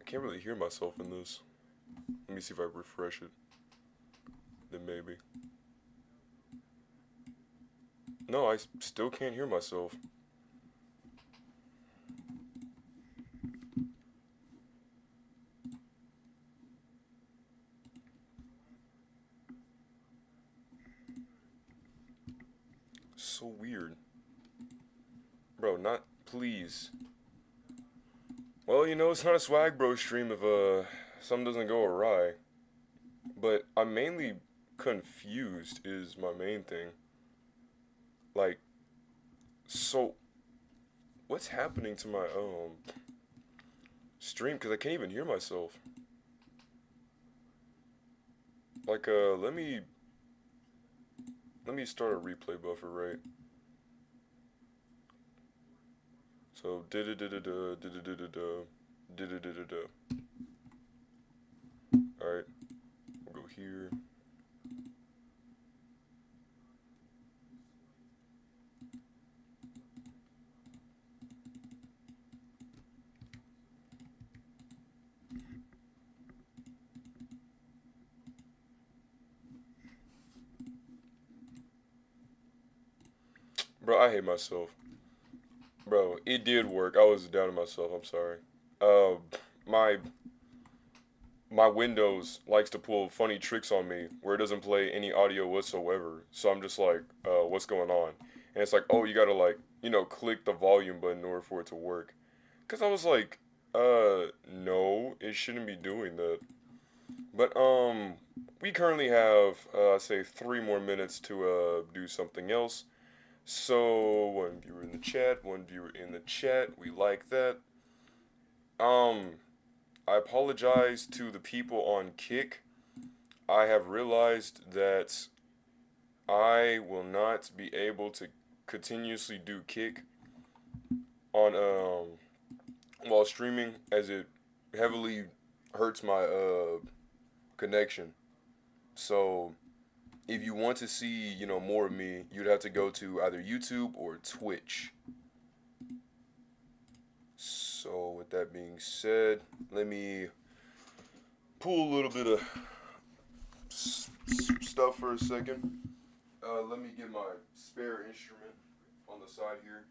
can't really hear myself in this. Let me see if I refresh it. Then maybe. No, I still can't hear myself. So weird. Bro, not please. Well, it's not a swag bro stream if something doesn't go awry. But I'm mainly confused is my main thing. Like, so what's happening to my stream? Cause I can't even hear myself. Like, let me start a replay buffer, right? So da da da da da da da da da da da da da. All right, we'll go here. Bro, I hate myself. Bro, it did work. I was down to myself. I'm sorry. Uh, my my Windows likes to pull funny tricks on me where it doesn't play any audio whatsoever. So I'm just like, what's going on? And it's like, oh, you gotta like, click the volume button in order for it to work. Cause I was like, no, it shouldn't be doing that. But we currently have, say, 3 more minutes to do something else. So one viewer in the chat, one viewer in the chat. We like that. Um, I apologize to the people on Kick. I have realized that I will not be able to continuously do Kick on while streaming as it heavily hurts my connection. So if you want to see, more of me, you'd have to go to either YouTube or Twitch. So with that being said, let me pull a little bit of stuff for a second. Let me get my spare instrument on the side here.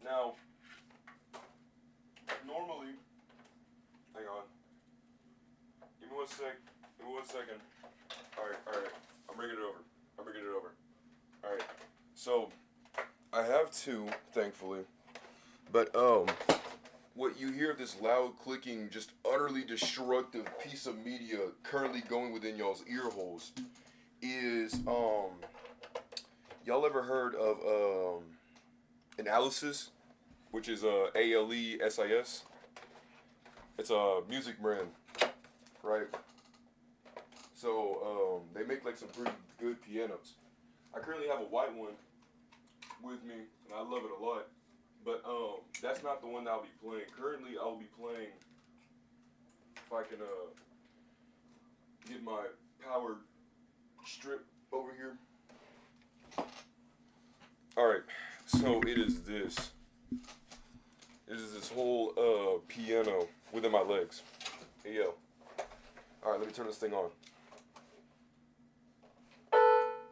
Now, normally, hang on. Give me one sec. Give me 1 second. All right, all right. I'm bringing it over. I'm bringing it over. All right. So, I have two, thankfully. But what you hear of this loud clicking, just utterly destructive piece of media currently going within y'all's ear holes is y'all ever heard of Analysis, which is ALESIS? It's a music brand, right? So they make like some pretty good pianos. I currently have a white one with me, and I love it a lot. But that's not the one that I'll be playing. Currently, I'll be playing, if I can get my power strip over here. All right, so it is this. It is this whole piano within my legs. Hey yo. All right, let me turn this thing on.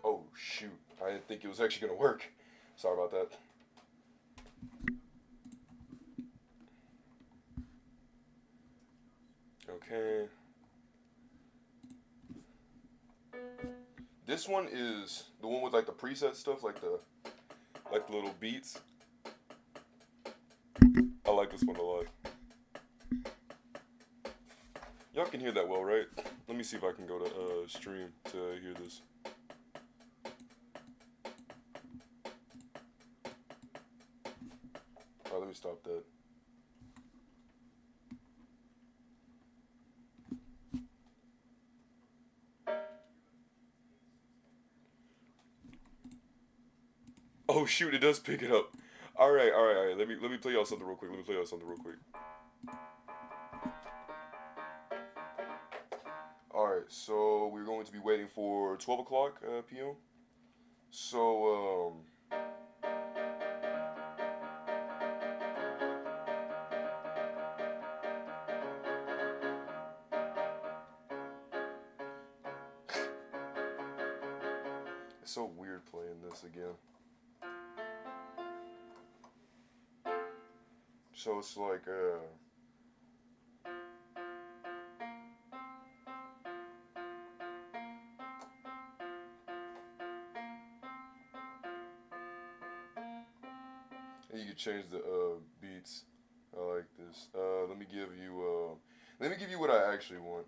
Oh shoot! I didn't think it was actually gonna work. Sorry about that. Okay. This one is the one with like the preset stuff, like the little beats. I like this one a lot. Y'all can hear that well, right? Let me see if I can go to stream to hear this. Alright, let me stop that. Oh shoot, it does pick it up. Alright, alright, alright. Let me play y'all something real quick. Let me play y'all something real quick. Alright, so we're going to be waiting for 12 o'clock p.m. So, It's so weird playing this again. So it's like and you can change the beats. I like this. Let me give you what I actually want.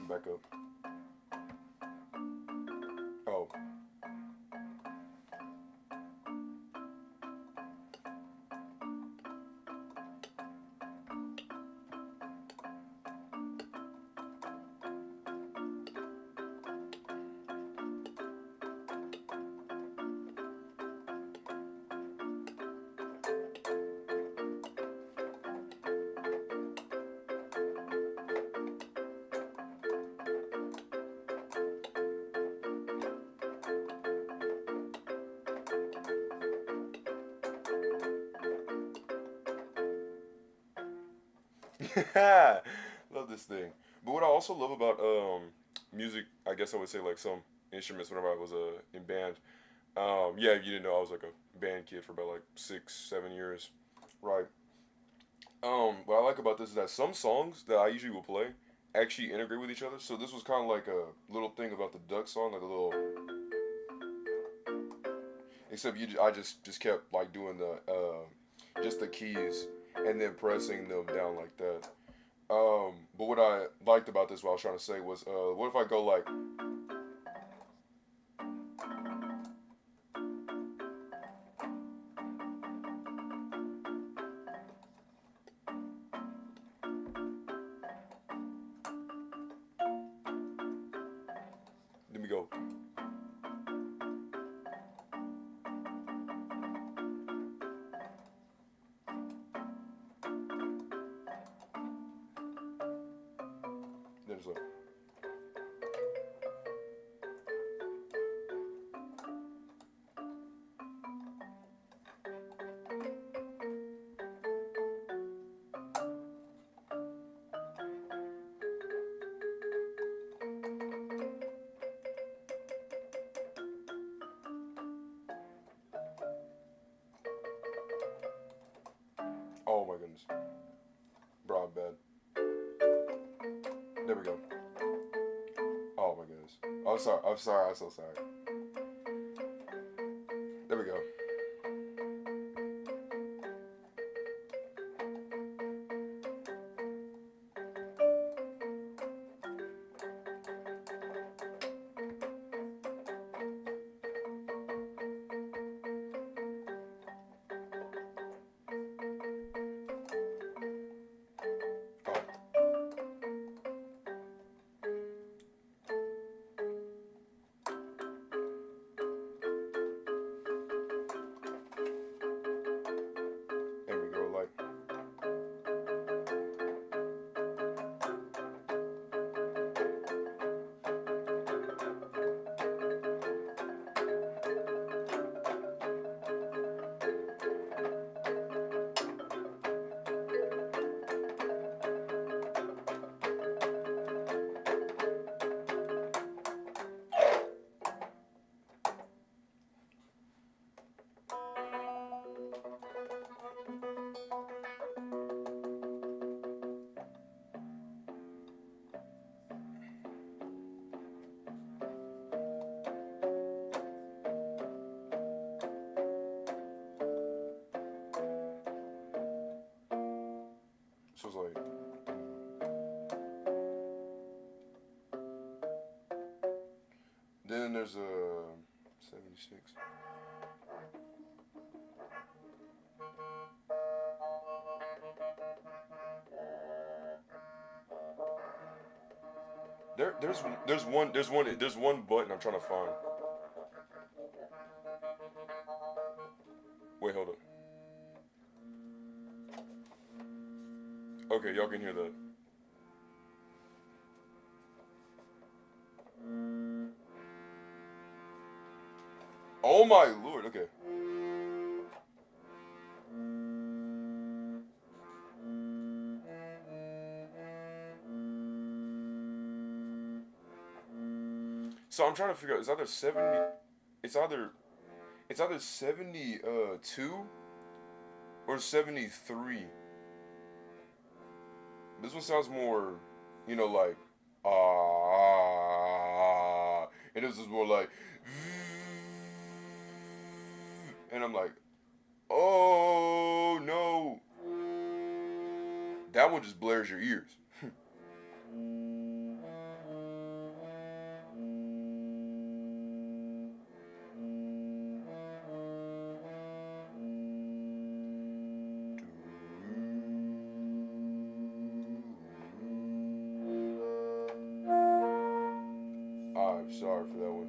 Back up. Oh. Love this thing. But what I also love about music, I guess I would say like some instruments whenever I was in band. Yeah, you didn't know I was like a band kid for about like 6, 7 years, right? What I like about this is that some songs that I usually will play actually integrate with each other. So this was kind of like a little thing about the Duck song, like a little. Except I just kept like doing the just the keys and then pressing them down like that. But what I liked about this, what I was trying to say was, what if I go like, let me go. Then it's like, oh my goodness, bro, I'm bad. There we go. Oh my goodness. I'm sorry. I'm sorry. I'm so sorry. There we go. Oh, there we go. Like, so it's like, then there's a 76. There's one button I'm trying to find. Wait, hold up. Okay, y'all can hear that. Oh my lord. Okay. So I'm trying to figure out. It's either 70. It's either it's either 72 or 73. This one sounds more, like ah, and this is more like, and I'm like, oh no, that one just blares your ears. I'm sorry for that one.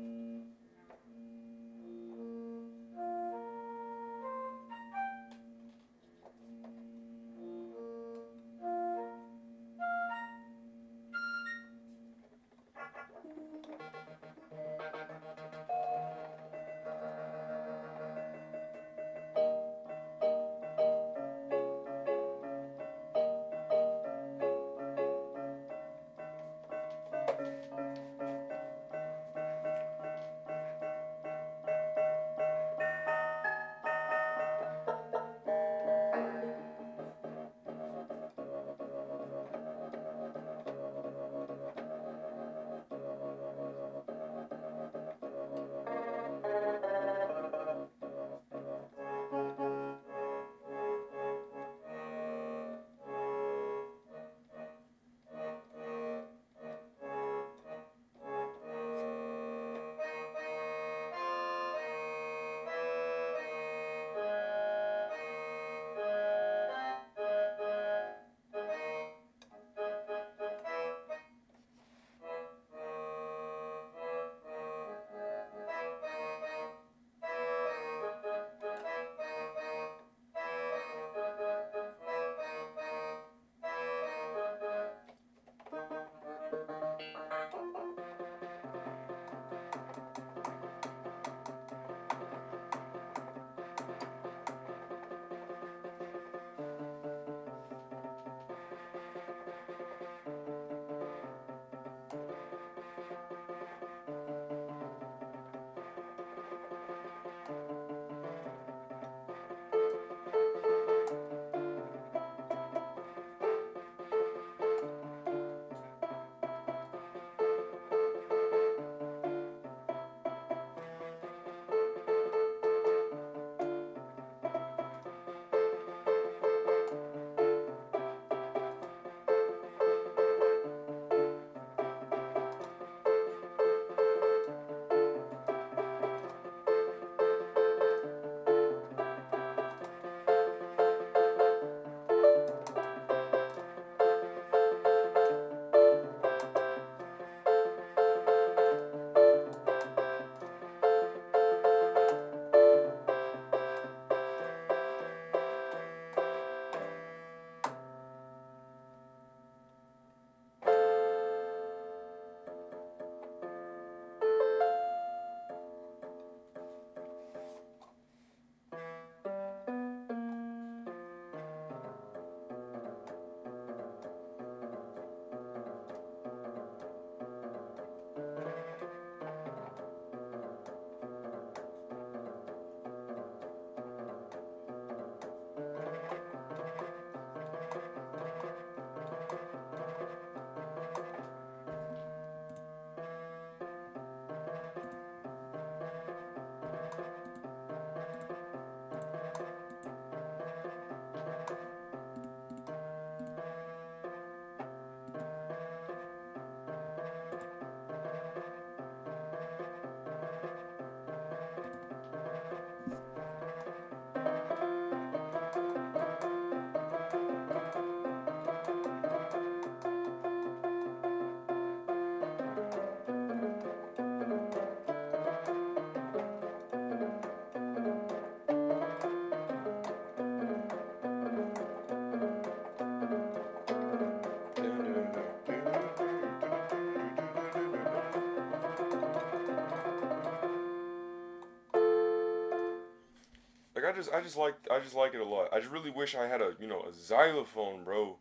Like I just like it a lot. I just really wish I had a xylophone, bro.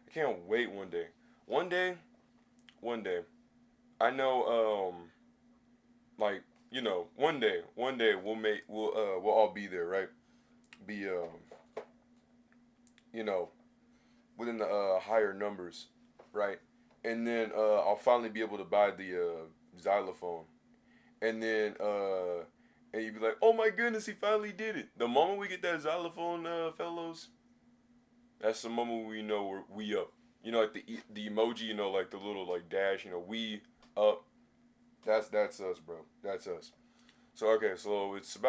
I can't wait one day. One day, one day. I know like one day we'll all be there, right? Be you know within the higher numbers, right? And then I'll finally be able to buy the xylophone, and then and you'd be like, oh my goodness, he finally did it. The moment we get that xylophone, fellows, that's the moment we know we up. Like the emoji, like the little like dash, we up. That's us, bro. That's us. So okay, so it's I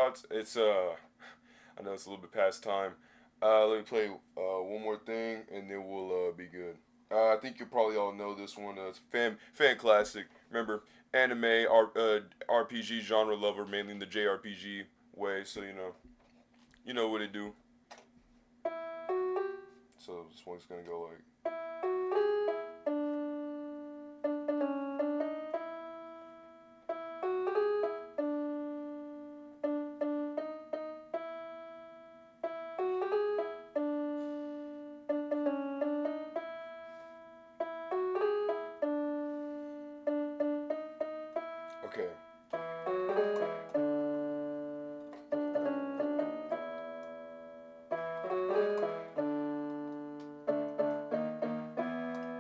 know it's a little bit past time. Let me play one more thing, and then we'll be good. I think you probably all know this one. It's fan classic. Remember, RPG genre lover, mainly in the JRPG way. So you know what it do. So this one's gonna go like. Okay.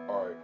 All right.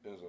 There's a.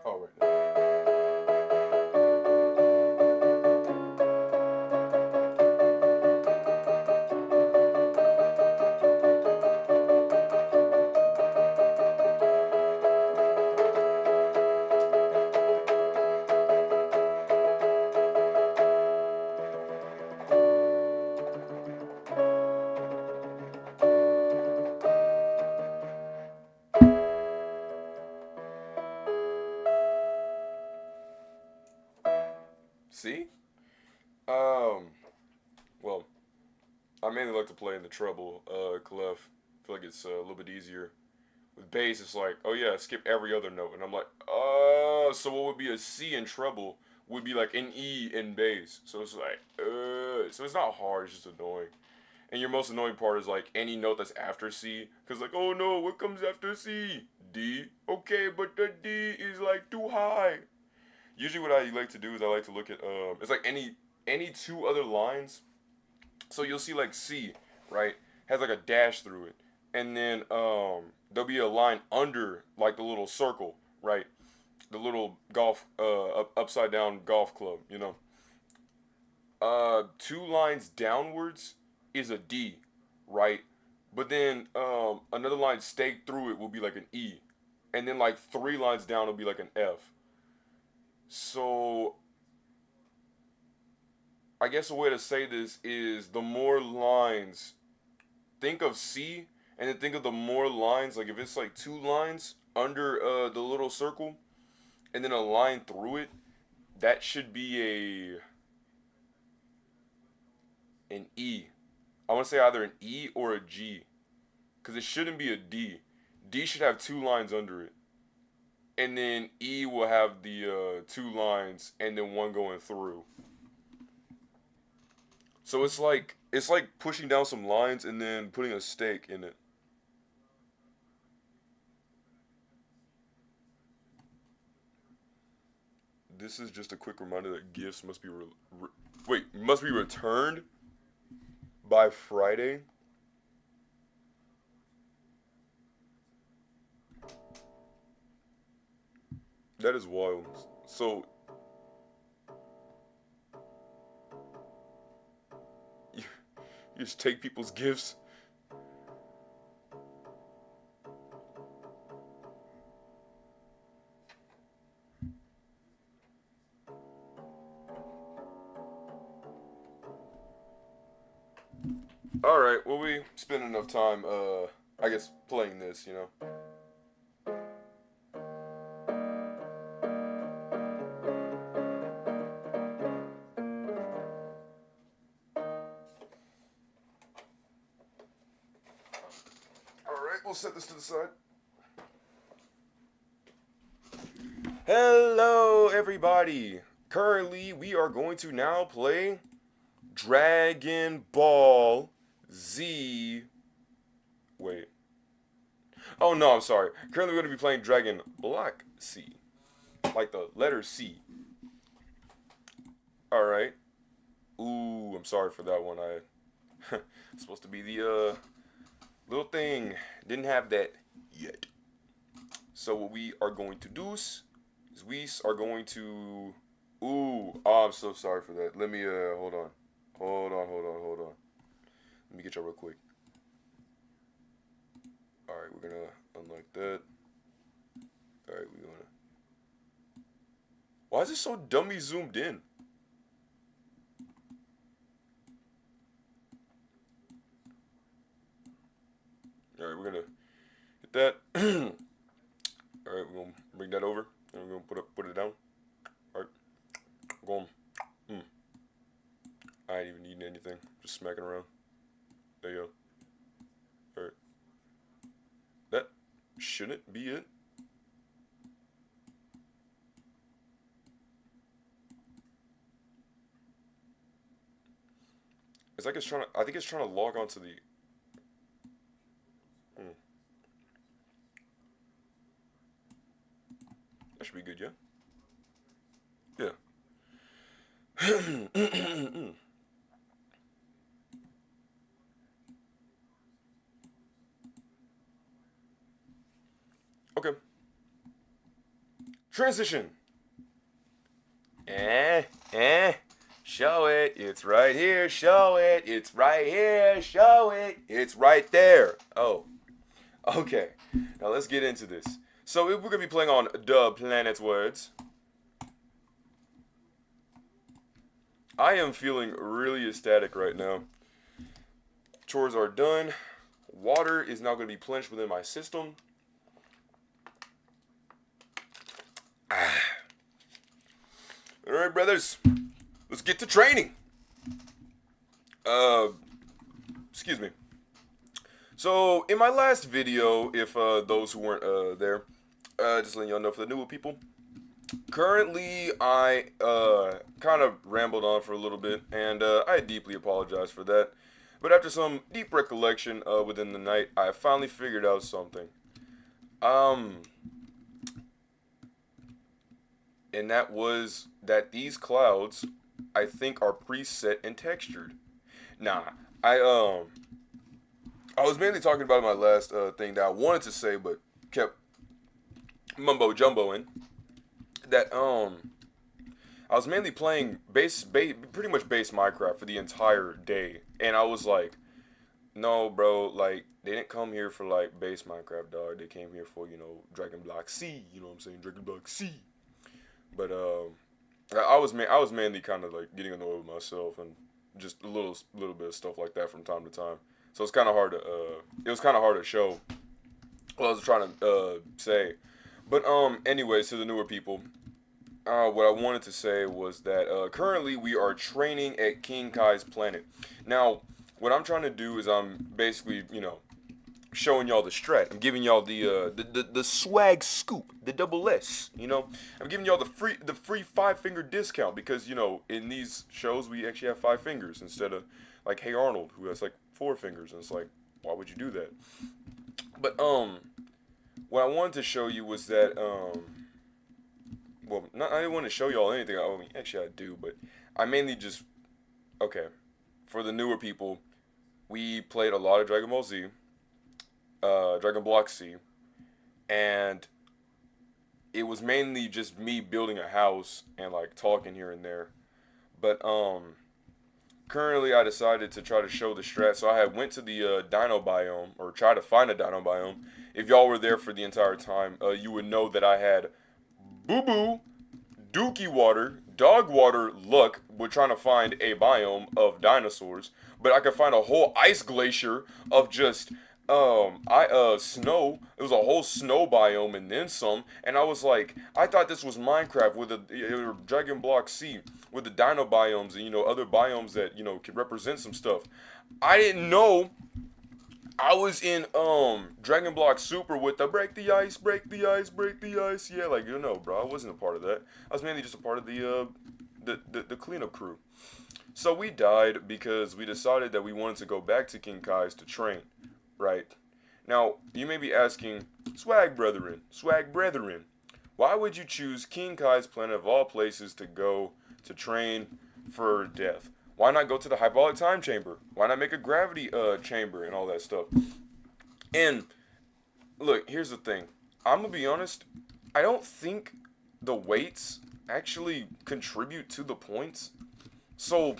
All right. See? Um. Well, I mainly like to play in the treble, clef. I feel like it's a little bit easier. With bass, it's like, oh yeah, skip every other note, and I'm like, so what would be a C in treble would be like an E in bass. So it's like, so it's not hard, it's just annoying. And your most annoying part is like any note that's after C, cause like, oh no, what comes after C? D. Okay, but the D is like too high. Usually, what I like to do is I like to look at it's like any two other lines. So you'll see like C, right, has like a dash through it, and then there'll be a line under like the little circle, right, the little golf upside down golf club, two lines downwards is a D, right? But then another line staked through it will be like an E, and then like three lines down will be like an F. So I guess a way to say this is the more lines, think of C and then think of the more lines, like if it's like two lines under the little circle and then a line through it, that should be an E. I want to say either an E or a G because it shouldn't be a D. D should have two lines under it. And then E will have the two lines and then one going through. So it's like pushing down some lines and then putting a stake in it. This is just a quick reminder that gifts must be must be returned by Friday. That is wild. So you, you just take people's gifts. All right. Well, we spent enough time. I guess playing this. You know. All right. We'll set this to the side. Hello, everybody. Currently, we are going to now play Dragon Ball Z. Wait. Oh no, I'm sorry. Currently, we're going to be playing Dragon Block C, like the letter C. All right. Ooh, I'm sorry for that one. I supposed to be the little thing. Didn't have that yet. So what we are going to do is we are going to. Ooh, oh, I'm so sorry for that. Let me hold on. Let me get y'all real quick. All right, we're gonna unlock that. All right, we're gonna. Why is it so dummy zoomed in? All right, we're gonna hit that. All right, we're gonna bring that over and we're gonna put it down. All right, going. Hmm. I ain't even needing anything. Just smacking around. There you go. All right, that shouldn't be it. It's like it's trying to. I think it's trying to log onto the. Hmm, that should be good, yeah. Yeah. Okay. Transition. Eh, eh. Show it. It's right here. Show it. It's right here. Show it. It's right there. Oh, okay. Now let's get into this. So we're gonna be playing on the planet's words. I am feeling really ecstatic right now. Chores are done. Water is now gonna be plenished within my system. All right, brothers. Let's get to training. Uh, excuse me. So in my last video, if those who weren't there, just letting y'all know for the newer people. Currently, I kind of rambled on for a little bit, and I deeply apologize for that. But after some deep recollection within the night, I finally figured out something. Um, and that was that these clouds, I think, are preset and textured. Nah, I um, I was mainly talking about my last thing that I wanted to say, but kept mumbo jumboing. That I was mainly playing pretty much base Minecraft for the entire day, and I was like, no, bro, like they didn't come here for like base Minecraft, dog. They came here for Dragon Block C. You know what I'm saying, Dragon Block C. But I was mainly kind of like getting annoyed with myself and just a little bit of stuff like that from time to time. So it's kind of hard to it was kind of hard to show what I was trying to say. But anyways, to the newer people, what I wanted to say was that currently we are training at King Kai's planet. Now, what I'm trying to do is I'm basically, showing y'all the strat. I'm giving y'all the swag scoop, the double S. I'm giving y'all the free 5 finger discount because in these shows we actually have 5 fingers instead of like Hey Arnold who has like 4 fingers, and it's like, why would you do that? But what I wanted to show you was that well, not, I didn't want to show y'all anything. I mean, actually I do, but I mainly just okay. For the newer people, we played a lot of Dragon Ball Z, Dragon Block C, and it was mainly just me building a house and like talking here and there. But currently I decided to try to show the strat, so I had went to the Dino biome or try to find a Dino biome. If y'all were there for the entire time, you would know that I had Boo Boo, Dookie Water, Dog Water, Luck. We're trying to find a biome of dinosaurs, but I could find a whole ice glacier of just I snow. It was a whole snow biome and then some. And I was like, I thought this was Minecraft with a Dragon Block C with the dino biomes and other biomes that could represent some stuff. I didn't know I was in Dragon Block Super with the break the ice, break the ice, break the ice. Yeah, like bro, I wasn't a part of that. I was mainly just a part of the cleanup crew. So we died because we decided that we wanted to go back to King Kai's to train, right? Now, you may be asking, Swag Brethren, why would you choose King Kai's planet of all places to go to train for death? Why not go to the hyperbolic time chamber? Why not make a gravity chamber and all that stuff? And look, here's the thing. I'm gonna be honest. I don't think the weights actually contribute to the points. So,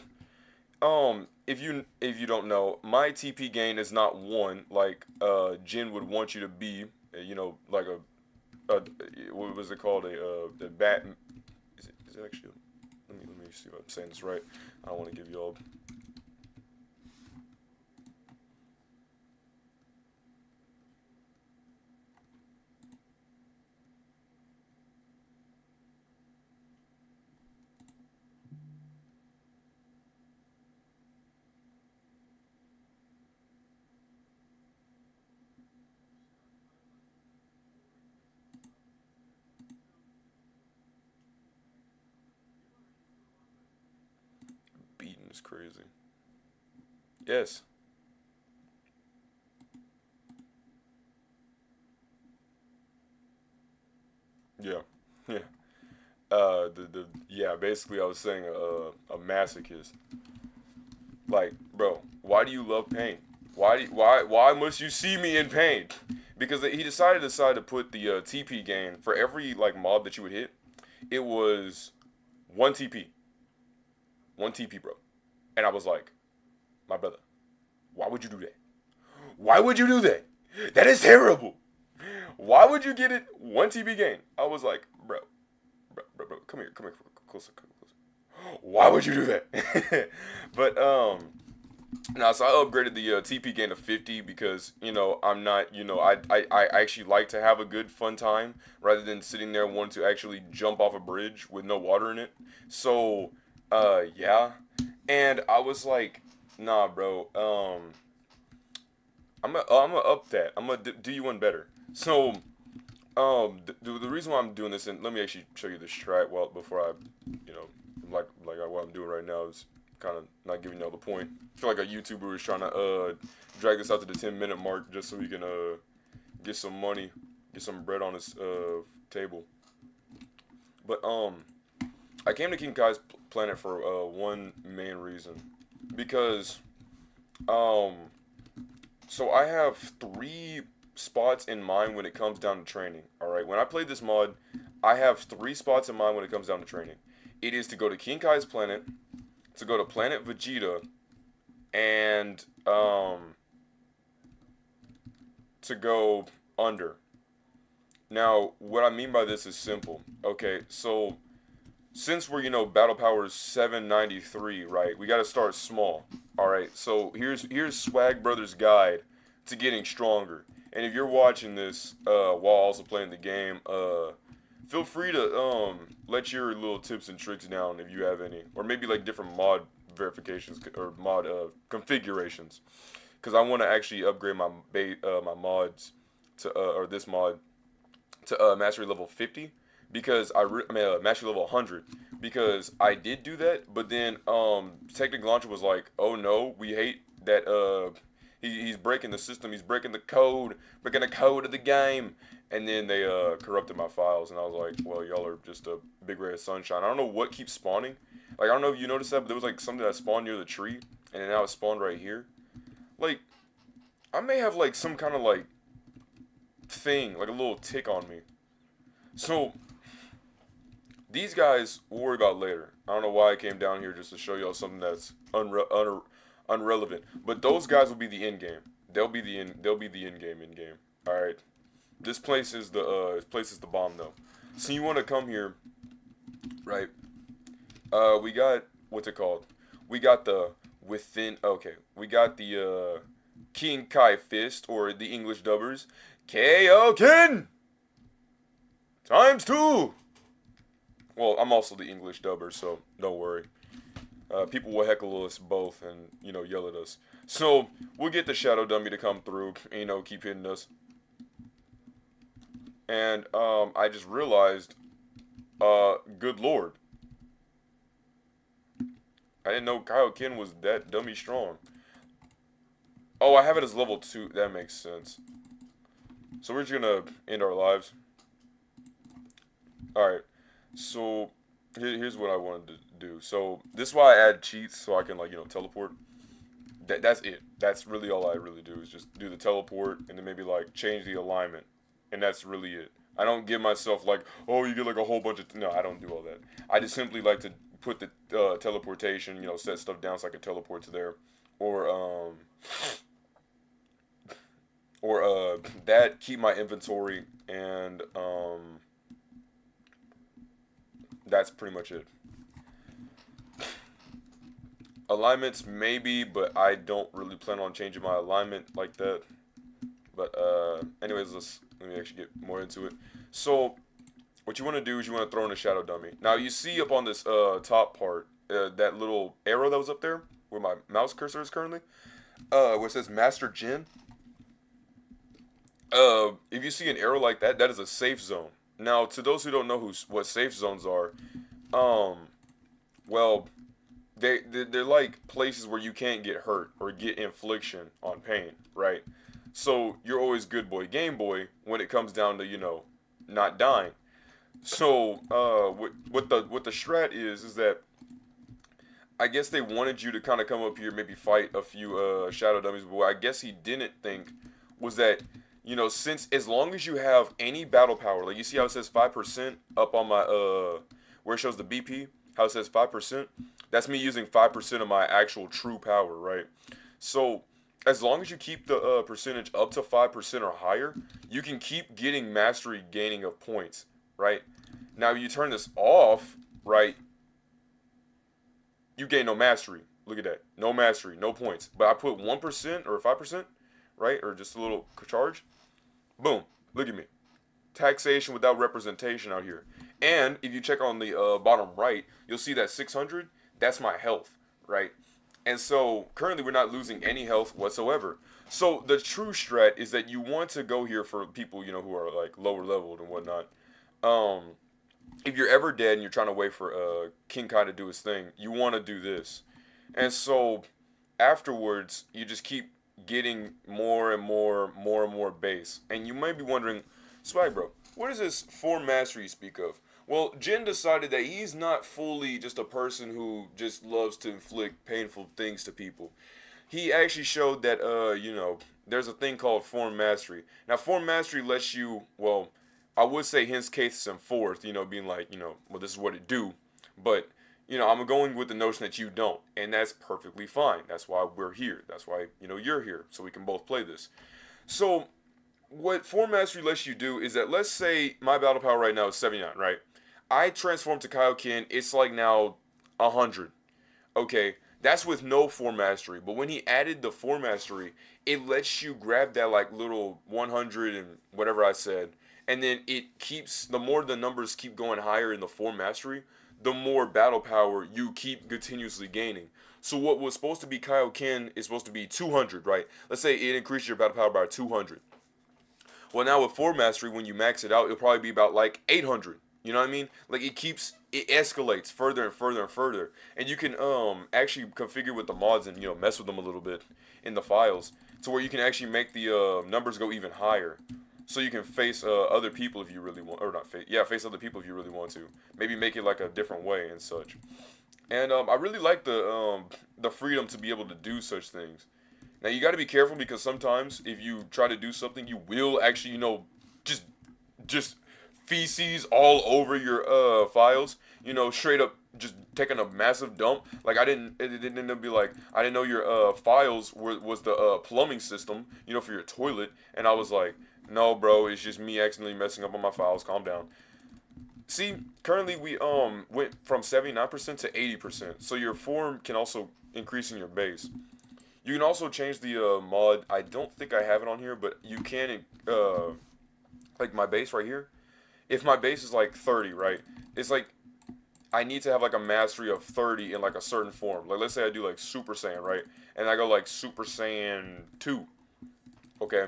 if you don't know, my TP gain is not one like Jin would want you to be. Like a what was it called? A bat. Is it actually? Let me see if I'm saying this right. I don't want to give y'all. Beating is crazy. Yes. Yeah. Yeah. The yeah. Basically, I was saying a masochist. Like, bro, why do you love pain? Why must you see me in pain? Because he decided to put the TP gain for every like mob that you would hit. It was one TP, one TP, bro. And I was like, my brother, why would you do that? Why would you do that? That is terrible. Why would you get it one TP gain? I was like, bro, come here, closer, come closer. Why would you do that? But now, so I upgraded the TP gain to 50 because I'm not I actually like to have a good fun time rather than sitting there wanting to actually jump off a bridge with no water in it. So yeah, and I was like, nah, bro. I'm gonna up that. I'm gonna do you one better. So the reason why I'm doing this, and let me actually show you the strat while before I, you know, like what I'm doing right now is kind of not giving y'all the point. I feel like a YouTuber is trying to drag this out to the 10-minute mark just so he can get some money, get some bread on his table. But I came to King Kai's planet for one main reason, because um so I have 3 spots in mind when it comes down to training. All right, when I played this mod, I have 3 spots in mind when it comes down to training. It is to go to King Kai's planet, to go to Planet Vegeta, and to go under. Now, what I mean by this is simple. Okay, so since we're battle power is 793, right? We got to start small. All right. So here's Swag Brothers guide to getting stronger. And if you're watching this while also playing the game, feel free to let your little tips and tricks down if you have any, or maybe like different mod verifications or mod configurations, because I want to actually upgrade my mods to or this mod to mastery level 50, because I mean mastery level 100, because I did do that, but then Technic Launcher was like, oh no, we hate that he's breaking the system, he's breaking the code of the game. And then they corrupted my files, and I was like, well, y'all are just a big ray of sunshine. I don't know what keeps spawning. Like, I don't know if you noticed that, but there was like something that spawned near the tree, and then now it spawned right here. Like, I may have like some kind of like thing, like a little tick on me. So these guys we'll worry about later. I don't know why I came down here just to show y'all something that's unrelevant. But those guys will be the end game. They'll be the end game in game. All right. This place is the bomb though. So you want to come here, right? We got what's it called? We got the within. Okay, we got the King Kai Fist, or the English dubbers, Kaioken times two. Well, I'm also the English dubber, so don't worry. People will heckle us both and yell at us. So we'll get the Shadow Dummy to come through, and, keep hitting us. And I just realized, good lord, I didn't know Kaioken was that dummy strong. Oh, I have it as level 2. That makes sense. So we're just gonna end our lives. Alright. So here's what I wanted to do. So this is why I add cheats, so I can teleport. That's it. That's really all I really do, is just do the teleport and then maybe like change the alignment. And that's really it. I don't give myself like, oh, you get like a whole bunch of no, I don't do all that. I just simply like to put the teleportation, set stuff down so I can teleport to there, or that keep my inventory, and that's pretty much it. Alignments maybe, but I don't really plan on changing my alignment like that. But anyways, let me actually get more into it. So what you want to do is you want to throw in a Shadow Dummy. Now you see up on this top part, that little arrow that was up there where my mouse cursor is currently, where it says Master Jin. If you see an arrow like that, that is a safe zone. Now, to those who don't know what safe zones are, um, well, they're like places where you can't get hurt or get infliction on pain, right? So you're always good boy, Game Boy when it comes down to not dying. So what the strat is that I guess they wanted you to kind of come up here, maybe fight a few shadow dummies. But what I guess he didn't think was that since as long as you have any battle power, like you see how it says 5% up on my where it shows the BP, how it says 5%, that's me using 5% of my actual true power, right? So as long as you keep the percentage up to 5% or higher, you can keep getting mastery gaining of points, right? Now you turn this off, right? You gain no mastery. Look at that. No mastery, no points. But I put 1% or 5%, right? Or just a little charge. Boom. Look at me. Taxation without representation out here. And if you check on the bottom right, you'll see that 600, that's my health, right? And so currently we're not losing any health whatsoever. So the true strat is that you want to go here for people, who are like lower leveled and whatnot. Um, if you're ever dead and you're trying to wait for King Kai to do his thing, you want to do this. And so afterwards, you just keep getting more and more base. And you might be wondering, Swag Bro, what is this form mastery you speak of? Well, Jin decided that he's not fully just a person who just loves to inflict painful things to people. He actually showed that, there's a thing called form mastery. Now, form mastery lets you, well, I would say hence case and forth, being like, well, this is what it do. But, I'm going with the notion that you don't. And that's perfectly fine. That's why we're here. That's why, you're here. So we can both play this. So, what form mastery lets you do is that, let's say my battle power right now is 79, right? I transformed to Kaioken, it's like now 100. Okay, that's with no form mastery. But when he added the form mastery, it lets you grab that like little 100 and whatever I said, and then it keeps the more the numbers keep going higher in the form mastery, the more battle power you keep continuously gaining. So what was supposed to be Kaioken is supposed to be 200, right? Let's say it increases your battle power by 200. Well, now with form mastery, when you max it out, it'll probably be about like 800. You know what I mean? Like it escalates further and further and further, and you can actually configure with the mods and mess with them a little bit in the files to where you can actually make the numbers go even higher. So you can face other people if you really want, or not face, yeah, face other people if you really want to. Maybe make it like a different way and such. And I really like the freedom to be able to do such things. Now you got to be careful because sometimes if you try to do something, you will actually, just just feces all over your files. Straight up just taking a massive dump. Like it didn't end up be like I didn't know your files was the plumbing system, for your toilet, and I was like, no, bro, it's just me accidentally messing up on my files. Calm down. See, currently we went from 79% to 80%, so your form can also increase in your base. You can also change the mod. I don't think I have it on here, but you can like my base right here. If my base is like 30, right? It's like I need to have like a mastery of 30 in like a certain form. Like let's say I do like Super Saiyan, right? And I go like Super Saiyan 2. Okay.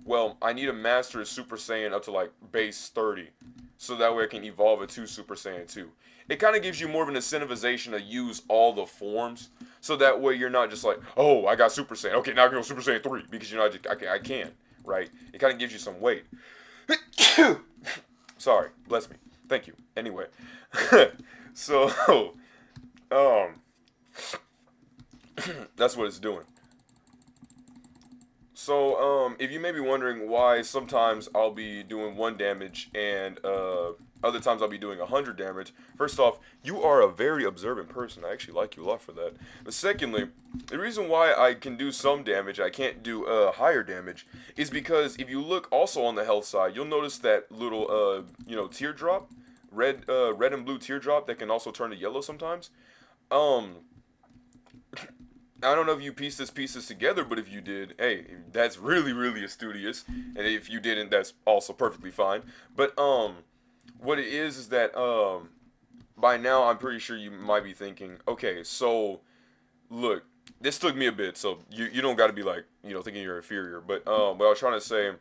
Well, I need a master of Super Saiyan up to like base 30. So that way I can evolve it to Super Saiyan 2. It kind of gives you more of an incentivization to use all the forms. So that way you're not just like, oh, I got Super Saiyan. Okay, now I can go Super Saiyan 3 because I can, right? It kind of gives you some weight. Sorry, bless me. Thank you. Anyway, so um, that's what it's doing. So if you may be wondering why sometimes I'll be doing 1 damage and other times I'll be doing 100 damage. First off, you are a very observant person. I actually like you a lot for that. But secondly, the reason why I can do some damage, I can't do higher damage, is because if you look also on the health side, you'll notice that little teardrop, red and blue teardrop that can also turn to yellow sometimes. Um, I don't know if you pieced this pieces together, but if you did, hey, that's really, really studious. And if you didn't, that's also perfectly fine. But what it is that by now I'm pretty sure you might be thinking, okay, so look, this took me a bit, so you don't got to be like thinking you're inferior. But what I was trying to say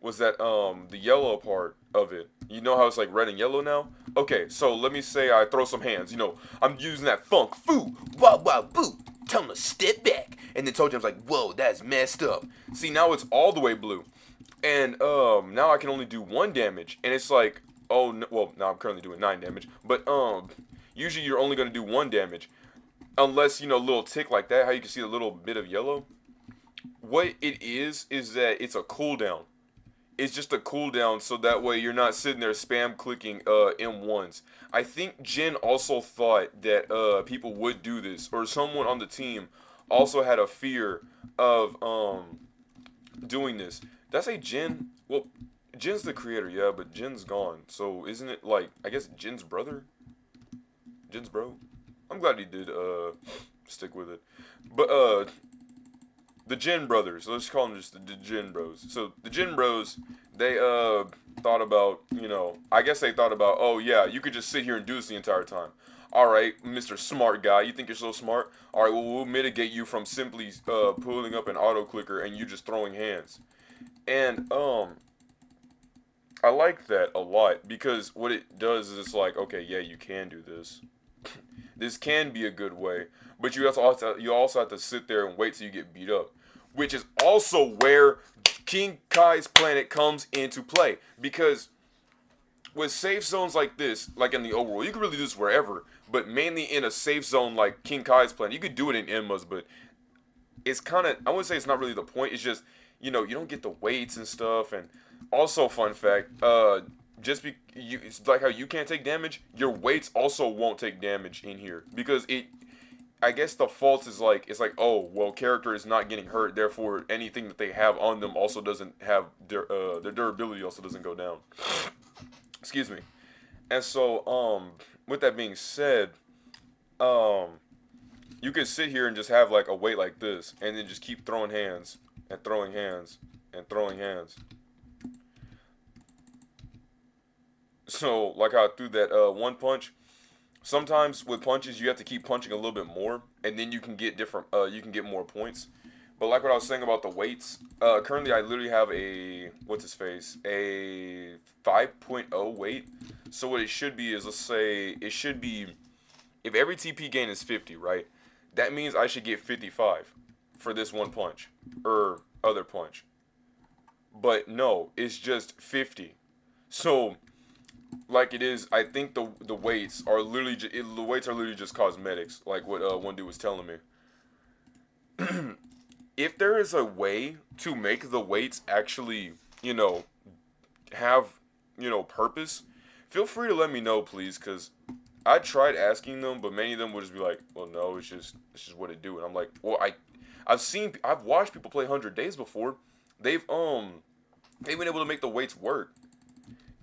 was that the yellow part of it, you know how it's like red and yellow now? Okay, so let me say I throw some hands. I'm using that funk fu, wow wow boo. Tell him to step back. And then told you I was like, whoa, that's messed up. See, now it's all the way blue. And now I can only do 1 damage. And it's like, oh no, well, now I'm currently doing 9 damage. But usually you're only gonna do 1 damage. Unless, a little tick like that, how you can see a little bit of yellow. What it is that it's a cooldown. It's just a cooldown so that way you're not sitting there spam clicking M1s. I think Jin also thought that people would do this, or someone on the team also had a fear of doing this. Did I say Jin? Well, Jin's the creator, yeah, but Jin's gone. So isn't it like, I guess Jin's brother? Jin's bro? I'm glad he did stick with it. But the Jin brothers. Let's call them just the Jin bros. So the Jin bros, they thought about, I guess they thought about, oh yeah, you could just sit here and do this the entire time. All right, Mr. Smart Guy, you think you're so smart? All right, well we'll mitigate you from simply pulling up an auto clicker and you just throwing hands. And I like that a lot because what it does is it's like, okay, yeah, you can do this. This can be a good way, but you also have to sit there and wait till you get beat up, which is also where King Kai's planet comes into play. Because with safe zones like this, like in the overworld, you can really do this wherever, but mainly in a safe zone like King Kai's planet. You could do it in Emma's, but it's kind of, I wouldn't say it's not really the point. It's just, you don't get the weights and stuff. And also, fun fact, it's like how you can't take damage, your weights also won't take damage in here because I guess the fault is like, it's like, oh well, character is not getting hurt, therefore anything that they have on them also doesn't have their durability also doesn't go down. Excuse me. And so, with that being said, um, you could sit here and just have like a weight like this, and then just keep throwing hands and throwing hands and throwing hands. So, like how I threw that one punch. Sometimes with punches, you have to keep punching a little bit more, and then you can get different. You can get more points. But like what I was saying about the weights, currently I literally have a what's his face a 5.0 weight. So what it should be is, let's say it should be, if every TP gain is 50, right? That means I should get 55 for this one punch or other punch. But no, it's just 50. So like it is, I think the weights are literally the weights are literally just cosmetics, like what one dude was telling me. If there is a way to make the weights actually, you know, have, purpose, feel free to let me know, please, because I tried asking them, but many of them would just be like, well, no, it's just what it do. And I'm like, well, I've watched people play 100 Days before. They've been able to make the weights work.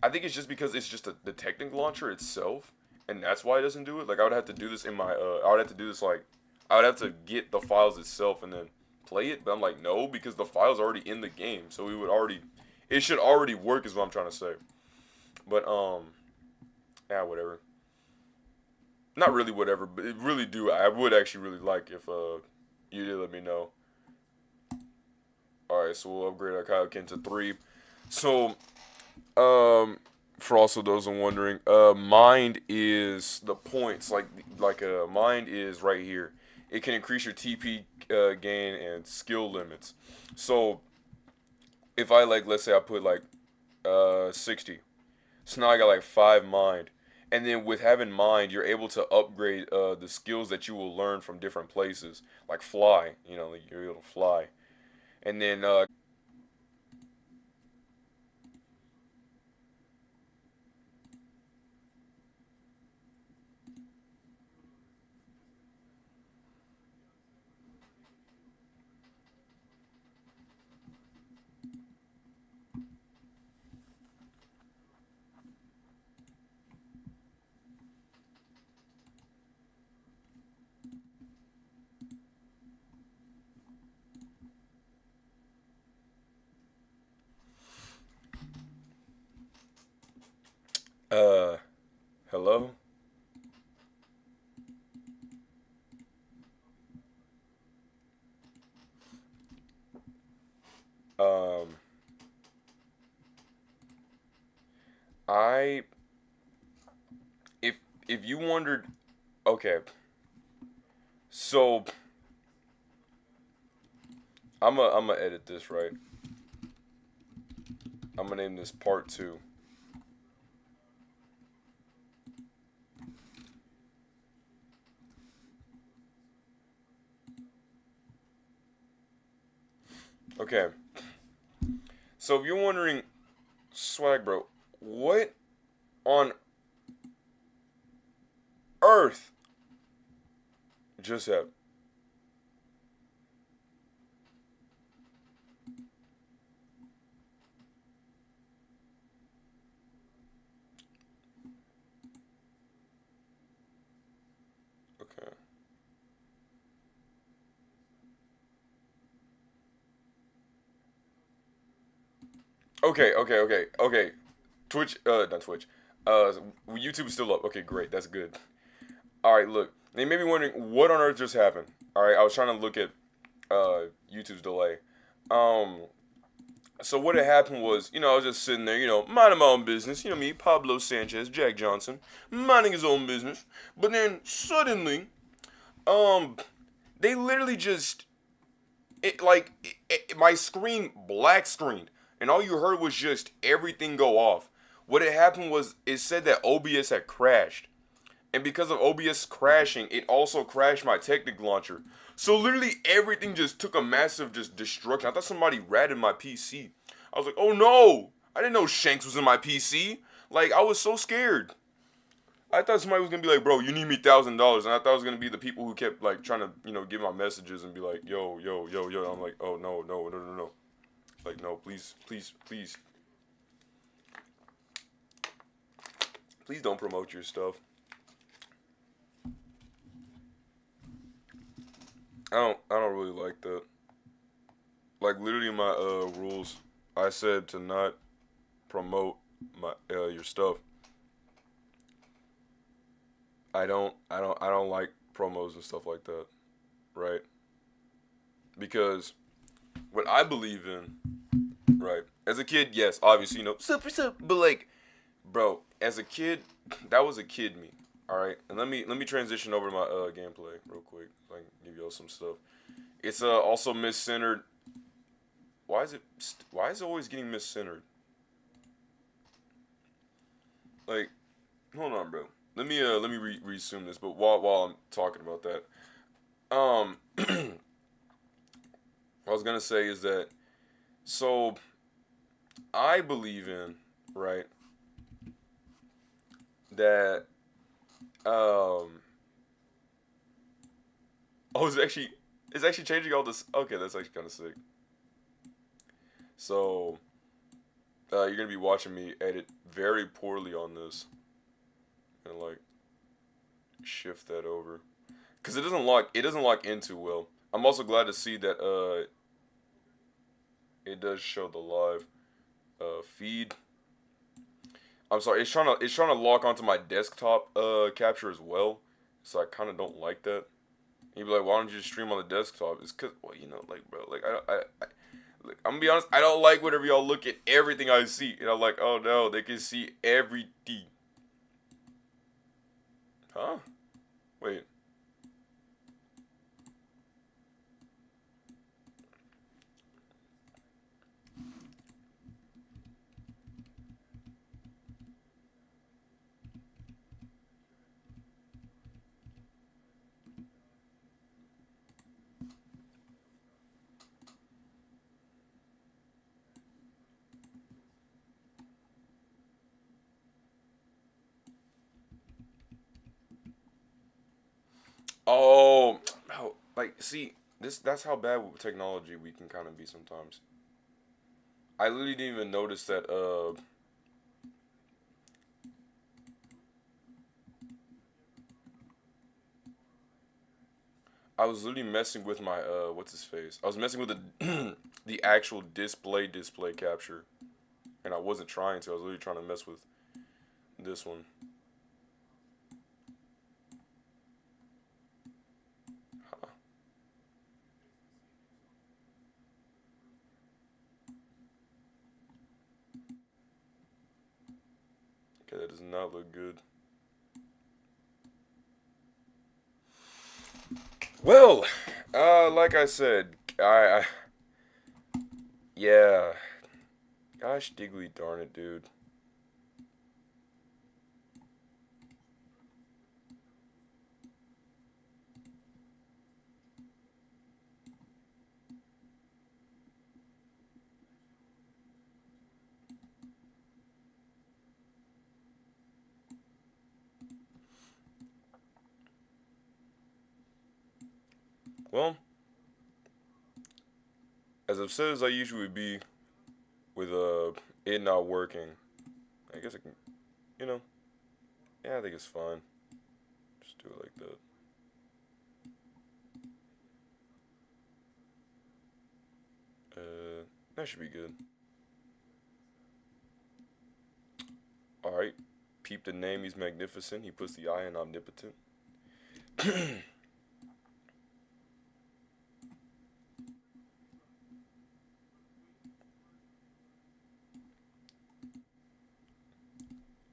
I think it's just because it's just the Technic launcher itself, and that's why it doesn't do it. Like I would have to do this in my I would have to do this like I would have to get the files itself and then play it. But I'm like, no, because the file's already in the game, so it should already work is what I'm trying to say. But yeah, whatever. Not really whatever, but it really do. I would actually really like if you did let me know. All right, so we'll upgrade our Kaioken to 3. So Um, for also those who are wondering, mind is the points. Like mind is right here. It can increase your TP gain and skill limits. So if I like, let's say I put like 60, so now I got like 5 mind, and then with having mind, you're able to upgrade the skills that you will learn from different places, like fly. Like you're able to fly, and then uh, hello. Um, I if if you wondered, okay, so I'm gonna edit this right. I'm gonna name this part 2. Okay, so if you're wondering, swag bro, what on earth just happened? Okay, okay. Twitch, not Twitch. YouTube is still up. Okay, great, that's good. All right, look, they may be wondering what on earth just happened. All right, I was trying to look at YouTube's delay. Um, So what had happened was, I was just sitting there, minding my own business. Me, Pablo Sanchez, Jack Johnson, minding his own business. But then suddenly, um, they literally just, my screen black screened, and all you heard was just everything go off. What had happened was it said that OBS had crashed, and because of OBS crashing, it also crashed my Technic launcher. So literally everything just took a massive just destruction. I thought somebody ratted my PC. I was like, oh no! I didn't know Shanks was in my PC. Like I was so scared. I thought somebody was gonna be like, bro, you need me $1,000, and I thought it was gonna be the people who kept like trying to, get my messages and be like, yo, yo, yo, yo. I'm like, oh no, no, no, no, no. Like no, please, please, please, Please don't promote your stuff. I don't really like that. Like literally my rules, I said to not promote my your stuff. I don't like promos and stuff like that, right? Because what I believe in, right? As a kid, yes, obviously, super super, but like, bro, as a kid, that was a kid me. All right, and let me transition over to my gameplay real quick. Like give y'all some stuff. It's also miscentered. Why is it always getting miscentered? Like, hold on, bro. Let me resume this. But while I'm talking about that, what I was gonna say is that so I believe in, right, that oh it's actually changing all this. Okay, that's actually kind of sick. So you're gonna be watching me edit very poorly on this and like shift that over because it doesn't lock in too well. I'm also glad to see that it does show the live feed. I'm sorry, it's trying to lock onto my desktop capture as well. So I kind of don't like that. You'd be like, why don't you just stream on the desktop? It's cause, well, like, bro, like like, I'm gonna be honest, I don't like whenever y'all look at everything I see, and I'm like, oh no, they can see everything. Huh? Wait. Oh, oh, like, see, that's how bad with technology we can kind of be sometimes. I literally didn't even notice that. I was literally messing with my what's his face? I was messing with the the actual display capture, and I wasn't trying to. I was literally trying to mess with this one. Huh. Okay, that does not look good. Well, like I said, yeah, gosh, diggly darn it, dude. Well, as upset as I usually would be with it not working, I guess I can, you know, yeah, I think it's fine. Just do it like that. That should be good. All right. Peep the name. He's magnificent. He puts the I in omnipotent. All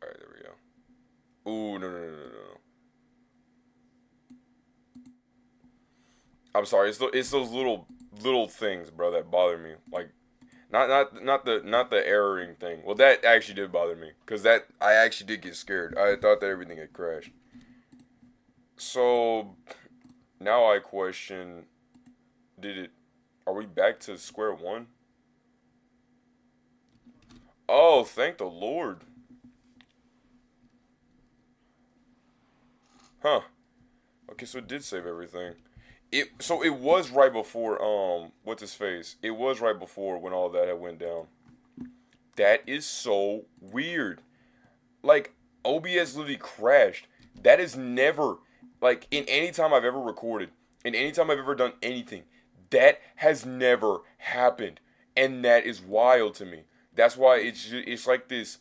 right, there we go. Ooh, no, no, no, no, no, no. I'm sorry. It's those little things, bro, that bother me. Like not the erroring thing. Well, that actually did bother me because that I actually did get scared. I thought that everything had crashed. So now I question: Did it? Are we back to square one? Oh, thank the Lord. Huh. Okay, so it did save everything. It was right before what's his face? It was right before when all that had went down. That is so weird. Like OBS literally crashed. That is never, like, in any time I've ever recorded, in any time I've ever done anything, that has never happened. And that is wild to me. That's why it's like this,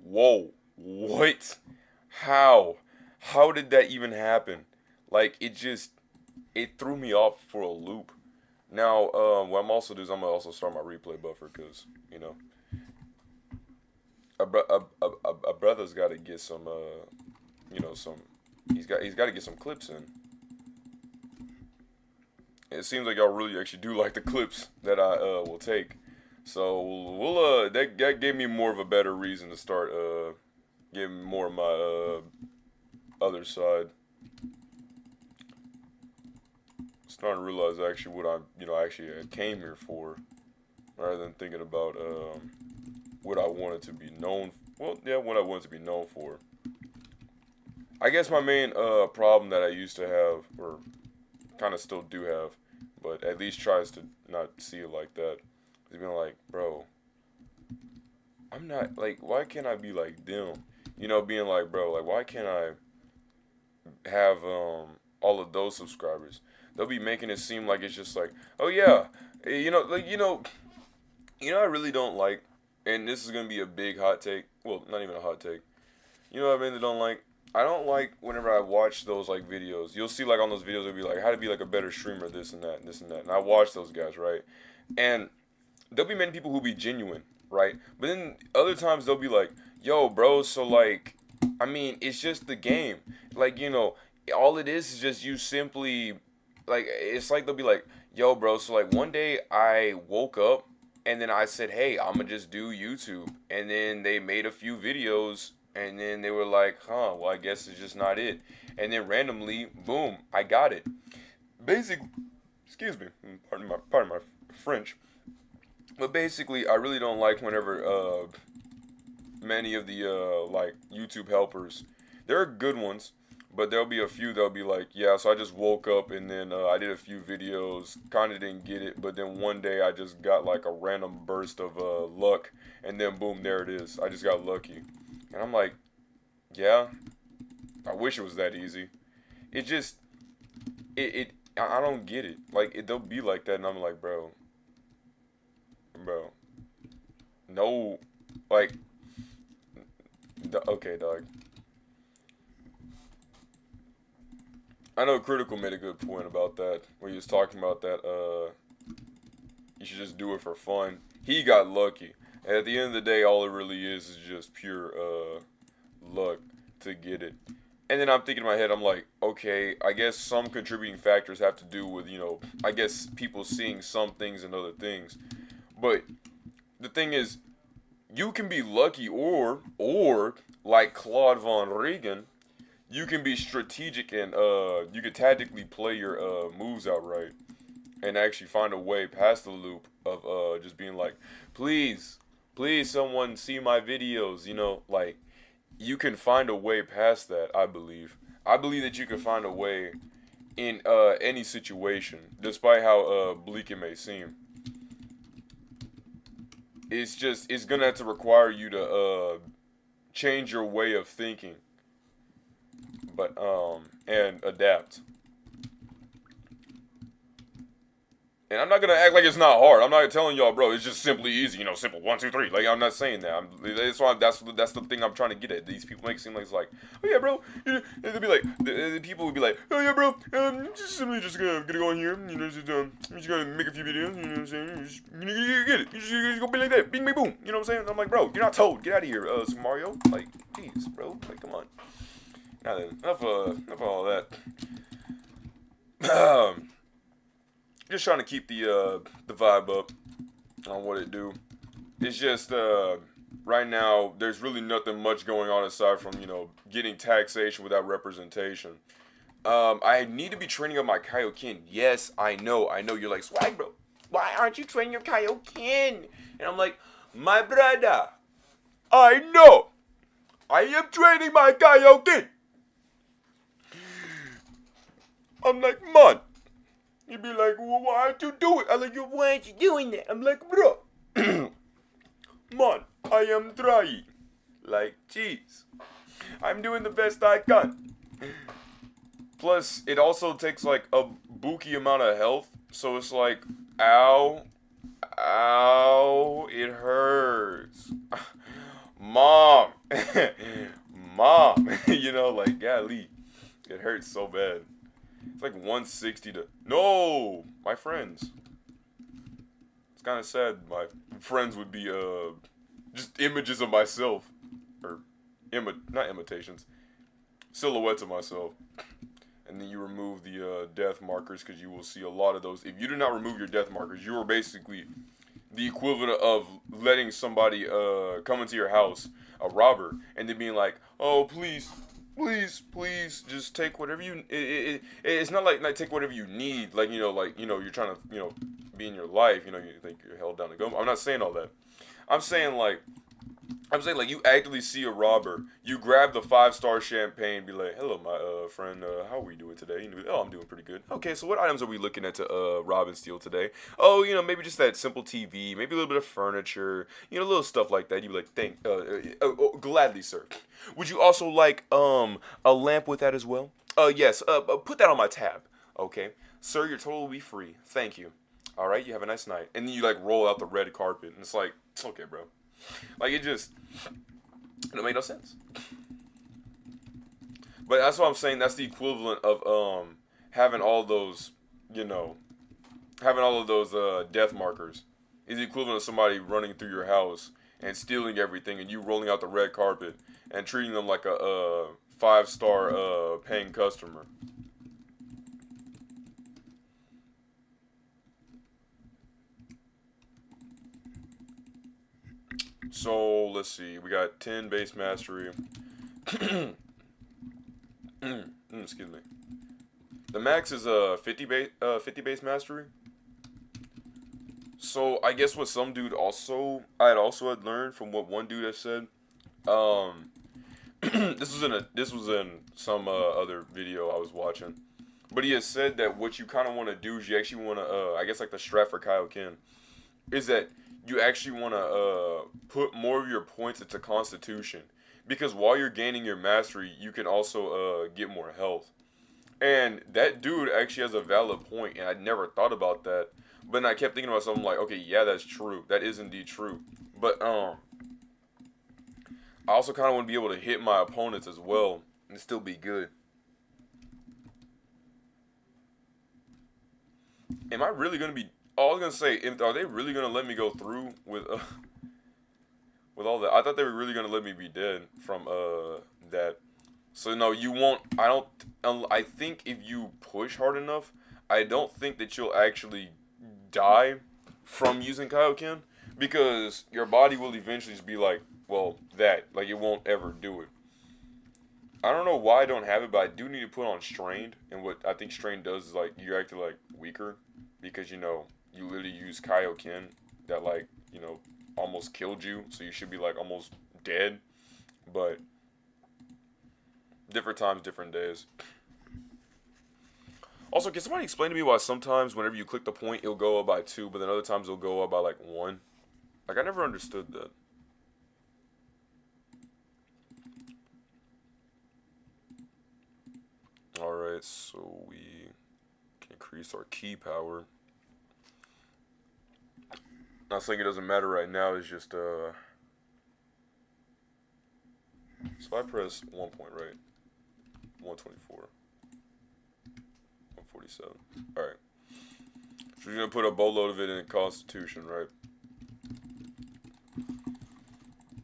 whoa, what? How? How did that even happen? Like, it threw me off for a loop. Now, what I'm also doing is I'm gonna also start my replay buffer because, a brother's got to get some, some, he's got to get some clips in. It seems like y'all really actually do like the clips that I will take. So we'll that gave me more of a better reason to start getting more of my other side. Starting to realize actually what I came here for, rather than thinking about what I wanted to be known. Well, yeah, what I wanted to be known for. I guess my main problem that I used to have, or kind of still do have, but at least tries to not see it like that, is being like, bro, I'm not, like, why can't I be like them? Being like, bro, like, why can't I have all of those subscribers? They'll be making it seem like it's just like, oh yeah, I really don't like, and this is gonna be a big hot take. Well, not even a hot take. You know what I really don't like? I don't like whenever I watch those like videos. You'll see like on those videos it'll be like how to be like a better streamer, this and that, and this and that. And I watch those guys, right? And there'll be many people who be genuine, right? But then other times they'll be like, yo, bro, so like, I mean, it's just the game. Like, all it is just you simply, like, it's like they'll be like, yo, bro, so like one day I woke up and then I said, hey, I'm gonna just do YouTube. And then they made a few videos and then they were like, well, I guess it's just not it. And then randomly, boom, I got it. Basically, excuse me, pardon my French. But basically, I really don't like whenever many of the like YouTube helpers, there are good ones, but there'll be a few that'll be like, yeah, so I just woke up and then I did a few videos, kind of didn't get it, but then one day I just got like a random burst of luck, and then boom, there it is. I just got lucky. And I'm like, yeah, I wish it was that easy. It just, I don't get it. Like, they'll be like that, and I'm like, bro, no, like, okay, dog. I know Critical made a good point about that, where he was talking about that, you should just do it for fun. He got lucky. And at the end of the day, all it really is just pure, luck to get it. And then I'm thinking in my head, I'm like, okay, I guess some contributing factors have to do with, I guess people seeing some things and other things. But the thing is, you can be lucky or like Claude Von Regan, you can be strategic and you can tactically play your moves out right and actually find a way past the loop of just being like, please someone see my videos, like, you can find a way past that. I believe that you can find a way in any situation, despite how bleak it may seem. It's gonna have to require you to change your way of thinking, but and adapt. And I'm not gonna act like it's not hard. I'm not telling y'all, bro, it's just simply easy, simple 1, 2, 3. Like, I'm not saying that. That's the thing I'm trying to get at. These people make it seem like it's like, oh yeah, bro. They'll be like, the people would be like, oh yeah, bro. Just simply just gonna go in here. Just gonna make a few videos. You know what I'm saying? You get it. You just gonna be like that. Bing, bing, boom. You know what I'm saying? I'm like, bro, you're not Toad. Get out of here, Super Mario. Like, jeez, bro. Like, come on. Now then, enough of all that. Just trying to keep the vibe up on what it do. It's just right now there's really nothing much going on aside from getting taxation without representation. I need to be training up my Kaioken. Yes, I know. You're like, Swag, bro, why aren't you training your Kaioken? And I'm like, my brother, I know. I am training my Kaioken. I'm like, man. You'd be like, well, why aren't you doing it? I'm like, why aren't you doing that? I'm like, bro, man, I am trying. Like, jeez. I'm doing the best I can. Plus, it also takes like a buki amount of health. So it's like, ow, ow, it hurts. Mom. Mom. You know, like, golly. It hurts so bad. It's like 160 to. No! My friends. It's kind of sad. My friends would be, just images of myself. Or, not imitations. Silhouettes of myself. And then you remove the death markers because you will see a lot of those. If you do not remove your death markers, you are basically the equivalent of letting somebody come into your house, a robber, and then being like, "Oh, please, please, please, just take whatever you." It's not like take whatever you need, like you're trying to be in your life, you think you're held down to go. I'm not saying all that. I'm saying like you actively see a robber, you grab the 5-star champagne, be like, "Hello, my friend, how are we doing today?" "Oh, I'm doing pretty good." "Okay, so what items are we looking at to rob and steal today?" "Oh, maybe just that simple TV, maybe a little bit of furniture, little stuff like that." You be like, "Gladly, sir. Would you also like a lamp with that as well?" Yes. Put that on my tab." "Okay, sir, your total will be free. Thank you. All right, you have a nice night." And then you like roll out the red carpet, and it's like, okay, bro. Like it don't make no sense. But that's what I'm saying. That's the equivalent of having all those, having all of those death markers. Is the equivalent of somebody running through your house and stealing everything, and you rolling out the red carpet and treating them like a 5-star paying customer. So let's see. We got 10 base mastery. Excuse me. The max is 50 base mastery. So I guess what some dude I had learned from what one dude has said. This was in some other video I was watching, but he has said that what you kind of want to do is you actually want to I guess like the strat for Kaioken is that you actually want to put more of your points into Constitution, because while you're gaining your mastery, you can also get more health. And that dude actually has a valid point, and I never thought about that. But then I kept thinking about something like, okay, yeah, that's true. That is indeed true. But I also kind of want to be able to hit my opponents as well and still be good. Am I really gonna be? Oh, I was gonna say, are they really gonna let me go through with all that? I thought they were really gonna let me be dead from that. So no, you won't. I don't. I think if you push hard enough, I don't think that you'll actually die from using Kaioken, because your body will eventually just be like, well, like it won't ever do it. I don't know why I don't have it, but I do need to put on Strained, and what I think Strained does is like you're actually like weaker, because you literally use Kaioken that like almost killed you, so you should be like almost dead, but different times, different days. Also, can somebody explain to me why sometimes whenever you click the point, it'll go up by 2, but then other times it'll go up by like 1? Like, I never understood that. Alright, so we can increase our ki power. Not saying it doesn't matter right now, it's just, so I press 1 point, right? 124. 147. Alright. So we're gonna put a boatload of it in Constitution, right?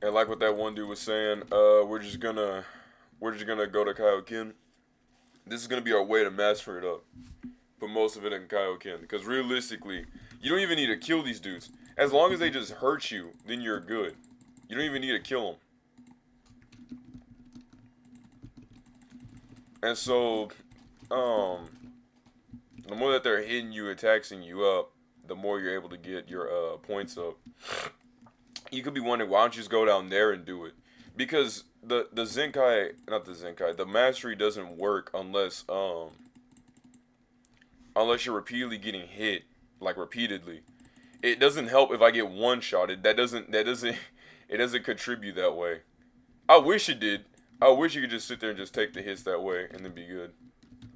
And like what that one dude was saying, we're just gonna go to Kaioken. This is gonna be our way to master it up. Put most of it in Kaioken, because realistically, you don't even need to kill these dudes. As long as they just hurt you, then you're good. You don't even need to kill them. And so, the more that they're hitting you and taxing you up, the more you're able to get your points up. You could be wondering, why don't you just go down there and do it? Because the Zenkai, the mastery doesn't work unless you're repeatedly getting hit, like repeatedly. It doesn't help if I get one shot. It doesn't it doesn't contribute that way. I wish it did. I wish you could just sit there and just take the hits that way and then be good.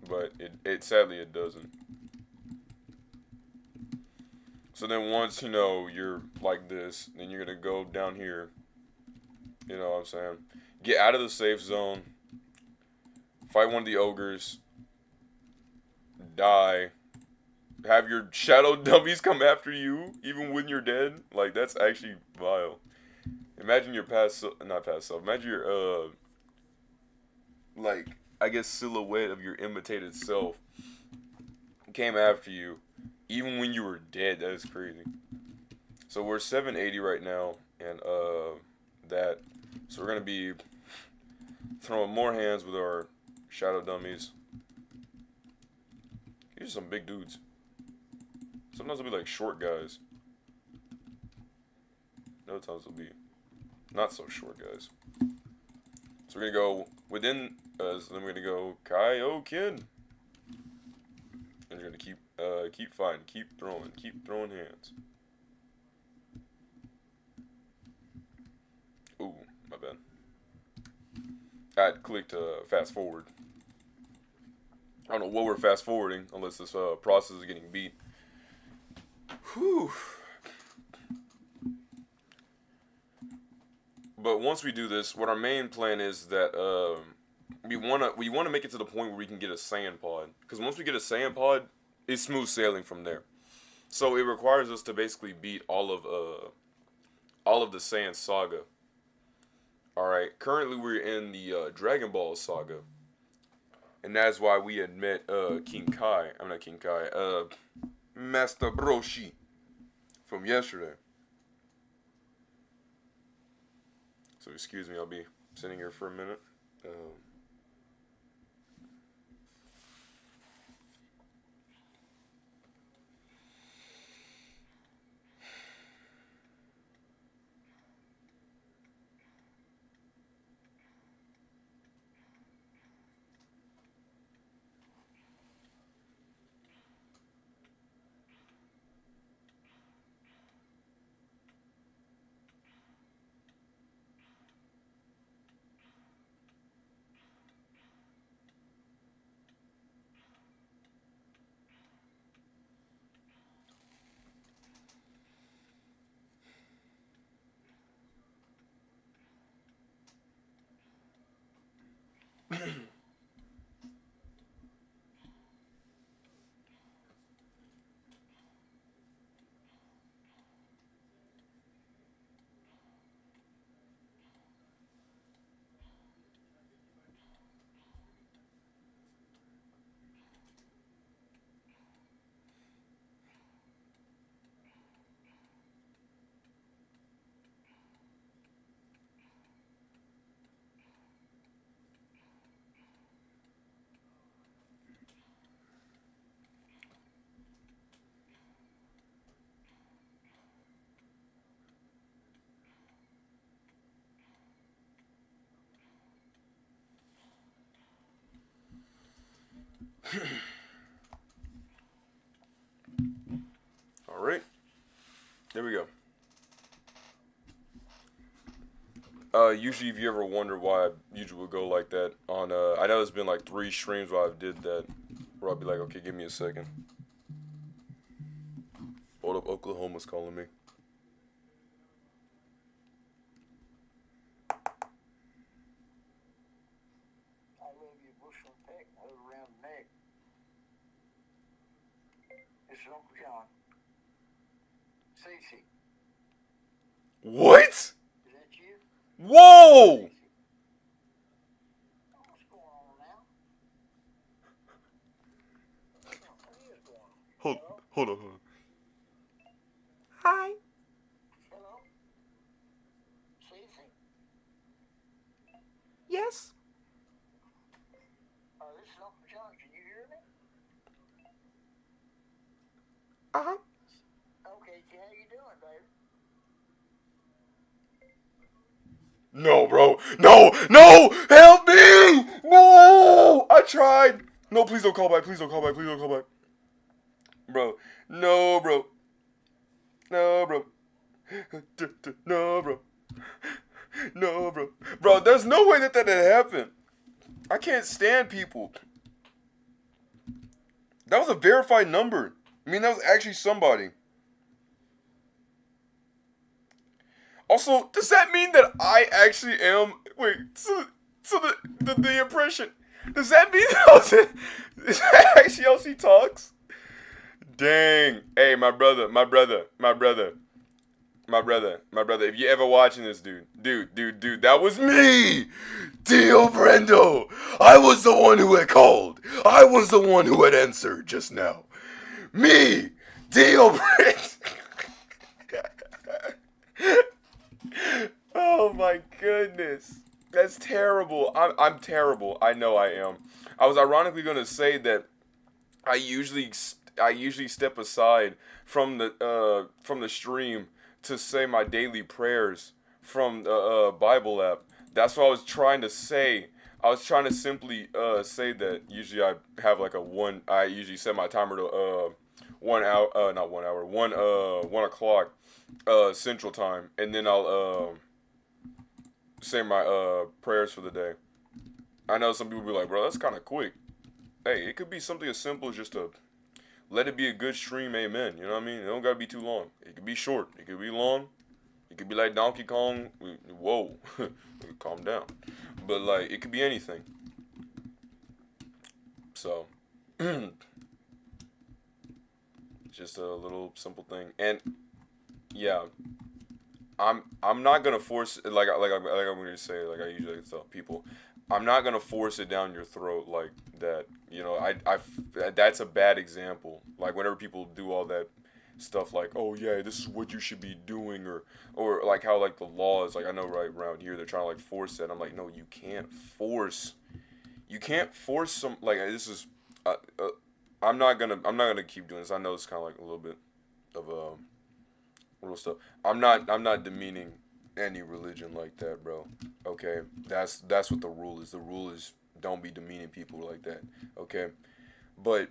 But it sadly it doesn't. So then once, you're like this, then you're gonna go down here. You know what I'm saying? Get out of the safe zone. Fight one of the ogres. Die. Have your shadow dummies come after you, even when you're dead. Like, that's actually vile. Imagine your not past self. Imagine your, like, I guess silhouette of your imitated self came after you, even when you were dead. That is crazy. So we're 780 right now, and, that. So we're gonna be throwing more hands with our shadow dummies. These are some big dudes. Sometimes they'll be like short guys. Other times they'll be not so short guys. So we're gonna go within us, then we're gonna go Kaioken. And you're gonna keep fighting, keep throwing hands. Ooh, my bad. I clicked fast forward. I don't know what we're fast forwarding unless this process is getting beat. Whew. But once we do this, what our main plan is that we wanna make it to the point where we can get a sand pod. Because once we get a sand pod, it's smooth sailing from there. So it requires us to basically beat all of the Sand Saga. All right. Currently, we're in the Dragon Ball Saga, and that's why we had met King Kai. I'm not King Kai. Master Broshi from yesterday. So excuse me, I'll be sitting here for a minute. All right. There we go. Usually, if you ever wonder why I usually would go like that on, I know there's been like 3 streams where I've did that, where I'll be like, okay, give me a second. Hold up, Oklahoma's calling me. I love you, bushel and peck, around the neck. This is Uncle John. Cece. What? Is that you? Whoa! What's going on now? What is going on? Hold on. Hi. Hello? Cece? Yes. This is Uncle John. Can you hear me? Uh-huh. Okay, how you doing, baby? No, bro. No! Help me! No! I tried. No, please don't call back. Please don't call back. Bro. No, bro. No, bro. No, bro. No, bro. Bro, there's no way that that had happened. I can't stand people. That was a verified number. I mean, that was actually somebody. Also, does that mean that I actually am? Wait, so the impression. Does that mean that I was? Is that actually how she talks? Dang. Hey, my brother. If you ever watching this, dude, that was me, Dio Brendo. I was the one who had called. I was the one who had answered just now. Me, Dio Brendo. Oh my goodness. That's terrible. I'm terrible. I know I am. I was ironically gonna say that I usually I usually step aside from the stream to say my daily prayers from the Bible app. That's what I was trying to say. I was trying to simply say that usually I have like a one. I usually set my timer to 1 hour, not 1 hour, 1 o'clock Central Time, and then I'll say my prayers for the day. I know some people be like, bro, that's kind of quick. Hey, it could be something as simple as just a let it be a good stream, amen. You know what I mean? It don't gotta be too long. It could be short. It could be long. It could be like Donkey Kong. Whoa, calm down. But like, it could be anything. So, it's just a little simple thing. And yeah, I'm not gonna force it like I'm gonna say like I usually tell people. I'm not gonna force it down your throat like that. You know, that's a bad example. Like whenever people do all that stuff, like, oh yeah, this is what you should be doing, or like how like the laws, like I know right around here they're trying to like force it. I'm like, no, you can't force some like this is. I'm not gonna keep doing this. I know it's kind of like a little bit of real stuff. I'm not demeaning any religion like that, bro. Okay, that's what the rule is. The rule is don't be demeaning people like that. Okay, but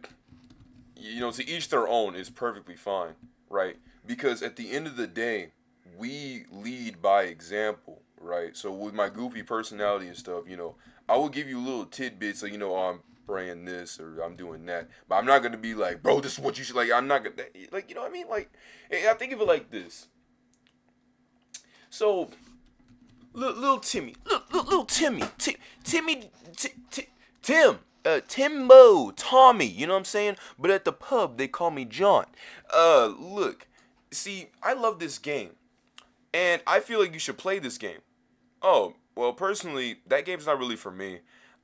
you know, to each their own is perfectly fine, right? Because at the end of the day, we lead by example, right? So with my goofy personality and stuff, you know, I will give you little tidbits, like, you know, oh, I'm praying this or I'm doing that, but I'm not gonna be like, bro, this is what you should like. I'm not gonna like, you know what I mean? Like, I think of it like this. So little Timmy, little Timmy, Timmy, Tim, Timbo, Tommy, you know what I'm saying? But at the pub, they call me John. Look, see, I love this game, and I feel like you should play this game. Oh, well, personally, that game's not really for me.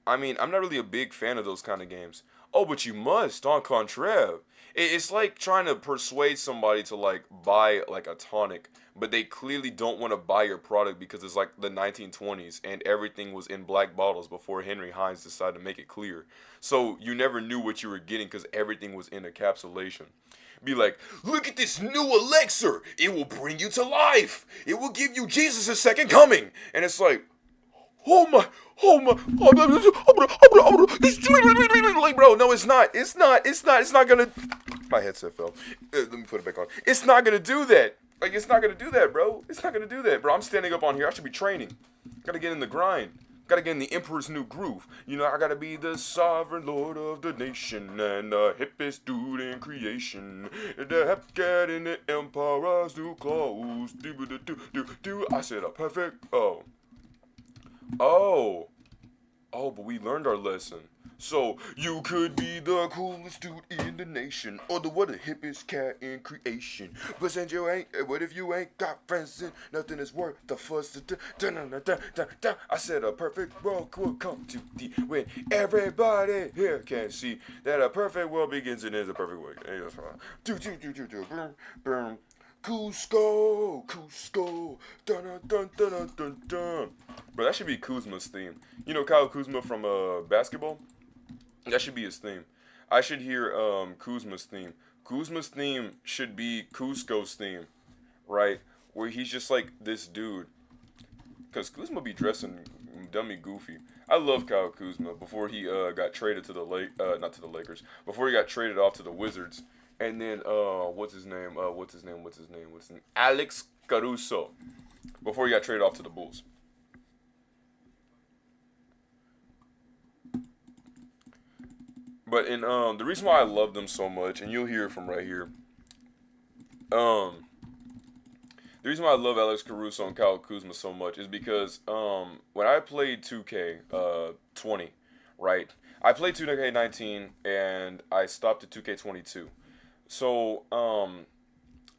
I mean, I'm not really a big fan of those kind of games. Oh, but you must, en contraire. It's like trying to persuade somebody to like buy like a tonic, but they clearly don't want to buy your product because it's like the 1920s and everything was in black bottles before Henry Hines decided to make it clear. So you never knew what you were getting because everything was in encapsulation. Be like, look at this new elixir. It will bring you to life. It will give you Jesus' second coming. And it's like, oh my, like, bro, no, it's not gonna, my headset fell, let me put it back on, it's not gonna do that, like, it's not gonna do that, bro, it's not gonna do that, bro, I'm standing up on here, I should be training, gotta get in the grind, gotta get in the emperor's new groove, you know, I gotta be the sovereign lord of the nation, and the hippest dude in creation, the hep cat in the emperor's new clothes, I said a perfect, but we learned our lesson. So, you could be the coolest dude in the nation, or the what the hippest cat in creation. But since you ain't, what if you ain't got friends and nothing is worth the fuss? I said a perfect world will come to thee when everybody here can see that a perfect world begins and ends a perfect world. Cusco, dun dun dun dun dun dun. Bro, that should be Kuzma's theme. You know Kyle Kuzma from basketball? That should be his theme. I should hear Kuzma's theme. Kuzma's theme should be Cusco's theme, right? Where he's just like this dude. Cause Kuzma be dressing dummy goofy. I love Kyle Kuzma before he got traded to the not to the Lakers. Before he got traded off to the Wizards. And then what's his name? Alex Caruso. Before he got traded off to the Bulls. But in the reason why I love them so much, and you'll hear it from right here. Um, the reason why I love Alex Caruso and Kyle Kuzma so much is because when I played 2K 20, right? I played 2K 19 and I stopped at 2K 22. So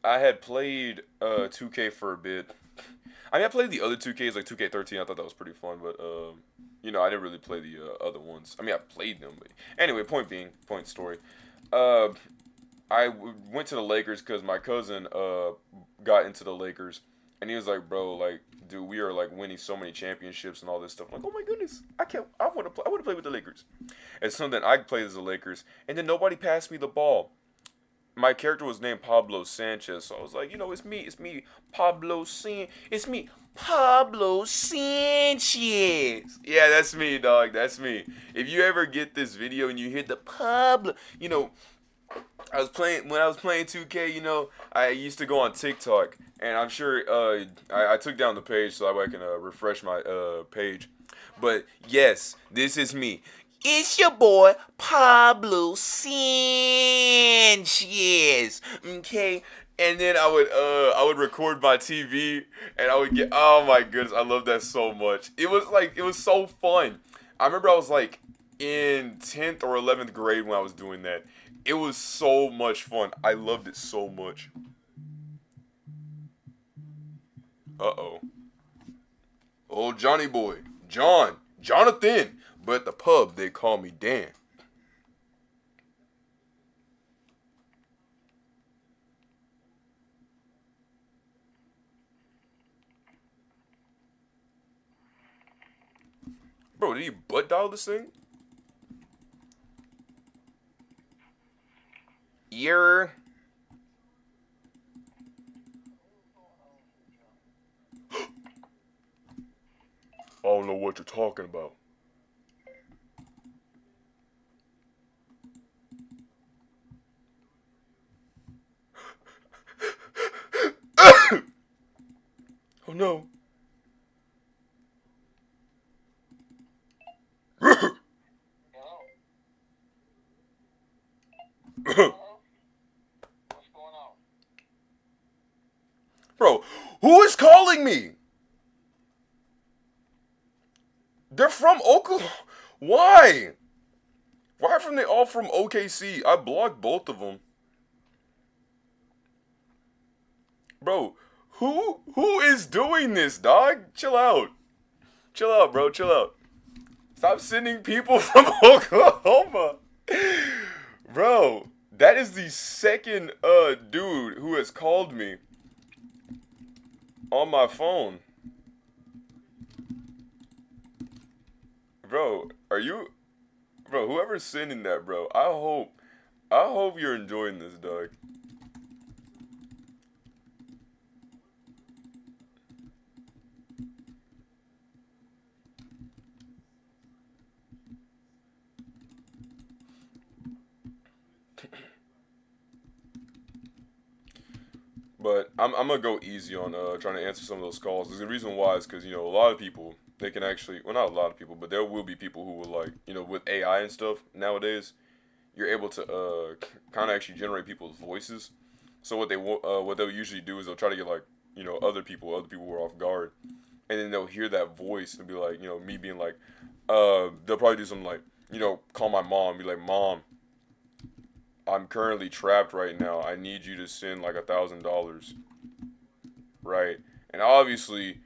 I had played 2K for a bit. I mean, I played the other 2Ks like 2K13. I thought that was pretty fun, but I didn't really play the other ones. I mean, I played them, but anyway. Point being, point story. Uh, went to the Lakers because my cousin got into the Lakers, and he was like, "Bro, like, dude, we are like winning so many championships and all this stuff." I'm like, "Oh my goodness, I can't. I want to play. I want to play with the Lakers." And so then I played as the Lakers, and then nobody passed me the ball. My character was named Pablo Sanchez, so I was like, it's me, it's me, Pablo Sanchez. Yeah, that's me, dog, that's me. If you ever get this video and you hear the Pablo, when I was playing 2K, I used to go on TikTok, and I'm sure I took down the page so that way I can refresh my page. But yes, this is me. It's your boy Pablo Sanchez. Okay. And then I would record my TV and I would get, oh my goodness, I love that so much. It was so fun. I remember I was like in 10th or 11th grade when I was doing that. It was so much fun. I loved it so much. Uh-oh. Old Johnny boy. Jonathan. But at the pub, they call me Dan. Bro, did he butt dial this thing? Yer. I don't know what you're talking about. Oh no. Hello? Hello? What's going on? Bro, who is calling me? They're from Oklahoma. Why? Why are they all from OKC? I blocked both of them. Bro, who is doing this, dog? Chill out. Chill out, bro. Chill out. Stop sending people from Oklahoma. Bro, that is the second dude who has called me on my phone. Bro, are you bro, whoever's sending that, bro, I hope you're enjoying this, dog. But I'm gonna go easy on trying to answer some of those calls. There's a reason why is because a lot of people they can actually, well, not a lot of people, but there will be people who will, like, with AI and stuff nowadays, you're able to kind of actually generate people's voices. So what they'll usually do is they'll try to get, like, other people who are off guard, and then they'll hear that voice and be like, me being like, they'll probably do something like, call my mom, be like, Mom, I'm currently trapped right now. I need you to send like $1,000, right? And obviously,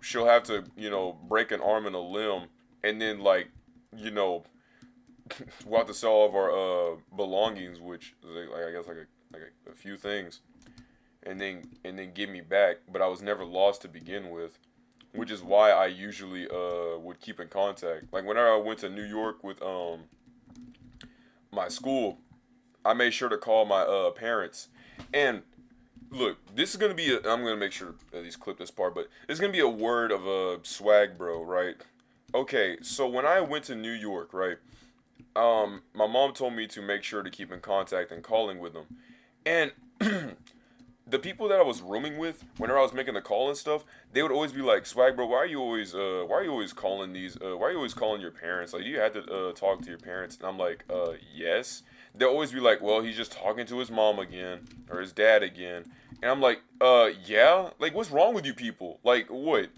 she'll have to, break an arm and a limb, and then, like, you know, we'll have to sell all of our belongings, which is like, I guess, like a few things, and then give me back. But I was never lost to begin with, which is why I usually would keep in contact. Like whenever I went to New York with my school, I made sure to call my parents. And look, this is gonna be. I'm gonna make sure to at least clip this part, but it's gonna be a word of a swag, bro. Right? Okay. So when I went to New York, right? My mom told me to make sure to keep in contact and calling with them. And the people that I was rooming with, whenever I was making the call and stuff, they would always be like, "Swag, bro, why are you always calling why are you always calling your parents? Like, do you have to talk to your parents?" And I'm like, yes." They'll always be like, "Well, he's just talking to his mom again or his dad again," and I'm like, yeah. Like, what's wrong with you people? Like, what?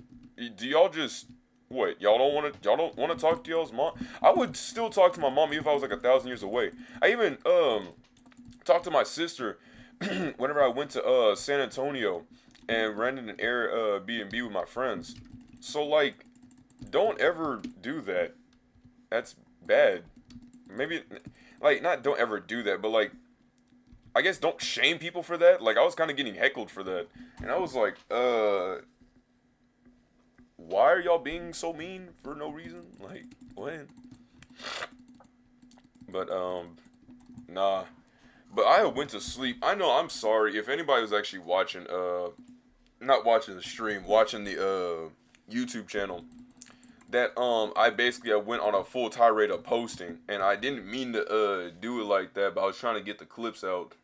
Do y'all just what? Y'all don't want to talk to y'all's mom? I would still talk to my mom even if I was like 1,000 years away. I even talked to my sister whenever I went to San Antonio and rented an Airbnb with my friends. So like, don't ever do that. That's bad. Maybe like not don't ever do that, but like I guess don't shame people for that. Like I was kind of getting heckled for that, and I was like, why are y'all being so mean for no reason? Like what? But nah. But I went to sleep. I know. I'm sorry if anybody was actually watching. Not watching the stream, watching the YouTube channel. That I went on a full tirade of posting, and I didn't mean to do it like that, but I was trying to get the clips out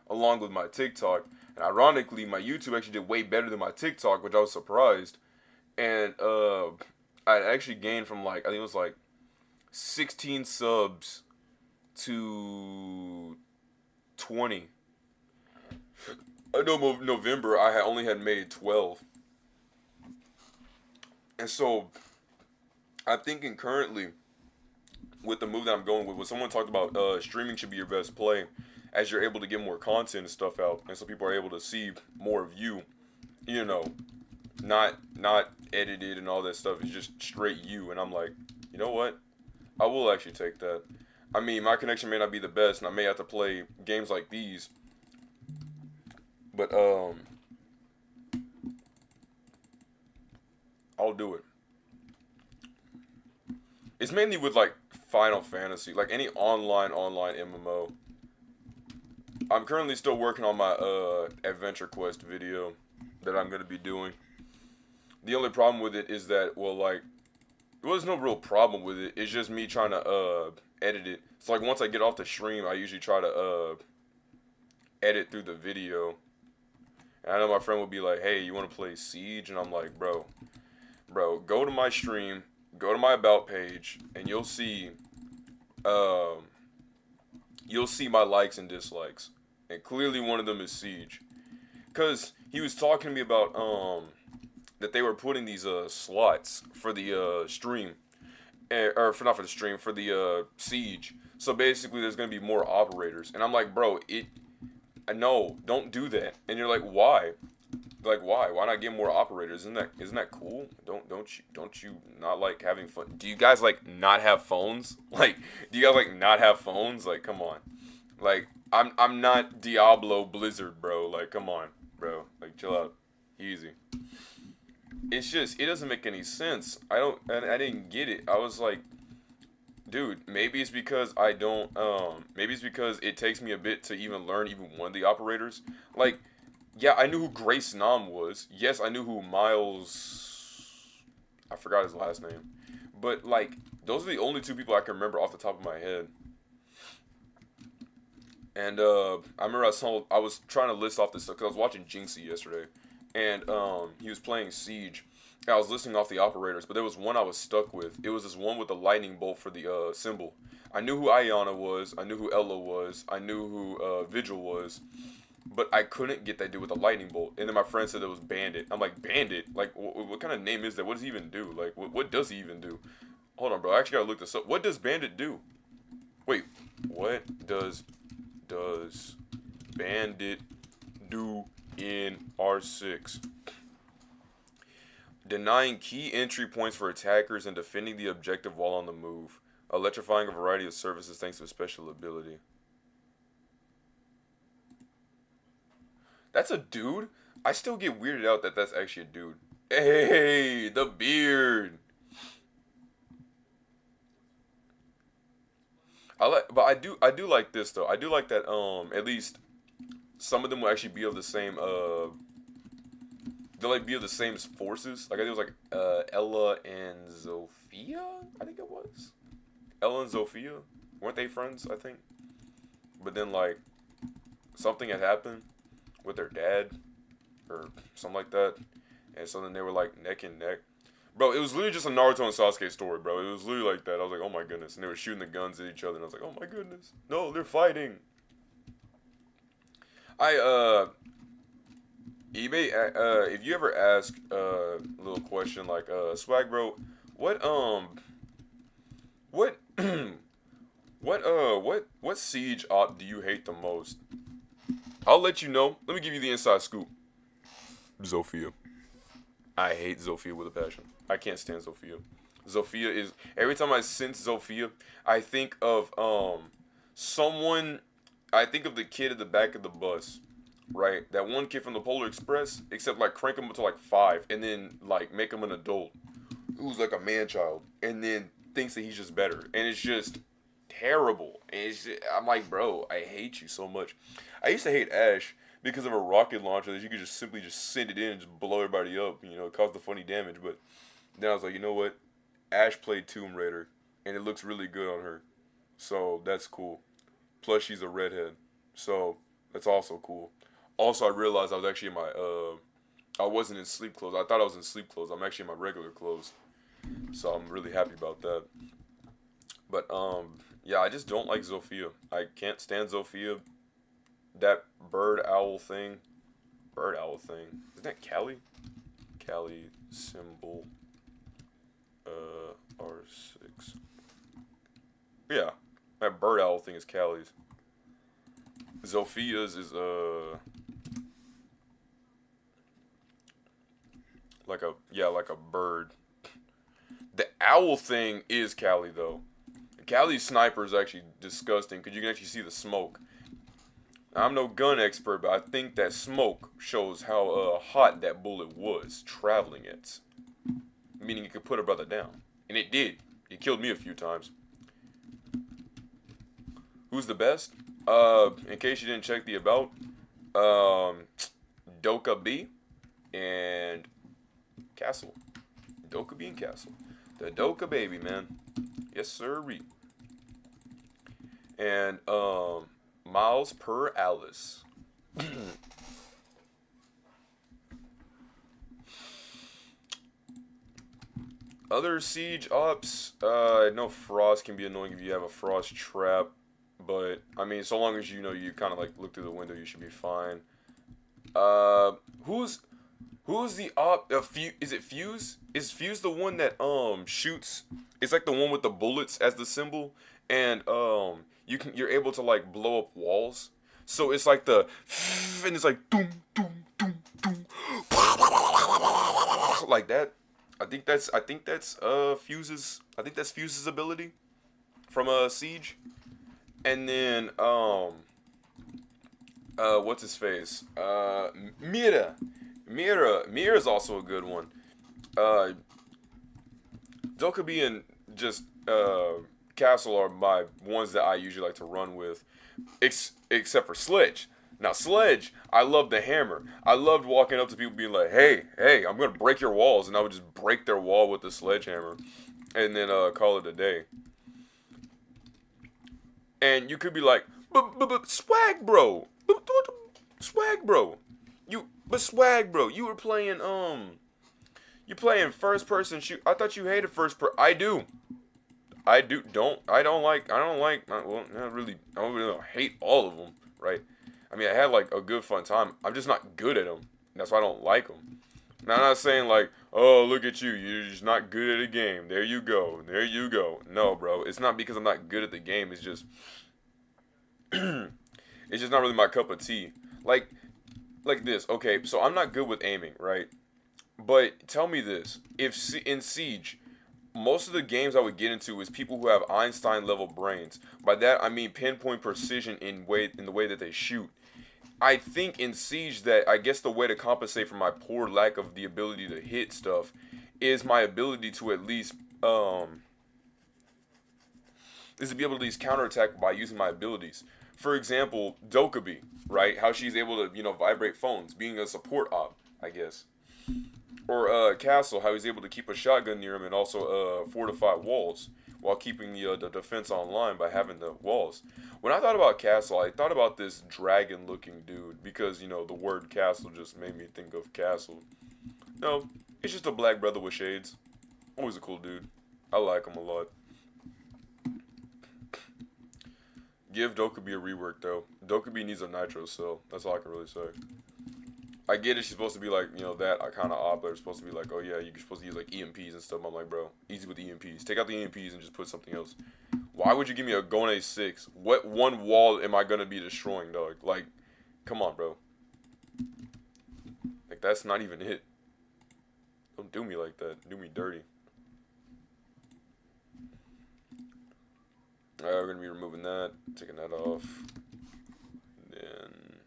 along with my TikTok. And ironically, my YouTube actually did way better than my TikTok, which I was surprised. And I actually gained from like I think it was like 16 subs to 20. I know November I had only had made 12. And so I'm thinking currently with the move that I'm going with, when someone talked about streaming should be your best play, as you're able to get more content and stuff out, and so people are able to see more of you, you know, not edited and all that stuff. It's just straight you, and I'm like, you know what? I will actually take that. I mean, my connection may not be the best, and I may have to play games like these, but I'll do it. It's mainly with like Final Fantasy, like any online MMO. I'm currently still working on my Adventure Quest video that I'm gonna be doing. The only problem with it is that well like there was no real problem with it. It's just me trying to edit it. So like once I get off the stream, I usually try to edit through the video. And I know my friend would be like, "Hey, you want to play Siege?" And I'm like, "Bro, go to my stream, go to my about page, and um, you'll see my likes and dislikes. And clearly one of them is Siege, cause he was talking to me about that they were putting these slots for the stream, or for not for the stream for the Siege. So basically, there's gonna be more operators, and I'm like, bro, no, don't do that. And you're like, why? Like why? Why not get more operators? Isn't that cool? Don't you not like having fun? Do you guys like not have phones? Like do you guys like not have phones? Like come on. Like I'm not Diablo Blizzard, bro. Like come on, bro. Like chill out. Easy. It's just it doesn't make any sense. I didn't get it. I was like, dude, maybe it's because I don't maybe it's because it takes me a bit to even learn even one of the operators. Like yeah, I knew who Grace Nam was. Yes, I knew who Miles. I forgot his last name. But, like, those are the only two people I can remember off the top of my head. And, I remember I was trying to list off this stuff because I was watching Jinxie yesterday. And, he was playing Siege. And I was listing off the operators, but there was one I was stuck with. It was this one with the lightning bolt for the, symbol. I knew who Ayana was. I knew who Ella was. I knew who, Vigil was. But I couldn't get that dude with a lightning bolt. And then my friend said it was Bandit. I'm like, Bandit? Like, what kind of name is that? What does he even do? Like, what does he even do? Hold on, bro. I actually gotta look this up. What does Bandit do? Wait, what does Bandit do in R6? Denying key entry points for attackers and defending the objective while on the move. Electrifying a variety of surfaces thanks to a special ability. That's a dude? I still get weirded out that that's actually a dude. Hey, the beard. But I do like this though. I do like that at least some of them will actually be of the same they'll like be of the same forces. Like I think it was like Ella and Zofia, I think it was. Ella and Zofia, weren't they friends? I think. But then like something had happened with their dad or something like that, and so then they were like neck and neck. Bro, it was literally just a Naruto and Sasuke story, bro. It was literally like that. I was like, oh my goodness, and they were shooting the guns at each other, and I was like, oh my goodness, no, they're fighting. I eBay, if you ever ask a little question like, swag bro, what what what siege op do you hate the most? I'll let you know. Let me give you the inside scoop. Zofia. I hate Zofia with a passion. I can't stand Zofia. Zofia is every time I sense Zofia, I think of someone. I think of the kid at the back of the bus, right? That one kid from the Polar Express, except like crank him up to like 5, and then like make him an adult who's like a man child, and then thinks that he's just better, and it's just terrible. And I'm like, bro, I hate you so much. I used to hate Ash because of a rocket launcher that you could just simply just send it in and just blow everybody up. You know, it caused the funny damage. But then I was like, you know what? Ash played Tomb Raider, and it looks really good on her, so that's cool. Plus, she's a redhead, so that's also cool. Also, I realized I was actually in my I wasn't in sleep clothes. I thought I was in sleep clothes. I'm actually in my regular clothes, so I'm really happy about that. But yeah, I just don't like Zofia. I can't stand Zofia. That bird owl thing. Isn't that Cali? Cali symbol R6. Yeah, that bird owl thing is Cali's. Zophia's is like a bird. The owl thing is Cali though. Cali's sniper is actually disgusting because you can actually see the smoke. I'm no gun expert, but I think that smoke shows how hot that bullet was traveling at. Meaning it could put a brother down. And it did. It killed me a few times. Who's the best? In case you didn't check the about, Doka B and Castle. Doka B and Castle. The Doka baby, man. Yes, sir. And Miles per Alice. Other siege ops, I know frost can be annoying if you have a frost trap, but I mean, so long as you know you kind of like look through the window, you should be fine. Uh, who's who's the op? Is it Fuse? Is Fuse the one that shoots? It's like the one with the bullets as the symbol, and you're able to like blow up walls. So it's like the and it's like doom doom doom doom like that. I think that's Fuse's ability from Siege. And then what's his face? Mira. Mira's also a good one. Uh Dokubi and just Castle are my ones that I usually like to run with. Except for Sledge. Now Sledge, I love the hammer. I loved walking up to people being like, hey, I'm gonna break your walls, and I would just break their wall with the sledgehammer, and then call it a day. And you could be like, but swag bro, swag bro, swag bro, you were playing you playing first person shoot. I thought you hated first person. I do don't I don't like well not really I don't really hate all of them, right? I mean I had like a good fun time. I'm just not good at them. That's why I don't like them. Now I'm not saying like, oh look at you, you're just not good at a game. There you go, there you go. No, bro, it's not because I'm not good at the game. It's just it's just not really my cup of tea. Like this. Okay, so I'm not good with aiming, right? But tell me this: if in Siege most of the games I would get into is people who have Einstein level brains. By that I mean pinpoint precision in the way that they shoot. I think in Siege that I guess the way to compensate for my poor lack of the ability to hit stuff is my ability to at least is to be able to at least counterattack by using my abilities. For example, Dokubi, right? How she's able to, vibrate phones, being a support op, I guess. Or Castle, how he's able to keep a shotgun near him and also fortify walls. while keeping the defense online by having the walls. When I thought about castle, I thought about this dragon-looking dude because the word castle just made me think of castle. No, it's just a black brother with shades. Always a cool dude. I like him a lot. Give Dokkaebi a rework though. Dokkaebi needs a nitro cell. That's all I can really say. I get it. She's supposed to be like, that kind of odd, but it's supposed to be like, oh yeah, you're supposed to use like EMPs and stuff. I'm like, bro, easy with EMPs. Take out the EMPs and just put something else. Why would you give me a Gone 6? What one wall am I gonna be destroying, dog? Like, come on, bro. Like, that's not even it. Don't do me like that. Do me dirty. Alright, we're gonna be removing that, taking that off. Then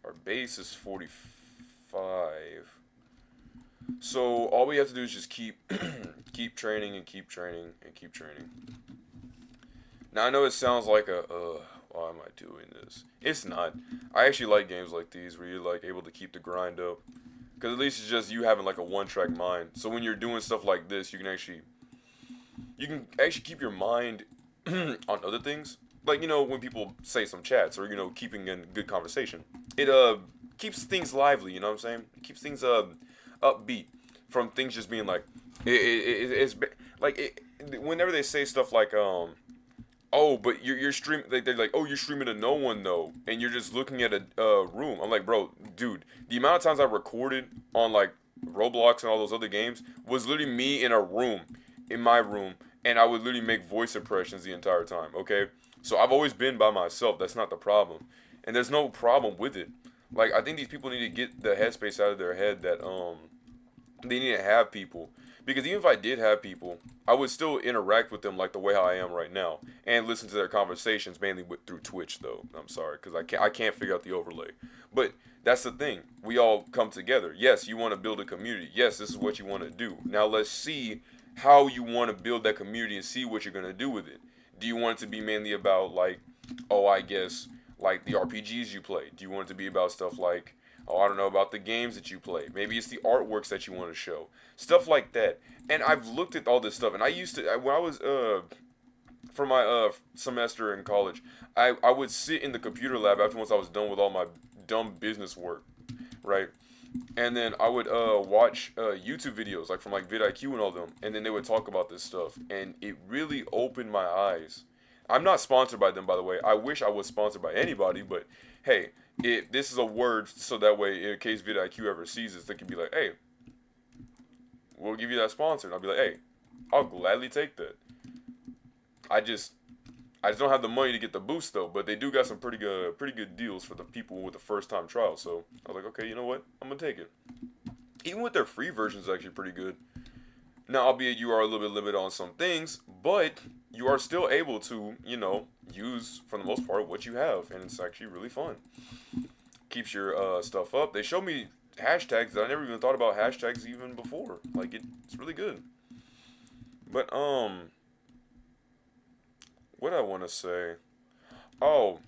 our base is 45. So all we have to do is just keep keep training and keep training and keep training. Now I know it sounds like why am I doing this? It's not. I actually like games like these where you're like able to keep the grind up. Cause at least it's just you having like a one-track mind. So when you're doing stuff like this, you can actually keep your mind on other things. Like, when people say some chats or, keeping in good conversation. It keeps things lively, you know what I'm saying? It keeps things upbeat from things just being like it's like whenever they say stuff like oh, but you're streaming. They're like, oh, you're streaming to no one though, and you're just looking at a room. I'm like, bro, dude, the amount of times I recorded on like Roblox and all those other games was literally me in a room, in my room, and I would literally make voice impressions the entire time. Okay, so I've always been by myself. That's not the problem, and there's no problem with it. Like, I think these people need to get the headspace out of their head that they need to have people. Because even if I did have people, I would still interact with them like the way how I am right now, and listen to their conversations mainly through Twitch. Though I'm sorry, because I can't figure out the overlay. But that's the thing. We all come together. Yes, you want to build a community. Yes, this is what you want to do. Now let's see how you want to build that community and see what you're gonna do with it. Do you want it to be mainly about like, oh, I guess like the RPGs you play? Do you want it to be about stuff like, oh, I don't know, about the games that you play? Maybe it's the artworks that you want to show. Stuff like that. And I've looked at all this stuff, and I used to, when I was, for my semester in college, I would sit in the computer lab after once I was done with all my dumb business work, right? And then I would watch YouTube videos, like from like vidIQ and all them, and then they would talk about this stuff, and it really opened my eyes. I'm not sponsored by them, by the way. I wish I was sponsored by anybody, but hey, this is a word, so that way, in case vidIQ ever sees this, they can be like, hey, we'll give you that sponsor. And I'll be like, hey, I'll gladly take that. I just don't have the money to get the boost though, but they do got some pretty good deals for the people with the first time trial. So I was like, okay, you know what? I'm gonna take it. Even with their free version is actually pretty good. Now, albeit you are a little bit limited on some things, but you are still able to, use for the most part what you have, and it's actually really fun. Keeps your stuff up. They show me hashtags that I never even thought about hashtags even before. Like it's really good. But what I want to say? Oh,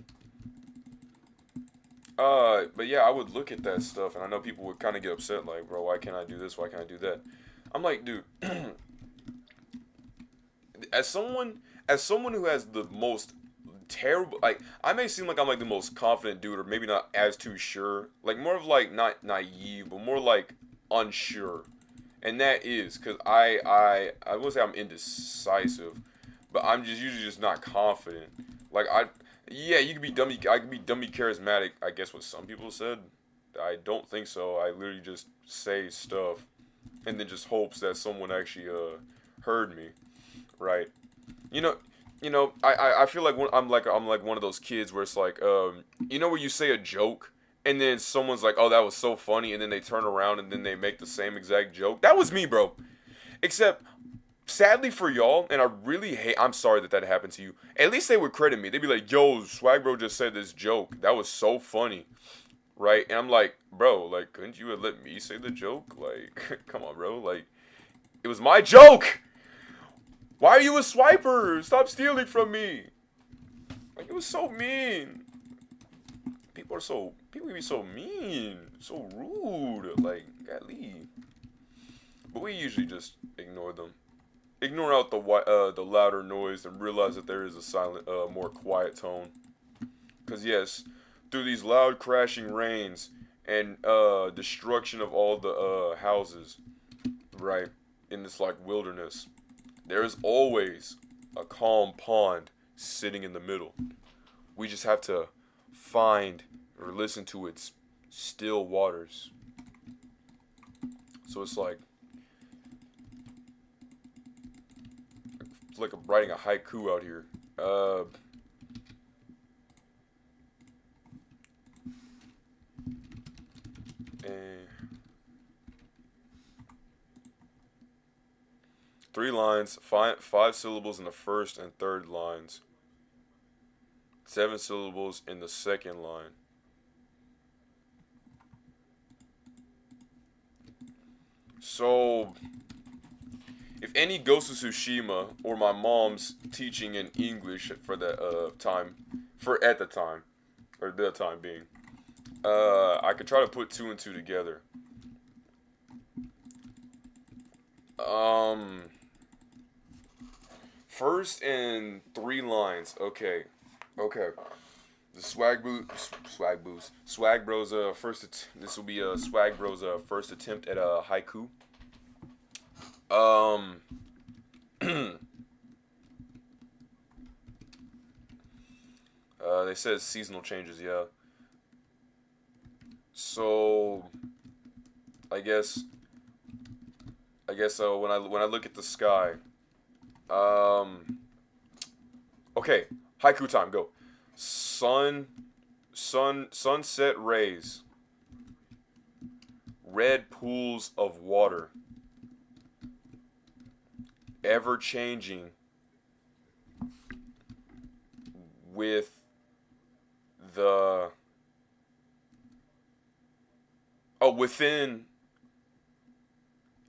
but yeah, I would look at that stuff, and I know people would kind of get upset, like, bro, why can't I do this? Why can't I do that? I'm like, dude, as someone who has the most terrible, like, I may seem like I'm like the most confident dude, or maybe not as too sure, like more of like not naive, but more like unsure, and that is because I wouldn't say I'm indecisive, but I'm just usually just not confident. Like yeah, you could be dummy, I could be dummy charismatic, I guess what some people said. I don't think so. I literally just say stuff, and then just hopes that someone actually heard me, right? You know, I feel like I'm like one of those kids where it's like where you say a joke and then someone's like, oh, that was so funny, and then they turn around and then they make the same exact joke. That was me, bro. Except sadly for y'all, and I'm sorry that happened to you. At least they would credit me. They'd be like, yo, Swag Bro just said this joke. That was so funny. Right? And I'm like, bro, like, couldn't you have let me say the joke? Like, come on, bro. Like, it was my joke. Why are you a swiper? Stop stealing from me. Like, it was so mean. People be so mean. So rude. Like, golly. But we usually just ignore them. ignore out the louder noise and realize that there is a silent, more quiet tone. Cause yes, through these loud crashing rains and destruction of all the houses, right, in this like wilderness, there is always a calm pond sitting in the middle. We just have to find or listen to its still waters. So it's like writing a haiku out here. And 3 lines, five syllables in the first and third lines, 7 syllables in the second line. So, if any Ghost of Tsushima or my mom's teaching in English for the time, for at the time, or the time being, I could try to put two and two together. Um, First and 3 lines. Okay, okay. The Swag Bros. This will be Swag Bros. First attempt at a haiku. Um, they said seasonal changes. Yeah. So I guess when I look at the sky, um, okay, haiku time. Go. Sunset rays, red pools of water, ever changing with the within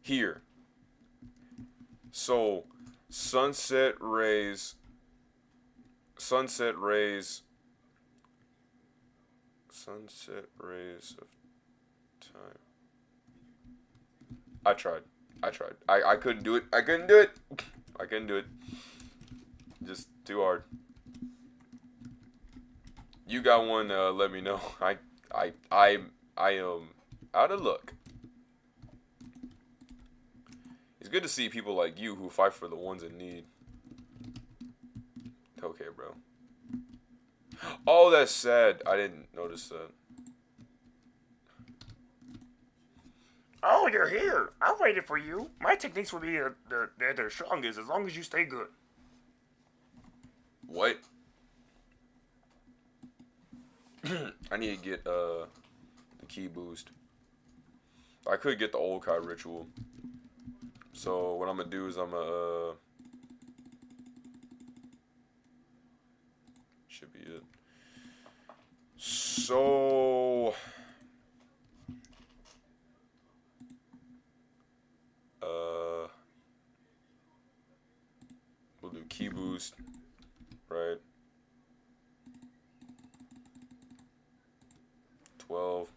here. So sunset rays, sunset rays, sunset rays of time. I tried. I couldn't do it. I couldn't do it. I couldn't do it. Just too hard. You got one, let me know. I am out of luck. It's good to see people like you who fight for the ones in need. Okay, bro. Oh, that's sad. I didn't notice that. Oh, you're here. I waited for you. My techniques will be the strongest as long as you stay good. What? I need to get the key boost. I could get the old Kai ritual. So what I'm gonna do is I'm gonna should be it. So we'll do key boost, right? 12.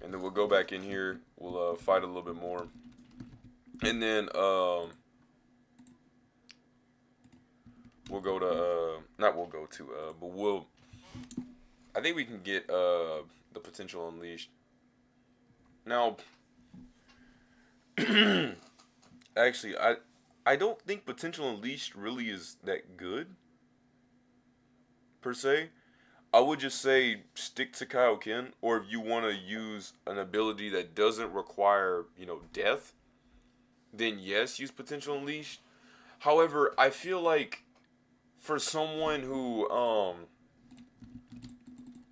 And then we'll go back in here. We'll fight a little bit more. And then we'll go to not we'll go to but we'll I think we can get the potential unleashed. Now actually I don't think potential unleashed really is that good per se. I would just say stick to Kaioken, or if you want to use an ability that doesn't require, death, then yes, use Potential Unleashed. However, I feel like for someone who,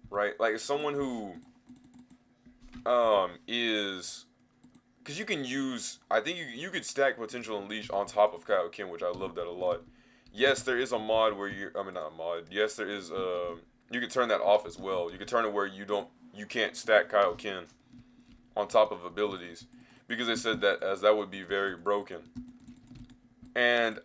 right, like someone who, is, because you can use, I think you could stack Potential Unleashed on top of Kaioken, which I love that a lot. Yes, there is a mod where not a mod. Yes, there is, you can turn that off as well. You can turn it where you can't stack Kaioken on top of abilities, because they said that as that would be very broken. And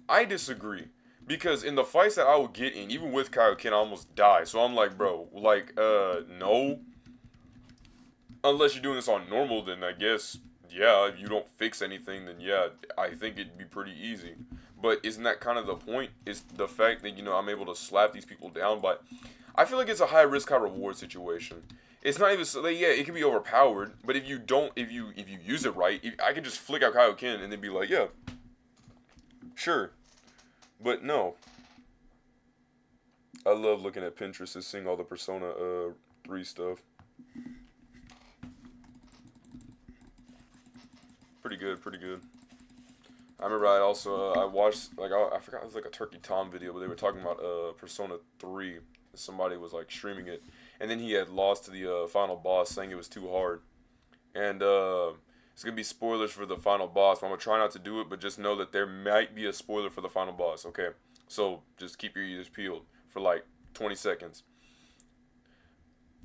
I disagree, because in the fights that I would get in, even with Kaioken, I almost die. So I'm like, bro, like, no. Unless you're doing this on normal, then I guess yeah, if you don't fix anything, then yeah, I think it'd be pretty easy. But isn't that kind of the point? Is the fact that I'm able to slap these people down, but I feel like it's a high risk, high reward situation. It's not even so. Like, yeah, it can be overpowered, but if you don't, if you use it right, I can just flick out Kaioken and then be like, yeah, sure. But no, I love looking at Pinterest and seeing all the Persona 3 stuff. Pretty good, pretty good. I remember I also I watched like I forgot, it was like a Turkey Tom video, but they were talking about Persona 3. Somebody was like streaming it, and then he had lost to the final boss, saying it was too hard. And it's gonna be spoilers for the final boss. But I'm gonna try not to do it, but just know that there might be a spoiler for the final boss. Okay, so just keep your ears peeled for like 20 seconds.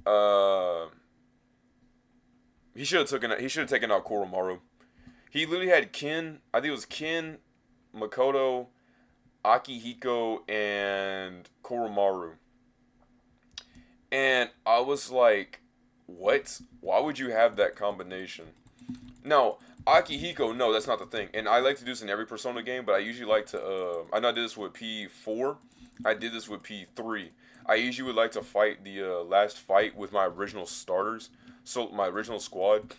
Uh, he should have taken out Koromaru. He literally had Ken. I think it was Ken, Makoto, Akihiko, and Koromaru. And I was like, what? Why would you have that combination? Now, Akihiko, no, that's not the thing. And I like to do this in every Persona game, but I usually like to, I know I did this with P4. I did this with P3. I usually would like to fight the last fight with my original starters. So, my original squad.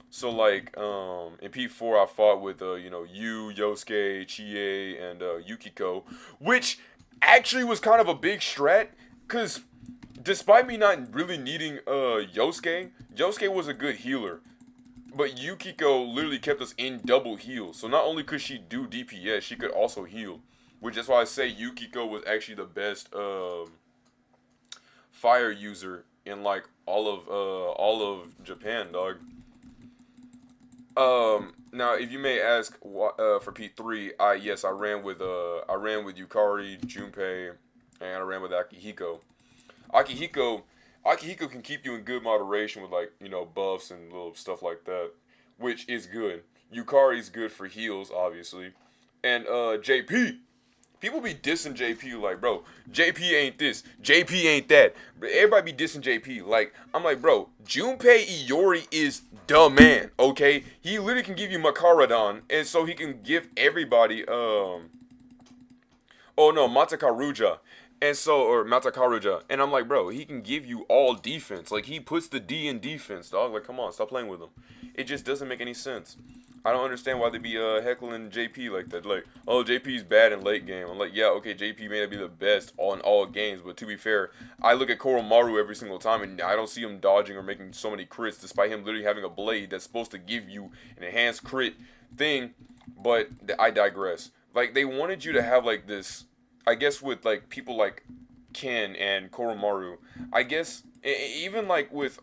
So, like, in P4, I fought with, you, Yosuke, Chie, and Yukiko. Which actually was kind of a big strat. Because despite me not really needing Yosuke was a good healer. But Yukiko literally kept us in double heals. So not only could she do DPS, she could also heal. Which is why I say Yukiko was actually the best fire user in like all of Japan, dog. Now if you may ask, for P3, I ran with Yukari, Junpei, and I ran with Akihiko. Akihiko Akihiko can keep you in good moderation with like, buffs and little stuff like that, which is good. Yukari's good for heals, obviously. And JP. People be dissing JP like, bro, JP ain't this, JP ain't that. Everybody be dissing JP. Like, I'm like, bro, Junpei Iori is the man, okay? He literally can give you Makarodon, and so he can give everybody, Matakaruja. And so, or Matakaruja. And I'm like, bro, he can give you all defense. Like, he puts the D in defense, dog. Like, come on, stop playing with him. It just doesn't make any sense. I don't understand why they be heckling JP like that. Like, oh, JP's bad in late game. I'm like, yeah, okay, JP may not be the best on all games, but to be fair, I look at Koromaru every single time, and I don't see him dodging or making so many crits, despite him literally having a blade that's supposed to give you an enhanced crit thing. But I digress. Like, they wanted you to have, like, this, I guess with, like, people like Ken and Koromaru, I guess, even, like, with,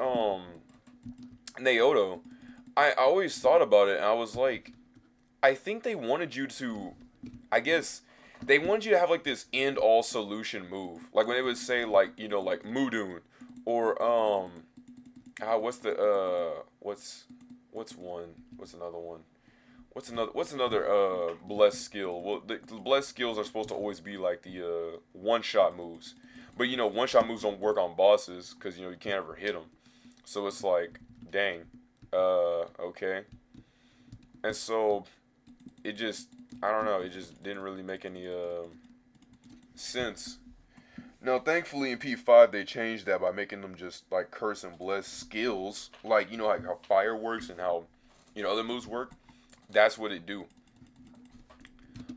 Naoto, I always thought about it, and I was like, I think they wanted you to, I guess, they wanted you to have, like, this end-all solution move. Like, when they would say, like, like, Mudun, or, what's another one? What's another blessed skill? Well, the blessed skills are supposed to always be, like, the, one-shot moves. But, one-shot moves don't work on bosses, because, you can't ever hit them. So it's like, dang. Okay. And so, it just, I don't know, it just didn't really make any, sense. Now, thankfully in P5 they changed that by making them just, like, curse and bless skills. Like, like how fire works and how, other moves work. That's what it do.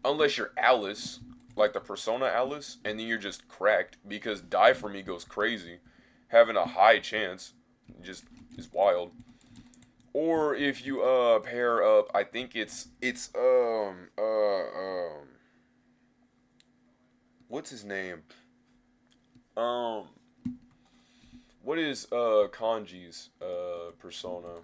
Unless you're Alice, like the Persona Alice, and then you're just cracked, because Die For Me goes crazy. Having a high chance just is wild. Or if you pair up, I think it's what's his name? What is Kanji's persona?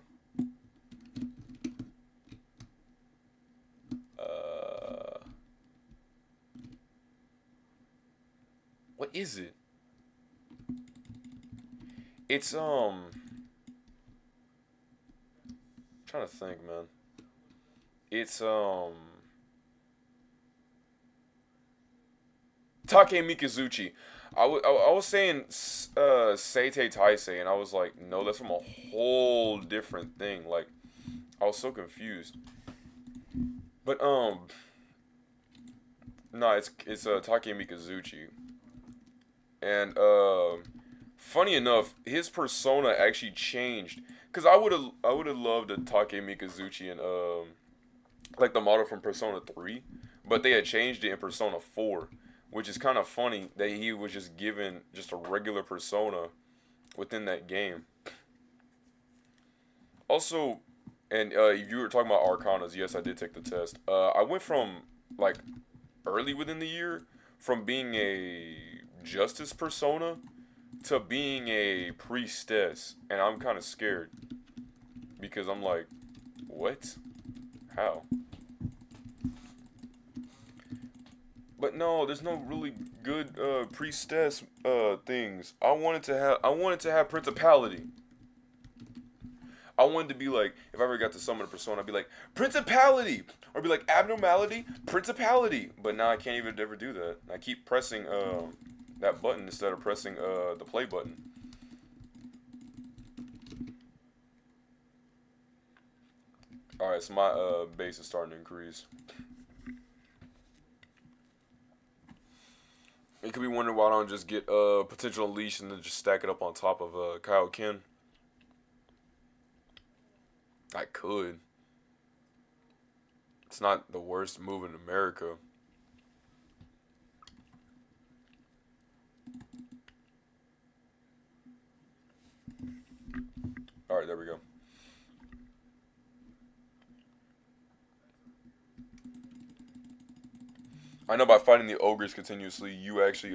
What is it? It's trying to think, man. It's Take Mikazuchi. I was saying Seitei Taisei, and I was like, no, that's from a whole different thing. Like, I was so confused. But no, it's Take Mikazuchi, and funny enough, his persona actually changed. Cause I would have loved a Take Mikazuchi in like the model from Persona 3, but they had changed it in Persona 4, which is kind of funny that he was just given just a regular persona within that game. Also, and you were talking about Arcanas. Yes, I did take the test. I went from like early within the year from being a justice persona to being a priestess, and I'm kind of scared because I'm like, what? How? But no, there's no really good priestess things. I wanted to have principality. I wanted to be like, if I ever got to summon a persona, I'd be like, principality! Or be like, abnormality, principality! But now I can't even ever do that. I keep pressing that button instead of pressing the play button. Alright, so my base is starting to increase. You could be wondering why I don't just get potential unleash and then just stack it up on top of Kaioken. I could. It's not the worst move in America. Alright, there we go. I know by fighting the ogres continuously, you actually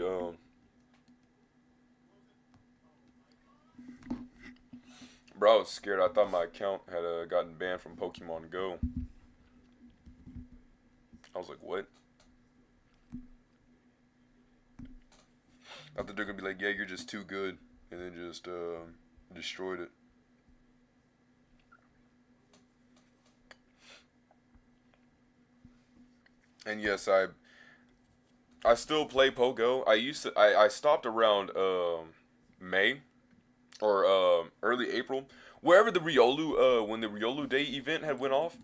bro, I was scared. I thought my account had gotten banned from Pokemon Go. I was like, what? I thought they're gonna be like, yeah, you're just too good, and then just destroyed it. And yes, I still play Pogo. I stopped around May or early April, wherever the Riolu when the Riolu Day event had went off.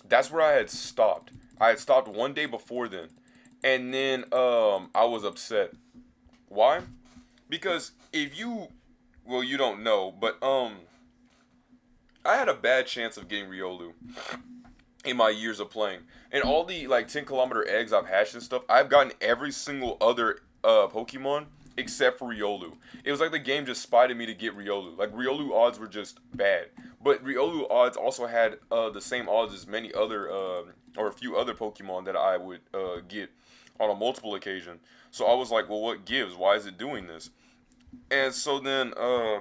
That's where I had stopped. I had stopped one day before then, and then I was upset. Why? Because if you, well, you don't know, but I had a bad chance of getting Riolu in my years of playing. And all the like 10-kilometer eggs I've hatched and stuff, I've gotten every single other Pokemon except for Riolu. It was like the game just spited me to get Riolu. Like Riolu odds were just bad. But Riolu odds also had the same odds as many other or a few other Pokemon that I would get on a multiple occasion. So I was like, well, what gives? Why is it doing this? And so then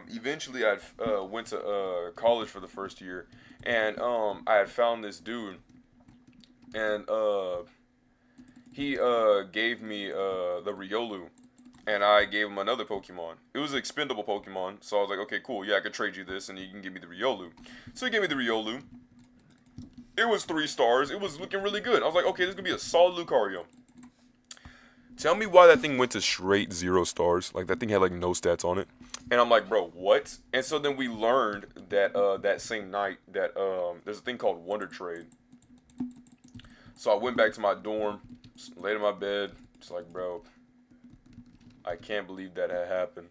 eventually I went to college for the first year, and I had found this dude, and he gave me the Riolu, and I gave him another Pokemon. It was an expendable Pokemon, so I was like, okay, cool, yeah, I could trade you this, and you can give me the Riolu. So he gave me the Riolu. It was 3 stars. It was looking really good. I was like, okay, this is gonna be a solid Lucario. Tell me why that thing went to straight 0 stars. Like that thing had like no stats on it. And I'm like, bro, what? And so then we learned that that same night that there's a thing called Wonder Trade. So I went back to my dorm, laid in my bed, just like, bro, I can't believe that had happened.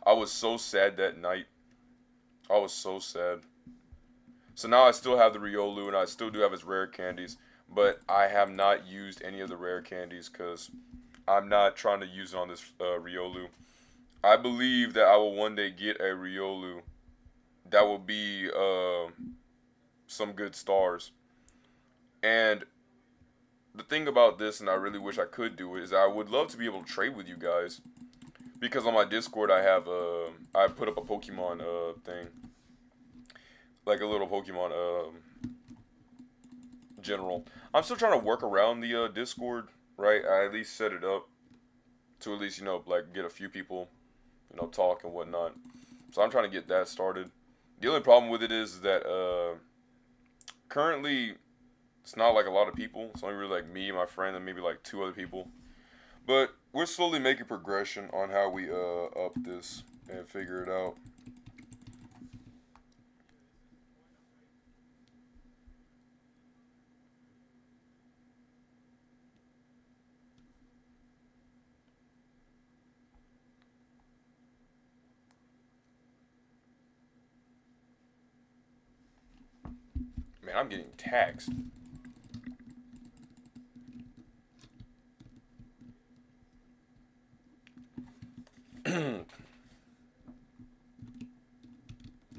I was so sad that night. I was so sad. So now I still have the Riolu and I still do have its rare candies, but I have not used any of the rare candies because I'm not trying to use it on this Riolu. I believe that I will one day get a Riolu that will be some good stars. And the thing about this, and I really wish I could do it, is I would love to be able to trade with you guys. Because on my Discord I have I put up a Pokemon thing. Like a little Pokemon general. I'm still trying to work around the Discord, right? I at least set it up to at least, like get a few people, talk and whatnot. So I'm trying to get that started. The only problem with it is that currently it's not like a lot of people. It's only really like me, my friend, and maybe like 2 other people. But we're slowly making progression on how we up this and figure it out. Man, I'm getting taxed.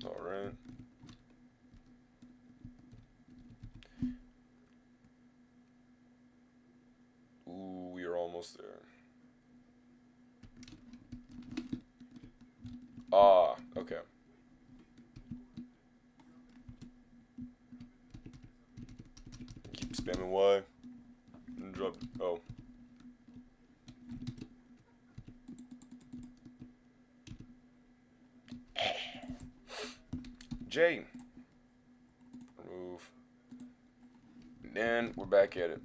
Alright. Ooh, we are almost there. Ah, okay. Keep spamming Y. And drop. Oh. J. Remove. And we're back at it.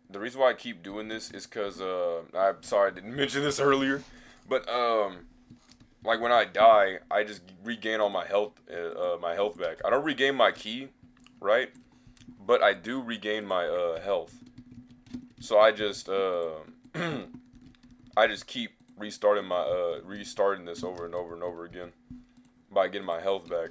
The reason why I keep doing this is because, I'm sorry I didn't mention this earlier, but, like when I die, I just regain all my health back. I don't regain my key, right? But I do regain my, health. So I just, I just keep restarting this over and over and over again by getting my health back.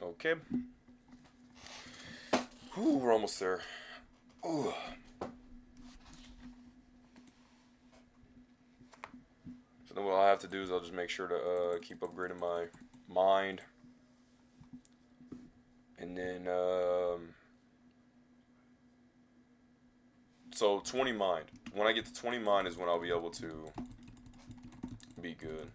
Okay. Whew, we're almost there. Ooh. So then what I'll have to do is I'll just make sure to keep upgrading my mind. And then, so 20 mind. When I get to 20 mind is when I'll be able to be good.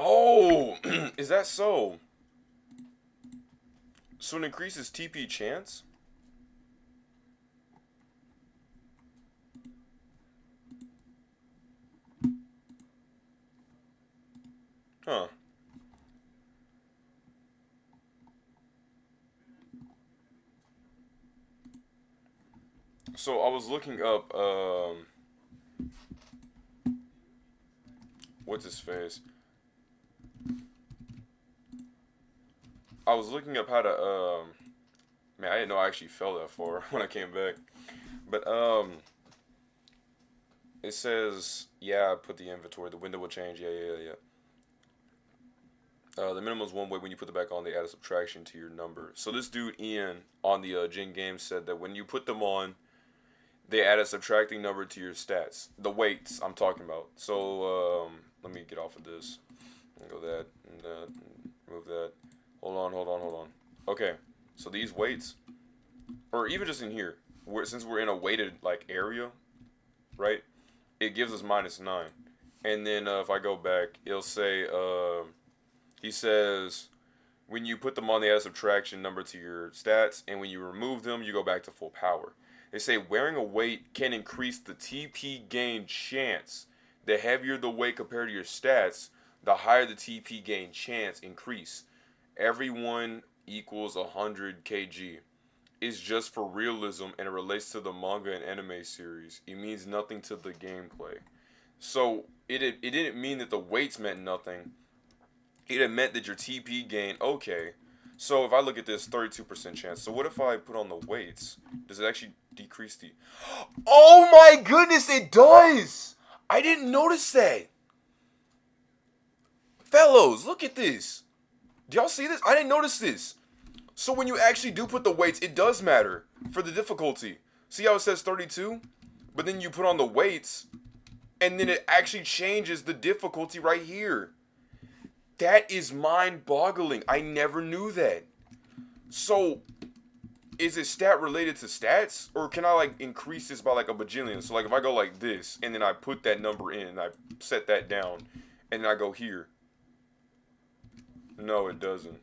Oh, is that so? So it increases TP chance? Huh. So I was looking up, what's his face? I was looking up how to, man, I didn't know I actually fell that far when I came back. But, it says, yeah, put the inventory, the window will change, yeah. The minimum is one way. When you put it back on, they add a subtraction to your number. So this dude, Ian, on the Jin game said that when you put them on, they add a subtracting number to your stats. The weights I'm talking about. So, let me get off of this. Go that, and that, and remove that. Hold on. Okay, so these weights, or even just in here, since we're in a weighted, like, area, right, it gives us -9. And then, if I go back, it'll say, he says, when you put them on, they add a subtraction number to your stats, and when you remove them, you go back to full power. They say wearing a weight can increase the TP gain chance. The heavier the weight compared to your stats, the higher the TP gain chance increase. Everyone equals 100 kg. It's just for realism, and it relates to the manga and anime series. It means nothing to the gameplay. So it didn't mean that the weights meant nothing. It meant that your TP gain, okay. So if I look at this, 32% chance. So what if I put on the weights? Does it actually decrease the... Oh my goodness, it does! I didn't notice that. Fellows, look at this. Do y'all see this? I didn't notice this. So when you actually do put the weights, it does matter for the difficulty. See how it says 32? But then you put on the weights, and then it actually changes the difficulty right here. That is mind-boggling. I never knew that. So, is it stat related to stats? Or can I, like, increase this by, like, a bajillion? So, like, if I go like this, and then I put that number in, and I set that down, and then I go here. No, it doesn't.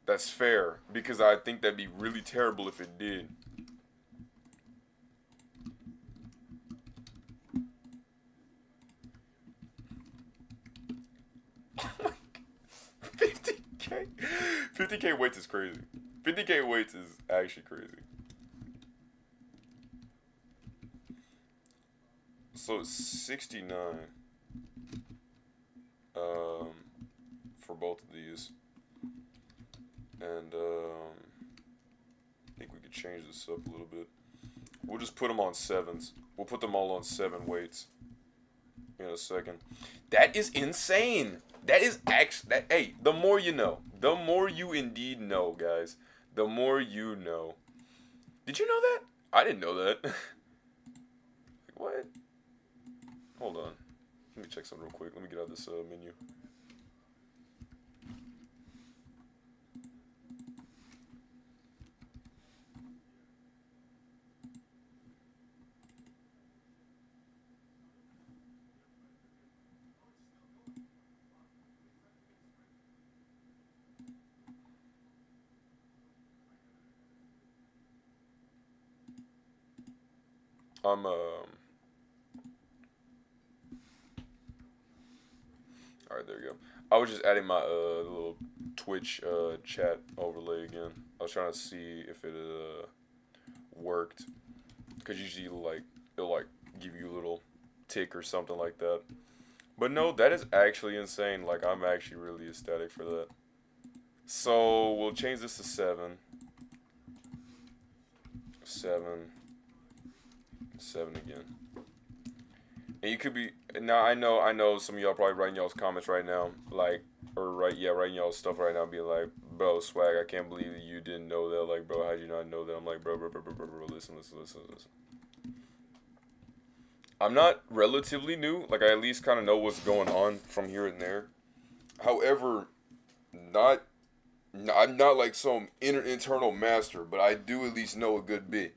That's fair, because I think that'd be really terrible if it did. Oh my God. 50K? 50K weights is crazy. 50K weights is actually crazy. So it's 69 for both of these. And I think we could change this up a little bit. We'll just put them on 7s. We'll put them all on 7 weights in a second. That is insane. That is actually, hey, the more you know. The more you indeed know, guys. The more you know. Did you know that? I didn't know that. What? Hold on. Let me check something real quick. Let me get out of this menu. I'm Alright, there you go. I was just adding my little Twitch chat overlay again. I was trying to see if it worked, cause usually like it'll like give you a little tick or something like that. But no, that is actually insane. Like, I'm actually really ecstatic for that. So we'll change this to 7. 7. 7 again. And you could be, now I know some of y'all probably writing y'all's comments right now, like, or writing y'all's stuff right now, being like, bro, Swag, I can't believe that you didn't know that. Like, bro, how'd you not know that? I'm like, bro, listen. I'm not relatively new. Like, I at least kind of know what's going on from here and there. However, I'm not like some internal master, but I do at least know a good bit.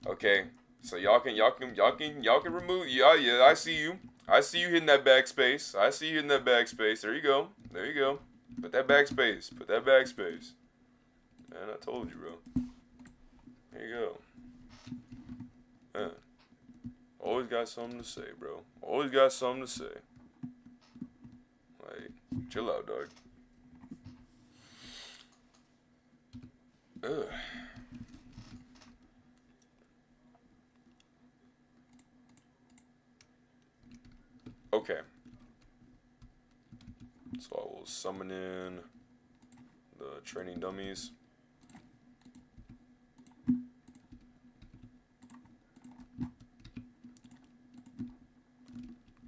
Okay, so y'all can remove. Yeah. I see you. I see you hitting that backspace. There you go. Put that backspace. Man, I told you, bro. There you go. Man. Always got something to say, bro. Like, chill out, dog. Ugh. Okay. So I will summon in the training dummies.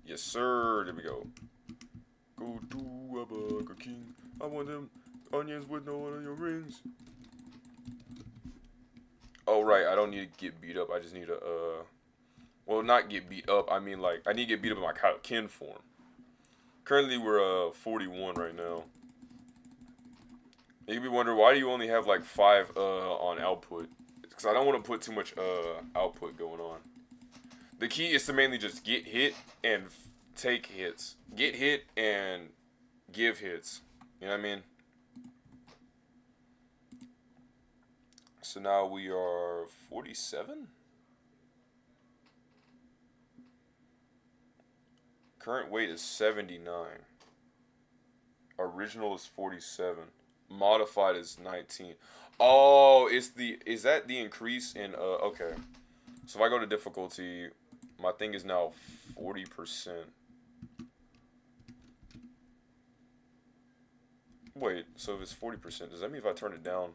Yes, sir. There we go. Go to a Burger King. I want them onions with no rings. Oh, right. I don't need to get beat up. I just need to, well, not get beat up. I mean, like, I need to get beat up in my Kaioken form. Currently, we're, 41 right now. You could be wondering, why do you only have, like, 5, on output? Because I don't want to put too much, output going on. The key is to mainly just get hit and take hits. Get hit and give hits. You know what I mean? So now we are 47? Current weight is 79. Original is 47. Modified is 19. Oh, is that the increase in, okay. So if I go to difficulty, my thing is now 40%. Wait, so if it's 40%, does that mean if I turn it down?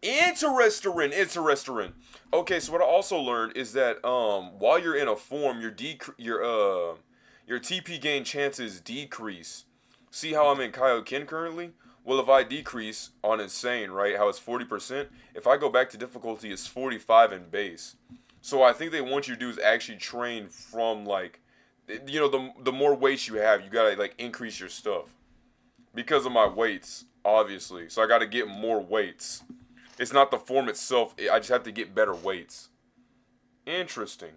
Interesting. Okay, so what I also learned is that while you're in a form, your TP gain chances decrease. See how I'm in Kaioken currently? Well, if I decrease on insane, right, how it's 40%, if I go back to difficulty, it's 45 in base. So I think they want you to do is actually train from like, the more weights you have, you gotta like increase your stuff because of my weights, obviously. So I gotta get more weights. It's not the form itself. I just have to get better weights. Interesting.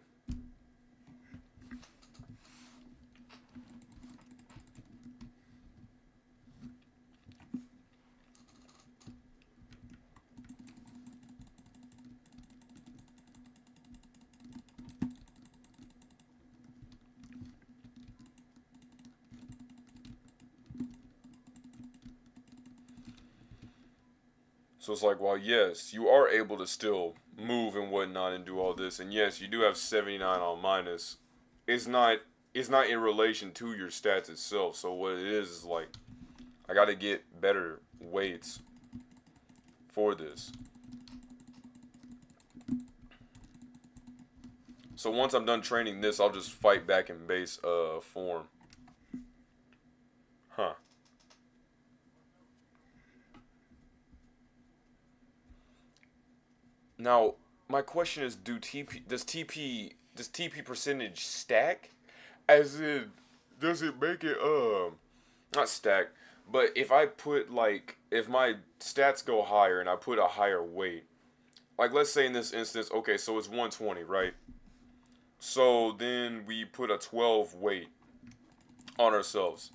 So it's like, well, yes, you are able to still move and whatnot and do all this, and yes, you do have 79 on minus. It's not it's not in relation to your stats itself. So what it is like, I got to get better weights for this. So once I'm done training this, I'll just fight back in base form. Huh. Now, my question is, does TP percentage stack? As in, does it make it not stack, but if I put like if my stats go higher and I put a higher weight, like let's say in this instance, okay, so it's 120, right? So then we put a 12 weight on ourselves.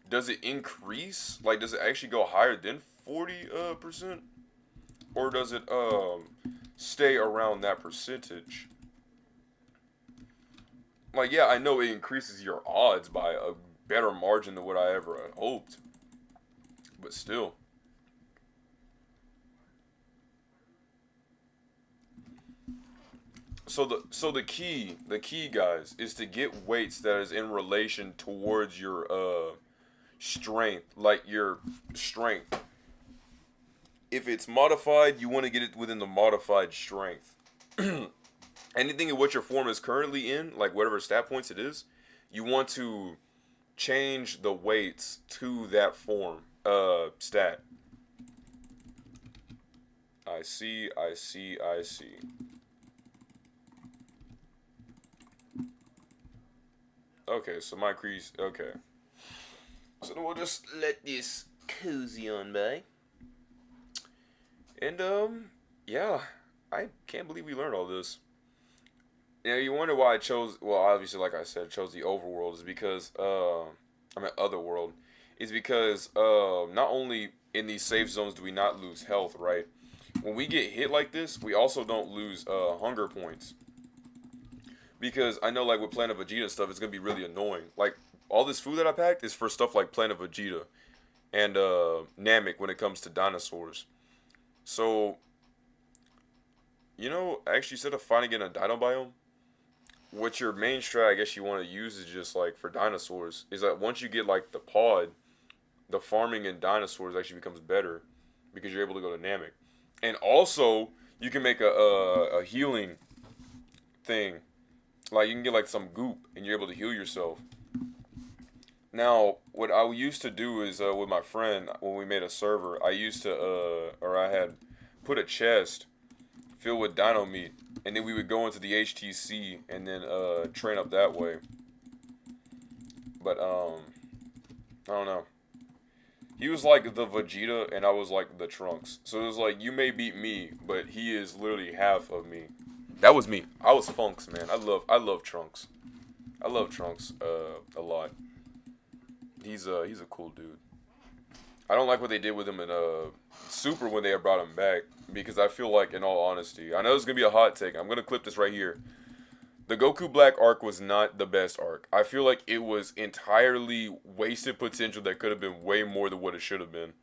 Does it increase? Like, does it actually go higher than 40 percent, or does it stay around that percentage? Like, yeah, I know it increases your odds by a better margin than what I ever had hoped, but still. So the key guys is to get weights that is in relation towards your strength, like your strength. If it's modified, you want to get it within the modified strength. Anything in what your form is currently in, like whatever stat points it is, you want to change the weights to that form stat. I see. Okay, so my crease. Okay, so then we'll just let this cozy on by. And yeah, I can't believe we learned all this. Yeah, you wonder why I chose. Well, obviously, like I said, chose the overworld is because I mean otherworld is because not only in these safe zones do we not lose health, right? When we get hit like this, we also don't lose hunger points because I know like with Planet Vegeta stuff, it's gonna be really annoying. Like all this food that I packed is for stuff like Planet Vegeta and Namek when it comes to dinosaurs. So actually, instead of fighting in a dino biome, what your main strat I guess you want to use is just like for dinosaurs is that once you get like the pod, the farming in dinosaurs actually becomes better because you're able to go to Namek, and also you can make a healing thing. Like you can get like some goop and you're able to heal yourself. Now, what I used to do is with my friend when we made a server, I used to or I had put a chest filled with dino meat, and then we would go into the HTC and then train up that way. But I don't know. He was like the Vegeta, and I was like the Trunks. So it was like you may beat me, but he is literally half of me. That was me. I was Funks, man. I love Trunks. I love Trunks a lot. He's a cool dude. I don't like what they did with him in Super when they brought him back because I feel like, in all honesty, I know it's gonna be a hot take. I'm gonna clip this right here. The Goku Black arc was not the best arc. I feel like it was entirely wasted potential that could have been way more than what it should have been.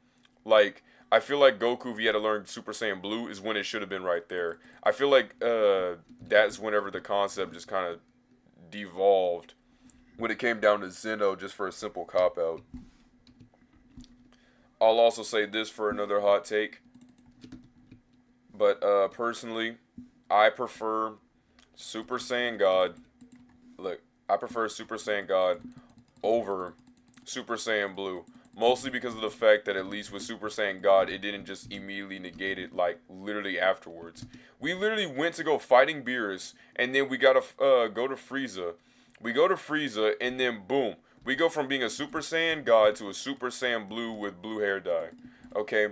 Like, I feel like Goku, if he had to learn Super Saiyan Blue, is when it should have been right there. I feel like that's whenever the concept just kind of devolved when it came down to Zeno just for a simple cop out. I'll also say this for another hot take, but personally, I prefer Super Saiyan God. Look, I prefer Super Saiyan God over Super Saiyan Blue. Mostly because of the fact that at least with Super Saiyan God, it didn't just immediately negate it, like, literally afterwards. We literally went to go fighting Beerus, and then we gotta go to Frieza. We go to Frieza, and then boom. We go from being a Super Saiyan God to a Super Saiyan Blue with blue hair dye. Okay?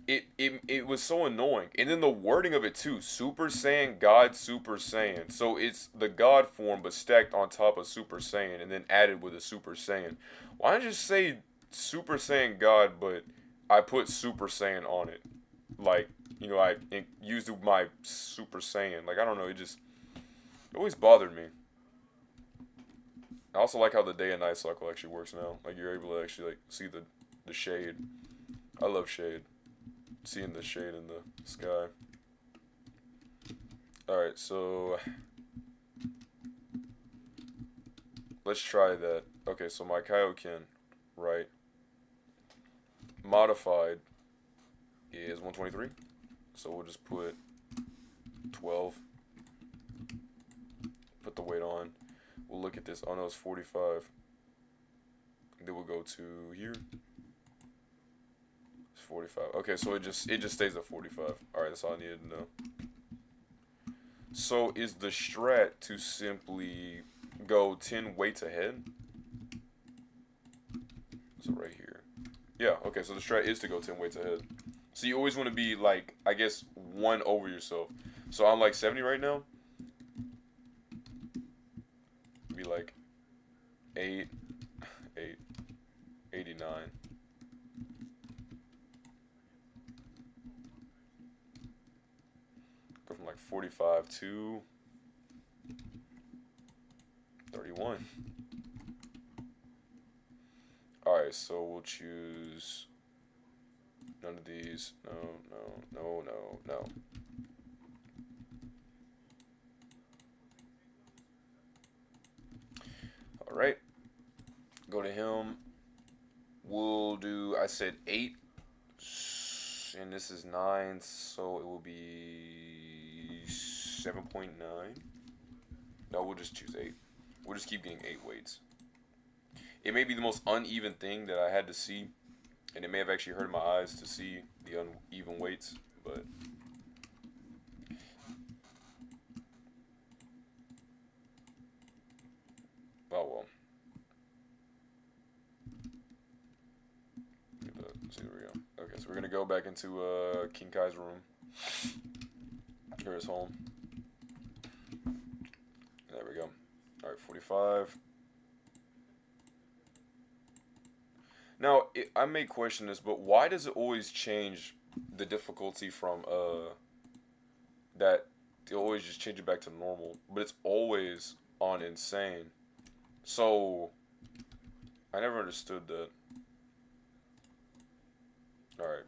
It was so annoying. And then the wording of it too. Super Saiyan God Super Saiyan. So it's the God form but stacked on top of Super Saiyan and then added with a Super Saiyan. Why not just say Super Saiyan God but I put Super Saiyan on it? Like, I used my Super Saiyan. Like, I don't know, it always bothered me. I also like how the day and night cycle actually works now. Like, you're able to actually like see the shade. I love shade. Seeing the shade in the sky. Alright, so let's try that. Okay, so my Kaioken, right? Modified is 123. So we'll just put 12. Put the weight on. We'll look at this. Oh no, it's 45. Then we'll go to here. 45. Okay, so it just stays at 45. Alright, that's all I needed to know. So is the strat to simply go 10 weights ahead? So right here. Yeah, okay, so the strat is to go 10 weights ahead. So you always want to be like, I guess, 1 over yourself. So I'm like 70 right now. Be like 8, 89. Go from like 45 to 31. Alright, so we'll choose none of these. No. Alright. Go to him. We'll do, I said 8. And this is 9, so it will be 7.9. No, we'll just choose 8. We'll just keep getting 8 weights. It may be the most uneven thing that I had to see, and it may have actually hurt my eyes to see the uneven weights, but oh well. See, there we go. Okay, so we're gonna go back into King Kai's room. Or his home. There we go. Alright, 45. Now, I may question this, but why does it always change the difficulty from, that they always just change it back to normal, but it's always on insane. So, I never understood that. Alright.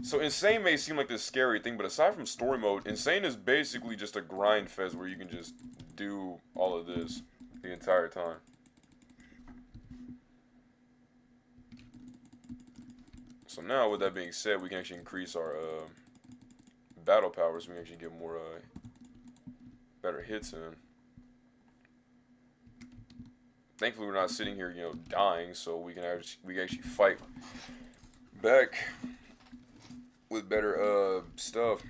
So, insane may seem like this scary thing, but aside from story mode, insane is basically just a grind fest where you can just do all of this the entire time. So now, with that being said, we can actually increase our battle powers. We can actually get more better hits in. Thankfully, we're not sitting here, dying, so we can actually fight back with better stuff.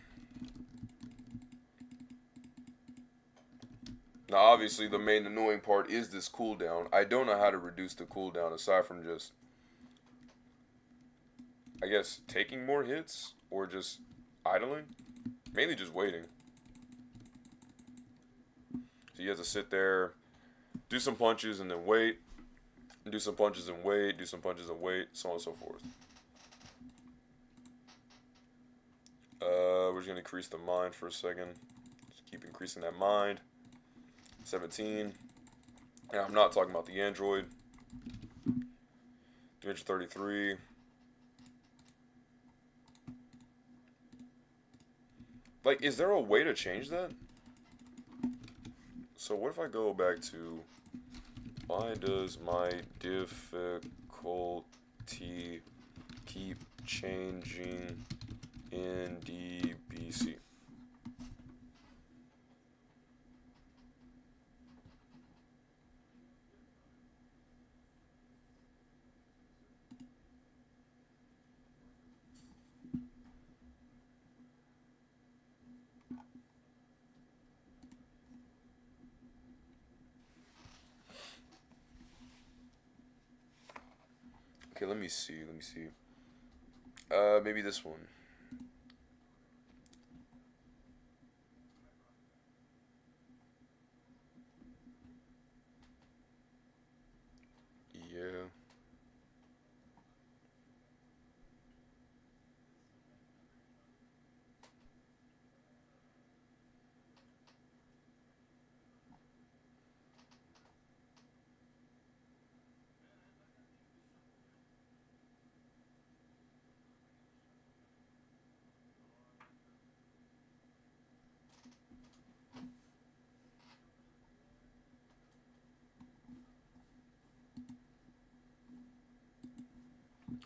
Now, obviously, the main annoying part is this cooldown. I don't know how to reduce the cooldown aside from just, I guess, taking more hits or just idling. Mainly just waiting. So you have to sit there, do some punches and then wait, do some punches and wait, do some punches and wait, so on and so forth. We're just going to increase the mind for a second. Just keep increasing that mind. 17. And I'm not talking about the Android. 333. Like, is there a way to change that? So what if I go back to, why does my difficulty keep changing in DBC? Okay, let me see. Maybe this one. Yeah.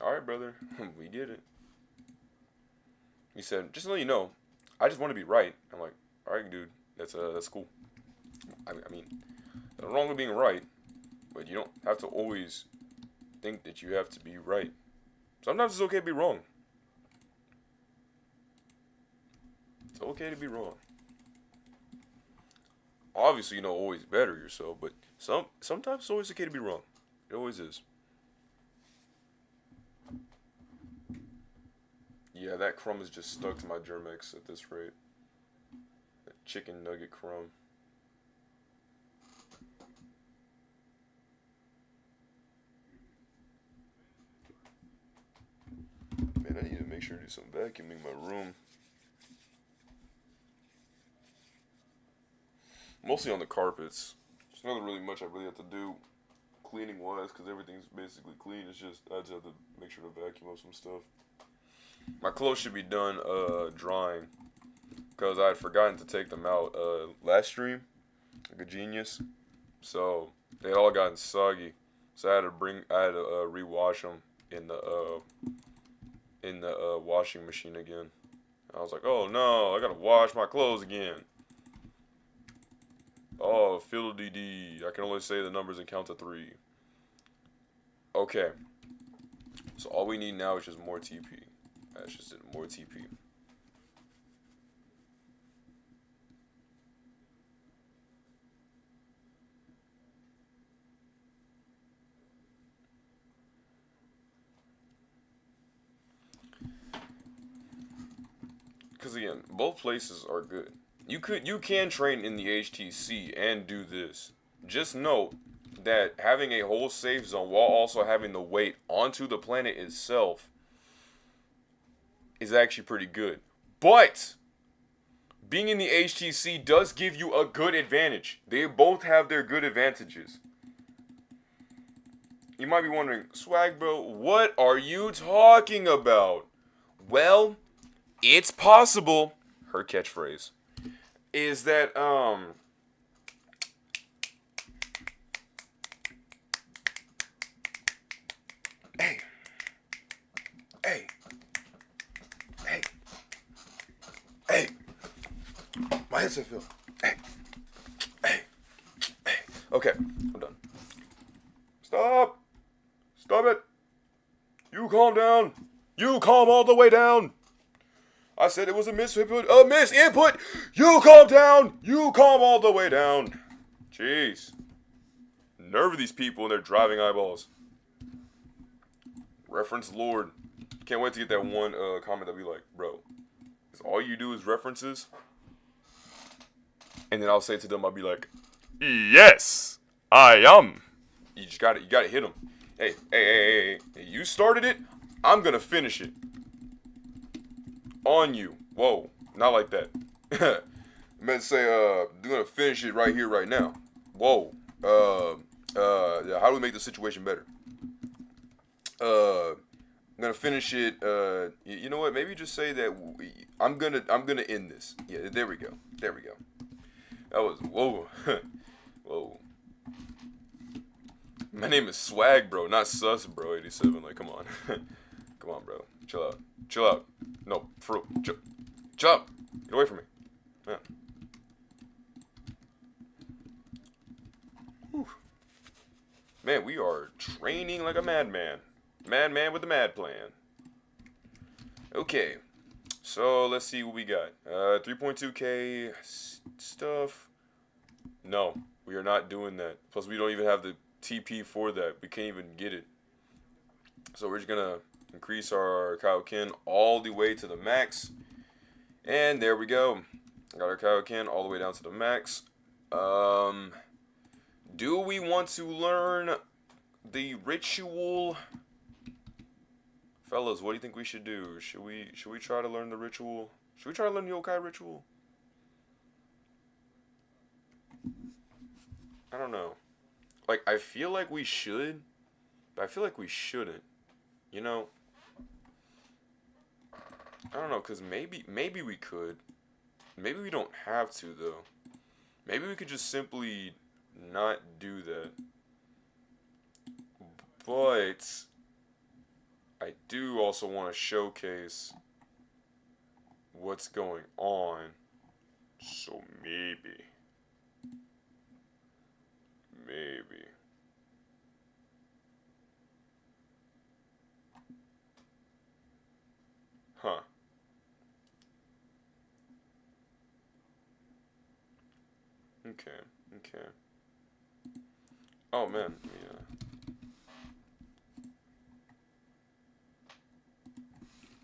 All right, brother. We did it. He said, just to let you know, I just want to be right. I'm like, all right, dude. That's cool. I mean, nothing wrong with being right, but you don't have to always think that you have to be right. Sometimes it's okay to be wrong. It's okay to be wrong. Obviously, always better yourself, but sometimes it's always okay to be wrong. It always is. Yeah, that crumb is just stuck to my Germex at this rate. That chicken nugget crumb. Man, I need to make sure to do some vacuuming in my room. Mostly on the carpets. There's nothing really much I really have to do cleaning wise because everything's basically clean. It's just I just have to make sure to vacuum up some stuff. My clothes should be done drying because I had forgotten to take them out last stream, like a genius. So they all gotten soggy. So I had to rewash them in the washing machine again. I was like, oh no, I gotta wash my clothes again. Oh, fiddle dee. I can only say the numbers and count to 3. Okay. So all we need now is just more TP. That's just it, more TP. Because again, both places are good. You can train in the HTC and do this. Just note that having a whole safe zone while also having the weight onto the planet itself is actually pretty good. But being in the HTC does give you a good advantage. They both have their good advantages. You might be wondering, Swag Bro, what are you talking about? Well, it's possible, her catchphrase, is that, hey, hey, hey, hey, my headset fell. Hey, hey, hey. Okay, I'm done. Stop! Stop it! You calm down! You calm all the way down! I said it was a misinput. A misinput! You calm down! You calm all the way down! Jeez. Nerve of these people and their driving eyeballs. Reference Lord. Can't wait to get that one comment that be like, bro, is all you do is references? And then I'll say to them, I'll be like, yes, I am. You gotta hit them. Hey, you started it, I'm gonna finish it. On you. Whoa, not like that. I meant to say, they're gonna finish it right here, right now. Whoa. Yeah, how do we make the situation better? I'm gonna finish it. You know what? Maybe just say that I'm gonna end this. Yeah, there we go. There we go. That was whoa, whoa. My name is Swag Bro, not Sus Bro 87. Like, come on, come on, bro. Chill out. Chill out. No, for real. Chill out. Get away from me. Yeah. Whew. Man, we are training like a madman. Madman with a mad plan. Okay. So, let's see what we got. 3.2K stuff. No, we are not doing that. Plus, we don't even have the TP for that. We can't even get it. So we're just gonna increase our Kaioken all the way to the max. And there we go. Got our Kaioken all the way down to the max. Do we want to learn the ritual? Fellas, what do you think we should do? Should we try to learn the ritual? Should we try to learn the yokai ritual? I don't know. Like, I feel like we should, but I feel like we shouldn't. You know? I don't know, cause maybe we could. Maybe we don't have to though. Maybe we could just simply not do that. But I do also want to showcase what's going on. So maybe. Huh. Okay. Oh man, yeah.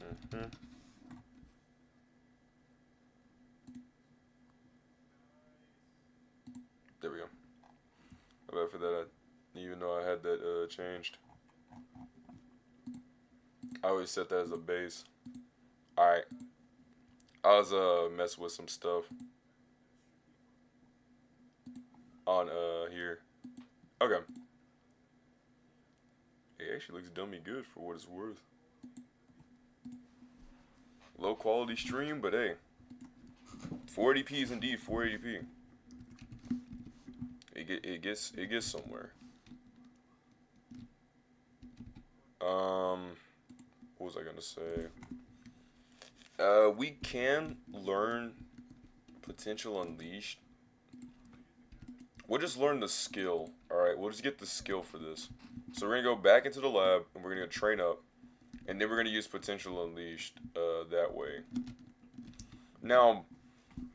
Mhm. There we go. My bad for that. I didn't even know I had that changed. I always set that as a base. Alright. I was messing with some stuff on here. Okay. It actually looks dummy good for what it's worth. Low quality stream, but hey. 480p is indeed 480p. It gets somewhere. What was I gonna say? We can learn Potential Unleashed. We'll just learn the skill. Alright, we'll just get the skill for this. So we're gonna go back into the lab and we're gonna train up. And then we're gonna use Potential Unleashed that way. Now,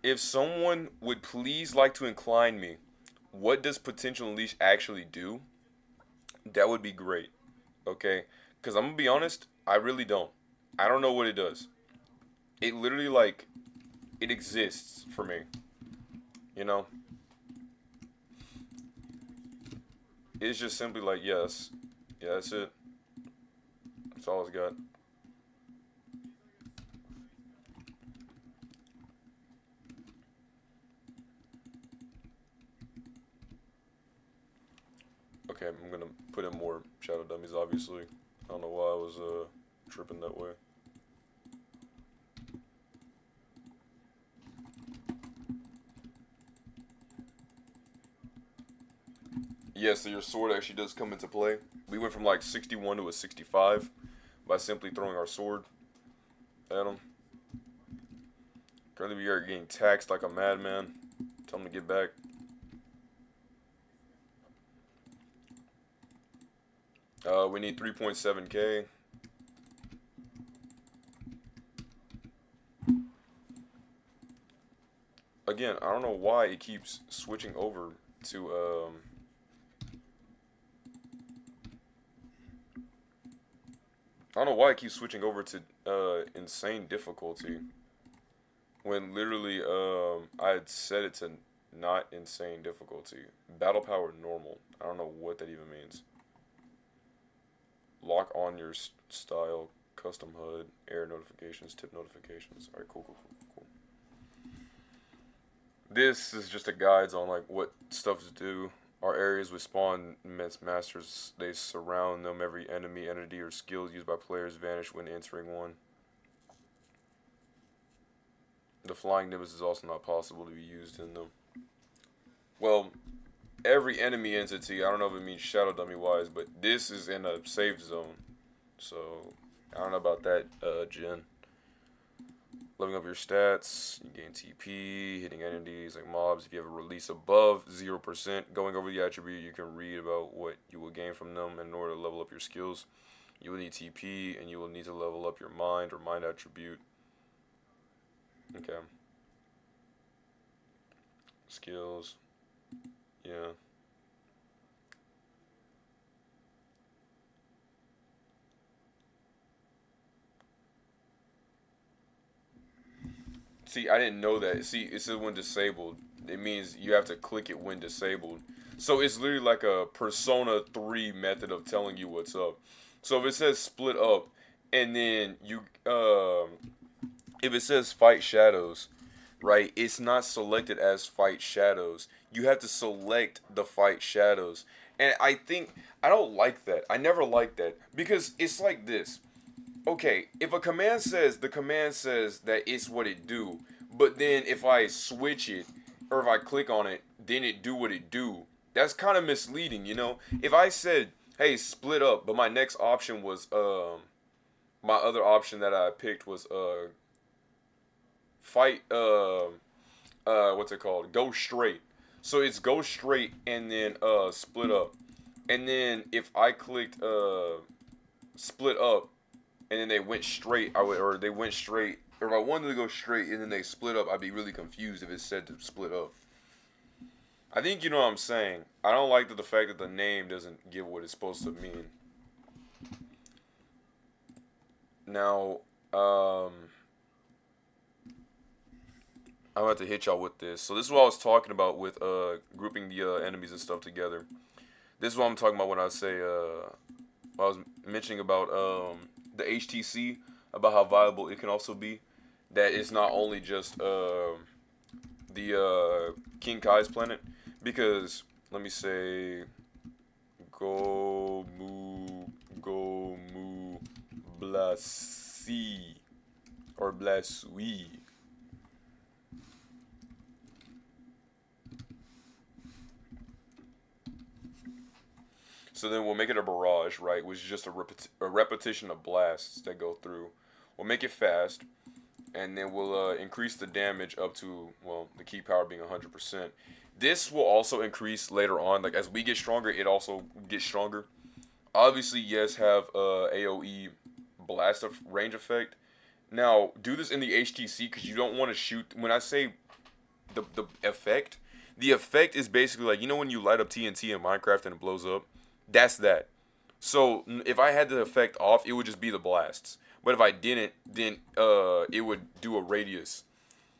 if someone would please like to incline me, what does Potential Unleashed actually do? That would be great. Okay? Because I'm gonna be honest, I really don't. I don't know what it does. It literally, like, it exists for me. You know? It's just simply like, yes. Yeah, that's it. That's all it's got. Okay, I'm gonna put in more shadow dummies, obviously. I don't know why I was tripping that way. Yeah, so your sword actually does come into play. We went from like 61 to a 65 by simply throwing our sword at him. Currently we are getting taxed like a madman. Tell him to get back. We need 3.7k. Again, I don't know why it keeps switching over to I don't know why it keeps switching over to insane difficulty when literally I had set it to not insane difficulty. Battle power normal. I don't know what that even means. Lock on your style, custom HUD, air notifications, tip notifications. Alright, cool. This is just a guides on like what stuff to do. Our areas with spawn immense masters, they surround them. Every enemy, entity, or skills used by players vanish when entering one. The flying nimbus is also not possible to be used in them. Well, every enemy entity, I don't know if it means shadow dummy wise, but this is in a safe zone. So, I don't know about that, Jen. Leveling up your stats, you gain TP, hitting entities like mobs. If you have a release above 0%, going over the attribute, you can read about what you will gain from them. And in order to level up your skills, you will need TP, and you will need to level up your mind or mind attribute. Okay. Skills. Yeah. See, I didn't know that. See, it says when disabled. It means you have to click it when disabled. So it's literally like a Persona 3 method of telling you what's up. So if it says split up, and then if it says fight shadows, right? It's not selected as fight shadows. You have to select the fight shadows. And I think I don't like that. I never like that because it's like this. Okay, if a command says the command says that it's what it do, but then if I switch it or if I click on it, then it do what it do. That's kind of misleading, you know? If I said, "Hey, split up," but my next option was my other option that I picked was fight what's it called? Go straight. So it's go straight and then split up. And then if I clicked split up and then they went straight, or they went straight, or if I wanted to go straight and then they split up, I'd be really confused if it said to split up. I think you know what I'm saying. I don't like the fact that the name doesn't give what it's supposed to mean. Now, I'm about to hit y'all with this. So this is what I was talking about with grouping the enemies and stuff together. This is what I'm talking about when I say I was mentioning about the HTC, about how viable it can also be. That it's not only just the King Kai's planet, because let me say go mu blasi or blasui. So then we'll make it a barrage, right? Which is just a repetition of blasts that go through. We'll make it fast, and then we'll increase the damage up to, well, the key power being 100%. This will also increase later on. Like, as we get stronger, it also gets stronger. Obviously, yes, have AoE blast of range effect. Now, do this in the HTC because you don't want to shoot. When I say the effect is basically like, you know when you light up TNT in Minecraft and it blows up? That's that. So if I had the effect off, it would just be the blasts. But if I didn't, then it would do a radius.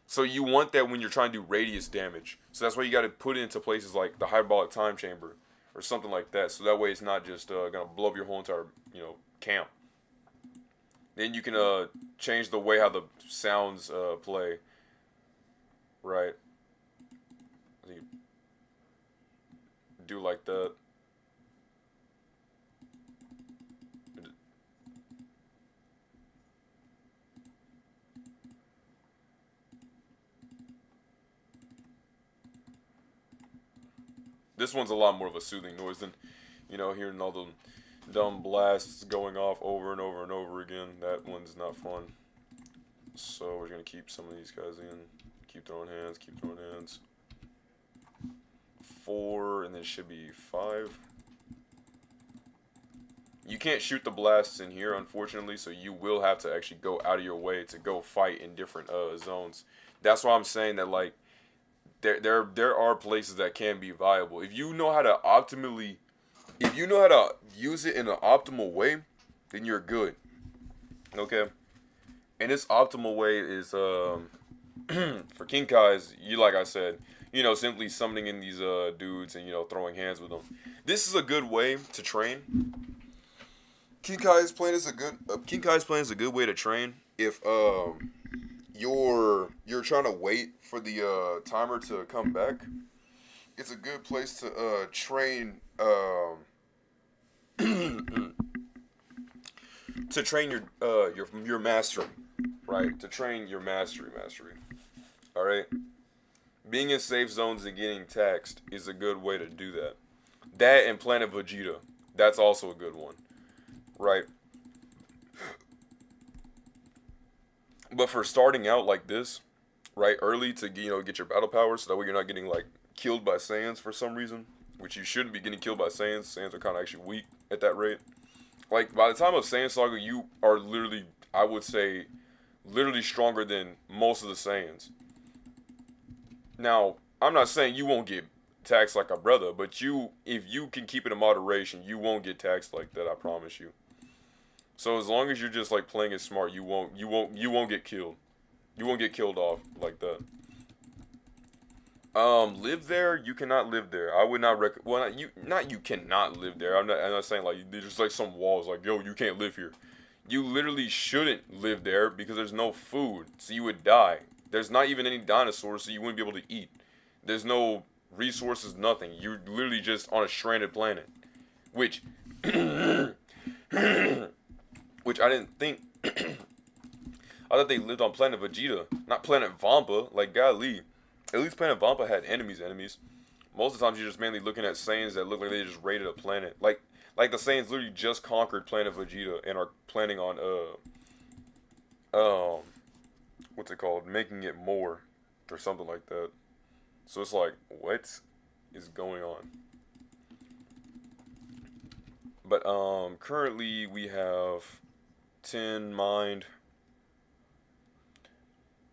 So you want that when you're trying to do radius damage. So that's why you got to put it into places like the hyperbolic time chamber or something like that. So that way it's not just gonna blow up your whole entire camp. Then you can change the way how the sounds play. Right. You do like that. This one's a lot more of a soothing noise than, hearing all the dumb blasts going off over and over and over again. That one's not fun. So we're going to keep some of these guys in. Keep throwing hands, keep throwing hands. 4, and then it should be 5. You can't shoot the blasts in here, unfortunately, so you will have to actually go out of your way to go fight in different zones. That's why I'm saying that, like, there are places that can be viable. If you know how to use it in an optimal way, then you're good. Okay? And this optimal way is, for King Kai's, like I said, simply summoning in these dudes and, throwing hands with them. This is a good way to train. King Kai's plan is a good way to train if you're trying to wait for the timer to come back. It's a good place to train to train your mastery, right? To train your mastery. All right. Being in safe zones and getting taxed is a good way to do that. That and Planet Vegeta, that's also a good one, right? But for starting out like this, right, early to get your battle power, so that way you're not getting like killed by Saiyans for some reason, which you shouldn't be getting killed by Saiyans. Saiyans are kind of actually weak at that rate. Like by the time of Saiyan Saga, you are literally, I would say, literally stronger than most of the Saiyans. Now, I'm not saying you won't get taxed like a brother, but if you can keep it in moderation, you won't get taxed like that. I promise you. So as long as you're just like playing it smart, you won't get killed. You won't get killed off like that. Live there? You cannot live there. I would not well, you cannot live there. I'm not saying like there's just like some walls like, yo, you can't live here. You literally shouldn't live there because there's no food, so you would die. There's not even any dinosaurs, so you wouldn't be able to eat. There's no resources, nothing. You're literally just on a stranded planet, which, which I didn't think. I thought they lived on Planet Vegeta, not Planet Vampa. Like, golly, at least Planet Vampa had enemies. Most of the times, you're just mainly looking at Saiyans that look like they just raided a planet. Like the Saiyans literally just conquered Planet Vegeta and are planning on what's it called, making it more, or something like that. So it's like, what is going on? But currently we have 10 mined.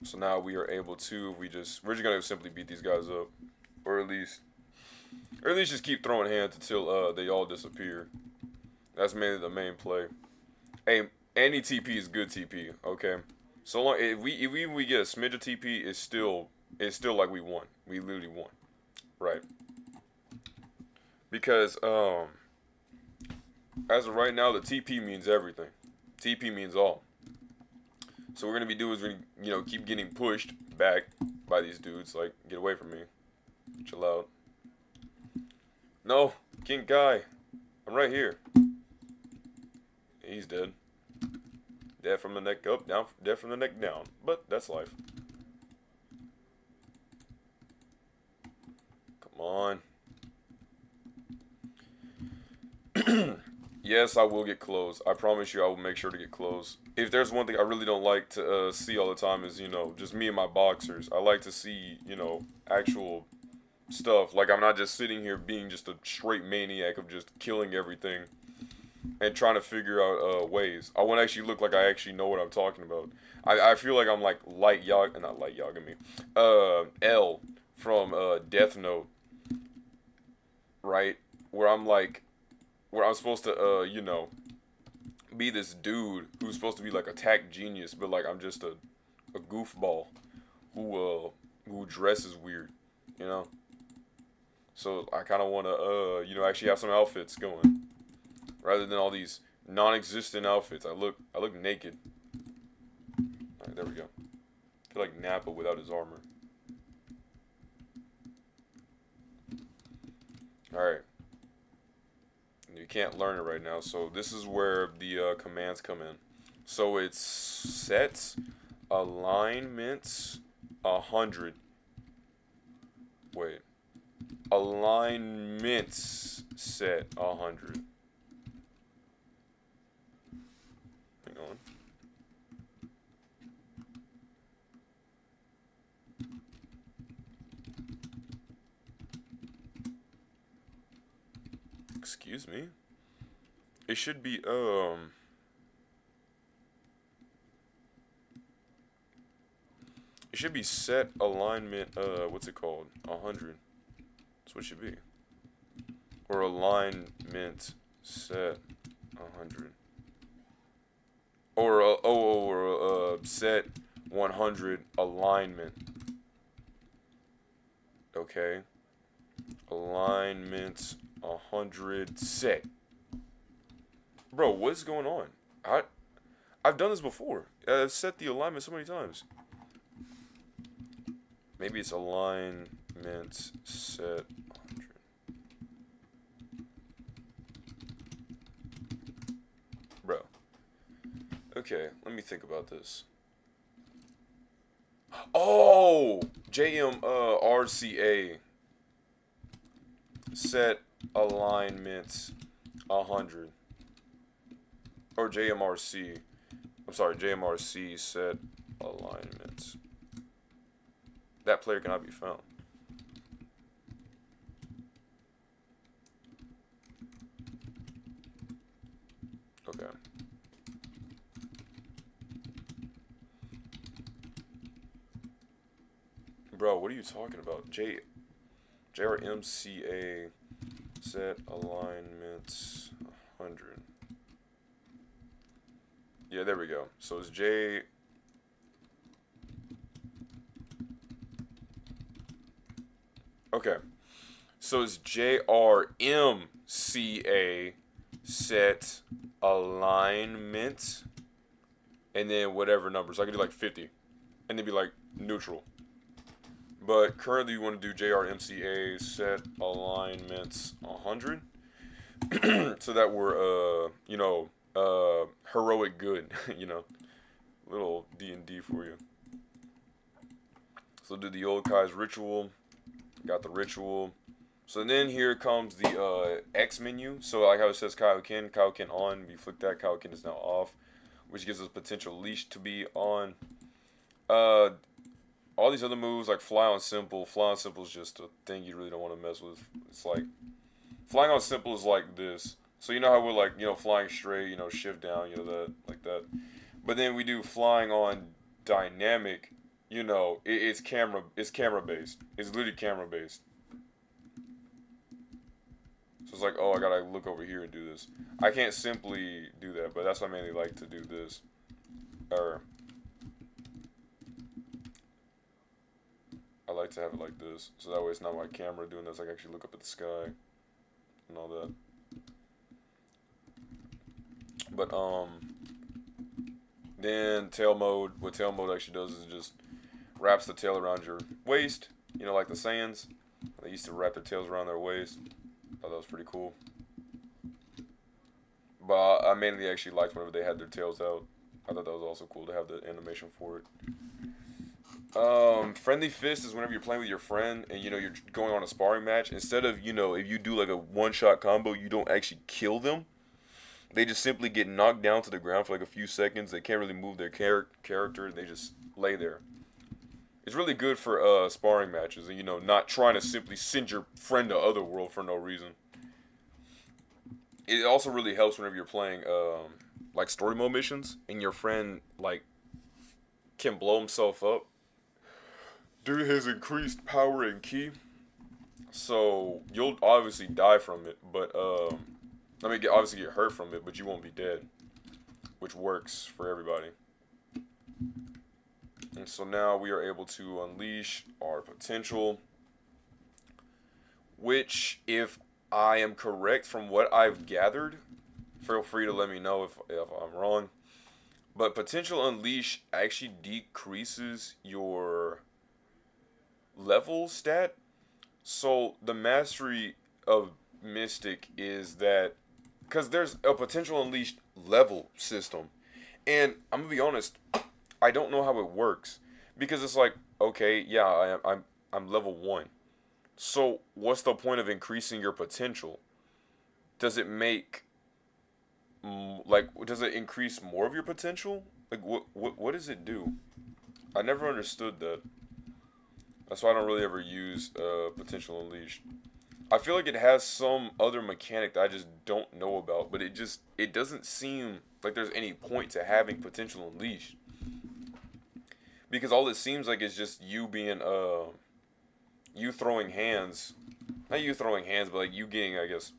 So now we are able to, we're just gonna simply beat these guys up, or at least just keep throwing hands until they all disappear. That's mainly the main play. Hey, any TP is good TP, okay? So long if we get a smidge of TP, it's still like we won. We literally won, right? Because as of right now, the TP means everything. TP means all. So what we're gonna be doing is we're keep getting pushed back by these dudes. Like, get away from me. Chill out. No, King Kai. I'm right here. He's dead. Dead from the neck up, down. Dead from the neck down. But that's life. Come on. Yes, I will get clothes. I promise you I will make sure to get clothes. If there's one thing I really don't like to see all the time is, just me and my boxers. I like to see, actual stuff. Like, I'm not just sitting here being just a straight maniac of just killing everything and trying to figure out ways. I want to actually look like I actually know what I'm talking about. I feel like I'm like not Light Yagami. L from Death Note. Right? Where I'm supposed to, be this dude who's supposed to be like a tech genius, but like I'm just a goofball who dresses weird, you know? So I kind of want to, actually have some outfits going, rather than all these non-existent outfits. I look naked. All right, there we go. I feel like Nappa without his armor. All right. You can't learn it right now, so this is where the commands come in. So it's sets, alignments, 100. Wait. Alignments set 100. Hang on. Excuse me. It should be it should be set alignment what's it called? 100. That's what it should be. Or alignment set 100. Or set 100 alignment. Okay. Alignment 100 set. Bro, what's going on? I've done this before. I've set the alignment so many times. Maybe it's alignment set 100. Bro. Okay, let me think about this. Oh! JMRCA. Set alignment 100. Or JMRC. I'm sorry, JMRC set alignments. That player cannot be found. Okay. Bro, what are you talking about? JRMCA set alignments 100. Yeah, there we go. So it's Okay. So it's JRMCA set alignment and then whatever numbers. I could do like 50 and then be like neutral. But currently, you want to do JRMCA set alignments 100, so that we're heroic good, little D&D for you. So do the old Kai's ritual. Got the ritual. So then here comes the X menu. So like how it says Kaioken on. We flick that, Kaioken is now off, which gives us potential leash to be on. Uh, all these other moves like fly on simple. Fly on simple is just a thing you really don't want to mess with. It's like flying on simple is like this. So you know how we're like flying straight, shift down, that like that. But then we do flying on dynamic. It's camera based. It's literally camera based. So it's like, oh, I gotta look over here and do this. I can't simply do that, but that's why I mainly like to do this. Or I like to have it like this, so that way it's not my camera doing this. I can actually look up at the sky and all that. But then tail mode. What tail mode actually does is it just wraps the tail around your waist. Like the Saiyans. They used to wrap their tails around their waist. Thought that was pretty cool. But I mainly actually liked whenever they had their tails out. I thought that was also cool to have the animation for it. Friendly fist is whenever you're playing with your friend and you're going on a sparring match. Instead of if you do like a one-shot combo, you don't actually kill them. They just simply get knocked down to the ground for like a few seconds. They can't really move their character. They just lay there. It's really good for sparring matches and not trying to simply send your friend to Otherworld for no reason. It also really helps whenever you're playing like story mode missions and your friend like can blow himself up due to his increased power and ki. So you'll obviously die from it, but obviously get hurt from it, but you won't be dead, which works for everybody. And so now we are able to unleash our potential, which, if I am correct from what I've gathered, feel free to let me know if I'm wrong, but potential unleash actually decreases your level stat. So the mastery of Mystic is that, because there's a potential unleashed level system, and I'm gonna be honest, I don't know how it works, because it's like, okay, yeah, I'm level 1. So what's the point of increasing your potential? Does it make does it increase more of your potential? Like what does it do? I never understood that. That's why I don't really ever use potential unleashed. I feel like it has some other mechanic that I just don't know about, but it doesn't seem like there's any point to having potential unleashed. Because all it seems like is just you being you throwing hands. Not you throwing hands, but like you getting I guess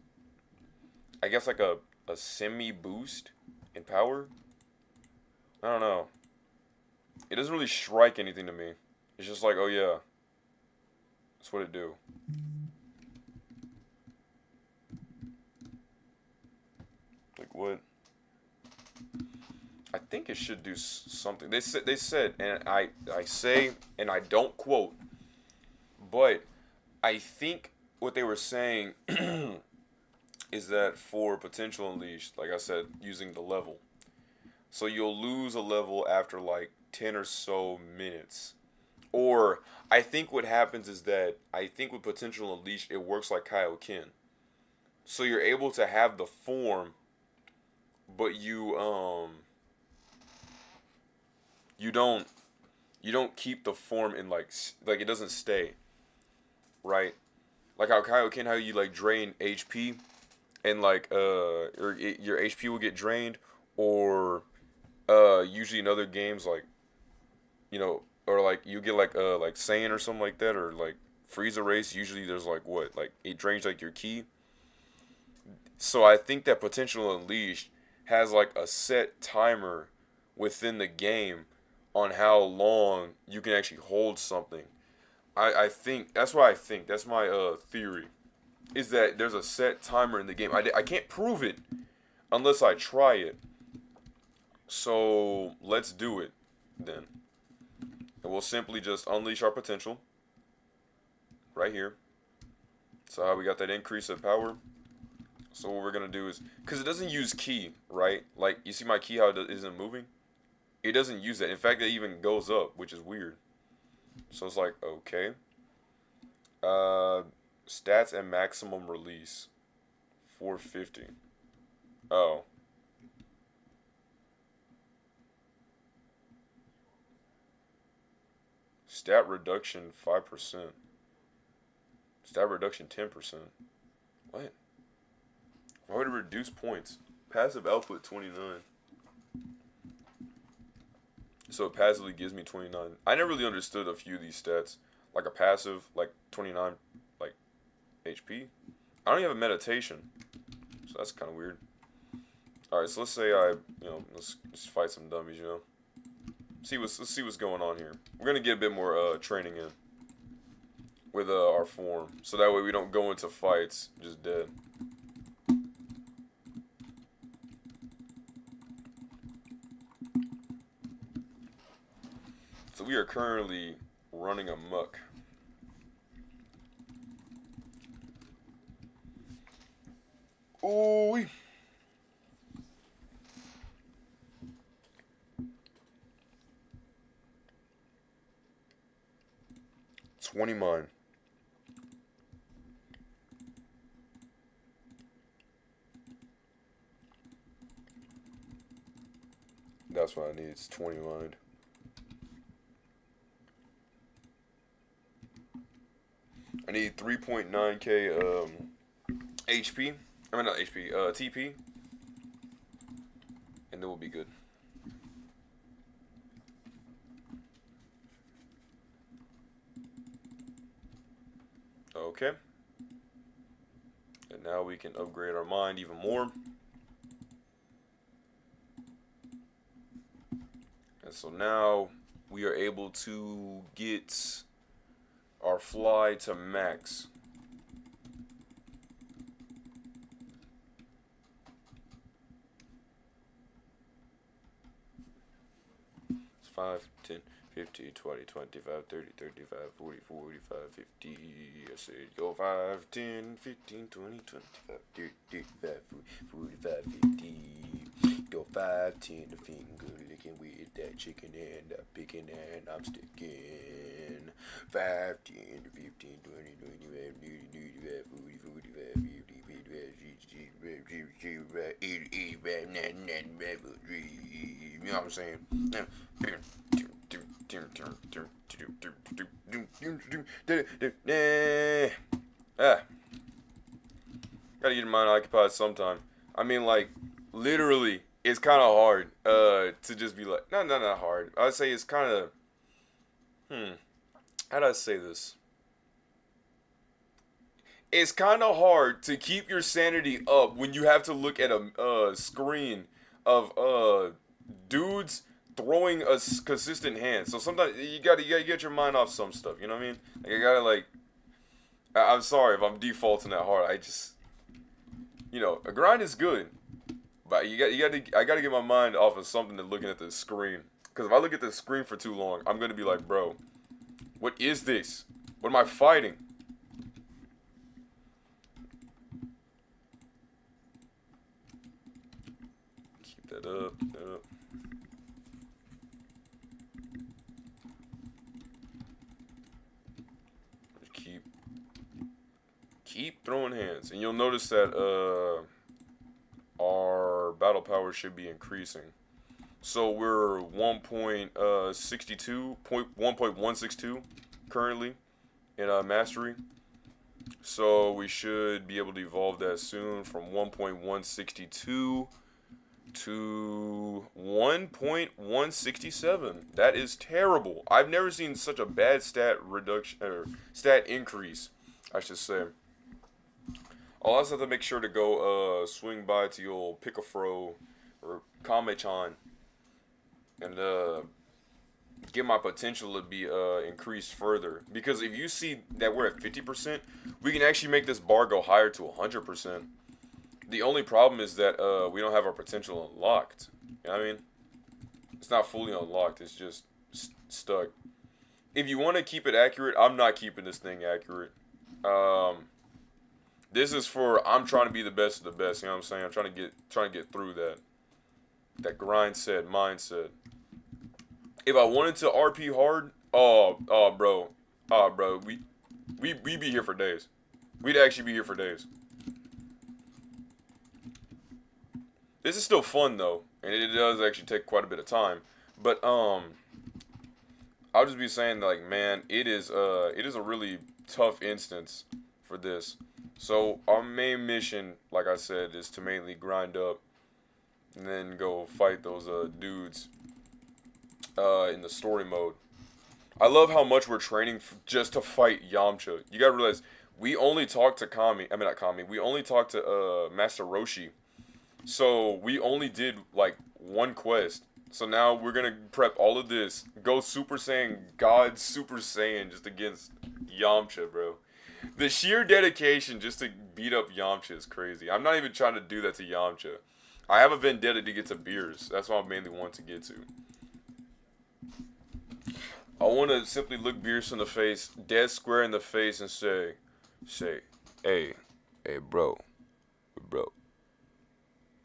like a semi boost in power. I don't know. It doesn't really strike anything to me. It's just like, oh yeah. That's what it do. Like what? I think it should do something. They said, and I say, and I don't quote, but I think what they were saying is that for potential unleashed, like I said, using the level, so you'll lose a level after like 10 or so minutes. Or I think what happens is that I think with potential unleashed, it works like Kaioken. So you're able to have the form, but you don't keep the form in like it doesn't stay, right? Like how Kaioken, how you like drain HP, and like your HP will get drained, or usually in other games like or like you get like Saiyan or something like that, or like Frieza race. Usually there's like what, like it drains like your ki. So I think that potential unleashed has like a set timer within the game on how long you can actually hold something. I think that's what I think. That's my theory. Is that there's a set timer in the game. I can't prove it unless I try it. So let's do it then. And we'll simply just unleash our potential right here. So how we got that increase of power. So what we're gonna do is, because it doesn't use key, right? Like you see my key how it isn't moving. It doesn't use that. In fact, it even goes up, which is weird. So it's like okay. Stats and maximum release, 450. Oh. Stat reduction 5%. Stat reduction 10%. What? Why would it reduce points? Passive output 29. So it passively gives me 29. I never really understood a few of these stats. Like a passive, like 29, like HP. I don't even have a meditation. So that's kind of weird. Alright, so let's say let's fight some dummies, let's see what's going on here. We're gonna get a bit more training in with our form, so that way we don't go into fights just dead. So we are currently running amok. Ooh. 20 mine. That's what I need. It's 20 mine. I need 3.9k HP. I mean not HP. TP. And then we'll be good. Okay. And now we can upgrade our mind even more. And so now we are able to get our fly to max. It's 5, 10, 15, 20, 25, 30, 35, 40, 45, 50. I said go 5, 10, 15, 20, 25, 30, 35, 40, 45, 50. Go 5, 10, the finger licking with that chicken and the picking and I'm sticking. 5, 10, 15, 20, 25, 30, 35, 40, 45, 50, 55, 60, 80, you know what I'm saying? Gotta get your mind occupied sometime. I mean, like, literally, it's kind of hard to just be like, no, not hard. I'd say it's kind of, how do I say this? It's kind of hard to keep your sanity up when you have to look at a screen of dudes throwing a consistent hand. So sometimes you gotta get your mind off some stuff. You know what I mean? Like I gotta like. I'm sorry if I'm defaulting that hard. I just, a grind is good, but I gotta get my mind off of something than looking at the screen. Because if I look at the screen for too long, I'm gonna be like, bro, what is this? What am I fighting? Keep that up. Keep throwing hands, and you'll notice that our battle power should be increasing. So we're 1.162 currently in mastery. So we should be able to evolve that soon from 1.162 to 1.167. That is terrible. I've never seen such a bad stat reduction or stat increase, I should say. I'll also have to make sure to go swing by to your old Pikafro or Kame-chan and get my potential to be increased further. Because if you see that we're at 50%, we can actually make this bar go higher to 100%. The only problem is that we don't have our potential unlocked. You know what I mean? It's not fully unlocked. It's just stuck. If you want to keep it accurate, I'm not keeping this thing accurate. This is for I'm trying to be the best of the best. You know what I'm saying? I'm trying to get through that grind set mindset. If I wanted to RP hard, bro, we'd be here for days. We'd actually be here for days. This is still fun though, and it does actually take quite a bit of time. But I'll just be saying like, man, it is a really tough instance for this. So our main mission, like I said, is to mainly grind up and then go fight those dudes in the story mode. I love how much we're training just to fight Yamcha. You gotta realize we only talked to Kami. I mean not Kami. We only talked to Master Roshi. So we only did like one quest. So now we're gonna prep all of this. Go Super Saiyan God Super Saiyan just against Yamcha, bro. The sheer dedication just to beat up Yamcha is crazy. I'm not even trying to do that to Yamcha. I have a vendetta to get to Beerus. That's what I mainly want to get to. I want to simply look Beerus in the face, dead square in the face, and say, hey, bro.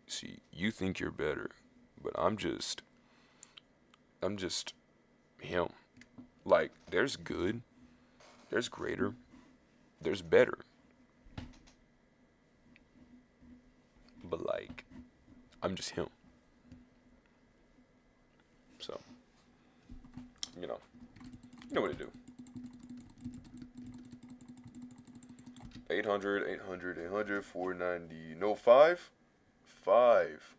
See, you think you're better, but I'm just him. Like, there's good, there's greater, there's better. But like, I'm just him. So, you know what to do. 800, 490. No, 5? 5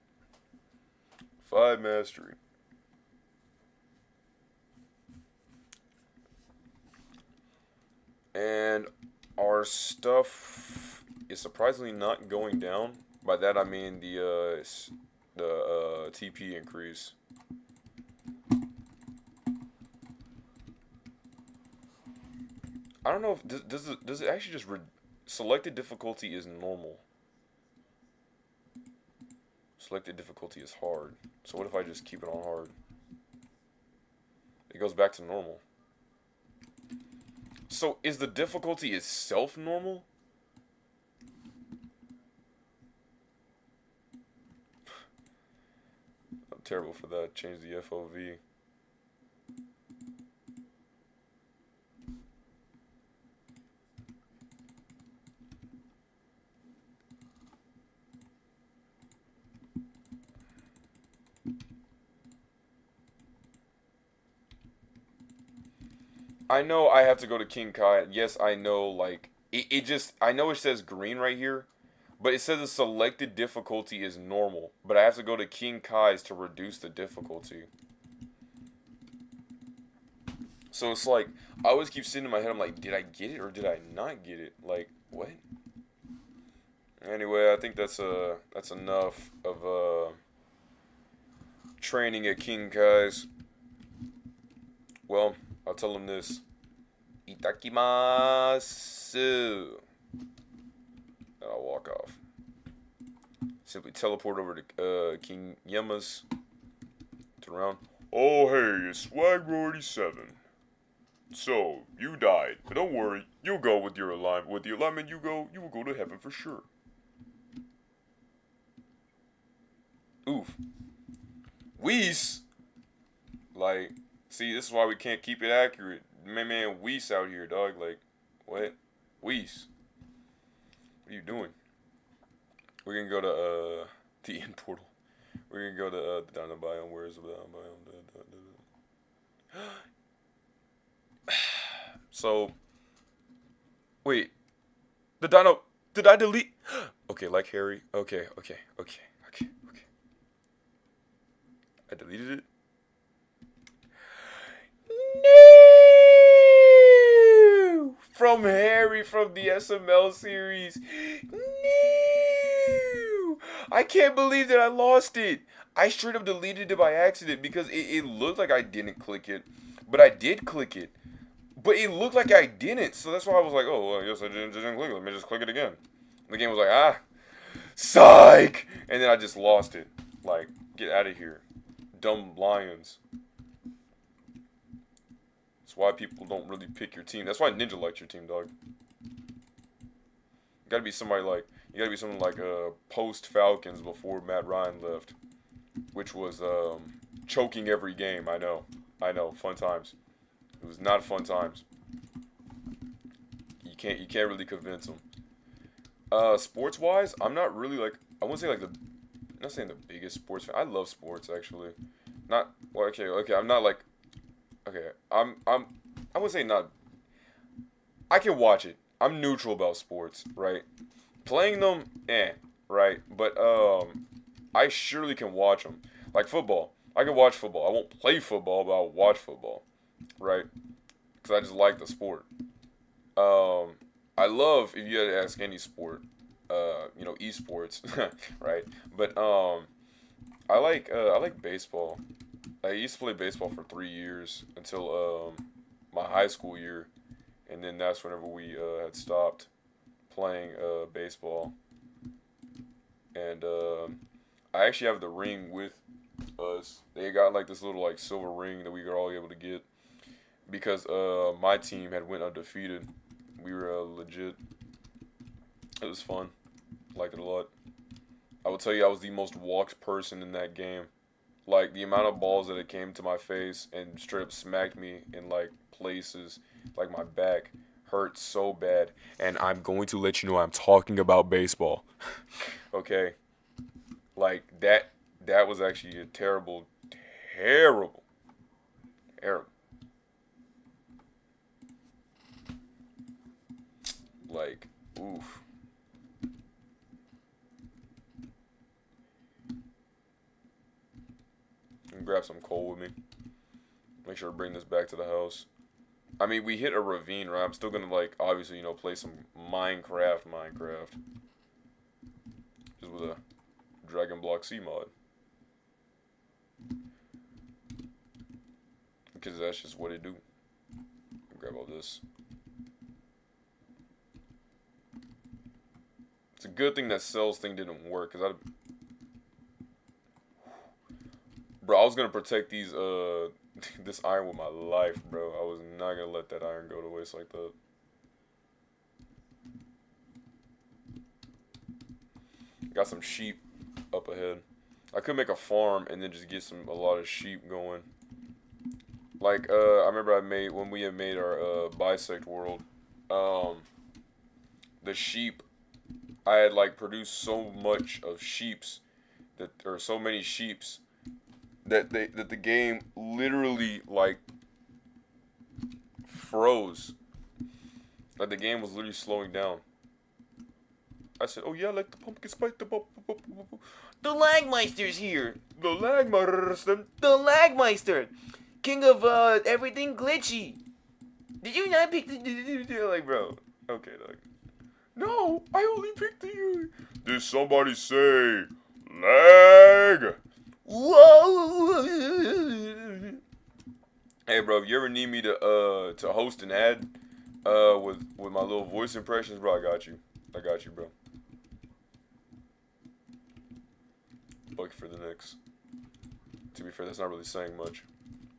mastery. And our stuff is surprisingly not going down. By that I mean the TP increase. I don't know if does it actually just selected difficulty is normal. Selected difficulty is hard. So what if I just keep it on hard? It goes back to normal. So is the difficulty itself normal? I'm terrible for that. Change the FOV. I know I have to go to King Kai. Yes, I know, like, it just, I know it says green right here, but it says the selected difficulty is normal, but I have to go to King Kai's to reduce the difficulty. So it's like, I always keep sitting in my head, I'm like, did I get it or did I not get it? Like, what? Anyway, I think that's enough of, training at King Kai's. Well, I'll tell him this. Itakimasu. And I'll walk off. Simply teleport over to King Yema's. Turn around. Oh, hey, it's Swag87. So, you died. But don't worry. You'll go with your alignment. With the alignment you will go to heaven for sure. Oof. Whis. Like, see, this is why we can't keep it accurate. Man, Whis out here, dog. Like, what? Whis. What are you doing? We're gonna go to, the end portal. We're gonna go to, the Dino Biome. Where is the Dino Biome? So, wait. The Dino, did I delete? Okay, like Harry. Okay. I deleted it. No! From Harry from the SML series. No! I can't believe that I lost it. I straight up deleted it by accident because it looked like I didn't click it. but I did click it. But it looked like I didn't, so that's why I was like, oh, well, I guess I didn't click it. Let me just click it again. The game was like, psych! And then I just lost it. Like, get out of here. Dumb lions. That's why people don't really pick your team. That's why Ninja likes your team, dog. You gotta be somebody like, post Falcons before Matt Ryan left. Which was, choking every game, I know, fun times. It was not fun times. You can't really convince them. Sports wise, I'm not really like, I wouldn't say like I'm not saying the biggest sports fan. I love sports actually. Not well, okay. I'm not like, okay. I wouldn't say not. I can watch it. I'm neutral about sports, right? Playing them, right? But I surely can watch them. Like football, I can watch football. I won't play football, but I'll watch football. Right? Because I just like the sport. I love, if you had to ask any sport, esports, right? But I like baseball. I used to play baseball for 3 years until my high school year, and then that's whenever we had stopped playing baseball. And I actually have the ring with us. They got like this little like silver ring that we were all able to get. Because my team had went undefeated. We were legit. It was fun. Liked it a lot. I will tell you, I was the most walked person in that game. Like, the amount of balls that it came to my face and straight up smacked me in, like, places. Like, my back hurt so bad. And I'm going to let you know I'm talking about baseball. Okay? Like, that was actually a terrible. Like, oof. Grab some coal with me. Make sure to bring this back to the house. I mean, we hit a ravine, right? I'm still gonna, like, obviously, play some Minecraft. Just with a Dragon Block C mod. Because that's just what it do. Grab all this. It's a good thing that Cell's thing didn't work, because Bro, I was gonna protect these, this iron with my life, bro. I was not gonna let that iron go to waste like that. Got some sheep up ahead. I could make a farm and then just get a lot of sheep going. Like, I remember when we had made our, Bisect world, the sheep, I had, like, produced so much of so many sheeps, that the game literally, like, froze. Like, the game was literally slowing down. I said, oh yeah, like the pumpkin spice, the Lagmeister's here. The Lagmeister. The Lagmeister. King of, everything glitchy. Did you not pick the... Like, bro. Okay, dog. No, I only picked you. Did somebody say lag? Whoa. Hey, bro, if you ever need me to host an ad, with my little voice impressions, bro, I got you. I got you, bro. Bucket for the Knicks. To be fair, that's not really saying much,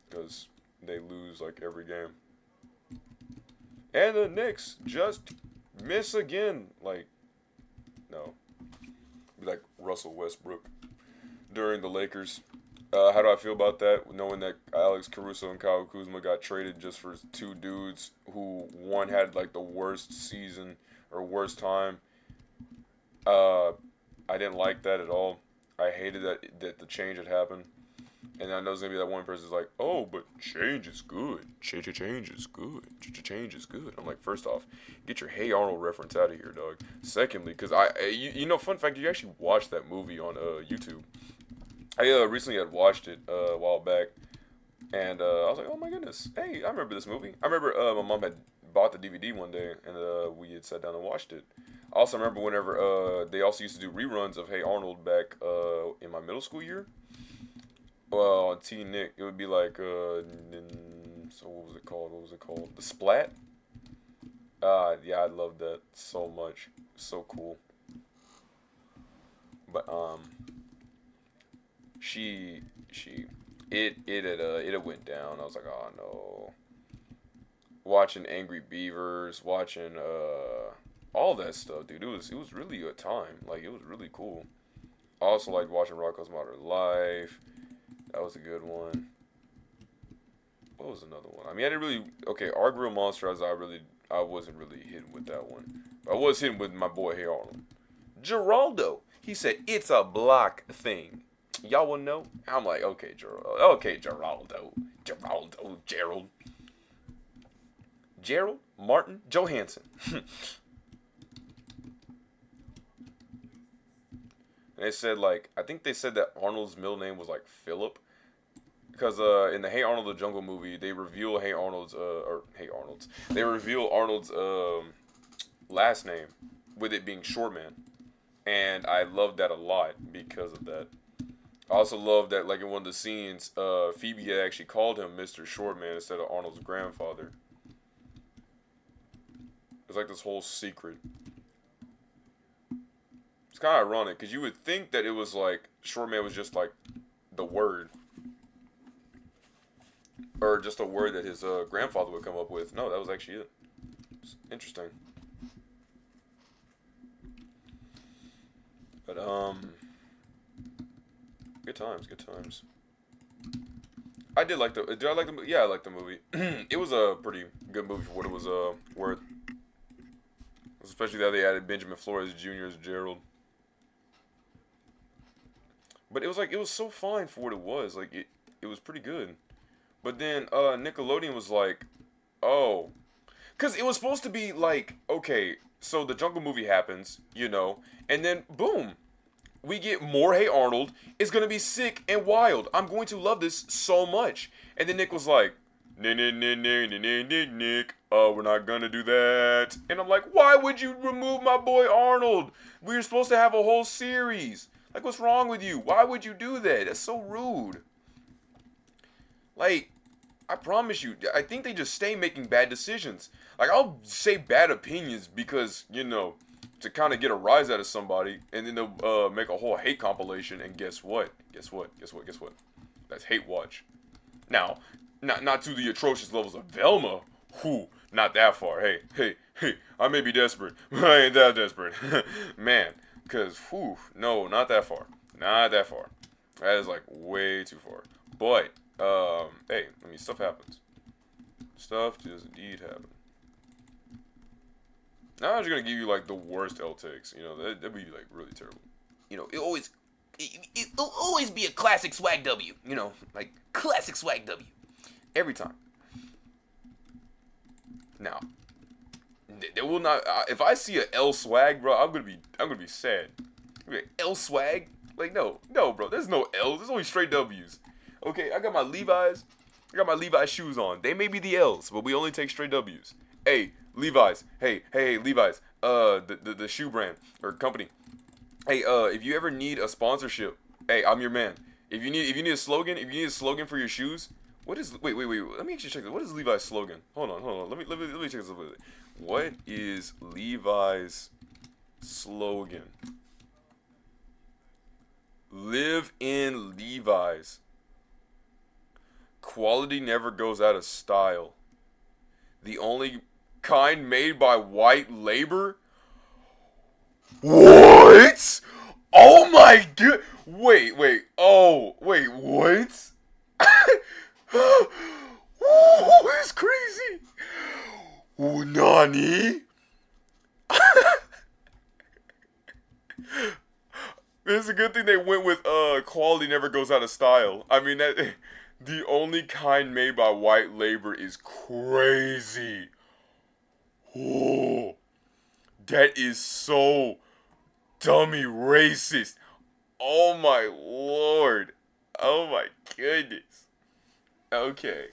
because they lose, like, every game. And the Knicks just miss again. Like, no. Like Russell Westbrook during the Lakers. How do I feel about that? Knowing that Alex Caruso and Kyle Kuzma got traded just for two dudes who one had like the worst season or worst time. I didn't like that at all. I hated that the change had happened. And I know there's gonna be that one person who's like, oh, but change is good. Change is good. Change is good. I'm like, first off, get your Hey Arnold reference out of here, dog. Secondly, because fun fact, you actually watched that movie on YouTube. I recently had watched it a while back, and I was like, oh my goodness, hey, I remember this movie. I remember my mom had bought the DVD one day, and we had sat down and watched it. I also remember whenever they also used to do reruns of Hey Arnold back in my middle school year. Well, on T-Nick, it would be like So what was it called? What was it called? The Splat. Yeah, I love that so much. So cool. But she it had went down. I was like, oh no. Watching Angry Beavers, watching all that stuff, dude. It was really a time. Like it was really cool. I also liked watching Rocko's Modern Life. That was a good one. What was another one? I mean, I didn't really. Okay, Ark Real Monsters. I wasn't really hitting with that one. But I was hitting with my boy Hey Arnold. Geraldo. He said it's a block thing. Y'all wanna know? I'm like, okay, Geraldo. Okay, Geraldo. Gerald. Gerald Martin Johansson. They said I think they said that Arnold's middle name was like Philip, because in the Hey Arnold the Jungle movie they reveal they reveal Arnold's last name with it being Shortman, and I love that a lot because of that. I also love that like in one of the scenes, Phoebe had actually called him Mr. Shortman instead of Arnold's grandfather. It's like this whole secret. It's kind of ironic because you would think that it was like Shortman was just like the word, or just a word that his grandfather would come up with. No, that was actually it. It's interesting. But good times, good times. I did like the. Did I like the movie? Yeah, I liked the movie. It was a pretty good movie for what it was worth. Especially that they added Benjamin Flores Jr. as Gerald. But it was so fine for what it was. Like it was pretty good. But then Nickelodeon was like, oh, because it was supposed to be like, okay, so the Jungle movie happens, and then boom, we get more Hey Arnold. It's gonna be sick and wild. I'm going to love this so much. And then Nick was like, Nick, we're not gonna do that. And I'm like, why would you remove my boy Arnold? We were supposed to have a whole series. Like, what's wrong with you? Why would you do that? That's so rude. Like, I promise you, I think they just stay making bad decisions. Like, I'll say bad opinions because, to kind of get a rise out of somebody, and then they'll make a whole hate compilation, and guess what? That's Hate Watch. Now, not to the atrocious levels of Velma. Whew, not that far. Hey, I may be desperate, but I ain't that desperate. Man, because, no, not that far. Not that far. That is, like, way too far. But, hey, I mean, stuff happens. Stuff does indeed happen. Now I'm just gonna give you, like, the worst L takes. That'd be, like, really terrible. It'll always be a classic swag W. Like, classic swag W. Every time. Now, they will not. If I see a L swag, bro, I'm gonna be sad. L swag? Like no, bro. There's no L's. There's only straight W's. Okay, I got my Levi's. I got my Levi's shoes on. They may be the L's, but we only take straight W's. Hey, Levi's. Hey, Levi's. The shoe brand or company. Hey, if you ever need a sponsorship, hey, I'm your man. If you need a slogan for your shoes. What is wait? Let me actually check this. What is Levi's slogan? Hold on. Let me check this up. What is Levi's slogan? Live in Levi's. Quality never goes out of style. The only kind made by white labor. What? Oh my god! Wait. Oh, wait. What? Oh, it's crazy. Oh, Nani? It's a good thing they went with quality never goes out of style. I mean that the only kind made by white labor is crazy. Oh, that is so dummy racist. Oh my lord. Oh my goodness. Okay,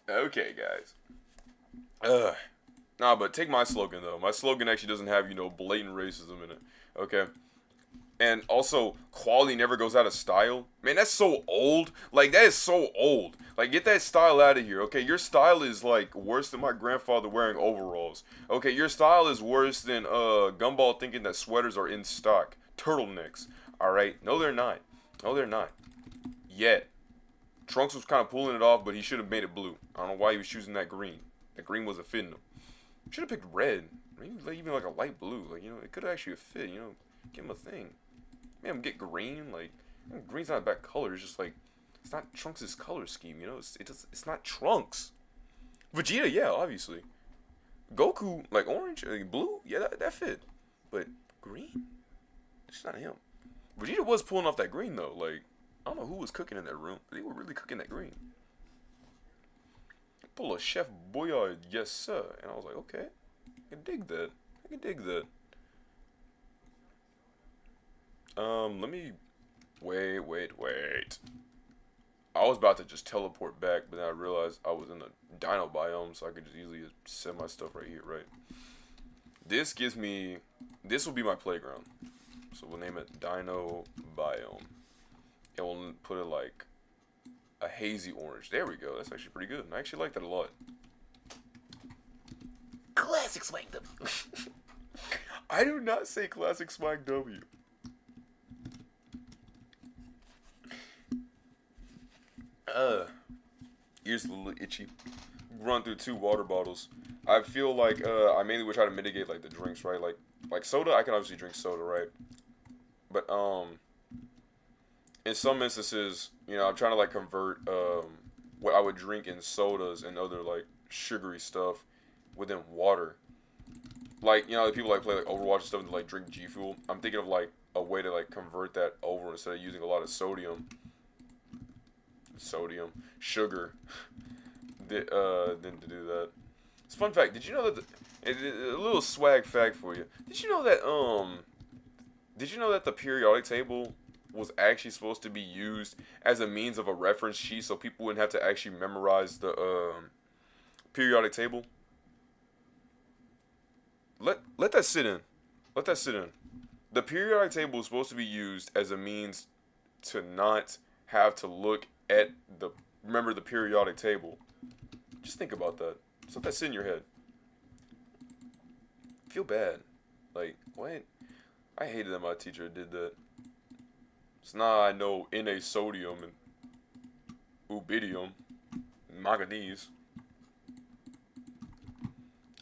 guys. Nah, but take my slogan though. My slogan actually doesn't have blatant racism in it. Okay. And also, quality never goes out of style. Man, that's so old. Like, that is so old. Like, get that style out of here, okay? Your style is, like, worse than my grandfather wearing overalls. Okay, your style is worse than, Gumball thinking that sweaters are in stock. Turtlenecks. Alright? No, they're not. No, they're not. Yet. Trunks was kind of pulling it off, but he should have made it blue. I don't know why he was choosing that green. That green wasn't fitting him. Should have picked red. Maybe even, like, a light blue. Like, you know, it could have actually fit, you know? Give him a thing. Man, get green. Like, green's not a bad color. It's just like, it's not Trunks' color scheme. You know, it's not Trunks. Vegeta, yeah, obviously. Goku, like orange, like blue, yeah, that fit. But green, it's not him. Vegeta was pulling off that green though. Like, I don't know who was cooking in that room, but they were really cooking that green. Pull a Chef Boyard, yes sir. And I was like, okay, I can dig that. I can dig that. Let me... Wait. I was about to just teleport back, but then I realized I was in the dino biome, so I could just easily set my stuff right here, right? This gives me... This will be my playground. So we'll name it Dino Biome. And we'll put it like a hazy orange. There we go. That's actually pretty good. I actually like that a lot. Classic Swank W. I do not say classic Swag W. Ears a little itchy. Run through 2 water bottles. I feel like I mainly would try to mitigate like the drinks, right? Like soda, I can obviously drink soda, right? But in some instances, you know, I'm trying to like convert what I would drink in sodas and other like sugary stuff within water. Like, you know, people like play like Overwatch and stuff and like drink G Fuel. I'm thinking of like a way to like convert that over instead of using a lot of sodium, sugar, than to do that. It's a fun fact. Did you know that a little swag fact for you? Did you know that the periodic table was actually supposed to be used as a means of a reference sheet so people wouldn't have to actually memorize the periodic table? Let that sit in. Let that sit in. The periodic table is supposed to be used as a means to not have to look at remember the periodic table. Just think about that. Just let that sit in your head. Feel bad. Like, what? I hated that my teacher did that. So now I know Na sodium and rubidium, manganese,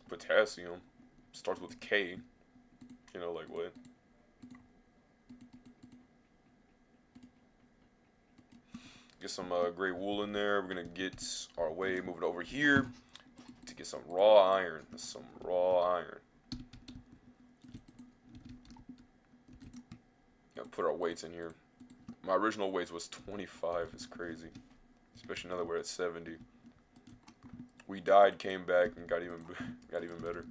potassium starts with K. You know, like what? Get some gray wool in there. We're gonna get our way, move it over here to get some raw iron. Some raw iron. Gonna put our weights in here. My original weight was 25. It's crazy, especially now that we're at 70. We died, came back, and got even better.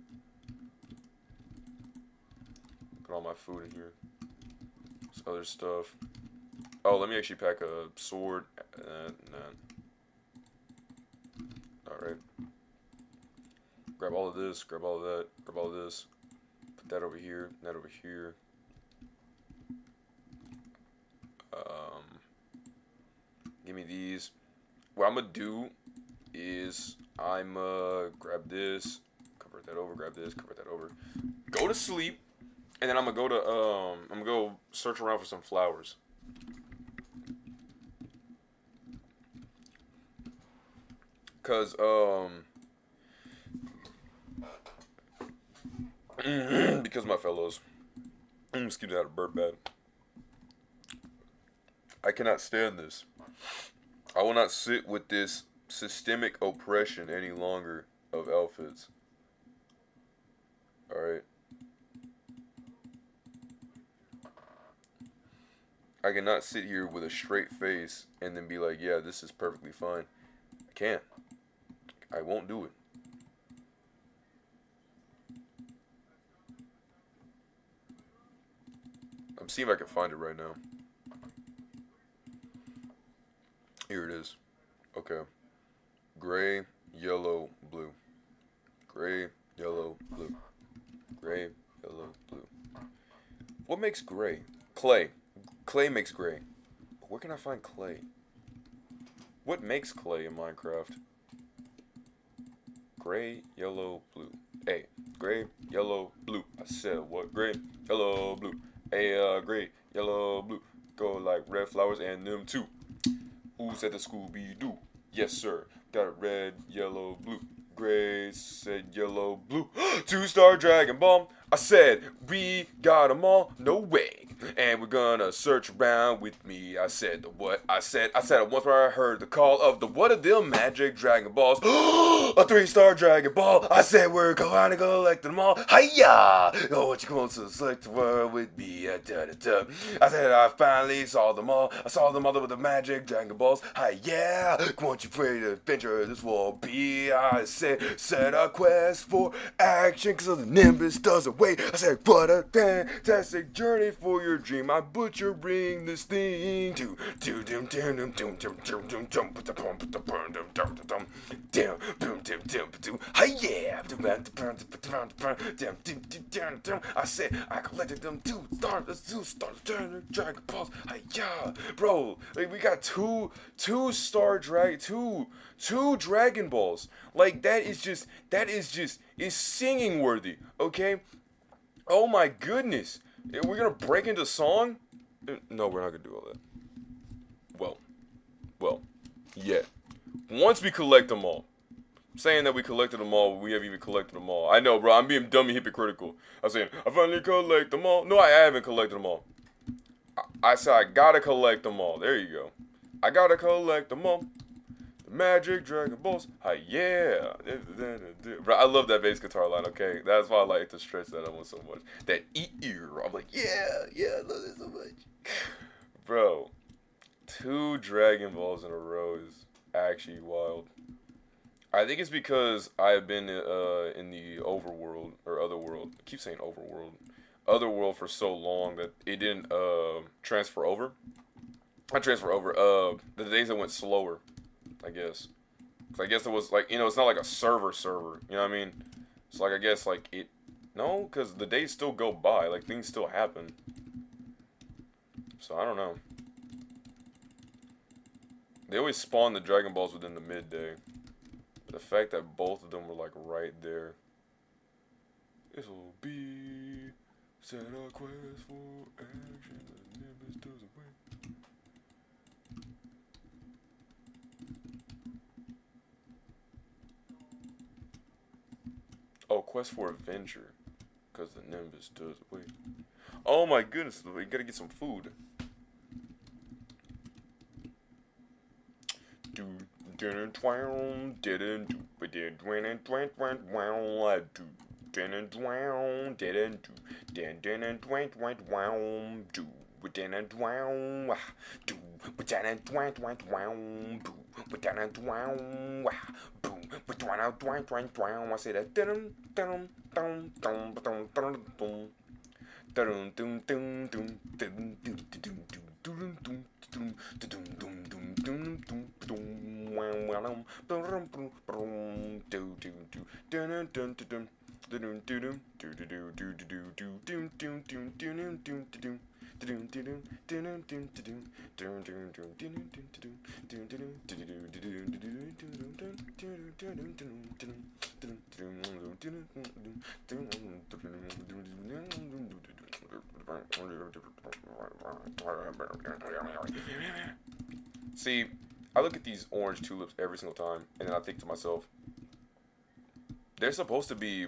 Put all my food in here. This other stuff. Oh, let me actually pack a sword. Nah. Alright. Grab all of this, grab all of that, grab all of this. Put that over here, that over here. Give me these. What I'm gonna do is I'm grab this, convert that over, grab this, convert that over. Go to sleep, and then I'm gonna go search around for some flowers. Cause because my fellows, excuse me, I had a burp bad. I cannot stand this. I will not sit with this systemic oppression any longer of outfits. Alright. I cannot sit here with a straight face and then be like, yeah, this is perfectly fine. I can't. I won't do it. I'm seeing if I can find it right now. Here it is. Okay. Gray, yellow, blue. Gray, yellow, blue. Gray, yellow, blue. What makes gray? Clay. Clay makes gray. But where can I find clay? What makes clay in Minecraft? Gray, yellow, blue. Hey, gray, yellow, blue. I said what? Gray, yellow, blue. Hey, gray, yellow, blue. Go like red flowers and them too. Who's at the Scooby-Doo? Yes, sir. Got a red, yellow, blue. Gray said yellow, blue. 2-star Dragon Ball. I said we got 'em all. No way. And we're gonna search around with me. I said the what? I said it once where I heard the call of the what of them magic Dragon Balls. A 3-star Dragon Ball. I said we're going to collect them all. Hiya! Oh, what you going to select the world with me? I said I finally saw them all. I saw them all with the magic Dragon Balls. Hiya! Won't you pray to adventure this will be? I said set a quest for action cause the Nimbus doesn't wait. I said what a fantastic journey for your dream. I butchering this thing to I said I collected them 2-star Dragon Balls. Yeah, bro, like we got two Dragon Balls. Like that is just is singing worthy. Okay. Oh my goodness. We're gonna break into song? No, we're not gonna do all that. Well, yeah. Once we collect them all. Saying that we collected them all, we haven't even collected them all. I know, bro, I'm being dumb and hypocritical. I'm saying, I finally collect them all. No, I haven't collected them all. I said I gotta collect them all. There you go. I gotta collect them all. The magic Dragon Balls. Yeah. Bro, I love that bass guitar line, okay? That's why I like to stretch that one so much. That ear. I'm like, yeah, I love it so much. Bro, 2 Dragon Balls in a row is actually wild. I think it's because I've been in the overworld, or otherworld. I keep saying overworld. Otherworld for so long that it didn't transfer over. Not transfer over. The days that went slower, I guess. Cause I guess it was like, it's not like a server. You know what I mean? It's like, I guess like it. No, because the days still go by. Like things still happen. So I don't know. They always spawn the Dragon Balls within the midday. But the fact that both of them were like right there. This'll be set a quest for action. The Nimbus doesn't wait. Oh, quest for adventure. Because the Nimbus does wait. Oh my goodness, we gotta get some food. I say that. See, I look at these orange tulips every single time, and then I think to myself, they're supposed to be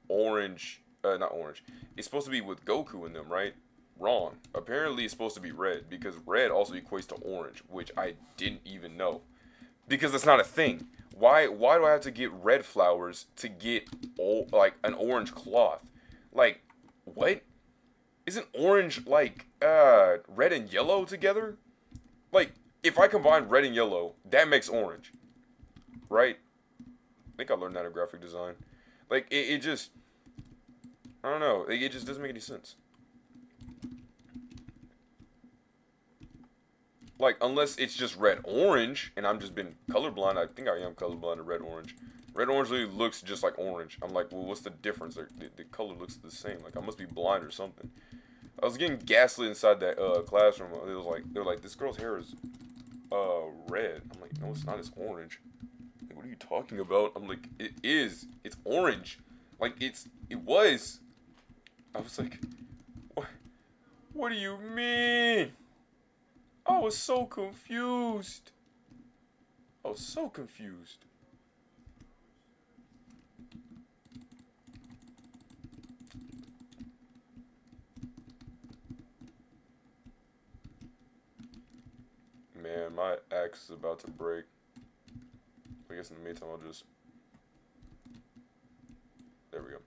orange, not orange. It's supposed to be with Goku in them, right? Wrong. Apparently it's supposed to be red, because red also equates to orange, which I didn't even know. Because that's not a thing. Why do I have to get red flowers to get, like, an orange cloth? Like, what? Isn't orange, like, red and yellow together? Like, if I combine red and yellow, that makes orange. Right? I think I learned that in graphic design. Like, it just, I don't know. It just doesn't make any sense. Like, unless it's just red-orange, and I'm just been colorblind. I think I am colorblind to red-orange. Red-orange really looks just like orange. I'm like, well, what's the difference? The color looks the same. Like, I must be blind or something. I was getting gaslit inside that classroom. They're like, this girl's hair is red. I'm like, no, it's not. It's orange. Like, what are you talking about? I'm like, it is. It's orange. Like it was. I was like, what? What do you mean? I was so confused. I was so confused. Man, my axe is about to break. I guess in the meantime, I'll just. There we go.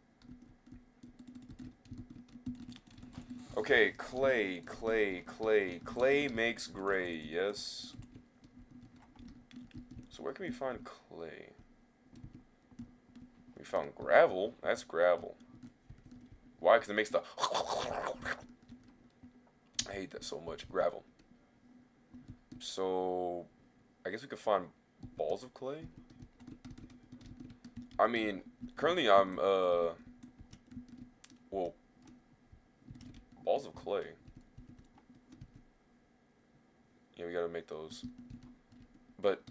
Okay, clay, clay, clay. Clay makes gray, yes. So where can we find clay? We found gravel. That's gravel. Why? Because it makes the. I hate that so much. Gravel. So, I guess we could find balls of clay. I mean, currently I'm well, balls of clay. Yeah, we gotta make those. But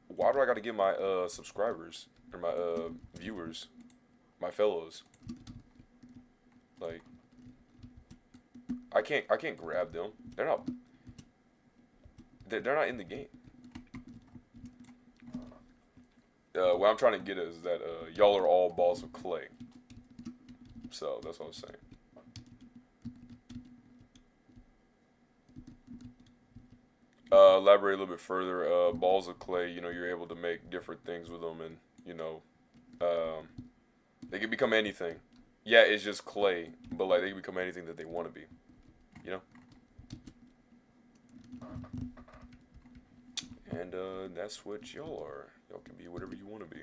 why do I gotta get my subscribers or my viewers, my fellows? Like, I can't grab them. They're not in the game. What I'm trying to get is that y'all are all balls of clay. So that's what I'm saying. Elaborate a little bit further. Balls of clay, you know, you're able to make different things with them, and you know, um, they can become anything. Yeah, it's just clay, but like they can become anything that they want to be. You know. And that's what y'all are. Y'all can be whatever you want to be.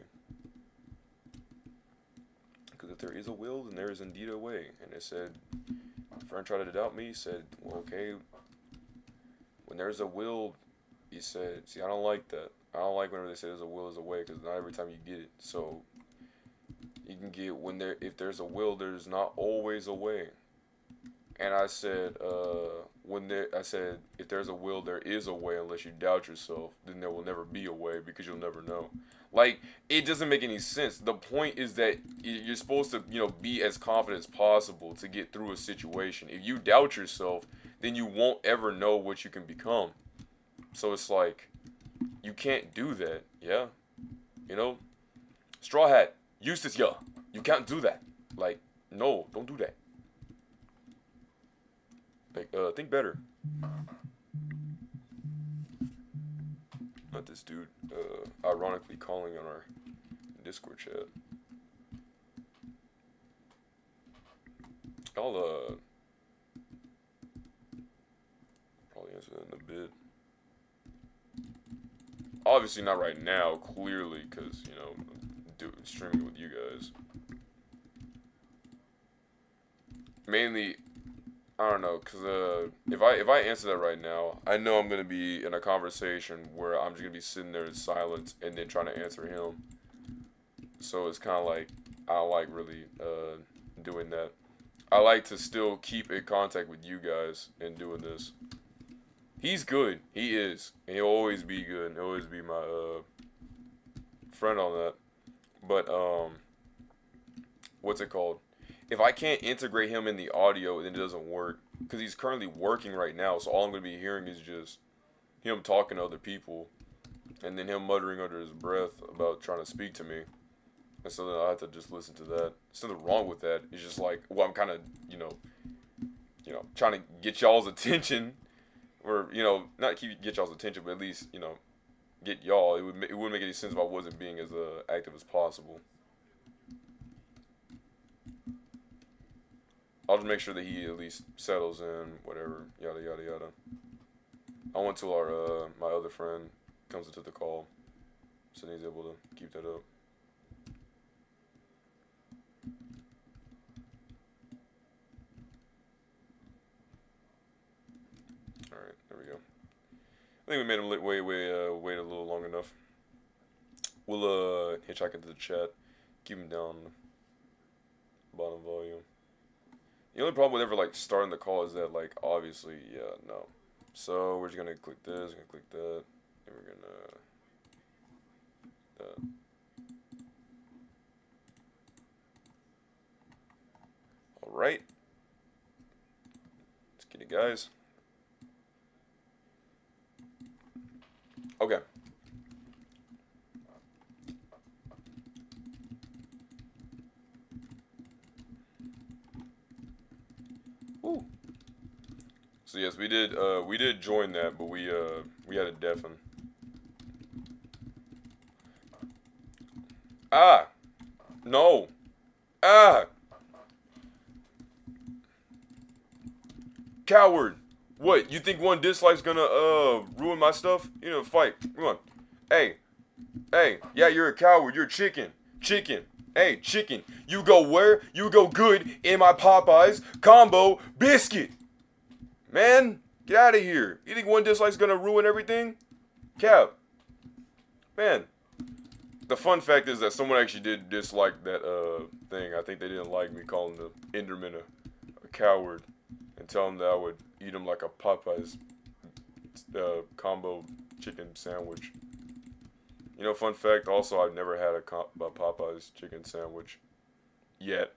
Because if there is a will, then there is indeed a way. And it said, a friend tried to doubt me. He said, well, okay, when there's a will, he said, see, I don't like that. I don't like whenever they say there's a will is a way, because not every time you get it. So you can get if there's a will, there's not always a way. And I said, if there's a will, there is a way. Unless you doubt yourself, then there will never be a way because you'll never know. Like, it doesn't make any sense. The point is that you're supposed to, you know, be as confident as possible to get through a situation. If you doubt yourself, then you won't ever know what you can become. So it's like, you can't do that. Yeah, you know, Straw Hat, Eustace, yeah, you can't do that. Like, no, don't do that. Like, think better. Not this dude, ironically calling on our Discord chat. I'll, probably answer that in a bit. Obviously not right now, clearly, because, you know, streaming it with you guys. Mainly, I don't know, cause if I answer that right now, I know I'm gonna be in a conversation where I'm just gonna be sitting there in silence and then trying to answer him. So it's kind of like I don't like really doing that. I like to still keep in contact with you guys and doing this. He's good, he is, and he'll always be good, and he'll always be my friend on that. But what's it called? If I can't integrate him in the audio, then it doesn't work. Because he's currently working right now, so all I'm going to be hearing is just him talking to other people. And then him muttering under his breath about trying to speak to me. And so then I have to just listen to that. There's nothing wrong with that. It's just like, well, I'm kind of, trying to get y'all's attention. Or, not get y'all's attention, but at least, get y'all. It wouldn't make any sense if I wasn't being as active as possible. I'll just make sure that he at least settles in, whatever, yada yada yada. I wait till our my other friend comes into the call, so he's able to keep that up. All right, there we go. I think we made him wait a little long enough. We'll hitchhike into the chat, keep him down, bottom volume. The only problem with ever like starting the call is that like obviously yeah no. So we're just gonna click this, gonna click that, and we're gonna all right. Let's get it, guys. Okay. Ooh. So yes, we did join that, but we had a deafen. Ah, no. Ah, coward. What? You think one dislike's gonna ruin my stuff? You know, fight. Come on. Hey, hey. Yeah, you're a coward. You're chicken. Chicken. Hey, chicken. You go where? You go good in my Popeyes combo biscuit. Man, get out of here. You think one dislike's gonna ruin everything? Cow. Man. The fun fact is that someone actually did dislike that thing. I think they didn't like me calling the Enderman a coward and tell him that I would eat him like a Popeyes combo chicken sandwich. You know, fun fact also, I've never had a Popeyes chicken sandwich yet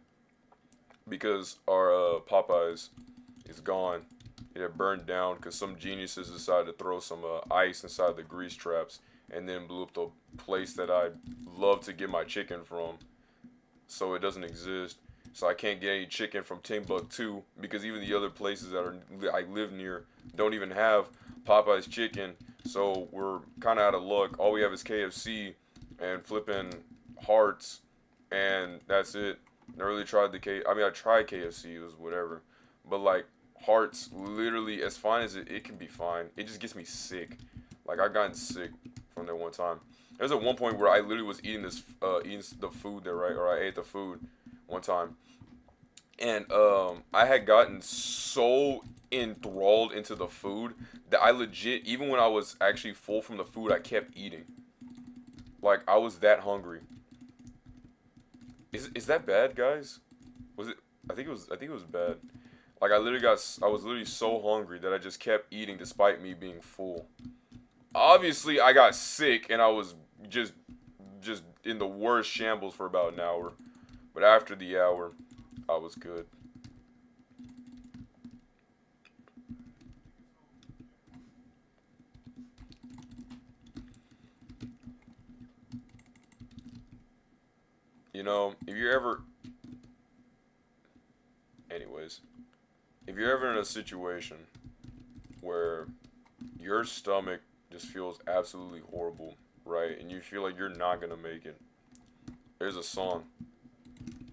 because our Popeyes is gone. It had burned down because some geniuses decided to throw some ice inside the grease traps and then blew up the place that I love to get my chicken from. So it doesn't exist. So I can't get any chicken from Timbuktu because even the other places that I live near don't even have Popeye's chicken. So we're kind of out of luck. All we have is KFC and flipping Hearts, and that's it. Never really tried I tried KFC. It was whatever, but like Hearts, literally as fine as it can be fine. It just gets me sick. Like I gotten sick from there one time. There's at one point where I literally was eating eating the food there, right? Or I ate the food one time, and I had gotten so enthralled into the food that I legit, even when I was actually full from the food, I kept eating. Like I was that hungry. Is that bad, guys? Was it? I think it was bad. Like I was literally so hungry that I just kept eating despite me being full. Obviously, I got sick and I was just in the worst shambles for about an hour. But after the hour, I was good. You know, if you're ever... Anyways, if you're ever in a situation where your stomach just feels absolutely horrible, right? And you feel like you're not gonna make it. There's a song.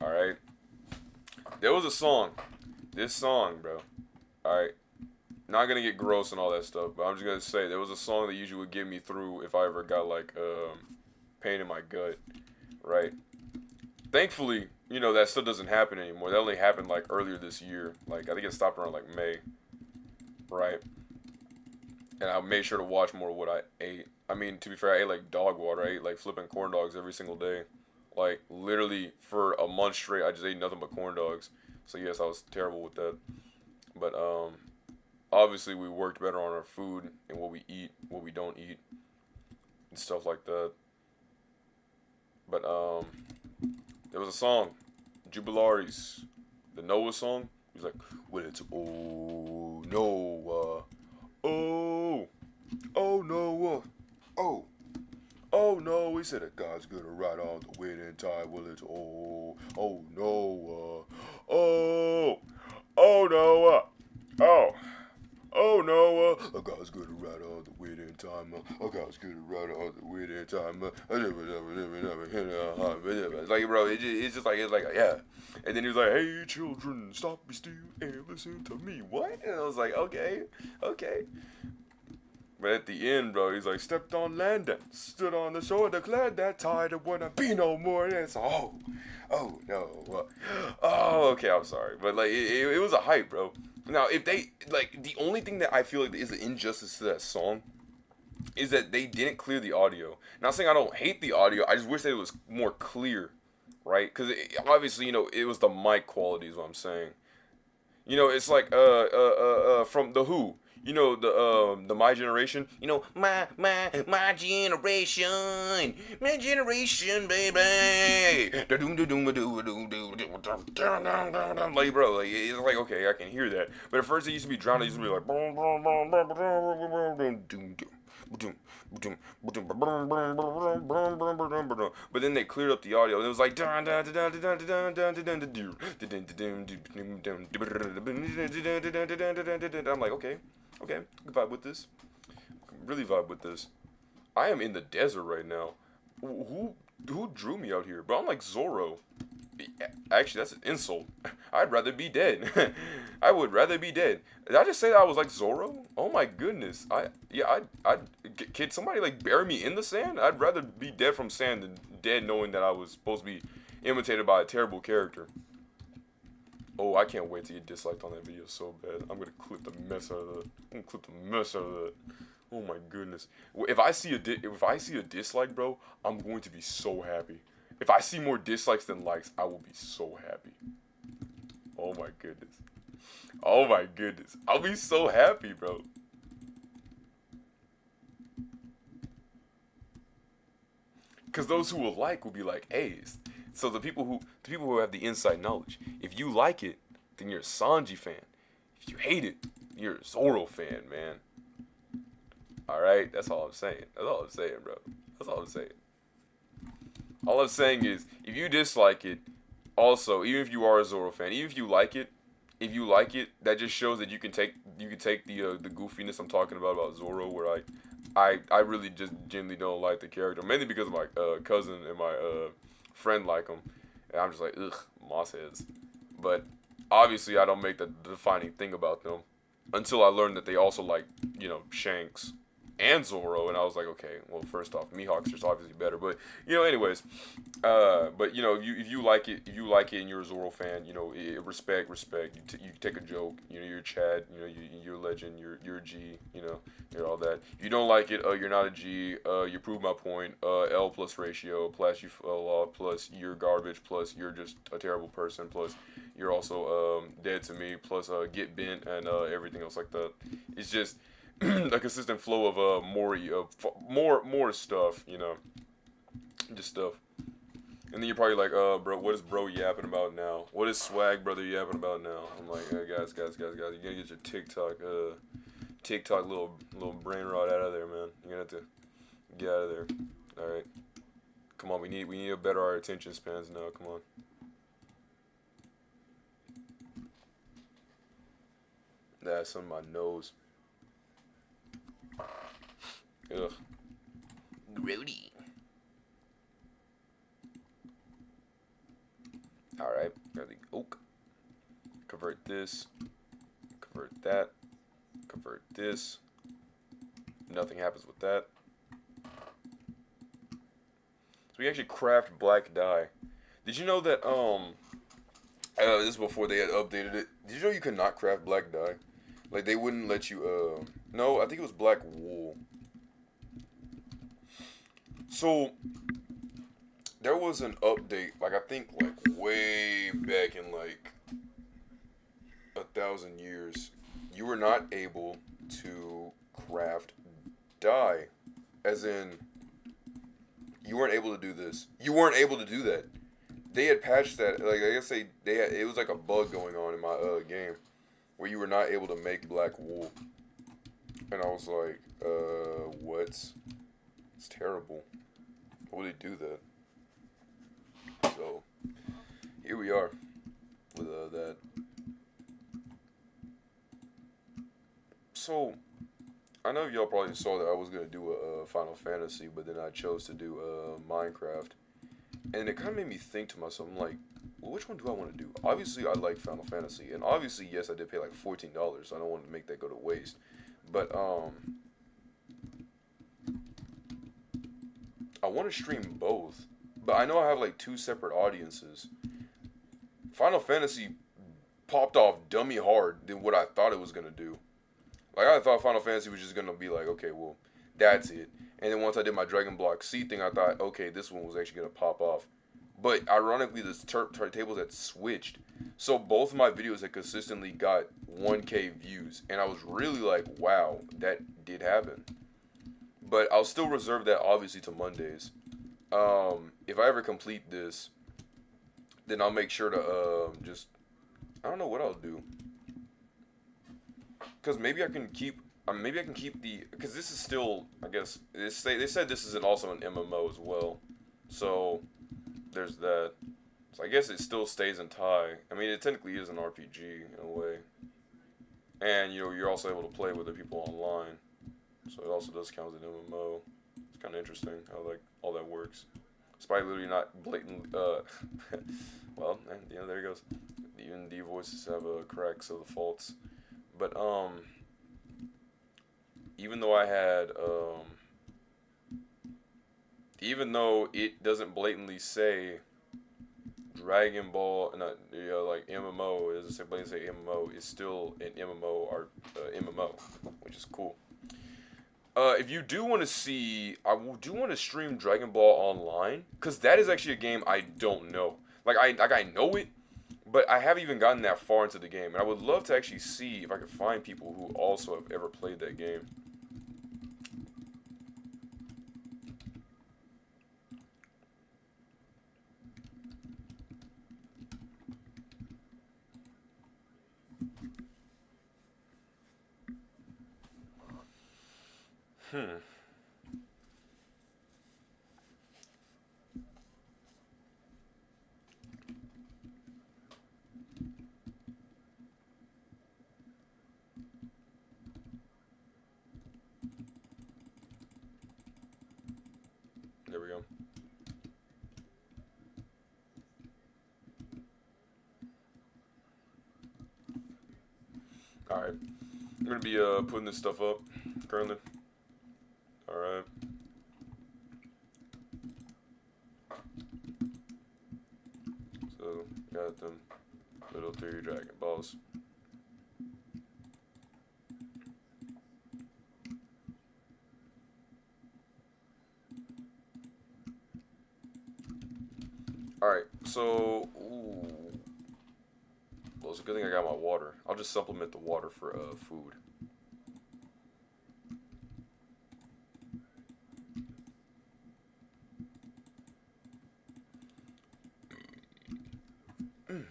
Alright? There was a song. This song, bro. Alright? Not gonna get gross and all that stuff, but I'm just gonna say there was a song that usually would get me through if I ever got like pain in my gut. Right? Thankfully, you know, that stuff doesn't happen anymore. That only happened like earlier this year. Like I think it stopped around like May. Right? And I made sure to watch more of what I ate. I mean, to be fair, I ate like dog water. I ate like flipping corn dogs every single day. Like literally for a month straight, I just ate nothing but corn dogs. So yes, I was terrible with that. But obviously we worked better on our food and what we eat, what we don't eat, and stuff like that. But there was a song, Jubilaries, the Noah song. He was like, "Well, it's oh Noah, oh Noah, oh no." He said that God's gonna ride on the wind in time. Well, it's oh Noah, oh Noah, oh Noah. Oh, God's gonna ride on the wind in time. Oh, God's gonna ride on the wind in time. Like, bro, it's just like yeah. And then he was like, "Hey, children, stop, be still, and listen to me." What? And I was like, okay. But at the end, bro, he's like, "Stepped on land and stood on the shore, declared that tide would not be no more." And it's oh no, okay, I'm sorry, but like it was a hype, bro. Now, if they like, the only thing that I feel like is an injustice to that song is that they didn't clear the audio. Not saying I don't hate the audio, I just wish that it was more clear, right? Because obviously, you know, it was the mic quality is what I'm saying. You know, it's like from the Who. You know the My Generation. You know my generation, baby. Like bro, like it's like okay, I can hear that. But at first it used to be drowned. It used to be like but then they cleared up the audio and it was like I'm like okay, okay, I can vibe with this. Really vibe with this. I am in the desert right now. Who drew me out here? But I'm like Zorro. Actually, that's an insult. I'd rather be dead. I would rather be dead. Did I just say that I was like Zorro? Oh my goodness. Can somebody like bury me in the sand? I'd rather be dead from sand than dead knowing that I was supposed to be imitated by a terrible character. Oh, I can't wait to get disliked on that video so bad. I'm gonna clip the mess out of that. I'm gonna clip the mess out of that. Oh my goodness. If I see a dislike, bro, I'm going to be so happy. If I see more dislikes than likes, I will be so happy. Oh my goodness. Oh my goodness. I'll be so happy, bro. Cause those who will like will be like, hey. So the people who have the inside knowledge. If you like it, then you're a Sanji fan. If you hate it, you're a Zoro fan, man. Alright? That's all I'm saying. That's all I'm saying, bro. That's all I'm saying. All I'm saying is, if you dislike it, also, even if you are a Zoro fan, even if you like it, that just shows that you can take the goofiness I'm talking about Zoro, where I really just genuinely don't like the character, mainly because my cousin and my friend like him, and I'm just like ugh, moss heads. But obviously, I don't make the defining thing about them until I learned that they also like Shanks and Zoro, and I was like, okay, well, first off, Mihawk's just obviously better, but anyways, but if you like it, and you're a Zoro fan, respect. You take a joke, you're Chad, you're a legend, you're a G, you're all that. If you don't like it, you're not a G. You prove my point. L plus ratio, plus you fell off, plus you're garbage, plus you're just a terrible person, plus you're also dead to me, plus get bent and everything else like that. It's just a consistent flow of more stuff, just stuff. And then you're probably like, bro, what is bro yapping about now? What is swag brother yapping about now? I'm like, guys, you gotta get your TikTok little brain rot out of there, man. You're gonna have to get out of there. All right, come on, we need to better our attention spans now. Come on. That's on my nose. Ugh. Grody. Alright, got the oak. Convert this. Convert that. Convert this. Nothing happens with that. So we actually craft black dye. Did you know that, this is before they had updated it. Did you know you could not craft black dye? Like, they wouldn't let you, no, I think it was black wool. So, there was an update, like, I think, like, way back in, like, 1,000 years. You were not able to craft dye. As in, you weren't able to do this. You weren't able to do that. They had patched that, like, I guess it was like a bug going on in my, game. Where you were not able to make black wool. And I was like, what? It's terrible. Why would they do that? So, here we are with that. So, I know y'all probably saw that I was going to do a Final Fantasy, but then I chose to do Minecraft. And it kind of made me think to myself, I'm like, well, which one do I want to do? Obviously, I like Final Fantasy, and obviously, yes, I did pay like $14, so I don't want to make that go to waste. But, I want to stream both, but I know I have like 2 separate audiences. Final Fantasy popped off dummy hard than what I thought it was going to do. Like, I thought Final Fantasy was just going to be like, okay, well, that's it. And then once I did my Dragon Block C thing, I thought, okay, this one was actually going to pop off. But ironically, the tables had switched. So both of my videos had consistently got 1K views. And I was really like, wow, that did happen. But I'll still reserve that obviously to Mondays. If I ever complete this, then I'll make sure to just, I don't know what I'll do. Because maybe I can keep the, because this is still, I guess, they said this is also an MMO as well. So there's that. So I guess it still stays in tie. I mean, it technically is an RPG in a way. And, you're also able to play with other people online. So it also does count as an MMO. It's kind of interesting how, like, all that works. It's probably literally not blatant, well, there it goes. Even the voices have cracks of the faults. But, even though I had, even though it doesn't blatantly say Dragon Ball, not, like MMO, it doesn't say blatantly say MMO, it's still an MMO or MMO, which is cool. If you do want to see, do want to stream Dragon Ball Online, because that is actually a game I don't know. Like I know it, but I haven't even gotten that far into the game, and I would love to actually see if I could find people who also have ever played that game. Hmm. There we go. Alright. I'm gonna be putting this stuff up currently. Alright. So, got them little 3 Dragon Balls. Alright, so, ooh. Well, it's a good thing I got my water. I'll just supplement the water for food.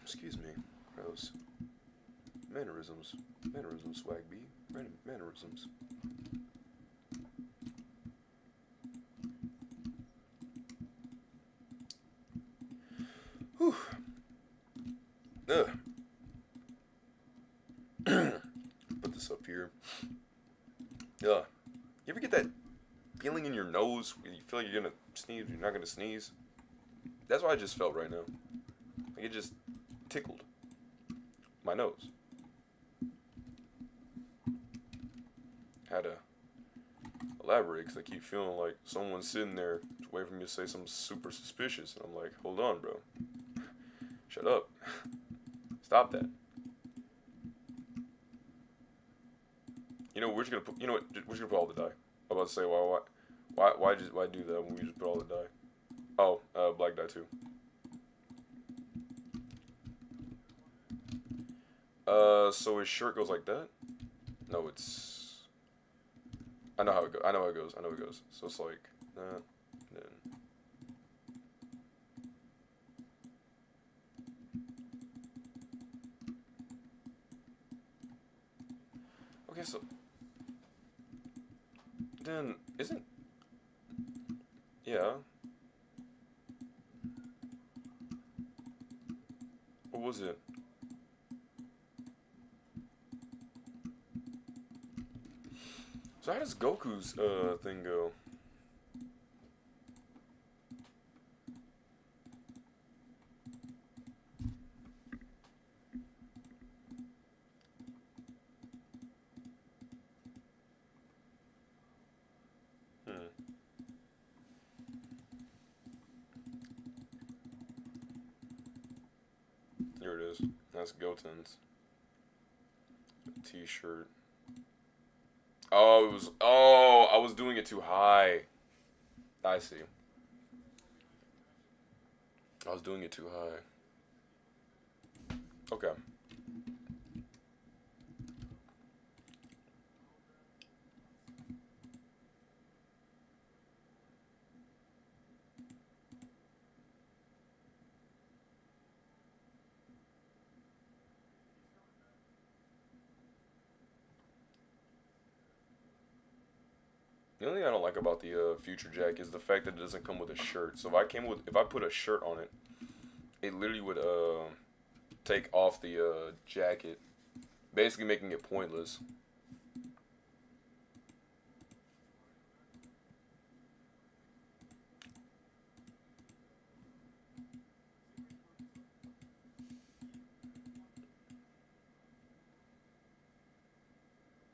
Excuse me. Gross. Mannerisms. Mannerisms, swag B. Mannerisms. Whew. Ugh. Put this up here. Yeah. You ever get that feeling in your nose where you feel like you're gonna sneeze, you're not gonna sneeze? That's what I just felt right now. Like it just tickled my nose. Had to elaborate because I keep feeling like someone's sitting there just waiting for me to say something super suspicious. And I'm like, hold on, bro. Shut up. Stop that. We're just gonna put. You know what? We're just gonna put all the die. I'm about to say, why do that when we just put all the die? Oh, black die too. So his shirt goes like that? No, it's. I know how it goes. I know how it goes. I know how it goes. So it's like that, then. Okay, so. Then, isn't. Yeah. What was it? So how does Goku's thing go? Hmm. Here it is. That's Goten's T-shirt. Oh, it was. Oh, I was doing it too high. I see. I was doing it too high. Okay. The only thing I don't like about the Future Jack is the fact that it doesn't come with a shirt. So if I put a shirt on it, it literally would take off the jacket, basically making it pointless.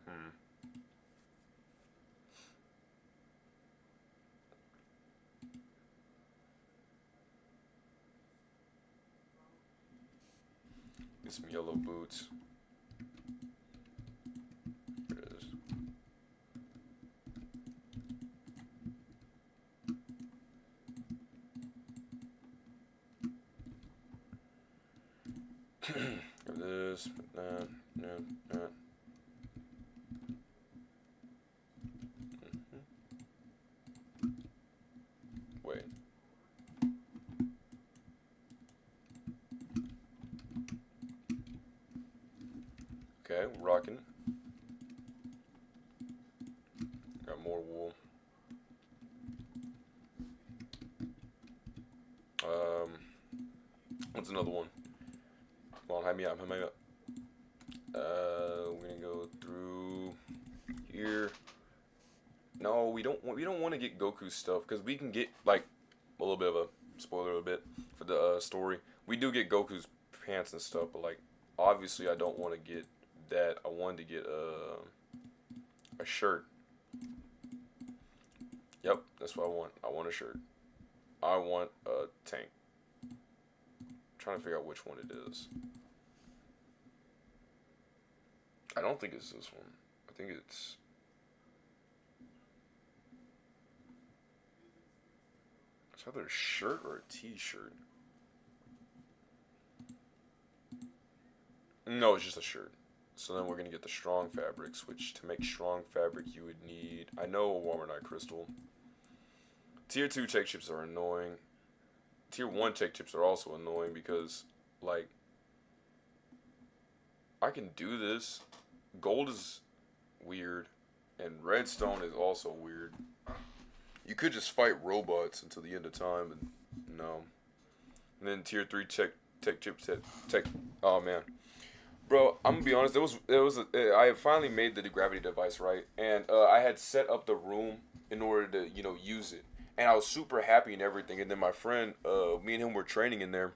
Hmm. Get some yellow boots. There it is. Got this, that, that, that. Wait. Okay, rocking. Got more wool. Um, what's another one? Come on, hype me up, hype me up. We're gonna go through here. No, we don't want to get Goku stuff because we can get like a little bit of a spoiler a bit for the story. We do get Goku's pants and stuff, but like obviously I don't want to get that. I wanted to get a shirt. Yep, that's what I want. I want a shirt. I want a tank. I'm trying to figure out which one it is. I don't think it's this one. I think it's either a shirt or a t-shirt. No, it's just a shirt. So then we're gonna get the strong fabrics, which to make strong fabric you would need. I know a Warmer Night Crystal. Tier 2 tech chips are annoying. Tier 1 tech chips are also annoying because, like, I can do this. Gold is weird, and redstone is also weird. You could just fight robots until the end of time, and no. And then tier 3 tech chips tech. Oh man, bro, I'm gonna be honest. I had finally made the gravity device right, and I had set up the room in order to use it, and I was super happy and everything. And then my friend, me and him were training in there,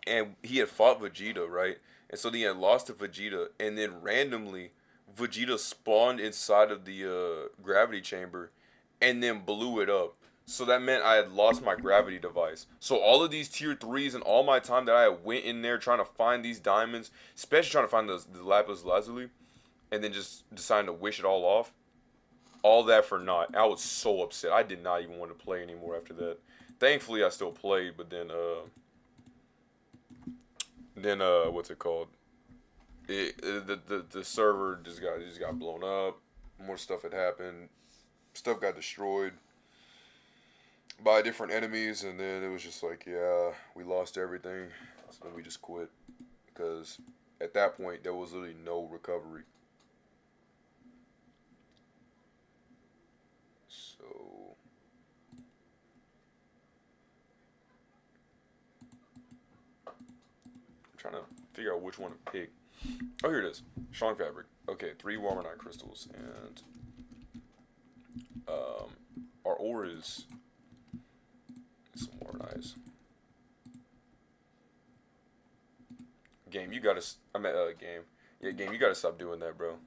and he had fought Vegeta right, and so then he had lost to Vegeta, and then randomly Vegeta spawned inside of the gravity chamber, and then blew it up. So that meant I had lost my gravity device. So all of these tier threes and all my time that I went in there trying to find these diamonds, especially trying to find the lapis lazuli, and then just deciding to wish it all off, all that for naught. I was so upset. I did not even want to play anymore after that. Thankfully, I still played, but then what's it called? The server just got blown up. More stuff had happened. Stuff got destroyed by different enemies, and then it was just like, yeah, we lost everything. So then we just quit because at that point there was literally no recovery. So I'm trying to figure out which one to pick. Oh, here it is. Strong fabric. Okay, 3 Warmer Night crystals, and our ore is some more nice. Game, you gotta. I meant game. Yeah, game, you gotta stop doing that, bro.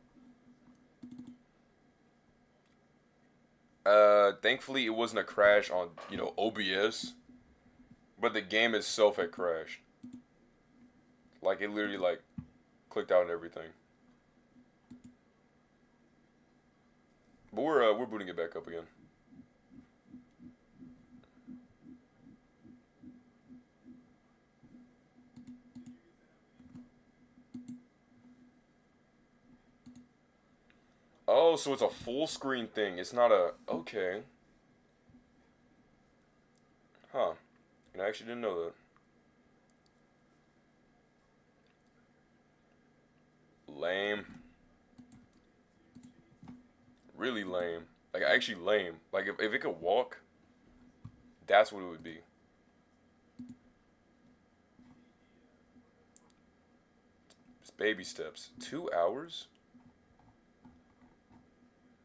Thankfully it wasn't a crash on OBS, but the game itself had crashed. Like it literally like clicked out and everything. But we're booting it back up again. Oh, so it's a full screen thing. It's not a... Okay. Huh. I actually didn't know that. Lame. Really lame. Like, actually lame. Like, if it could walk, that's what it would be. It's baby steps. 2 hours?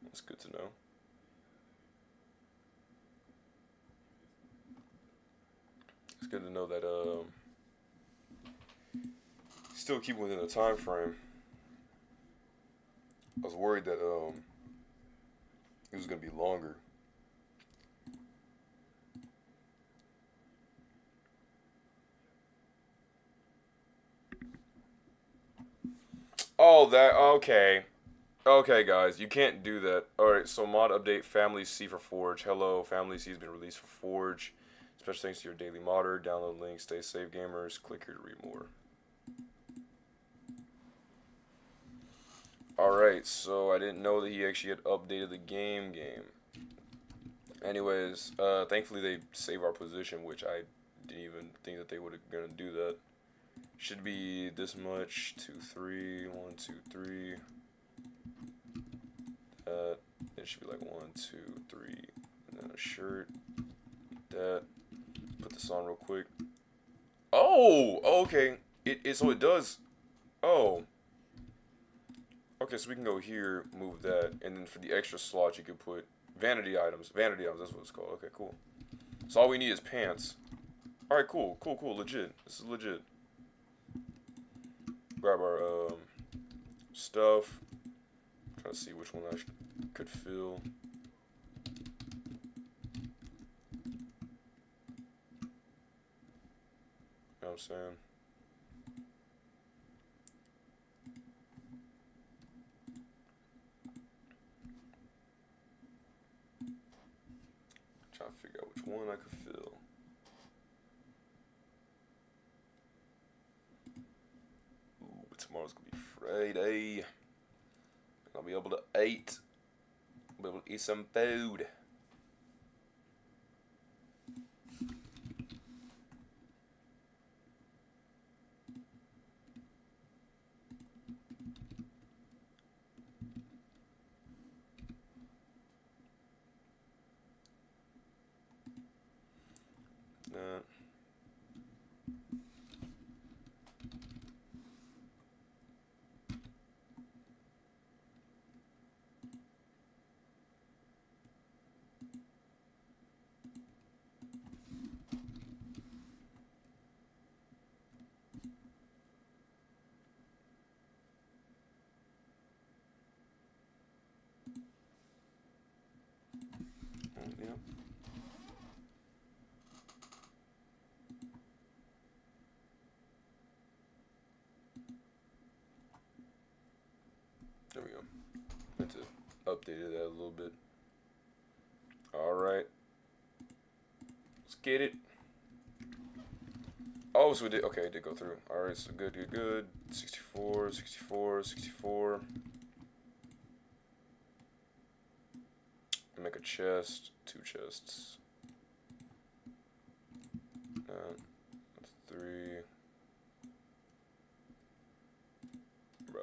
That's good to know. It's good to know that, still keep within the time frame. I was worried that, it was gonna be longer. Oh, that, okay. Okay, guys, you can't do that. Alright, so mod update, Family C for Forge. Hello, Family C has been released for Forge. Special thanks to your daily modder. Download link, stay safe, gamers. Click here to read more. Alright, so I didn't know that he actually had updated the game. Anyways, thankfully they save our position, which I didn't even think that they would have gonna do that. Should be this much. 2, 3. 1, 2, 3. It should be like 1, 2, 3, and then a shirt. That. Put this on real quick. Oh, okay. So it does. Oh. Okay, so we can go here, move that, and then for the extra slots you could put vanity items. Vanity items, that's what it's called. Okay, cool. So all we need is pants. All right, cool, legit. This is legit. Grab our stuff. Try to see which one I could fill. You know what I'm saying? Trying to figure out which one I could fill. Ooh, but tomorrow's gonna be Friday. I'll be able to eat. I'll be able to eat some food. Yeah. There we go. Meant to update that a little bit. Alright. Let's get it. Oh, so we did. Okay, it did go through. Alright, so good. 64, 64, 64. Make a chest. 2 chests. That's 3. Bro.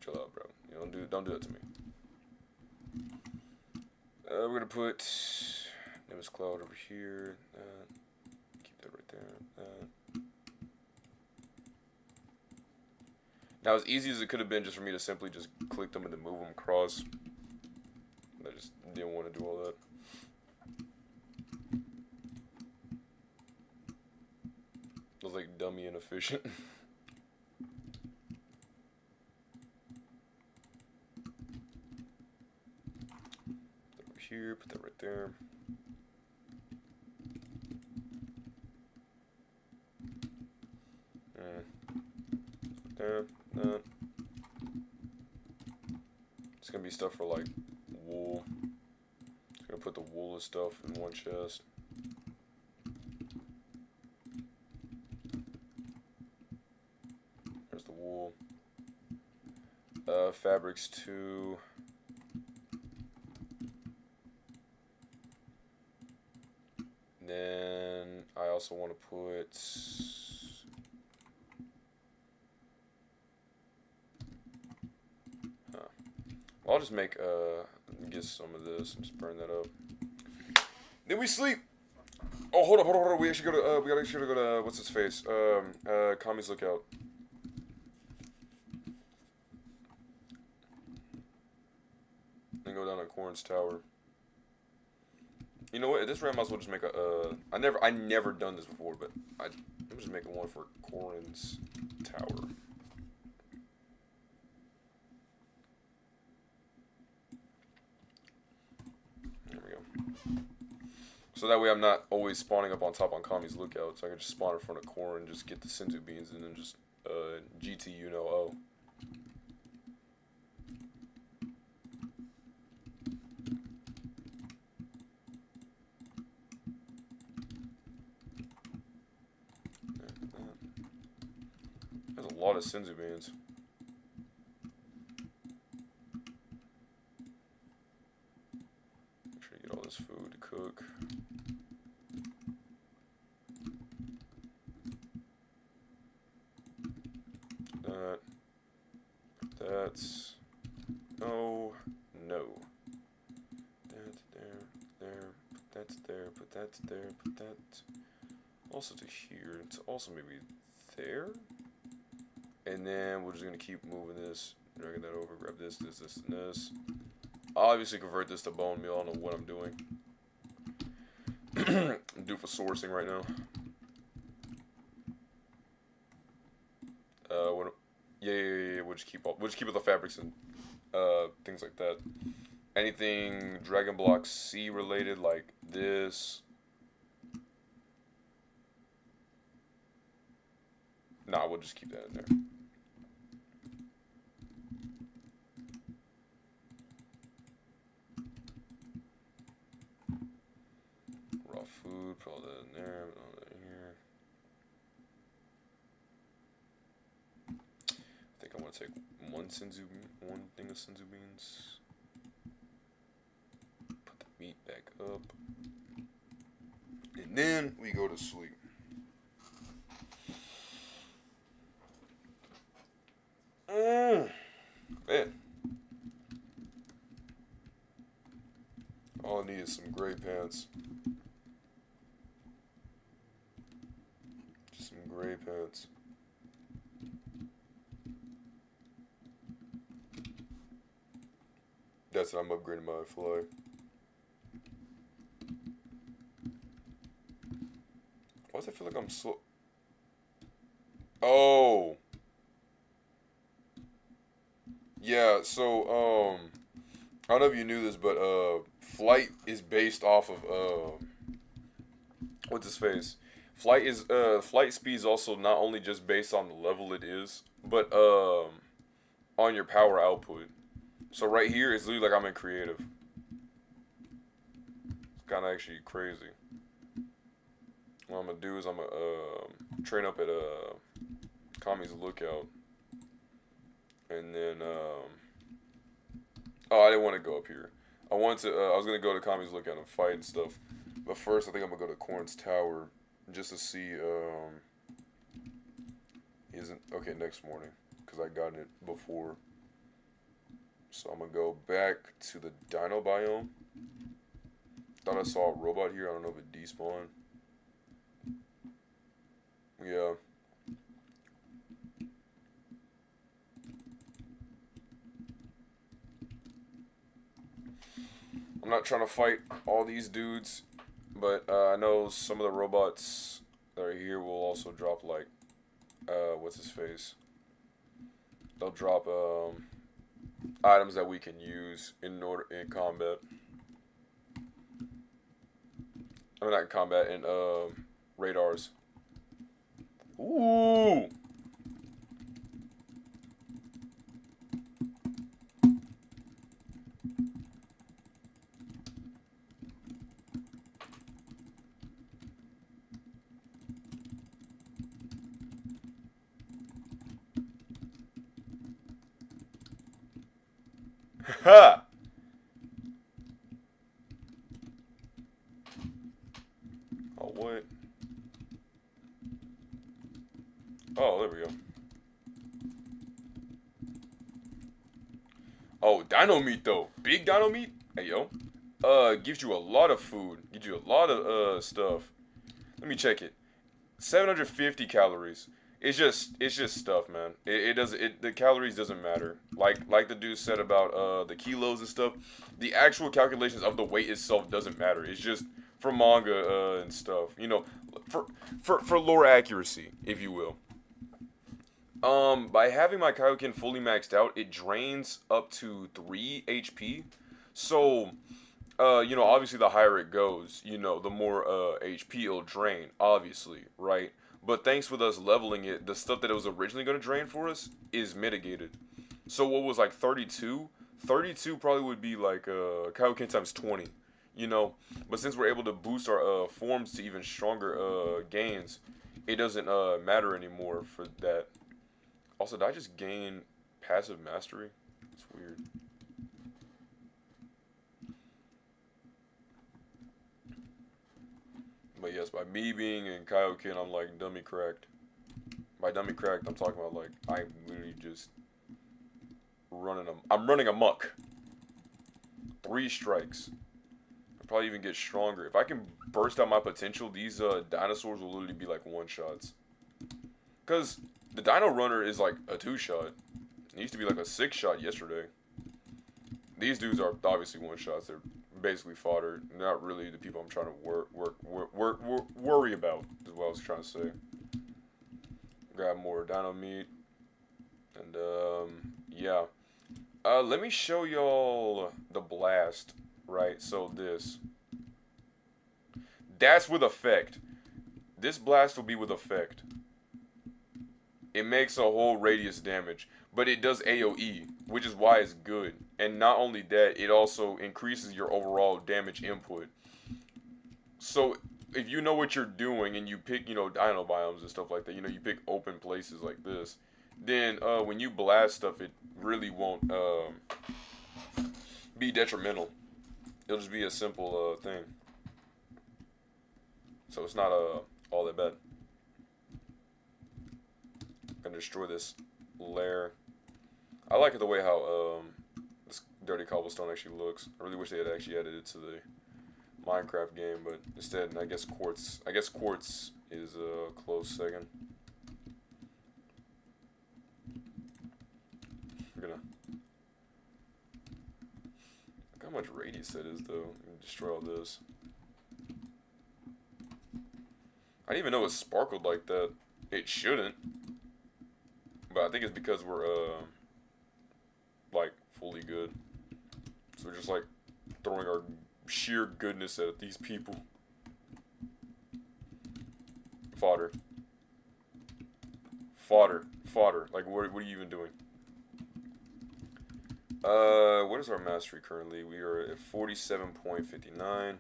Chill out, bro. You don't do that to me. We're gonna put Nimbus Cloud over here. Keep that right there. Now, as easy as it could have been just for me to simply just click them and then move them across, I just didn't want to do all that. It was like dummy inefficient. Put that over here, put that right there. There. It's gonna be stuff for like wool. Just gonna put the wool and stuff in one chest. Fabrics 2. Then I also want to put. I'll just make get some of this and just burn that up. Then we sleep. Oh, hold up. We actually go to we gotta actually go to what's his face? Kami's Lookout. Then go down to Corrin's Tower. You know what? At this rate, I might as well just make a. I never done this before, but I'm just making one for Corrin's Tower. There we go. So that way I'm not always spawning up on top on Kami's Lookout, so I can just spawn in front of Corrin, just get the Senzu beans, and then just GT you know O. There's a lot of Senzu beans. Make sure you get all this food to cook. That's no. That there, put that there, put that there, put that also to here. It's also maybe there. And then we're just gonna keep moving this, dragging that over, grab this, and this. I'll obviously convert this to bone meal. I don't know what I'm doing. I'm due for sourcing right now. Yeah. We'll just keep all the fabrics and things like that. Anything Dragon Block C related, like this. Nah, we'll just keep that in there. Raw food, put all that in there, put all that in here. I think I want to take one thing of Senzu beans. Put the meat back up. And then we go to sleep. Man. All I need is some gray pants. Just some gray pants. That's it, I'm upgrading my fly. Why does it feel like I'm slow? Oh. Yeah, so, I don't know if you knew this, but, Flight is based off of, what's his face? Flight speed is also not only just based on the level it is, but, on your power output. So right here, it's literally like I'm in creative. It's kind of actually crazy. What I'm gonna do is I'm gonna, train up at, Kami's Lookout. And then, oh, I didn't want to go up here. I was going to go to Kami's Lookout and fight and stuff. But first, I think I'm going to go to Corrin's Tower just to see, okay, next morning. Because I got it before. So I'm going to go back to the Dino biome. Thought I saw a robot here. I don't know if it despawned. Yeah. I'm not trying to fight all these dudes, but I know some of the robots that are here will also drop, like, what's his face? They'll drop items that we can use in combat. I mean, not in combat, in radars. Ooh! Ha! Oh, what? Oh, there we go. Oh, dino meat though. Big dino meat? Hey, yo. Gives you a lot of food. Gives you a lot of, stuff. Let me check it. 750 calories. It's just stuff, man. It doesn't, the calories doesn't matter. Like the dude said about, the kilos and stuff. The actual calculations of the weight itself doesn't matter. It's just for manga, and stuff. You know, for lore accuracy, if you will. By having my Kaioken fully maxed out, it drains up to 3 HP. So, obviously the higher it goes, the more HP it'll drain, obviously, right? But thanks with us leveling it, the stuff that it was originally going to drain for us is mitigated. So what was like 32? 32 probably would be like Kaioken times 20, you know? But since we're able to boost our forms to even stronger gains, it doesn't matter anymore for that. Also, did I just gain passive mastery? It's weird. But yes, by me being in Kaioken, I'm like dummy cracked. By dummy cracked, I'm talking about like I'm literally just I'm running amok. 3 strikes. I'll probably even get stronger. If I can burst out my potential, these dinosaurs will literally be like one shots. Cause the Dino Runner is like a 2-shot. It used to be like a 6-shot yesterday. These dudes are obviously one shots. They're basically fodder. Not really the people I'm trying to worry about. Is what I was trying to say. Grab more Dino meat, and yeah. Let me show y'all the blast. Right. So that's with effect. This blast will be with effect. It makes a whole radius damage, but it does AoE, which is why it's good. And not only that, it also increases your overall damage input. So if you know what you're doing and you pick, dino biomes and stuff like that, you pick open places like this, then when you blast stuff, it really won't be detrimental. It'll just be a simple thing. So it's not all that bad. Gonna destroy this lair. I like the way how this dirty cobblestone actually looks. I really wish they had actually added it to the Minecraft game, but instead, I guess quartz. Is a close second. I'm gonna look how much radius that is, though. I'm gonna destroy all this. I didn't even know it sparkled like that. It shouldn't. But I think it's because we're, like, fully good. So we're just, like, throwing our sheer goodness at these people. Fodder. Like, what are you even doing? What is our mastery currently? We are at 47.59.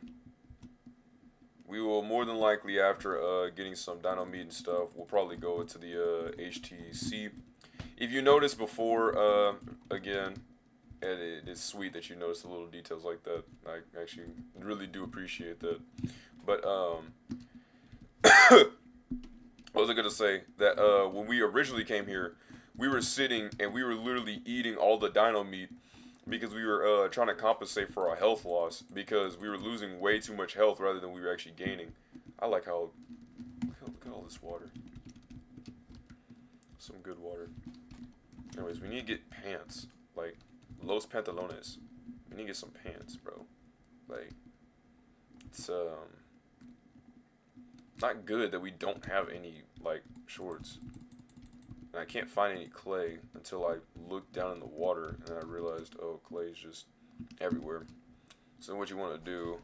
We will more than likely, after getting some dino meat and stuff, we'll probably go into the HTC. If you noticed before, again, and it is sweet that you notice the little details like that. I actually really do appreciate that. But what was I gonna say? That when we originally came here, we were sitting and we were literally eating all the dino meat because we were trying to compensate for our health loss because we were losing way too much health rather than we were actually gaining. I like how look at all this water. Some good water. Anyways, we need to get pants. Like, los pantalones. We need to get some pants, bro. Like, it's not good that we don't have any, like, shorts. And I can't find any clay until I looked down in the water and I realized, oh, clay is just everywhere. So what you want to do,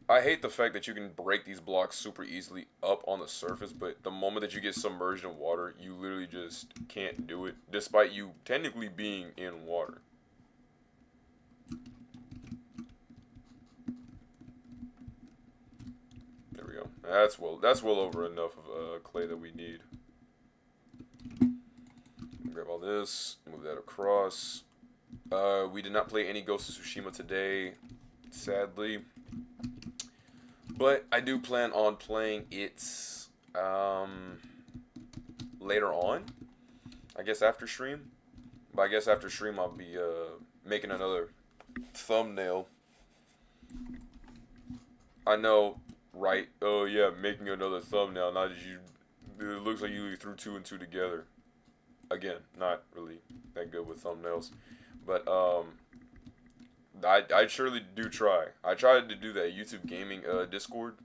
I hate the fact that you can break these blocks super easily up on the surface, but the moment that you get submerged in water, you literally just can't do it, despite you technically being in water. There we go. That's well over enough of clay that we need. Grab all this, move that across. We did not play any Ghost of Tsushima today, sadly. But I do plan on playing it later on. I guess after stream. But I guess after stream I'll be making another thumbnail. I know, right? Oh yeah, making another thumbnail. Now that you, it looks like you threw two and two together. Again, not really that good with thumbnails, but I surely do try. I tried to do that YouTube gaming Discord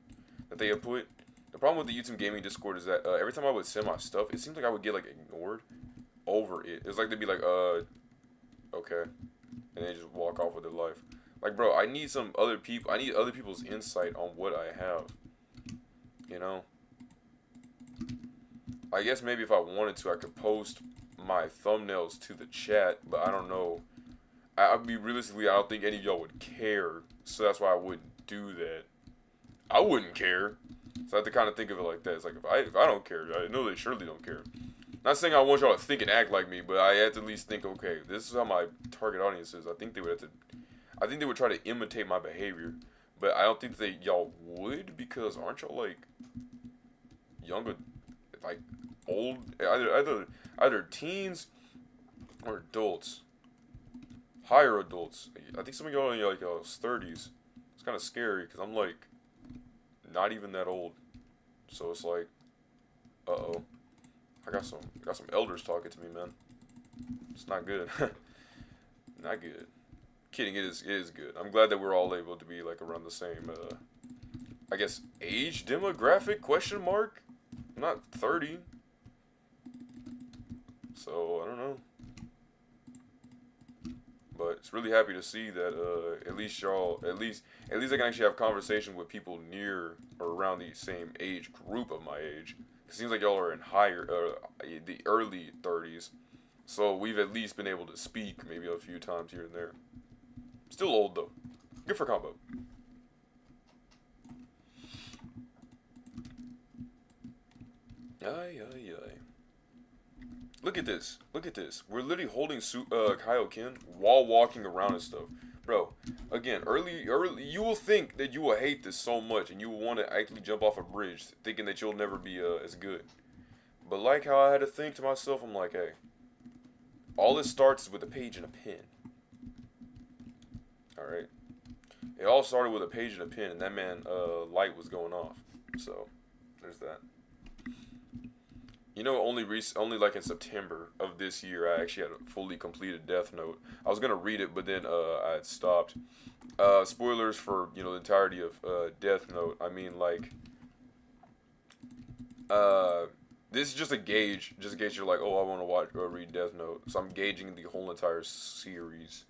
that they have put. The problem with the YouTube gaming Discord is that every time I would send my stuff, it seems like I would get like ignored over it. It's like they'd be like, okay, and they just walk off with their life. Like, bro, I need some other people. I need other people's insight on what I have. You know. I guess maybe if I wanted to, I could post my thumbnails to the chat, but I don't know. I'd be realistically, I don't think any of y'all would care, so that's why I wouldn't do that. I wouldn't care, so I have to kind of think of it like that. It's like if I don't care, I know they surely don't care. Not saying I want y'all to think and act like me, but I have to at least think, okay, this is how my target audience is. I think they would have to. I think they would try to imitate my behavior, but I don't think y'all would, because aren't y'all like younger, like old, either teens or adults, higher adults. I think some of y'all are in like y'all 30s. It's kind of scary because I'm like not even that old, so it's like, I got some elders talking to me, man. It's not good. Not good. Kidding, it is good. I'm glad that we're all able to be like around the same I guess age demographic question mark. I'm not 30. So I don't know. But it's really happy to see that at least y'all at least I can actually have conversation with people near or around the same age group of my age. It seems like y'all are in higher the early 30s. So we've at least been able to speak maybe a few times here and there. Still old though. Good for combo. Ay, ay, ay. Look at this. Look at this. We're literally holding Kaioken while walking around and stuff. Bro, again, early, you will think that you will hate this so much and you will want to actually jump off a bridge thinking that you'll never be as good. But like how I had to think to myself, I'm like, hey, all this starts with a page and a pen. Alright? It all started with a page and a pen, and that man, light was going off. So, there's that. You know, only like in September of this year, I actually had a fully completed Death Note. I was gonna read it, but then I had stopped. Spoilers for the entirety of Death Note. I mean, like, this is just a gauge, just in case you're like, oh, I want to watch or read Death Note. So I'm gauging the whole entire series.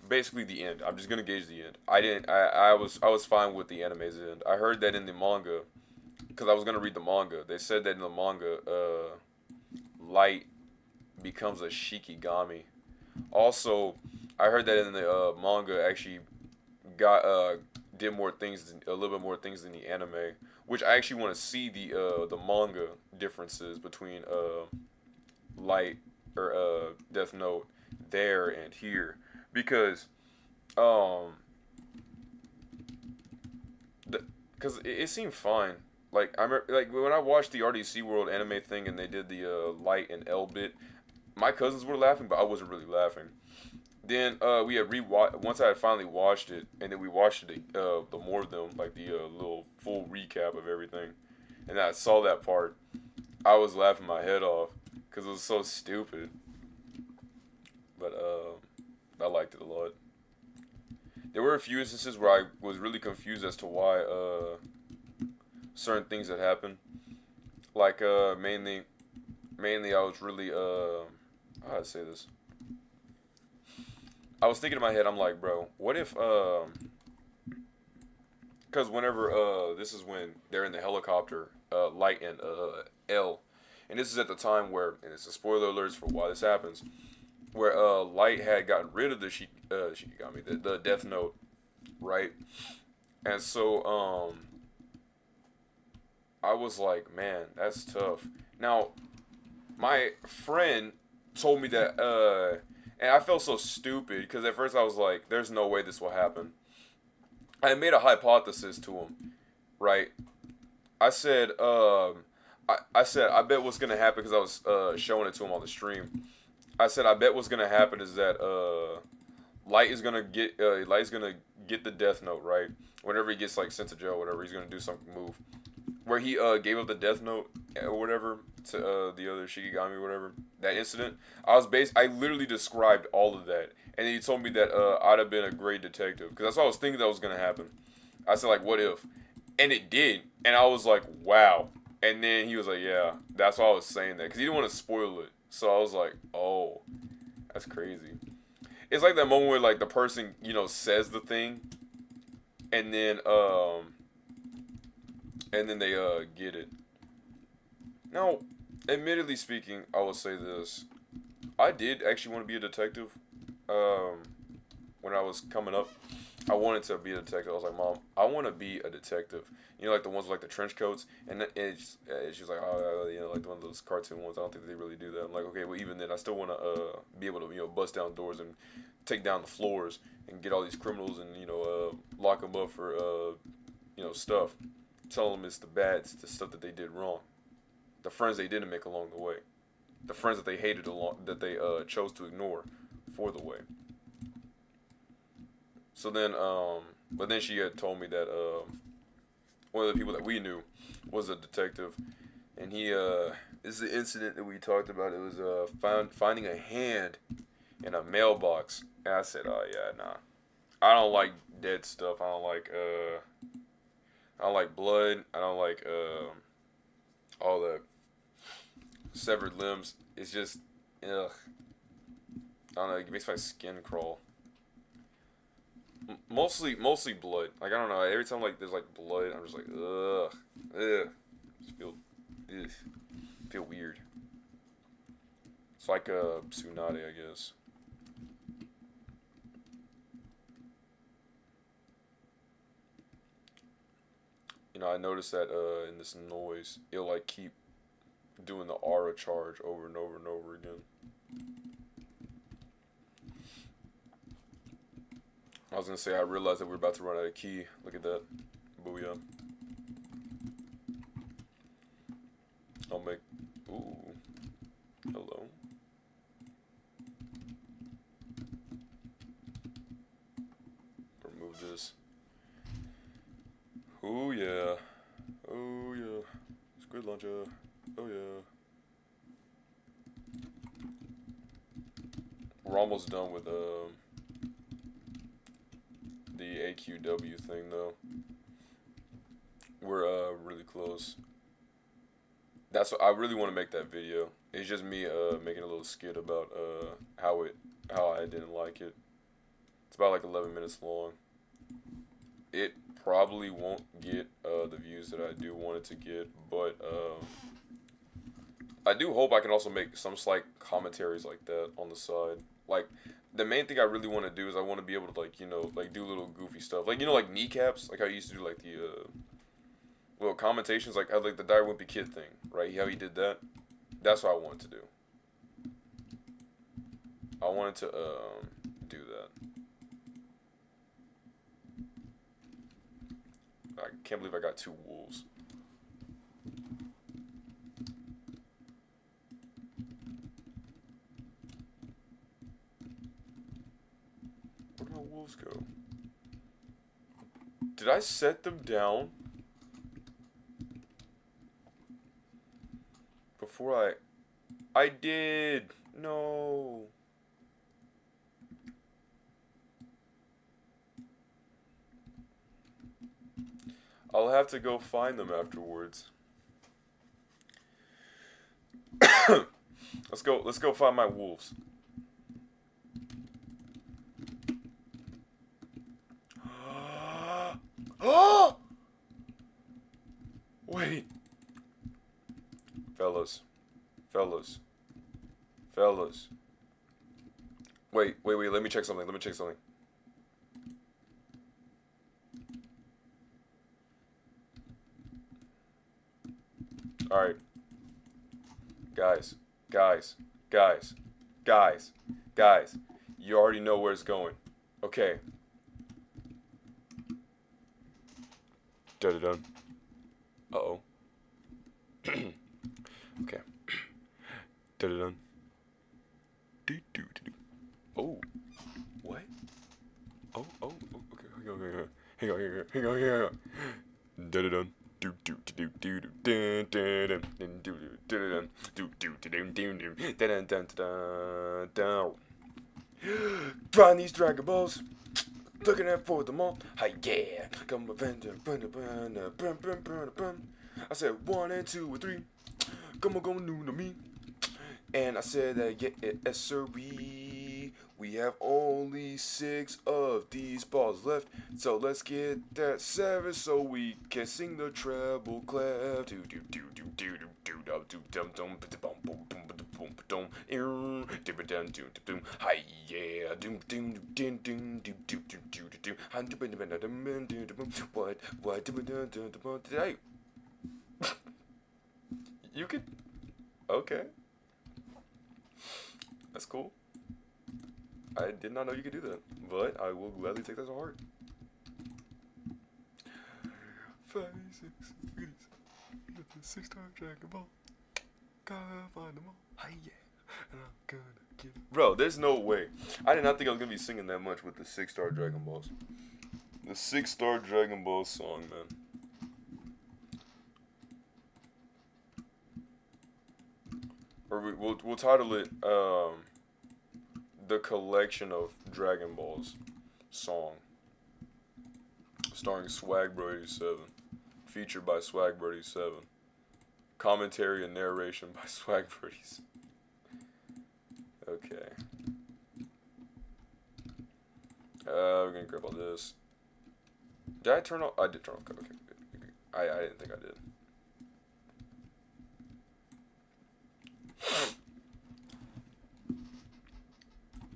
Basically the end. I'm just gonna gauge the end. I was fine with the anime's end. I heard that in the manga, because I was gonna read the manga. They said that in the manga, Light becomes a Shikigami. Also, I heard that in the manga actually did more things, a little bit more things than the anime. Which I actually want to see the manga differences between Light or Death Note there and here. Because it seemed fine. Like I remember, like when I watched the RDC World anime thing and they did the Light and L bit, my cousins were laughing, but I wasn't really laughing. Then we had once I had finally watched it, and then we watched it the more of them, like the little full recap of everything, and I saw that part. I was laughing my head off because it was so stupid. But I liked it a lot. There were a few instances where I was really confused as to why certain things had happened. Like mainly I was really how do I say this? I was thinking in my head, I'm like, bro, what if because whenever this is when they're in the helicopter, Light and L, and this is at the time where, and it's a spoiler alerts for why this happens, where Light had gotten rid of the Shikigami, the Death Note, right? And so I was like, man, that's tough. Now, my friend told me that And I felt so stupid because at first I was like, "There's no way this will happen." I made a hypothesis to him, right? I said, I said I bet what's gonna happen because I was showing it to him on the stream. I said I bet what's gonna happen is that Light is gonna get the Death Note, right? Whenever he gets like sent to jail, or whatever, he's gonna do some move where he gave up the Death Note or whatever to the other Shikigami or whatever. That incident, I literally described all of that, and then he told me that I'd have been a great detective because that's what I was thinking that was gonna happen. I said like, what if? And it did, and I was like, wow. And then he was like, yeah, that's why I was saying that because he didn't want to spoil it. So I was like, oh, that's crazy. It's like that moment where like the person says the thing, and then they get it. Now, admittedly speaking, I will say this: I did actually want to be a detective. When I was coming up, I wanted to be a detective. I was like, Mom, I want to be a detective. Like the ones with like the trench coats, and she's like, oh, like one of those cartoon ones. I don't think they really do that. I'm like, okay, well, even then, I still want to be able to bust down doors and take down the floors and get all these criminals and lock them up for stuff. Tell them it's the stuff that they did wrong, the friends they didn't make along the way, the friends that they hated that they chose to ignore for the way. So then, but then she had told me that one of the people that we knew was a detective, and this is the incident that we talked about. It was finding a hand in a mailbox, and I said, oh yeah, nah, I don't like dead stuff. I don't like blood. I don't like all the severed limbs. It's just, ugh. I don't know. It makes my skin crawl. Mostly blood. Like I don't know. Every time like there's like blood, I'm just like ugh, ugh. Just ugh. Feel weird. It's like a tsunade, I guess. I noticed that in this noise, it'll like keep doing the aura charge over and over and over again. I was gonna say I realized that we're about to run out of key. Look at that. Booyah. I'll make. Ooh. Hello. Remove this. Oh yeah. Oh yeah. Squid launcher. Oh yeah. We're almost done with the AQW thing though. We're really close. That's what I really want to make that video. It's just me making a little skit about how I didn't like it. It's about like 11 minutes long. It probably won't get the views that I do want it to get, but I do hope I can also make some slight commentaries like that on the side. Like the main thing I really want to do is I want to be able to like do little goofy stuff, like like kneecaps, like how I used to do like the little commentations, like how like the Dire Wimpy Kid thing, right? How he did that. That's what I wanted to do. I wanted to do that. I can't believe I got 2 wolves. Where did my wolves go? Did I set them down before I did. No. I'll have to go find them afterwards. Let's go find my wolves. Oh! Wait. Fellas. Wait, let me check something. Alright. Guys. You already know where it's going. Okay. Da-da-dun. Uh-oh. Okay. Da-da-dun. Do-do-do-do. Oh. What? Oh, okay. Hang on. Da-da-dun. Do do do do do dun dun dun do do do do do do do do dun dun dun dun. Drawing these Dragon Balls, looking at for them all. Hi yeah, come I said 1 and 2 and 3. Come on, new to me. And I said that yes sir we have only 6 of these balls left, so let's get that 7 so we can sing the treble clef. Do do do do do do do do dum dum dum boom boom boom boom boom. Hi yeah, doom doom doom doom doom doom doom doom doom. What did I? You could. Okay. That's cool. I did not know you could do that, but I will gladly take that to heart. 5, 6, look at this. Got the 6-star Dragon Ball. Gotta find them all. Hi yeah. And I'm gonna get it. Bro, there's no way. I did not think I was gonna be singing that much with the 6-star Dragon Balls. The 6-star Dragon Ball song, man. Or we'll title it The Collection of Dragon Balls song, starring Swagbro87, featured by Swagbro87, commentary and narration by Swagbro87. Okay. We're gonna grab all this. Did I turn off? I did turn off. Okay. I didn't think I did.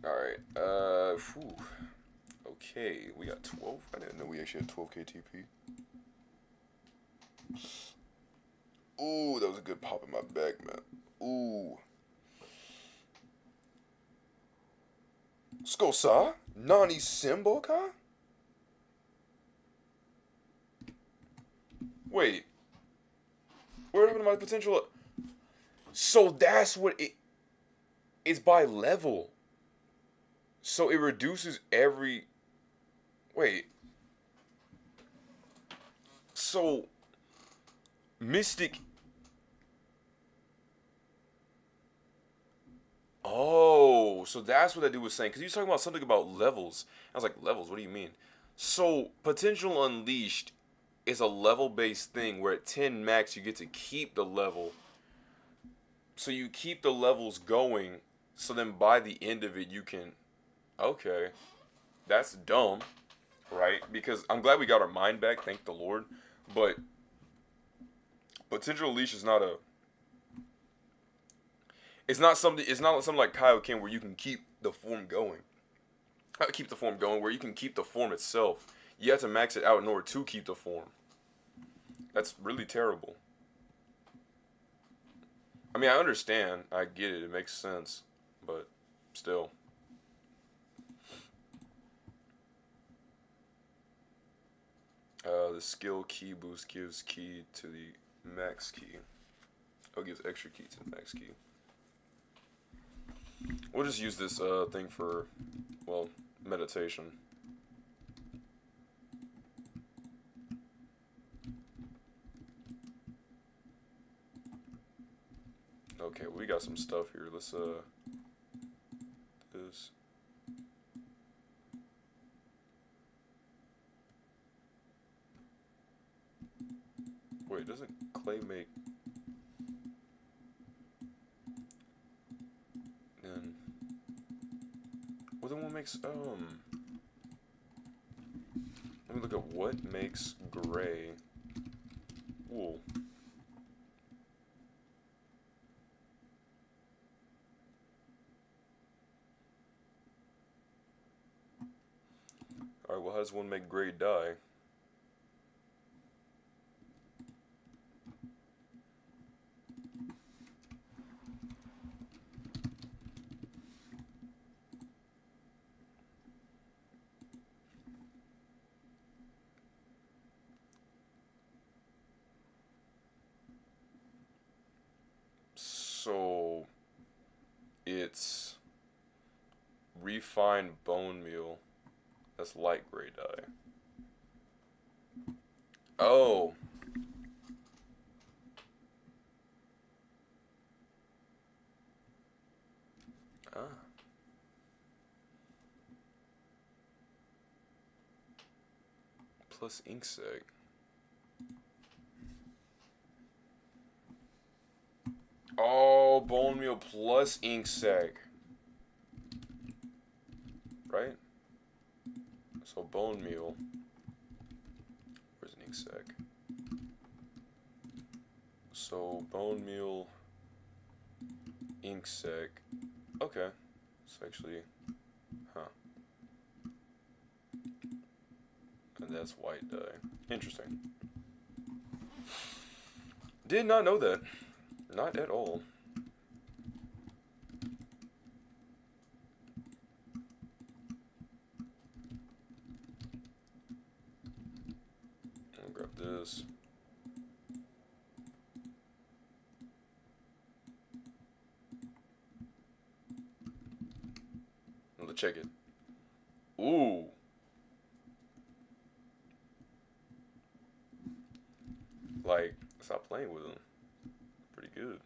Alright, okay, we got 12. I didn't know we actually had 12 KTP. Ooh, that was a good pop in my back, man. Ooh. Skosa? Nani Simbo ka? Wait. What happened to my potential? So that's what it's by level. So it reduces every... Wait. So... Mystic... Oh, so that's what that dude was saying. Because he was talking about something about levels. I was like, levels? What do you mean? So, Potential Unleashed is a level-based thing where at 10 max you get to keep the level. So you keep the levels going, so then by the end of it you can... Okay, that's dumb, right? Because I'm glad we got our mind back, thank the Lord. But Potential Unleashed is not a... It's not something like Kaioken where you can keep the form going. Not keep the form going, where you can keep the form itself. You have to max it out in order to keep the form. That's really terrible. I mean, I understand. I get it. It makes sense. But still. The skill key boost gives key to the max key. Oh, it gives extra key to the max key. We'll just use this thing for, well, meditation. Okay, we got some stuff here. Let's this. Wait, doesn't clay make... Then... Well, then what makes, let me look at what makes gray wool. Alright, well, how does one make gray dye? So it's refined bone meal. That's light gray dye. Oh. Ah. Plus ink sac. Oh, bone meal plus ink sac. Right? So bone meal. Where's an ink sac? So bone meal, ink sac. Okay. It's actually, huh. And that's white dye. Interesting. Did not know that. Not at all. I'll grab this. Let's check it. Ooh. Like, stop playing with them. Pretty good.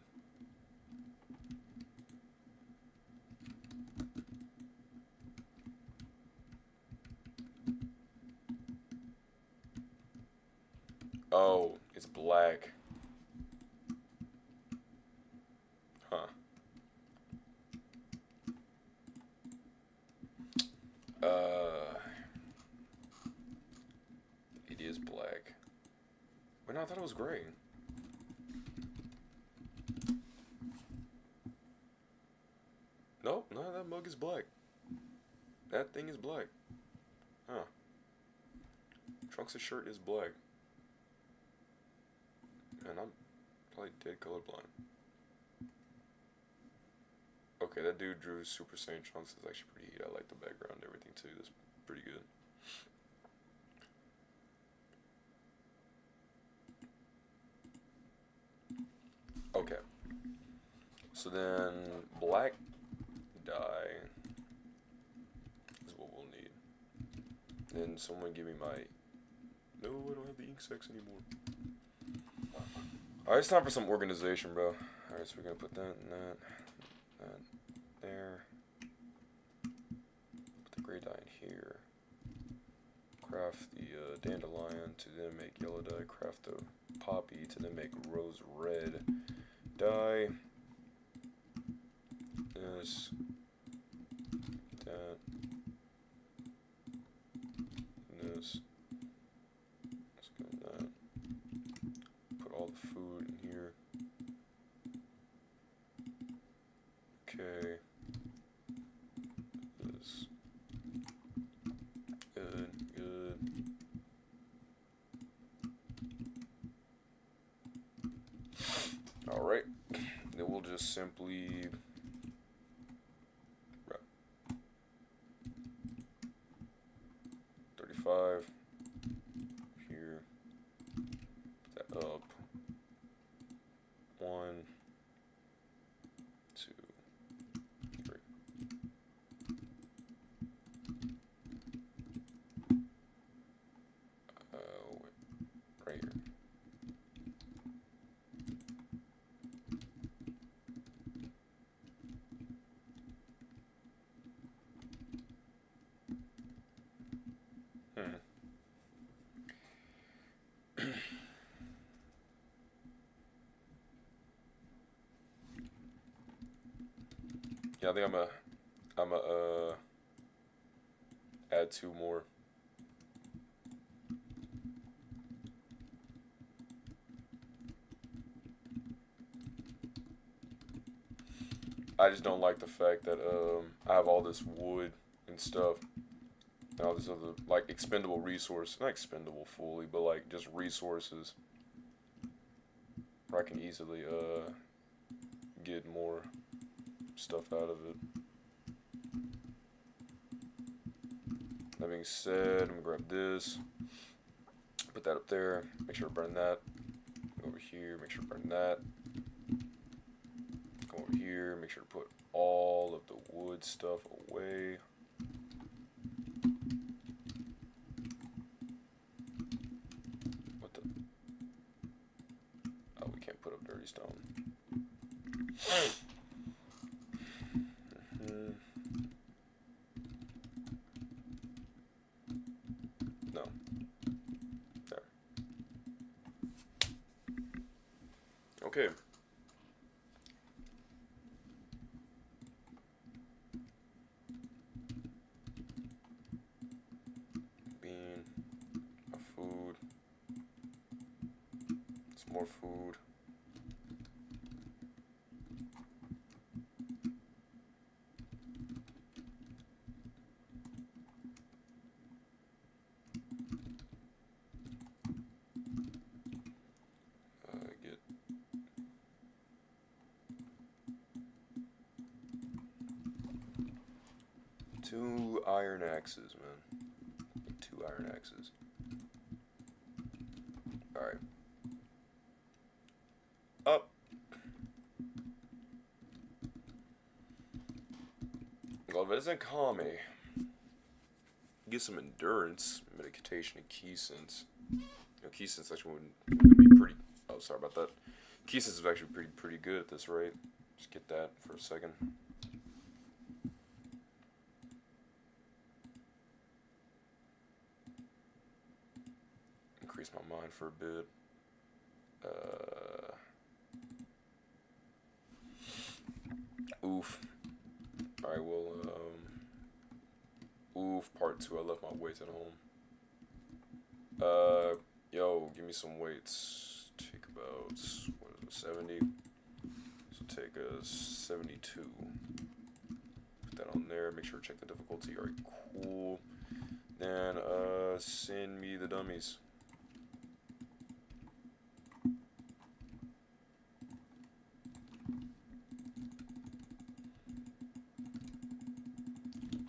Oh, it's black. Huh. It is black. Wait, no, I thought it was gray. Nope, no, that mug is black. That thing is black. Huh. Trunks' shirt is black. Man, I'm probably dead colorblind. Okay, that dude drew Super Saiyan Trunks is actually pretty neat. I like the background and everything too. That's pretty good. Okay. So then black dye is what we'll need. Then someone give me my... No, I don't have the ink sacs anymore. Alright, it's time for some organization, bro. Alright, so we're gonna put that and that there. Put the gray dye in here. Craft the dandelion to then make yellow dye. Craft the poppy to then make rose red dye. This. That. This. Let's go with that. Put all the food in here. Okay. This. Good, good. Alright. Then we'll just simply... 35 here, put that up, 1, 2, 3. Wait, right here. Yeah, I think I'm a add 2 more. I just don't like the fact that I have all this wood and stuff and all this other like expendable resource, not expendable fully, but like just resources where I can easily get more stuff out of it. That being said, I'm gonna grab this, put that up there, make sure to burn that. Over here, make sure to burn that. Go over here. Make sure to put all of the wood stuff away. What the? Oh, we can't put up dirty stone. No. There. Okay. Bean. Food. Some more food. Get 2 iron axes, man. 2 iron axes. Alright. Up. Galvez Kame. Get some endurance, medication, and key sense. You know, key sense actually would be pretty. Oh, sorry about that. Key sense is actually pretty good at this rate. Just get that for a second. Increase my mind for a bit. Oof. Alright, well, oof, part 2, I left my weights at home. Yo, give me some weights. Take about, what is it, 70? So take a 72. Put that on there, make sure to check the difficulty. Alright, cool. Then, send me the dummies.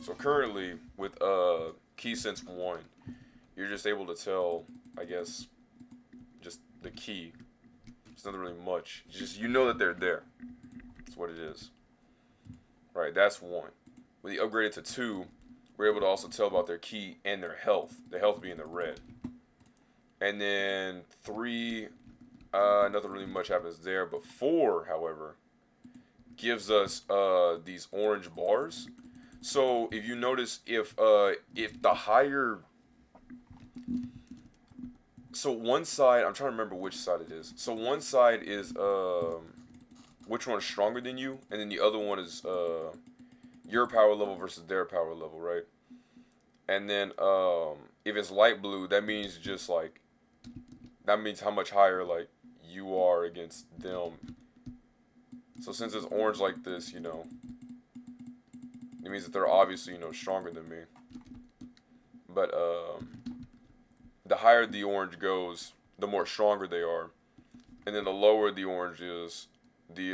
So currently, with Key Sense 1, you're just able to tell, I guess, just the key. It's not really much. It's just, you know that they're there. That's what it is. Right, that's 1. When you upgrade it to 2, we're able to also tell about their key and their health. The health being the red. And then 3, nothing really much happens there. But 4, however, gives us these orange bars. So if you notice, if the higher, so one side, I'm trying to remember which side it is. So one side is which one is stronger than you, and then the other one is your power level versus their power level, right? And then if it's light blue, that means just like, that means how much higher like you are against them. So since it's orange like this, you know, it means that they're obviously, you know, stronger than me. But the higher the orange goes, the more stronger they are. And then the lower the orange is, the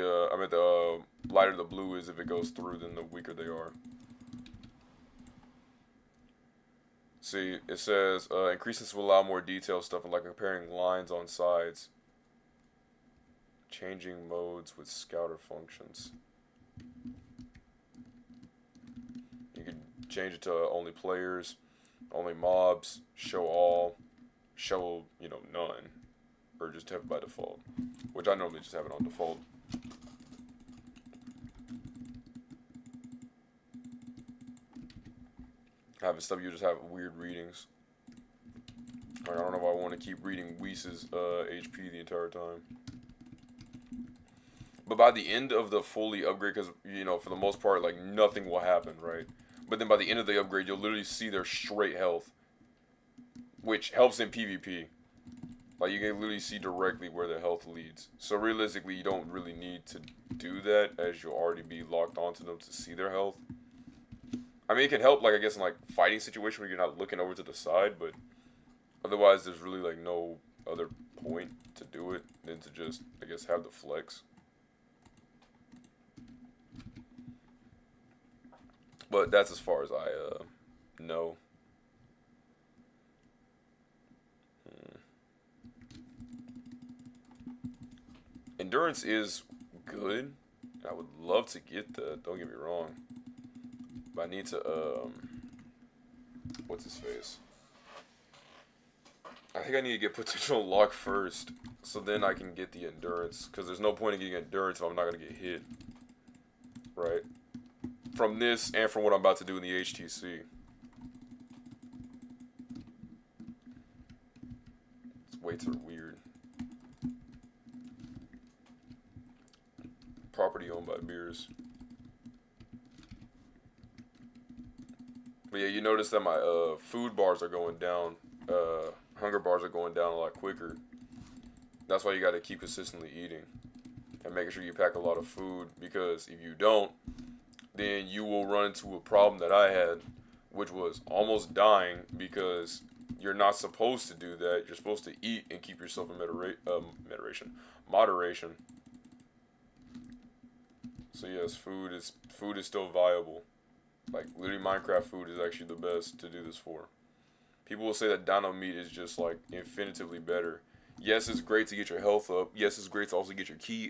lighter the blue is if it goes through, then the weaker they are. See, it says increases will allow more detailed stuff, like comparing lines on sides. Changing modes with scouter functions. You can change it to only players, only mobs, show all, show, you know, none, or just have it by default, which I normally just have it on default. Having stuff, you just have weird readings. Like, I don't know if I want to keep reading Whis' HP the entire time. But by the end of the fully upgrade, because, you know, for the most part, like, nothing will happen, right? But then by the end of the upgrade, you'll literally see their straight health, which helps in PvP. Like, you can literally see directly where their health leads. So realistically, you don't really need to do that, as you'll already be locked onto them to see their health. I mean, it can help, like, I guess, in, like, fighting situation where you're not looking over to the side, but otherwise, there's really, like, no other point to do it than to just, I guess, have the flex. But that's as far as I know. Endurance is good. I would love to get that. Don't get me wrong. But I need to what's his face? I think I need to get potential luck first, so then I can get the endurance. Because there's no point in getting endurance if I'm not gonna get hit. Right? From this and from what I'm about to do in the HTC. Its weights are weird. Property owned by Beers. But yeah, you notice that my food bars are going down. Hunger bars are going down a lot quicker. That's why you got to keep consistently eating and making sure you pack a lot of food, because if you don't, then you will run into a problem that I had, which was almost dying, because you're not supposed to do that. You're supposed to eat and keep yourself in moderation. So yes, food is still viable. Like, literally, Minecraft food is actually the best to do this for. People will say that dino meat is just, like, infinitively better. Yes, it's great to get your health up. Yes, it's great to also get your ki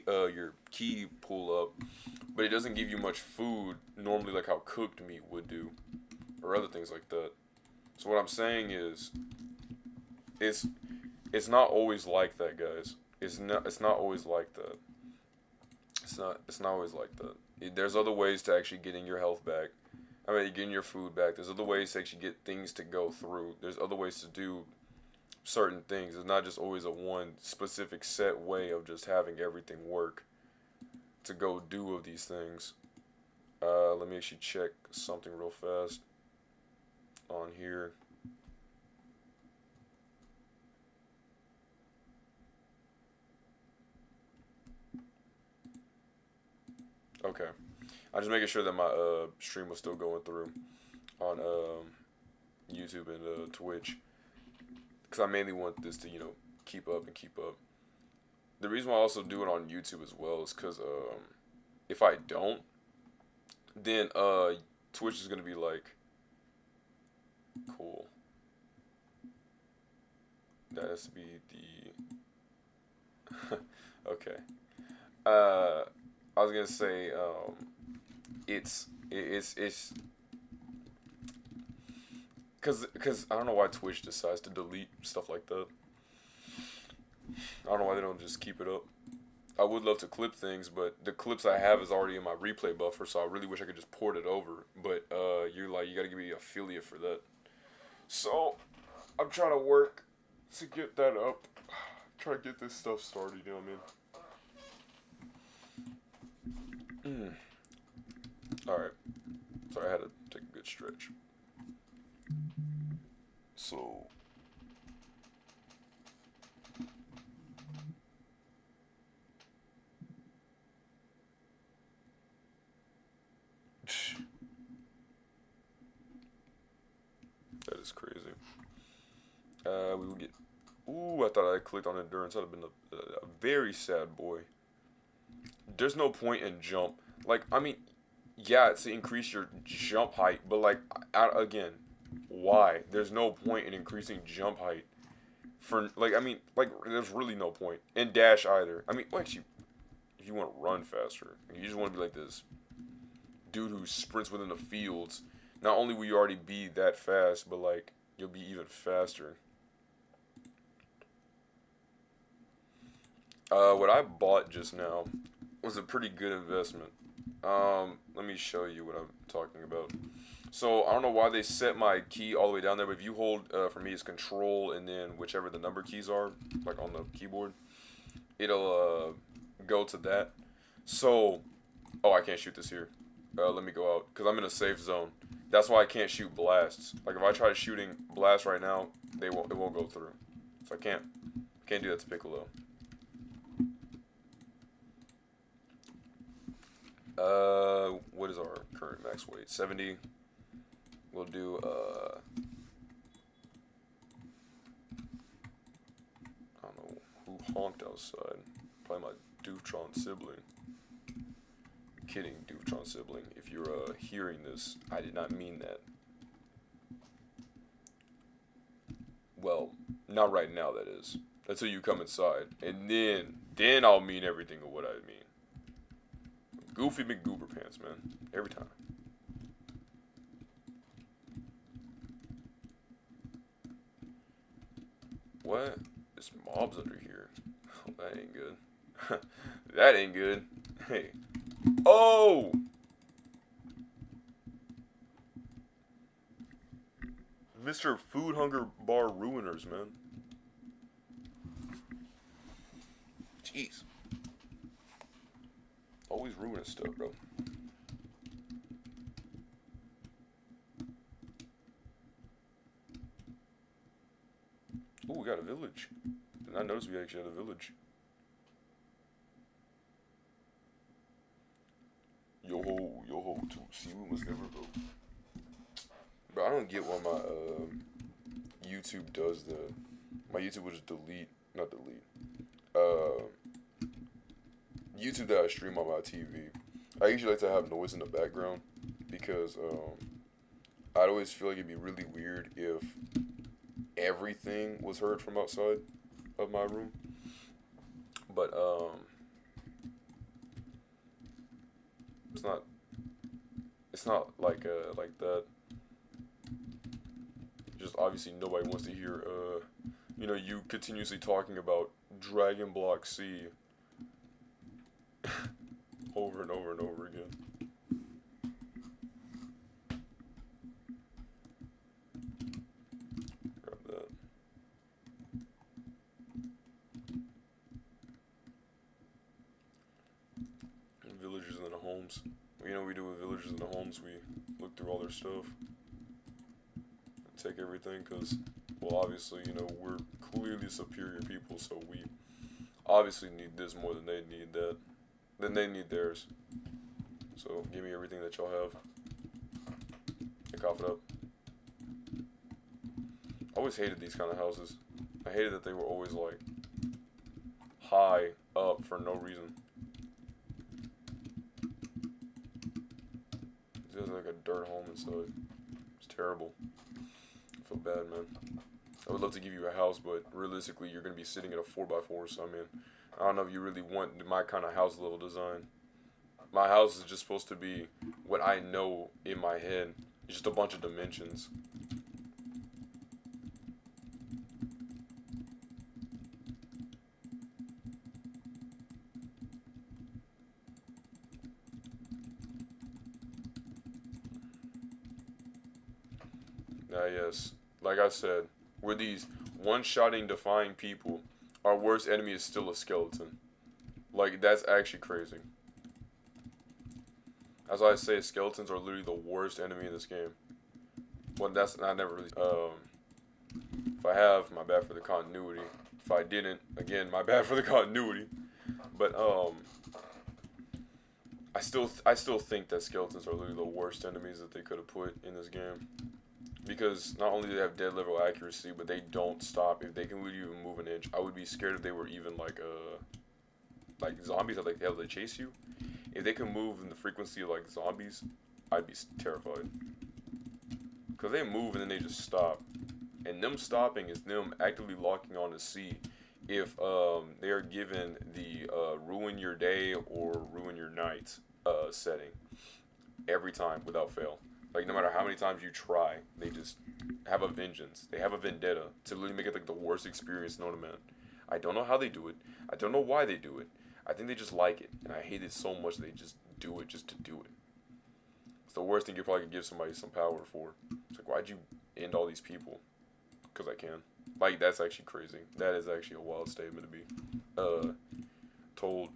pull up. But it doesn't give you much food, normally, like how cooked meat would do. Or other things like that. So what I'm saying is, it's not always like that, guys. It's not always like that. It's not always like that. There's other ways to actually getting your health back. I mean, getting your food back. There's other ways to actually get things to go through. There's other ways to do certain things. It's not just always a one specific set way of just having everything work to go do of these things. Let me actually check something real fast on here. Okay. I'm just making sure that my stream was still going through on YouTube and Twitch, because I mainly want this to, keep up and keep up. The reason why I also do it on YouTube as well is because if I don't, then Twitch is gonna be like, cool. That has to be the okay. I was gonna say it's because I don't know why Twitch decides to delete stuff like that. I don't know why they don't just keep it up. I would love to clip things, but the clips I have is already in my replay buffer, so I really wish I could just port it over. But you gotta give me an affiliate for that. So I'm trying to work to get that up. Try to get this stuff started. You know what I mean? Alright. Sorry, I had to take a good stretch. So that is crazy. We will get. Ooh, I thought I clicked on endurance. That'd have been a very sad boy. There's no point in jump. Like, I mean, yeah, it's to increase your jump height, but like, again, why? There's no point in increasing jump height. For like, I mean, like, there's really no point in dash either. I mean, like, if you want to run faster, you just want to be like this dude who sprints within the fields. Not only will you already be that fast, but like, you'll be even faster. What I bought just now was a pretty good investment. Let me show you what I'm talking about. So, I don't know why they set my key all the way down there, but if you hold, for me, it's control and then whichever the number keys are, like on the keyboard, it'll, go to that. So, oh, I can't shoot this here. Let me go out, because I'm in a safe zone. That's why I can't shoot blasts. Like, if I try shooting blasts right now, it won't go through. So I can't do that to Piccolo. What is our current max weight? 70. We'll do, I don't know who honked outside. Probably my Dooftron sibling. I'm kidding, Dooftron sibling. If you're, hearing this, I did not mean that. Well, not right now, that is. Until you come inside. And then I'll mean everything of what I mean. Goofy McGoober Pants, man. Every time. What? This mob's under here. Oh, that ain't good. That ain't good. Hey. Oh! Mr. Food Hunger Bar Ruiners, man. Jeez. Always ruining stuff, bro. Oh, we got a village. Did not notice we actually had a village. Yo ho, to see we must never go. Bro, I don't get why my YouTube does that. My YouTube will just not delete. YouTube that I stream on my TV. I usually like to have noise in the background because I'd always feel like it'd be really weird if everything was heard from outside of my room. But it's not like that. Just obviously nobody wants to hear you continuously talking about Dragon Block C over and over and over again. Grab that. And villagers in the homes. You know what we do with villagers in the homes? We look through all their stuff. Take everything because, well, obviously, we're clearly superior people, so we obviously need this more than they need that. Then they need theirs. So give me everything that y'all have. And cough it up. I always hated these kind of houses. I hated that they were always like high up for no reason. There's like a dirt home inside. It's terrible. I feel bad, man. I would love to give you a house, but realistically, you're going to be sitting in a 4x4, so I mean, I don't know if you really want my kind of house level design. My house is just supposed to be what I know in my head. It's just a bunch of dimensions. Yes. Like I said, we're these one-shotting defying people. Our worst enemy is still a skeleton. Like, that's actually crazy. As I say, skeletons are literally the worst enemy in this game. Well, I never really, if I have, my bad for the continuity. If I didn't, again, my bad for the continuity. But, I still think that skeletons are literally the worst enemies that they could have put in this game. Because not only do they have dead level accuracy, but they don't stop. If they can literally even move an inch, I would be scared if they were even like zombies that like hell they chase you. If they can move in the frequency of like zombies, I'd be terrified. Cause they move and then they just stop, and them stopping is them actively locking on to see if they are given the ruin your day or ruin your night setting every time without fail. Like, no matter how many times you try, they just have a vengeance. They have a vendetta to literally make it, like, the worst experience known to man. I don't know how they do it. I don't know why they do it. I think they just like it. And I hate it so much they just do it just to do it. It's the worst thing you probably could give somebody some power for. It's like, why'd you end all these people? Because I can. Like, that's actually crazy. That is actually a wild statement to be told.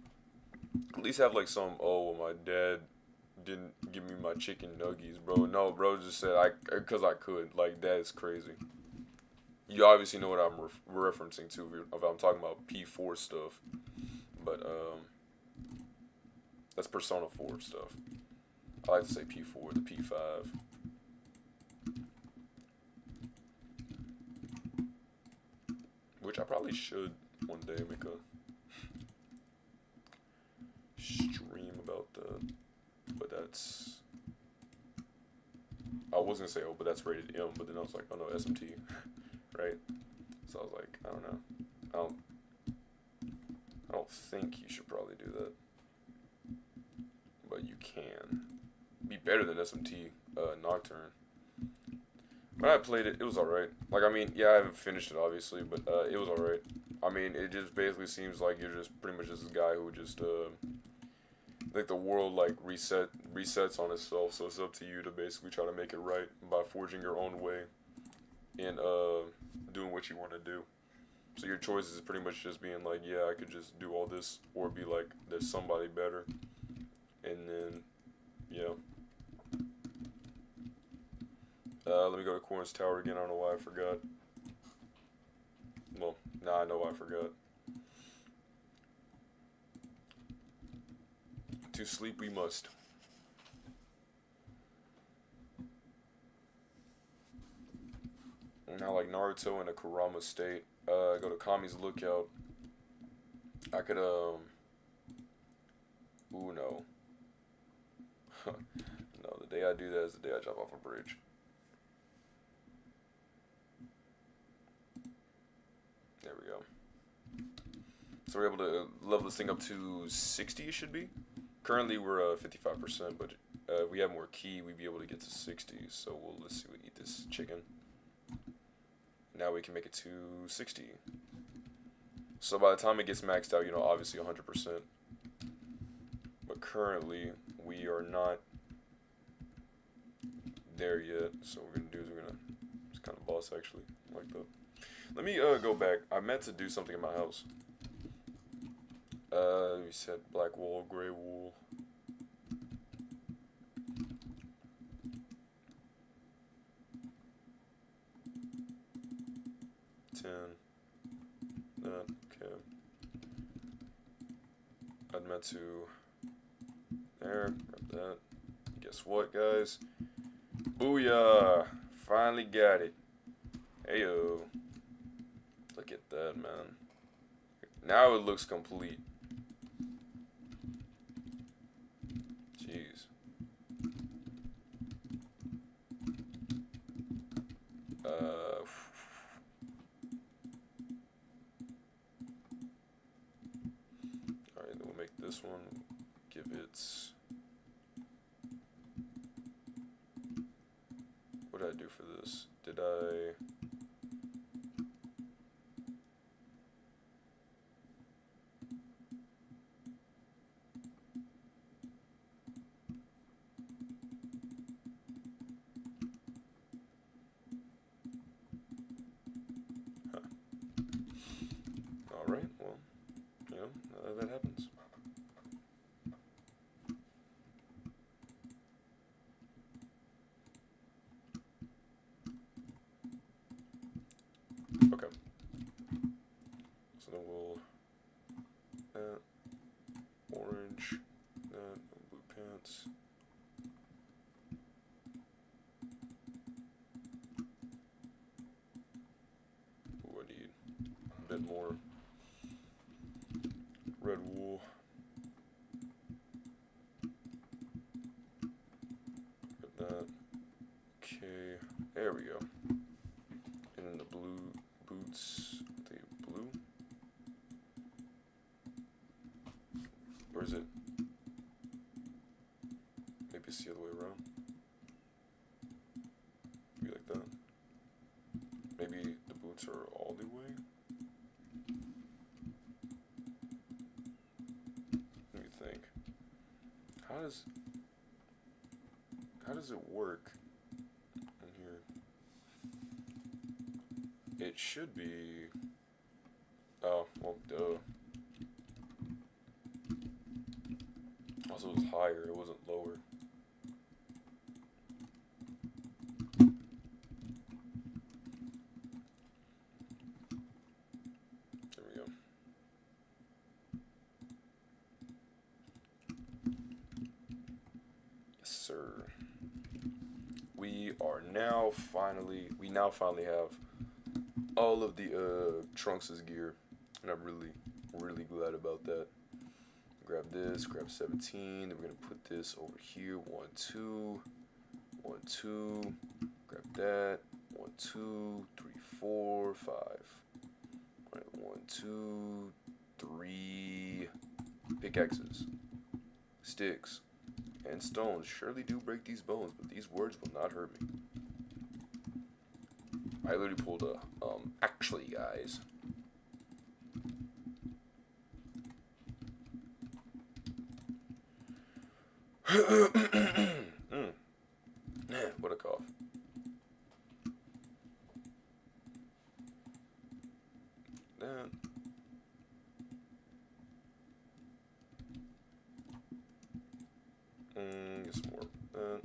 At least have, like, some, oh, my dad didn't give me my chicken nuggies, bro. No, bro just said because I could. Like, that is crazy. You obviously know what I'm referencing to if I'm talking about P4 stuff. But, that's Persona 4 stuff. I like to say P4, the P5. Which I probably should one day make a stream about that. But that's... I was gonna say, oh, but that's rated M, but then I was like, oh no, SMT, right? So I was like, I don't know. I don't think you should probably do that. But can. Be better than SMT Nocturne. When I played it, it was alright. Like, I mean, yeah, I haven't finished it, obviously, but it was alright. I mean, it just basically seems like you're just pretty much just this guy who just, like, the world, like, resets on itself, so it's up to you to basically try to make it right by forging your own way and, doing what you want to do. So your choice is pretty much just being like, yeah, I could just do all this, or be like, there's somebody better, and then, yeah. Let me go to Corn's Tower again. I don't know why I forgot. Well, nah, I know why I forgot. To sleep we must. Now, like Naruto in a Kurama state, go to Kami's Lookout. I could, ooh, no. No, the day I do that is the day I jump off a bridge. There we go. So we're able to level this thing up to 60, it should be. Currently we're 55%, but if we have more ki, we'd be able to get to 60. So let's see, we eat this chicken. Now we can make it to 60. So by the time it gets maxed out, you know, obviously 100%. But currently we are not there yet. So what we're gonna do is we're gonna, it's kind of boss actually, like that. Let me go back. I meant to do something in my house. We said black wool, gray wool. Okay. I meant to. There, grab that. Guess what, guys? Booyah! Finally got it. Heyo. Look at that, man. Now it looks complete. Jeez. Alright, then we'll make this one. Give it. What did I do for this? Did I. Alright, well, you know, that happens. Okay. So then we'll orange, blue pants. Ooh, I need a bit more red wool. Get that. Okay, there we go. And then the blue boots, the blue. Or is it? Maybe it's the other way around. Maybe like that. Maybe the boots are all the way. Let me think. How does it work in here? It should be. Oh, well, duh. Also, it was higher, it wasn't lower. There we go. Yes, sir. We now finally have all of the Trunks' gear, and I'm really glad about that. Grab this, grab 17, then we're gonna put this over here. 1, 2, 1, 2, grab that. 1, 2, 3, 4, 5. Alright, 1, 2, 3 pickaxes, sticks, and stones surely do break these bones, but these words will not hurt me. I literally pulled a, actually, guys. What a cough. That. Get some more. That.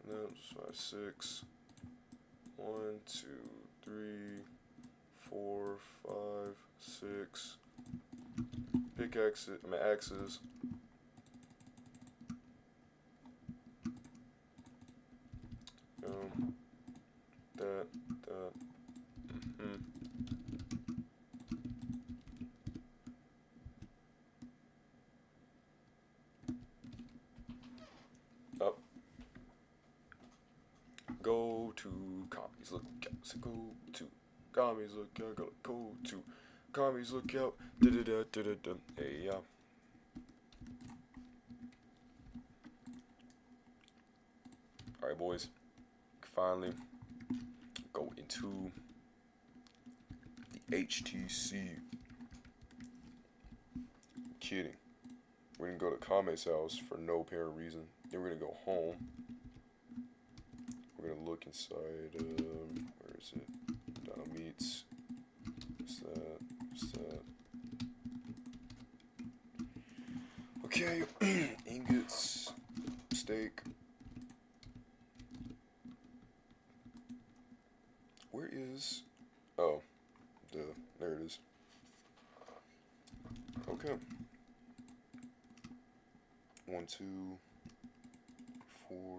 That was 5, 6. 1, 2, 3, 4, 5, 6. Pickaxes. I mean axes. That. Up. Go to commies lookout. So go to commies lookout. Go to commies lookout. Da da da da da. Hey yeah. All right, boys. Finally go into the HTC. I'm kidding. We're gonna go to Kame's house for no apparent reason. Then we're gonna go home. We're gonna look inside. Where is it? Dino Meats. What's that? What's that? Okay. Ingots. Steak. Where is? Oh, there it is. Okay. 1, 2, 4.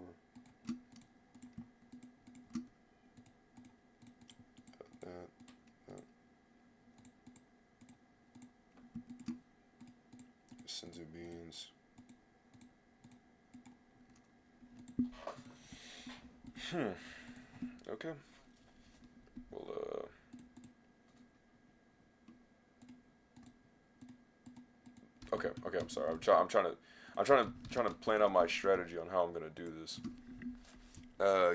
That. Senzu beans. Okay. Well, Okay, I'm sorry. I'm trying to plan out my strategy on how I'm gonna do this.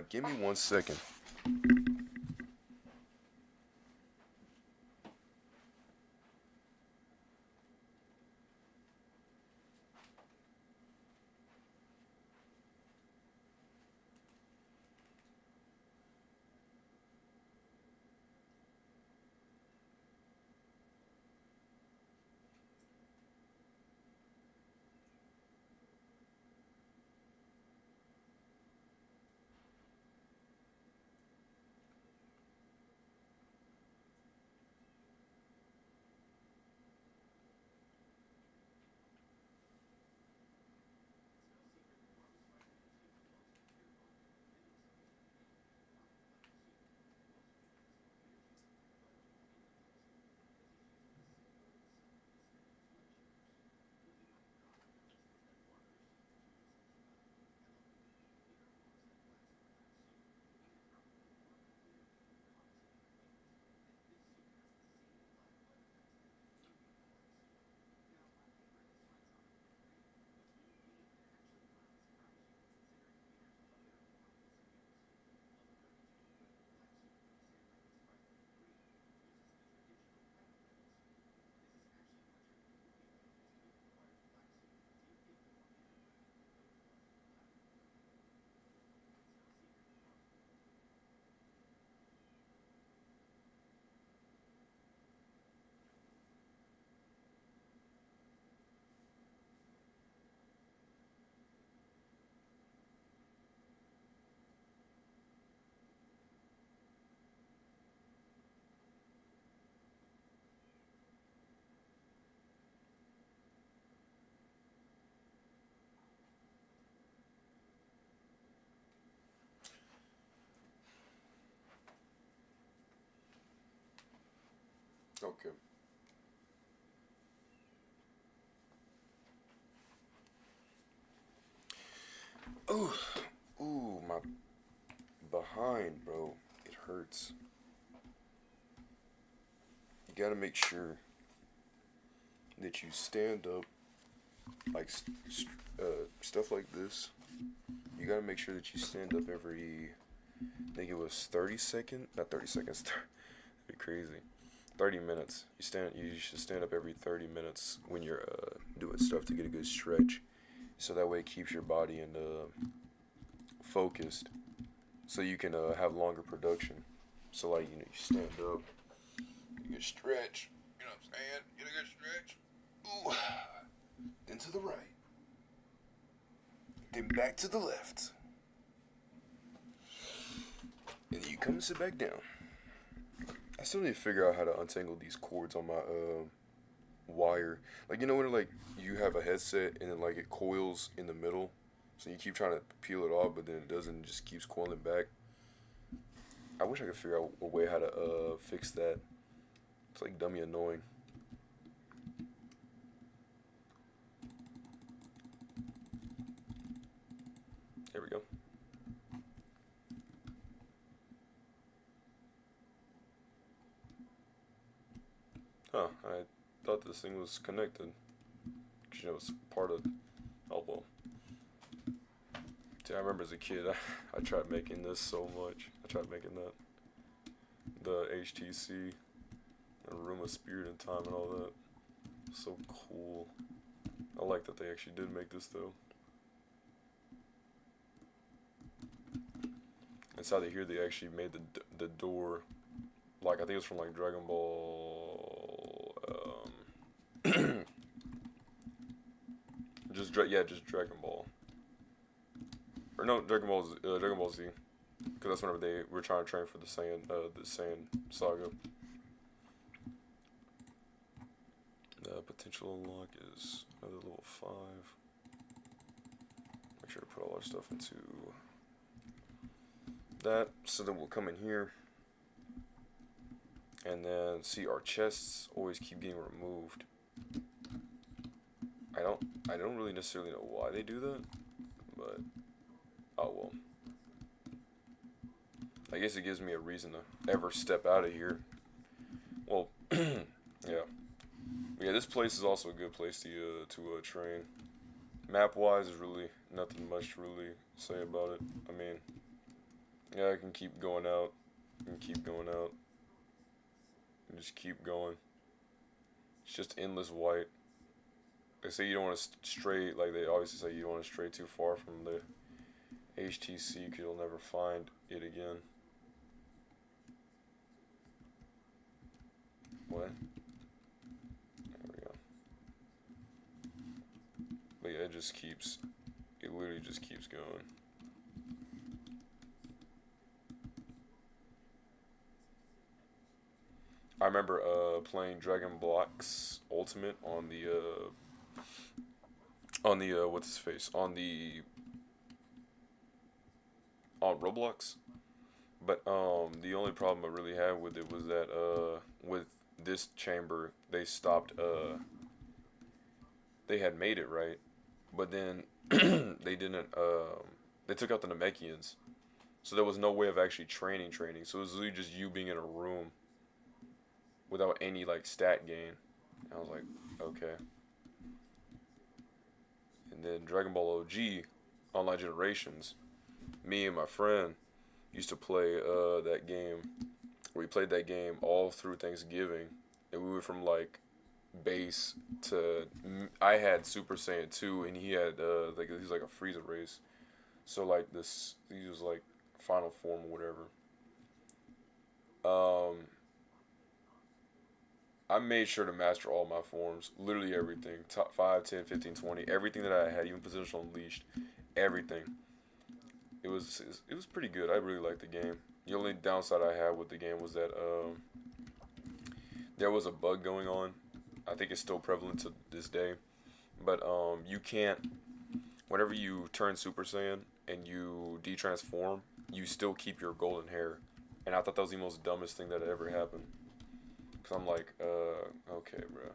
Give me 1 second. Okay. Ooh, my behind, bro. It hurts. You gotta make sure that you stand up like stuff like this, you gotta make sure that you stand up every, I think it was 30 seconds, not 30 seconds, that'd be crazy. 30 minutes. You should stand up every 30 minutes when you're doing stuff to get a good stretch. So that way it keeps your body in focused, so you can have longer production. So like, you stand up, you get stretch, you know what I'm saying? Get a good stretch. Ooh. Then to the right. Then back to the left. And then you come and sit back down. I still need to figure out how to untangle these cords on my wire. Like, you know when like you have a headset and then like it coils in the middle, so you keep trying to peel it off, but then it doesn't, it just keeps coiling back. I wish I could figure out a way how to fix that. It's like dummy annoying. There we go. Huh, I thought this thing was connected. 'Cause, you know, it's part of, oh well. See, I remember as a kid, I tried making this so much. I tried making that. The HTC, and Room of Spirit and Time and all that. So cool. I like that they actually did make this though. Inside of here, they actually made the door, like I think it was from like Dragon Ball. Just Dragon Ball. Or no, Dragon Ball Z, because that's whenever they were trying to train for the Saiyan saga. The potential unlock is another level 5. Make sure to put all our stuff into that, so then we'll come in here, and then see our chests always keep getting removed. I don't really necessarily know why they do that, but oh well. I guess it gives me a reason to ever step out of here. Well, yeah. Yeah, this place is also a good place to train. Map-wise, there's really nothing much to really say about it. I mean, yeah, I can keep going out, and keep going out, and just keep going. It's just endless white. They say you don't want to stray, like they always say, you don't want to stray too far from the HTC because you'll never find it again. What? There we go. But yeah, it literally just keeps going. I remember playing Dragon Blocks Ultimate on the what's his face, on Roblox. But the only problem I really had with it was that with this chamber they stopped they had made it right, but then they didn't they took out the Namekians. So there was no way of actually training. So it was literally just you being in a room without any like stat gain. And I was like, okay. And then Dragon Ball OG Online Generations, me and my friend used to play that game. We played that game all through Thanksgiving, and we went from like base to, I had Super Saiyan 2 and he had like he was like a Frieza race. So like this, he was like final form or whatever. I made sure to master all my forms, literally everything. Top 5, 10, 15, 20, everything that I had, even Positional Unleashed, everything. It was pretty good. I really liked the game. The only downside I had with the game was that there was a bug going on. I think it's still prevalent to this day. But you can't, whenever you turn Super Saiyan and you de-transform, you still keep your golden hair. And I thought that was the most dumbest thing that ever happened. Cause I'm like, okay, bro.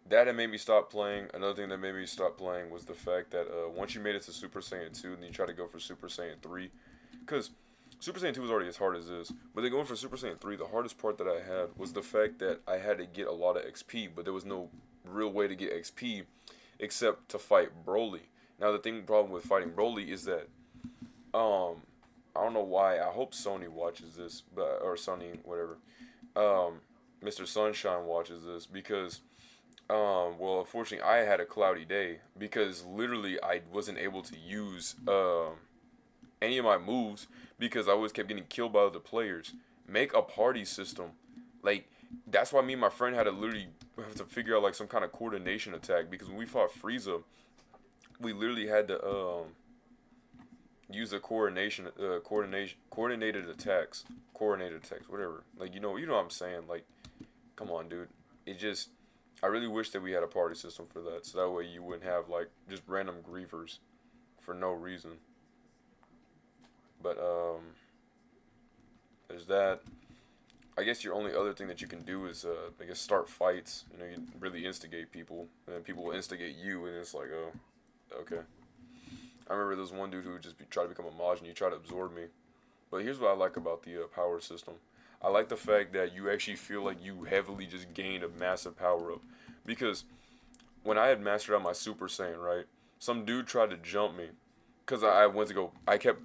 That made me stop playing. Another thing that made me stop playing was the fact that once you made it to Super Saiyan 2, and then you try to go for Super Saiyan 3, because Super Saiyan 2 was already as hard as this, but then going for Super Saiyan 3, the hardest part that I had was the fact that I had to get a lot of XP, but there was no real way to get XP except to fight Broly. Now the problem with fighting Broly is that I don't know why. I hope Sony watches this, but or Sony whatever. Mr. Sunshine watches this because well, unfortunately, I had a cloudy day because literally I wasn't able to use any of my moves because I always kept getting killed by other players. Make a party system, like that's why me and my friend had to literally have to figure out like some kind of coordination attack because when we fought Frieza, we literally had to use the coordinated attacks, whatever. Like you know what I'm saying. Like, come on, dude. It just I really wish that we had a party system for that, so that way you wouldn't have like just random griefers for no reason. But there's that. I guess your only other thing that you can do is I guess start fights. You know, you really instigate people, and then people will instigate you, and it's like, oh, okay. I remember there was one dude who would just try to become a Majin. He tried to absorb me. But here's what I like about the power system. I like the fact that you actually feel like you heavily just gained a massive power up. Because when I had mastered out my Super Saiyan, right, some dude tried to jump me. Because I went to go, I kept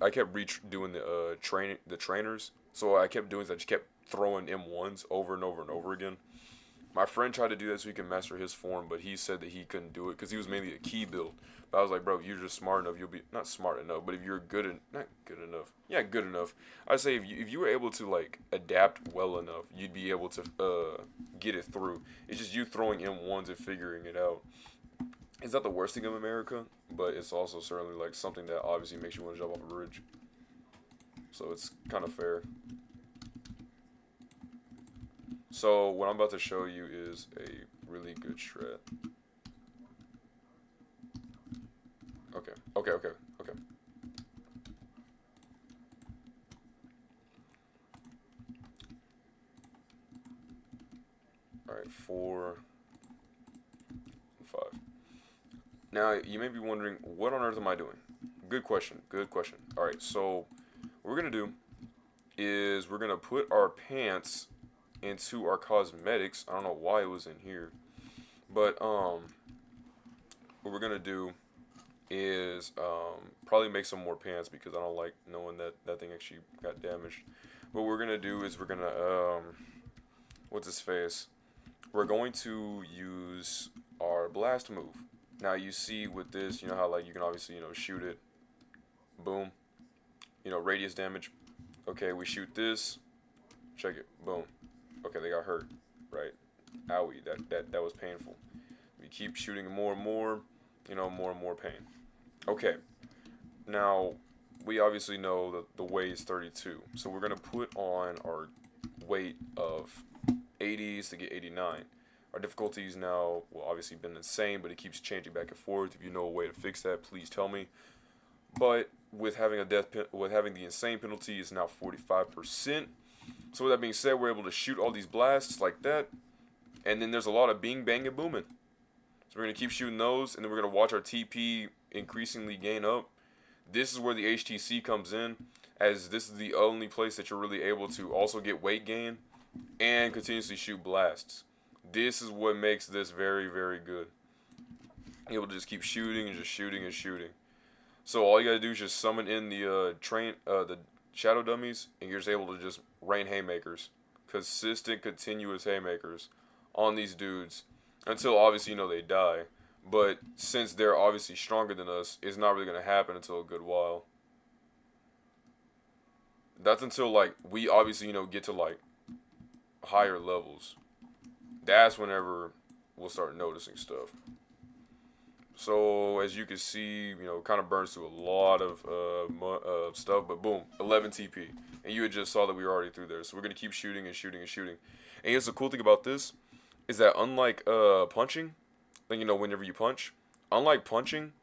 doing the trainers. So I kept doing that. I just kept throwing M1s over and over and over again. My friend tried to do that so he could master his form, but he said that he couldn't do it because he was mainly a key build. But I was like, bro, if you're just smart enough, you'll be not smart enough, but if you're not good enough, yeah, good enough. I'd say if you were able to like adapt well enough, you'd be able to get it through. It's just you throwing M1s and figuring it out. It's not the worst thing of America, but it's also certainly like something that obviously makes you want to jump off a bridge. So it's kind of fair. So what I'm about to show you is a really good shred. Okay. Alright, 4, 5. Now, you may be wondering, what on earth am I doing? Good question. Alright, so what we're going to do is we're going to put our pants into our cosmetics. I don't know why it was in here. But, what we're going to do is probably make some more pants because I don't like knowing that that thing actually got damaged. What we're going to do is we're going to, what's his face? We're going to use our blast move. Now, you see with this, you know how, like, you can obviously, you know, shoot it. Boom. You know, radius damage. Okay, we shoot this. Check it. Boom. Okay, they got hurt. Right. Owie. That was painful. We keep shooting more and more. You know, more and more pain. Okay. Now, we obviously know that the weight is 32. So we're going to put on our weight of 80s to get 89. Our difficulties now will obviously been insane, but it keeps changing back and forth. If you know a way to fix that, please tell me. But with having the insane penalty is now 45%. So with that being said, we're able to shoot all these blasts like that, and then there's a lot of bing bang and booming. So we're gonna keep shooting those, and then we're gonna watch our TP increasingly gain up. This is where the HTC comes in, as this is the only place that you're really able to also get weight gain and continuously shoot blasts. This is what makes this very, very good. You're able to just keep shooting and just shooting and shooting. So all you gotta do is just summon in the the shadow dummies, and you're just able to just rain haymakers, consistent, continuous haymakers on these dudes until obviously you know they die. But since they're obviously stronger than us, it's not really gonna happen until a good while. That's until like we obviously get to like higher levels. That's whenever we'll start noticing stuff. So as you can see, kind of burns through a lot of stuff, but boom, 11 TP, and you had just saw that we were already through there. So we're gonna keep shooting and shooting and shooting. And here's the cool thing about this is that unlike punching, like whenever you punch, unlike punching,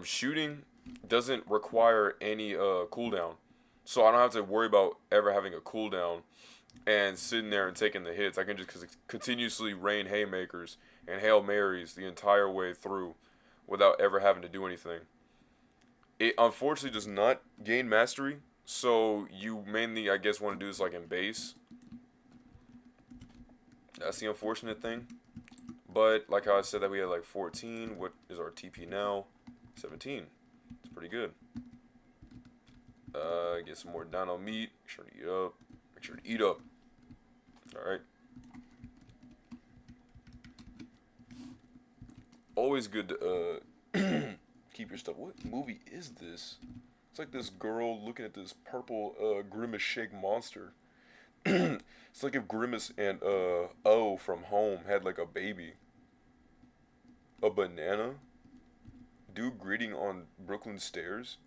shooting doesn't require any cooldown. So I don't have to worry about ever having a cooldown and sitting there and taking the hits. I can just continuously rain haymakers and Hail Marys the entire way through without ever having to do anything. It unfortunately does not gain mastery, so you mainly, I guess, want to do this like in base. That's the unfortunate thing. But like how I said that we had like 14. What is our TP now? 17. It's pretty good. Get some more dino meat. Make sure to eat up. Make sure to eat up. Alright. Always good to keep your stuff. What movie is this? It's like this girl looking at this purple Grimace Shake monster. It's like if Grimace and O from Home had like a baby. A banana. Dude greeting on Brooklyn stairs.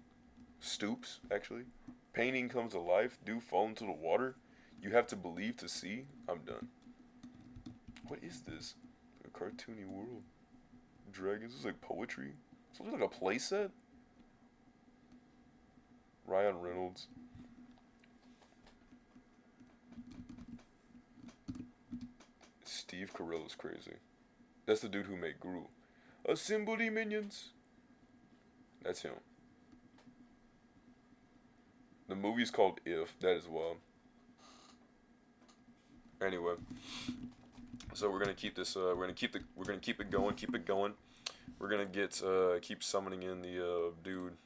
Stoops, actually. Painting comes to life. Dude fall into the water. You have to believe to see. I'm done. What is this? A cartoony world. Dragons. This is like poetry. This looks like a playset. Ryan Reynolds. Steve Carell is crazy. That's the dude who made Gru. Assemble the minions. That's him. The movie's called If. That is wild. Anyway, so we're gonna keep this. We're gonna keep it going. Keep it going. We're gonna get keep summoning in the dude.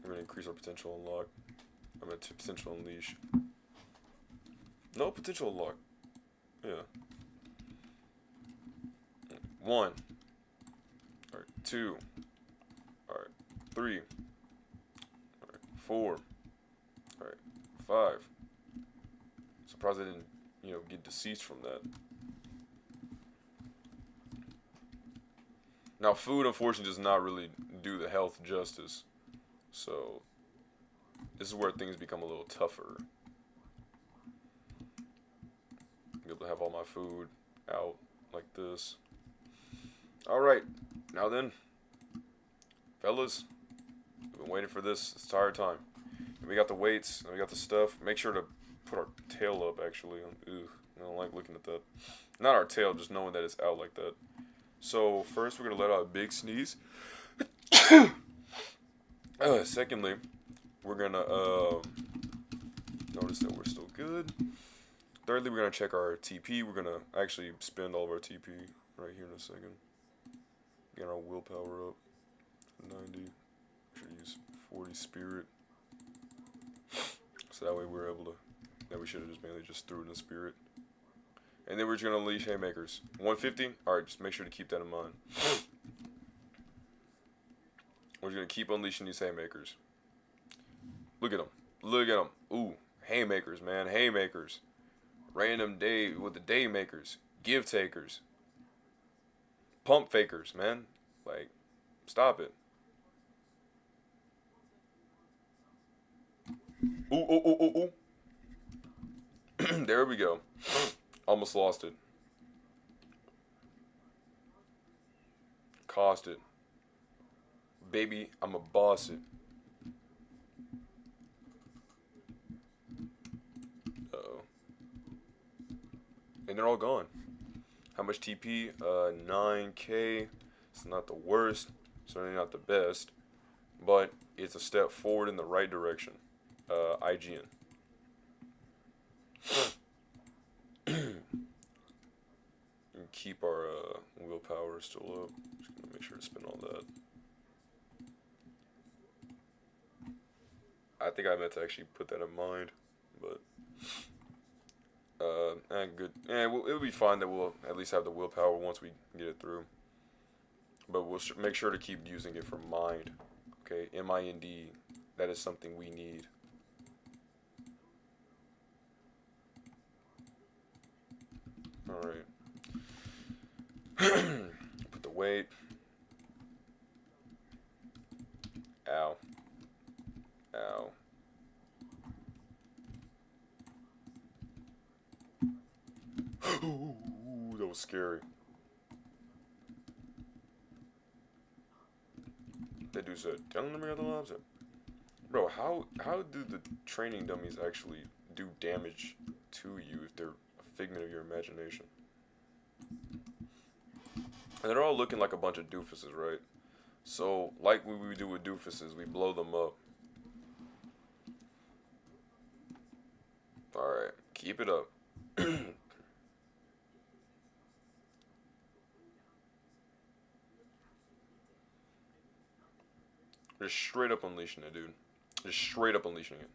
We're gonna increase our potential unlock. I'm at potential unleash. No potential unlock. Yeah. 1. Alright, 2. Alright, 3. Alright, 4. Alright, 5. Surprised I didn't, get deceased from that. Now, food, unfortunately, does not really do the health justice. So, this is where things become a little tougher. Be able to have all my food out like this. Alright, now then, fellas, we've been waiting for this entire time. And we got the weights, and we got the stuff. Make sure to put our tail up, actually. Ugh, I don't like looking at that. Not our tail, just knowing that it's out like that. So, first we're going to let out a big sneeze. Secondly, we're going to notice that we're still good. Thirdly, we're going to check our TP. We're going to actually spend all of our TP right here in a second. Get our willpower up. 90. Should use 40 spirit. So that way we're able to... That we should have just mainly just threw in the spirit. And then we're just going to unleash haymakers. 150? Alright, just make sure to keep that in mind. We're going to keep unleashing these haymakers. Look at them. Look at them. Ooh, haymakers, man. Haymakers. Random day with the day makers. Give takers. Pump fakers, man. Like, stop it. Ooh, ooh, ooh, ooh, ooh. There we go. Almost lost it. Cost it. Baby, I'm a boss it. Uh-oh. And they're all gone. How much TP? 9k. It's not the worst. Certainly not the best. But it's a step forward in the right direction. IGN. And keep our willpower still up. Just gonna make sure to spend all that. I think I meant to actually put that in mind, but good. It'll be fine that we'll at least have the willpower once we get it through. But we'll make sure to keep using it for mind. Okay, M-I-N-D. That is something we need. Alright. Put the weight. Ow. Ow. Ooh, that was scary. That dude said, "Tell him to bring out the lobster." Bro, how do the training dummies actually do damage to you if they're a figment of your imagination? And they're all looking like a bunch of doofuses, right? So, like we do with doofuses, we blow them up. Alright, keep it up. Just straight up unleashing it, dude. Just straight up unleashing it.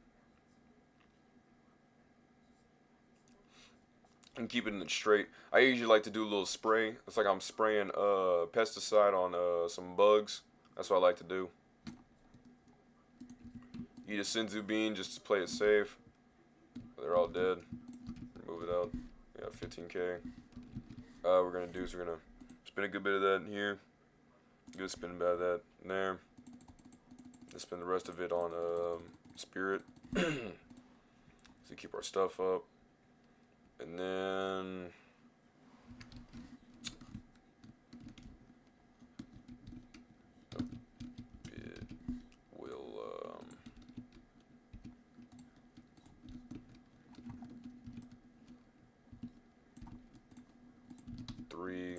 And keeping it straight. I usually like to do a little spray. It's like I'm spraying pesticide on some bugs. That's what I like to do. Eat a senzu bean just to play it safe. They're all dead. Remove it out. We got 15k. We're gonna do is we're gonna spin a good bit of that in here. Good spin about that in there. Let's spin the rest of it on spirit. So keep our stuff up. And then it will 3,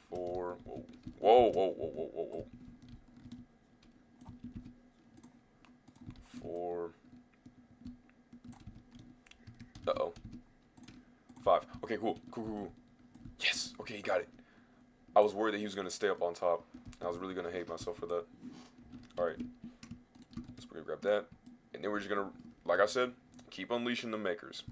4. Whoa, whoa, whoa, whoa, whoa, whoa, whoa. 4. Uh-oh. 5. Okay, cool. Cool. Yes. Okay, he got it. I was worried that he was gonna stay up on top. I was really gonna hate myself for that. All right. So we're gonna grab that, and then we're just gonna, like I said, keep unleashing the makers.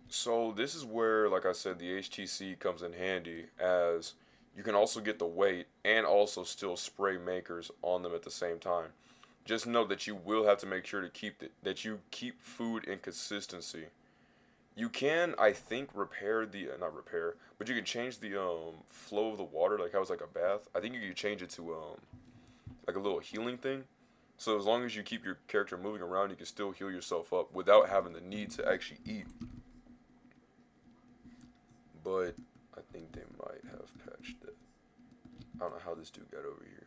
So this is where, like I said, the HTC comes in handy, as you can also get the weight and also still spray makers on them at the same time. Just know that you will have to make sure to that you keep food in consistency. You can, I think, repair the not repair, but you can change the flow of the water, like how it's like a bath. I think you can change it to like a little healing thing. So as long as you keep your character moving around, you can still heal yourself up without having the need to actually eat. But I think they might have patched it. I don't know how this dude got over here.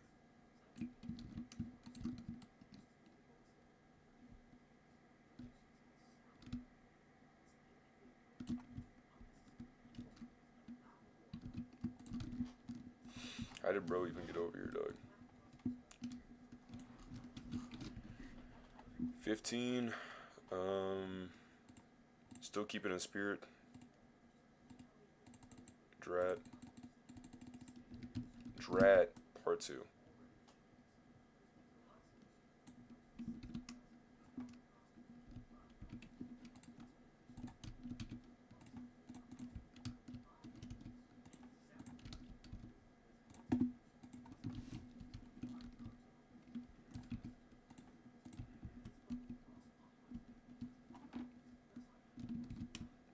How did bro even get over here, dog? 15. Still keep it in spirit. Drat part 2.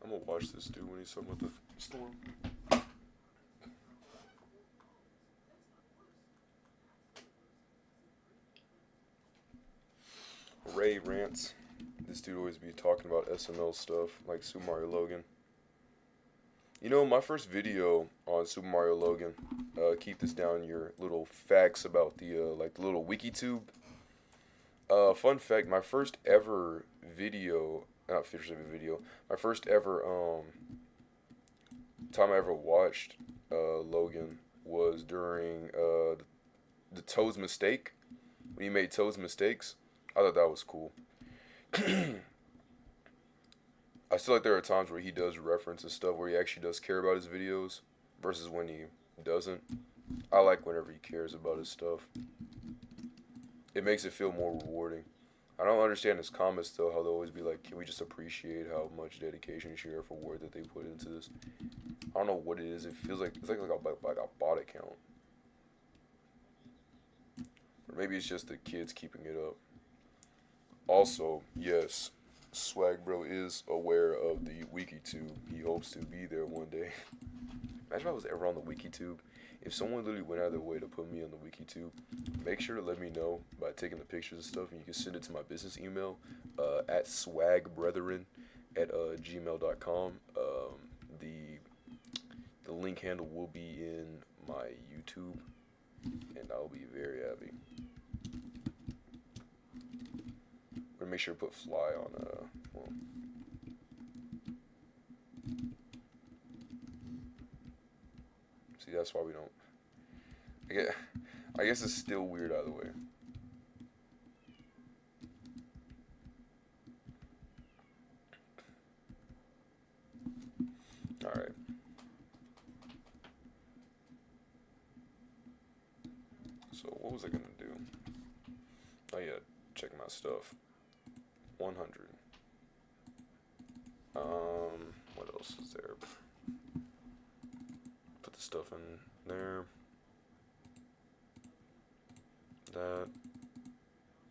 I'm gonna watch this dude when he's talking about the storm. Ray rants. This dude always be talking about SML stuff, like Super Mario Logan. You know, my first video on Super Mario Logan, keep this down, your little facts about the, like the little WikiTube. Fun fact, my first ever video, not first ever video, my first ever, time I ever watched, Logan was during, the Toad's Mistake, when he made Toad's Mistakes. I thought that was cool. I feel like there are times where he does references stuff where he actually does care about his videos versus when he doesn't. I like whenever he cares about his stuff. It makes it feel more rewarding. I don't understand his comments though, how they'll always be like, can we just appreciate how much dedication, share, of work that they put into this? I don't know what it is. It feels like it's like a bot account. Or maybe it's just the kids keeping it up. Also, yes, Swag Bro is aware of the WikiTube. He hopes to be there one day. Imagine if I was ever on the WikiTube. If someone literally went out of their way to put me on the WikiTube, make sure to let me know by taking the pictures and stuff, and you can send it to my business email at swagbrethren@gmail.com. The link handle will be in my YouTube, and I'll be very happy. I'm gonna make sure to put fly on well. See, that's why we don't. I guess it's still weird either way. All right. So what was I gonna do? Oh yeah, check my stuff. 100. What else is there? Put the stuff in there. That.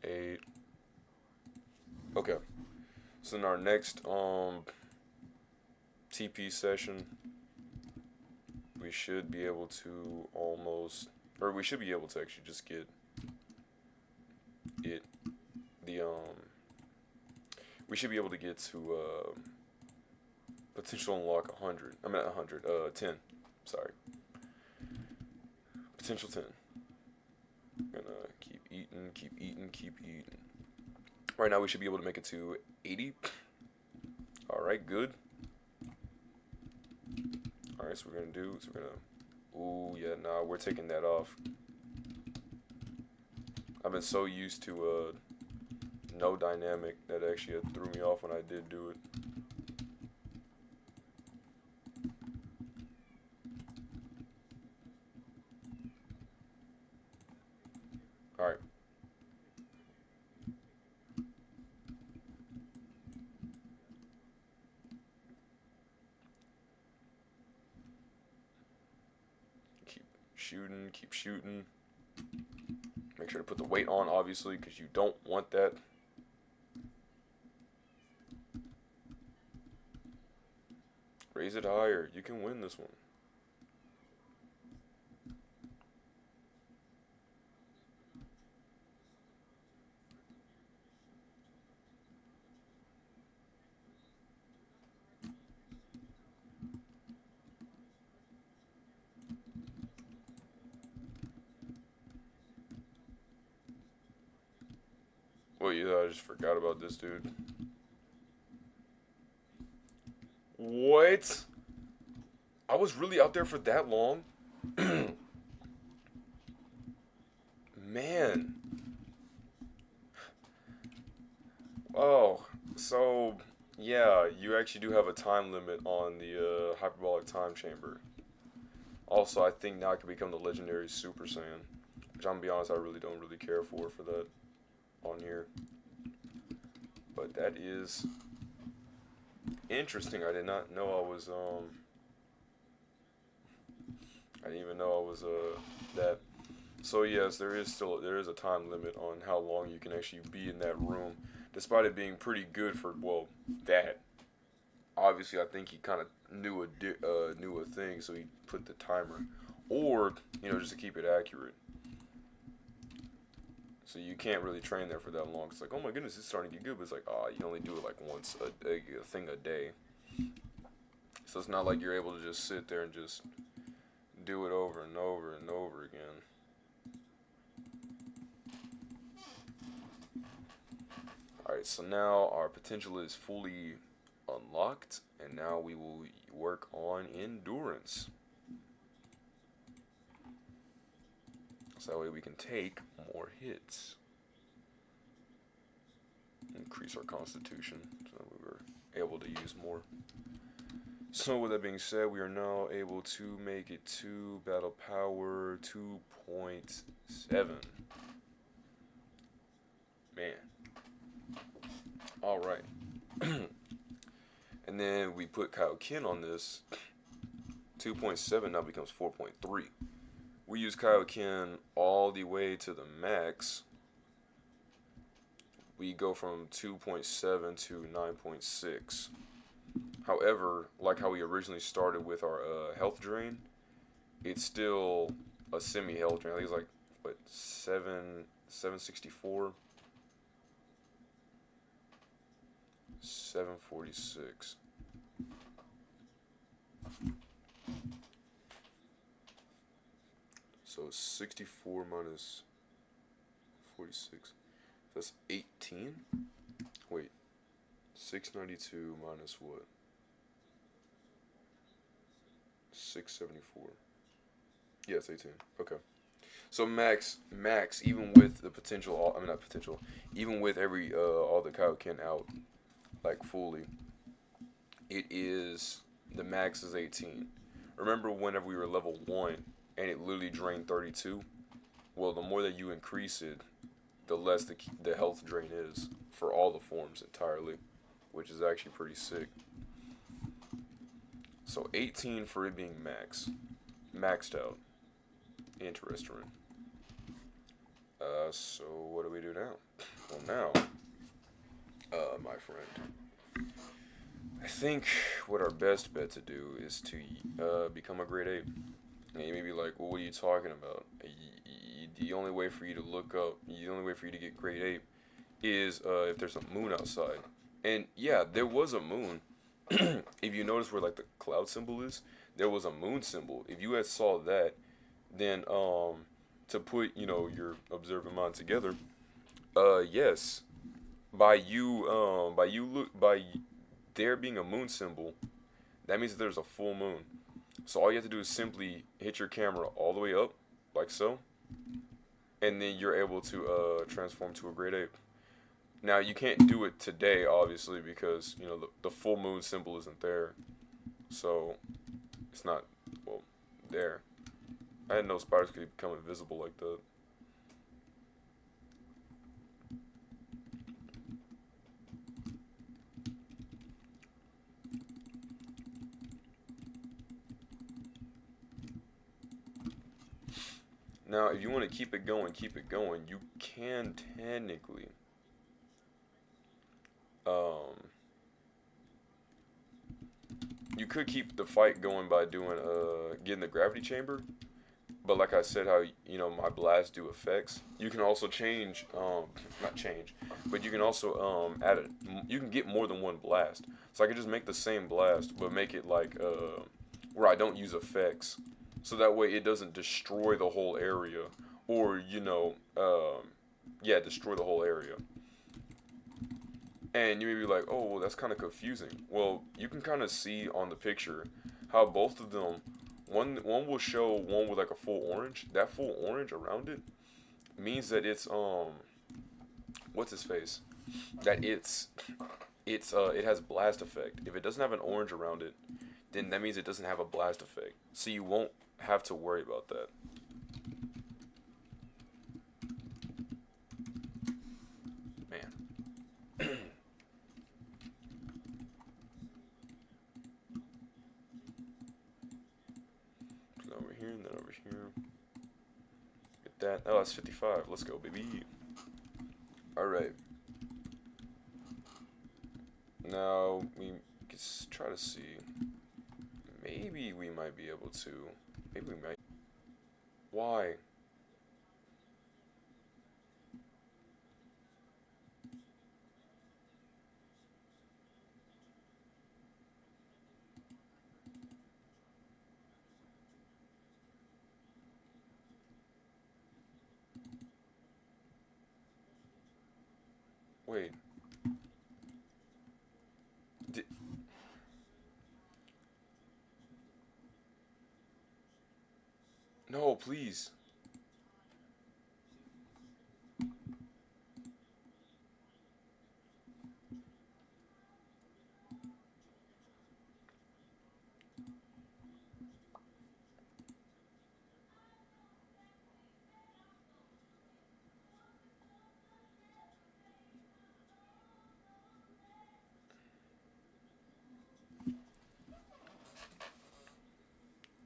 8. Okay. So in our next TP session, we should be able to we should be able to actually just get it, we should be able to get to, potential unlock 100, 10, sorry, potential 10, gonna keep eating, keep eating, keep eating. Right now we should be able to make it to 80, alright, good. Alright, so we're gonna, ooh, yeah, nah, we're taking that off. I've been so used to, no dynamic that actually threw me off when I did do it. Alright. Keep shooting, keep shooting. Make sure to put the weight on, obviously, because you don't want that. Raise it higher. You can win this one. Well, yeah, I just forgot about this dude. What? I was really out there for that long? Man. Oh, so, yeah, you actually do have a time limit on the hyperbolic time chamber. Also, I think now I can become the legendary Super Saiyan, which I'm gonna be honest, I really don't really care for that on here. But that is interesting. I did not know I was I didn't even know I was that. So yes, there is a time limit on how long you can actually be in that room, despite it being pretty good for, well, that. Obviously, I think he kind of knew a thing, so he put the timer, or just to keep it accurate. So you can't really train there for that long. It's like, oh my goodness, it's starting to get good, but it's like, you can only do it like once a thing a day. So it's not like you're able to just sit there and just do it over and over and over again. Alright, so now our potential is fully unlocked, and now we will work on endurance. So that way we can take more hits. Increase our constitution, so we were able to use more. So with that being said, we are now able to make it to battle power 2.7. Man. Alright. And then we put Kaioken on this. 2.7 now becomes 4.3. We use Kaioken all the way to the max. We go from 2.7 to 9.6. However, like how we originally started with our health drain, it's still a semi-health drain. I think it's like, what, 764? 746. So 64 minus 46. That's 18? Wait. 692 minus what? 674. Yeah, it's 18. Okay. So max, even with the potential, I mean not potential, even with every, all the Kaioken out, like fully, the max is 18. Remember whenever we were level 1, and it literally drained 32? well, the more that you increase it, the less the health drain is for all the forms entirely, which is actually pretty sick. So 18 for it being maxed out. Interesting. So what do we do now? Well, now, my friend, I think what our best bet to do is to become a grade 8. And you may be like, well, what are you talking about? The only way for you to look up, the only way for you to get grade 8 is if there's a moon outside. And yeah, there was a moon. If you notice where like the cloud symbol is, there was a moon symbol. If you had saw that, then to put your observant mind together, yes, by there being a moon symbol, that means that there's a full moon. So all you have to do is simply hit your camera all the way up, like so, and then you're able to transform to a grade 8. Now you can't do it today, obviously, because the full moon symbol isn't there, so it's not well there. I didn't know spiders could become invisible like that. Now, if you want to keep it going, you can technically, um, you could keep the fight going by doing, getting the gravity chamber. But like I said, how my blasts do effects. You can also change, not change, but you can also add it. You can get more than one blast. So I could just make the same blast, but make it like where I don't use effects, so that way it doesn't destroy the whole area, or yeah, destroy the whole area. And you may be like, oh, well, that's kind of confusing. Well, you can kind of see on the picture how both of them, one will show one with like a full orange. That full orange around it means that it's what's his face? That it has blast effect. If it doesn't have an orange around it, then that means it doesn't have a blast effect. So you won't have to worry about that. Man. Over here and then over here. Get that. Oh, that's 55. Let's go, baby. Alright. Now, we can try to see. Maybe we might be able to. Maybe we might. Why? Wait. Di no, please.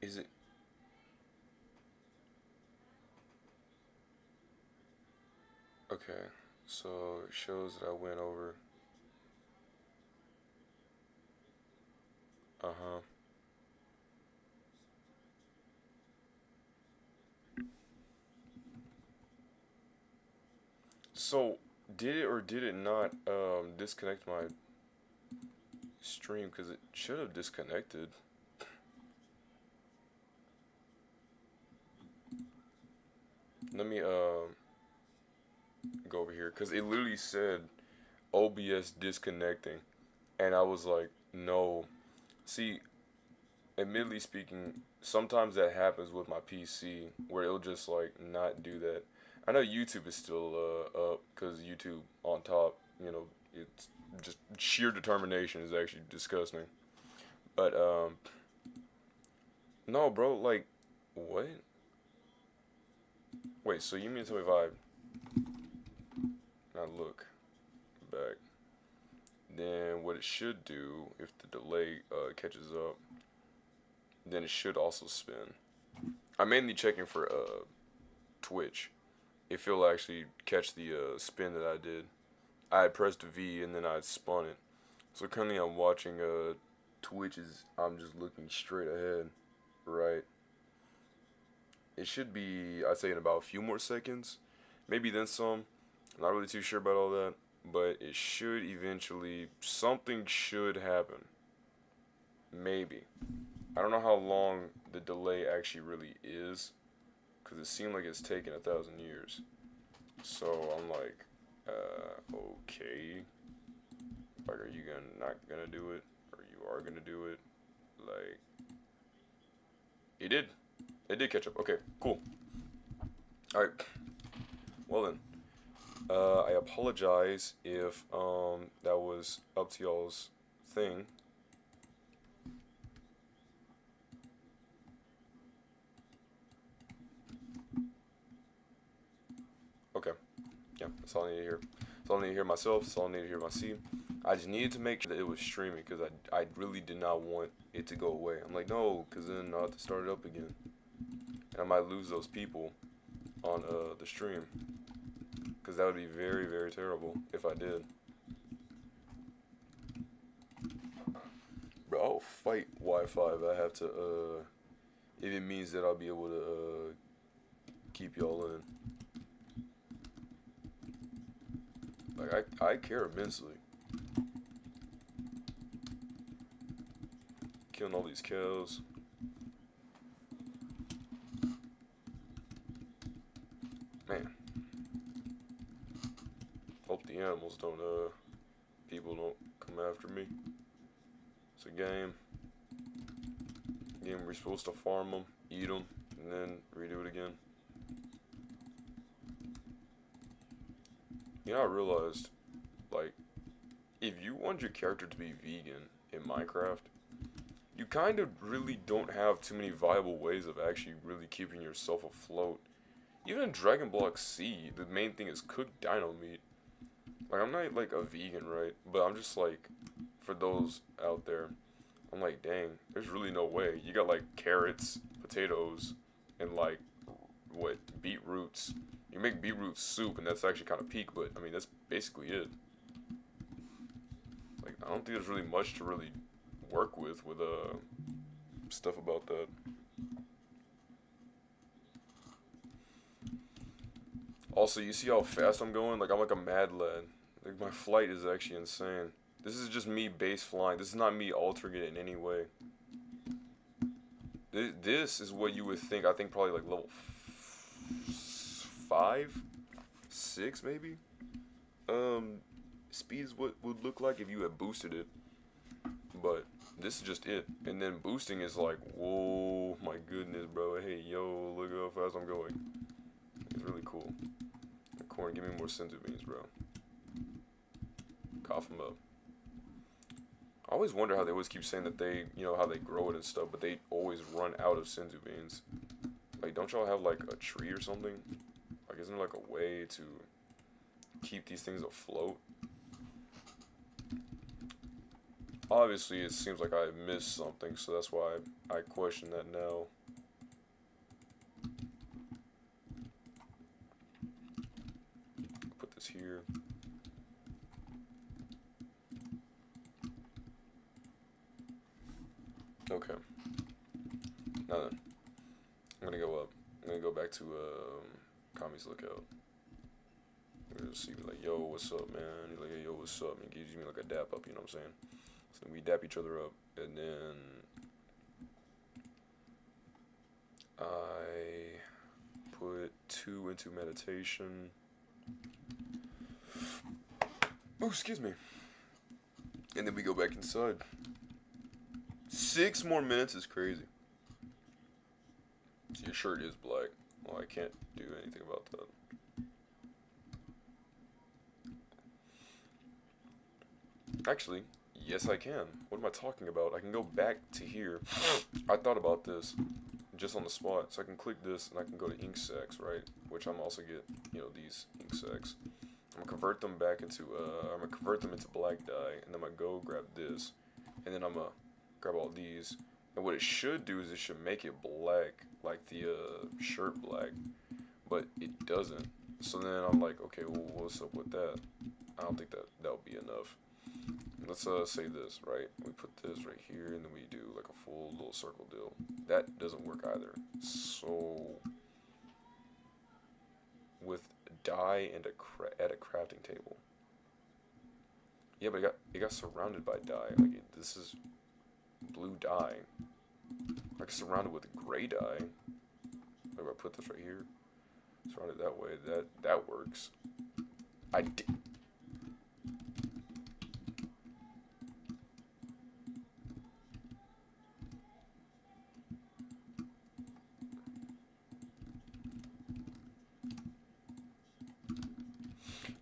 Is it? Okay. So it shows that I went over. Uh huh. So did it or did it not disconnect my stream? Because it should have disconnected. Let me go over here because it literally said OBS disconnecting, and I was like, no. See, admittedly speaking, sometimes that happens with my PC where it'll just like not do that. I know YouTube is still up because YouTube on top, it's just sheer determination is actually disgusting. But no, bro, like what? Wait, so you mean to tell me if I now look back, then what it should do if the delay catches up, then it should also spin. I'm mainly checking for Twitch if it'll actually catch the spin that I did. I had pressed V and then I spun it. So currently I'm watching Twitch is I'm just looking straight ahead, right? It should be, I'd say, in about a few more seconds, maybe then some. I'm not really too sure about all that, but it should eventually, something should happen. Maybe. I don't know how long the delay actually really is, because it seemed like it's taken 1,000 years. So I'm like, okay. Like, are you not gonna do it? Or you are gonna do it? Like, it did. It did catch up. Okay, cool. Alright. Well then. I apologize if that was up to y'all's thing. Okay. Yeah, that's all I need to hear. That's all I need to hear myself. That's all I need to hear myself. I just needed to make sure that it was streaming because I really did not want it to go away. I'm like, no, because then I'll have to start it up again. And I might lose those people on the stream. Because that would be very, very terrible if I did. Bro, I'll fight Wi-Fi if I have to, if it means that I'll be able to keep y'all in. Like, I care immensely. Killing all these cows. Man. Hope the animals don't, people don't come after me. It's a game. Game where you're supposed to farm them, eat them, and then redo it again. You know, I realized, like, if you want your character to be vegan in Minecraft, you kind of really don't have too many viable ways of actually really keeping yourself afloat. Even in Dragon Block C, the main thing is cooked dino meat. Like, I'm not, like, a vegan, right? But I'm just, like, for those out there, I'm like, dang, there's really no way. You got, like, carrots, potatoes, and, like, what, beetroots. You make beetroot soup, and that's actually kind of peak, but, I mean, that's basically it. Like, I don't think there's really much to really work with, stuff about that. Also, you see how fast I'm going? Like, I'm like a mad lad. Like, my flight is actually insane. This is just me base flying. This is not me altering it in any way. This is what you would think. I think probably like level 5, 6 maybe. Speed is what would look like if you had boosted it. But this is just it. And then boosting is like, whoa, my goodness, bro. Hey, yo, look how fast I'm going. It's really cool. Corn, give me more senzu beans, bro. Cough them up. I always wonder how they always keep saying that they, you know, how they grow it and stuff, but they always run out of senzu beans. Like, don't y'all have, like, a tree or something? Like, isn't there, like, a way to keep these things afloat? Obviously, it seems like I missed something, so that's why I question that now. Put this here. Okay. Now then, I'm gonna go up. I'm gonna go back to Kami's Lookout. We're gonna see, like, yo, what's up, man? He's like, hey, yo, what's up? And he gives me like a dap up, you know what I'm saying? So we dap each other up, and then I put 2 into meditation. Oh, excuse me. And then we go back inside. 6 more minutes is crazy. So your shirt is black. Well, I can't do anything about that. Actually, yes I can. What am I talking about? I can go back to here. I thought about this. just on the spot. So I can click this and I can go to ink sacks, right? Which I'm also get, these ink sacks. I'm gonna convert them back into black dye, and then I'm gonna go grab this, and then I'm gonna grab all these. And what it should do is it should make it black, like the shirt black, but it doesn't. So then I'm like, okay, well, what's up with that? I don't think that would be enough. Let's say this, right? We put this right here, and then we do like a full little circle deal. That doesn't work either. So with dye and at a crafting table. Yeah, but it got surrounded by dye. Like this is blue dye. Like surrounded with gray dye. Like if I put this right here, surrounded that way, that works. I did.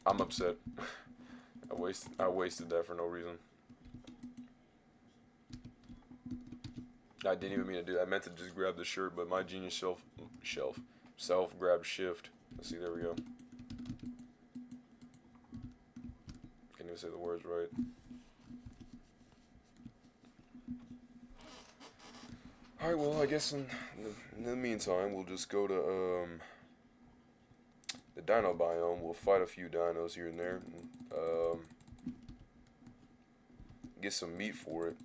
I'm upset. I wasted that for no reason. I didn't even mean to do that. I meant to just grab the shirt, but my genius self grabbed shift. Let's see, there we go. Can't even say the words right. Alright, well, I guess in the meantime, we'll just go to the dino biome. We'll fight a few dinos here and there. And, get some meat for it.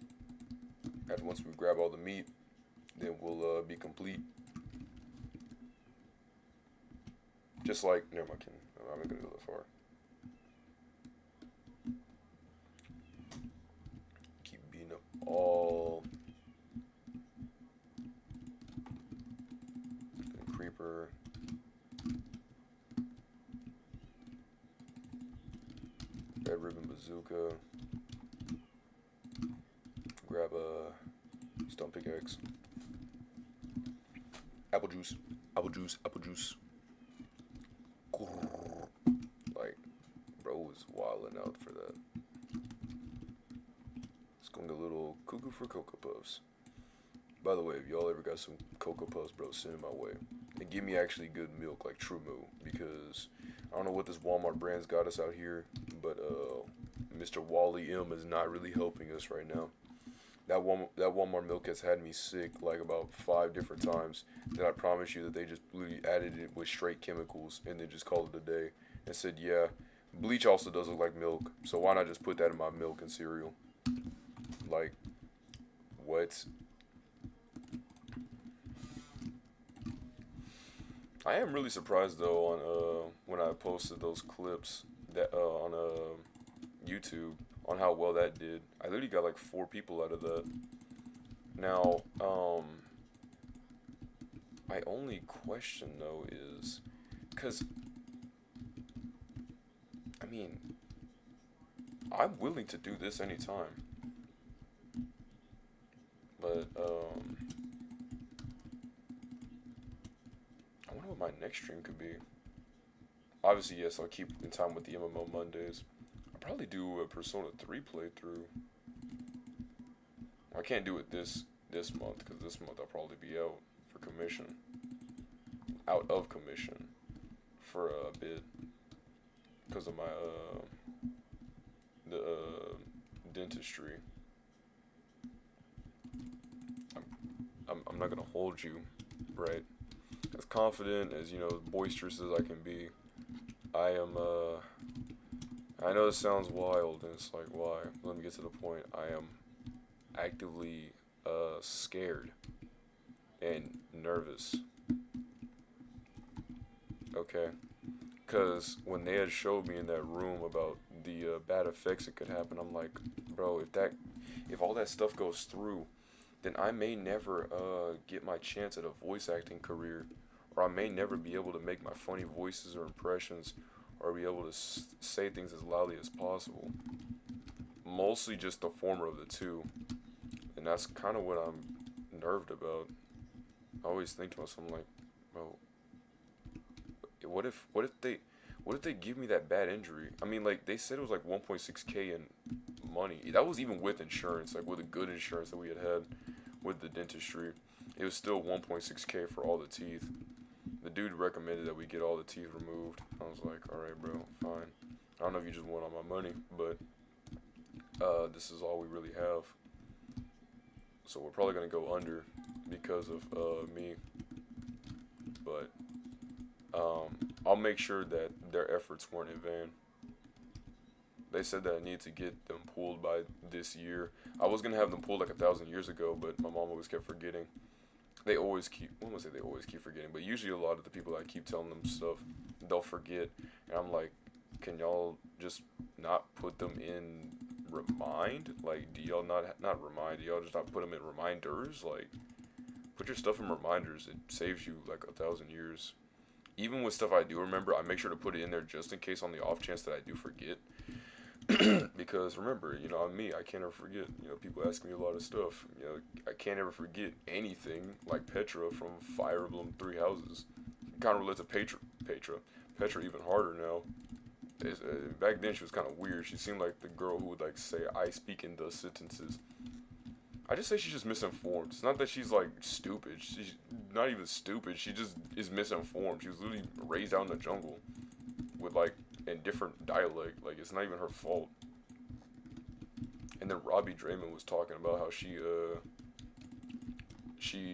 And once we grab all the meat, then we'll be complete. Just like, never mind, I'm not gonna go that far. Keep beating up all the creeper. Red ribbon bazooka. Grab a stone pickaxe. Apple juice. Apple juice. Apple juice. Like, bro was wilding out for that. It's going to get a little cuckoo for Cocoa Puffs. By the way, if y'all ever got some Cocoa Puffs, bro, send it my way. And give me actually good milk, like True Moo, because I don't know what this Walmart brand's got us out here, but Mr. Wally M is not really helping us right now. That Walmart milk has had me sick like about 5 different times. Then I promise you that they just added it with straight chemicals and then just called it a day and said, yeah, bleach also does look like milk, so why not just put that in my milk and cereal? Like, what? I am really surprised though on when I posted those clips that on YouTube on how well that did. I literally got like 4 people out of that. Now, my only question though is, cause I mean, I'm willing to do this anytime, but I wonder what my next stream could be. Obviously, yes, I'll keep in time with the MMO Mondays. I'll probably do a Persona 3 playthrough. I can't do it this month, because this month I'll probably be out for commission. Out of commission for a bit. Because of my, dentistry. I'm not gonna hold you, right? As confident, as, boisterous as I can be, I am, I know this sounds wild, and it's like, why? Let me get to the point. I am actively, scared and nervous. Okay? Because when they had showed me in that room about the, bad effects that could happen, I'm like, bro, if all that stuff goes through, then I may never, get my chance at a voice acting career. Or I may never be able to make my funny voices or impressions, or be able to say things as loudly as possible. Mostly just the former of the two. And that's kind of what I'm nerved about. I always think to myself, I'm like, bro, what if they give me that bad injury? I mean, like, they said it was like 1.6K in money. That was even with insurance, like with a good insurance that we had with the dentistry. It was still 1.6K for all the teeth. The dude recommended that we get all the teeth removed. I was like, alright, bro, fine. I don't know if you just want all my money, but this is all we really have. So we're probably gonna go under because of me. But I'll make sure that their efforts weren't in vain. They said that I need to get them pulled by this year. I was gonna have them pulled like 1,000 years ago, but my mom always kept forgetting. They always keep, I won't say they always keep forgetting, but usually a lot of the people that I keep telling them stuff, they'll forget. And I'm like, can y'all just not put them in remind? Like, do y'all not remind? Do y'all just not put them in reminders? Like, put your stuff in reminders. It saves you like 1,000 years. Even with stuff I do remember, I make sure to put it in there just in case on the off chance that I do forget. Because remember, you know, I'm me. I can't ever forget. You know, people ask me a lot of stuff. You know, I can't ever forget anything like Petra from Fire Emblem Three Houses. Kind of relates to Petra even harder now. Back then she was kind of weird. She seemed like the girl who would like say "I speak in the sentences." I just say she's just misinformed. It's not that she's like stupid. She's not even stupid. She just is misinformed. She was literally raised out in the jungle with like in different dialect. Like it's not even her fault. And then Robbie Draymond was talking about how she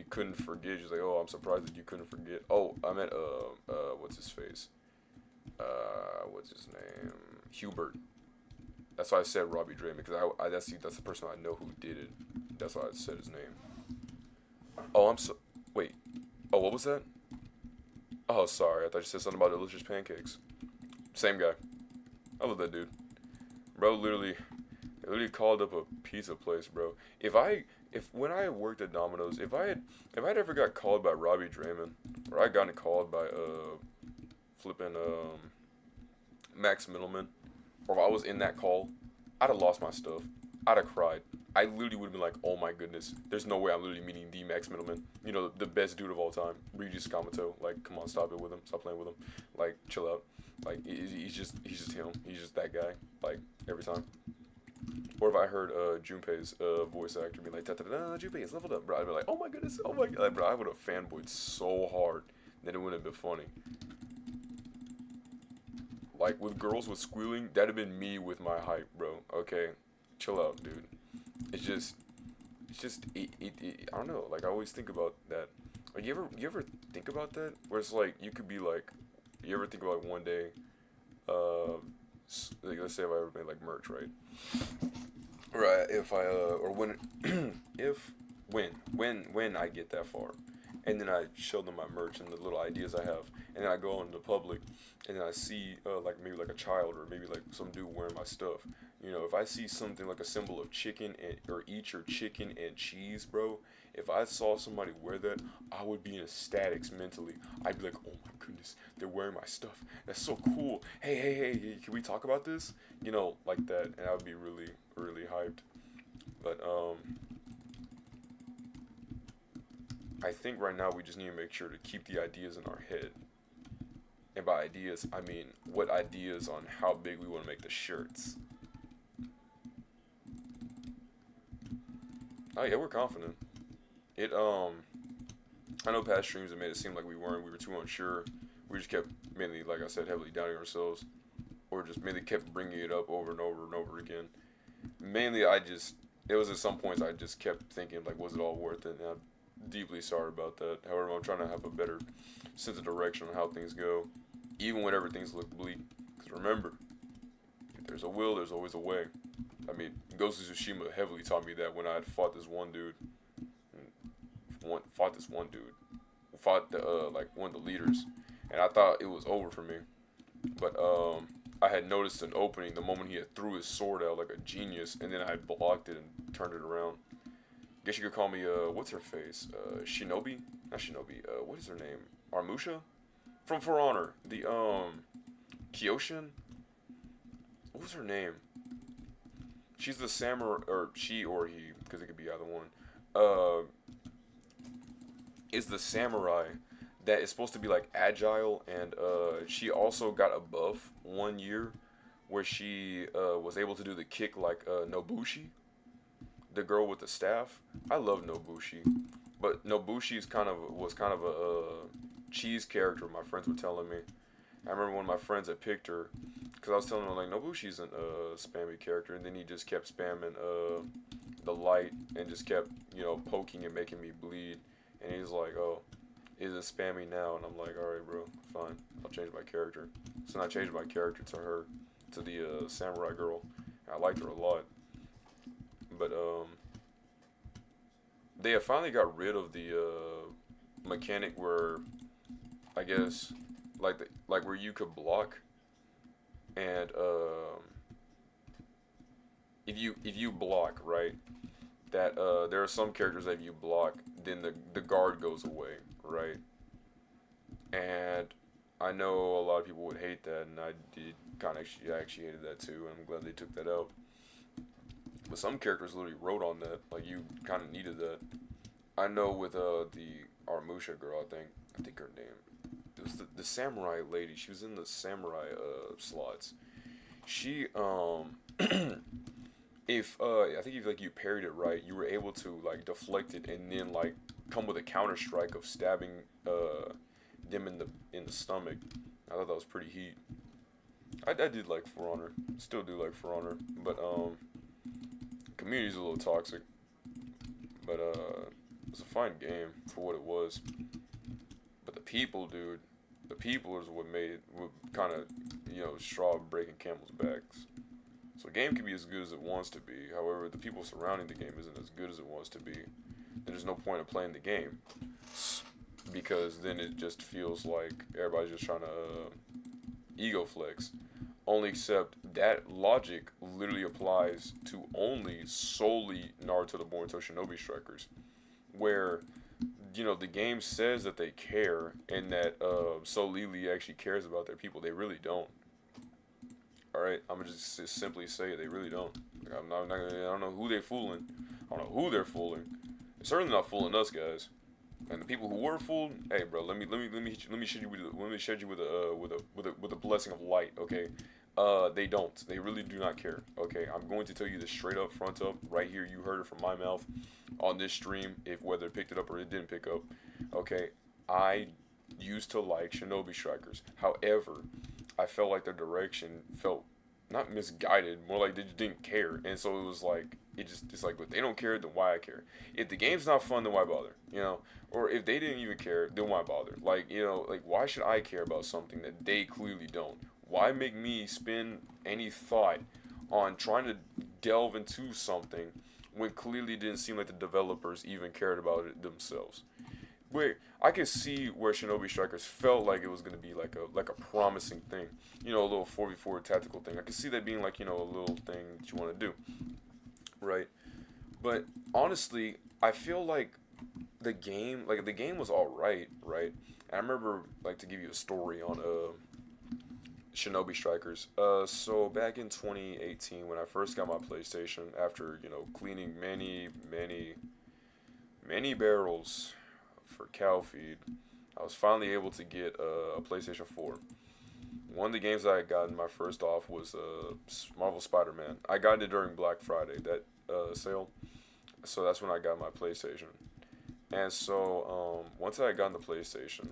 couldn't forget. She's like, oh, I'm surprised that you couldn't forget. Oh, I meant what's his face? What's his name? Hubert. That's why I said Robbie Draymond because that's the person I know who did it. That's why I said his name. Oh, wait. Oh, what was that? Oh, sorry. I thought you said something about delicious pancakes. Same guy. I love that dude. Bro, literally called up a pizza place, bro. When I worked at Domino's, if I'd ever got called by Robbie Draymond, or I gotten called by flipping Max Middleman, or if I was in that call, I'd have lost my stuff. I'd have cried. I literally would have been like, oh my goodness, there's no way I'm literally meeting the Max Middleman. You know, the best dude of all time. Regis Sakamoto. Like, come on, stop it with him. Stop playing with him. Like, chill out. Like, he's just him. He's just that guy. Like, every time. Or if I heard Junpei's voice actor be like, da-da-da, Junpei is leveled up, bro, I'd be like, oh my goodness, oh my god, bro, I would have fanboyed so hard that it wouldn't have been funny. Like, with girls with squealing, that'd have been me with my hype, bro. Okay, chill out, dude. It's just, I don't know, like, I always think about that. Like, you ever think about that? Where it's like, you could be like, you ever think about like, one day, like, let's say if I ever made like merch, right? Right. If I or when when I get that far, and then I show them my merch and the little ideas I have, and then I go into the public, and then I see like maybe like a child or maybe like some dude wearing my stuff. You know, if I see something like a symbol of chicken or eat your chicken and cheese, bro. If I saw somebody wear that, I would be in ecstatics mentally. I'd be like, oh my goodness, they're wearing my stuff. That's so cool. Hey, can we talk about this? You know, like that, and I would be really, really hyped. But I think right now we just need to make sure to keep the ideas in our head. And by ideas, I mean what ideas on how big we want to make the shirts. Oh yeah, we're confident. I know past streams have made it seem like we were too unsure. We just kept mainly, like I said, heavily doubting ourselves, or just mainly kept bringing it up over and over and over again. Mainly, it was at some points I just kept thinking, like, was it all worth it? And I'm deeply sorry about that. However, I'm trying to have a better sense of direction on how things go, even whenever things look bleak. Because remember, if there's a will, there's always a way. I mean, Ghost of Tsushima heavily taught me that when I had fought this one dude. Fought the like one of the leaders, and I thought it was over for me, but I had noticed an opening the moment he had threw his sword out like a genius, and then I blocked it and turned it around. Guess you could call me what's her face, Shinobi, not Shinobi, what is her name, Armusha, from For Honor, the Kyoshin, what was her name? She's the samurai, or she or he, because it could be either one. Is the samurai that is supposed to be like agile, and she also got a buff 1 year where she was able to do the kick like Nobushi, the girl with the staff. I love Nobushi, But Nobushi's kind of a cheese character. My friends were telling me. I remember one of my friends that picked her, because I was telling him like Nobushi's a spammy character, and then he just kept spamming the light and just kept poking and making me bleed, and he's like, oh, is it spammy now? And I'm like, all right, bro, fine, I'll change my character. So then I changed my character to her, to the samurai girl. I liked her a lot, but they have finally got rid of the mechanic where I guess like where you could block and if you block, right, that there are some characters that if you block then the guard goes away, right? And I know a lot of people would hate that, and I actually hated that too, and I'm glad they took that out. But some characters literally wrote on that, like you kind of needed that. I know with the Armusha girl, I think her name, it was the samurai lady. She was in the samurai slots. She if I think if like you parried it right, you were able to like deflect it and then like come with a counter strike of stabbing them in the stomach. I thought that was pretty heat. I did like For Honor, still do like For Honor, but community's a little toxic. But it was a fine game for what it was. But the people, dude, the people is what made it, what kind of straw breaking camel's backs. So a game can be as good as it wants to be. However, the people surrounding the game isn't as good as it wants to be. There's no point in playing the game, because then it just feels like everybody's just trying to ego flex. Only except that logic literally applies to only solely Naruto the Boruto Shinobi Strikers, where the game says that they care and that So Lily actually cares about their people. They really don't. All right, I'm gonna just simply say they really don't. Like, I don't know who they're fooling. I don't know who they're fooling. They're certainly not fooling us, guys. And the people who were fooled, hey, bro, let me shed you with a blessing of light, okay? They don't. They really do not care. Okay, I'm going to tell you this straight up, front up, right here. You heard it from my mouth on this stream. If whether it picked it up or it didn't pick up, okay. I used to like Shinobi Strikers. However, I felt like their direction felt not misguided, more like they just didn't care. And so it was like it's like, but they don't care, then why I care? If the game's not fun, then why bother? Or if they didn't even care, then why bother? Like, like why should I care about something that they clearly don't? Why make me spend any thought on trying to delve into something when clearly it didn't seem like the developers even cared about it themselves? Where I could see where Shinobi Strikers felt like it was gonna be like a promising thing, a little 4v4 tactical thing. I could see that being like a little thing that you want to do, right? But honestly, I feel like the game was all right, right? And I remember, like, to give you a story on Shinobi Strikers. So back in 2018, when I first got my PlayStation, after cleaning many barrels for cow feed, I was finally able to get a PlayStation 4. One of the games that I got in my first off was Marvel Spider-Man. I got it during Black Friday, that sale. So that's when I got my PlayStation. And so once I got the PlayStation,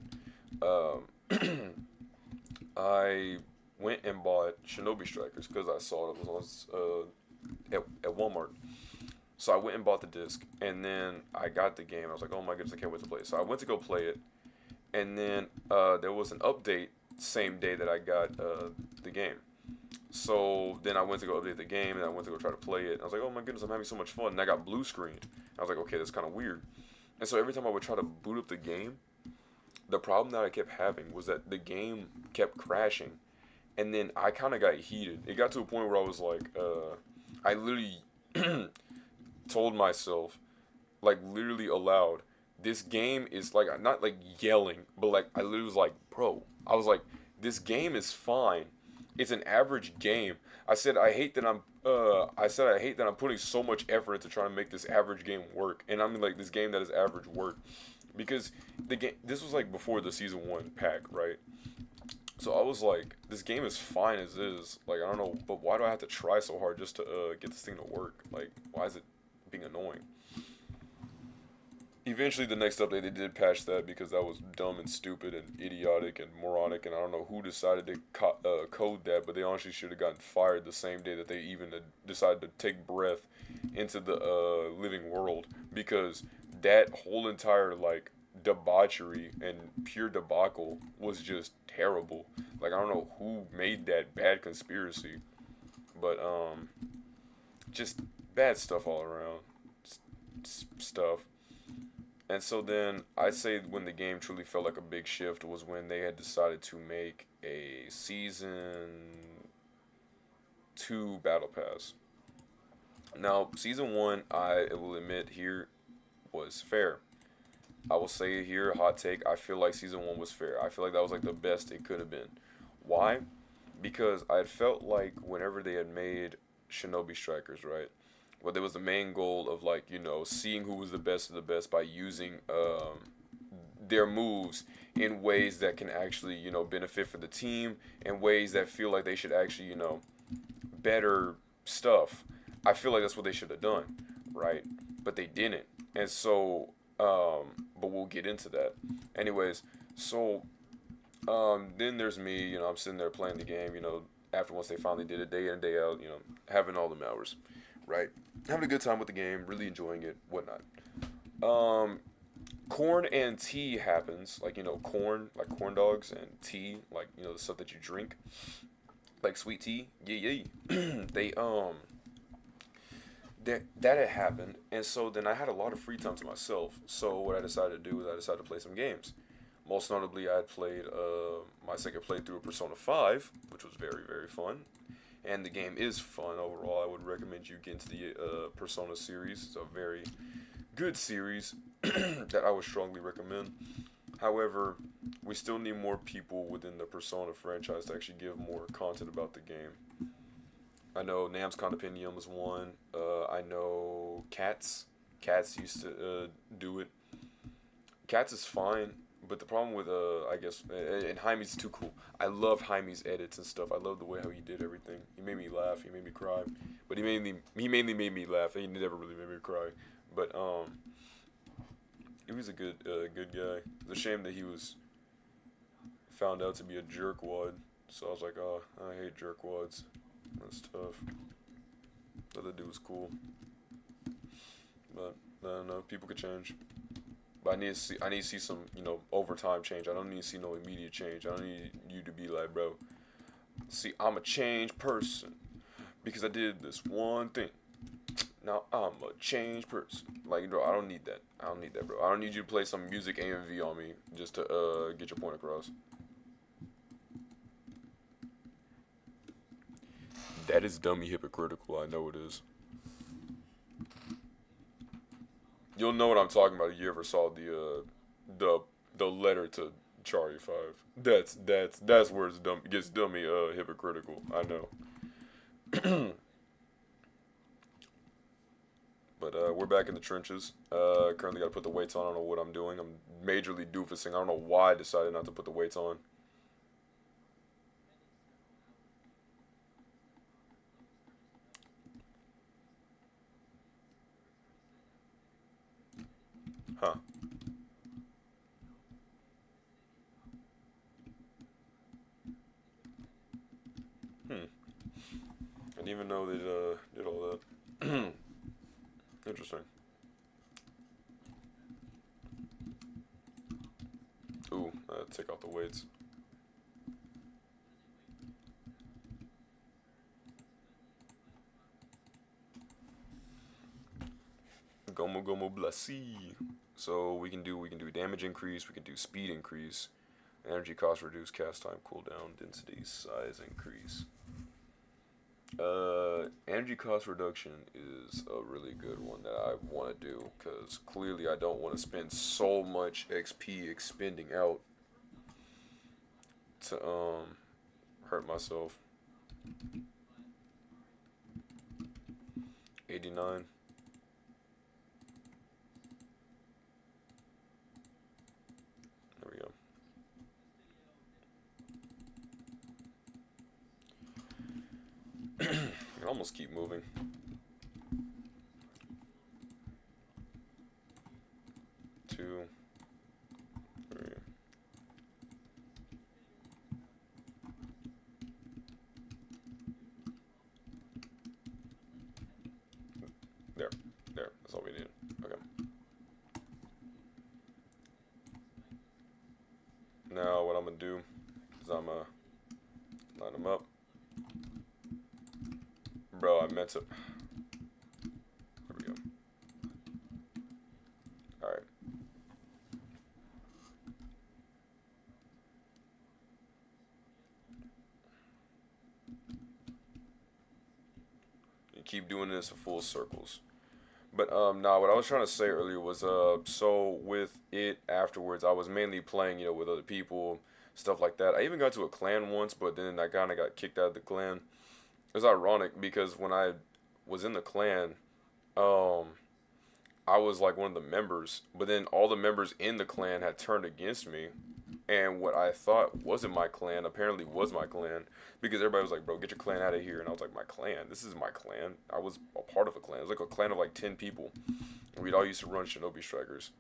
I went and bought Shinobi Strikers because I saw it was at Walmart. So I went and bought the disc, and then I got the game. I was like, oh my goodness, I can't wait to play it. So I went to go play it, and then there was an update same day that I got the game. So then I went to go update the game, and I went to go try to play it. I was like, oh my goodness, I'm having so much fun. And I got blue screened. I was like, okay, that's kind of weird. And so every time I would try to boot up the game, the problem that I kept having was that the game kept crashing. And then I kind of got heated. It got to a point where I was like, I literally told myself, like literally aloud, this game is like, not like yelling, but like I literally was like, bro, I was like, this game is fine. It's an average game. I said I hate that I'm putting so much effort into trying to make this average game work. And I mean like this game that is average work. Because the game, this was like before the season 1 pack, right? So I was like, this game is fine as is. Like, I don't know, but why do I have to try so hard just to get this thing to work? Like, why is it being annoying? Eventually, the next update they did patch that because that was dumb and stupid and idiotic and moronic, and I don't know who decided to code that, but they honestly should have gotten fired the same day that they even decided to take breath into the living world, because that whole entire like debauchery and pure debacle was just terrible. Like I don't know who made that bad conspiracy, but just bad stuff all around. Stuff. And so then I'd say when the game truly felt like a big shift was when they had decided to make a season 2 battle pass. Now, season 1, I will admit here, was fair. I will say here, hot take, I feel like season 1 was fair. I feel like that was like the best it could have been. Why? Because I had felt like whenever they had made Shinobi Strikers, right? Well, there was the main goal of like, seeing who was the best of the best by using their moves in ways that can actually, benefit for the team, and ways that feel like they should actually, better stuff. I feel like that's what they should have done, right? But they didn't. And so, but we'll get into that. Anyways, so then there's me, I'm sitting there playing the game, after once they finally did it day in and day out, having all them hours, right? Having a good time with the game, really enjoying it, whatnot. Um, Corn and tea happens, like, corn, like corn dogs, and tea, like, the stuff that you drink, like sweet tea, yeah, yeah. That had happened, and so then I had a lot of free time to myself. So what I decided to do was I decided to play some games. Most notably, I had played my second playthrough of Persona 5, which was very, very fun. And the game is fun overall. I would recommend you get into the Persona series. It's a very good series that I would strongly recommend. However, we still need more people within the Persona franchise to actually give more content about the game. I know Nam's Condopendium was one. I know Cats. Cats used to do it. Cats is fine, but the problem with I guess, and Jaime's too cool. I love Jaime's edits and stuff. I love the way how he did everything. He made me laugh. He made me cry, but he mainly made me laugh. He never really made me cry. But he was a good guy. It's a shame that he was found out to be a jerkwad. So I was like, oh, I hate jerkwads. That's tough. The other dude was cool, but I don't know. People could change. But I need to see some, overtime change. I don't need to see no immediate change. I don't need you to be like, bro, see, I'm a changed person because I did this one thing. Now I'm a changed person. Like, bro, I don't need that. I don't need that, bro. I don't need you to play some music AMV on me just to get your point across. That is dummy hypocritical. I know it is. You'll know what I'm talking about if you ever saw the letter to Charlie 5. That's where it gets dummy hypocritical. I know. But we're back in the trenches. Currently got to put the weights on. I don't know what I'm doing. I'm majorly doofusing. I don't know why I decided not to put the weights on. Huh. Hmm. I didn't even know they did all that. Interesting. Ooh, take off the weights. Gomu Gomu Blasi. So we can do damage increase, we can do speed increase, energy cost reduce, cast time cooldown, density, size increase. Energy cost reduction is a really good one that I want to do because clearly I don't want to spend so much XP expending out to hurt myself. 89. There we go. I can almost keep moving. There, that's all we need. Okay. Now what I'm gonna do is I'm gonna line them up. Bro, I meant to. There we go. Alright. You keep doing this in full circles. But nah, what I was trying to say earlier was so with it afterwards, I was mainly playing, with other people, stuff like that. I even got to a clan once, but then I kind of got kicked out of the clan. It was ironic because when I was in the clan, um, I was like one of the members, but then all the members in the clan had turned against me, and what I thought wasn't my clan apparently was my clan because everybody was like, "Bro, get your clan out of here," and I was like, "My clan? This is my clan. I was a part of a clan. It was like a clan of like 10 people. We'd all used to run Shinobi Strikers.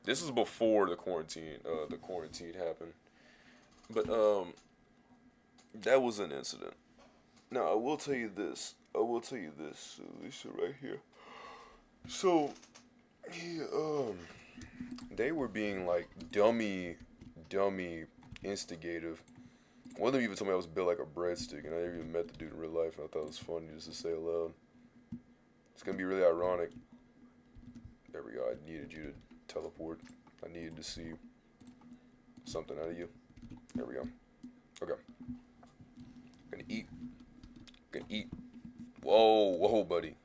This was before the quarantine happened, but that was an incident. Now I will tell you this. This shit right here. So, yeah, they were being like dummy instigative. One of them even told me I was built like a breadstick, and I never even met the dude in real life, and I thought it was funny just to say it loud. It's gonna be really ironic. There we go. I needed you to teleport. I needed to see something out of you. There we go. Okay. Gonna eat. Whoa, buddy.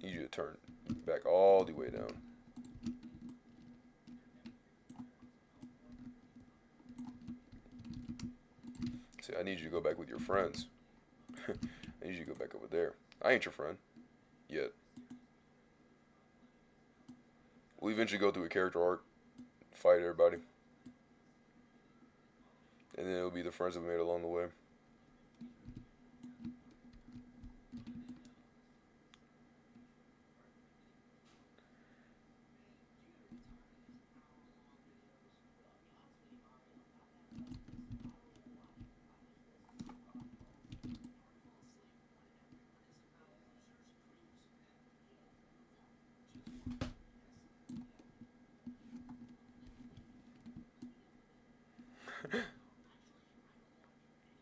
Need you to turn back all the way down. See, I need you to go back with your friends. I need you to go back over there. I ain't your friend. Yet. We'll eventually go through a character arc. Fight everybody. And then it'll be the friends that we made along the way.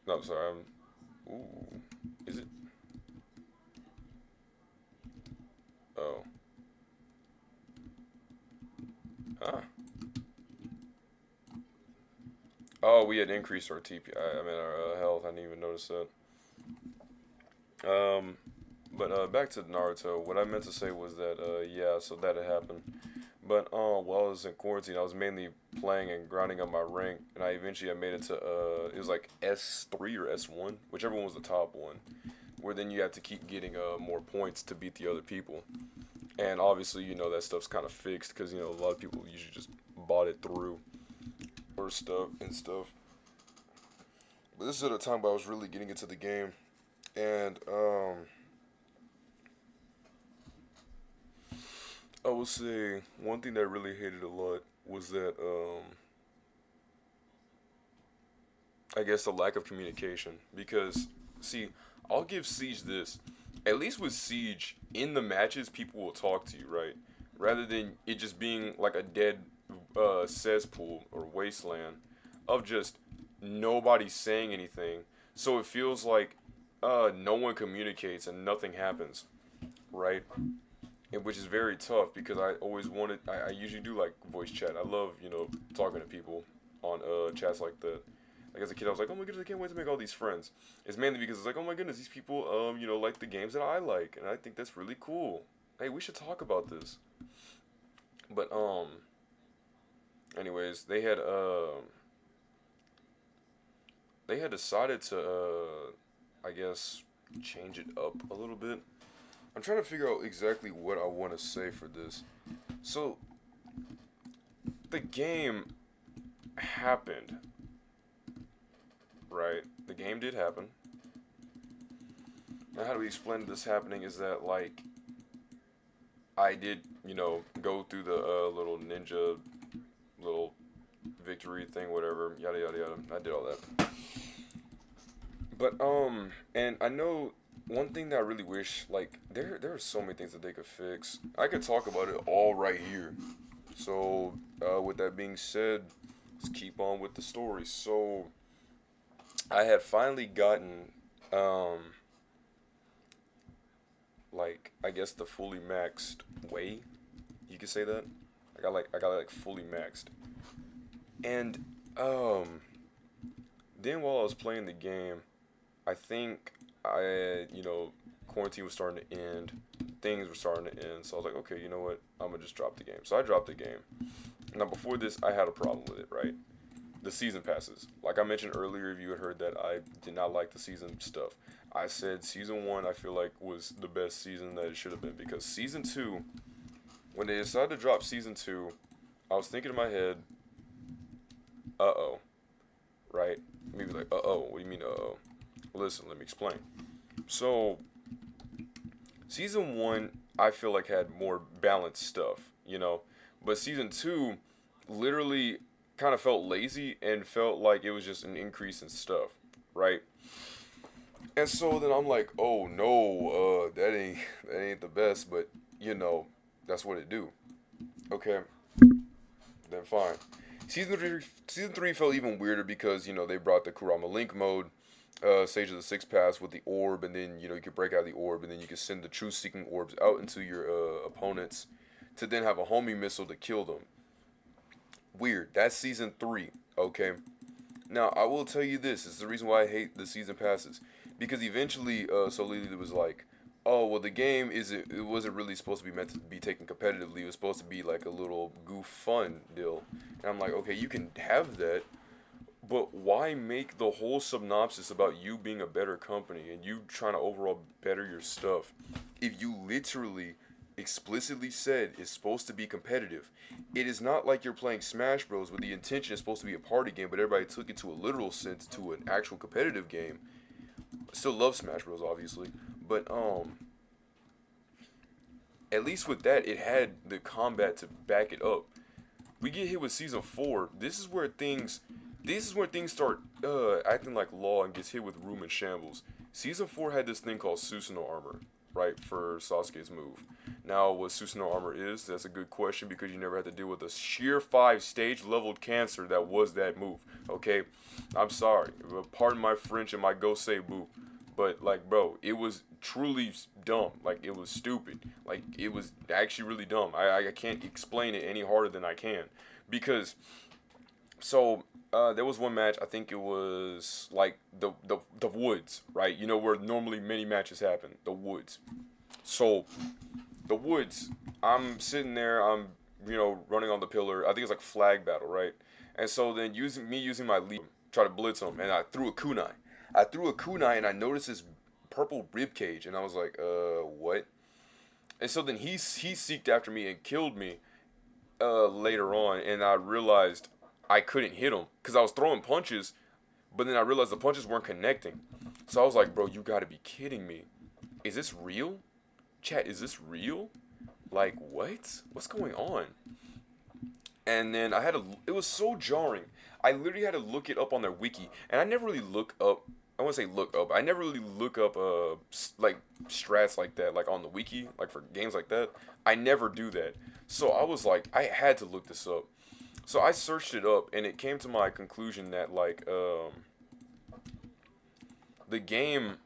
No, sorry. Ooh. Is it? Oh. Huh. Oh, we had increased our TP. I mean, our health. I didn't even notice that. But back to Naruto. What I meant to say was that, yeah, so that had happened. But while I was in quarantine, I was mainly playing and grinding up my rank, and I made it to it was like S3 or S1, whichever one was the top one, where then you have to keep getting more points to beat the other people, and obviously that stuff's kind of fixed because a lot of people usually just bought it through or stuff. But this is at a time where I was really getting into the game, and I would say one thing that I really hated a lot was that I guess the lack of communication. Because see, I'll give Siege this. At least with Siege, in the matches, people will talk to you, right? Rather than it just being like a dead cesspool or wasteland of just nobody saying anything. So it feels like no one communicates and nothing happens, right? And which is very tough because I usually do like voice chat. I love, talking to people on chats like that. Like as a kid, I was like, oh my goodness, I can't wait to make all these friends. It's mainly because it's like, oh my goodness, these people, like the games that I like, and I think that's really cool. Hey, we should talk about this. But anyways, they had decided to, I guess, change it up a little bit. I'm trying to figure out exactly what I want to say for this. So, the game happened, right? The game did happen. Now, how do we explain this happening is that, like, I did, go through the little ninja, little victory thing, whatever, yada, yada, yada. I did all that. But, and I know one thing that I really wish, like, there are so many things that they could fix. I could talk about it all right here. So, with that being said, let's keep on with the story. So, I had finally gotten, um, like, I guess the fully maxed way. You could say that. I got like fully maxed. And, then while I was playing the game, I think quarantine was starting to end. Things were starting to end. So I was like, okay, you know what? I'm gonna just drop the game. So I dropped the game. Now before this, I had a problem with it, right? The season passes. Like I mentioned earlier, if you had heard that I did not like the season stuff. I said season one I feel like was the best season that it should have been because season two, when they decided to drop season two, I was thinking in my head, uh-oh, right? Maybe like, uh-oh, what do you mean, uh-oh? Listen, let me explain. So, season one, I feel like had more balanced stuff, but season two literally kind of felt lazy and felt like it was just an increase in stuff, right? And so then I'm like, oh no, that ain't the best, but that's what it do. Okay, then fine. Season three felt even weirder because they brought the Kurama Link mode, Sage of the Six Paths with the orb, and then you could break out the orb, and then you could send the truth seeking orbs out into your opponents to then have a homing missile to kill them. Weird. That's season three. Okay. Now I will tell you this. It's the reason why I hate the season passes because eventually, Solili was like, oh well, the game isn't. It wasn't really supposed to be meant to be taken competitively. It was supposed to be like a little goof fun deal. And I'm like, okay, you can have that, but why make the whole synopsis about you being a better company and you trying to overall better your stuff if you literally explicitly said it's supposed to be competitive? It is not like you're playing Smash Bros. Where the intention is supposed to be a party game, but everybody took it to a literal sense to an actual competitive game. Still love Smash Bros. Obviously, but at least with that, it had the combat to back it up. We get hit with season four. This is where things start acting like law and gets hit with room and shambles. Season four had this thing called Susanoo armor, right, for Sasuke's move. Now, what Susanoo armor is, that's a good question because you never had to deal with the sheer 5 stage leveled cancer that was that move. Okay, I'm sorry, pardon my French and my go say boo. But like, bro, it was truly dumb. Like, it was stupid. Like, it was actually really dumb. I can't explain it any harder than I can, because there was one match. I think it was like the woods, right? You know where normally many matches happen. The woods. So the woods. I'm sitting there. I'm running on the pillar. I think it's like flag battle, right? And so then using my lead, try to blitz him, and I threw a kunai. And I noticed this purple rib cage, and I was like, what? And so then he seeked after me and killed me later on, and I realized I couldn't hit him because I was throwing punches, but then I realized the punches weren't connecting. So I was like, bro, you gotta be kidding me. Is this real? Chat, is this real? Like, what? What's going on? And then it was so jarring. I literally had to look it up on their wiki, and I never really look up. I want to say look up. I never really look up like strats like that, like on the wiki, like for games like that. I never do that. So I was like, I had to look this up. So I searched it up, and it came to my conclusion that like the game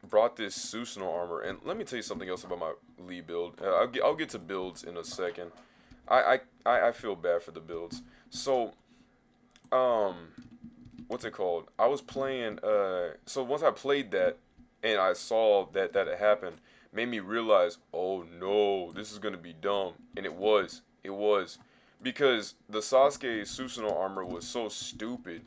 brought this Susanoo armor, and let me tell you something else about my Lee build. I'll get to builds in a second. I feel bad for the builds. So what's it called? I was playing so once I played that and I saw that had happened, made me realize, oh no, this is gonna be dumb. And it was. Because the Sasuke Susanoo armor was so stupid.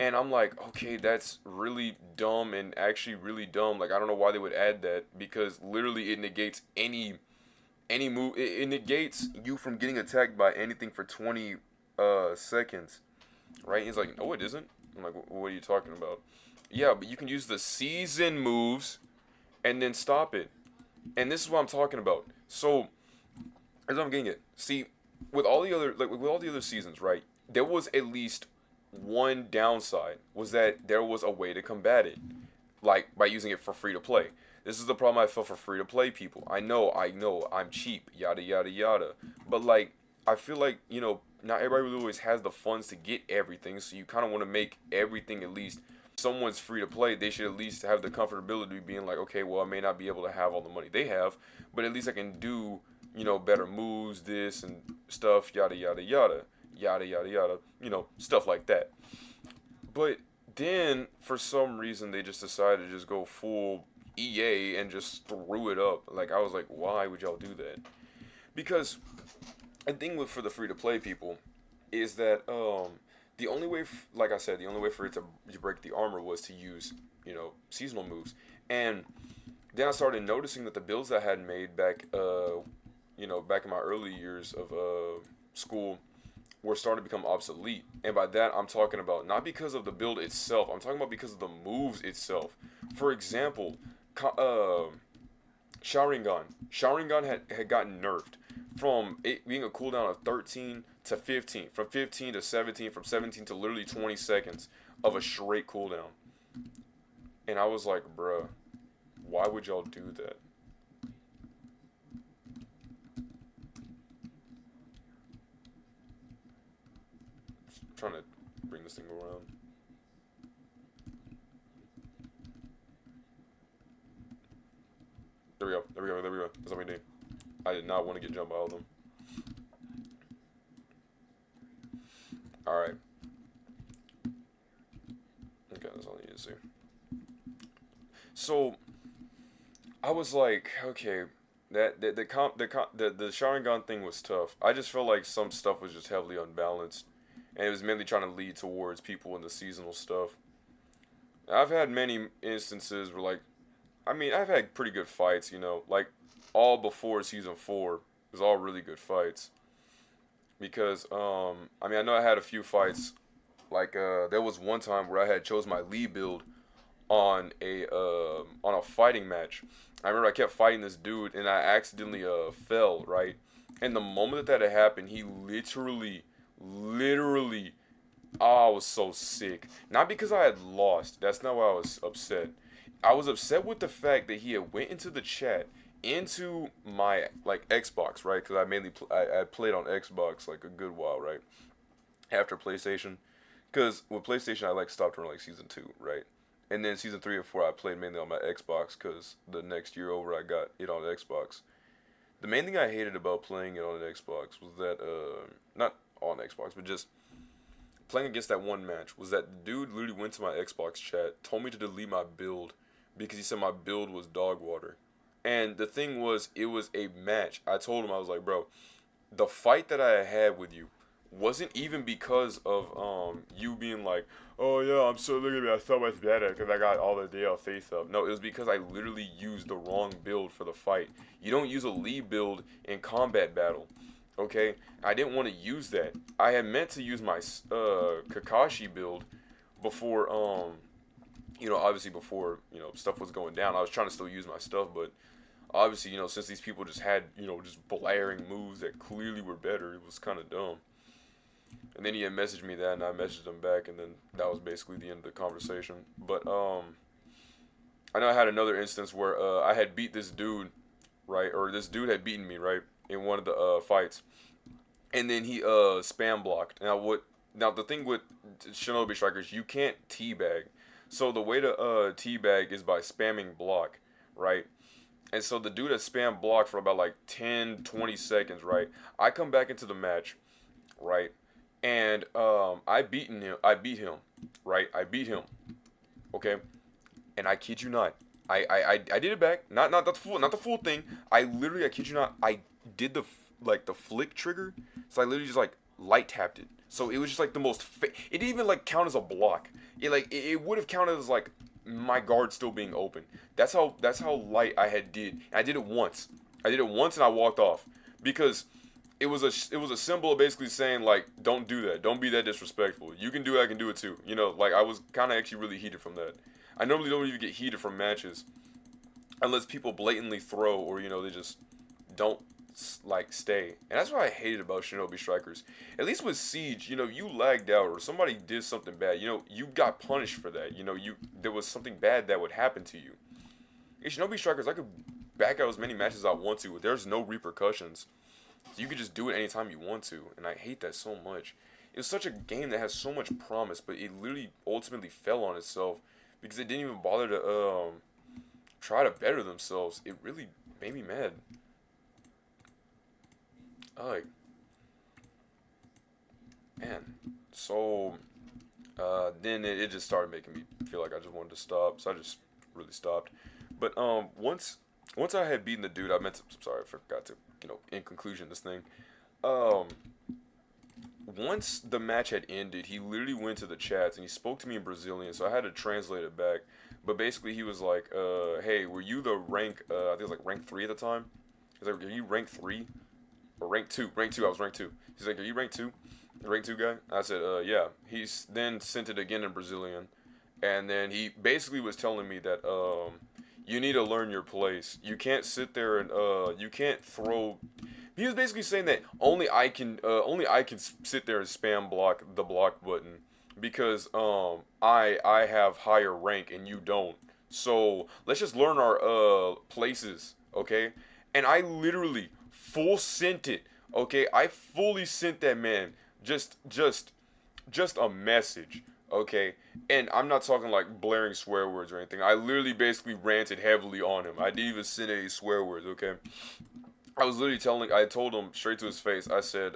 And I'm like, okay, that's really dumb and actually really dumb. Like, I don't know why they would add that, because literally it negates any move. It negates you from getting attacked by anything for 20 seconds. Right? He's like, no, it isn't. I'm like, what are you talking about? Yeah, but you can use the season moves and then stop it. And this is what I'm talking about. So, as I'm getting it, see, with all the other seasons, right? There was at least one downside, was that there was a way to combat it. like by using it for free to play. This is the problem I feel for free to play people. I know, I'm cheap, yada yada yada. But like, I feel like not everybody really always has the funds to get everything. So you kind of want to make everything at least. Someone's free to play, they should at least have the comfortability of being like, okay, well, I may not be able to have all the money they have, but at least I can do, better moves, this and stuff, yada yada yada, yada yada yada, stuff like that. But then for some reason they just decided to just go full EA and just threw it up. Like I was like, why would y'all do that? Because the thing with for the free to play people is that the only way, like I said, the only way for it to break the armor was to use seasonal moves. And then I started noticing that the builds I had made back back in my early years of school were starting to become obsolete. And by that I'm talking about not because of the build itself, I'm talking about because of the moves itself. For example, Sharingan had gotten nerfed from it being a cooldown of 13 to 15, from 15 to 17, from 17 to literally 20 seconds of a straight cooldown. And I was like, bruh, why would y'all do that? I'm trying to bring this thing around. There we go. There we go. There we go. That's what we do. I did not want to get jumped by all of them. Alright. Okay, that's all I need to see. So, I was like, okay, the Sharingan thing was tough. I just felt like some stuff was just heavily unbalanced. And it was mainly trying to lead towards people in the seasonal stuff. I've had many instances where, like, I've had pretty good fights, like, all before Season 4. It was all really good fights. Because, I know I had a few fights, like, there was one time where I had chose my Lee build on a fighting match. I remember I kept fighting this dude, and I accidentally, fell, right? And the moment that had happened, he literally, I was so sick. Not because I had lost. That's not why I was upset. I was upset with the fact that he had went into the chat, into my like Xbox, right? Because I played on Xbox like a good while, right? After PlayStation, because with PlayStation I like stopped around like Season 2, right? And then Season 3 and 4 I played mainly on my Xbox because the next year over I got it on Xbox. The main thing I hated about playing it on an Xbox was that not on Xbox, but just playing against that one match was that the dude literally went to my Xbox chat, told me to delete my build because he said my build was dog water. And the thing was, it was a match. I told him, I was like, bro, the fight that I had with you wasn't even because of you being like, oh yeah, I'm so, look at me, I'm so much better because I got all the DLC stuff. No, it was because I literally used the wrong build for the fight. You don't use a Lee build in combat battle. Okay, I didn't want to use that. I had meant to use my Kakashi build before obviously before stuff was going down. I was trying to still use my stuff, but obviously since these people just had just blaring moves that clearly were better, it was kind of dumb. And then he had messaged me that, and I messaged him back, and then that was basically the end of the conversation. But I know I had another instance where I had beat this dude, right, or this dude had beaten me, right, in one of the fights, and then he spam blocked. Now the thing with Shinobi Strikers, you can't teabag. So the way to teabag is by spamming block, right? And so the dude had spam blocked for about like 10, 20 seconds, right? I come back into the match, right? And I beat him, right? I beat him, okay? And I kid you not, I did it back, not the full thing. I kid you not, I did the flick trigger, so I literally just like light tapped it. So it was just like the most. It didn't even like count as a block. It would have counted as like my guard still being open. That's how light I did. And I did it once. And I walked off because it was a symbol basically saying like, don't do that. Don't be that disrespectful. You can do it. I can do it too. Like I was kind of actually really heated from that. I normally don't even get heated from matches unless people blatantly throw or they just don't like stay. And that's what I hated about Shinobi Strikers. At least with Siege, you lagged out or somebody did something bad. You got punished for that. There was something bad that would happen to you. In Shinobi Strikers, I could back out as many matches as I want to. There's no repercussions. So you could just do it anytime you want to, and I hate that so much. It's such a game that has so much promise, but it literally ultimately fell on itself because it didn't even bother to try to better themselves. It really made me mad. Like, man. So then it just started making me feel like I just wanted to stop. So I just really stopped. But once I had beaten the dude, I meant to. Sorry, I forgot to. In conclusion, this thing. Um, Once the match had ended, he literally went to the chats and he spoke to me in Brazilian, so I had to translate it back. But basically, he was like, "Hey, were you the rank? I think it was like rank 3 at the time. He's like, are you rank 3 or rank 2? Rank 2. I was rank 2. He's like, are you rank 2? The rank 2 guy?" I said, yeah. He's then sent it again in Brazilian, and then he basically was telling me that you need to learn your place. You can't sit there and you can't throw. He was basically saying that only I can sit there and spam block the block button because I have higher rank and you don't. So let's just learn our places, okay? And I literally full sent it, okay? I fully sent that man just a message, okay? And I'm not talking like blaring swear words or anything. I literally basically ranted heavily on him. I didn't even send any swear words, okay? I was literally I told him straight to his face. I said,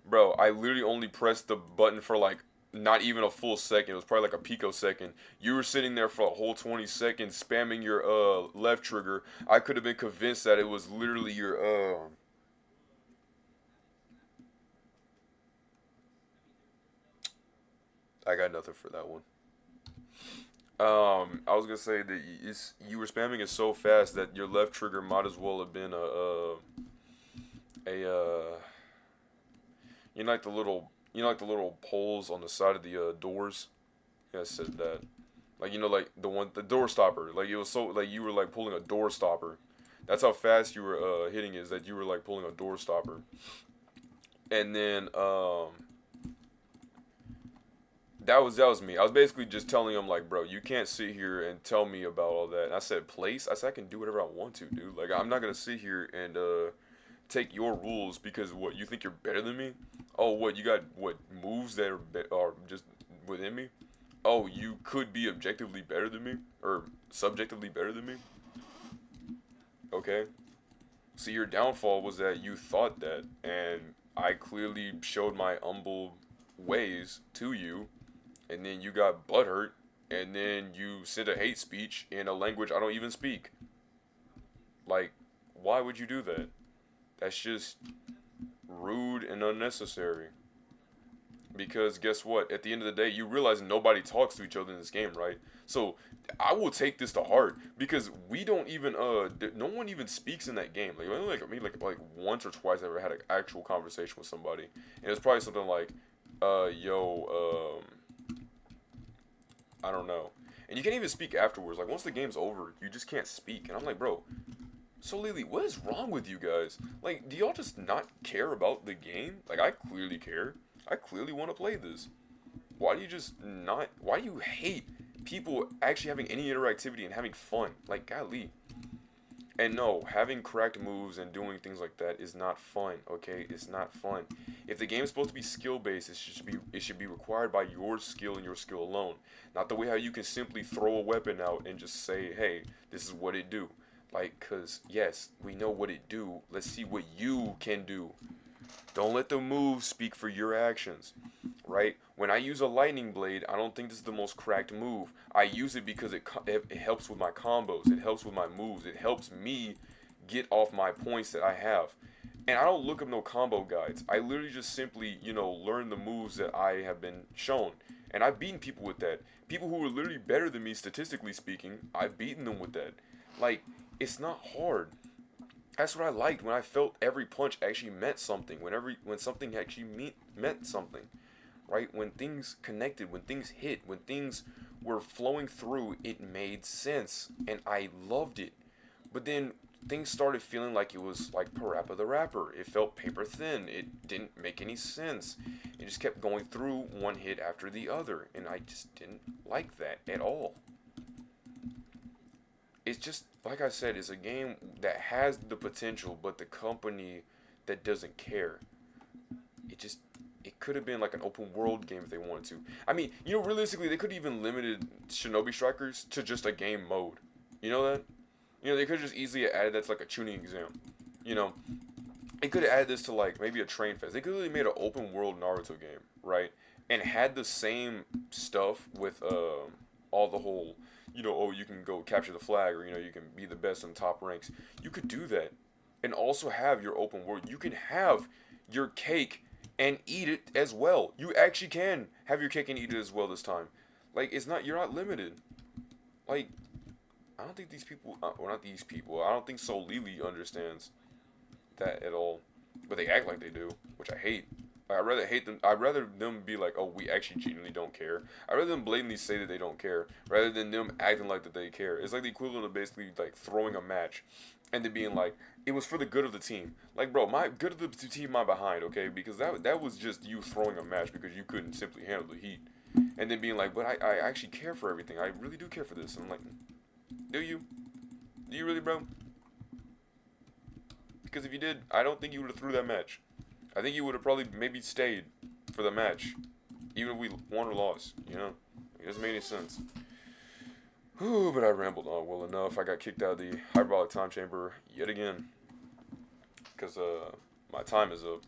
bro, I literally only pressed the button for like not even a full second. It was probably like a picosecond. You were sitting there for a whole 20 seconds spamming your left trigger. I could have been convinced that it was literally your I got nothing for that one. I was gonna say that you were spamming it so fast that your left trigger might as well have been a like the little poles on the side of the doors. Yeah, I said that. Like like the door stopper. Like it was so like you were like pulling a door stopper. That's how fast you were hitting is that you were like pulling a door stopper. And then that was me. I was basically just telling him like, bro, you can't sit here and tell me about all that. And I said, place. I said I can do whatever I want to, dude. Like I'm not gonna sit here and take your rules because what you think you're better than me? Oh, what you got? What moves that are just within me? Oh, you could be objectively better than me or subjectively better than me. Okay. See, your downfall was that you thought that, and I clearly showed my humble ways to you, and then you got butthurt, and then you sent a hate speech in a language I don't even speak. Like, why would you do that? That's just rude and unnecessary. Because guess what? At the end of the day, you realize nobody talks to each other in this game, right? So I will take this to heart because we don't even no one even speaks in that game. Like only like once or twice I ever had an actual conversation with somebody, and it's probably something like, I don't know. And you can't even speak afterwards. Like once the game's over, you just can't speak. And I'm like, bro, so Lily, what is wrong with you guys? Like, do y'all just not care about the game? Like I clearly care. I clearly want to play this. Why do you just not? Why do you hate people actually having any interactivity and having fun? Like, golly. And no, having cracked moves and doing things like that is not fun. Okay, it's not fun. If the game is supposed to be skill based, it should be required by your skill and your skill alone. Not the way how you can simply throw a weapon out and just say, hey, this is what it do. Like, cause yes, we know what it do. Let's see what you can do. Don't let the moves speak for your actions, right? When I use a lightning blade, I don't think this is the most cracked move. I use it because it helps with my combos. It helps with my moves. It helps me get off my points that I have. And I don't look up no combo guides. I literally just simply, learn the moves that I have been shown. And I've beaten people with that. People who were literally better than me, statistically speaking, I've beaten them with that. Like, it's not hard. That's what I liked when I felt every punch actually meant something. When something actually meant something, right? When things connected, when things hit, when things were flowing through, it made sense, and I loved it. But then things started feeling like it was like Parappa the Rapper. It felt paper thin. It didn't make any sense. It just kept going through one hit after the other, and I just didn't like that at all. It's just, like I said, it's a game that has the potential, but the company that doesn't care. It just, it could have been like an open world game if they wanted to. I mean, realistically, they could have even limited Shinobi Strikers to just a game mode. You know that? They could have just easily added that to like a tuning exam. You know, they could have added this to like maybe a train fest. They could have really made an open world Naruto game, right? And had the same stuff with all the whole, oh, you can go capture the flag, or you can be the best in top ranks. You could do that, and also have your open world. You can have your cake and eat it as well. You actually can have your cake and eat it as well this time. Like, you're not limited. Like, I don't think these people, well, not these people, I don't think Soul Lily understands that at all. But they act like they do, which I hate. I'd rather them be like, oh, we actually genuinely don't care. I'd rather them blatantly say that they don't care, rather than them acting like that they care. It's like the equivalent of basically like throwing a match and then being like, it was for the good of the team. Like, bro, my good of the team, my behind, okay? Because that was just you throwing a match because you couldn't simply handle the heat. And then being like, but I actually care for everything. I really do care for this. And I'm like, do you? Do you really, bro? Because if you did, I don't think you would have threw that match. I think you would have probably maybe stayed for the match, even if we won or lost. It doesn't make any sense. Whew, but I rambled on well enough. I got kicked out of the hyperbolic time chamber yet again, because my time is up.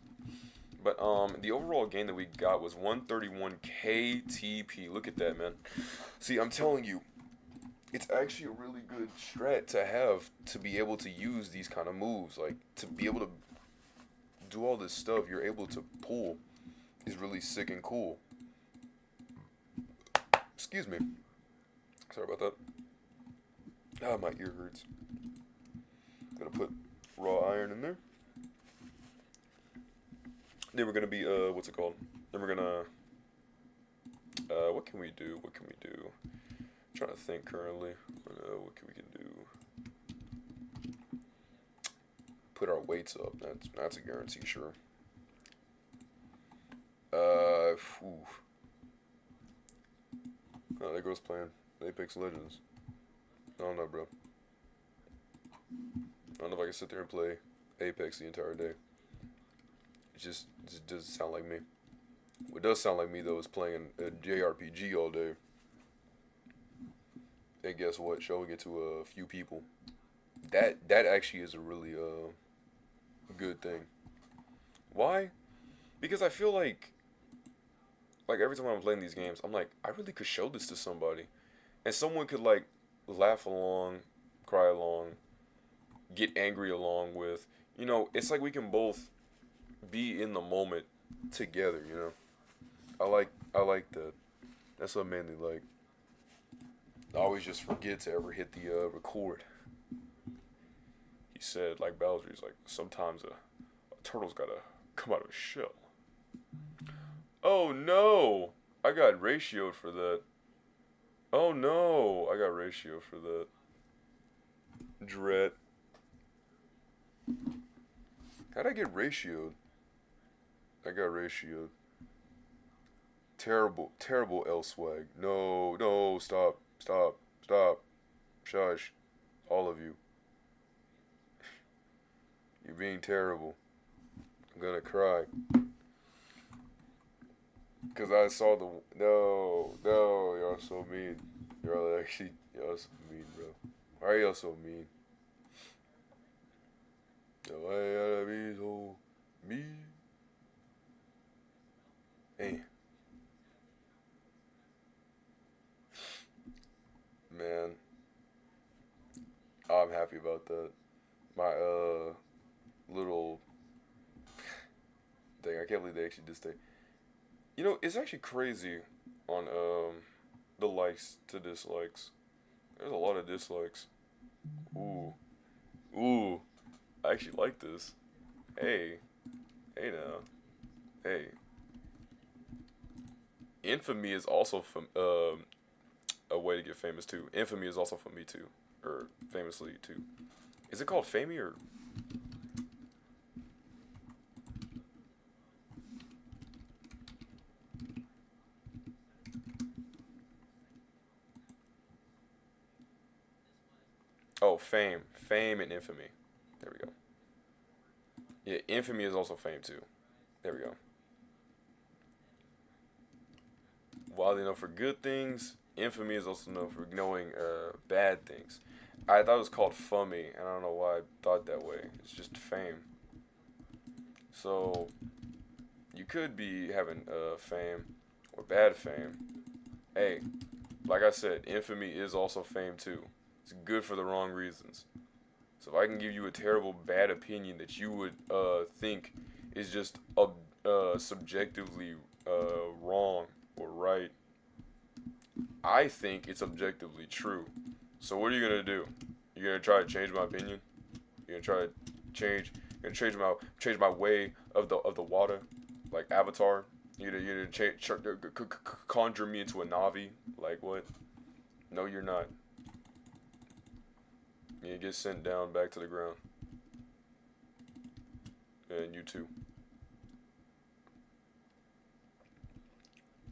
But the overall gain that we got was 131 KTP. Look at that, man. See, I'm telling you, it's actually a really good strat to have, to be able to use these kind of moves, like to be able to do all this stuff you're able to pull is really sick and cool. Excuse me. Sorry about that. Ah, my ear hurts. Gonna put raw iron in there. Then we're gonna be what's it called? Then we're gonna what can we do? What can we do? I'm trying to think currently. What can we do? Put our weights up. That's a guarantee, sure. Whew. Oh, there goes playing Apex Legends. I don't know, bro. I don't know if I can sit there and play Apex the entire day. It just doesn't sound like me. What does sound like me, though, is playing a JRPG all day. And guess what? Showing it to a few people. That actually is a really good thing. Why? Because I feel like every time I'm playing these games, I'm like, I really could show this to somebody. And someone could, like, laugh along, cry along, get angry along with. It's like we can both be in the moment together, I like that. That's what I mainly like. I always just forget to ever hit the record. He said, like Bowser, he's like, sometimes a turtle's gotta come out of a shell. Oh no! I got ratioed for that. Oh no! I got ratioed for that. Dread. How'd I get ratioed? I got ratioed. Terrible L swag. No, stop. Shush. All of you. You're being terrible. I'm gonna cry. Cause I saw no, y'all so mean. Y'all so mean, bro. Why are y'all so mean? Why y'all be so mean? Hey. Man. I'm happy about that. My little thing. I can't believe they actually did stay. It's actually crazy on the likes to dislikes. There's a lot of dislikes. Ooh. I actually like this. Hey now. Hey. Infamy is also a way to get famous too. Infamy is also from me too, or famously too. Is it called Famey or? Oh, Fame. Fame and Infamy. There we go. Yeah, Infamy is also Fame too. There we go. Wildly known for good things, Infamy is also known for knowing bad things. I thought it was called Fummy, and I don't know why I thought that way. It's just Fame. So, you could be having fame or bad fame. Hey, like I said, Infamy is also fame too. It's good for the wrong reasons. So if I can give you a terrible bad opinion that you would think is just subjectively wrong or right, I think it's objectively true. So what are you gonna do? You're gonna try to change my opinion? You're gonna try to change? You're gonna change my way of the water, like Avatar? You're gonna conjure me into a Navi? Like what? No, you're not. You get sent down back to the ground. And you too.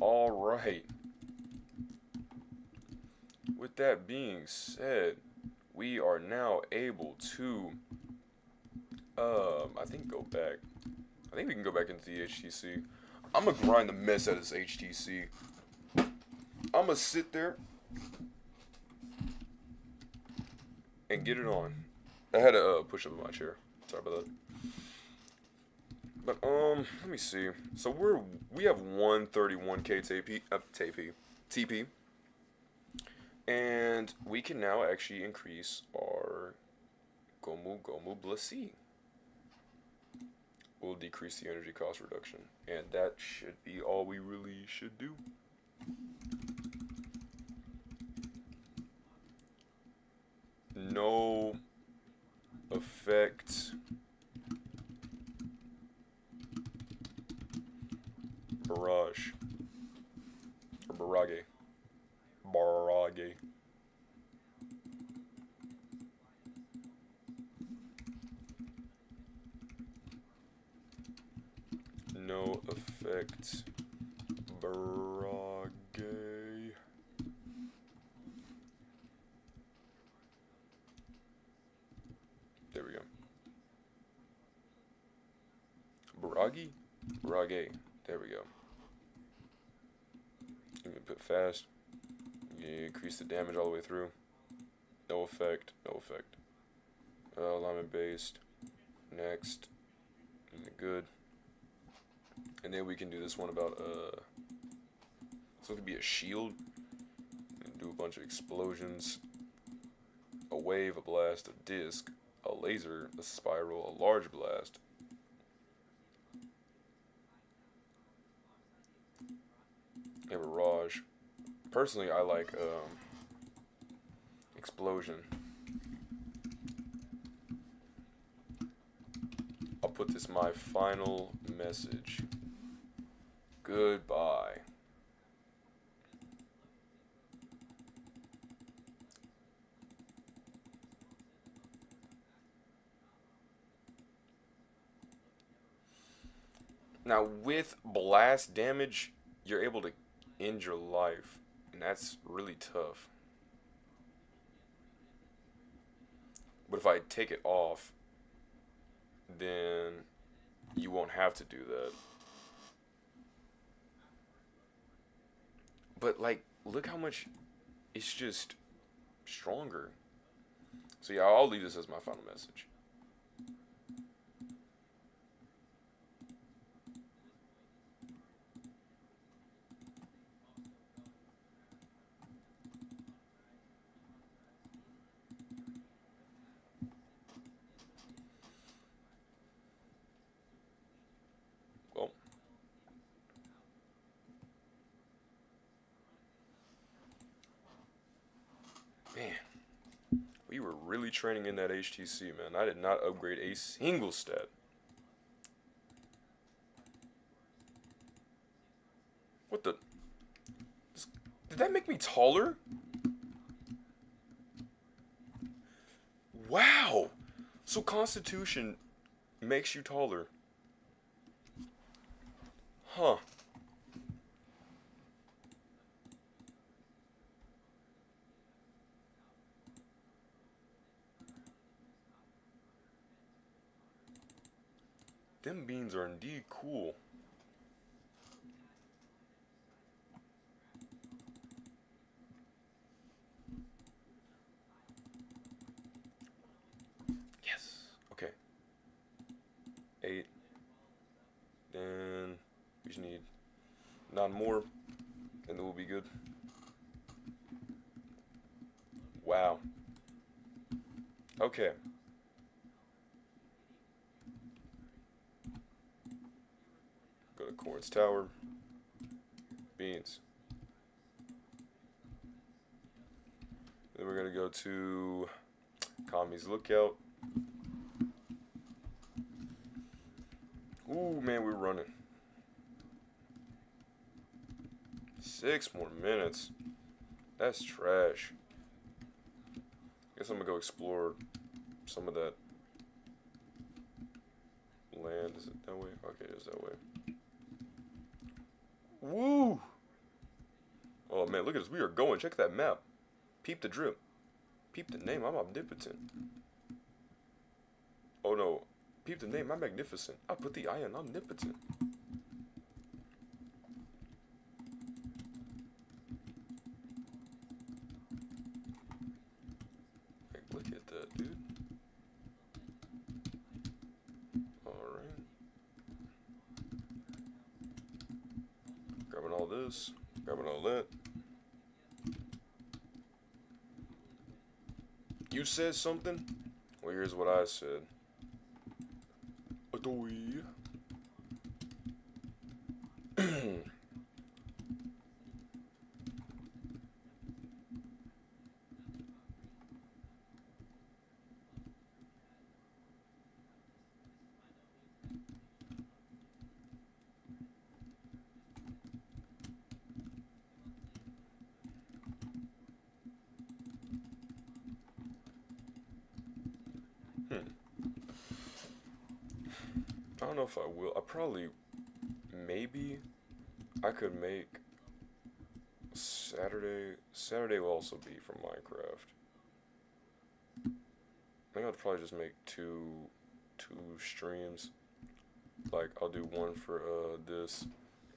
Alright. With that being said, we are now able to I think go back. I think we can go back into the HTC. I'm gonna grind the mess out of this HTC. I'm gonna sit there and get it on. I had to push up in my chair. Sorry about that. But let me see. So we have 131k TP, and we can now actually increase our Gomu Blasi. We'll decrease the energy cost reduction, and that should be all we really should do. No effect. Barrage. Or barrage. Barrage. No effect. Barrage. There we go. Baragi? Barage. There we go. You can put fast. You increase the damage all the way through. No effect. No effect. Alignment based. Next. Good. And then we can do this one about so it could be a shield. And do a bunch of explosions. A wave, a blast, a disc, a laser, a spiral, a large blast. A barrage. Personally, I like explosion. I'll put this my final message. Goodbye. Now with blast damage, you're able to end your life, and that's really tough. But if I take it off, then you won't have to do that. But like, look how much it's just stronger. So yeah, I'll leave this as my final message. Well, man, we were really training in that HTC, man. I did not upgrade a single stat. What the? Did that make me taller? Wow. So Constitution makes you taller. Huh. Them beans are indeed cool. Yes. Okay. 8. Then we just need 9 more, and then we'll be good. Wow. Okay. Go to Quartz Tower. Beans. Then we're gonna go to Kami's Lookout. Ooh, man, we're running. 6 more minutes. That's trash. Guess I'm gonna go explore some of that land. Is it that way? Okay, it is that way. Woo! Oh man, look at this. We are going. Check that map. Peep the drip. Peep the name. I'm omnipotent. Oh no. Peep the name. I'm magnificent. I put the I in omnipotent. Like, look at that, dude. Alright. Grabbing all this. Grabbing all that. You said something? Well, here's what I said. Adoy. I don't know if I will. Maybe I could make Saturday. Saturday will also be from Minecraft. I think I'd probably just make two streams. Like I'll do one for this,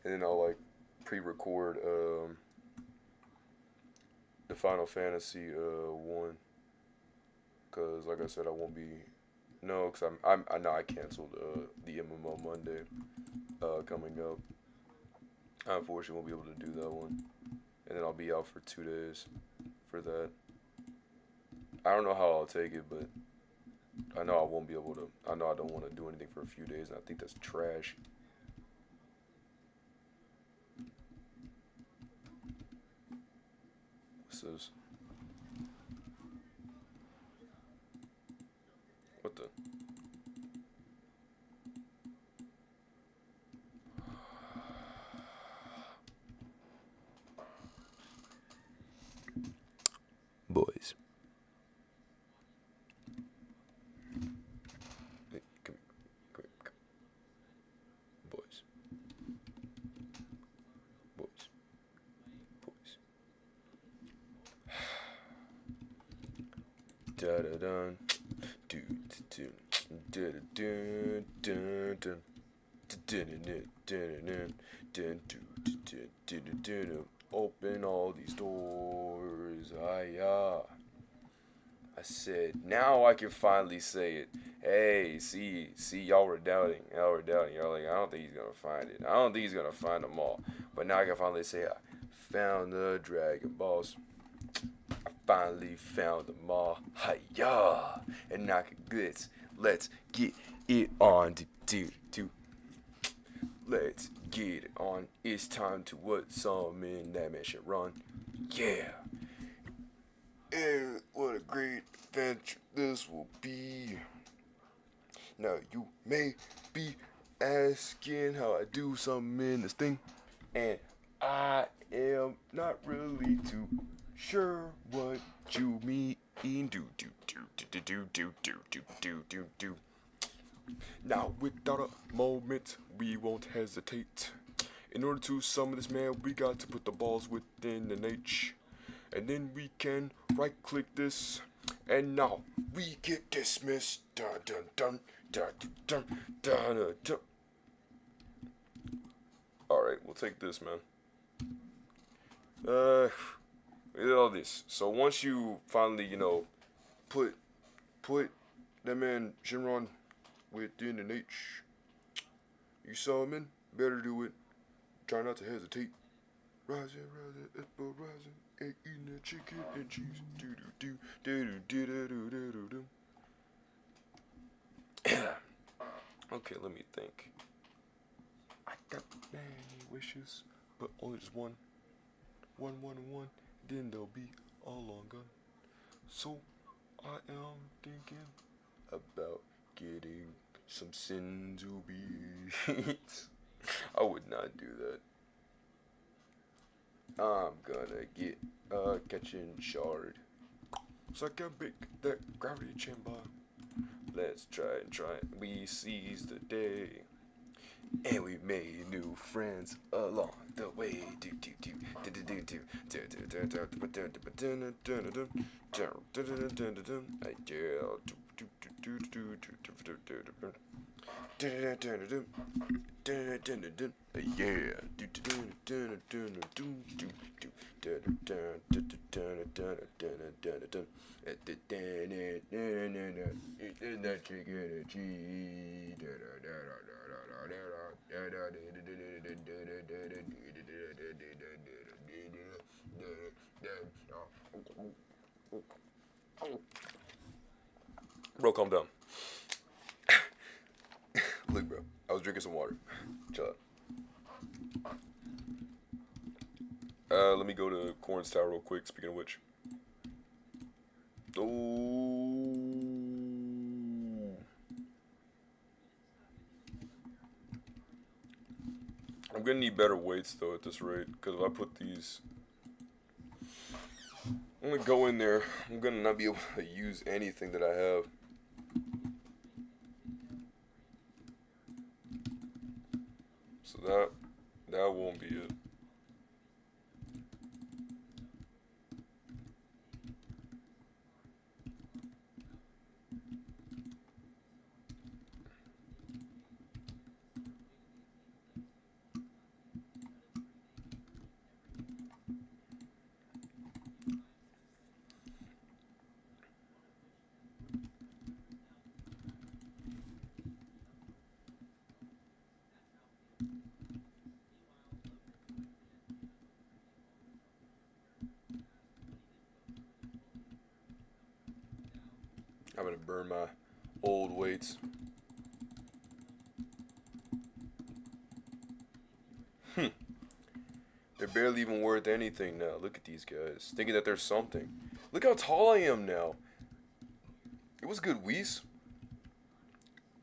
and then I'll like pre-record the Final Fantasy 1. Cause like I said, I won't be. No, cause I know I canceled the MMO Monday coming up. I unfortunately won't be able to do that one, and then I'll be out for 2 days for that. I don't know how I'll take it, but I know I won't be able to. I know I don't want to do anything for a few days, and I think that's trash. What's this? What the? Boys. Hey, come here. Boys. Boys. Boys. Da da dun. Do do do do do do. Open all these doors. I said, now I can finally say it. Hey, see, y'all were doubting. Y'all like, I don't think he's gonna find it. I don't think he's gonna find them all. But now I can finally say, I found the Dragon Balls. I finally found them all. Hi-ya! And knock it glitz. Let's get it on. Let's get it on. It's time to what summon that man should run. Yeah. And what a great adventure this will be. Now you may be asking how I do something in this thing. And I am not really too sure what you mean. Do. do. Now, without a moment, we won't hesitate. In order to summon this man, we got to put the balls within an H. And then we can right click this. And now we get dismissed. Dun dun dun dun dun dun dun dun. Alright, we'll take this, man. Look at all this. So once you finally, put that man Shenron within an H, you summon, better do it. Try not to hesitate. Rising, Espo rising, eating the chicken and cheese. Do do do do do do do do do. Okay, let me think. I got many wishes, but only just one. One. Then they'll be all long gone. So I am thinking about getting some sin to beat. I would not do that. I'm gonna get a catching shard, so I can break that gravity chamber. Let's try it. We seize the day, and we made new friends along the way. Bro, calm down. Look, bro, I was drinking some water. Chill out. Let me go to Corn's Tower real quick, speaking of which. Oh. I'm gonna need better weights, though, at this rate, because if I put these... I'm gonna go in there, I'm gonna not be able to use anything that I have. So that won't be it. I'm gonna burn my old weights. They're barely even worth anything now. Look at these guys. Thinking that there's something. Look how tall I am now. It was good, Whis.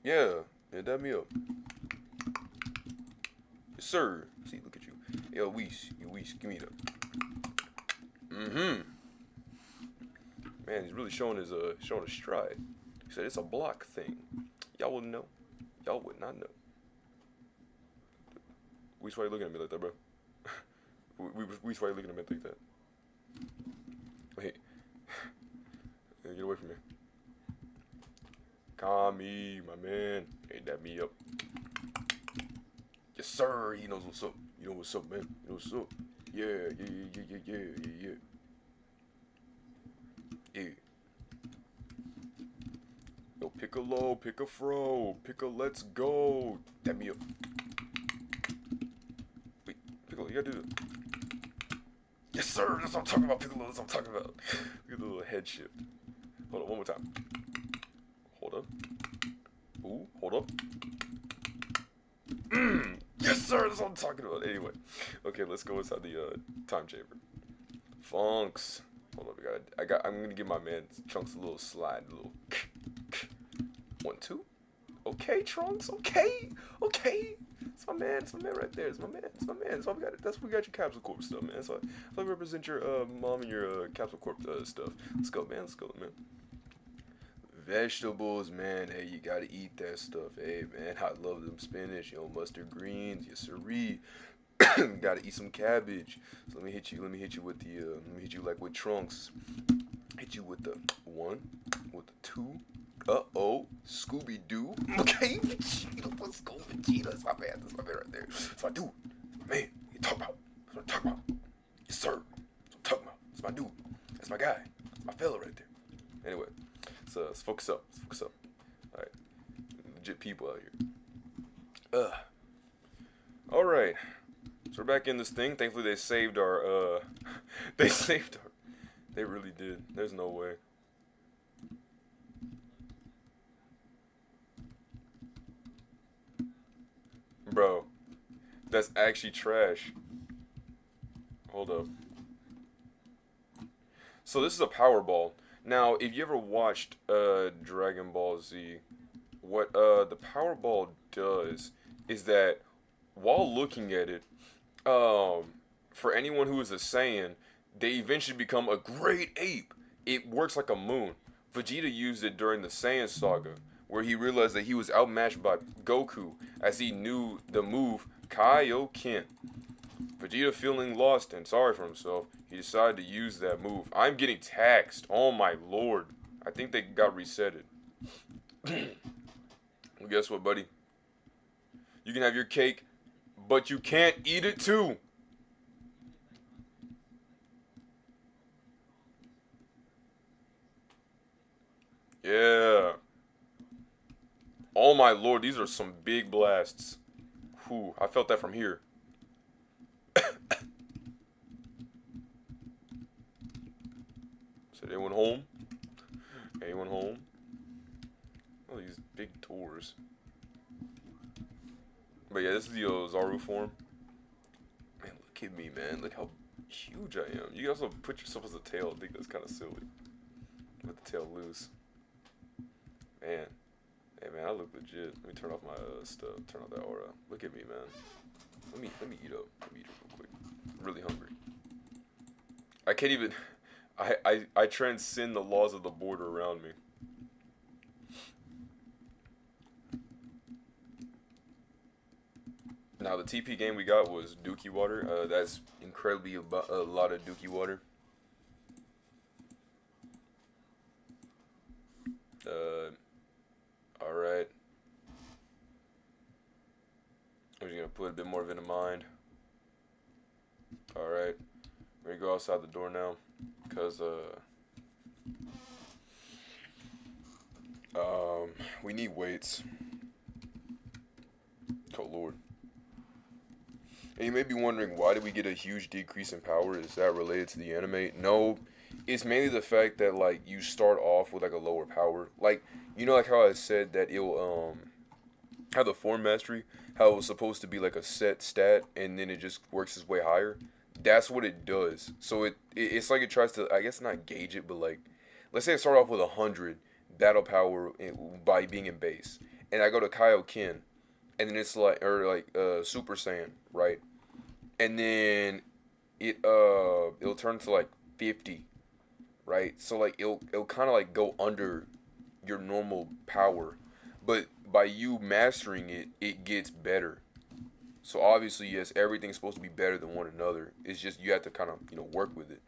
Yeah, dab me up. Yes, sir. See, look at you. Yo, Whis, give me that. Man, he's really showing his stride. He said it's a block thing. Y'all wouldn't know. Y'all would not know. Whis, why you looking at me like that, bro? Whis, why you looking at me like that? Wait. Get away from me. Kami, my man. Hey, dab me up. Yes, sir. He knows what's up. You know what's up, man. You know what's up. Yeah. Yo, pick a low, pick a fro, pick a let's go. Dab me up. Wait, Piccolo, you gotta do that. Yes, sir. That's what I'm talking about, Piccolo. That's what I'm talking about. Look at the little head shift. Hold on, one more time. Hold up. Ooh, hold up. Yes, sir. That's what I'm talking about. Anyway, okay, let's go inside the time chamber. Funks. Hold on, I'm gonna give my man Trunks a little slide, a little 1, 2. Okay, Trunks. Okay. It's my man right there. It's my man. That's why we got your Capsule Corp stuff, man. So I represent your mom and your Capsule Corp stuff. Let's go, man. Vegetables, man. Hey, you gotta eat that stuff. Hey, man, I love them spinach, mustard greens, yes siree. Gotta eat some cabbage. So let me hit you. Let me hit you with the. Let me hit you like with trunks. Hit you with the one, with the two. Scooby Doo. Okay, Vegeta, let's go, Vegeta. That's my man. That's my man right there. That's my dude. That's my man. What you talking about? That's what I'm talking about. Yes, sir. That's what I'm talking about. That's my dude. That's my guy. That's my fella right there. Anyway, so let's focus up. Let's focus up. All right, legit people out here. All right. So we're back in this thing. Thankfully, they saved our. They saved our. They really did. There's no way. Bro, that's actually trash. Hold up. So this is a Power Ball. Now, if you ever watched Dragon Ball Z, what the Power Ball does is that while looking at it, for anyone who is a Saiyan, they eventually become a great ape. It works like a moon. Vegeta used it during the Saiyan saga, where he realized that he was outmatched by Goku as he knew the move Kaioken. Vegeta, feeling lost and sorry for himself, he decided to use that move. I'm getting taxed. Oh my lord. I think they got resetted. Well, guess what, buddy? You can have your cake, but you can't eat it too. Yeah. Oh my lord, these are some big blasts. Whew, I felt that from here. Said anyone home? Anyone home? Oh, these big tours. But yeah, this is the Zaru form. Man, look at me, man. Look how huge I am. You also put yourself as a tail. I think that's kind of silly. Let the tail loose. Man. Hey, man, I look legit. Let me turn off my stuff. Turn off that aura. Look at me, man. Let me eat up. Let me eat up real quick. I'm really hungry. I can't even... I transcend the laws of the border around me. Now, the TP game we got was Dookie Water. That's incredibly a lot of Dookie Water. Alright. I'm just gonna put a bit more of it in mind. Alright. We're gonna go outside the door now. Because, we need weights. Oh, Lord. And you may be wondering, why did we get a huge decrease in power? Is that related to the anime? No, it's mainly the fact that, like, you start off with, like, a lower power. Like, you know, like how I said that it'll, have the form mastery, how it was supposed to be, like, a set stat, and then it just works its way higher? That's what it does. So it's like it tries to, I guess not gauge it, but, like, let's say I start off with 100 battle power by being in base, and I go to Kaioken, and then it's like, or like Super Saiyan, right? And then it'll turn to like 50, right? So like it'll kind of like go under your normal power, but by you mastering it, it gets better. So obviously, yes, everything's supposed to be better than one another. It's just you have to kind of, work with it.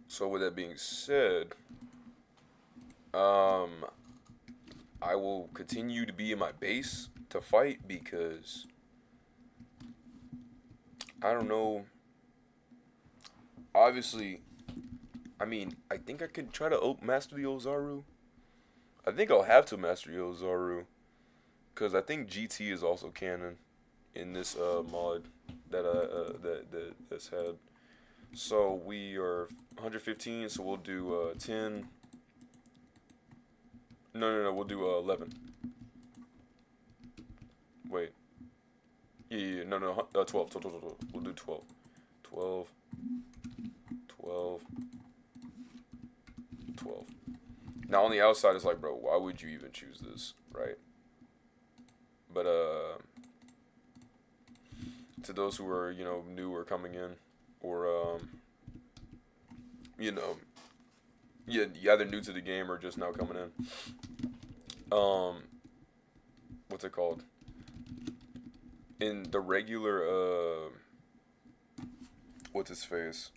So with that being said, I will continue to be in my base to fight because I don't know. Obviously, I mean, I think I could try to master the Ozaru. I think I'll have to master the Ozaru because I think GT is also canon in this mod that that's had. So we are 115, so we'll do 10. No, we'll do 11. Wait. Yeah, no, 12, 12. We'll do 12. 12. 12. 12. Now on the outside, it's like, bro, why would you even choose this, right? But, to those who are, new or coming in, or, you either new to the game or just now coming in. What's it called? In the regular what's his face?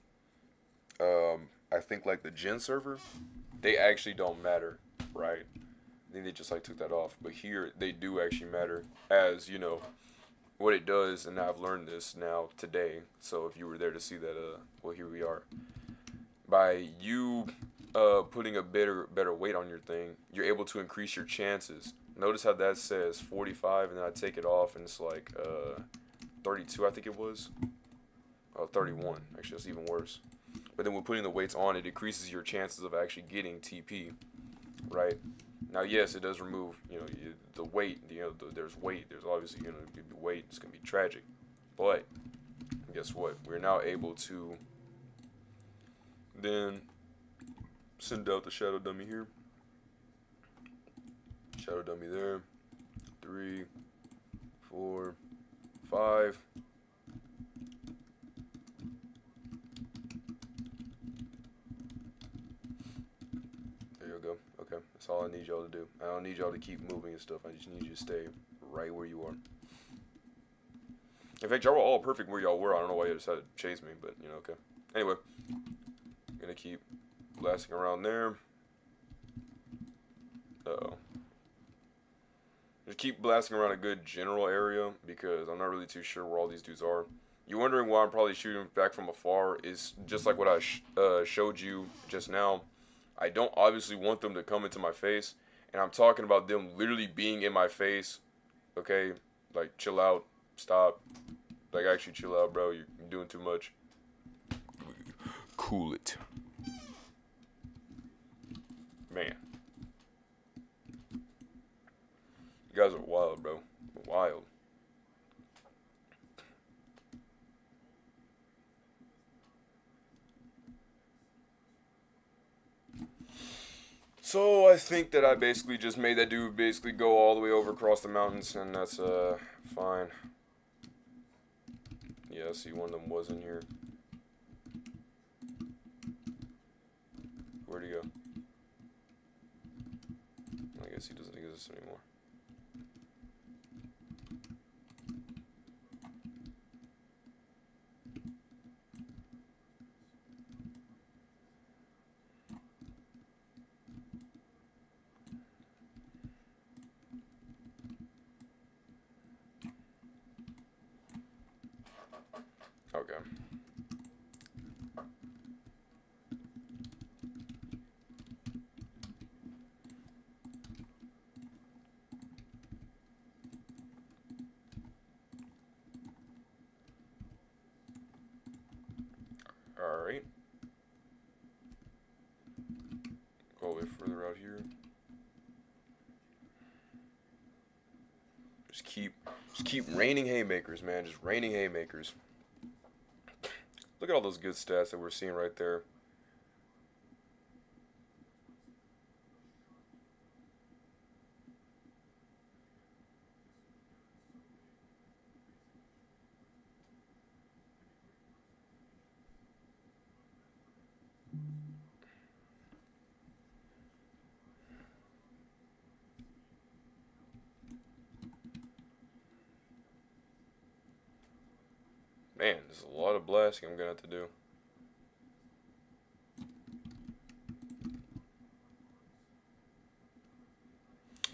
I think like the Gen server, they actually don't matter, right? I think they just like took that off. But here they do actually matter, as you know what it does, and I've learned this now today. So if you were there to see that, well, here we are. By you putting a better weight on your thing, you're able to increase your chances. Notice how that says 45, and then I take it off, and it's like 32, I think it was. Oh, 31. Actually, that's even worse. But then when putting the weights on, it decreases your chances of actually getting TP, right? Now, yes, it does remove, the weight. There's weight. There's obviously going to be weight. It's going to be tragic. But guess what? We're now able to then send out the shadow dummy here. Shadow dummy there. 3, 4, 5. There you go. Okay, that's all I need y'all to do. I don't need y'all to keep moving and stuff. I just need you to stay right where you are. In fact, y'all were all perfect where y'all were. I don't know why you decided to chase me, but, okay. Anyway, I'm going to keep blasting around there. Uh-oh. Just keep blasting around a good general area, because I'm not really too sure where all these dudes are. You're wondering why I'm probably shooting back from afar. Is just like what I showed you just now. I don't obviously want them to come into my face, and I'm talking about them literally being in my face. Okay, like chill out, stop, like actually chill out, bro. You're doing too much. Cool it, man. You guys are wild, bro. Wild. So I think that I basically just made that dude basically go all the way over across the mountains, and that's fine. Yeah, see, one of them was in here. Where'd he go? I guess he doesn't exist anymore. Okay. Alright. Go a bit further out here. Just keep raining haymakers, man. Just raining haymakers. Look at all those good stats that we're seeing right there. Man, there's a lot of blasting I'm gonna have to do.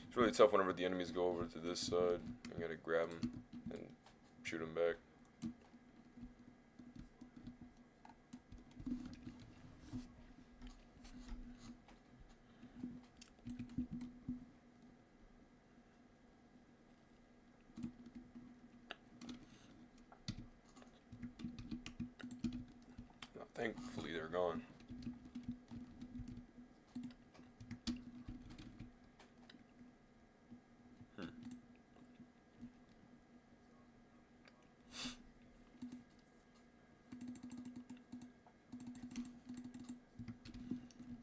It's really tough whenever the enemies go over to this side. You gotta grab them and shoot them back. Now, thankfully, they're gone.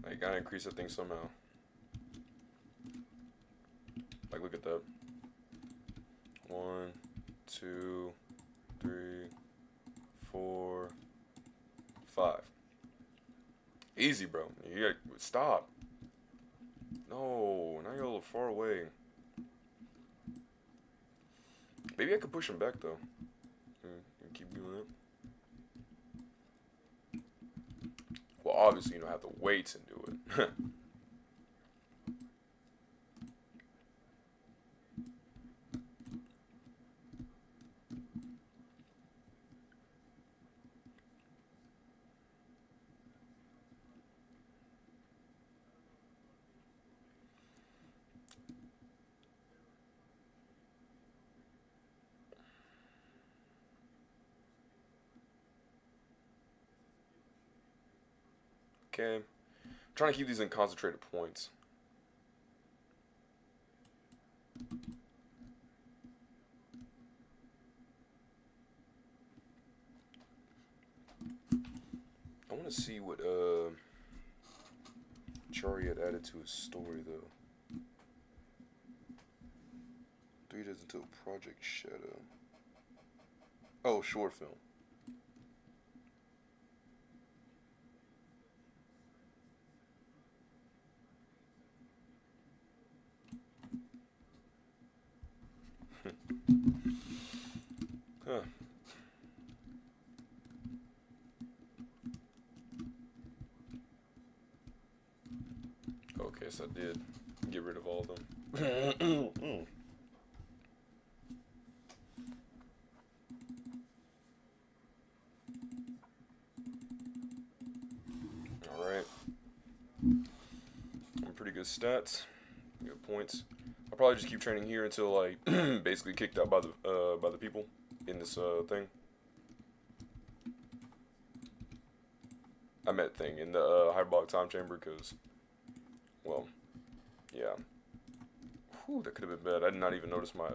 I gotta increase that thing somehow. Like, look at that. 1, 2, 3, 4, 5. Easy, bro. You gotta stop. No, now you're a little far away. Maybe I could push him back though. Keep doing it. Well, obviously you don't have the weights and do it. Okay. I'm trying to keep these in concentrated points. I want to see what Chari had added to his story though. 3 days until Project Shadow. Oh, short film. Huh. Okay, so I did get rid of all of them. Alright. Pretty good stats. Good points. I'll probably just keep training here until I basically kicked out by the people in this thing. I meant thing in the hyperbolic time chamber because, well, yeah. Whew, that could have been bad. I did not even notice my I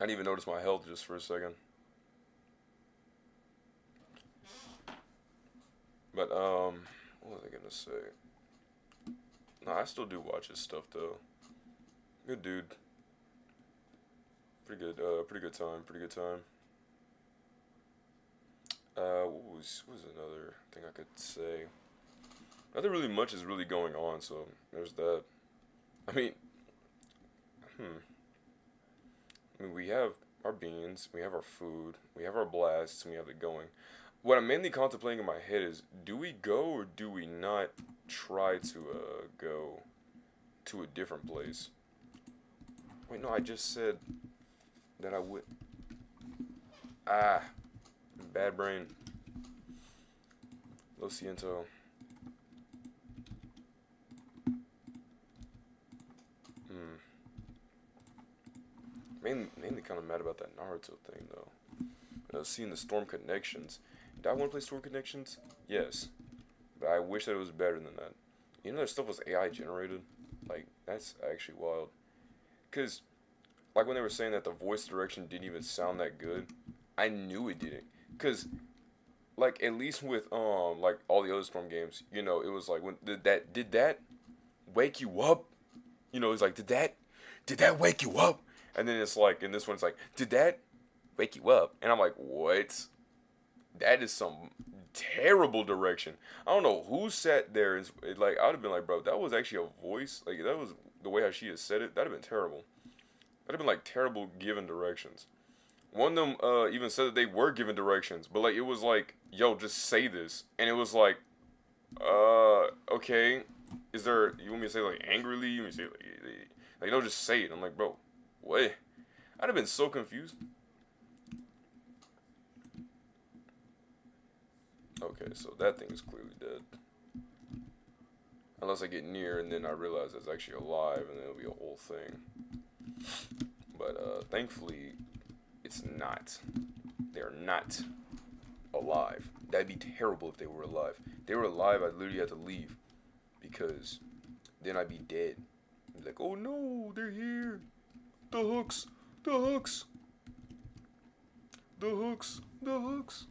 didn't even notice my health just for a second. But what was I gonna say? No, I still do watch his stuff though. Good dude. Pretty good time. Pretty good time. What was another thing I could say? Nothing really much is really going on, so there's that. I mean, we have our beans, we have our food, we have our blasts, and we have it going. What I'm mainly contemplating in my head is, do we go or do we not try to go to a different place? Wait, no, I just said that I would. Ah, bad brain. Lo siento. Mainly kind of mad about that Naruto thing though. Seeing the Storm Connections. Did I want to play Storm Connections? Yes, but I wish that it was better than that. You know that stuff was AI generated. Like that's actually wild. Cause like when they were saying that the voice direction didn't even sound that good, I knew it didn't. Cause like at least with like all the other Storm games, you know, it was like when did that wake you up? You know, it's like did that wake you up? And then it's like in this one it's like did that wake you up? And I'm like what? That is some terrible direction. I don't know who sat there and like I'd have been like bro that was actually a voice like that was the way how she had said it that'd have been terrible. That'd have been like terrible given directions. One of them even said that they were given directions, but like it was like, yo, just say this, and it was like, okay, is there? You want me to say like angrily? You want me to say like no, just say it. I'm like, bro, what? I'd have been so confused. Okay, so that thing is clearly dead. Unless I get near and then I realize it's actually alive, and then it'll be a whole thing. But thankfully, it's not. They're not alive. That'd be terrible if they were alive. If they were alive, I'd literally have to leave. Because then I'd be dead. I'd be like, oh no, they're here. The hooks. The hooks. The hooks. The hooks.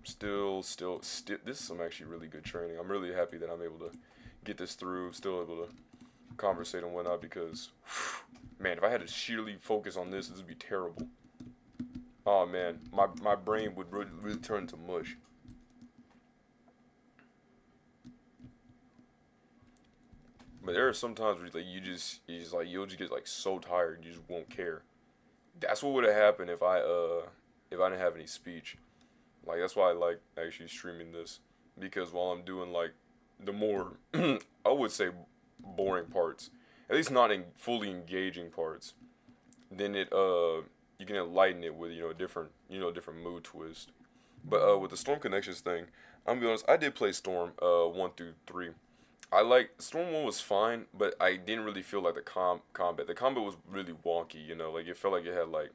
Still, this is some actually really good training. I'm really happy that I'm able to get this through. Still able to conversate and whatnot because, man, if I had to sheerly focus on this would be terrible. Oh man, my brain would really turn to mush. But there are some times where like you'll just get like so tired you just won't care. That's what would have happened if I didn't have any speech. Like that's why I like actually streaming this because while I'm doing like the more I would say boring parts, at least not in fully engaging parts, then you can enlighten it with different mood twist. But with the Storm Connections thing, I'm gonna be honest, I did play Storm 1 through 3. I like Storm 1 was fine, but I didn't really feel like the combat. The combat was really wonky, like it felt like it had like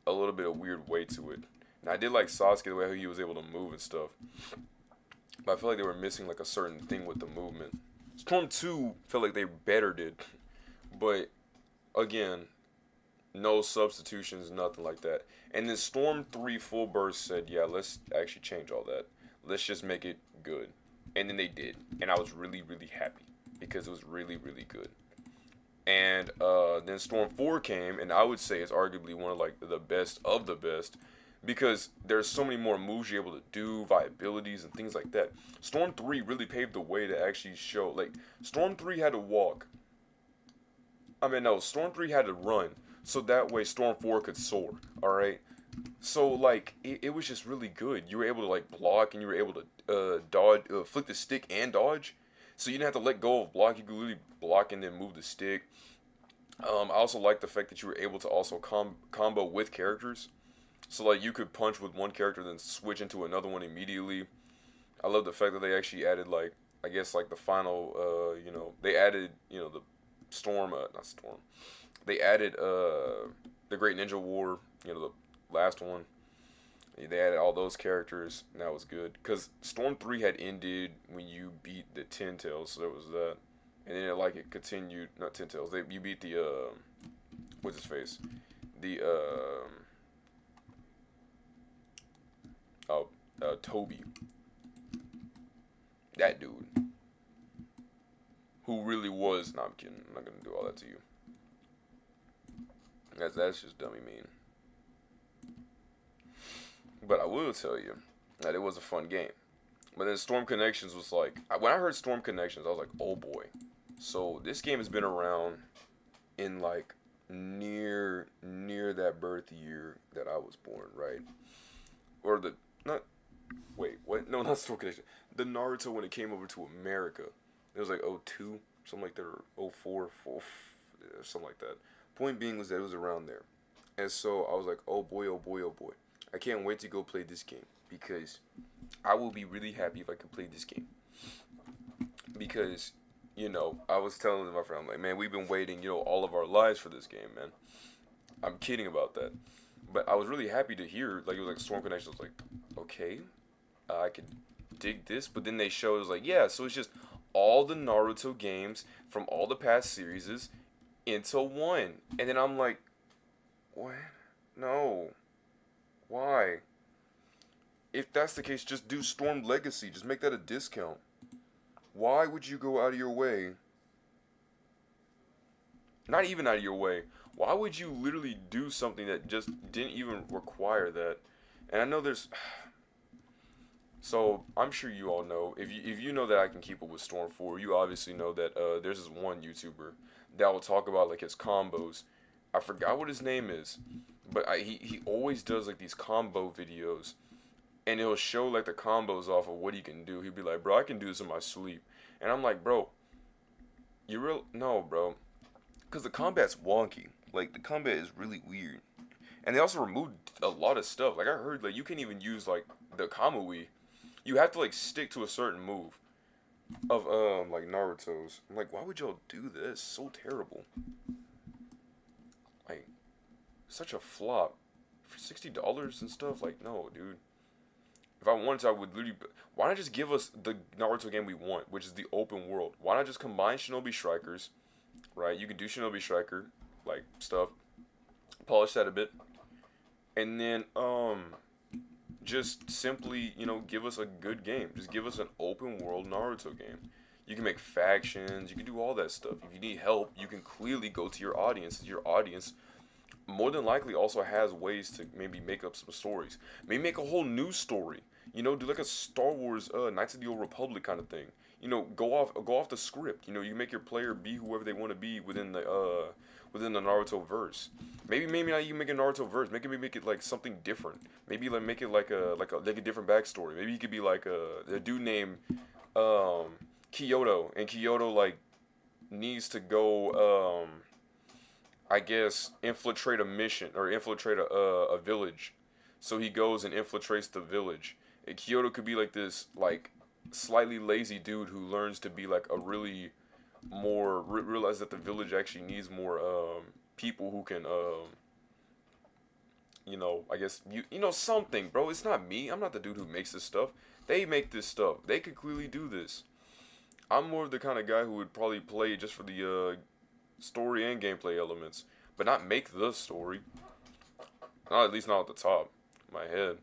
a little bit of weird weight to it. And I did like Sasuke the way he was able to move and stuff. But I feel like they were missing like a certain thing with the movement. Storm 2 felt like they bettered it, but again, no substitutions, nothing like that. And then Storm 3 Full Burst said, yeah, let's actually change all that. Let's just make it good. And then they did. And I was really, really happy because it was really, really good. And then Storm 4 came, and I would say it's arguably one of like the best of the best because there's so many more moves you're able to do, viabilities and things like that. Storm 3 really paved the way to actually show, like, Storm 3 had to walk. Storm 3 had to run, so that way Storm 4 could soar, alright? So, like, it was just really good. You were able to, like, block, and you were able to dodge, flick the stick and dodge. So you didn't have to let go of block. You could literally block and then move the stick. I also like the fact that you were able to also combo with characters. So, like, you could punch with one character, then switch into another one immediately. I love the fact that they actually added, like, I guess, like, the final, they added, the Storm, not Storm. They added, the Great Ninja War, the last one. They added all those characters, and that was good. Because Storm 3 had ended when you beat the Ten Tails, so there was that. And then, it continued, not Ten Tails, you beat the, what's his face? The, Toby. That dude. Who really was, no, I'm kidding, I'm not gonna do all that to you. That's just dummy mean. But I will tell you that it was a fun game. But then Storm Connections was like, when I heard Storm Connections, I was like, oh boy. So this game has been around in like near that birth year that I was born, right? Or not Storm Connection. The Naruto when it came over to America. It was like 02, something like that, or 04, something like that. Point being was that it was around there. And so I was like, oh boy, oh boy, oh boy. I can't wait to go play this game because I will be really happy if I can play this game. Because, I was telling my friend, I'm like, man, we've been waiting, all of our lives for this game, man. I'm kidding about that. But I was really happy to hear, like, it was like Storm Connection. I was like, okay, I could dig this. But then they showed, it was like, yeah, so it's just all the Naruto games from all the past series into one. And then I'm like, what? No. Why? If that's the case, just do Storm Legacy. Just make that a discount. Why would you go out of your way? Not even out of your way. Why would you literally do something that just didn't even require that? And I know there's... So, I'm sure you all know, if you know that I can keep up with Storm 4, you obviously know that there's this one YouTuber that will talk about, like, his combos. I forgot what his name is, but he always does, like, these combo videos, and he'll show, like, the combos off of what he can do. He'll be like, bro, I can do this in my sleep. And I'm like, bro, no, bro, because the combat's wonky. Like, the combat is really weird. And they also removed a lot of stuff. Like, I heard, like, you can't even use, like, the Kamui. You have to, like, stick to a certain move of, like, Naruto's. I'm like, why would y'all do this? So terrible. Like, such a flop. For $60 and stuff? Like, no, dude. If I wanted to, I would literally... Why not just give us the Naruto game we want, which is the open world? Why not just combine Shinobi Strikers, right? You can do Shinobi Striker, like, stuff. Polish that a bit. And then, just simply, give us a good game. Just give us an open world Naruto game. You can make factions. You can do all that stuff. If you need help, you can clearly go to your audience. Your audience more than likely also has ways to maybe make up some stories. Maybe make a whole new story. Do like a Star Wars Knights of the Old Republic kind of thing. Go off the script. You make your player be whoever they want to be within the Naruto verse. Maybe not even make a Naruto verse. Make it like something different. Maybe like make it like a different backstory. Maybe he could be like a dude named Kyoto, and Kyoto like needs to go I guess infiltrate a mission or infiltrate a village. So he goes and infiltrates the village. And Kyoto could be like this like slightly lazy dude who learns to be like a really more realize that the village actually needs more people who can I guess something, bro. It's not me. I'm not the dude who makes this stuff. They make this stuff. They could clearly do this. I'm more of the kind of guy who would probably play just for the story and gameplay elements, but not make the story. Not at least not at the top of my head.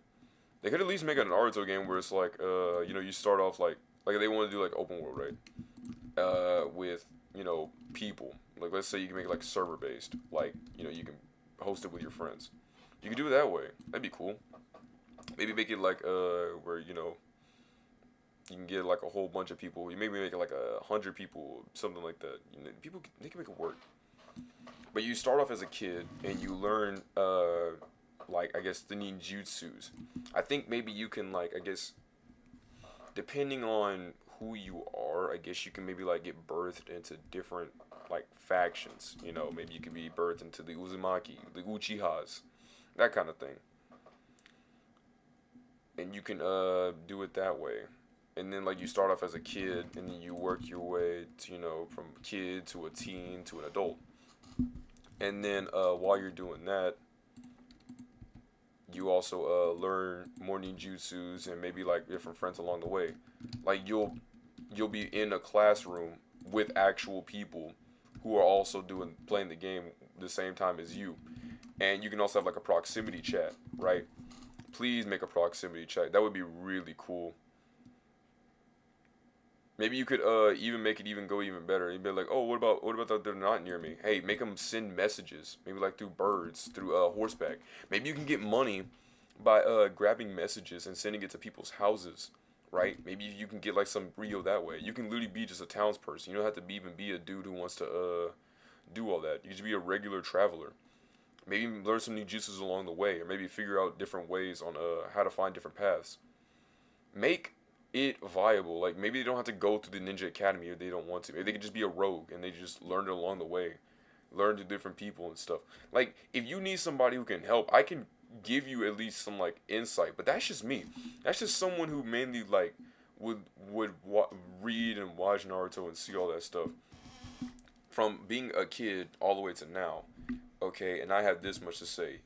They could at least make a Naruto game where it's like, you start off like they want to do like open world, right? With people. Like let's say you can make it like server based, like you can host it with your friends. You can do it that way. That'd be cool. Maybe make it like where you can get like a whole bunch of people. You maybe make it like 100 people, something like that. People they can make it work. But you start off as a kid and you learn like I guess the ninjutsus. I think maybe you can like I guess depending on who you are, I guess you can maybe like get birthed into different like factions. Maybe you can be birthed into the Uzumaki, the Uchihas, that kind of thing. And you can do it that way. And then like you start off as a kid and then you work your way to, from kid to a teen to an adult. And then while you're doing that, you also learn more ninjutsus and maybe like different friends along the way. Like you'll be in a classroom with actual people who are also playing the game the same time as you. And you can also have like a proximity chat, right? Please make a proximity chat. That would be really cool. Maybe you could even make it even go even better. You'd be like, oh, what about that they're not near me? Hey, make them send messages. Maybe like through birds, through horseback. Maybe you can get money by grabbing messages and sending it to people's houses, right? Maybe you can get like some Rio that way. You can literally be just a townsperson. You don't have to even be a dude who wants to do all that. You can just be a regular traveler. Maybe learn some new jutsus along the way, or maybe figure out different ways on how to find different paths. Make it viable. Like maybe they don't have to go to the Ninja Academy if they don't want to. Maybe they can just be a rogue and they just learn it along the way. Learn to different people and stuff. Like if you need somebody who can help, I can give you at least some like insight. But that's just me. That's just someone who mainly like would read and watch Naruto and see all that stuff from being a kid all the way to now. Okay, and I have this much to say.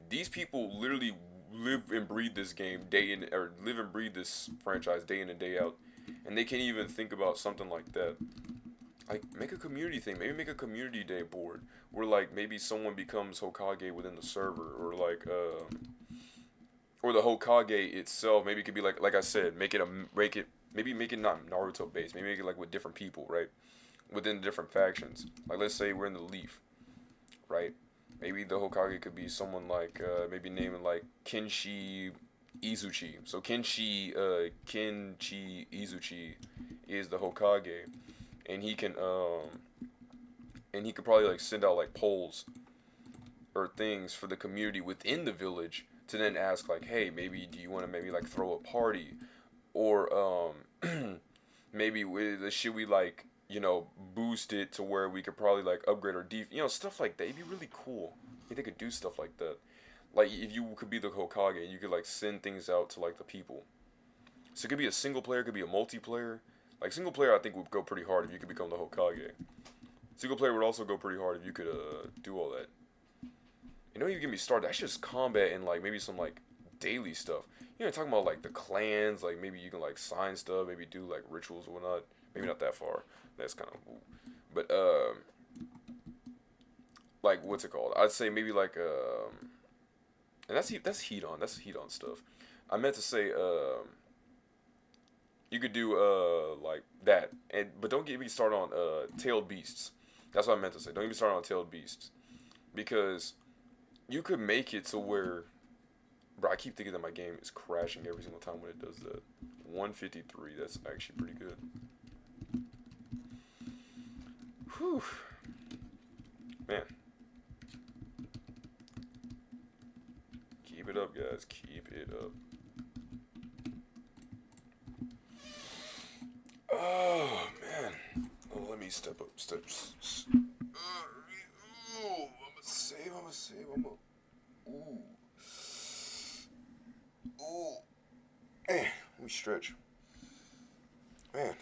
These people literally live and breathe this game day in, or live and breathe this franchise day in and day out, and they can't even think about something like that. Like make a community thing. Maybe make a community day board where like maybe someone becomes Hokage within the server, or like or the Hokage itself. Maybe it could be like I said, make it not Naruto based. Maybe make it like with different people, right? Within different factions. Like let's say we're in the Leaf, right? Maybe the Hokage could be someone like, maybe naming like Kenshi Izuchi. So Kenshi Izuchi is the Hokage, and he can probably like send out like polls or things for the community within the village to then ask like, hey, maybe do you want to maybe like throw a party, or maybe should we like boost it to where we could probably like upgrade our stuff like that. It'd be really cool if they could do stuff like that. Like if you could be the Hokage, you could like send things out to like the people. So it could be a single player, it could be a multiplayer. Like single player, I think would go pretty hard if you could become the Hokage. Single player would also go pretty hard if you could do all that. You get me started. That's just combat and like maybe some like daily stuff. Talking about like the clans, like maybe you can like sign stuff, maybe do like rituals or whatnot. Maybe not that far. That's kind of cool. But like what's it called? I'd say maybe like and that's heat on. That's heat on stuff. I meant to say You could do like that, and but don't get me started on tailed beasts. That's what I meant to say. Don't get me started on tailed beasts because you could make it to where, bro. I keep thinking that my game is crashing every single time when it does that. 153. That's actually pretty good. Whew. Man. Keep it up, guys. Keep it up. Oh, man. Oh, let me step up. I'm gonna save. Ooh. Ooh. Man, let me stretch. Man.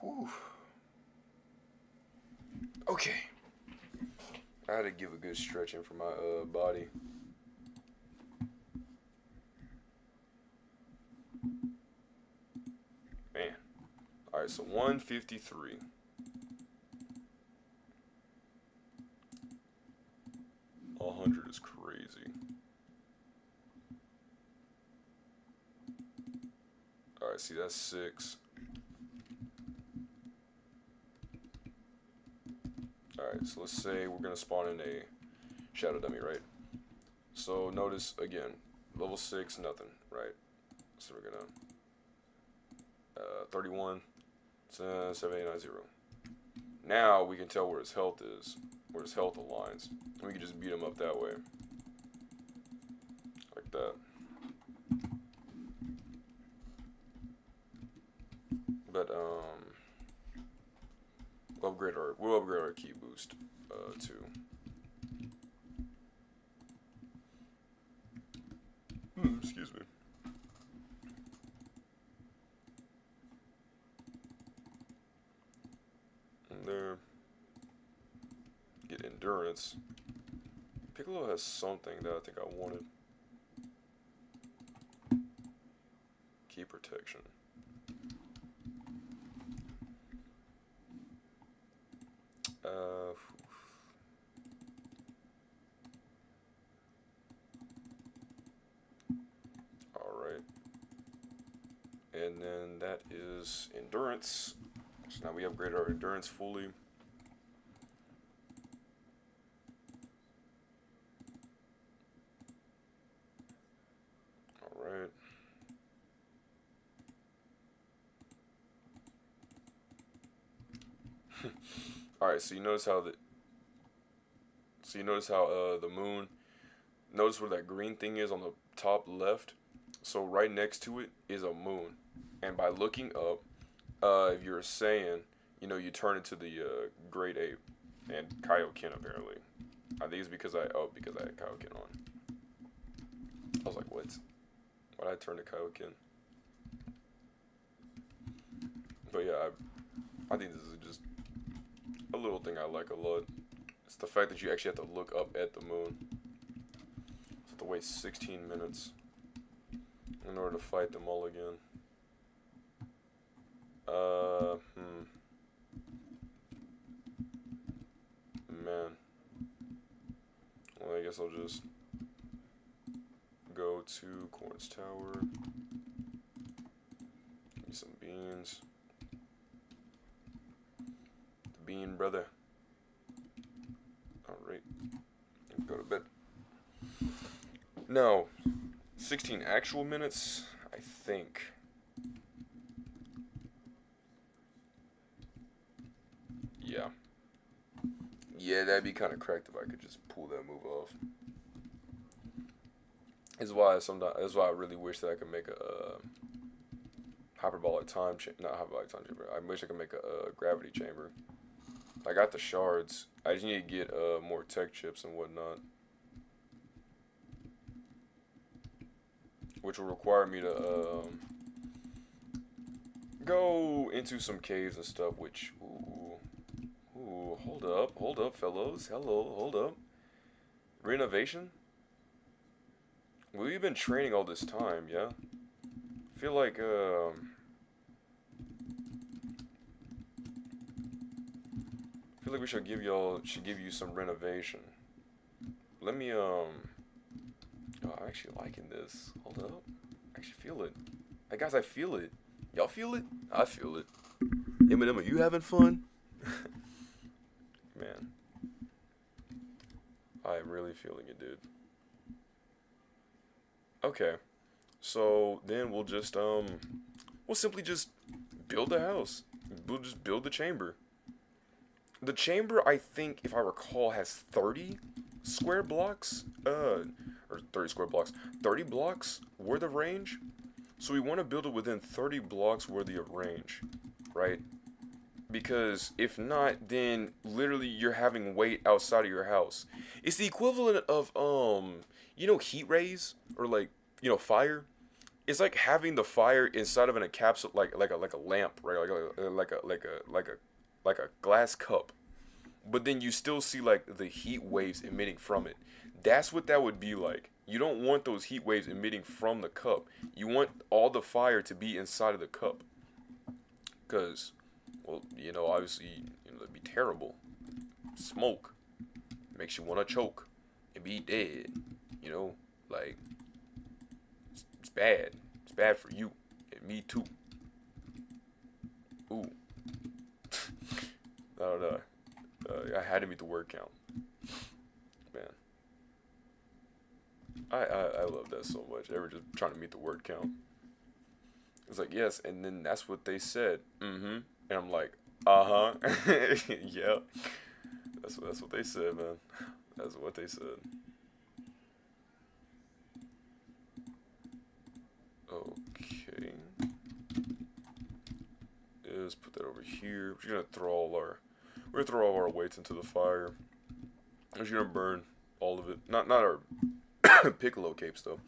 Whew. Okay. I had to give a good stretch in for my body. Man. Alright, so 153. A 100 is crazy. Alright, see that's 6. Alright, so let's say we're gonna spawn in a shadow dummy, right? So notice again, level 6, nothing, right? So we're gonna 31, 7890. Now we can tell where his health is, where his health aligns. And we can just beat him up that way. Like that. But we'll upgrade our key boost too. Excuse me. And there. Get endurance. Piccolo has something that I think I wanted. Key protection. Alright. And then that is endurance. So now we upgrade our endurance fully. Alright. Alright, so you notice how the moon, notice where that green thing is on the top left. So right next to it is a moon, and by looking up, if you're a Saiyan, you know, you turn into the great ape and Kaioken apparently. I think it's because I had Kaioken on. I was like, what? Why did I turn to Kaioken? But yeah, I think this is just a little thing I like a lot. It's the fact that you actually have to look up at the moon. You have to wait 16 minutes in order to fight them all again. Man. Well, I guess I'll just go to Corn's Tower. Give me some beans. The bean brother. Alright. Go to bed. No. 16 actual minutes, I think. Yeah. Yeah, that'd be kind of cracked if I could just pull that move off. That's why I really wish that I could make a hyperbolic time not hyperbolic time chamber. I wish I could make a gravity chamber. I got the shards. I just need to get more tech chips and whatnot, which will require me to go into some caves and stuff. Which hold up, fellows. Hello, hold up. Renovation? We've been training all this time, yeah? I feel like, feel like we should give you some renovation. Let me oh, I'm actually liking this. Hold up. I actually feel it. Hey guys, I feel it. Y'all feel it? I feel it. Eminem, are you having fun? Man. I am really feeling it, dude. Okay. So then we'll simply just build a house. We'll just build the chamber. The chamber, I think, if I recall, has 30 square blocks. Or 30 square blocks. 30 blocks worth of range. So we want to build it within 30 blocks worth of range, right? Because if not, then literally you're having weight outside of your house. It's the equivalent of heat rays or like, fire. It's like having the fire inside of an encapsulated like a lamp, right? Like a glass cup. But then you still see like the heat waves emitting from it. That's what that would be like. You don't want those heat waves emitting from the cup. You want all the fire to be inside of the cup. Cause, well, obviously, it'd be terrible. Smoke makes you want to choke and be dead. Like it's bad. It's bad for you and me too. Ooh. I don't know. I had to meet the word count. Man. I love that so much. They were just trying to meet the word count. It's like, yes, and then that's what they said. Mm-hmm. And I'm like, uh-huh. Yeah. That's what they said, man. That's what they said. Okay. Let's put that over here. We're gonna throw all our weights into the fire. We're just gonna burn all of it. Not our piccolo capes though.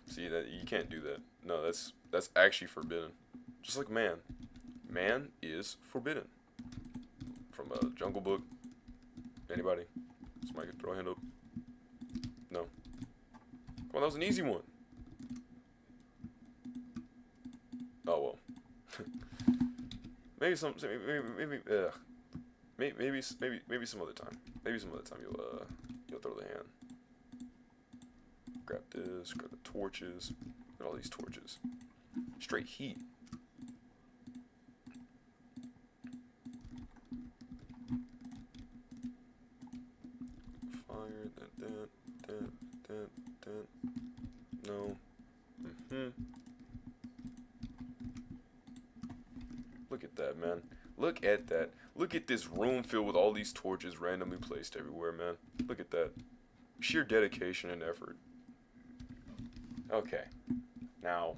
See that you can't do that. No, that's actually forbidden. Just like man. Man is forbidden. From Jungle Book. Anybody? Somebody could throw a hand up. No. Come on, that was an easy one. Oh well. Maybe some other time. Maybe some other time you'll throw the hand. Grab this, grab the torches, and all these torches. Straight heat. Fire, that. No. Look at that, man. Look at that. Look at this room filled with all these torches randomly placed everywhere, man. Look at that. Sheer dedication and effort. Okay. Now,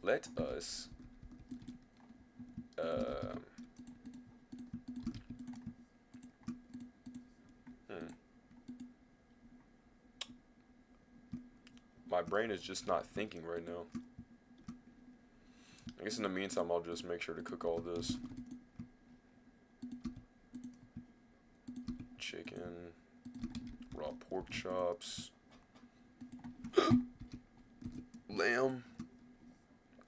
let us... My brain is just not thinking right now. I guess in the meantime, I'll just make sure to cook all this. Chicken, raw pork chops, lamb,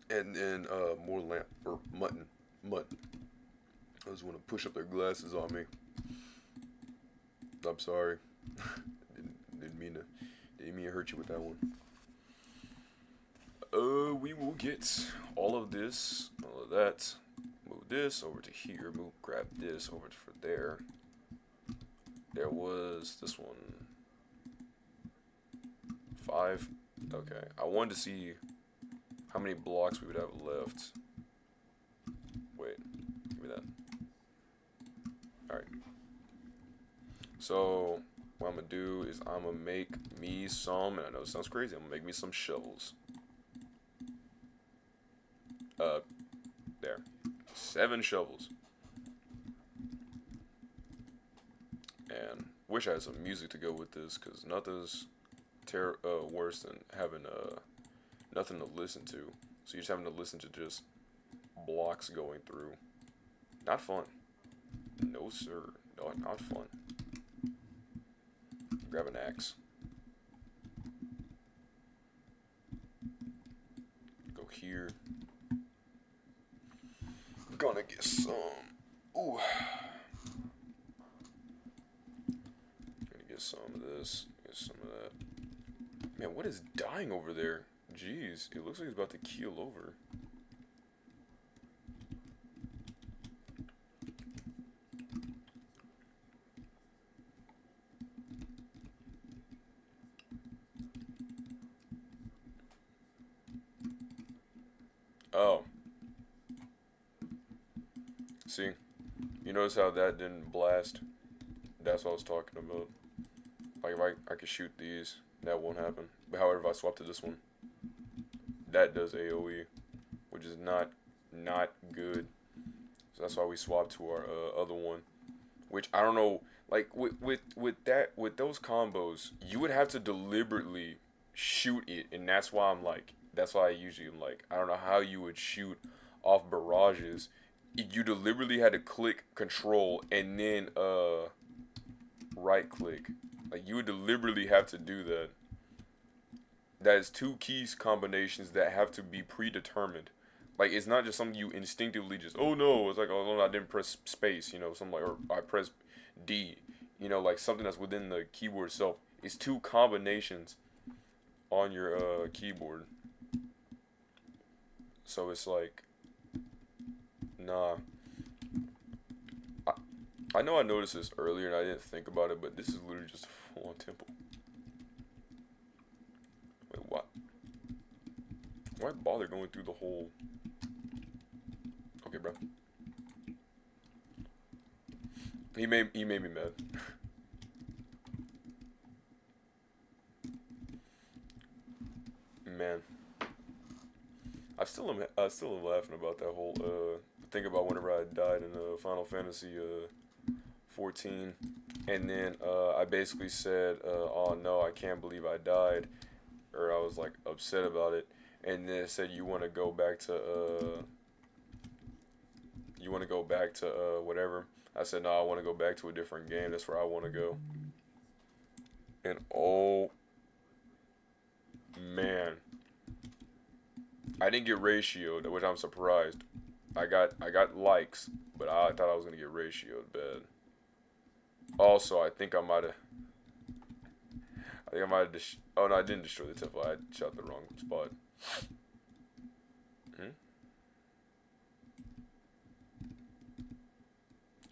and then more lamb, or mutton. I just want to push up their glasses on me. I'm sorry. didn't mean to hurt you with that one. We will get all of this, all of that. Move this over to here. Grab this over for there. There was this one. 5. Okay. I wanted to see how many blocks we would have left. Wait. Give me that. Alright. So, what I'm going to do is I'm going to make me some, and I know it sounds crazy, I'm going to make me some shovels. There. 7 shovels. And wish I had some music to go with this, because nothing's worse than having nothing to listen to. So you're just having to listen to just blocks going through. Not fun. No, sir. No, not fun. Grab an axe. Go here. Gonna get some. Ooh. some of this. Get some of that. Man, what is dying over there? Jeez, it looks like it's about to keel over. Oh. See? You notice how that didn't blast? That's what I was talking about. Like if I could shoot these, that won't happen. But however, if I swap to this one, that does AoE, which is not good. So that's why we swapped to our other one, which I don't know. Like with those combos, you would have to deliberately shoot it, and that's why I usually am like, I don't know how you would shoot off barrages. You deliberately had to click control and then right click. Like you would deliberately have to do that. That is two keys combinations that have to be predetermined. Like it's not just something you instinctively just, oh no, it's like, oh no, I didn't press space, you know, something like, or I pressed D, you know, like something that's within the keyboard itself. It's two combinations on your keyboard. So it's like, nah. I know I noticed this earlier and I didn't think about it, but this is literally just a full-on temple. Wait, what? Why bother going through the whole... Okay, bro. He made me mad. Man. I still am laughing about that whole think about whenever I died in Final Fantasy 14, and then I basically said, oh no, I can't believe I died, or I was like upset about it, and then it said you want to go back to whatever. I said no, I want to go back to a different game. That's where I want to go. And oh man, I didn't get ratioed, which I'm surprised. I got likes, but I thought I was gonna get ratioed bad. Also, I think I might have. Oh no, I didn't destroy the temple. I shot the wrong spot.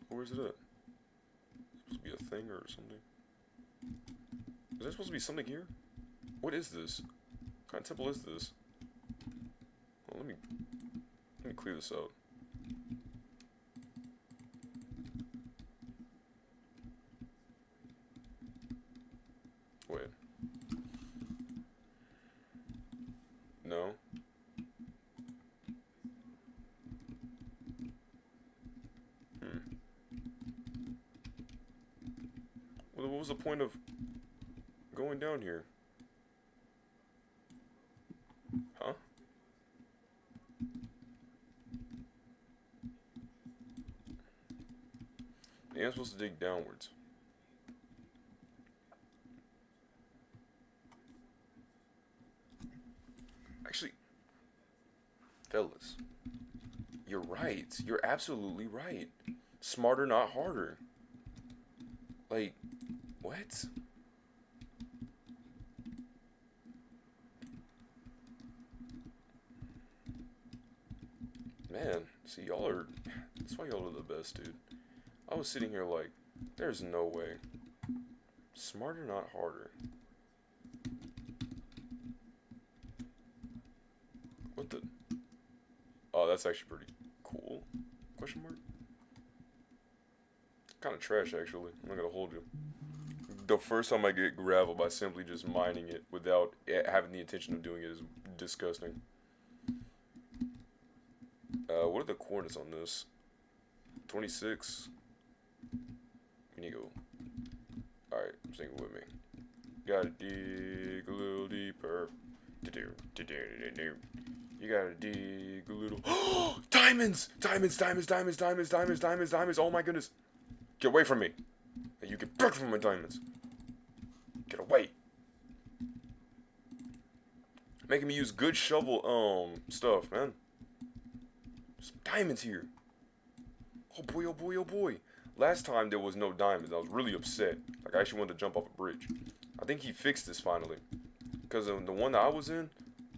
Where's it at? Supposed to be a thing or something? Is there supposed to be something here? What is this? What kind of temple is this? Well, let me clear this out. Wait. No. Well, what was the point of going down here? Huh? Yeah, I'm supposed to dig downwards. Actually, fellas, you're right. You're absolutely right. Smarter, not harder. Like, what? Man, see, y'all are... That's why y'all are the best, dude. I was sitting here like, there's no way. Smarter, not harder. What the... Oh, that's actually pretty cool. Question mark? Kind of trash, actually. I'm not gonna hold you. The first time I get gravel by simply just mining it without having the intention of doing it is disgusting. What are the coordinates on this? 26. We need to go. Alright, sing with me. Gotta dig a little deeper. You gotta dig a little. Diamonds! Diamonds, diamonds, diamonds, diamonds, diamonds, diamonds, diamonds. Oh my goodness. Get away from me. You get back from my diamonds. Get away. Making me use good shovel stuff, man. Some diamonds here. Oh boy, oh boy, oh boy. Last time there was no diamonds. I was really upset. Like I actually wanted to jump off a bridge. I think he fixed this finally. Because the one that I was in,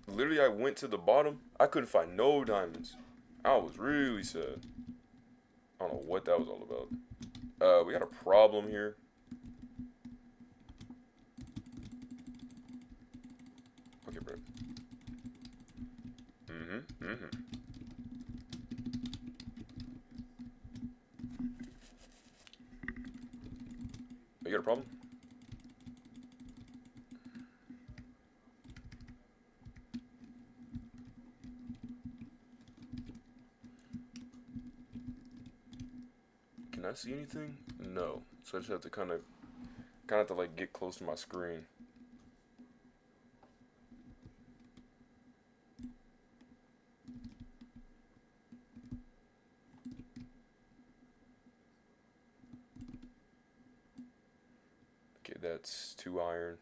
literally I went to the bottom. I couldn't find no diamonds. I was really sad. I don't know what that was all about. We got a problem here. Okay, bro. You got a problem? Can I see anything? No. So I just have to kind of have to like get close to my screen. Okay, that's 2 iron.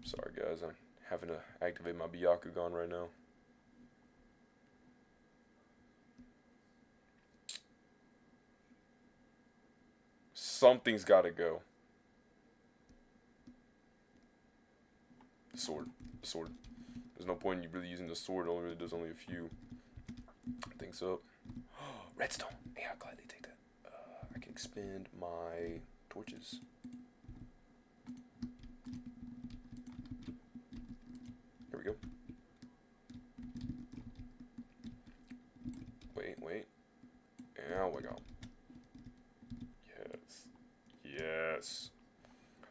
Sorry guys, I'm having to activate my Byakugan right now. Something's gotta go. The sword. The sword. There's no point in you really using the sword, it only really does only a few things up. Redstone! Yeah, I'll gladly take that. I can expand my torches. There we go. Wait. There we go. Yes.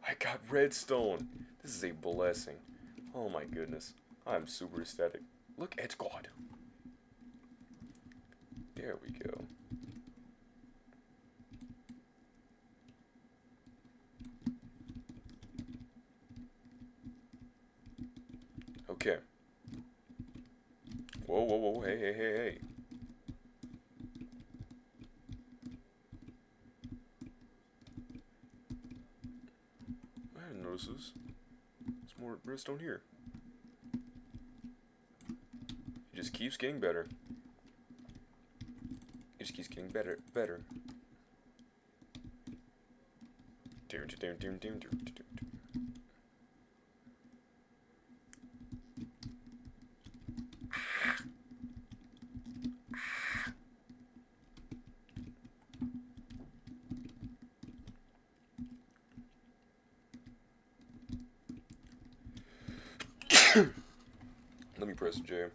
I got redstone. This is a blessing. Oh my goodness. I'm super ecstatic. Look at God. There we go. Okay. Whoa. Hey. I didn't notice this. There's more redstone here. It just keeps getting better. It just keeps getting better. Let me press J.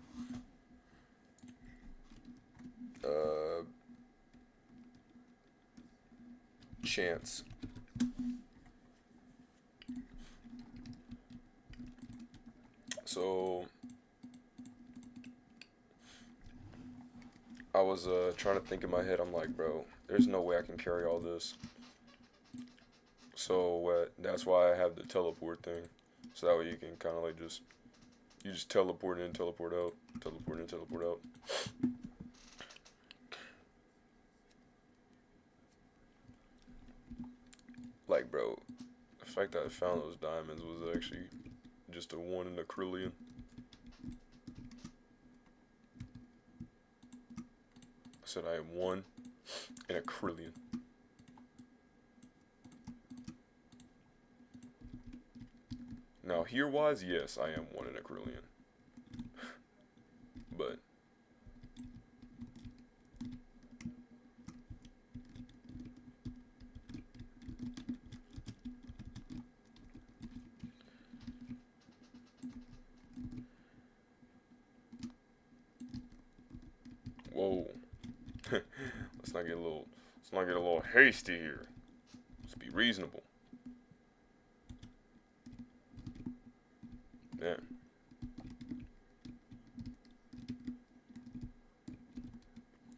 Chance. So I was trying to think in my head. I'm like, bro, there's no way I can carry all this. So that's why I have the teleport thing. So that way you can kind of like just teleport in, teleport out, teleport in, teleport out. Like, bro, the fact that I found those diamonds was actually just a 1 in a trillion. I said I am 1 in a trillion. Now, here-wise, yes, I am 1 in a trillion. But whoa. Let's not get a little hasty here. Let's be reasonable. Yeah.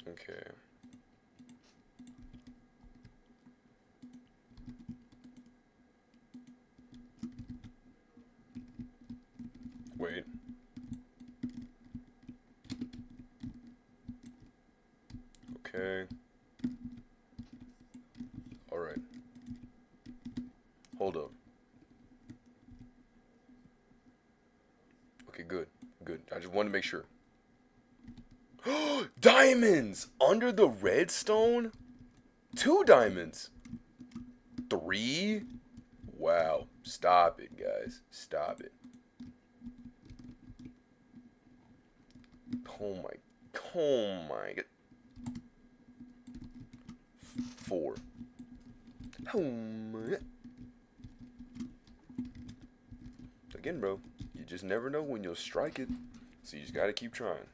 Okay. Wait. Okay. All right. Hold up. Okay, good. I just wanted to make sure. Diamonds under the redstone? 2 diamonds. 3? Wow. Stop it, guys. Stop it. Oh my. Oh my god. 4. Oh my. Again, bro. You just never know when you'll strike it. So you just gotta keep trying.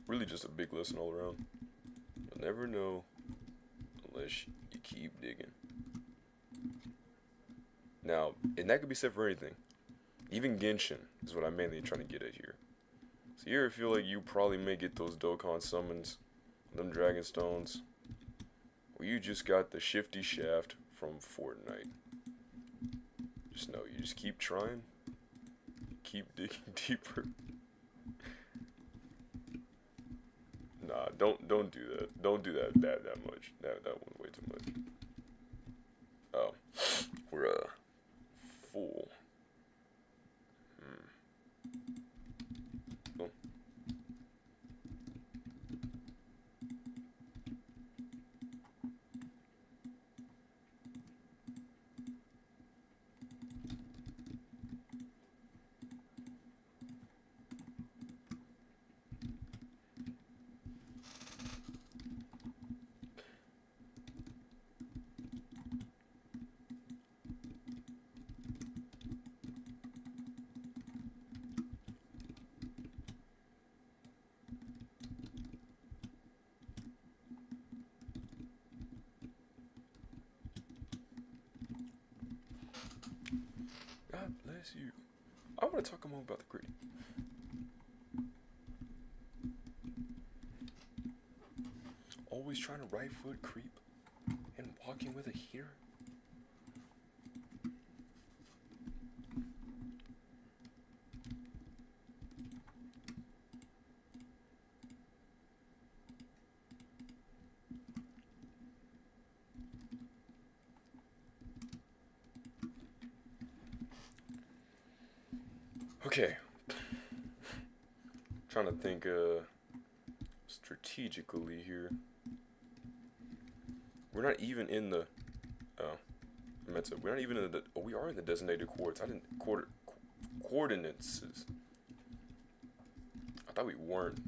Really just a big lesson all around. You'll never know unless you keep digging. Now, and that could be said for anything. Even Genshin is what I'm mainly trying to get at here. So you ever feel like you probably may get those Dokkan summons, them Dragon Stones, or you just got the Shifty Shaft from Fortnite. Just know, you just keep trying, keep digging deeper. Nah, don't do that. Don't do that much. That one's way too much. Oh, we're full. Oh. God bless you. I want to talk more about the gritty. Always trying to right foot creep and walking with a heater. Okay. Trying to think strategically here. We're not even in the I meant to, we're not even in the we are in the designated coordinates. I didn't coordinates. I thought we weren't.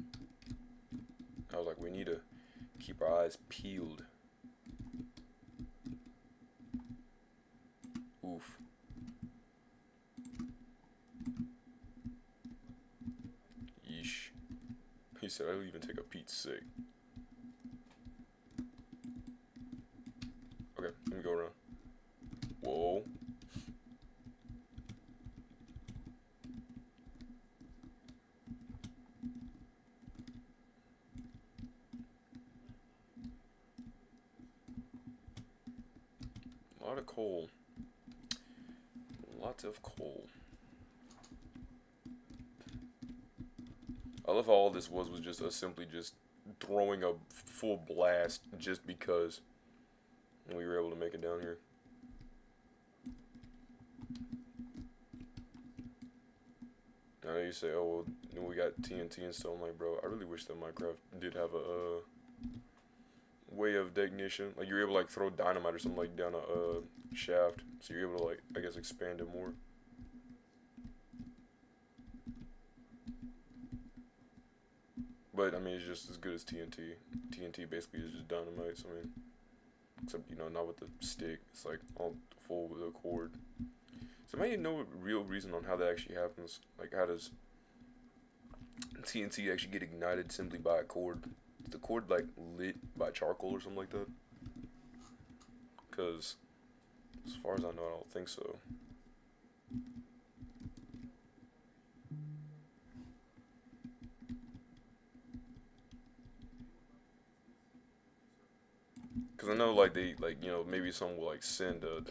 I was like, we need to keep our eyes peeled. Oof. Yeesh. He said I'll even take a Pete's sake. Okay, let me go around. Whoa. A lot of coal. Lots of coal. I love how all this was just us simply just throwing a full blast just because we were able to make it down here. I know you say, oh, well, we got TNT and stuff. I'm like, bro, I really wish that Minecraft did have a way of detonation. Like, you're able to, like, throw dynamite or something, like, down a shaft. So you're able to, like, I guess, expand it more. But, I mean, it's just as good as TNT. TNT basically is just dynamite, so, I mean, except, you know, not with the stick. It's, like, all full with a cord. So, I might know a real reason on how that actually happens. Like, how does TNT actually get ignited simply by a cord? Is the cord, like, lit by charcoal or something like that? Because, as far as I know, I don't think so. Because I know, like, they, like, you know, maybe someone will, like, send a,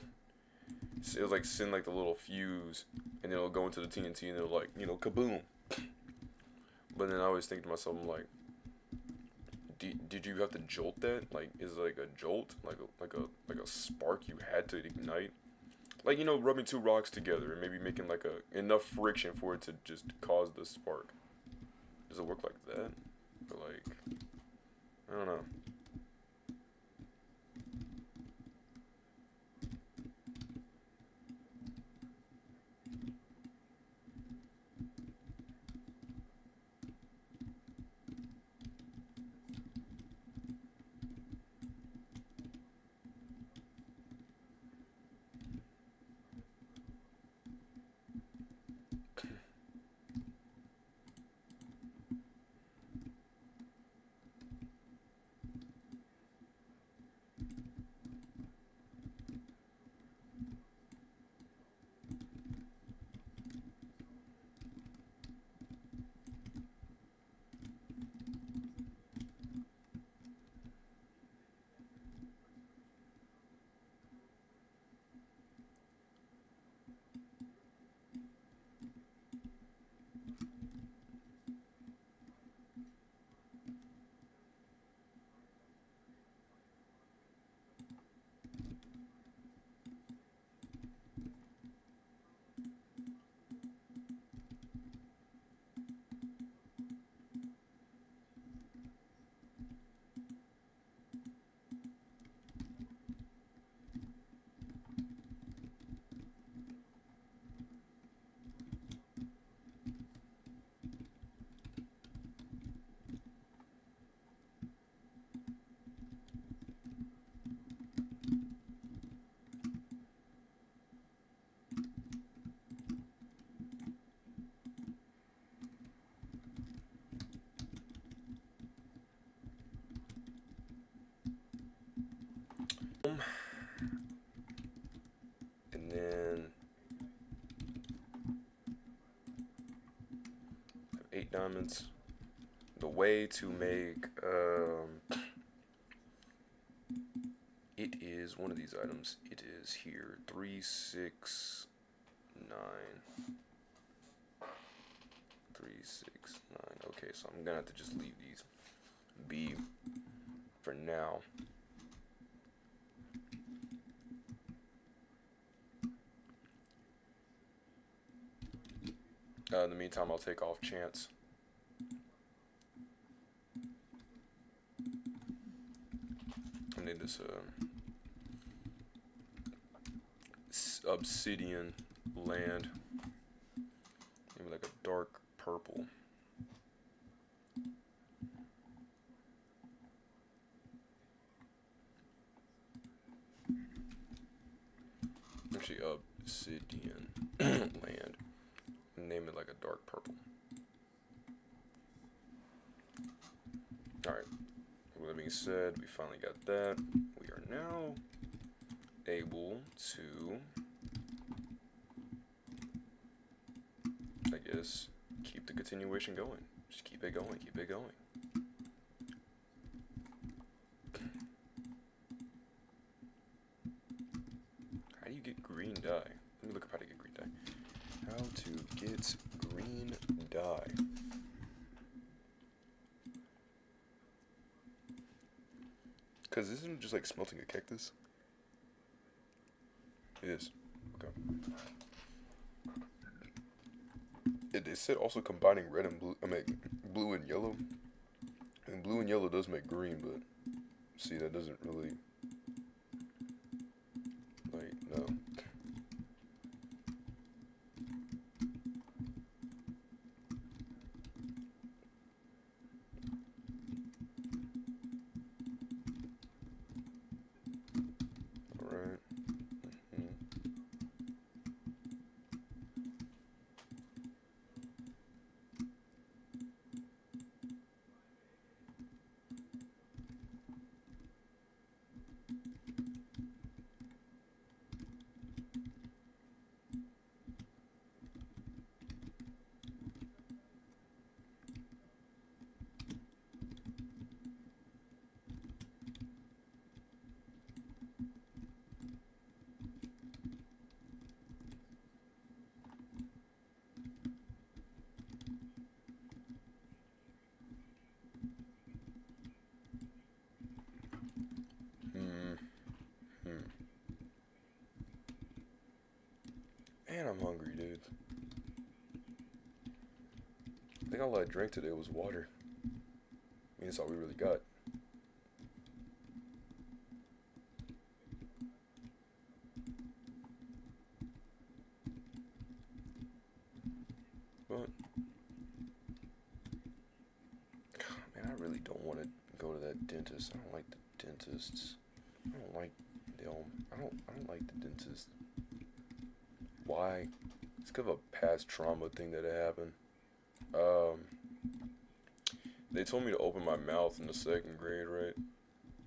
it'll, like, send, like, the little fuse, and it'll go into the TNT, and it'll, like, you know, kaboom. But then I always think to myself, I'm like, did you have to jolt that? Like, is it, like, a jolt? Like a spark you had to ignite? Like, you know, rubbing 2 rocks together, and maybe making, like, enough friction for it to just cause the spark. Does it work like that? Or, like, I don't know. And then 8 diamonds. The way to make it is one of these items. It is here 3, 6, 9. 3, 6, 9. Okay, so I'm gonna have to just leave these be for now. In the meantime, I'll take off Chance. I need this obsidian land. Maybe like a dark purple. Actually, obsidian land. Name it like a dark purple. Alright. With that being said, we finally got that. We are now able to, I guess, keep the continuation going. Just keep it going, keep it going. How do you get green dye? Let me look up how to get green dye. How to get green dye. Because isn't it just like smelting a cactus? It is. Okay. They said also combining red and blue, blue and yellow. And blue and yellow does make green, but see, that doesn't really, like, no. Alright. Man, I'm hungry, dude. I think all I drank today was water. I mean, that's all we really got. fuck? Man, I really don't want to go to that dentist. I don't like the dentists. I don't like them. I don't like the dentist. Why? It's because of a past trauma thing that happened. Um, they told me to open my mouth in the second grade, right?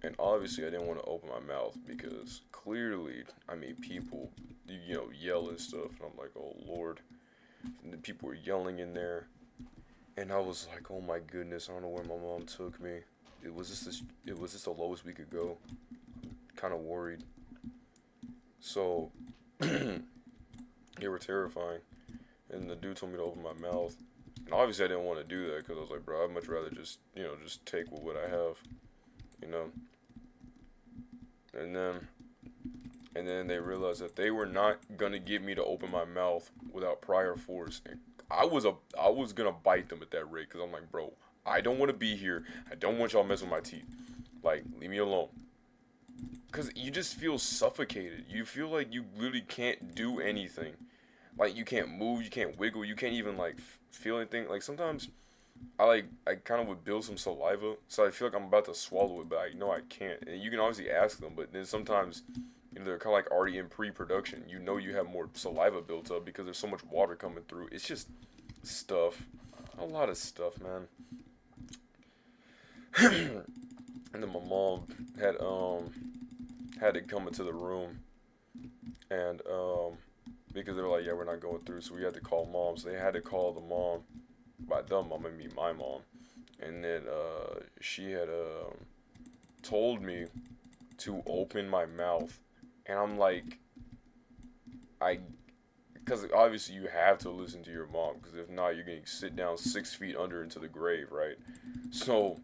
And obviously, I didn't want to open my mouth because clearly, I mean, people, yell and stuff. And I'm like, oh Lord. And the people were yelling in there. And I was like, oh my goodness, I don't know where my mom took me. It was just the lowest we could go. Kind of worried. So, they were terrifying. And the dude told me to open my mouth. And obviously I didn't want to do that because I was like, bro, I'd much rather just take what I have, you know. And then they realized that they were not gonna get me to open my mouth without prior force. And I was gonna bite them at that rate because I'm like, bro, I don't want to be here. I don't want y'all messing with my teeth. Like, leave me alone. Because you just feel suffocated. You feel like you literally can't do anything. Like, you can't move, you can't wiggle, you can't even, like, feel anything. Like, sometimes I kind of would build some saliva, so I feel like I'm about to swallow it, but I know I can't. And you can obviously ask them, but then sometimes, they're kind of, like, already in pre-production. You know you have more saliva built up because there's so much water coming through. It's just stuff. A lot of stuff, man. And then my mom had to come into the room, and because they were like, yeah, we're not going through, so we had to call mom. So they had to call the mom. By the mom, I mean my mom. And then she had told me to open my mouth, and I'm like, because obviously you have to listen to your mom, because if not, you're gonna sit down 6 feet under into the grave, right? So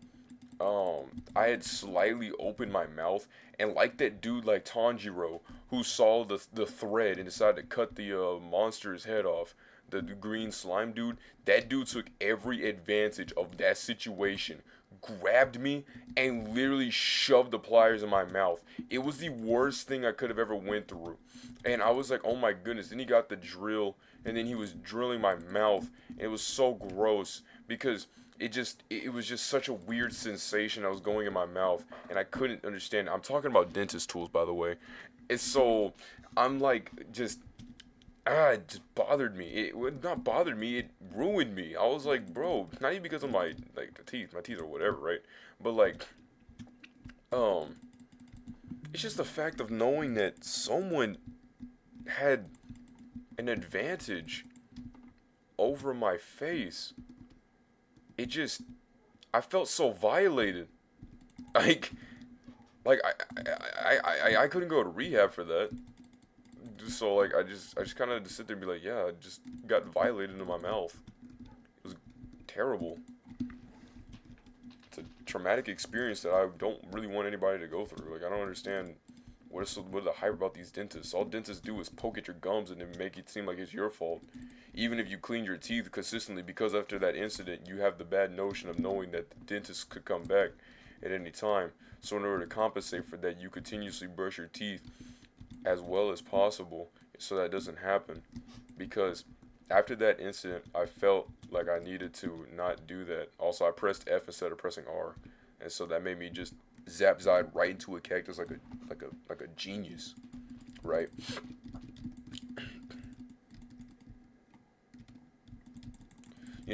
I had slightly opened my mouth, and like that dude, like Tanjiro, who saw the thread and decided to cut the monster's head off, the green slime dude, that dude took every advantage of that situation, grabbed me, and literally shoved the pliers in my mouth. It was the worst thing I could have ever went through. And I was like, oh my goodness. Then he got the drill, and then he was drilling my mouth. And it was so gross because it was just such a weird sensation that was going in my mouth, and I couldn't understand. I'm talking about dentist tools, by the way. It's so, I'm like, it just bothered me. It would not bothered me, it ruined me. I was like, bro, not even because of my teeth or whatever, right? But like, it's just the fact of knowing that someone had an advantage over my face. I felt so violated. Like I couldn't go to rehab for that. So like I just kind of had to sit there and be like, yeah, I just got violated in my mouth. It was terrible. It's a traumatic experience that I don't really want anybody to go through. Like, I don't understand what is the hype about these dentists. All dentists do is poke at your gums and then make it seem like it's your fault. Even if you clean your teeth consistently, because after that incident, you have the bad notion of knowing that the dentist could come back at any time. So in order to compensate for that, you continuously brush your teeth as well as possible so that doesn't happen. Because after that incident, I felt like I needed to not do that. Also, I pressed F instead of pressing R, and so that made me just zap right into a cactus like a genius, right?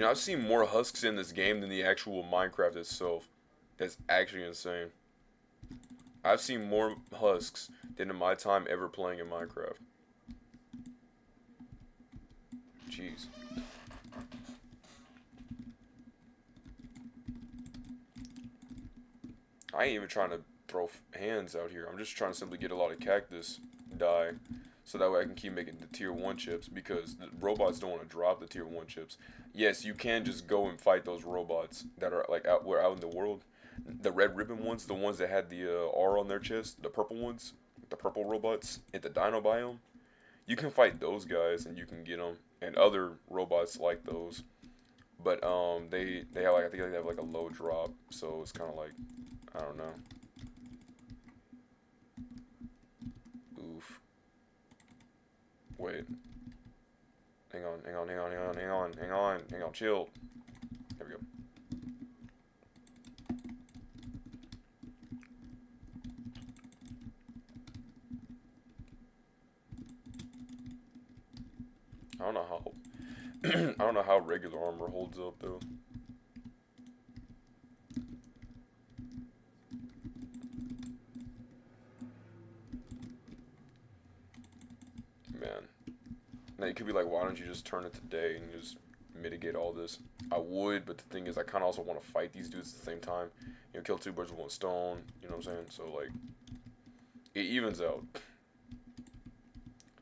I've seen more husks in this game than the actual Minecraft itself. That's actually insane. I've seen more husks than in my time ever playing in Minecraft. Jeez. I ain't even trying to throw hands out here. I'm just trying to simply get a lot of cactus dye, so that way I can keep making the tier 1 chips, because the robots don't want to drop the tier 1 chips. Yes, you can just go and fight those robots that are like out in the world. The red ribbon ones, the ones that had the R on their chest, the purple ones, the purple robots in the dino biome. You can fight those guys and you can get them, and other robots like those. But they have I think they have like a low drop, so it's kind of like, I don't know. Oof. Wait. Hang on, hang on, hang on, hang on, hang on, hang on, hang on, chill. There we go. I don't know how I don't know how regular armor holds up though. Man. Now you could be like, why don't you just turn it to day and just mitigate all this? I would, but the thing is I kinda also want to fight these dudes at the same time. You know, kill two birds with one stone, you know what I'm saying? So like it evens out.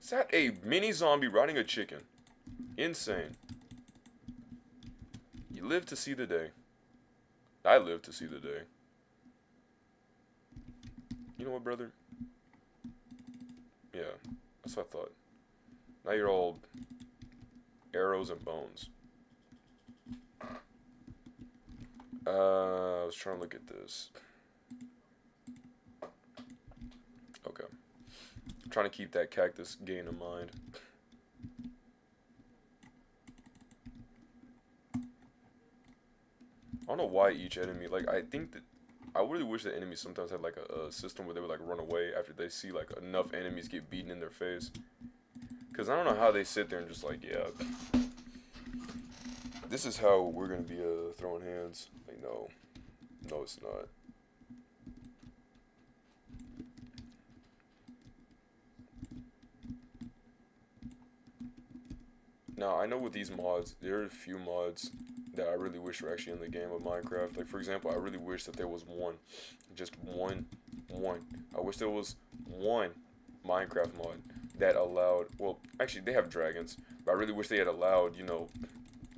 Is that a mini zombie riding a chicken? Insane. You live to see the day. I live to see the day. You know what, brother? Yeah, that's what I thought. Now you're all arrows and bones. I was trying to look at this. Okay. I'm trying to keep that cactus gain in mind. I don't know why each enemy, like, I think that, I really wish that enemies sometimes had, like, a system where they would, like, run away after they see, like, enough enemies get beaten in their face. Because I don't know how they sit there and just, like, yeah, this is how we're going to be, throwing hands. Like, no. No, it's not. Now, I know with these mods, there are a few mods that I really wish were actually in the game of Minecraft. Like, for example, I really wish that there was one. Just one. I wish there was one Minecraft mod that allowed, well, actually, they have dragons, but I really wish they had allowed, you know,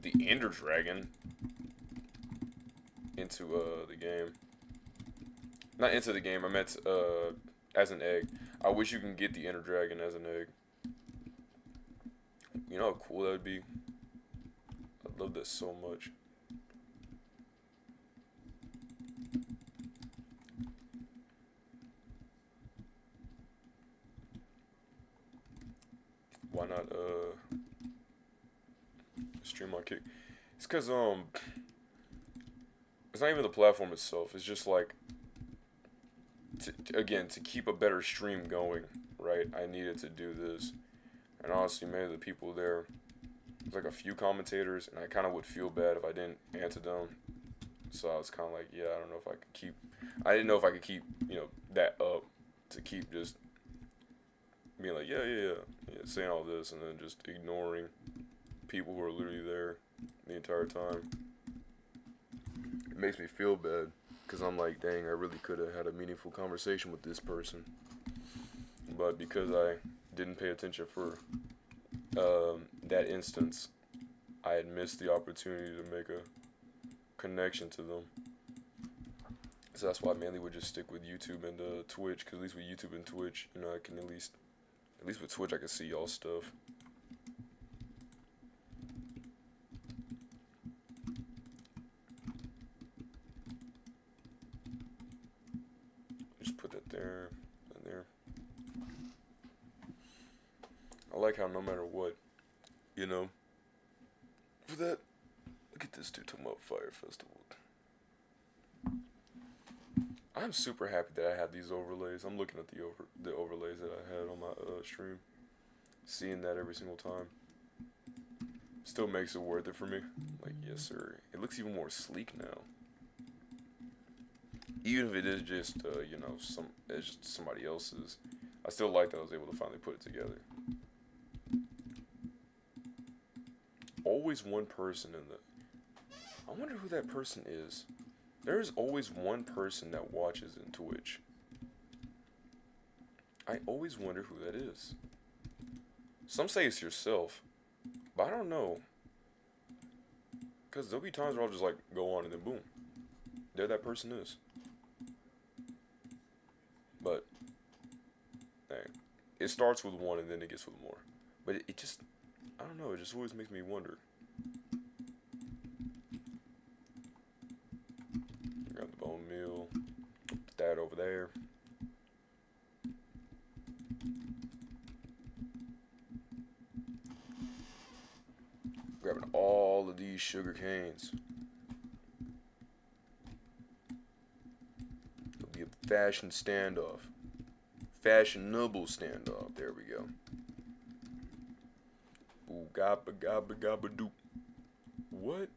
the Ender Dragon into, the game. Not into the game, I meant, as an egg. I wish you can get the Ender Dragon as an egg. You know how cool that would be? I love that so much. Why not, stream on Kick? It's cause, it's not even the platform itself. It's just like, again, to keep a better stream going, right? I needed to do this. And honestly, many of the people there, there's like a few commentators, and I kind of would feel bad if I didn't answer them. So I was kind of like, yeah, I don't know if I could keep, I didn't know if I could keep, you know, that up, to keep just being like, yeah, saying all this, and then just ignoring people who are literally there the entire time. It makes me feel bad, because I'm like, dang, I really could have had a meaningful conversation with this person. But because I didn't pay attention for that instance, I had missed the opportunity to make a connection to them. So that's why I mainly would just stick with YouTube and Twitch, because at least with YouTube and Twitch, you know, I can at least with Twitch I can see y'all stuff. Just put that there and there. I like how no matter what, you know, for that, look at this dude talking about Fire Festival. I'm super happy that I have these overlays. I'm looking at the overlays that I had on my stream, seeing that every single time. Still makes it worth it for me. Like, yes sir. It looks even more sleek now. Even if it is just you know, it's just somebody else's, I still like that I was able to finally put it together. Always one person in the, I wonder who that person is. There is always one person that watches in Twitch. I always wonder who that is. Some say it's yourself, but I don't know. Because there'll be times where I'll just like go on and then boom, there that person is. But, hey, it starts with one and then it gets with more. But it just, I don't know, it just always makes me wonder. Grab the bone meal, put that over there. Grabbing all of these sugar canes. It'll be a fashion standoff. Fashionable standoff. There we go. Ooh, gabba gabba gabba doop. What?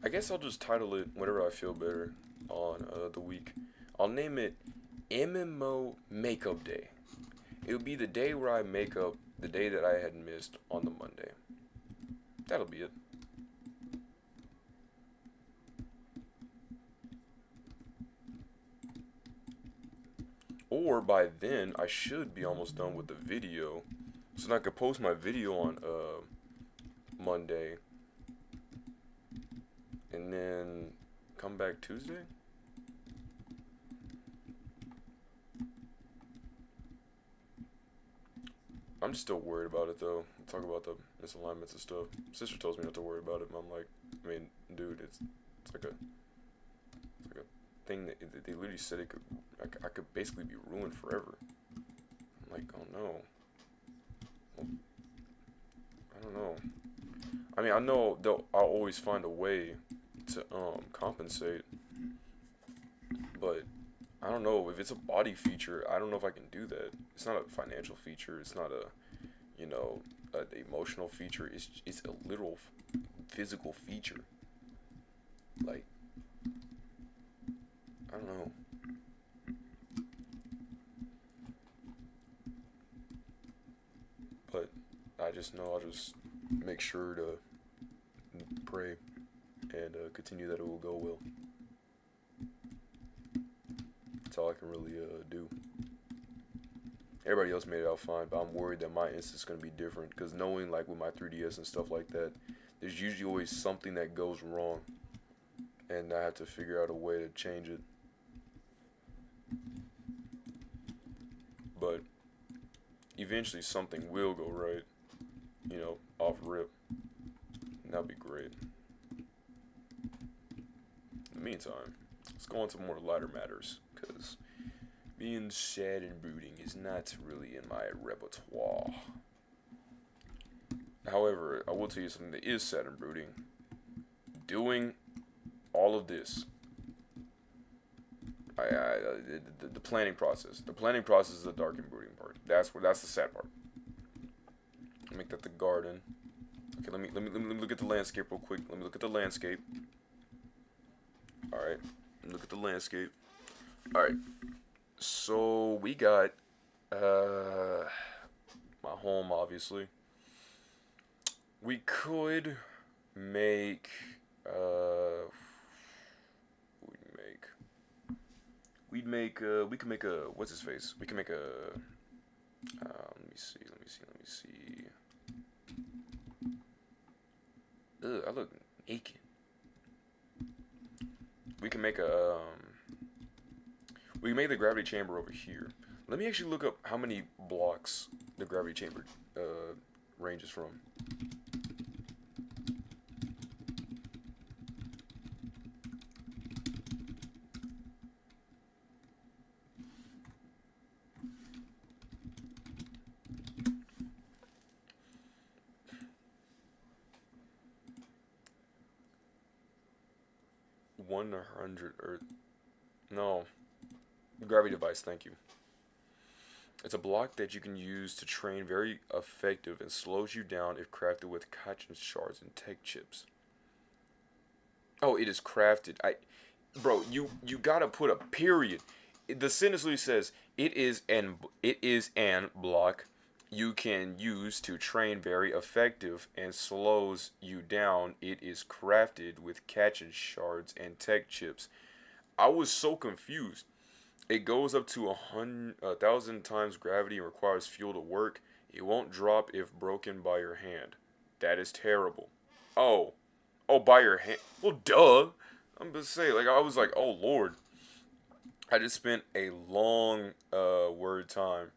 I guess I'll just title it whenever I feel better on the week. I'll name it MMO Makeup Day. It'll be the day where I make up the day that I had missed on the Monday. That'll be it. Or by then, I should be almost done with the video. So that I could post my video on Monday. And then come back Tuesday? I'm just still worried about it though. Talk about the misalignments and stuff. Sister tells me not to worry about it, and I'm like, I mean, dude, it's like a thing that they literally said it could, I could basically be ruined forever. I'm like, oh no. Well, I don't know. I mean, I know I'll always find a way to compensate, but I don't know if it's a body feature. I don't know if I can do that. It's not a financial feature. It's not a, you know, an emotional feature. It's a literal physical feature. Like, I don't know. But I just know I'll just make sure to pray and continue that it will go well. That's all I can really do. Everybody else made it out fine, but I'm worried that my instance is going to be different, because knowing, like, with my 3DS and stuff like that, there's usually always something that goes wrong, and I have to figure out a way to change it. But eventually something will go right, you know, off rip, and that'll be great. In the meantime, let's go on to more lighter matters, because being sad and brooding is not really in my repertoire. However, I will tell you something that is sad and brooding. Doing all of this, the planning process. The planning process is the dark and brooding part. That's the sad part. Make that the garden. Okay, let me look at the landscape real quick. Let me look at the landscape. All right, look at the landscape. All right. So we got my home, obviously. We could make we could make a, what's his face? We can make a let me see. Ugh, I look naked. We can make a we can make the gravity chamber over here. Let me actually look up how many blocks the gravity chamber ranges from. Earth. No. Gravity device, thank you. It's a block that you can use to train, very effective, and slows you down if crafted with Kachin shards and tech chips. Oh, it is crafted. Bro, you gotta put a period. The sentence literally says it is an block you can use to train, very effective, and slows you down. It is crafted with Kachin shards and tech chips. I was so confused. It goes up to 1,000 times gravity and requires fuel to work. It won't drop if broken by your hand. That is terrible. Oh, by your hand? Well, duh. I'm gonna say, like, I was like, oh lord. I just spent a long word time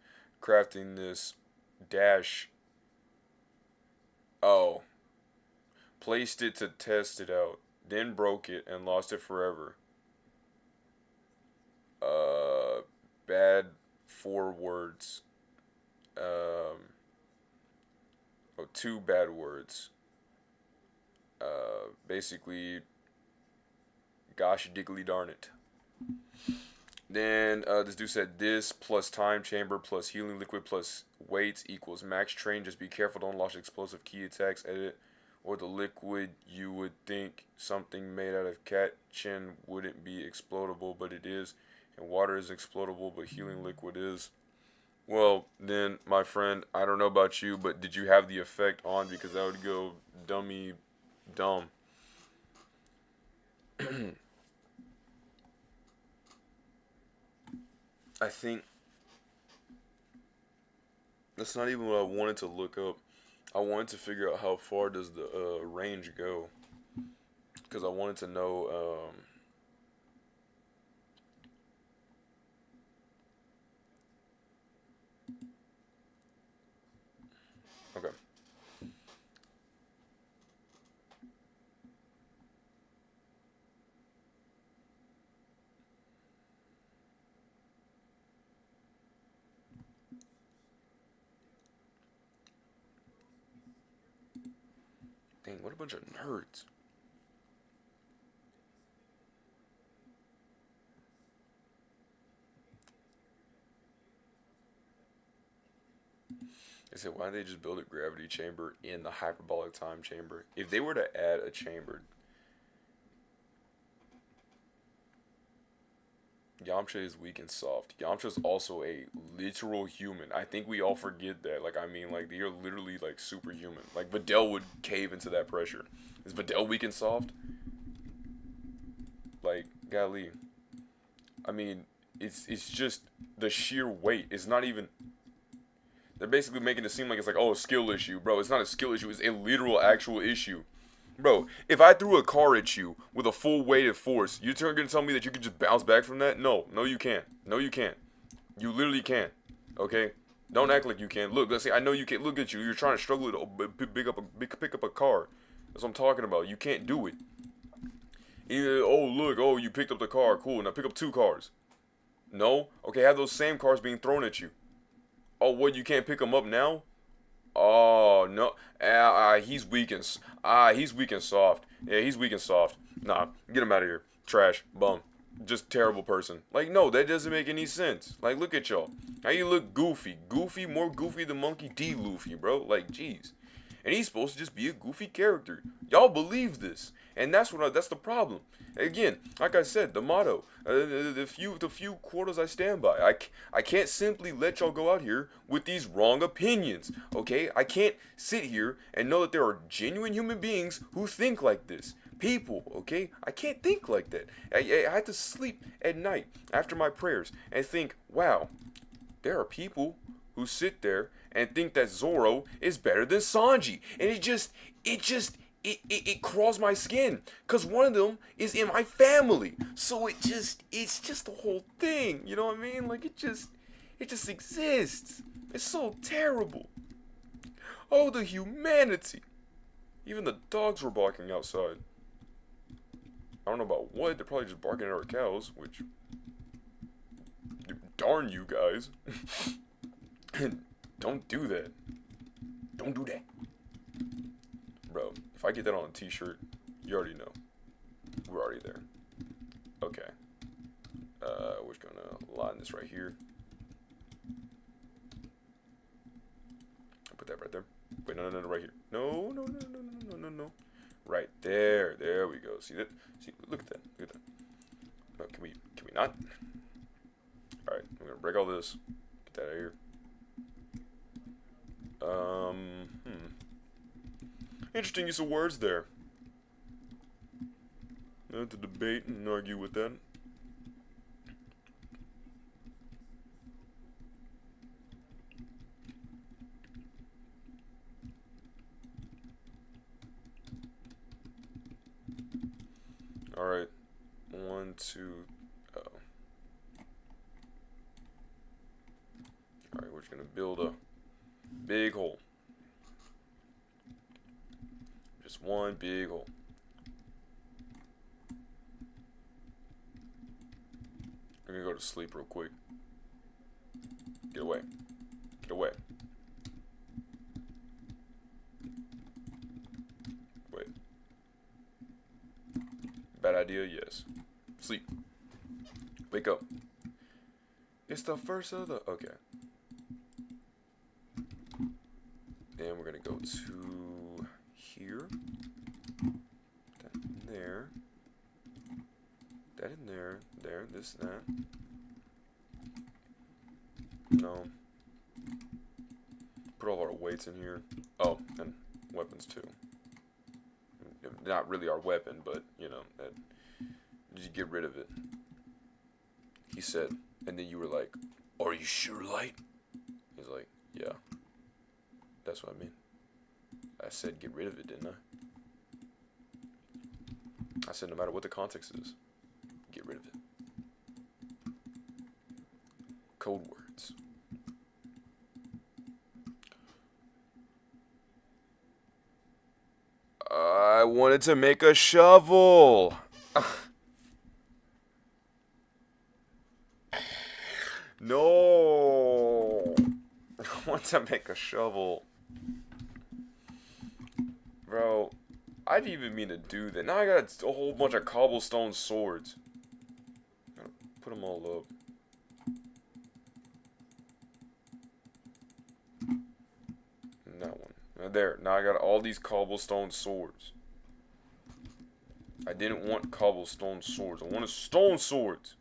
crafting this dash. Oh, placed it to test it out, then broke it and lost it forever. Uh, bad 4 words. Oh, 2 bad words. Basically, gosh diggly darn it. Then this dude said this plus time chamber plus healing liquid plus weights equals max train. Just be careful, don't launch explosive key attacks. Edit. Or the liquid, you would think something made out of cat chin wouldn't be explodable, but it is. And water is explodable, but healing liquid is. Well, then, my friend, I don't know about you, but did you have the effect on? Because I would go dummy dumb. I think that's not even what I wanted to look up. I wanted to figure out how far does the range go. Because I wanted to know, okay. Dang, what a bunch of nerds. They said, why did they just build a gravity chamber in the hyperbolic time chamber? If they were to add a chamber, Yamcha is weak and soft. Yamcha's also a literal human. I think we all forget that. Like, I mean, like, they're literally, like, superhuman. Like, Videl would cave into that pressure. Is Videl weak and soft? Like, golly. I mean, it's just the sheer weight. It's not even. They're basically making it seem like it's like, oh, a skill issue. Bro, it's not a skill issue. It's a literal, actual issue. Bro, if I threw a car at you with a full weight of force, you're gonna tell me that you can just bounce back from that? No, no, you can't. No, you can't. You literally can't. Okay? Don't act like you can. Look, let's say I know you can't. Look at you. You're trying to struggle to pick up a car. That's what I'm talking about. You can't do it. Either, oh look, oh you picked up the car. Cool. Now pick up 2 cars. No. Okay, have those same cars being thrown at you. Oh, what? You can't pick them up now? Oh no, he's weak and soft. Yeah, he's weak and soft. Nah, get him out of here. Trash, bum, just terrible person. Like no, that doesn't make any sense. Like look at y'all. How you look goofy, more goofy than Monkey D. Luffy, bro. Like jeez. And he's supposed to just be a goofy character. Y'all believe this, and that's the problem. Again, like I said, the motto, the few quarters I stand by. I can't simply let y'all go out here with these wrong opinions. Okay, I can't sit here and know that there are genuine human beings who think like this. People, okay, I can't think like that. I had to sleep at night after my prayers and think, wow, there are people who sit there and think that Zoro is better than Sanji. And it crawls my skin. Cause one of them is in my family. So it's just the whole thing. You know what I mean? Like it just exists. It's so terrible. Oh, the humanity. Even the dogs were barking outside. I don't know about what, they're probably just barking at our cows, which darn you guys. Don't do that. Don't do that. Bro, if I get that on a t-shirt, you already know. We're already there. Okay. We're just gonna line this right here. I'll put that right there. Wait, no, right here. No. Right there. There we go. See that? See, look at that. Look at that. No, can we not? Alright, I'm gonna break all this. Get that out of here. Interesting use of words there. Not to debate and argue with that. Alright. 1, 2, oh. just gonna build a big hole. Just one big hole. I'm gonna go to sleep real quick. Get away. Get away. Wait. Bad idea? Yes. Sleep. Wake up. It's the first of the... Okay. Then we're gonna go to here. That in there. That in there. There. This, that. No. Put all our weights in here. Oh, and weapons too. Not really our weapon, but, you know, that... Did you get rid of it? He said, and then you were like, "Are you sure, Light?" He's like, "Yeah. That's what I mean. I said get rid of it, didn't I? I said no matter what the context is, get rid of it." Code words. I wanted to make a shovel. No. I want to make a shovel. Bro, I didn't even mean to do that. Now I got a whole bunch of cobblestone swords. Gotta put them all up. And that one. There. Now I got all these cobblestone swords. I didn't want cobblestone swords. I wanted stone swords.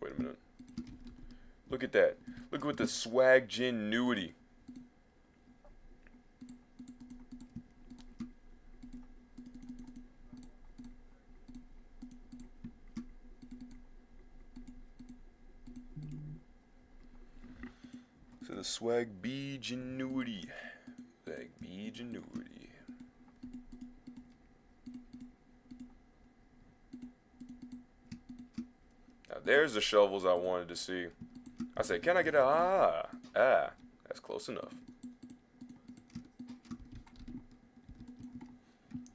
Wait a minute. Look at that. Look at the swag-genuity. So the swag B-genuity. Swag B-genuity. Now there's the shovels I wanted to see. I said, can I get a that's close enough.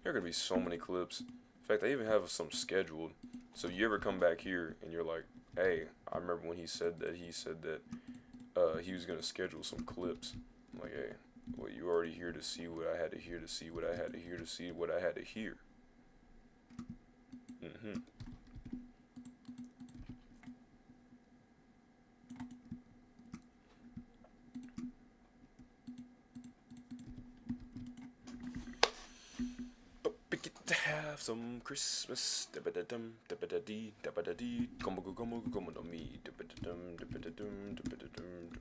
There are gonna be so many clips. In fact, I even have some scheduled. So you ever come back here and you're like, hey, I remember when he said that he was gonna schedule some clips. I'm like, hey, well, you already here to see what I had to hear to see what I had to hear to see what I had to hear. To have some Christmas, dabba-da-dum, dabba-da-dee, dabba-da-dee, come on me, dabba-da-dum, dabba-da-dum, dabba-da-dum.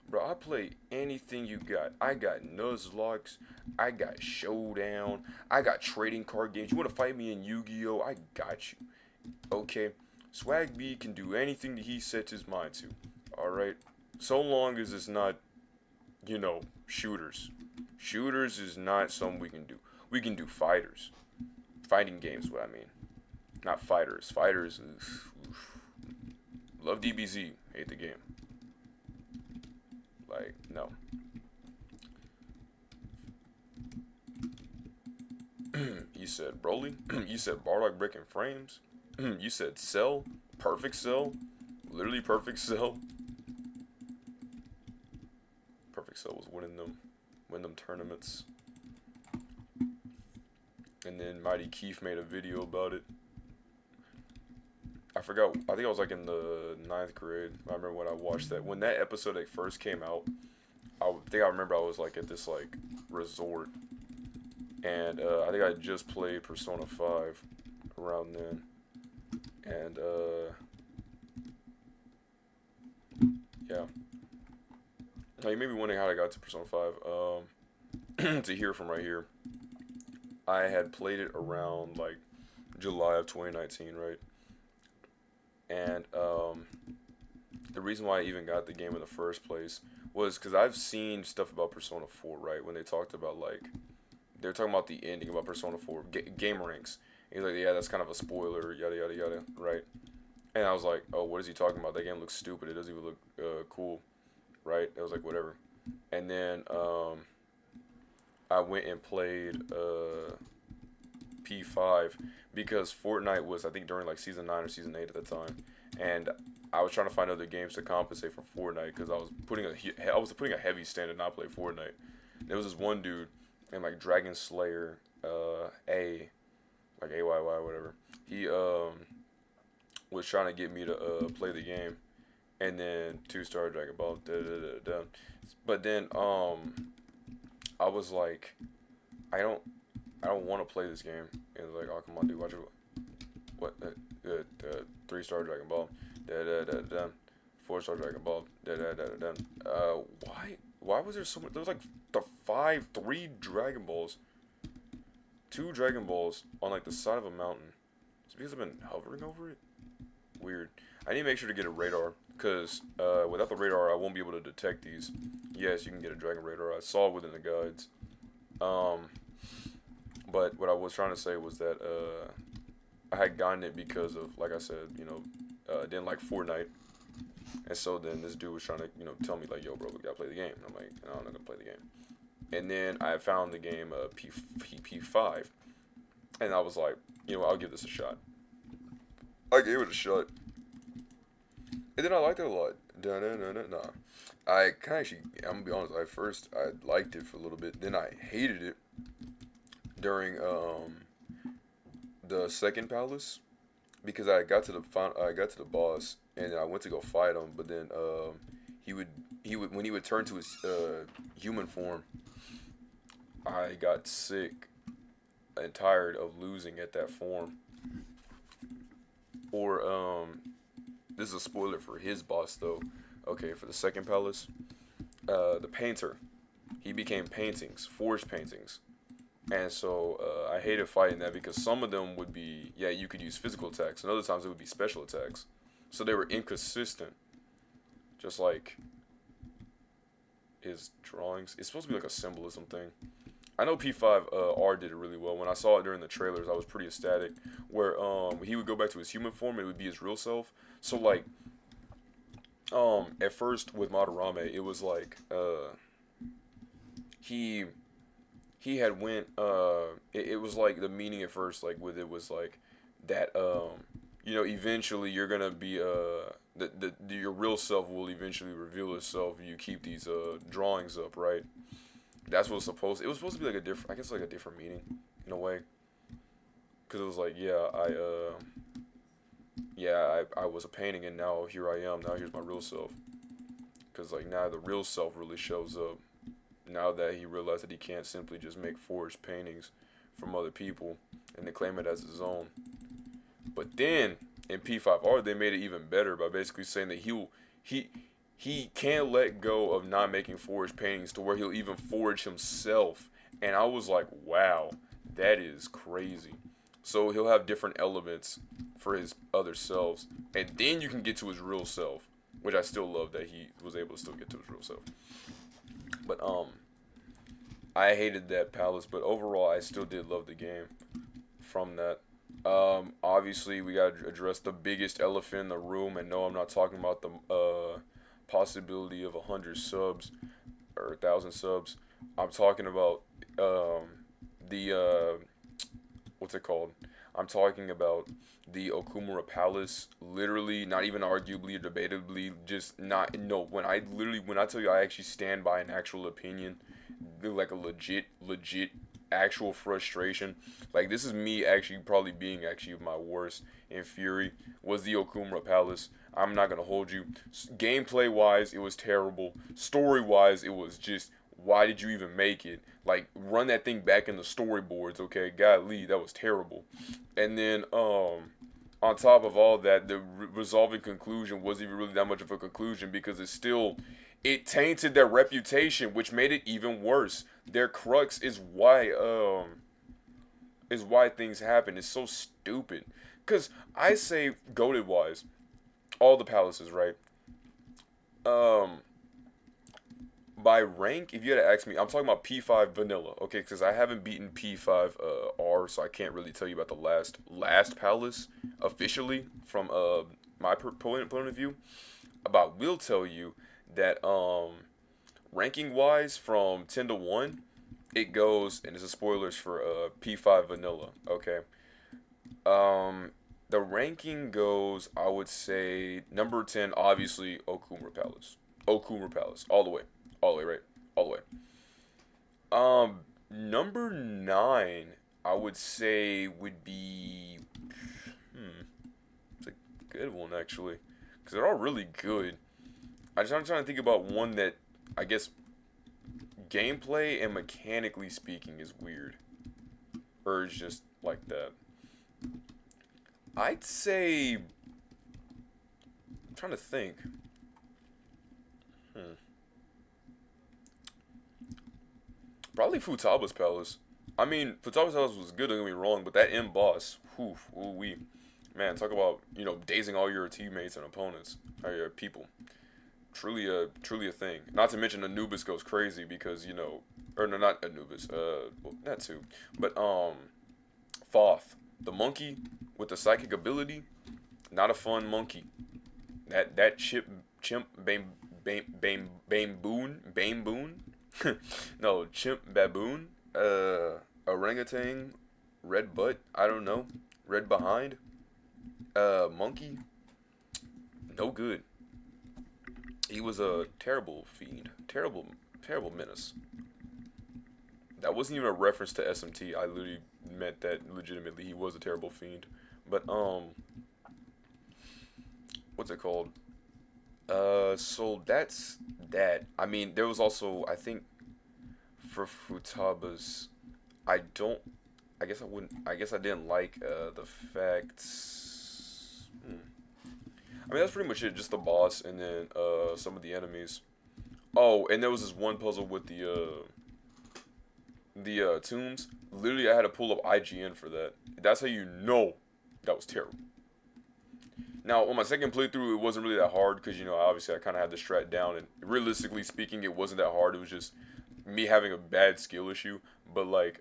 Bro, I play anything you got. I got Nuzlocke, I got Showdown, I got trading card games. You wanna fight me in Yu-Gi-Oh? I got you. Okay. Swag B can do anything that he sets his mind to, alright? So long as it's not, you know, shooters. Shooters is not something we can do. We can do fighters. Fighting games, what I mean. Not fighters. Fighters, oof. Love DBZ, hate the game. Like, no. You said Broly? You said Bardock breaking frames? You said Cell? Perfect Cell? Literally Perfect Cell? Perfect Cell was winning them tournaments. And then Mighty Keith made a video about it. I forgot, I think I was like in the 9th grade. I remember when I watched that. When that episode like first came out, I remember I was like at this like resort. And I think I just played Persona 5 around then. And, yeah. Now, you may be wondering how I got to Persona 5. To hear from right here. I had played it around, like, July of 2019, right? And, the reason why I even got the game in the first place was because I've seen stuff about Persona 4, right? When they talked about like they're talking about the ending about Persona 4 game ranks. He's like, yeah, that's kind of a spoiler, yada yada yada, right? And I was like, oh, what is he talking about? That game looks stupid. It doesn't even look cool, right? I was like, whatever. And then I went and played P5 because Fortnite was, I think, during like season 9 or season 8 at the time, and I was trying to find other games to compensate for Fortnite because I was putting a heavy stand to not play Fortnite. There was this one dude in like Dragon Slayer A, like AYY whatever. He was trying to get me to play the game, and then 2-star Dragon Ball. Da, da, da, da. But then I was like, I don't want to play this game. And it was like, oh come on, dude, watch it. What? 3-star Dragon Ball. Da da da da. 4-star Dragon Ball. Da da da da da. Why was there so much? There was like three Dragon Balls, 2 Dragon Balls on like the side of a mountain. It's because I've been hovering over it. Weird. I need to make sure to get a radar, because without the radar, I won't be able to detect these. Yes, you can get a Dragon Radar. I saw it within the guides. But what I was trying to say was that I had gotten it because of, like I said, didn't like Fortnite. And so then this dude was trying to, tell me, like, yo, bro, we gotta play the game. And I'm like, no, I'm not gonna play the game. And then I found the game P5. And I was like, I'll give this a shot. I gave it a shot. And then I liked it a lot. Nah. I kind of actually, I'm gonna be honest, I liked it for a little bit. Then I hated it during the second palace because I got to the boss and I went to go fight him, but then he would when he would turn to his human form, I got sick and tired of losing at that form. Or this is a spoiler for his boss though. Okay, for the second palace, the painter, he became paintings, forged paintings. And so I hated fighting that because some of them would be, yeah, you could use physical attacks, and other times it would be special attacks. So they were inconsistent. Just like his drawings. It's supposed to be like a symbolism thing. I know P5R did it really well. When I saw it during the trailers, I was pretty ecstatic. Where he would go back to his human form and it would be his real self. So like at first with Madarame, it was like he had went it was like the meaning at first like with it was like that eventually you're gonna be your real self will eventually reveal itself if you keep these drawings up, right? That's what it was supposed to be like a different meaning in a way, because it was like I was a painting and now here I am, now here's my real self, because like now the real self really shows up now that he realized that he can't simply just make forged paintings from other people and then claim it as his own. But then in P5R they made it even better by basically saying that he can't let go of not making forged paintings to where he'll even forge himself. And I was like, wow, that is crazy. So he'll have different elements for his other selves, and then you can get to his real self, which I still love that he was able to still get to his real self. But I hated that palace, but overall I still did love the game from that. Obviously we gotta address the biggest elephant in the room, and no, I'm not talking about the possibility of 100 subs or 1,000 subs. I'm talking about the what's it called? I'm talking about the Okumura Palace. Literally, not even arguably or debatably, just not. No, when I tell you I actually stand by an actual opinion, like a legit actual frustration. Like this is me actually probably being actually my worst in Fury was the Okumura Palace. I'm not gonna hold you. Gameplay wise, it was terrible. Story wise, it was just, why did you even make it? Like, run that thing back in the storyboards, okay? Golly, that was terrible. And then, on top of all that, the resolving conclusion wasn't even really that much of a conclusion because it tainted their reputation, which made it even worse. Their crux is why things happen. It's so stupid. Because I say, goated wise, all the palaces, right? by rank, if you had to ask me, I'm talking about P5 vanilla, okay? Because I haven't beaten P5 R, so I can't really tell you about the last palace officially from my point of view. But I will tell you that ranking wise, from 10 to 1, it goes, and this is spoilers for P5 vanilla, okay? The ranking goes, I would say, number 10, obviously, Okumura Palace. Okumura Palace, all the way. All the way, right? All the way. Number 9, I would say, would be, it's a good one, actually. Because they're all really good. I'm trying to think about one that, I guess, gameplay and mechanically speaking is weird. Or is just like that. I'd say, I'm trying to think. Probably Futaba's Palace. I mean, Futaba's Palace was good, don't get me wrong, but that end boss, man, talk about, dazing all your teammates and opponents, or your people. Truly a thing. Not to mention Anubis goes crazy because, or no, not Anubis, well, that too, but, Thoth, the monkey with the psychic ability, not a fun monkey. That chimp baboon, no, chimp baboon, orangutan, red butt, I don't know, red behind, monkey, no good. He was a terrible fiend, terrible menace. That wasn't even a reference to SMT. I literally meant that legitimately. He was a terrible fiend. But what's it called? So that's that. I mean, there was also, I think, for Futaba's, I guess I didn't like the facts. I mean, that's pretty much it. Just the boss and then some of the enemies. Oh, and there was this one puzzle with the tombs. Literally, I had to pull up IGN for that. That's how you know that was terrible. Now, on my second playthrough, it wasn't really that hard because, obviously I kind of had the strat down. And realistically speaking, it wasn't that hard. It was just me having a bad skill issue. But, like,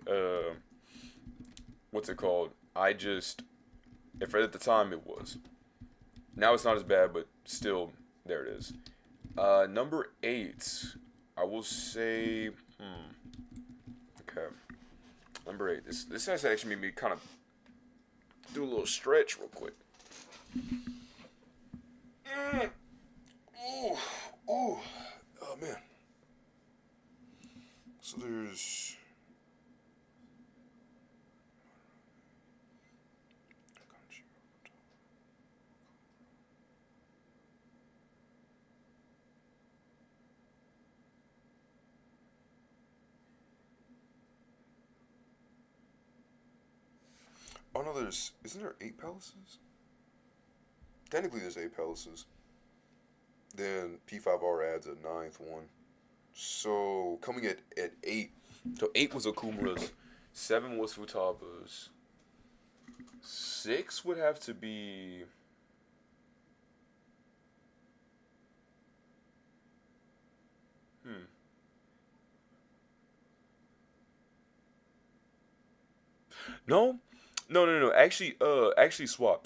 what's it called? If at the time it was. Now it's not as bad, but still, there it is. Number 8, I will say, okay. Number 8. This has actually made me kind of do a little stretch real quick. Ooh, oh man. So there's. Oh no, isn't there 8 palaces? Technically there's 8 palaces. Then P5R adds a 9th one. So coming at 8. So 8 was Okumura's, 7 was Futaba's. 6 would have to be No. No. Actually swap.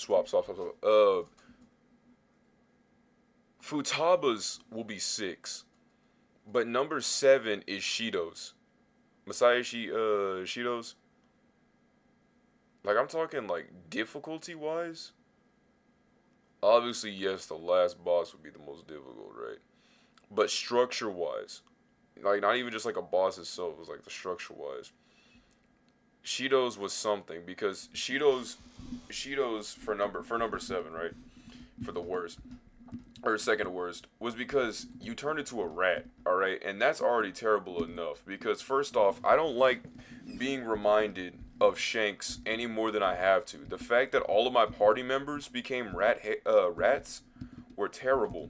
Futaba's will be 6, but number 7 is Shido's. Shido's. Like, I'm talking, like, difficulty-wise. Obviously, yes, the last boss would be the most difficult, right? But structure-wise, like, not even just, like, a boss itself, it was, like, the structure-wise. Shido's was something, because Shido's for number 7, right? For the worst. Or second worst, was because you turned into a rat, alright? And that's already terrible enough, because first off, I don't like being reminded of Shanks any more than I have to. The fact that all of my party members became rats were terrible.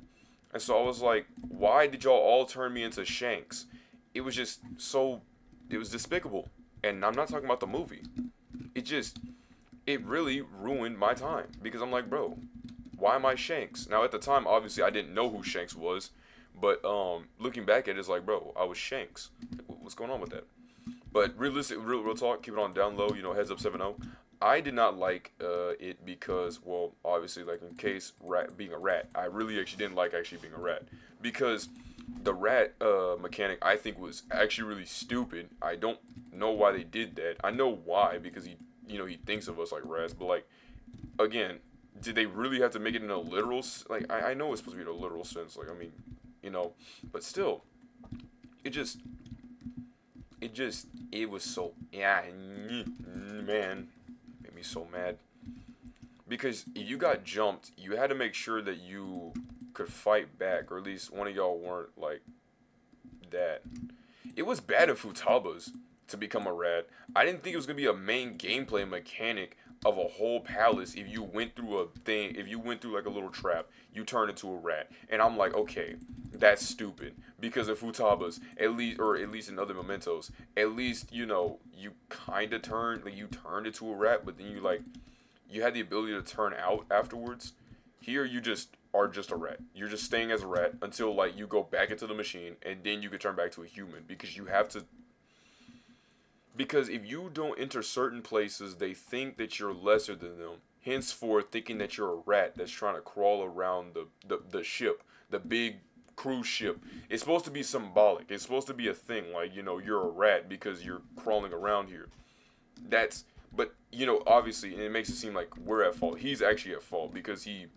And so I was like, why did y'all all turn me into Shanks? It was just it was despicable. And I'm not talking about the movie. It really ruined my time, because I'm like, bro, why am I Shanks? Now, at the time, obviously, I didn't know who Shanks was, But looking back at it, it's like, bro, I was Shanks. Like, what's going on with that? But realistic, real talk, keep it on down low. You know, heads up 7-0. I did not like it because, well, obviously, like in case rat being a rat, I really actually didn't like actually being a rat because the rat mechanic I think was actually really stupid. I don't know why they did that. I know why because he thinks of us like rats, but like again, did they really have to make it in a literal like I know it's supposed to be in a literal sense. Like I mean, but still, it just it was so yeah man made me so mad because if you got jumped, you had to make sure that you could fight back, or at least one of y'all weren't like that. It was bad of Futaba's to become a rat. I didn't think it was gonna be a main gameplay mechanic of a whole palace. If you went through a thing, if you went through like a little trap, you turn into a rat. And I'm like, okay, that's stupid because of Futaba's, at least, or at least in other mementos, at least you kind of turned, like you turned into a rat, but then you had the ability to turn out afterwards. Here you just are just a rat. You're just staying as a rat until like you go back into the machine and then you can turn back to a human because you have to. Because if you don't enter certain places, they think that you're lesser than them. Henceforth, thinking that you're a rat that's trying to crawl around the ship, the big cruise ship. It's supposed to be symbolic. It's supposed to be a thing like you're a rat because you're crawling around here. But obviously, and it makes it seem like we're at fault. He's actually at fault because he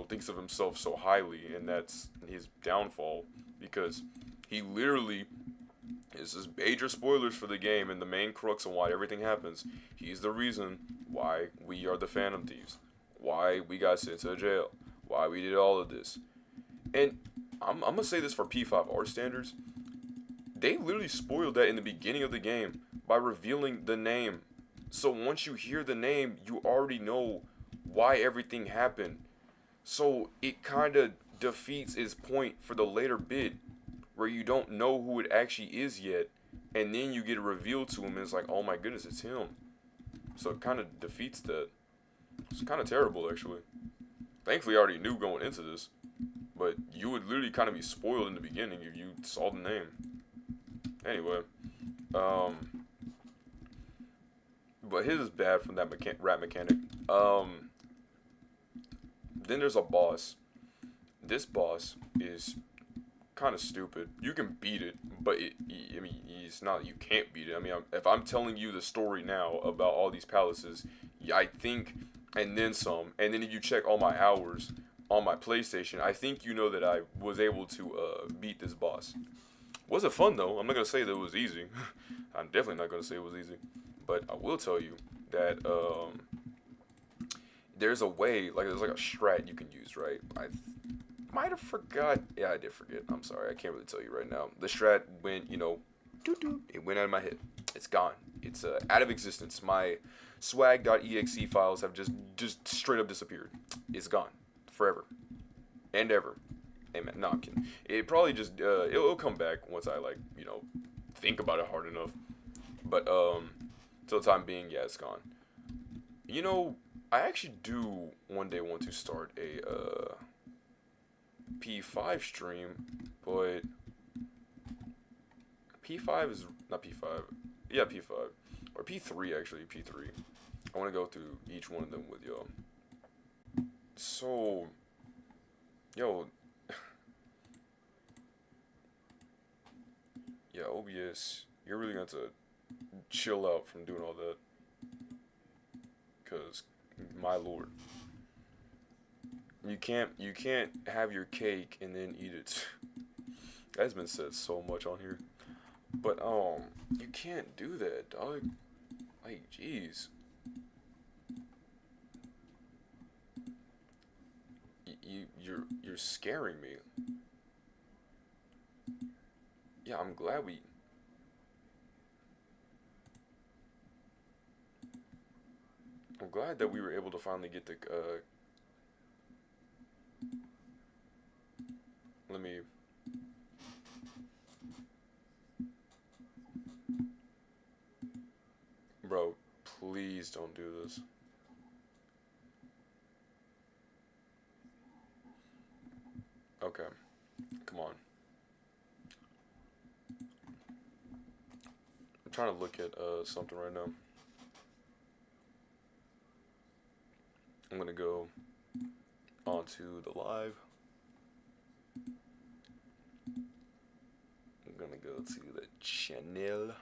thinks of himself so highly, and that's his downfall because he literally. This is major spoilers for the game and the main crux on why everything happens. He's the reason why we are the Phantom Thieves, why we got sent to jail, why we did all of this. And I'm gonna say this for P5R standards. They literally spoiled that in the beginning of the game by revealing the name. So once you hear the name, you already know why everything happened. So it kind of defeats its point for the later bit where you don't know who it actually is yet, and then you get it revealed to him, and it's like, oh my goodness, it's him. So it kind of defeats that. It's kind of terrible, actually. Thankfully, I already knew going into this, but you would literally kind of be spoiled in the beginning if you saw the name. Anyway, but his is bad from that rat mechanic. Then there's a boss. This boss is kind of stupid. You can beat it, but it's not that you can't beat it. I mean, if I'm telling you the story now about all these palaces, I think, and then some, and then if you check all my hours on my PlayStation, I think you know that I was able to beat this boss. Was it fun though? I'm not gonna say that it was easy. I'm definitely not gonna say it was easy, but I will tell you that there's a way, like there's like a strat you can use, right? I might have forgot. Yeah, I did forget. I'm sorry. I can't really tell you right now. The strat went, it went out of my head. It's gone. It's out of existence. My swag.exe files have just straight up disappeared. It's gone forever and ever. Amen. No, I'm kidding. It probably just it'll come back once I think about it hard enough. But till the time being, yeah, it's gone. I actually do one day want to start a P5 stream, but P5 is not P5. Yeah, P5 or P3 actually. P3. I want to go through each one of them with y'all. So, yo, yeah, OBS, you're really going to chill out from doing all that, cause my lord. You can't have your cake and then eat it. That's been said so much on here. But you can't do that, dog. Like, jeez. You're scaring me. Yeah, I'm glad that we were able to finally get the let me. Bro, please don't do this. Okay. Come on. trying to look at something right now. I'm gonna go onto the live. I'm gonna go to the channel.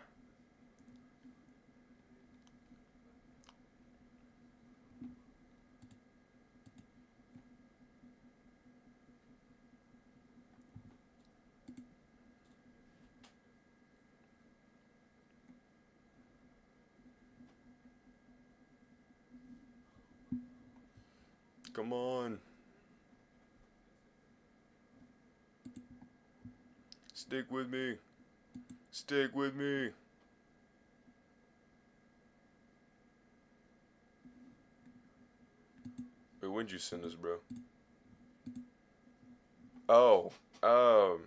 Come on. Stick with me. Stick with me. Wait, when'd you send this, bro? Oh, I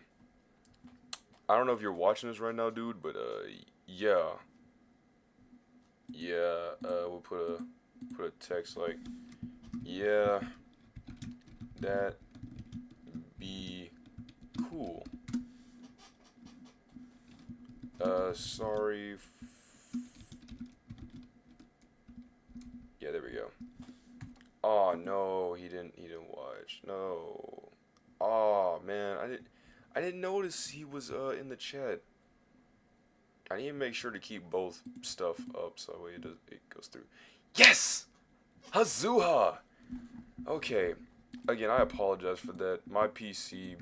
don't know if you're watching this right now, dude, but yeah, yeah. We'll put a text like, yeah, that be cool. Sorry. Yeah, there we go. Oh no, he didn't watch. No. Oh man, I didn't notice he was in the chat. I need to make sure to keep both stuff up so that way it goes through. Yes! Hazuha! Okay. Again, I apologize for that. My PC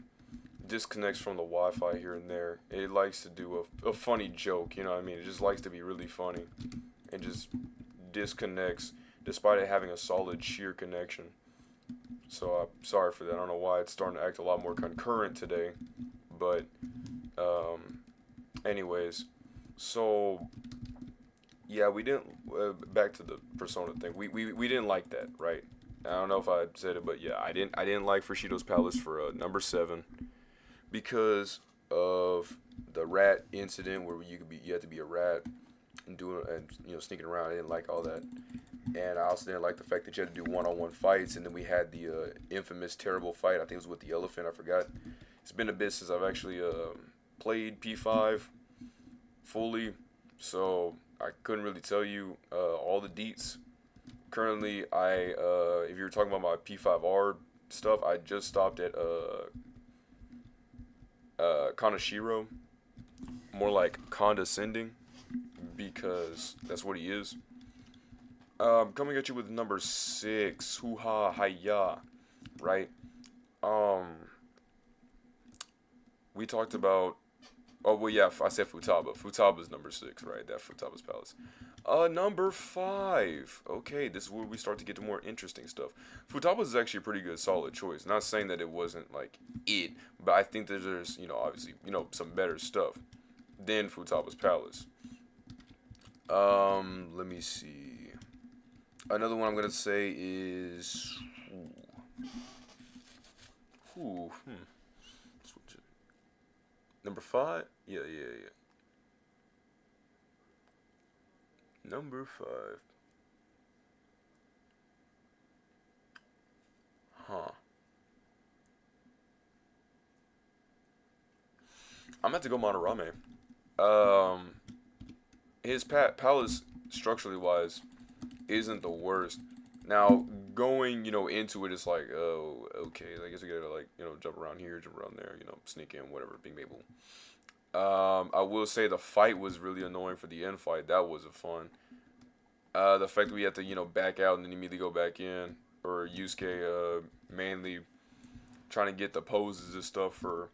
disconnects from the Wi-Fi here and there. It likes to do a funny joke, you know what I mean? It just likes to be really funny. And just disconnects despite it having a solid sheer connection. So I'm sorry for that. I don't know why it's starting to act a lot more concurrent today. But anyways, so yeah, we didn't back to the Persona thing. We didn't like that, right? I don't know if I said it, but yeah, I didn't like Freshido's Palace for number 7 because of the rat incident where you had to be a rat and sneaking around. I didn't like all that. And I also didn't like the fact that you had to do one-on-one fights, and then we had the infamous terrible fight. I think it was with the elephant. I forgot. It's been a bit since I've actually played P5 fully, so I couldn't really tell you all the deets. Currently, if you're talking about my P5R stuff, I just stopped at Kanashiro, more like condescending, because that's what he is. Coming at you with number 6, hoo-ha, hi-ya, right? We talked about, oh, well, yeah, I said Futaba. Futaba's number 6, right? That Futaba's Palace. Number 5. Okay, this is where we start to get to more interesting stuff. Futaba's is actually a pretty good, solid choice. Not saying that it wasn't, like, it, but I think that there's, obviously, some better stuff than Futaba's Palace. Let me see. Another one I'm gonna say is switch it. Number 5? Yeah. Number 5. Huh. I'm gonna have to go Monorame. His palace, structurally wise, isn't the worst. Now, going, into it, it's like, oh, okay, I guess we gotta, like, jump around here, jump around there, sneak in, whatever, being able. I will say the fight was really annoying for the end fight. That wasn't fun. The fact that we had to, back out and then immediately go back in, or Yusuke, mainly trying to get the poses and stuff for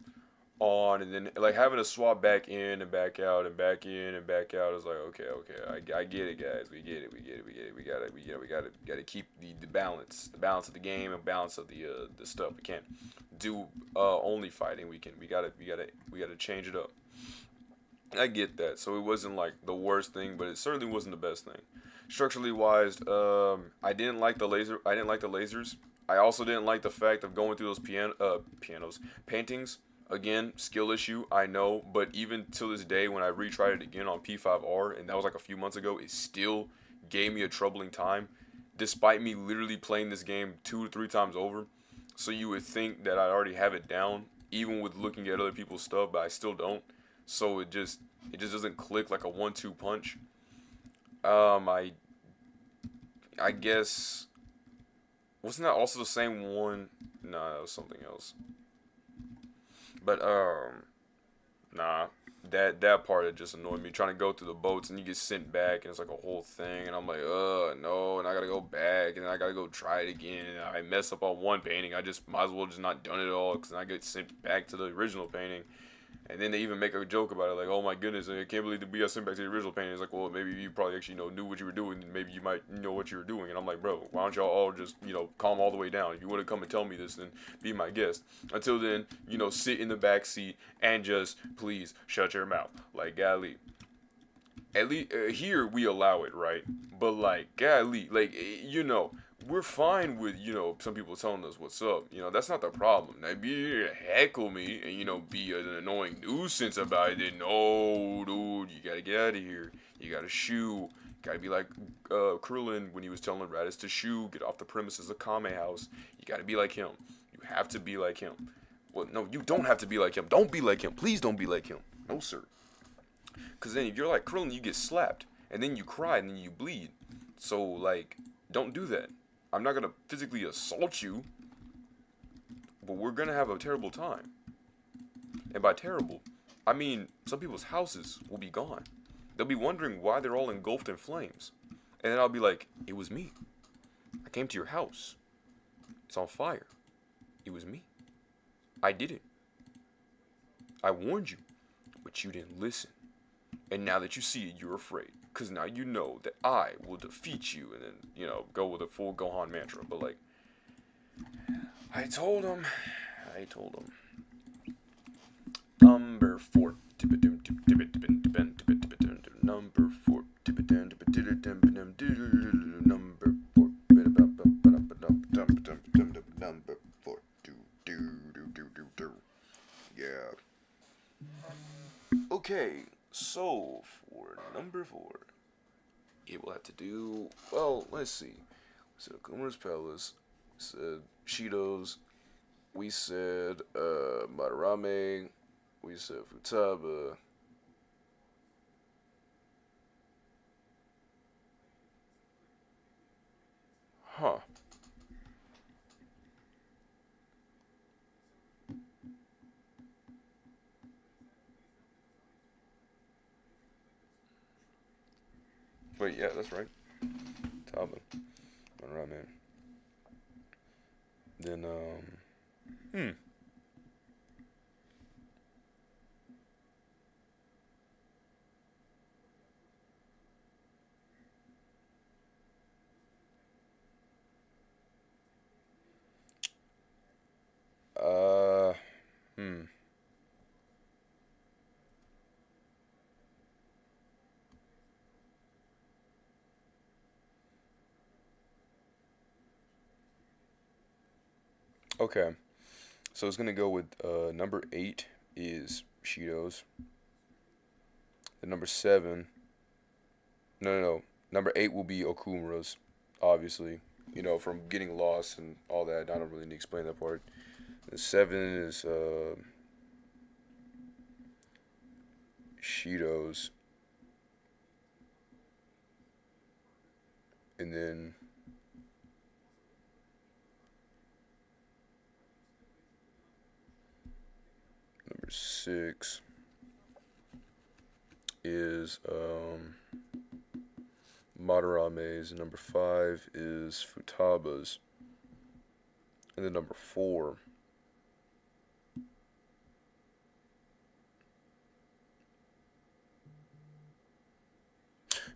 on, and then like having to swap back in and back out and back in and back out is like, okay, I get it, guys, we get it, we gotta keep the balance of the game and balance of the stuff. We can't do only fighting. We gotta change it up. I get that. So it wasn't like the worst thing, but it certainly wasn't the best thing. Structurally wise, I didn't like the lasers. I also didn't like the fact of going through those paintings. Again, skill issue, I know, but even till this day, when I retried it again on P5R, and that was like a few months ago, it still gave me a troubling time, despite me literally playing this game 2 to 3 times over. So you would think that I already have it down, even with looking at other people's stuff, but I still don't. so it just doesn't click like a 1-2 punch. Um, I I guess wasn't that also the same one? Nah, that was something else. But nah, that part it just annoyed me. Trying to go through the boats and you get sent back and it's like a whole thing and I'm like, no, and I gotta go back and I gotta go try it again. And I mess up on one painting. I just might as well just not done it all because I get sent back to the original painting. And then they even make a joke about it, like, "Oh my goodness, I can't believe that we got sent back to the original painting." It's like, well, maybe you probably actually knew what you were doing, and maybe you might know what you were doing. And I'm like, bro, why don't y'all all just calm all the way down? If you want to come and tell me this, then be my guest. Until then, sit in the back seat and just please shut your mouth, like golly. At least here we allow it, right? But like, golly, like we're fine with some people telling us what's up. That's not the problem. Now, be here to heckle me and be an annoying nuisance about it. Then no, dude, you gotta get out of here. You gotta shoo. Gotta be like Krillin when he was telling Raditz to shoo, get off the premises of Kame House. You gotta be like him. You have to be like him. Well, no, you don't have to be like him. Don't be like him. Please don't be like him. No, sir. Because then if you're like Krillin, you get slapped. And then you cry and then you bleed. So, like, don't do that. I'm not going to physically assault you. But we're going to have a terrible time. And by terrible, I mean some people's houses will be gone. They'll be wondering why they're all engulfed in flames. And then I'll be like, it was me. I came to your house. It's on fire. It was me. I did it. I warned you. But you didn't listen. And now that you see it, you're afraid. Because now you know that I will defeat you. And then, go with a full Gohan mantra. But, like, I told him. Number 4. Number 4. Number 4. Number 4. Yeah. Okay, so for number 4, it will have to do, well, let's see. We said Akuma's Palace, we said Shido's, we said Madarame, we said Futaba. Huh. Wait, yeah, that's right. Taba. Madarame. Then, uh, hmm. Okay, so it's gonna go with number 8 is Shido's. The number 7, no. Number 8 will be Okumura's, obviously. From getting lost and all that. I don't really need to explain that part. The 7 is Shido's, and then number 6 is Madarame's, and number 5 is Futaba's, and then number 4.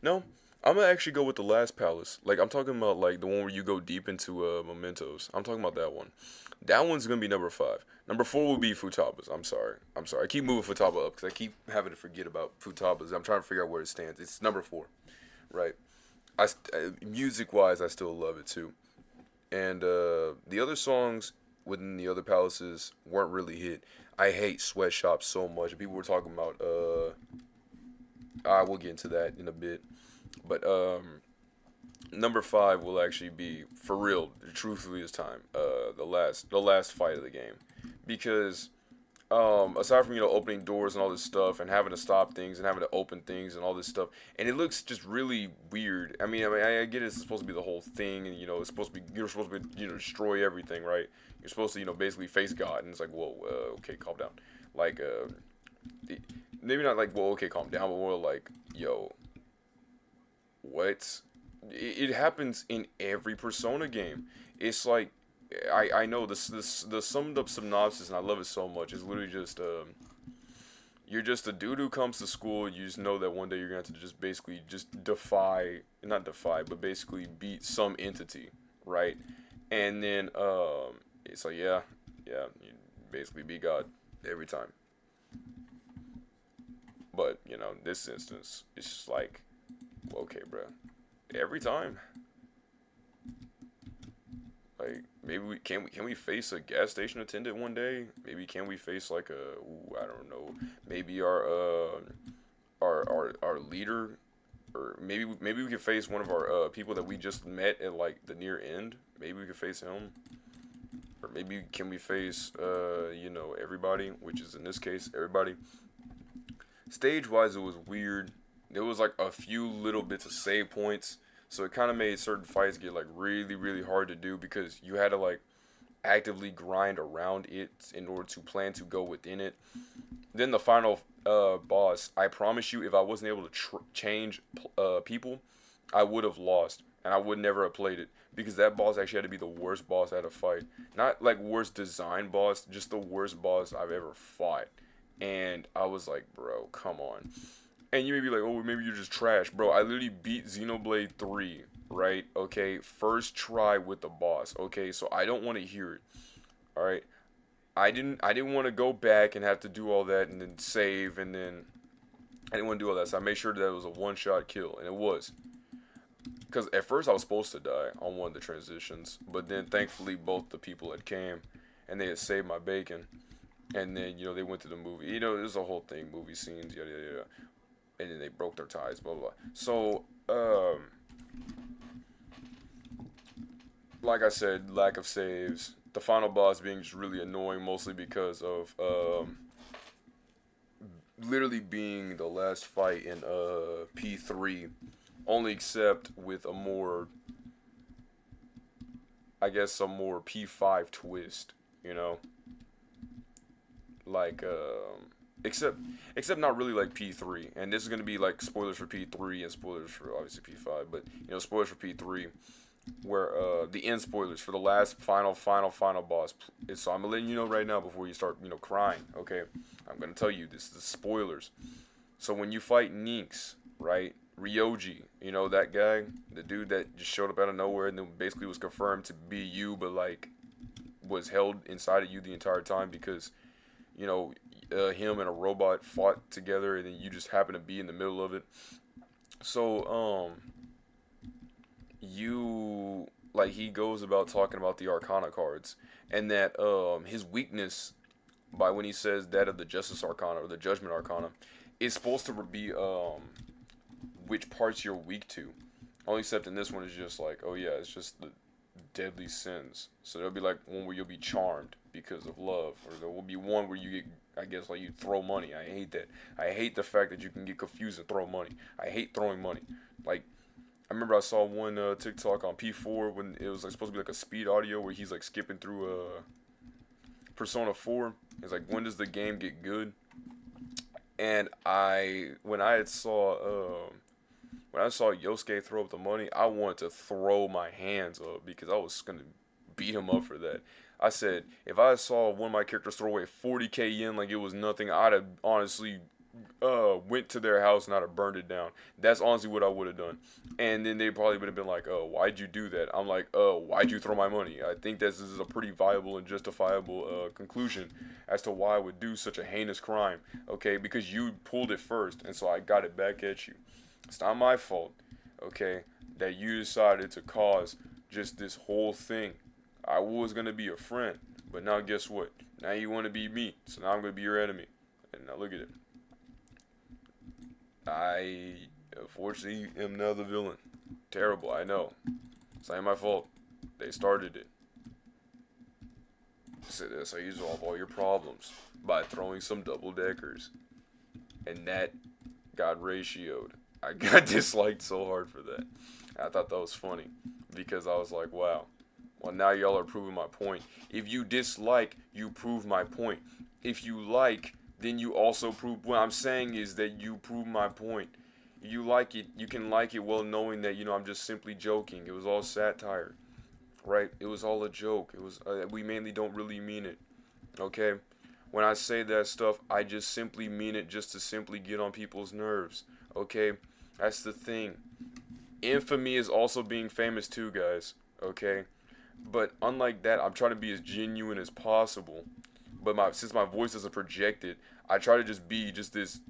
No, I'm gonna actually go with the last palace. Like I'm talking about like the one where you go deep into mementos. I'm talking about that one. That one's gonna be number 5. Number 4 will be Futaba's. I'm sorry. I keep moving Futaba up because I keep having to forget about Futaba's. I'm trying to figure out where it stands. It's number 4, right? Music wise, I still love it too. And the other songs within the other palaces weren't really hit. I hate Sweatshop so much. People were talking about I will get into that in a bit. But number 5 will actually be for real, truthfully this time, the last fight of the game, because aside from opening doors and all this stuff and having to stop things and having to open things and all this stuff, and it looks just really weird. I get it's supposed to be the whole thing, and it's supposed to be you're supposed to be destroy everything, right? You're supposed to basically face God, and it's like, whoa, okay, calm down. Like maybe not like, whoa, okay, calm down, but more like, yo, what? It happens in every Persona game. It's like I know this the summed up synopsis, and I love it so much. It's literally just you're just a dude who comes to school. You just know that one day you're gonna have to just basically just not defy, but basically beat some entity, right? And then it's like, yeah, you basically beat God every time. But this instance, it's just like, well, okay, bro, every time. Like, maybe we face a gas station attendant one day? Maybe can we face like I don't know, maybe our leader, or maybe we could face one of our people that we just met at like the near end. Maybe we could face him, or maybe can we face everybody, which is in this case everybody. Stage wise, it was weird. There was like a few little bits of save points. So it kind of made certain fights get like really, really hard to do because you had to like actively grind around it in order to plan to go within it. Then the final boss, I promise you, if I wasn't able to change people, I would have lost and I would never have played it because that boss actually had to be the worst boss I had to fight. Not like worst design boss, just the worst boss I've ever fought. And I was like, bro, come on. And you may be like, oh, maybe you're just trash. Bro, I literally beat Xenoblade 3, right? Okay, first try with the boss. Okay, so I don't want to hear it. Alright? I didn't want to go back and have to do all that and then save and then I didn't want to do all that. So I made sure that it was a one-shot kill. And it was. Because at first I was supposed to die on one of the transitions. But then thankfully both the people had came and they had saved my bacon. And then, they went to the movie. There's a whole thing, movie scenes, yada, yada, yada. And then they broke their ties, blah, blah, blah. So, like I said, lack of saves. The final boss being just really annoying, mostly because of, literally being the last fight in, P3. Only except with a more, I guess, a more P5 twist, Like, except not really like P3, and this is gonna be like spoilers for P3 and spoilers for obviously P5, but spoilers for P3, where the end spoilers for the last final boss. So I'm letting you know right now before you start crying. Okay, I'm gonna tell you this. The spoilers. So when you fight Nix, right, Ryoji, that guy, the dude that just showed up out of nowhere and then basically was confirmed to be you, but like was held inside of you the entire time because him and a robot fought together and then you just happen to be in the middle of it. So he goes about talking about the Arcana cards and that his weakness, by when he says that of the Justice Arcana or the Judgment Arcana, is supposed to be which parts you're weak to. Only except in this one is just like, oh yeah, it's just the deadly sins. So there'll be like one where you'll be charmed because of love, or there will be one where you get, I guess, like you throw money. I hate that. I hate the fact that you can get confused and throw money. I hate throwing money. Like, I remember I saw one TikTok on P4 when it was like supposed to be like a speed audio where he's like skipping through Persona 4. It's like, when does the game get good? And when I saw Yosuke throw up the money, I wanted to throw my hands up because I was gonna beat him up for that. I said, if I saw one of my characters throw away 40k yen like it was nothing, I'd have honestly went to their house and I'd have burned it down. That's honestly what I would have done. And then they probably would have been like, oh, why'd you do that? I'm like, oh, why'd you throw my money? I think this is a pretty viable and justifiable conclusion as to why I would do such a heinous crime. Okay, because you pulled it first, and so I got it back at you. It's not my fault, okay, that you decided to cause just this whole thing. I was going to be a friend, but now guess what? Now you want to be me, so now I'm going to be your enemy. And now look at it. I, unfortunately, am now the villain. Terrible, I know. It's not my fault. They started it. So I resolve all your problems. by throwing some double deckers. And that got ratioed. I got disliked so hard for that. I thought that was funny because I was like, wow. Well, now y'all are proving my point. If you dislike, you prove my point. If you like, then you also prove. What I'm saying is that you prove my point. You like it, you can like it well knowing that, I'm just simply joking. It was all satire, right? It was all a joke. It was, we mainly don't really mean it, okay? When I say that stuff, I just simply mean it just to simply get on people's nerves, okay? That's the thing. Infamy is also being famous too, guys, okay? But unlike that, I'm trying to be as genuine as possible. But since my voice isn't projected, I try to just be just this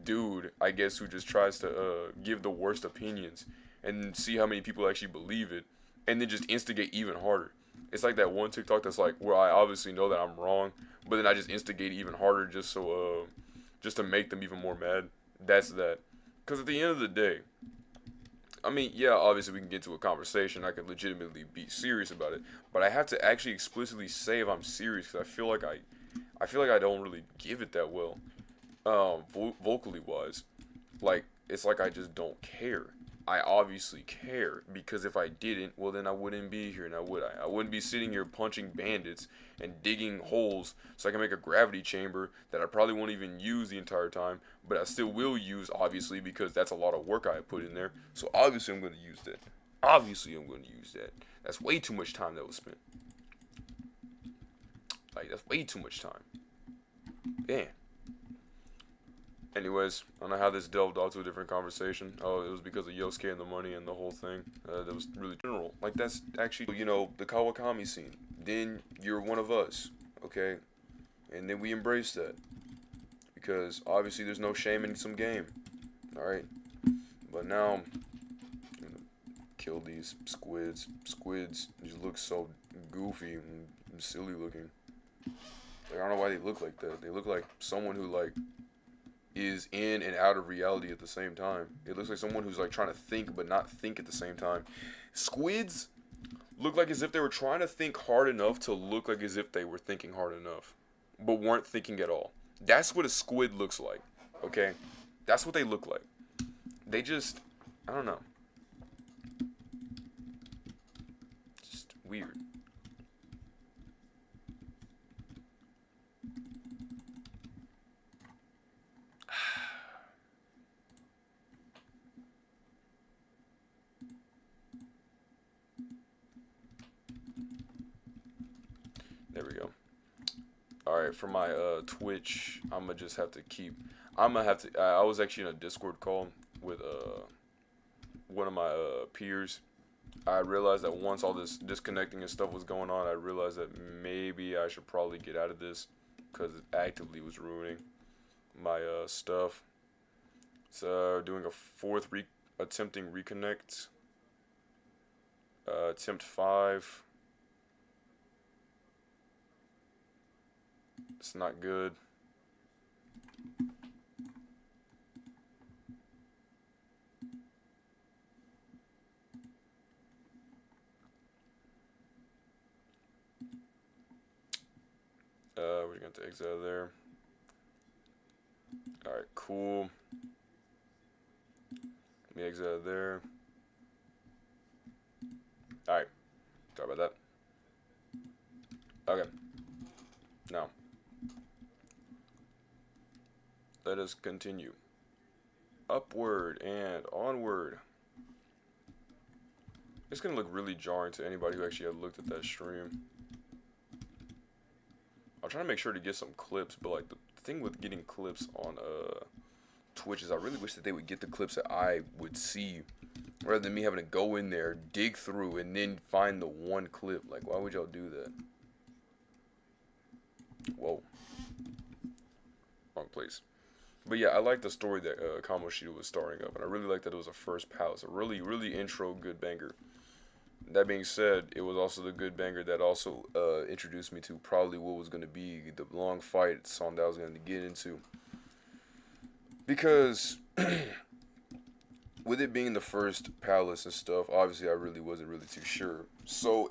dude, I guess, who just tries to give the worst opinions and see how many people actually believe it, and then just instigate even harder. It's like that one TikTok that's like, where I obviously know that I'm wrong, but then I just instigate even harder just to make them even more mad. That's that. Because at the end of the day, I mean, yeah, obviously we can get into a conversation. I can legitimately be serious about it, but I have to actually explicitly say if I'm serious because I feel like I don't really give it that well, vocally wise. Like it's like I just don't care. I obviously care because if I didn't, well then I wouldn't be here now, would I? I wouldn't be sitting here punching bandits and digging holes so I can make a gravity chamber that I probably won't even use the entire time, but I still will use obviously because that's a lot of work I put in there. So obviously I'm going to use that. Obviously I'm going to use that. That's way too much time that was spent. Like that's way too much time. Damn. Anyways, I don't know how this delved off to a different conversation. Oh, it was because of Yosuke and the money and the whole thing. That was really general. Like, that's actually, the Kawakami scene. Then you're one of us, okay? And then we embrace that. Because, obviously, there's no shame in some game. Alright? But now, I'm gonna kill these squids. Squids just look so goofy and silly looking. Like, I don't know why they look like that. They look like someone who, like, is in and out of reality at the same time. It looks like someone who's like trying to think but not think at the same time. Squids look like as if they were trying to think hard enough to look like as if they were thinking hard enough, but weren't thinking at all. That's what a squid looks like, okay? That's what they look like. They just, I don't know. Just weird. There we go. Alright, for my Twitch, I'm gonna have to, I was actually in a Discord call with one of my peers. I realized that once all this disconnecting and stuff was going on, I realized that maybe I should probably get out of this because it actively was ruining my stuff. So doing a fourth attempting reconnect. Attempt 5. It's not good. We're gonna have to exit out of there. Alright, cool. Let me exit out of there. Alright. Sorry about that. Okay. Now. Let us continue. Upward and onward. It's gonna look really jarring to anybody who actually had looked at that stream. I'm trying to make sure to get some clips, but like the thing with getting clips on Twitch is I really wish that they would get the clips that I would see rather than me having to go in there, dig through, and then find the one clip. Like, why would y'all do that? Whoa. Wrong place. But yeah, I like the story that Kamoshida was starting up, and I really like that it was a first palace. A really, really intro good banger. That being said, it was also the good banger that also introduced me to probably what was going to be the long fight song that I was going to get into. Because with it being the first palace and stuff, obviously I really wasn't really too sure. So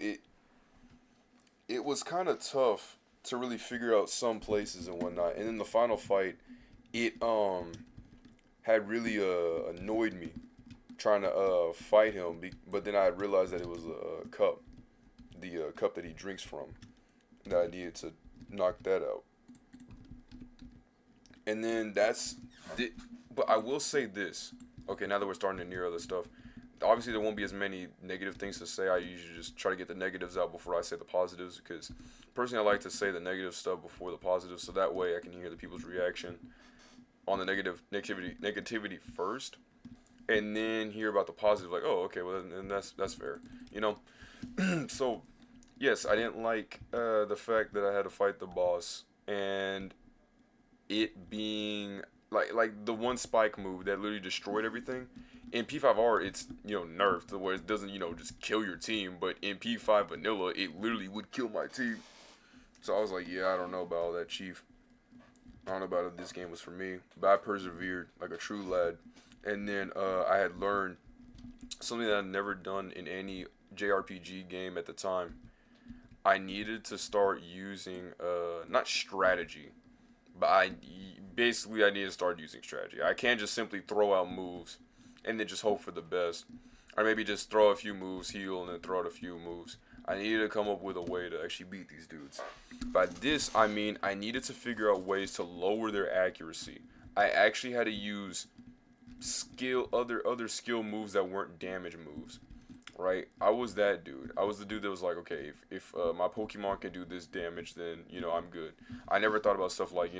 it was kind of tough to really figure out some places and whatnot. And then the final fight, it had really annoyed me trying to fight him, but then I realized that it was a cup, the cup that he drinks from, that I needed to knock that out. And then but I will say this. Okay, now that we're starting to near other stuff, obviously there won't be as many negative things to say. I usually just try to get the negatives out before I say the positives, because personally I like to say the negative stuff before the positives, so that way I can hear the people's reaction on the negativity first, and then hear about the positive. Like, oh, okay, well then that's fair, you know. So yes, I didn't like the fact that I had to fight the boss, and it being like the one spike move that literally destroyed everything. In P5R, it's nerfed to where it doesn't just kill your team, but in P5 vanilla, it literally would kill my team. So I was like, yeah, I don't know about all that, Chief. I don't know about if this game was for me, but I persevered like a true lad. And then I had learned something that I'd never done in any JRPG game at the time. I needed to start using not strategy, but I need to start using strategy. I can't just simply throw out moves and then just hope for the best, or maybe just throw a few moves, heal, and then throw out a few moves. I needed to come up with a way to actually beat these dudes. By this, I mean I needed to figure out ways to lower their accuracy. I actually had to use other skill moves that weren't damage moves. Right? I was that dude. I was the dude that was like, okay, if my Pokemon can do this damage, then I'm good. I never thought about stuff like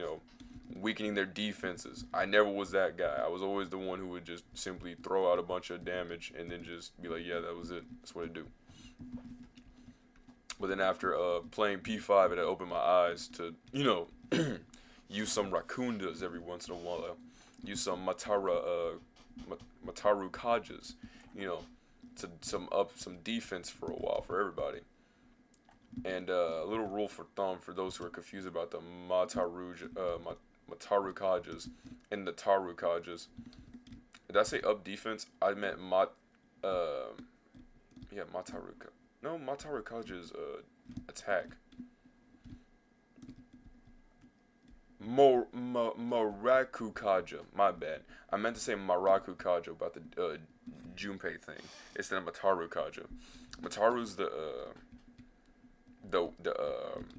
weakening their defenses. I never was that guy. I was always the one who would just simply throw out a bunch of damage and then just be like, yeah, that was it. That's what I do. But then after playing P5, it opened my eyes to use some Rakundas every once in a while. Use some Mataru Kajas, to some defense for a while for everybody. And a little rule for thumb for those who are confused about the Mataru Kajas and the Taru Kajas. Did I say up defense? I meant Mataru. No, Mataru Kaja's attack. Maraku Kaja. My bad. I meant to say Maraku Kaja about the Junpei thing instead of Mataru Kaja. Mataru's the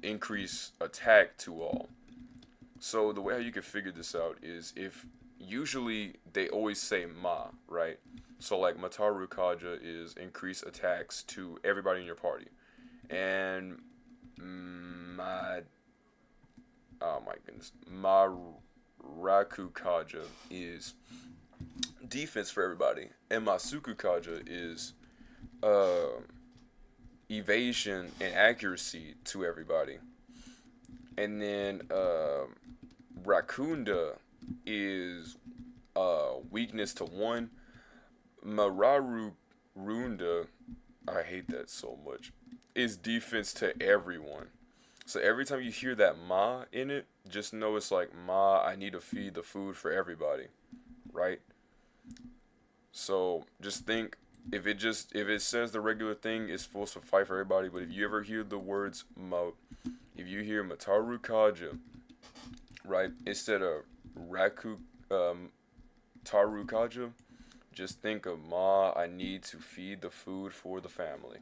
increase attack to all. So the way how you can figure this out is if usually they always say Ma, right? So like Mataru Kaja is increase attacks to everybody in your party, and oh my goodness, Maraku Kaja is defense for everybody, and Masuku Kaja is evasion and accuracy to everybody. And then Rakunda is weakness to one. Mararu Runda, I hate that so much, is defense to everyone. So every time you hear that Ma in it, just know it's like, Ma, I need to feed the food for everybody, right? So just think, if it says the regular thing is supposed to fight for everybody, but if you ever hear the words if you hear Mataru Kaja, right, instead of Taru Kaja, just think of Ma, I need to feed the food for the family.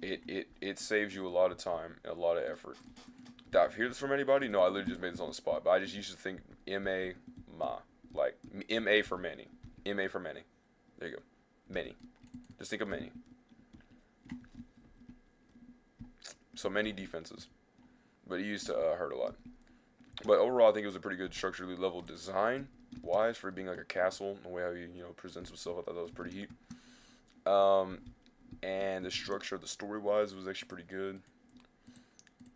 It saves you a lot of time and a lot of effort. Did I hear this from anybody? No, I literally just made this on the spot. But I just used to think M-A, Ma. Like, M-A for many. M-A for many. There you go. Many. Just think of many. So many defenses. But it used to hurt a lot. But overall, I think it was a pretty good structurally level design wise for it being like a castle. The way how he presents himself, I thought that was pretty heat. And the structure of the story wise was actually pretty good.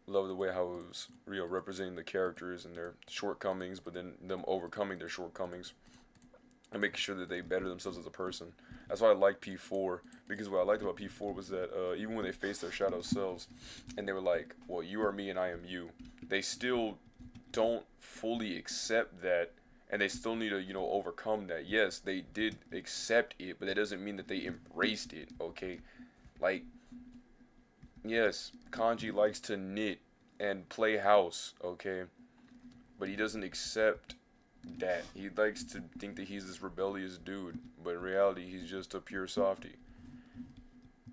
Love the way how it was representing the characters and their shortcomings, but then them overcoming their shortcomings and making sure that they better themselves as a person. That's why I like P4, because what I liked about P4 was that even when they faced their shadow selves and they were like, well, you are me and I am you, they still don't fully accept that, and they still need to overcome that. Yes, they did accept it, but that doesn't mean that they embraced it. Okay, like, yes, Kanji likes to knit and play house, okay? But he doesn't accept that. He likes to think that he's this rebellious dude, but in reality, he's just a pure softie.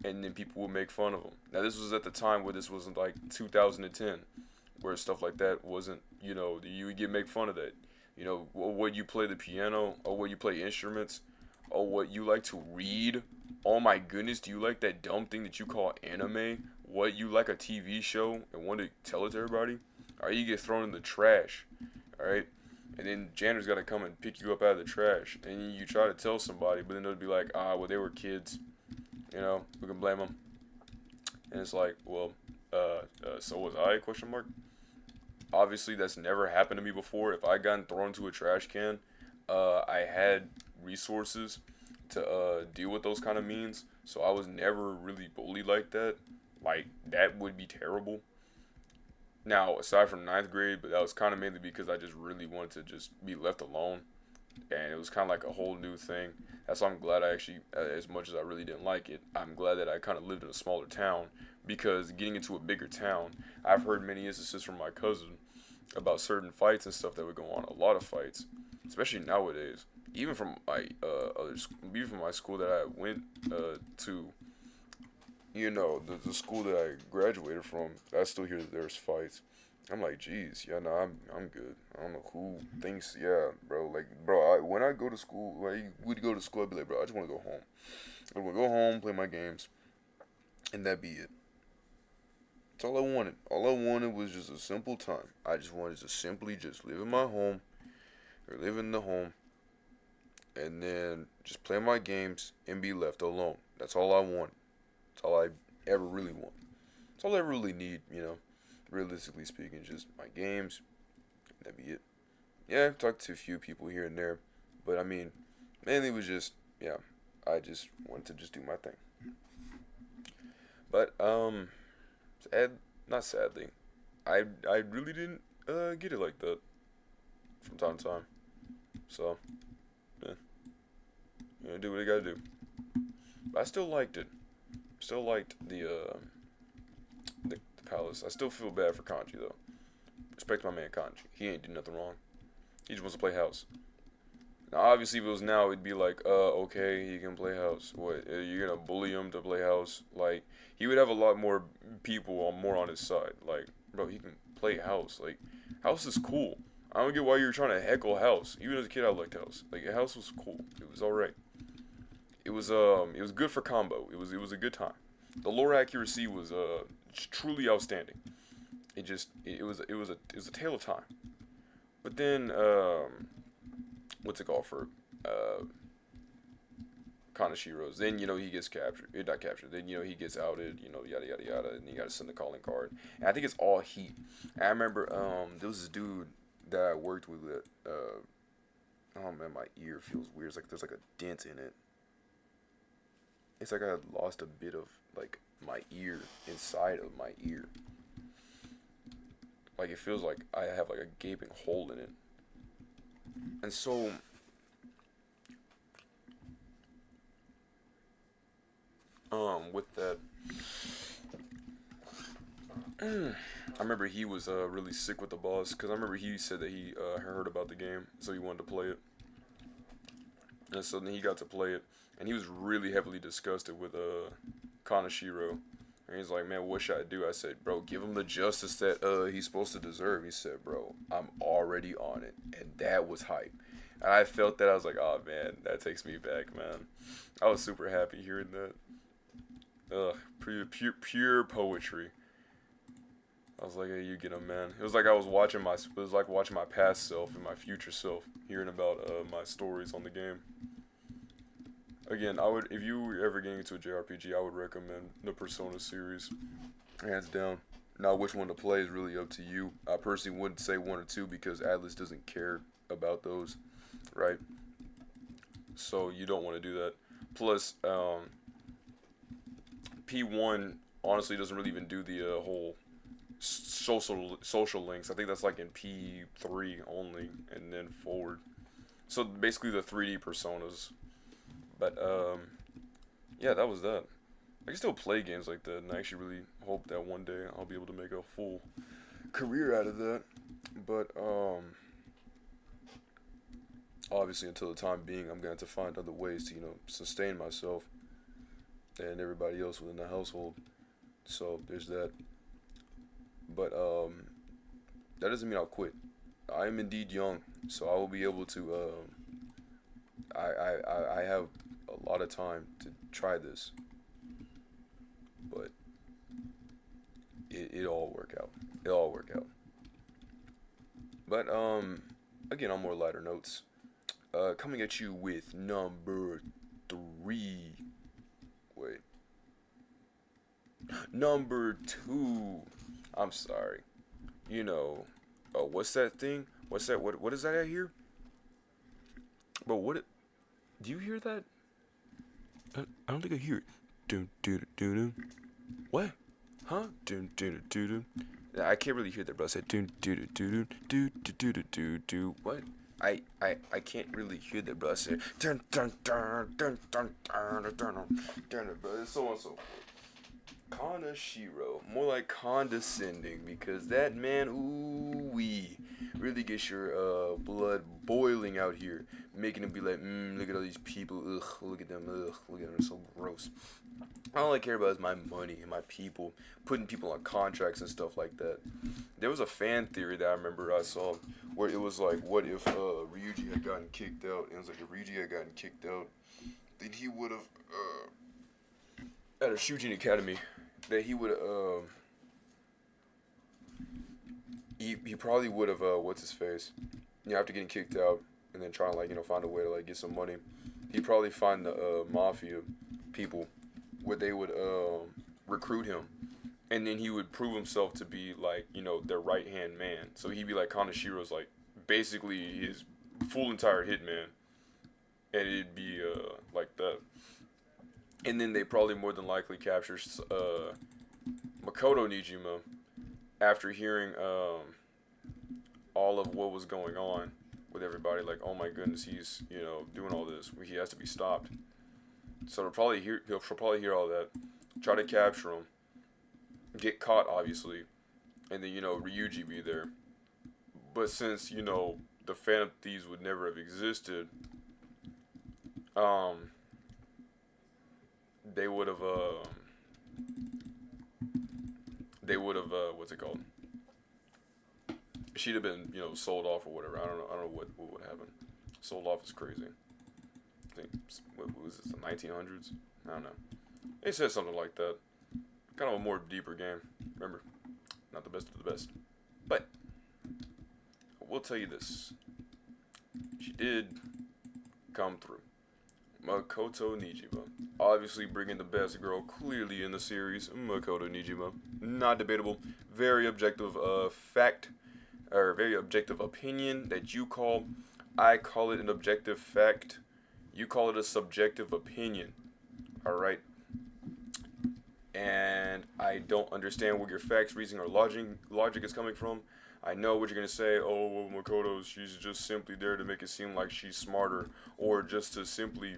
And then people will make fun of him. Now, this was at the time where this wasn't like 2010, where stuff like that wasn't, you would get make fun of that. What you play the piano, or what you play instruments, or what you like to read. Oh my goodness, do you like that dumb thing that you call anime? What, you like a TV show and want to tell it to everybody? Or you get thrown in the trash, alright? And then janitor's got to come and pick you up out of the trash. And you try to tell somebody, but then they'll be like, well, they were kids. We can blame them. And it's like, well, so was I, question mark? Obviously, that's never happened to me before. If I gotten thrown into a trash can, I had resources to deal with those kind of means. So I was never really bullied like that. Like, that would be terrible. Now, aside from ninth grade, but that was kind of mainly because I just really wanted to just be left alone. And it was kind of like a whole new thing. That's why I'm glad I actually, as much as I really didn't like it, I'm glad that I kind of lived in a smaller town. Because getting into a bigger town, I've heard many instances from my cousin about certain fights and stuff that would go on. A lot of fights, especially nowadays. Even from my even from my school that I went to, the school that I graduated from, I still hear that there's fights. I'm like, geez, yeah, no, I'm good. I don't know who thinks, yeah, bro. Like, bro, when I go to school, like, we'd go to school, I'd be like, bro, I just want to go home. I want to go home, play my games, and that'd be it. That's all I wanted. All I wanted was just a simple time. I just wanted to simply just live in my home, or live in the home, and then just play my games and be left alone. That's all I want. That's all I ever really want. That's all I really need, realistically speaking, just my games. That'd be it. Yeah, I've talked to a few people here and there, but I mean, mainly it was just, yeah, I just wanted to just do my thing. But not sadly, I really didn't get it like that from time to time. So, yeah, do what I gotta do. But I still liked it. Still liked the palace. I still feel bad for Kanji though. Respect my man Kanji. He ain't do nothing wrong. He just wants to play house. Now, obviously, if it was now, it'd be like, okay, he can play house. What, you're gonna bully him to play house? Like, he would have a lot more people more on his side. Like, bro, he can play house. Like, house is cool. I don't get why you're trying to heckle house. Even as a kid, I liked house. Like, house was cool. It was alright. It was good for combo. It was a good time. The lore accuracy was truly outstanding. It was a tale of time. But then what's it called for Kanashiro's? Then he gets captured. Not captured. Then he gets outed. Yada yada yada. And you gotta send the calling card. And I think it's all heat. And I remember there was this dude that I worked with. Oh man, my ear feels weird. It's like there's like a dent in it. It's like I had lost a bit of like my ear inside of my ear. Like it feels like I have like a gaping hole in it. And so with that I remember he was really sick with the boss because I remember he said that he heard about the game, so he wanted to play it. And so then he got to play it, and he was really heavily disgusted with Kanashiro. And he's like, man, what should I do? I said, bro, give him the justice that he's supposed to deserve. He said, bro, I'm already on it. And that was hype. And I felt that. I was like, oh, man, that takes me back, man. I was super happy hearing that. Pure poetry. I was like, hey, you get him, man. It was like I was watching my past self and my future self, hearing about my stories on the game. Again, if you were ever getting into a JRPG, I would recommend the Persona series, hands down. Now, which one to play is really up to you. I personally wouldn't say 1 or 2 because Atlus doesn't care about those, right? So you don't want to do that. Plus, P1 honestly doesn't really even do the whole social links. I think that's like in P3 only, and then forward. So basically the 3D personas. But yeah, that was that. I can still play games like that, and I actually really hope that one day I'll be able to make a full career out of that. But obviously until the time being, I'm going to find other ways to sustain myself and everybody else within the household. So there's that. But that doesn't mean I'll quit. I am indeed young, so I will be able to. I have a lot of time to try this, but it all work out. It all work out. But again, on more lighter notes, coming at you with number 3. Wait. Number 2. I'm sorry. What's that thing? What's that? What is that I hear? Bro, do you hear that? I don't think I hear it. Dun, dun, dun, dun. What? Huh? Dun, dun, dun, dun. I can't really hear that, bro. I said dun, dun, dun, dun, dun, dun, dun, dun, dun. What? I can't really hear that, bro. I said dun, dun, dun, dun, dun, dun, dun, dun, dun, bro. It's so and so forth. Kanashiro, more like condescending, because that man, ooh wee, really gets your blood boiling out here, making him be like, look at all these people, ugh, look at them, they're so gross. All I care about is my money and my people, putting people on contracts and stuff like that. There was a fan theory that I remember I saw where it was like, what if Ryuji had gotten kicked out? And it was like, if Ryuji had gotten kicked out, then he would have, at a Shujin Academy, that he would he probably would have what's his face, after getting kicked out and then trying to find a way to get some money, he'd probably find the mafia people where they would recruit him, and then he would prove himself to be their right hand man. So he'd be like Kanashiro's basically his full entire hitman, and it'd be like that. And then they probably more than likely capture Makoto Nijima after hearing all of what was going on with everybody. Like, oh my goodness, he's doing all this. He has to be stopped. So he'll probably hear all that, try to capture him, get caught obviously, and then Ryuji be there. But since the Phantom Thieves would never have existed, they would have what's it called? She'd have been sold off or whatever. I don't know what would happen. Sold off is crazy. I think what was this, the 1900s? I don't know. They said something like that. Kind of a more deeper game. Remember, not the best of the best, but I will tell you this: she did come through. Makoto Nijima, obviously bringing the best girl clearly in the series. Makoto Nijima, not debatable. Very objective fact, or very objective opinion that you call. I call it an objective fact. You call it a subjective opinion. All right. And I don't understand where your facts, reasoning, or logic is coming from. I know what you're going to say. Oh, well, Makoto, she's just simply there to make it seem like she's smarter, or just to simply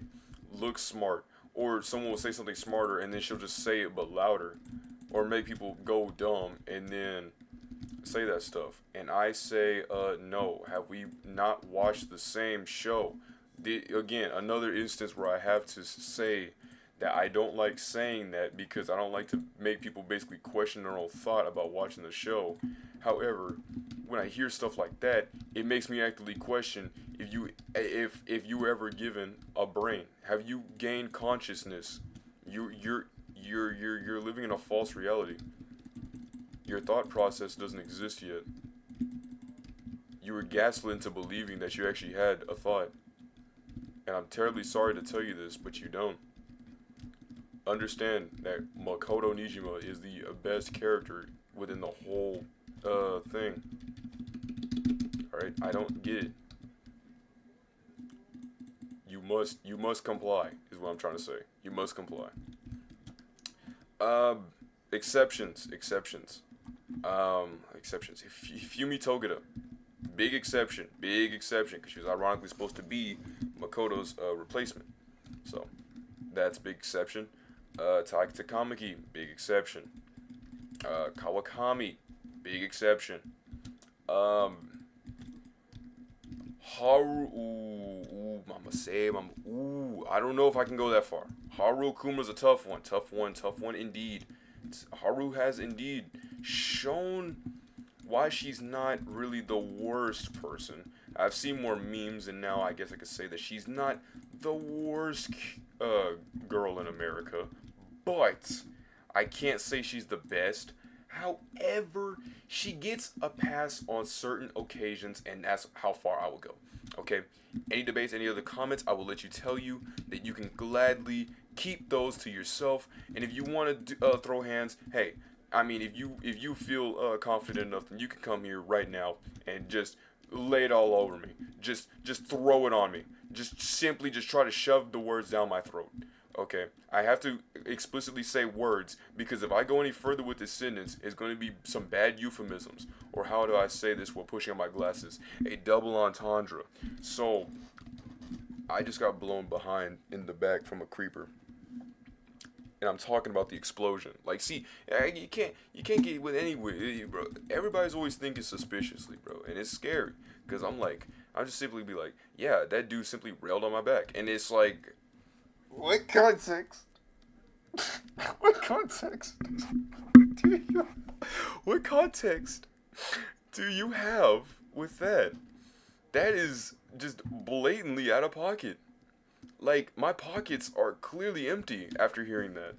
look smart, or someone will say something smarter and then she'll just say it but louder, or make people go dumb and then say that stuff. And I say, no. Have we not watched the same show? Again, another instance where I have to say that I don't like saying that because I don't like to make people basically question their own thought about watching the show. However, when I hear stuff like that, it makes me actually question if you were ever given a brain. Have you gained consciousness? You're living in a false reality. Your thought process doesn't exist yet. You were gaslit into believing that you actually had a thought. And I'm terribly sorry to tell you this, but you don't. Understand that Makoto Nijima is the best character within the whole thing. Alright, I don't get it. You must comply, is what I'm trying to say. You must comply. Exceptions. Fumi Togeda. Big exception, because she was ironically supposed to be Makoto's replacement. So, that's big exception. Takamaki, big exception. Kawakami, Big exception. Haru, mama say, mama, I don't know if I can go that far. Haru Kuma's a tough one indeed. Haru has indeed shown why she's not really the worst person. I've seen more memes, and now I guess I could say that she's not the worst girl in America, but I can't say she's the best. However, she gets a pass on certain occasions, and that's how far I will go. Okay? Any debates, any other comments, I will let you tell you that you can gladly keep those to yourself. And if you want to throw hands, hey, I mean, if you feel confident enough, then you can come here right now and just lay it all over me. Just throw it on me. Just simply just try to shove the words down my throat. Okay, I have to explicitly say words because if I go any further with this sentence, it's going to be some bad euphemisms. Or how do I say this while pushing on my glasses? A double entendre. So, I just got blown behind in the back from a creeper. And I'm talking about the explosion. Like, see, you can't get with any way, bro. Everybody's always thinking suspiciously, bro, and it's scary because I'm just simply be like, yeah, that dude simply railed on my back, and it's like, What context? What context? what context do you have with that? That is just blatantly out of pocket. Like, my pockets are clearly empty after hearing that.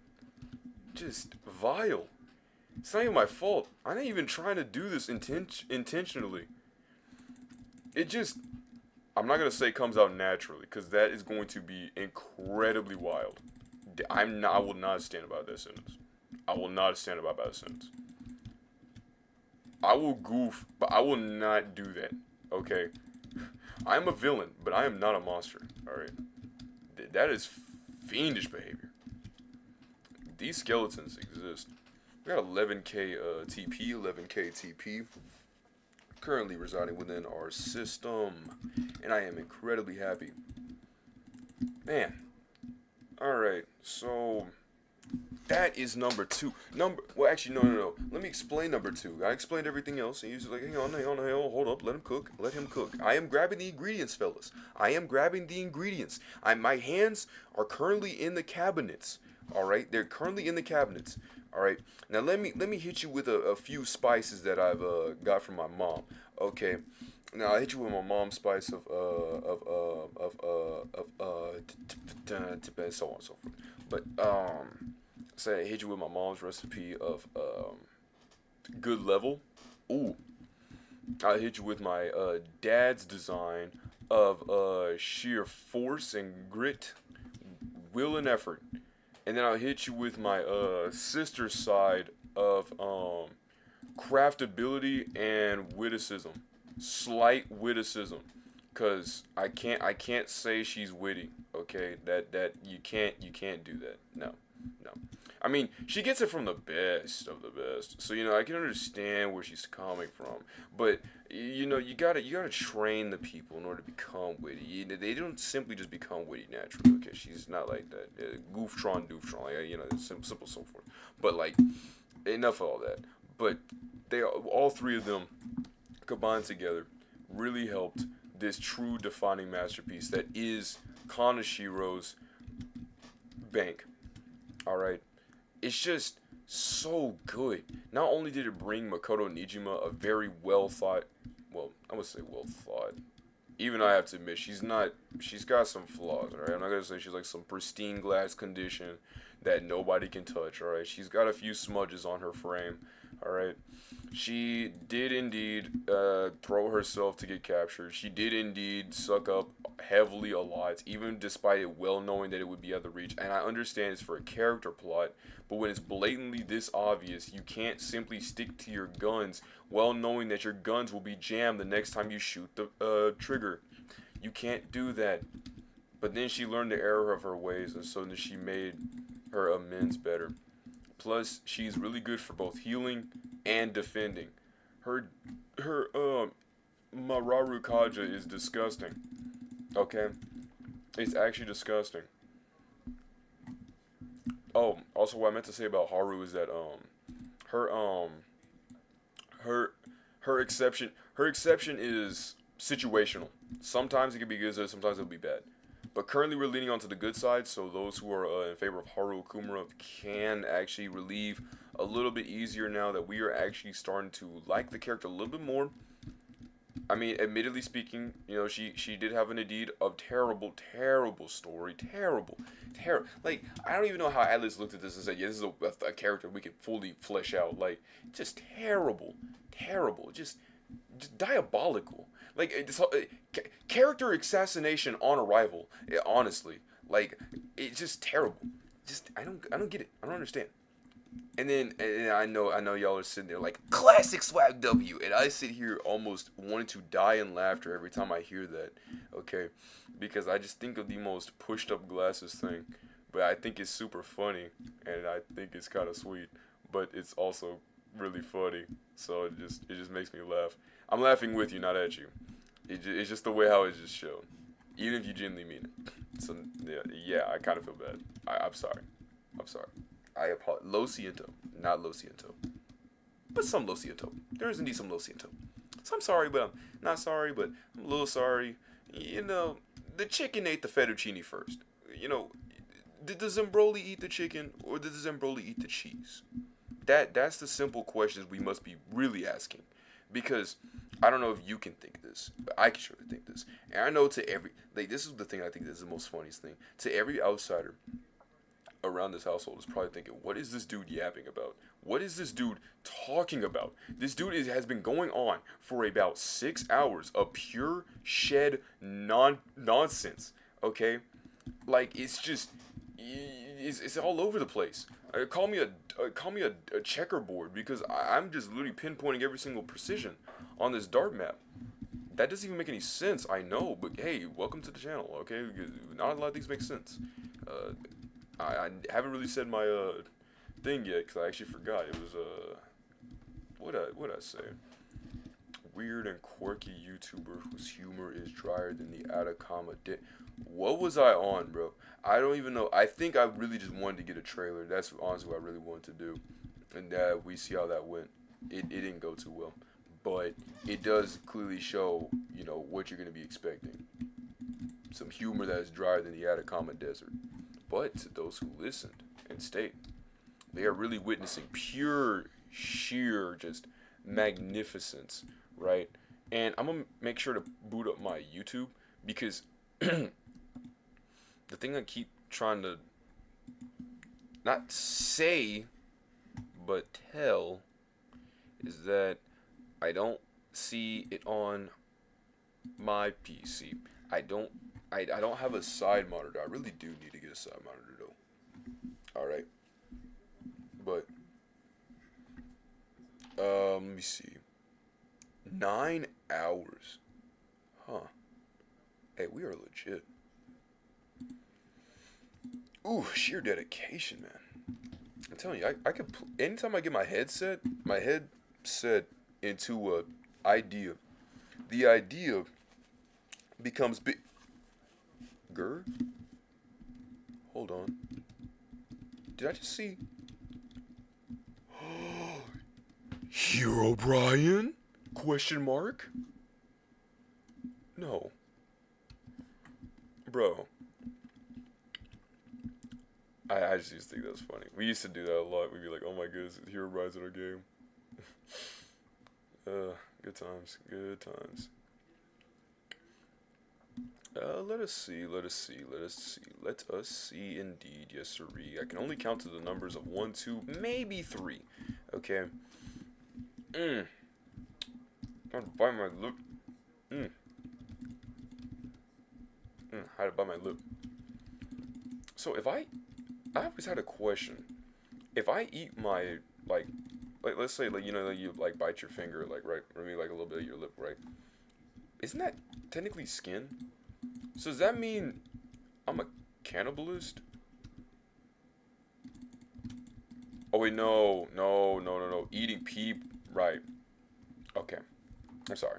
Just vile. It's not even my fault. I'm not even trying to do this intentionally. It just, I'm not going to say comes out naturally, because that is going to be incredibly wild. I will not stand by that sentence. I will not stand by that sentence. I will goof, but I will not do that. Okay? I am a villain, but I am not a monster. Alright? That is fiendish behavior. These skeletons exist. We got 11k TP, 11k TP. Currently residing within our system. And I am incredibly happy. Man. Alright, so that is number 2. Well, actually, no. Let me explain number 2. I explained everything else, and he's like, hang on, hold up, let him cook. I am grabbing the ingredients, fellas. I am grabbing the ingredients. My hands are currently in the cabinets. All right, they're currently in the cabinets. All right, now let me hit you with a few spices that I've got from my mom. Okay, now I hit you with my mom's spice of so on and so forth. But say I hit you with my mom's recipe of good level. Ooh, I hit you with my dad's design of sheer force and grit, will and effort. And then I'll hit you with my sister's side of craftability and witticism, slight witticism, cause I can't say she's witty. Okay, that you can't do that. No. I mean, she gets it from the best of the best, so I can understand where she's coming from. But you gotta train the people in order to become witty. They don't simply just become witty naturally. Okay, she's not like that. Gooftron, doofron, like, simple so forth. But like, enough of all that. But all three of them combined together really helped this true defining masterpiece that is Kanashiro's Bank. All right. It's just so good. Not only did it bring Makoto Nijima a very well thought, even I have to admit, she's got some flaws, alright? I'm not gonna say she's like some pristine glass condition that nobody can touch, alright? She's got a few smudges on her frame, alright? She did indeed throw herself to get captured. She did indeed suck up heavily a lot, even despite it well knowing that it would be out of reach. And I understand it's for a character plot, but when it's blatantly this obvious, you can't simply stick to your guns, well knowing that your guns will be jammed the next time you shoot the trigger. You can't do that. But then she learned the error of her ways, and so then she made her amends better. Plus, she's really good for both healing and defending. Her Mararu Kaja is disgusting. Okay? It's actually disgusting. Oh, also what I meant to say about Haru is that her her exception is situational. Sometimes it can be good, sometimes it'll be bad. But currently we're leaning onto the good side, so those who are in favor of Haru Okumura can actually relieve a little bit easier now that we are actually starting to like the character a little bit more. I mean, admittedly speaking, she did have an indeed of terrible story, terrible. Like, I don't even know how Atlas looked at this and said, yeah, this is a character we can fully flesh out. Like, just terrible, just diabolical. Like, character assassination on arrival. Honestly, like, it's just terrible. Just I don't get it. I don't understand. And I know y'all are sitting there like classic swag W, and I sit here almost wanting to die in laughter every time I hear that. Okay, because I just think of the most pushed up glasses thing, but I think it's super funny, and I think it's kind of sweet, but it's also really funny. So it just makes me laugh. I'm laughing with you, not at you. It's just the way how it's just shown, even if you genuinely mean it. So yeah, I kind of feel bad. I'm sorry. I apologize. Lo siento, not lo siento, but some lo siento. There is indeed some lo siento. So I'm sorry, but I'm not sorry, but I'm a little sorry. The chicken ate the fettuccine first. Did the Zambrola eat the chicken or did the Zambrola eat the cheese? That's the simple questions we must be really asking, because I don't know if you can think this, but I can surely think this, and I know this is the thing I think is the most funniest thing to every outsider around this household is probably thinking, what is this dude yapping about? What is this dude talking about? This dude has been going on for about 6 hours of pure shed nonsense. Okay, like it's all over the place. Call me a checkerboard, because I'm just literally pinpointing every single precision on this dart map. That doesn't even make any sense. I know, but hey, welcome to the channel. Okay, not a lot of things make sense. I haven't really said my thing yet because I actually forgot. It was what I say? Weird and quirky YouTuber whose humor is drier than the Atacama dick. What was I on, bro? I don't even know. I think I really just wanted to get a trailer. That's honestly what I really wanted to do, and we see how that went. It didn't go too well, but it does clearly show what you're gonna be expecting. Some humor that is drier than the Atacama Desert. But to those who listened and stayed, they are really witnessing pure, sheer, just magnificence, right? And I'm going to make sure to boot up my YouTube, because the thing I keep trying to not say, but tell, is that I don't see it on my PC. I don't have a side monitor. I really do need to get a side monitor though. Alright. But let me see. 9 hours. Huh. Hey, we are legit. Ooh, sheer dedication, man. I'm telling you, I could anytime I get my headset into a idea, the idea becomes big. Hold on. Did I just see Hero Brian? Question mark? No. Bro. I just used to think that was funny. We used to do that a lot. We'd be like, oh my goodness, Hero Brian's in our game. Good times. Let us see indeed, yes sirree. I can only count to the numbers of 1, 2, maybe 3. Okay. I'm trying to bite my lip. How to bite my lip. So if I always had a question. If I eat my, like let's say, like, you, like, bite your finger, like, right, or maybe, like, a little bit of your lip, right? Isn't that technically skin? So does that mean I'm a cannibalist? Oh wait, no. Eating peep, right? Okay, I'm sorry.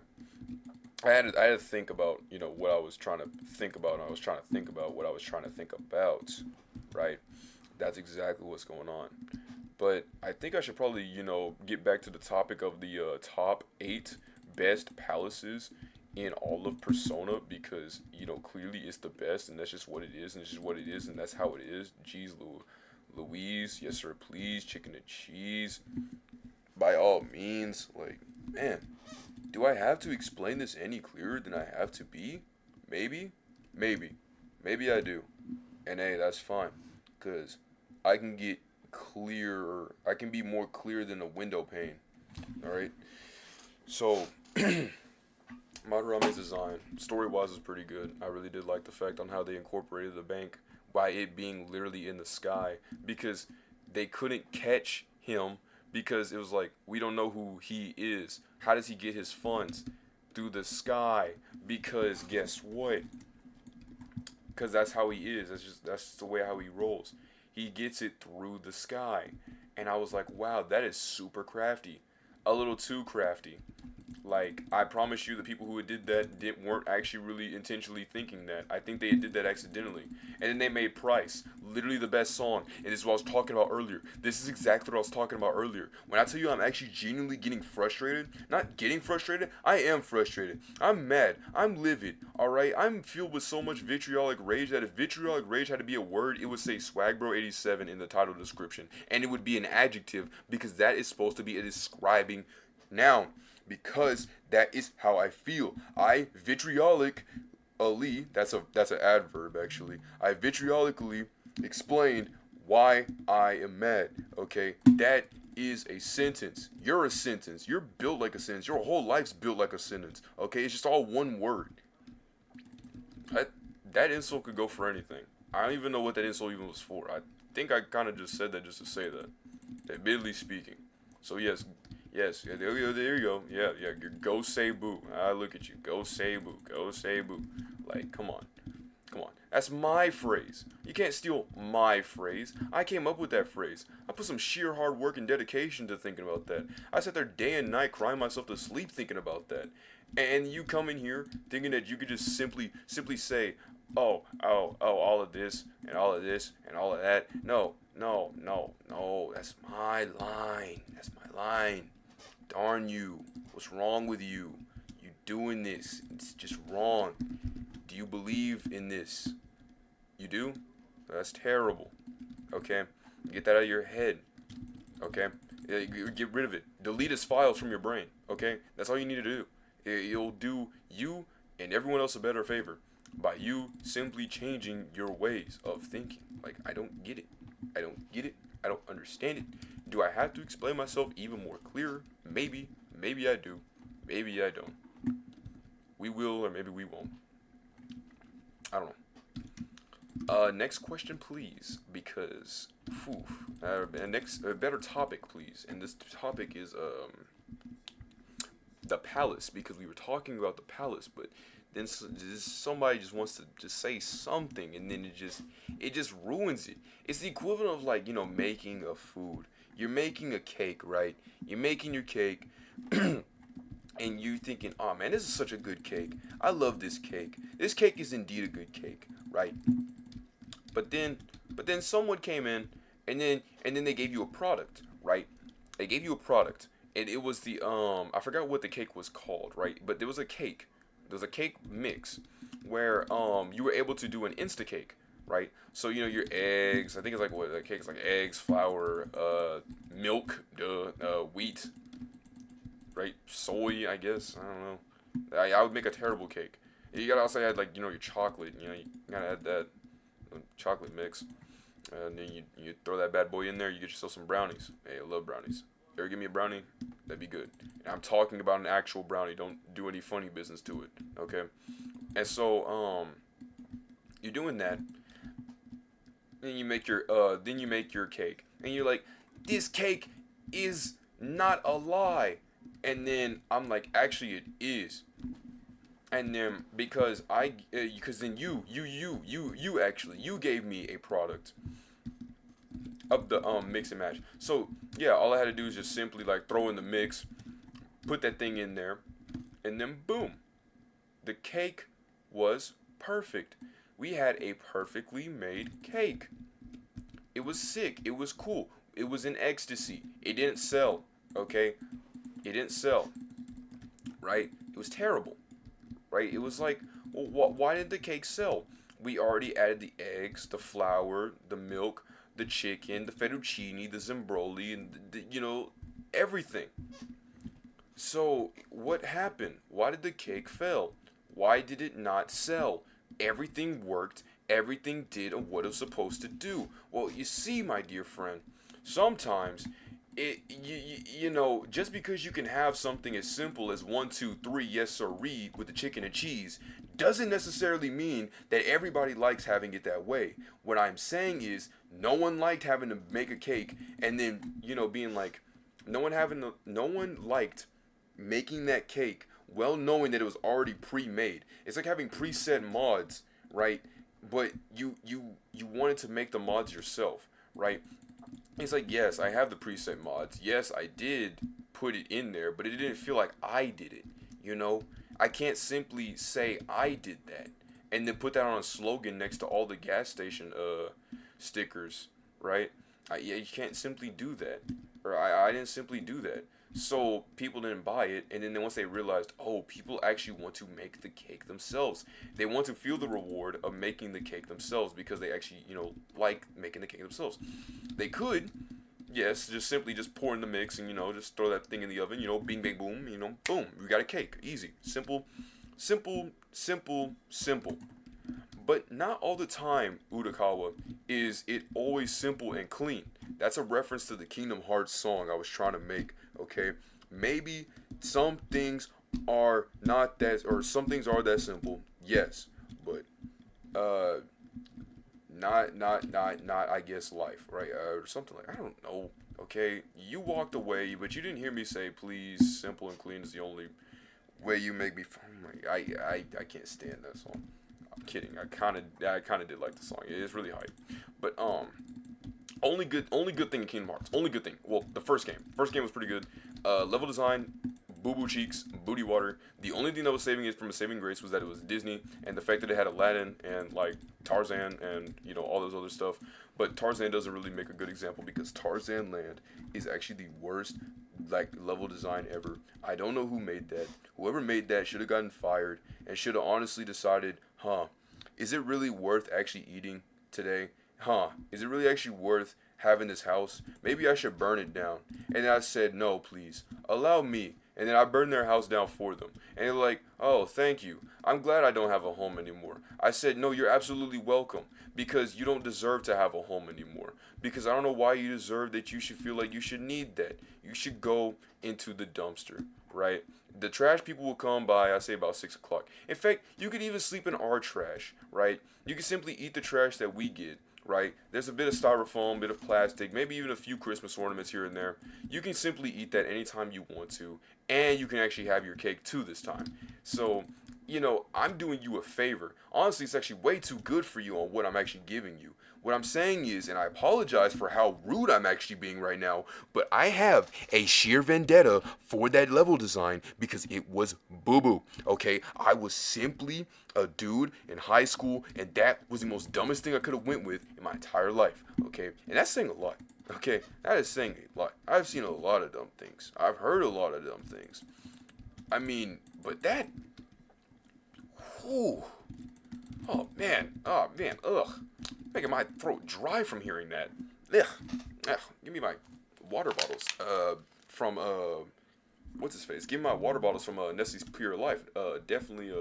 I had to think about what I was trying to think about, and I was trying to think about what I was trying to think about, right? That's exactly what's going on. But I think I should probably, get back to the topic of the top 8 best palaces in all of Persona because, clearly it's the best and that's just what it is and it's just what it is and that's how it is. Jeez, Louise, yes sir, please, chicken and cheese. By all means, like, man, do I have to explain this any clearer than I have to be? Maybe? Maybe. Maybe I do. And hey, that's fine. Because I can get clearer. I can be more clear than a window pane. Alright? So, Madarame's design, story-wise, is pretty good. I really did like the fact on how they incorporated the bank by it being literally in the sky. Because they couldn't catch him because it was like, we don't know who he is. How does he get his funds? Through the sky. Because guess what? Because that's how he is. That's the way how he rolls. He gets it through the sky. And I was like, wow, that is super crafty. A little too crafty. Like, I promise you the people who did that weren't actually really intentionally thinking that. I think they did that accidentally. And then they made Price literally the best song. And this is what I was talking about earlier. This is exactly what I was talking about earlier. When I tell you I'm actually genuinely getting frustrated, not getting frustrated, I am frustrated. I'm mad. I'm livid. Alright? I'm filled with so much vitriolic rage that if vitriolic rage had to be a word, it would say Swagbro87 in the title description. And it would be an adjective because that is supposed to be a describing noun. Because that is how I feel. I vitriolically, that's an adverb actually. I vitriolically explained why I am mad. Okay, that is a sentence. You're a sentence. You're built like a sentence. Your whole life's built like a sentence. Okay, it's just all one word. That insult could go for anything. I don't even know what that insult even was for. I think I kind of just said that just to say that. Admittedly speaking. So yes, yeah, there you go. Yeah, go say boo. I look at you. Go say boo. Go say boo. Like, come on. That's my phrase. You can't steal my phrase. I came up with that phrase. I put some sheer hard work and dedication to thinking about that. I sat there day and night crying myself to sleep thinking about that. And you come in here thinking that you could just simply say, oh, all of this and all of this and all of that. No. That's my line. Darn you. What's wrong with you? You doing this. It's just wrong. Do you believe in this? You do? That's terrible. Okay? Get that out of your head. Okay? Get rid of it. Delete his files from your brain. Okay? That's all you need to do. It'll do you and everyone else a better favor by you simply changing your ways of thinking. Like, I don't get it. I don't understand it. Do I have to explain myself even more clearer? Maybe. Maybe I do. Maybe I don't. We will, or maybe we won't. I don't know. Next question, please. Because, better topic, please. And this topic is, the palace. Because we were talking about the palace, but then somebody just wants to just say something, and then it just ruins it. It's the equivalent of, like, making a food. You're making a cake, right? You're making your cake, and you're thinking, oh man, this is such a good cake. I love this cake. This cake is indeed a good cake, right? But then someone came in, and then they gave you a product, right? They gave you a product, and it was the I forgot what the cake was called, right? But there was a cake. There was a cake mix where you were able to do an Instacake, right? So your eggs. I think it's like what the cake is like: eggs, flour, milk, wheat, right? Soy, I guess. I don't know. I would make a terrible cake. You gotta also add like your chocolate. You gotta add that chocolate mix, and then you throw that bad boy in there. You get yourself some brownies. Hey, I love brownies. Ever give me a brownie? That'd be good. And I'm talking about an actual brownie. Don't do any funny business to it. Okay? And so, you're doing that. Then you make your cake. And you're like, this cake is not a lie. And then I'm like, actually it is. And then because then you actually gave me a product of the mix and match. So yeah, all I had to do is just simply like throw in the mix, put that thing in there, and then boom, the cake was perfect. We had a perfectly made cake. It was sick. It was cool. it was in ecstasy. It didn't sell. Okay, it didn't sell. Right? It was terrible. Right? It was like, well, why did the cake sell? We already added the eggs, the flour, the milk, the chicken, the fettuccine, the zimbroli, and everything. So what happened? Why did the cake fail? Why did it not sell? Everything worked. Everything did what it was supposed to do. Well, you see, my dear friend, sometimes just because you can have something as simple as 1, 2, 3, yes sirree with the chicken and cheese doesn't necessarily mean that everybody likes having it that way. What I'm saying is no one liked having to make a cake and then being like, no one liked making that cake well knowing that it was already pre-made. It's like having preset mods, right? But you wanted to make the mods yourself, right? It's like, yes, I have the preset mods. Yes, I did put it in there, but it didn't feel like I did it. I can't simply say I did that and then put that on a slogan next to all the gas station stickers, right? Yeah, you can't simply do that. Or I didn't simply do that. So people didn't buy it, and then once they realized, oh, people actually want to make the cake themselves. They want to feel the reward of making the cake themselves because they actually, like making the cake themselves. They could, yes, just pour in the mix and just throw that thing in the oven. Bing, bang, boom. Boom, we got a cake. Easy, simple, simple, simple, simple. But not all the time, Utakawa, is it always simple and clean. That's a reference to the Kingdom Hearts song I was trying to make, okay? Maybe some things are not that, or some things are that simple, yes. But, not, I guess, life, right? Or something like, I don't know, okay? You walked away, but you didn't hear me say, please, simple and clean is the only way you make me, I can't stand that song. I'm kidding. I kind of did like the song. It is really hype. But only good thing in Kingdom Hearts. Only good thing. Well, the first game. First game was pretty good. Level design, boo boo cheeks, booty water. The only thing that was saving it from a saving grace was that it was Disney and the fact that it had Aladdin and like Tarzan and all those other stuff. But Tarzan doesn't really make a good example because Tarzan Land is actually the worst level design ever. I don't know who made that. Whoever made that should have gotten fired and should have honestly decided, is it really worth actually eating today? Is it really actually worth having this house? Maybe I should burn it down. And I said, no, please, allow me. And then I burned their house down for them. And they're like, oh, thank you. I'm glad I don't have a home anymore. I said, no, you're absolutely welcome. Because you don't deserve to have a home anymore. Because I don't know why you deserve that. You should feel like you should need that. You should go into the dumpster, right? The trash people will come by, I say about 6 o'clock. In fact, you could even sleep in our trash, right? You can simply eat the trash that we get, right? There's a bit of styrofoam, bit of plastic, maybe even a few Christmas ornaments here and there. You can simply eat that anytime you want to, and you can actually have your cake too this time. So, I'm doing you a favor. Honestly, it's actually way too good for you on what I'm actually giving you. What I'm saying is, and I apologize for how rude I'm actually being right now, but I have a sheer vendetta for that level design because it was boo-boo, okay? I was simply a dude in high school, and that was the most dumbest thing I could have went with in my entire life, okay? And that's saying a lot, okay? That is saying a lot. I've seen a lot of dumb things. I've heard a lot of dumb things. I mean, but that... Whew. Oh, man, ugh. Making my throat dry from hearing that. Ugh. Give me my water bottles. From, what's his face? Give me my water bottles from, Nestle's Pure Life. Definitely,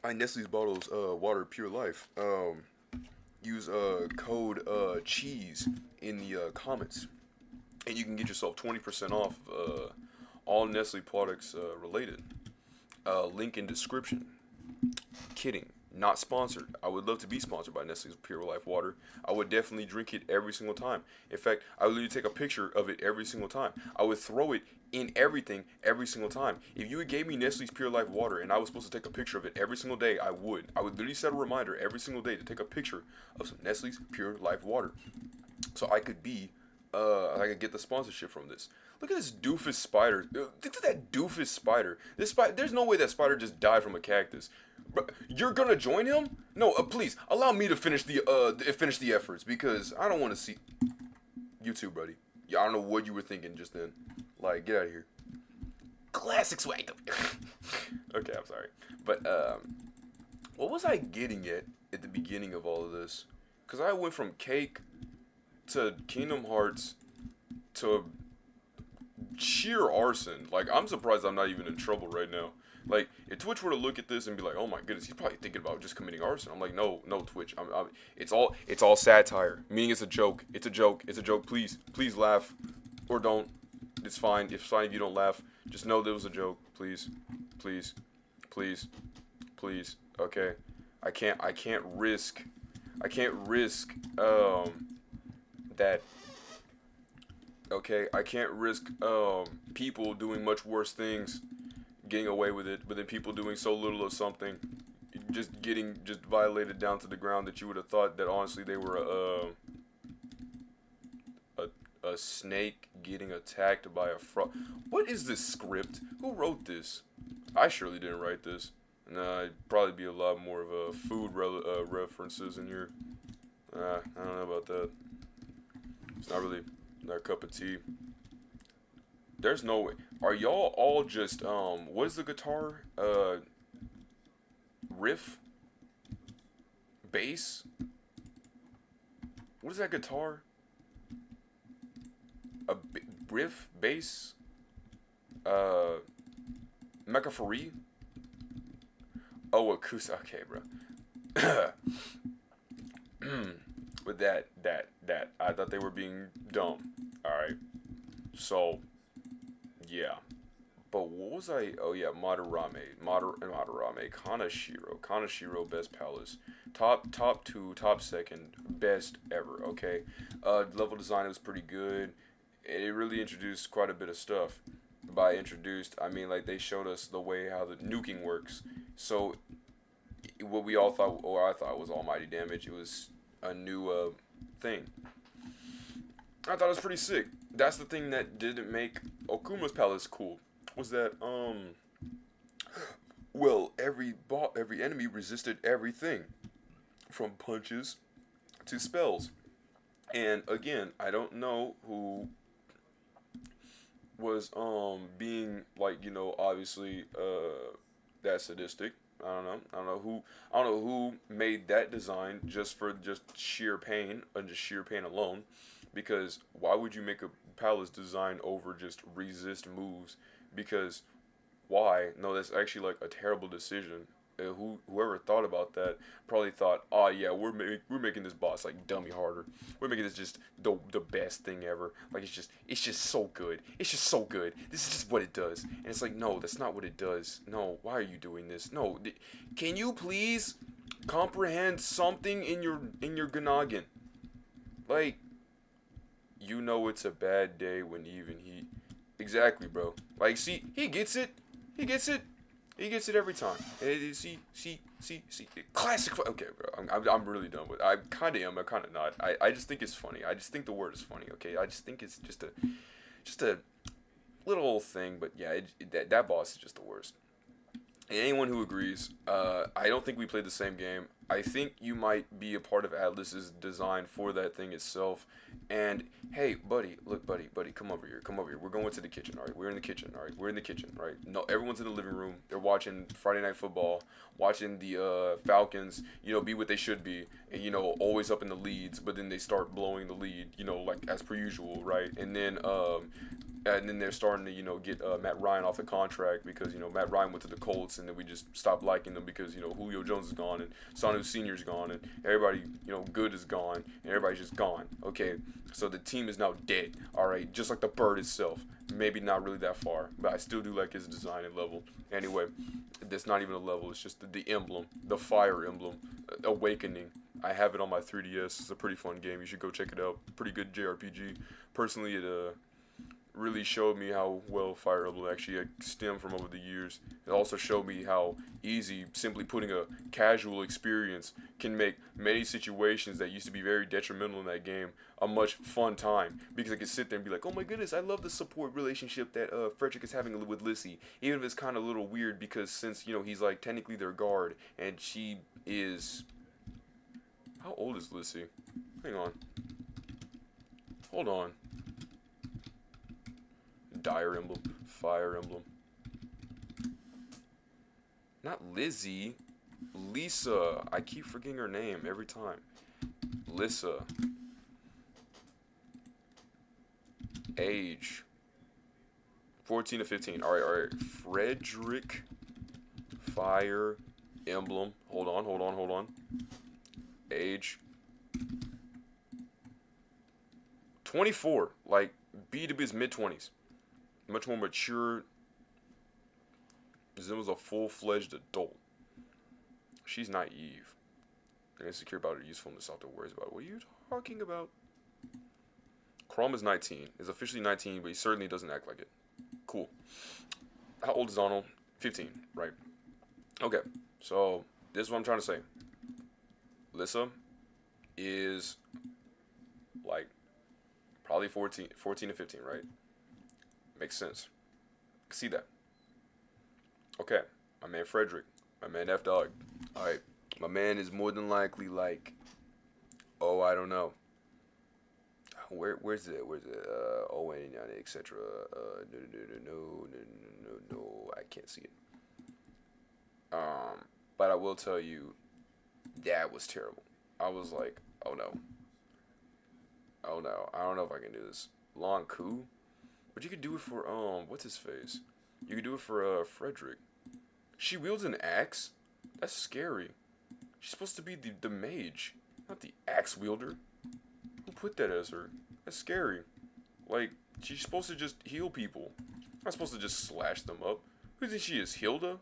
my Nestle's bottles, water Pure Life. Use, code, cheese in the, comments. And you can get yourself 20% off, all Nestle products, related. Link in description. Kidding. Not sponsored. I would love to be sponsored by Nestle's Pure Life Water. I would definitely drink it every single time. In fact, I would literally take a picture of it every single time. I would throw it in everything every single time. If you gave me Nestle's Pure Life Water and I was supposed to take a picture of it every single day, I would. I would literally set a reminder every single day to take a picture of some Nestle's Pure Life Water. So I could be I could get the sponsorship from this. Look at this doofus spider. Look at that doofus spider. This spider. There's no way that spider just died from a cactus. Bro, you're gonna join him? No, please allow me to finish the efforts because I don't want to see you too, buddy. Yeah, I don't know what you were thinking just then. Like, get out of here. Classic swag. Okay, I'm sorry, but what was I getting at the beginning of all of this? Cause I went from cake to Kingdom Hearts to sheer arson. Like, I'm surprised I'm not even in trouble right now. Like, if Twitch were to look at this and be like, "Oh my goodness, he's probably thinking about just committing arson," I'm like, "No, Twitch. It's all satire. Meaning it's a joke. It's a joke. It's a joke. Please laugh, or don't. It's fine. It's fine if you don't laugh. Just know that it was a joke. Please. Okay. I can't risk that. Okay, I can't risk people doing much worse things getting away with it, but then people doing so little of something just violated down to the ground that you would have thought that honestly they were a snake getting attacked by a frog. What is this script? Who wrote this? I surely didn't write this. Nah, it'd probably be a lot more of a food references in here. I don't know about that. It's not really our cup of tea. There's no way. Are y'all all just what is the guitar? Riff? Bass? What is that guitar? A riff? Bass? Mechaphony? Oh, acoustic. Okay, bro. With that. I thought they were being dumb. Alright. So, yeah. But what was I? Oh, yeah. Madarame. Kanashiro, best palace. Top 2, top 2nd, best ever, okay? Level design was pretty good. It really introduced quite a bit of stuff. By introduced, I mean, like, they showed us the way how the nuking works. So, what we all thought, or I thought, was almighty damage, it was a new thing. I thought it was pretty sick. That's the thing that didn't make Okuma's palace cool. Was that well, every enemy resisted everything, from punches to spells. And again, I don't know who was being, like, you know, obviously that sadistic. I don't know who made that design just for just sheer pain and just sheer pain alone. Because why would you make a palace design over just resist moves? Because why? No, that's actually like a terrible decision. Whoever thought about that probably thought, oh yeah, we're making this boss like dummy harder. We're making this just the best thing ever. Like it's just so good. It's just so good. This is just what it does. And it's like, no, that's not what it does. No, why are you doing this? No, can you please comprehend something in your Gnoggin? Like, you know it's a bad day when even he. Exactly, bro. Like, see, he gets it. He gets it. He gets it every time. See. Classic. Okay, bro. I'm really done with it. I kind of am. I'm kind of not. I just think it's funny. I just think the word is funny, okay? I just think it's just a little thing. But yeah, that boss is just the worst. And anyone who agrees, I don't think we played the same game. I think you might be a part of Atlus's design for that thing itself. And hey, buddy, look, buddy, come over here. We're going to the kitchen, all right? We're in the kitchen, all right? We're in the kitchen, all right? No, everyone's in the living room. They're watching Friday Night Football, watching the Falcons, you know, be what they should be, and, you know, always up in the leads, but then they start blowing the lead, you know, like as per usual, right? And then they're starting to, you know, get Matt Ryan off the contract because, you know, Matt Ryan went to the Colts, and then we just stopped liking them because, you know, Julio Jones is gone, and Sanu Sr.'s gone, and everybody, you know, good is gone, and everybody's just gone. Okay, so the team is now dead, all right, just like the bird itself. Maybe not really that far, but I still do like his design and level. Anyway, that's not even a level. It's just the emblem, the fire emblem, Awakening. I have it on my 3DS. It's a pretty fun game. You should go check it out. Pretty good JRPG. Personally, really showed me how well Fire Emblem actually stemmed from over the years. It also showed me how easy simply putting a casual experience can make many situations that used to be very detrimental in that game a much fun time, because I could sit there and be like, oh my goodness, I love the support relationship that Frederick is having with Lissy, even if it's kind of a little weird because since he's like technically their guard and she is, how old is Lissy? Hang on, hold on. Dire Emblem, Fire Emblem. Not Lizzie. Lisa. I keep forgetting her name every time. Lissa. Age. 14 to 15. Alright. Frederick. Fire Emblem. Hold on. Age. 24. Like, B to his mid-20s. Much more mature. Zim was a full-fledged adult. She's naive and insecure about her usefulness, not to worry about. What are you talking about? Chrom is 19. Is officially 19, but he certainly doesn't act like it. Cool. How old is Donald? 15, right? Okay, so this is what I'm trying to say. Lissa is like probably 14 to 15, right? Makes sense. See that. Okay, my man Frederick, my man F Dog. Alright, my man is more than likely like, oh, I don't know. Where's it? Oh, and etc. No, I can't see it. But I will tell you, that was terrible. I was like, oh no, I don't know if I can do this. Long Ku, but you could do it for what's his face? You could do it for Frederick. She wields an axe? That's scary. She's supposed to be the mage, not the axe wielder. Who put that as her? That's scary. Like, she's supposed to just heal people. Not supposed to just slash them up. Who do you think she is, Hilda?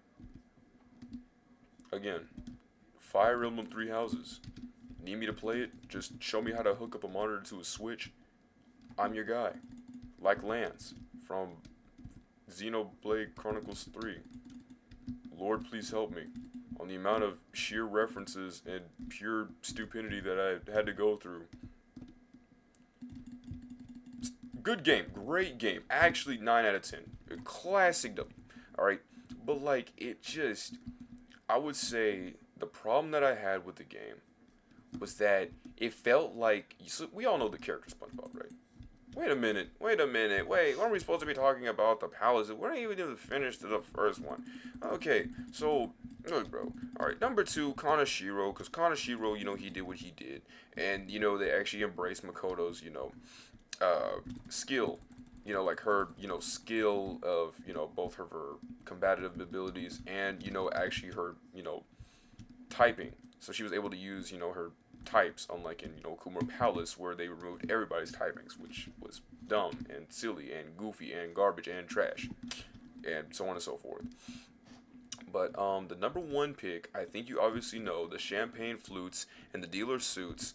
Again, Fire Emblem Three Houses. Need me to play it? Just show me how to hook up a monitor to a Switch. I'm your guy. Like Lance from Xenoblade Chronicles 3. Lord, please help me on the amount of sheer references and pure stupidity that I had to go through. Good game, great game. Actually, 9 out of 10. A classic W. Alright, but like, it just, I would say the problem that I had with the game was that it felt like, we all know the character SpongeBob, right? Wait a minute. Wait, weren't we supposed to be talking about the palace? We're not even finished the first one. Okay, so, look, bro. Alright, number 2, Kanashiro, because Kanashiro, he did what he did. And, they actually embraced Makoto's, skill. Like her, skill of, both her combative abilities and, actually her, typing. So she was able to use, her types, unlike in Kumar Palace, where they removed everybody's typings, which was dumb and silly and goofy and garbage and trash, and so on and so forth. But the number 1 pick, I think you obviously know, the champagne flutes and the dealer suits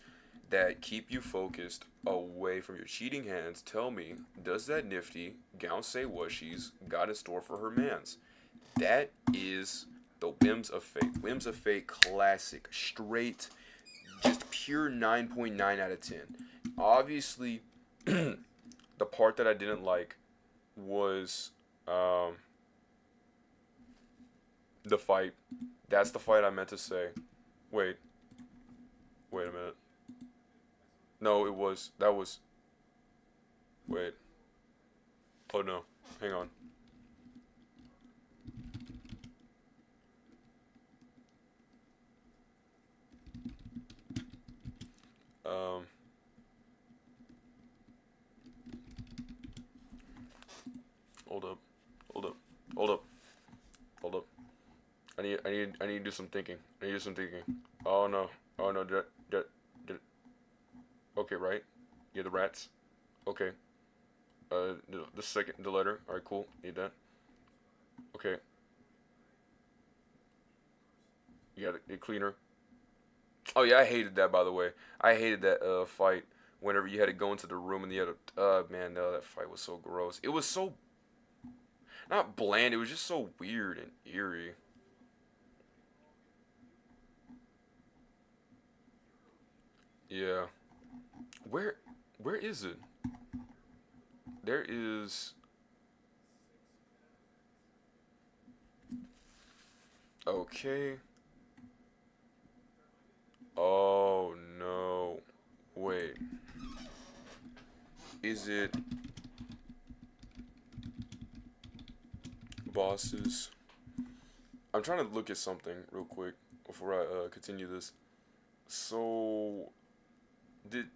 that keep you focused away from your cheating hands. Tell me, does that nifty Gounsei Washi's got in store for her mans? That is the Whims of Fate. Whims of Fate classic, straight, just pure 9.9 out of 10. Obviously, the part that I didn't like was the fight. That's the fight I meant to say. Wait a minute. No, that was, wait. Oh no, hang on. Hold up. I need to do some thinking. Oh no, okay, right? Yeah, the rats. Okay. The letter. All right, cool. Need that. Okay. You got the cleaner. Oh yeah, I hated that, by the way. I hated that fight whenever you had to go into the room and you had to, man, no, that fight was so gross. It was so, not bland, it was just so weird and eerie. Yeah. Where, where is it? There is, okay. Oh no. Wait. Is it bosses? I'm trying to look at something real quick before I continue this. So, did.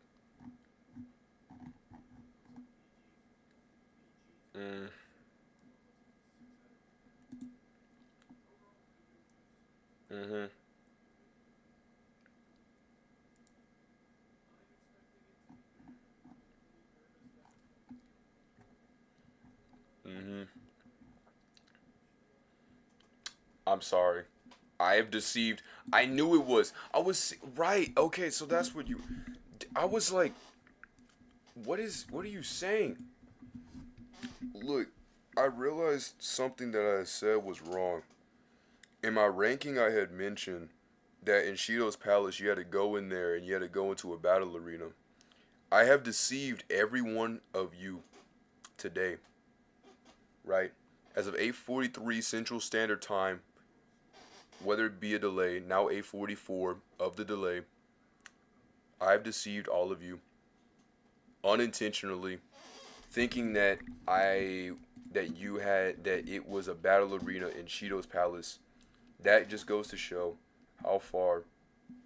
Mm, mm-hmm. Mm-hmm. I'm sorry. I have deceived. I knew it was. I was right. Okay, so that's what you. I was like, what is? What are you saying? Look, I realized something that I said was wrong. In my ranking, I had mentioned that in Shido's Palace, you had to go in there and you had to go into a battle arena. I have deceived every one of you today, right? As of 8:43 Central Standard Time, whether it be a delay, now 8:44 of the delay, I've deceived all of you unintentionally, thinking that I that you had that it was a battle arena in Shido's Palace. That just goes to show how far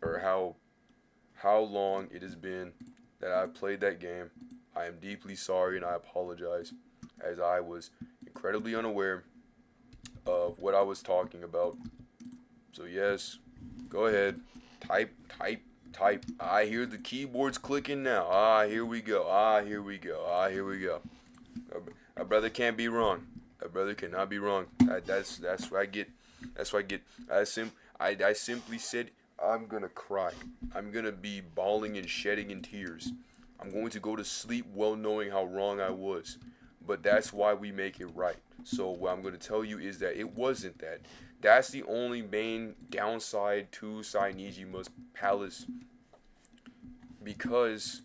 or how long it has been that I've played that game. I am deeply sorry and I apologize, as I was incredibly unaware of what I was talking about. So yes, go ahead, type, type, type. I hear the keyboards clicking now. Ah, here we go. Ah, here we go. Ah, here we go. A brother can't be wrong. A brother cannot be wrong. That's what I get. That's what I get. I simply said I'm gonna cry. I'm gonna be bawling and shedding in tears. I'm going to go to sleep well knowing how wrong I was. But that's why we make it right. So what I'm going to tell you is that it wasn't that. That's the only main downside to Sainijima's palace, because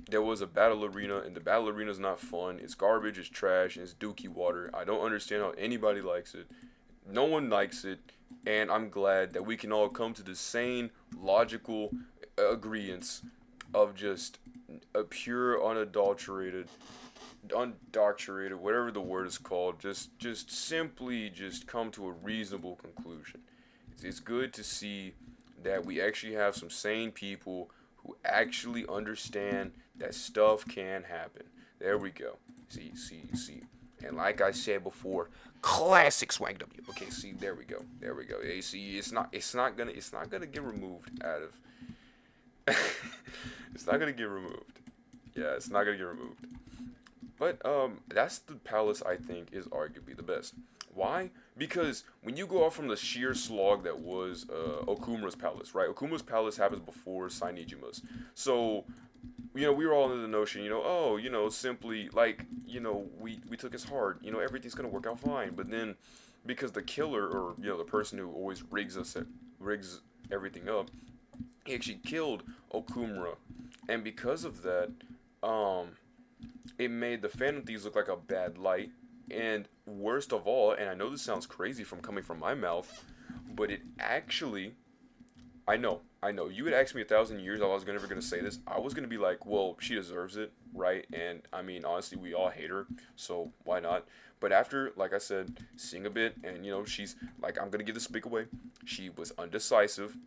there was a battle arena and the battle arena is not fun. It's garbage, it's trash, and it's dookie water. I don't understand how anybody likes it. No one likes it, and I'm glad that we can all come to the same logical agreements of just a pure, unadulterated, undoctorated, whatever the word is called, just simply just come to a reasonable conclusion. It's good to see that we actually have some sane people who actually understand that stuff can happen. There we go. See, see, see. And like I said before, classic Swag W. Okay, see, there we go. There we go. Hey, see, it's not gonna get removed out of it's not gonna get removed. Yeah, it's not gonna get removed. But that's the palace I think is arguably the best. Why? Because when you go off from the sheer slog that was Okumura's palace, right? Okumura's palace happens before Sainijima's. So, we were all under the notion, oh, simply like, we took his heart, everything's gonna work out fine. But then, because the killer, or the person who always rigs everything up, he actually killed Okumura, and because of that, um, it made the Phantom Thieves look like a bad light. And worst of all, and I know this sounds crazy from coming from my mouth, but it actually, I know, you would ask me 1,000 years, I was never gonna say this. I was gonna be like, well, she deserves it, right? And I mean, honestly, we all hate her, so why not? But after, like I said, seeing a bit, and she's like, I'm gonna give this big away. She was undecisive.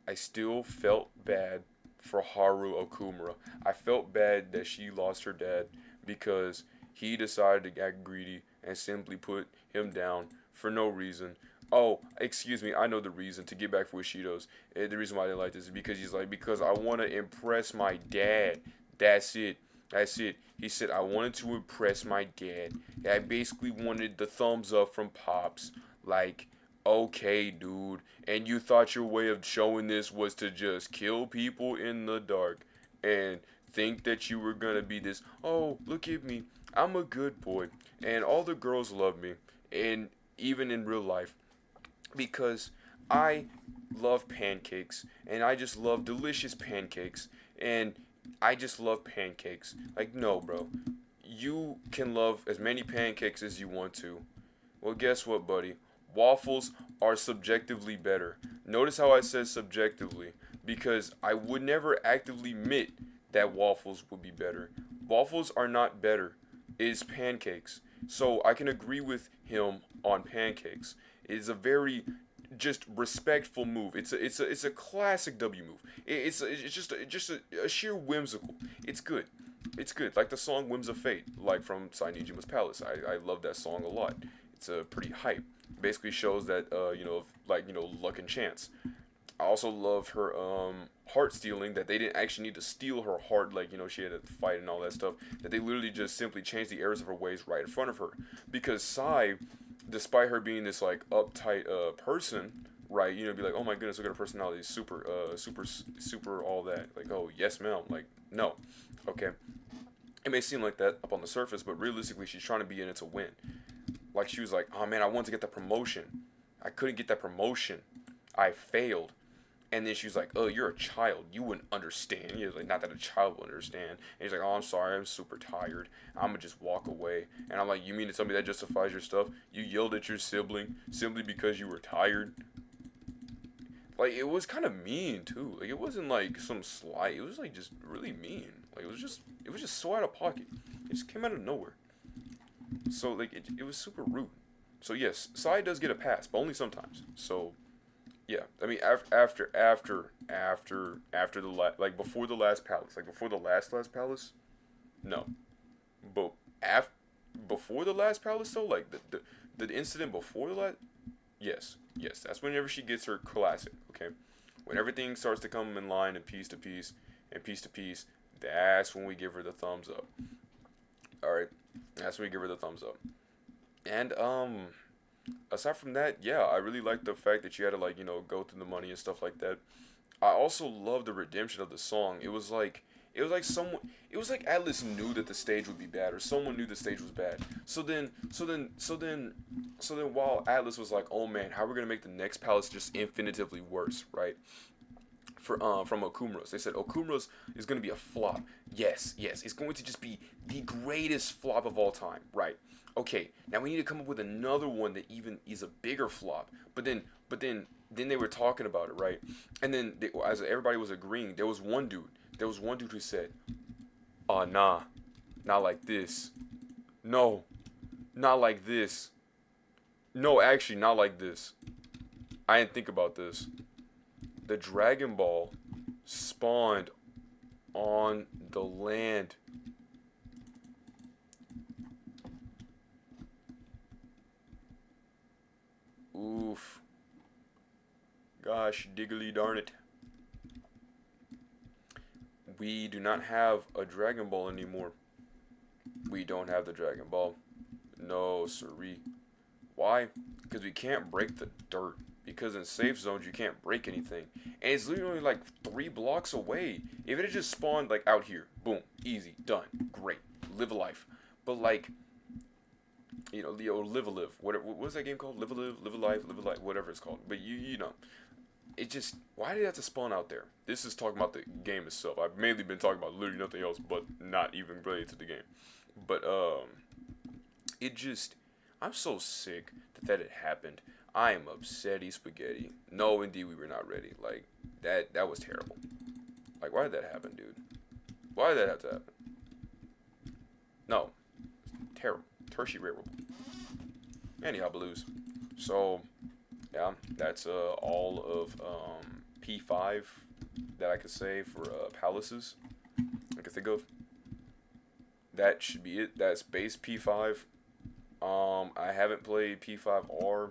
I still felt bad for Haru Okumura. I felt bad that she lost her dad because he decided to get greedy and simply put him down for no reason. Oh, excuse me, I know the reason to get back for Ishido's. The reason why I didn't like this is because he's like, because I want to impress my dad. That's it. That's it. He said, I wanted to impress my dad. I basically wanted the thumbs up from Pops. Like, okay, dude. And you thought your way of showing this was to just kill people in the dark. and think that you were gonna be this, oh, look at me, I'm a good boy, and all the girls love me, and even in real life, because I love pancakes, and I just love delicious pancakes, and I just love pancakes. Like, no, bro. You can love as many pancakes as you want to. Well, guess what, buddy? Waffles are subjectively better. Notice how I said subjectively, because I would never actively admit that waffles would be better. Waffles are not better. It's pancakes. So I can agree with him on pancakes. It is a very just respectful move. It's a classic W move. It's just a sheer whimsical. It's good. It's good. Like the song "Whims of Fate," like from Sainijima's Palace. I love that song a lot. It's a pretty hype. Basically shows that luck and chance. I also love her heart stealing, that they didn't actually need to steal her heart, like, she had to fight and all that stuff, that they literally just simply changed the errors of her ways right in front of her. Because Sai, despite her being this like uptight person, right, be like, oh my goodness, look at her personality, super all that, like, oh yes ma'am, like, no. Okay, it may seem like that up on the surface, but realistically she's trying to be in it to win. Like, she was like, oh man, I wanted to get that promotion, I couldn't get that promotion, I failed. And then she was like, oh, you're a child. You wouldn't understand. He was like, not that a child would understand. And he's like, oh, I'm sorry. I'm super tired. I'm going to just walk away. And I'm like, you mean to tell me that justifies your stuff? You yelled at your sibling simply because you were tired? Like, it was kind of mean, too. Like, it wasn't like some slight. It was like just really mean. Like, it was just so out of pocket. It just came out of nowhere. So, like, it was super rude. So, yes, Sai does get a pass, but only sometimes. So, yeah, I mean after before the last palace, like before the last palace, no, but before the last palace though, like the incident before the last, yes, that's whenever she gets her classic. Okay, when everything starts to come in line and piece to piece and piece to piece, that's when we give her the thumbs up. All right, that's when we give her the thumbs up, and aside from that, yeah, I really like the fact that you had to go through the money and stuff like that. I also love the redemption of the song. It was like Atlas knew that the stage would be bad, or someone knew the stage was bad. So then while Atlas was like, oh man, how are we gonna make the next palace just infinitively worse, right? From Okumura's. They said Okumura's is going to be a flop. Yes, it's going to just be the greatest flop of all time, right? Okay, now we need to come up with another one that even is a bigger flop. But then they were talking about it, right? And then as everybody was agreeing, there was one dude who said, "Oh, nah, not like this. No, not like this. No, actually, not like this. I didn't think about this. The Dragon Ball spawned on the land." Oof. Gosh, diggly darn it. We do not have a Dragon Ball anymore. We don't have the Dragon Ball. No, siree. Why? Because we can't break the dirt. Because in safe zones, you can't break anything. And it's literally like 3 blocks away. If it had just spawned like out here, boom, easy, done, great, live a life. But like, Leo, live a live. What was that game called? Live a life, whatever it's called. But you know, it just, why did it have to spawn out there? This is talking about the game itself. I've mainly been talking about literally nothing else, but not even related to the game. But it just, I'm so sick that it happened. I am upsetty spaghetti. No, indeed, we were not ready. Like, that was terrible. Like, why did that happen, dude? Why did that have to happen? No. Terrible. Tertiary. Anyhow, Blues. So, yeah, that's all of P5 that I could say for palaces I can think of. That should be it. That's base P5. I haven't played P5R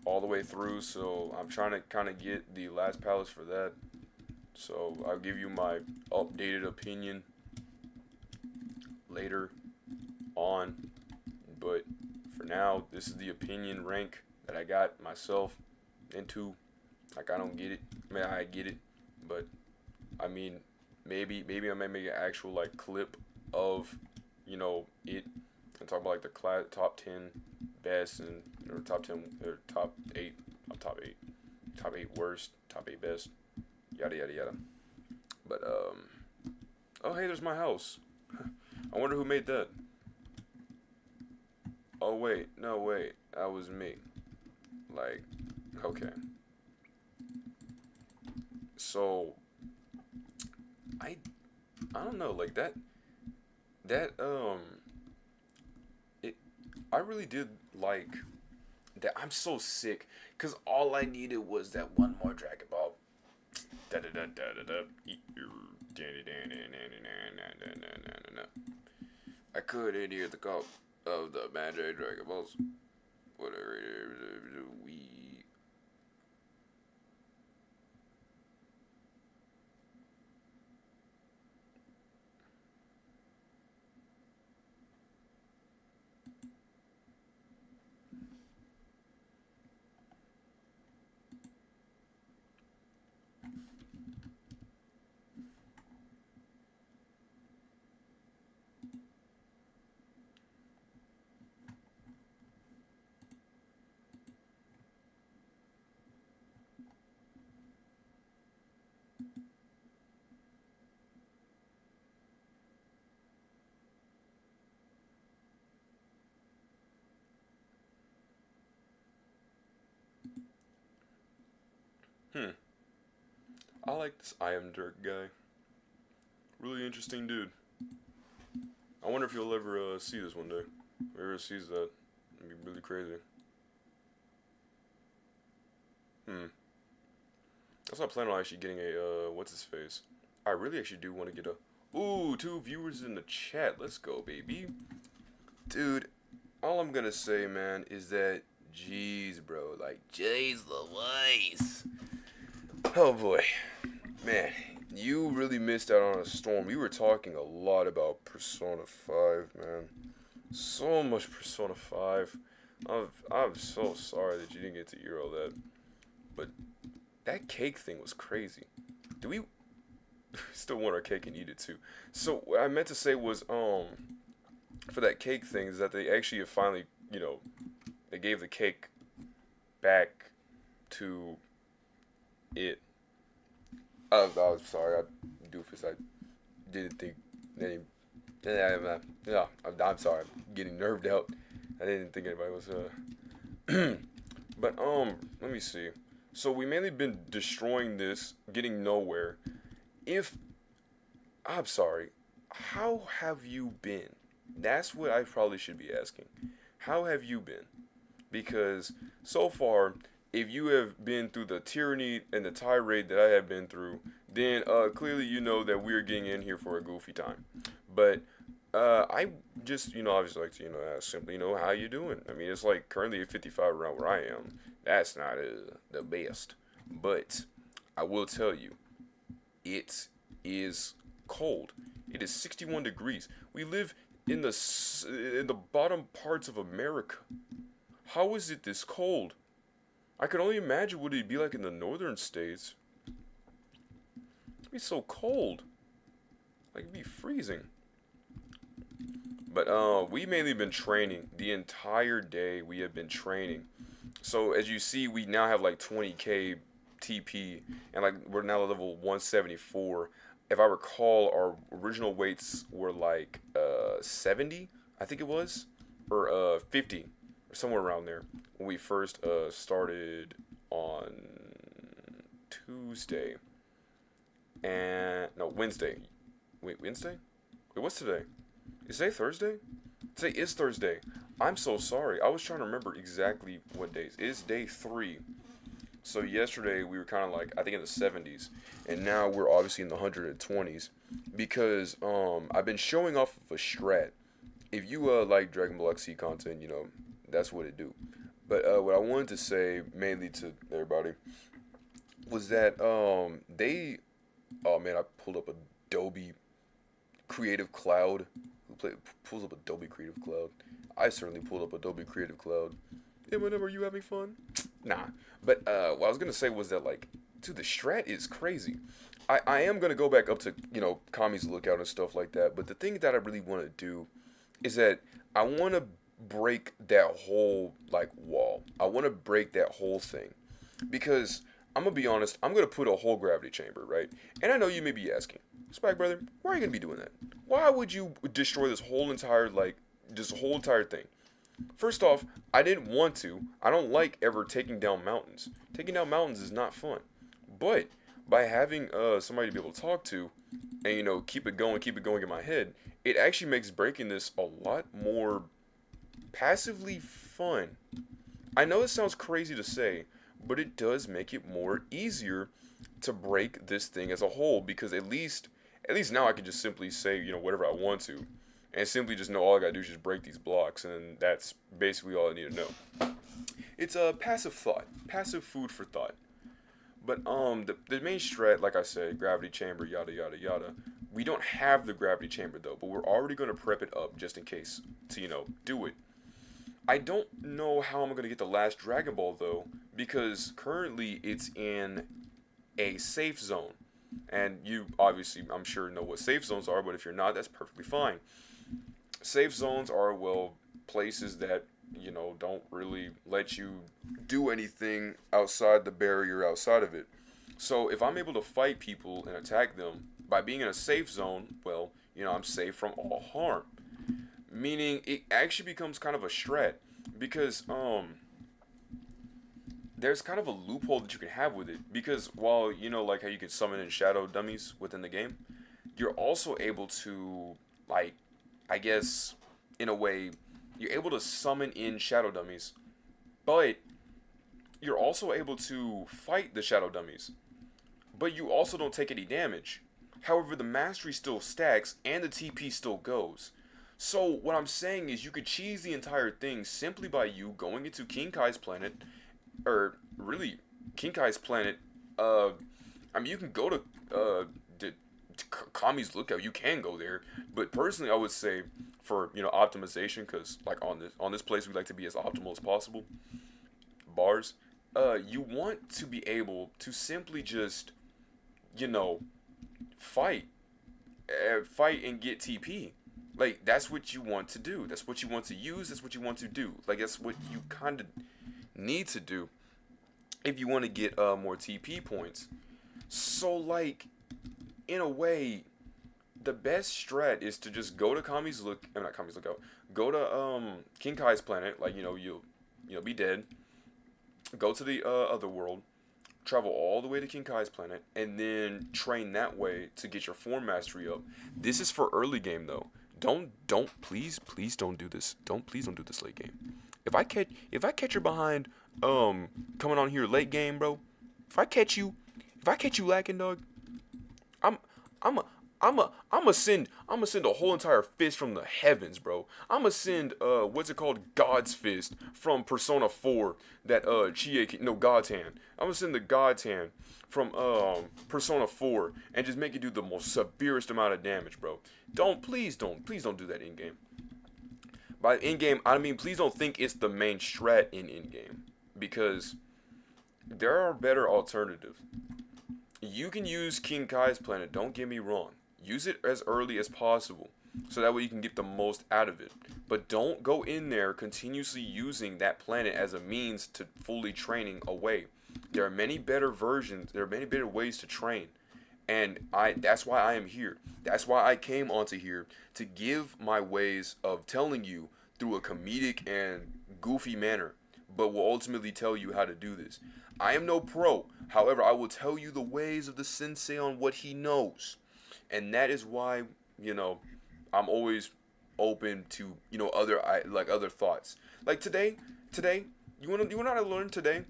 all the way through, so I'm trying to kind of get the last palace for that. So I'll give you my updated opinion later on, but for now, this is the opinion rank that I got myself into. Like, I don't get it. I mean, I get it, but I mean, maybe I may make an actual like clip of, it, and talk about like the top 10 best, and top 10 or top 8, not top 8, top 8 worst, top 8 best, yada yada yada. But oh hey, there's my house. I wonder who made that. Oh wait, no wait, that was me. Like, okay. So I I don't know, like that it I really did like that. I'm so sick because all I needed was that one more Dragon Ball. Da da da da da da. I couldn't hear the call of the Magic Dragon Balls. Whatever it is, we. Hmm. I like this I Am Dirk guy. Really interesting dude. I wonder if you'll ever see this one day. Whoever sees that, it'd be really crazy. Hmm. That's not planning on actually getting a what's his face. I really actually do want to get a. Ooh, 2 viewers in the chat. Let's go, baby. Dude, all I'm gonna say, man, is that jeez, bro, like jeez Louise. Oh boy, man, you really missed out on a storm. We were talking a lot about Persona 5, man. So much Persona 5. I'm so sorry that you didn't get to hear all that. But that cake thing was crazy. Do we still want our cake and eat it too? So what I meant to say was for that cake thing is that they actually have finally, they gave the cake back to it. I'm sorry, I doofus. I didn't think. Yeah, I'm sorry. I'm getting nerved out. I didn't think anybody was. But let me see. So we mainly been destroying this, getting nowhere. If I'm sorry, how have you been? That's what I probably should be asking. How have you been? Because so far, if you have been through the tyranny and the tirade that I have been through, then clearly you know that we're getting in here for a goofy time. But I just, obviously like to, ask simply, how you doing? I mean, it's like currently at 55 around where I am. That's not the best. But I will tell you, it is cold. It is 61 degrees. We live in the bottom parts of America. How is it this cold? I could only imagine what it'd be like in the northern states. It'd be so cold. Like, it'd be freezing. But we mainly been training the entire day. We have been training. So as you see, we now have like 20k TP, and like we're now level 174. If I recall, our original weights were like 70, I think it was, or 50, or somewhere around there when we first started on Tuesday. And no, Wednesday. Wait, Wednesday? Wait, what's today? Is today Thursday? Today is Thursday. I'm so sorry. I was trying to remember exactly what days. It is day 3. So yesterday we were kind of like, I think in the 70s. And now we're obviously in the 120s. Because I've been showing off of a strat. If you like Dragon Ball XC content, that's what it do. But what I wanted to say mainly to everybody was that they... Oh man, I pulled up Adobe Creative Cloud. Pulls up Adobe Creative Cloud. I certainly pulled up Adobe Creative Cloud. Eminem, are you having fun? Nah. But what I was gonna say was that like Dude, the strat is crazy. I am gonna go back up to Kami's lookout and stuff like that. But the thing that I really want to do is that I want to break that whole like wall. I want to break that whole thing because I'm gonna be honest. I'm gonna put a whole gravity chamber, right? And I know you may be asking, Spike brother, why are you gonna be doing that? Why would you destroy this whole entire thing? First off, I didn't want to. I don't like ever taking down mountains. Taking down mountains is not fun. But by having somebody to be able to talk to and keep it going in my head, it actually makes breaking this a lot more passively fun. I know it sounds crazy to say, but it does make it more easier to break this thing as a whole because at least now I can just simply say, whatever I want to and simply just know all I gotta do is just break these blocks and that's basically all I need to know. It's a passive thought, passive food for thought. But the main strat, like I said, gravity chamber, yada yada yada. We don't have the gravity chamber though, but we're already gonna prep it up just in case to do it. I don't know how I'm gonna get the last Dragon Ball though, because currently it's in a safe zone, and you obviously I'm sure know what safe zones are, but if you're not, that's perfectly fine. Safe zones are places that don't really let you do anything outside the barrier outside of it. So if I'm able to fight people and attack them by being in a safe zone, well, I'm safe from all harm. Meaning it actually becomes kind of a strat because there's kind of a loophole that you can have with it because while like how you can summon in shadow dummies within the game, you're also able to I guess in a way you're able to summon in shadow dummies, but you're also able to fight the shadow dummies, but you also don't take any damage. However, the mastery still stacks and the TP still goes. So what I'm saying is you could cheese the entire thing simply by you going into King Kai's planet, or really King Kai's planet. You can go to Kami's lookout. You can go there, but personally, I would say for optimization, because like on this place we like to be as optimal as possible. Bars. You want to be able to simply just fight, fight and get TP. Like that's what you want to do. That's what you want to use. That's what you want to do. Like that's what you kind of need to do if you want to get more TP points. So like in a way, the best strat is to just go to not Kami's lookout. Go to King Kai's planet. Like you'll be dead. Go to the other world. Travel all the way to King Kai's planet, and then train that way to get your form mastery up. This is for early game though. Please don't do this. Please don't do this late game. If I catch you behind coming on here late game, bro. If I catch you lacking, dog, I'ma send a whole entire fist from the heavens, bro. I'ma send what's it called, God's fist from Persona 4 that God's hand. I'ma send the God's hand from Persona 4 and just make it do the most severest amount of damage, bro. Please don't do that in game. By in game, I mean please don't think it's the main strat in game because there are better alternatives. You can use King Kai's planet, don't get me wrong. Use it as early as possible, so that way you can get the most out of it. But don't go in there continuously using that planet as a means to fully training away. There are many better versions, there are many better ways to train. And that's why I am here. That's why I came onto here to give my ways of telling you through a comedic and goofy manner, but will ultimately tell you how to do this. I am no pro. However, I will tell you the ways of the sensei on what he knows. And that is why, I'm always open to, other thoughts. Like today, you want to know how I learned today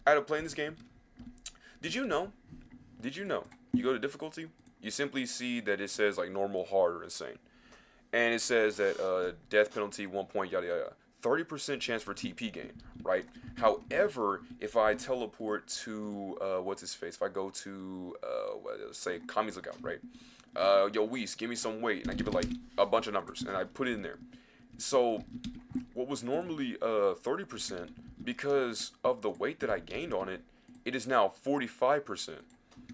out of playing this game? Did you know? You go to difficulty, you simply see that it says like normal, hard, or insane. And it says that death penalty, 1 point, yada yada. 30% chance for TP gain, right? However, if I teleport to what's his face? If I go to let's say Kami's lookout, right? Yo Whis, give me some weight, and I give it like a bunch of numbers, and I put it in there. So what was normally 30%, because of the weight that I gained on it, it is now 45%.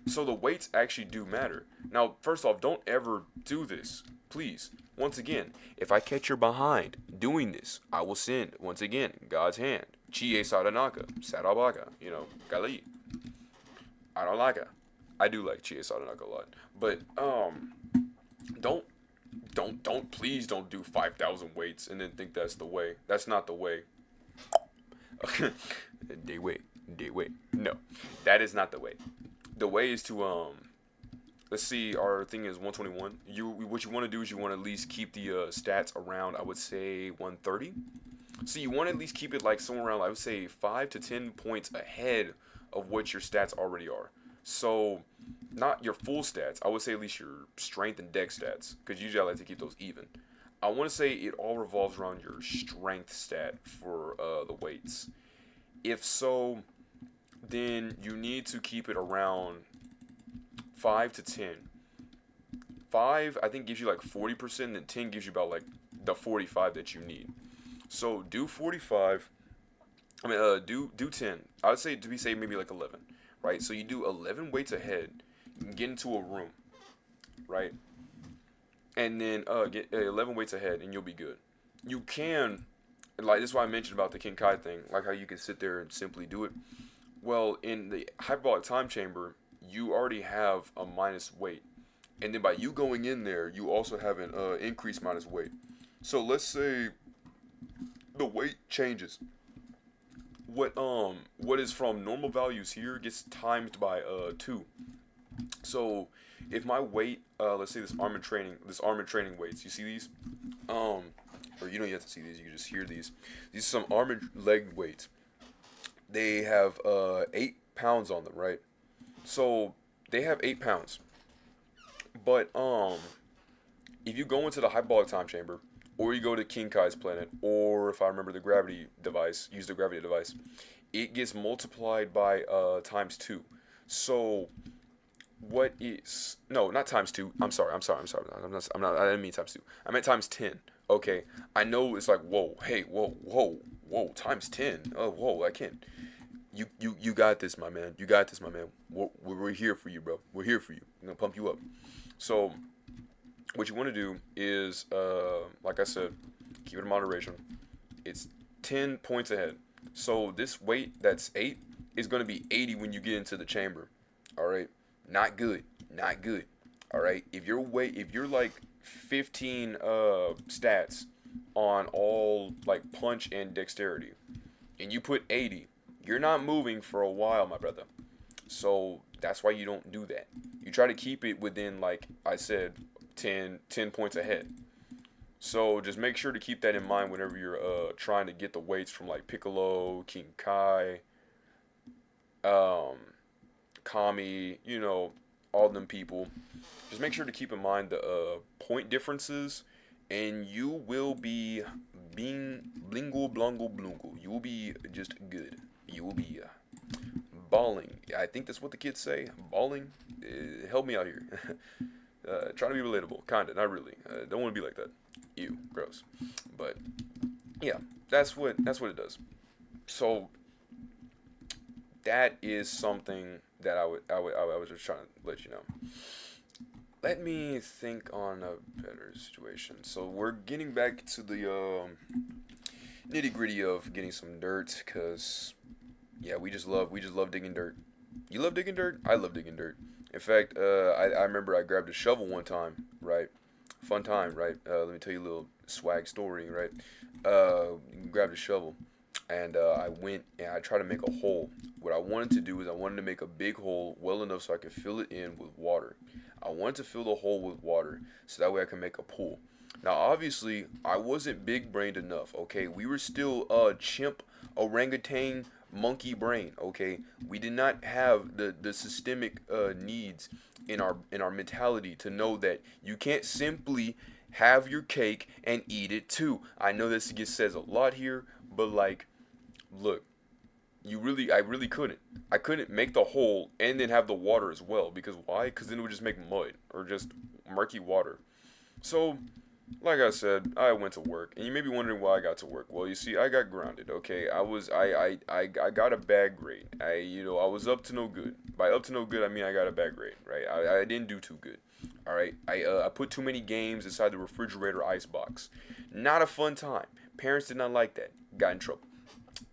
So the weights actually do matter. Now, first off, don't ever do this. Please. Once again, if I catch your behind doing this, I will send, once again, God's hand. Chie Sadanaka, Sarabaka, Gali. I don't like it. I do like Chie Sadanaka a lot. But, please don't do 5,000 weights and then think that's the way. That's not the way. Day weight. No, that is not the way. The way is to, let's see, our thing is 121. What you want to do is you want to at least keep the stats around, I would say, 130. So you want to at least keep it like somewhere around, I would say, 5 to 10 points ahead of what your stats already are. So, not your full stats. I would say at least your strength and dex stats, because usually I like to keep those even. I want to say it all revolves around your strength stat for the weights. If so, then you need to keep it around 5 to 10. 5, I think, gives you like 40%, and 10 gives you about like the 45 that you need. So do 45. Do 10. I would say, to be safe, maybe like 11, right? So you do 11 weights ahead, you can get into a room, right? And then get 11 weights ahead, and you'll be good. You can, like, this is why I mentioned about the Kinkai thing, like how you can sit there and simply do it. Well, in the hyperbolic time chamber, you already have a minus weight. And then by you going in there, you also have an increased minus weight. So let's say the weight changes. What is from normal values here gets timed by 2. So if my weight, let's say this armored training weights, you see these? Or you don't have to see these, you can just hear these. These are some armored leg weights. They have 8 pounds on them, right? So they have 8 pounds. But if you go into the hyperbolic time chamber, or you go to Kinkai's planet, or if I remember the gravity device, use the gravity device, it gets multiplied by times 2. So what is, no, not times 2. I'm sorry. I didn't mean times 2. I meant times 10. Okay, I know it's like, whoa, times 10. Oh, whoa, I can't. You got this, my man. We're here for you, bro. We're here for you. We're gonna pump you up. So what you want to do is, like I said, keep it in moderation. It's 10 points ahead. So this weight that's 8 is going to be 80 when you get into the chamber. All right, not good. All right, if you're like 15 stats on all like punch and dexterity, and you put 80, you're not moving for a while, my brother. So that's why you don't do that. You try to keep it within, like I said, 10 points ahead. So just make sure to keep that in mind whenever you're trying to get the weights from like Piccolo, King Kai, Kami, all them people. Just make sure to keep in mind the point differences, and you will be being blingle blungle blungle. You will be just good. You will be balling. I think that's what the kids say. Balling. Help me out here. Trying to be relatable, kinda, not really. Don't want to be like that. Ew, gross. But yeah, that's what it does. So that is something that I was just trying to let you know. Let me think on a better situation. So we're getting back to the nitty gritty of getting some dirt, cause yeah, we just love digging dirt. You love digging dirt? I love digging dirt. In fact, I remember I grabbed a shovel one time, right? Fun time, right? Let me tell you a little swag story, right? Grabbed a shovel, and I went and I tried to make a hole. What I wanted to do is I wanted to make a big hole well enough so I could fill it in with water. I wanted to fill the hole with water so that way I can make a pool. Now, obviously, I wasn't big-brained enough, okay? We were still chimp, orangutan, monkey brain, okay? We did not have the systemic needs in our mentality to know that you can't simply have your cake and eat it too. I know this says a lot here, but like, look, I really couldn't. I couldn't make the hole and then have the water as well, because why? Because then it would just make mud or just murky water. So like I said, I went to work, and you may be wondering why I got to work. Well, you see, I got grounded. Okay, I got a bad grade. I was up to no good. By up to no good, I mean I got a bad grade, right? I didn't do too good. All right, I put too many games inside the refrigerator ice box. Not a fun time. Parents did not like that. Got in trouble.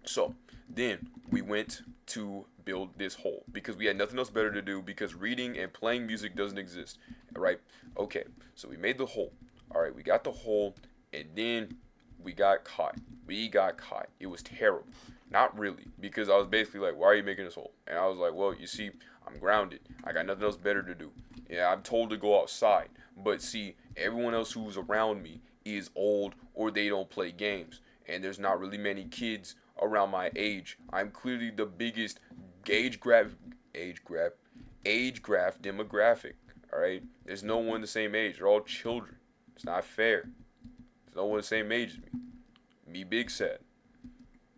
So then we went to build this hole because we had nothing else better to do because reading and playing music doesn't exist. Right? Okay. So we made the hole. All right. We got the hole, and then we got caught. We got caught. It was terrible. Not really, because I was basically like, "Why are you making this hole?" And I was like, "Well, you see, I'm grounded. I got nothing else better to do. Yeah, I'm told to go outside, but see, everyone else who's around me is old or they don't play games, and there's not really many kids around my age. I'm clearly the biggest age graph, age graph, age graph demographic. All right, there's no one the same age. They're all children. It's not fair. There's no one the same age as me. Me big sad.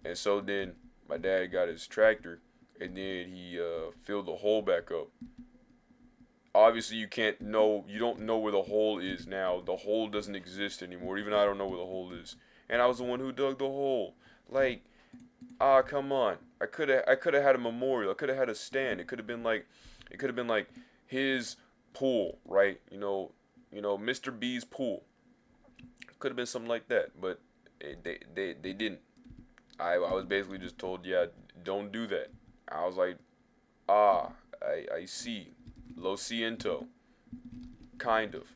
And so then my dad got his tractor, and then he filled the hole back up. Obviously, you don't know where the hole is now. The hole doesn't exist anymore. Even I don't know where the hole is. And I was the one who dug the hole. Like, come on. I could have had a memorial. I could have had a stand. It could have been like his pool, right? Mr. B's pool. Could have been something like that, but they didn't. I was basically just told, yeah, don't do that. I was like, I see. Lo siento. Kind of.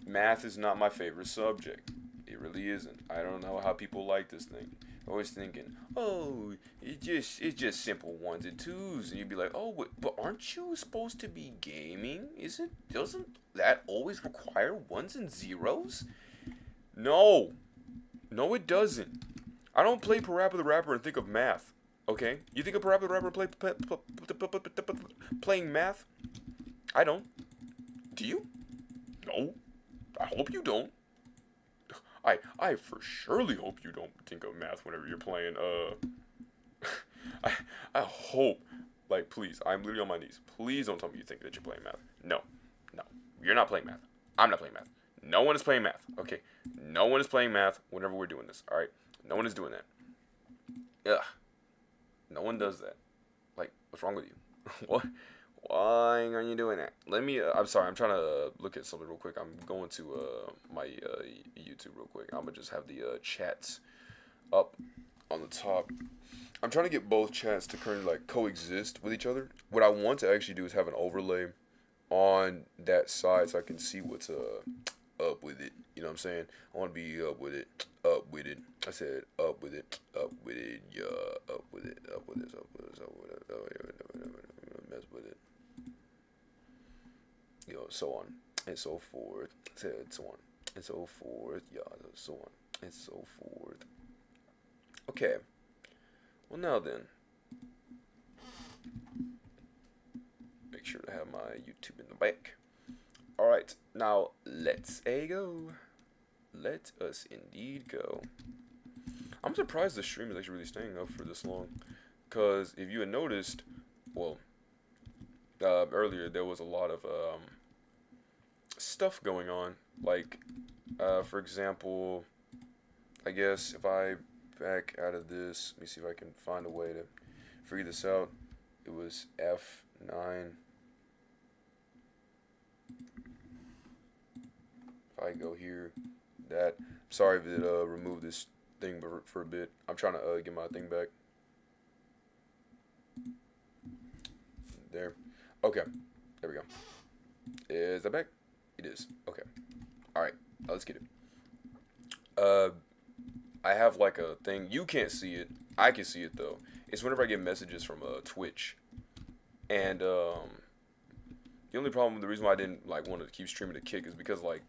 Math is not my favorite subject. It really isn't. I don't know how people like this thing. Always thinking, oh, it's just simple ones and twos, and you'd be like, oh, but aren't you supposed to be gaming? Doesn't that always require ones and zeros? No, no, it doesn't. I don't play Parappa the Rapper and think of math. Okay, you think of Parappa the Rapper playing math? I don't. Do you? No. I hope you don't. I for surely hope you don't think of math whenever you're playing. I I hope, like, please, I'm literally on my knees. Please don't tell me you think that you're playing math. No, no, you're not playing math. I'm not playing math. No one is playing math. Okay, no one is playing math whenever we're doing this. All right, no one is doing that. Ugh, no one does that. Like, what's wrong with you? What? Why are you doing that? Let me. I'm sorry. I'm trying to look at something real quick. I'm going to my YouTube real quick. I'm gonna just have the chats up on the top. I'm trying to get both chats to kind of like coexist with each other. What I want to actually do is have an overlay on that side so I can see what's up with it. You know what I'm saying? I want to be up with it. Up with it. I said up with it. Up with it. Yeah. Up with it. Up with it. Up with it. Up with it. Mess with it. So on and so forth. So on and so forth. Yeah. So on and so forth. Okay. Well, now then. Make sure to have my YouTube in the back. Alright, now let's go. Let us indeed go. I'm surprised the stream is actually really staying up for this long. Because if you had noticed, well, earlier there was a lot of stuff going on. Like, for example, I guess if I back out of this, let me see if I can find a way to figure this out. It was F9. If I go here, that. Sorry if it removed this thing for a bit. I'm trying to get my thing back. There. Okay. There we go. Is that back? It is. Okay. Alright. Let's get it. I have like a thing. You can't see it. I can see it though. It's whenever I get messages from Twitch. And the only problem, the reason why I didn't like want to keep streaming to Kick is because like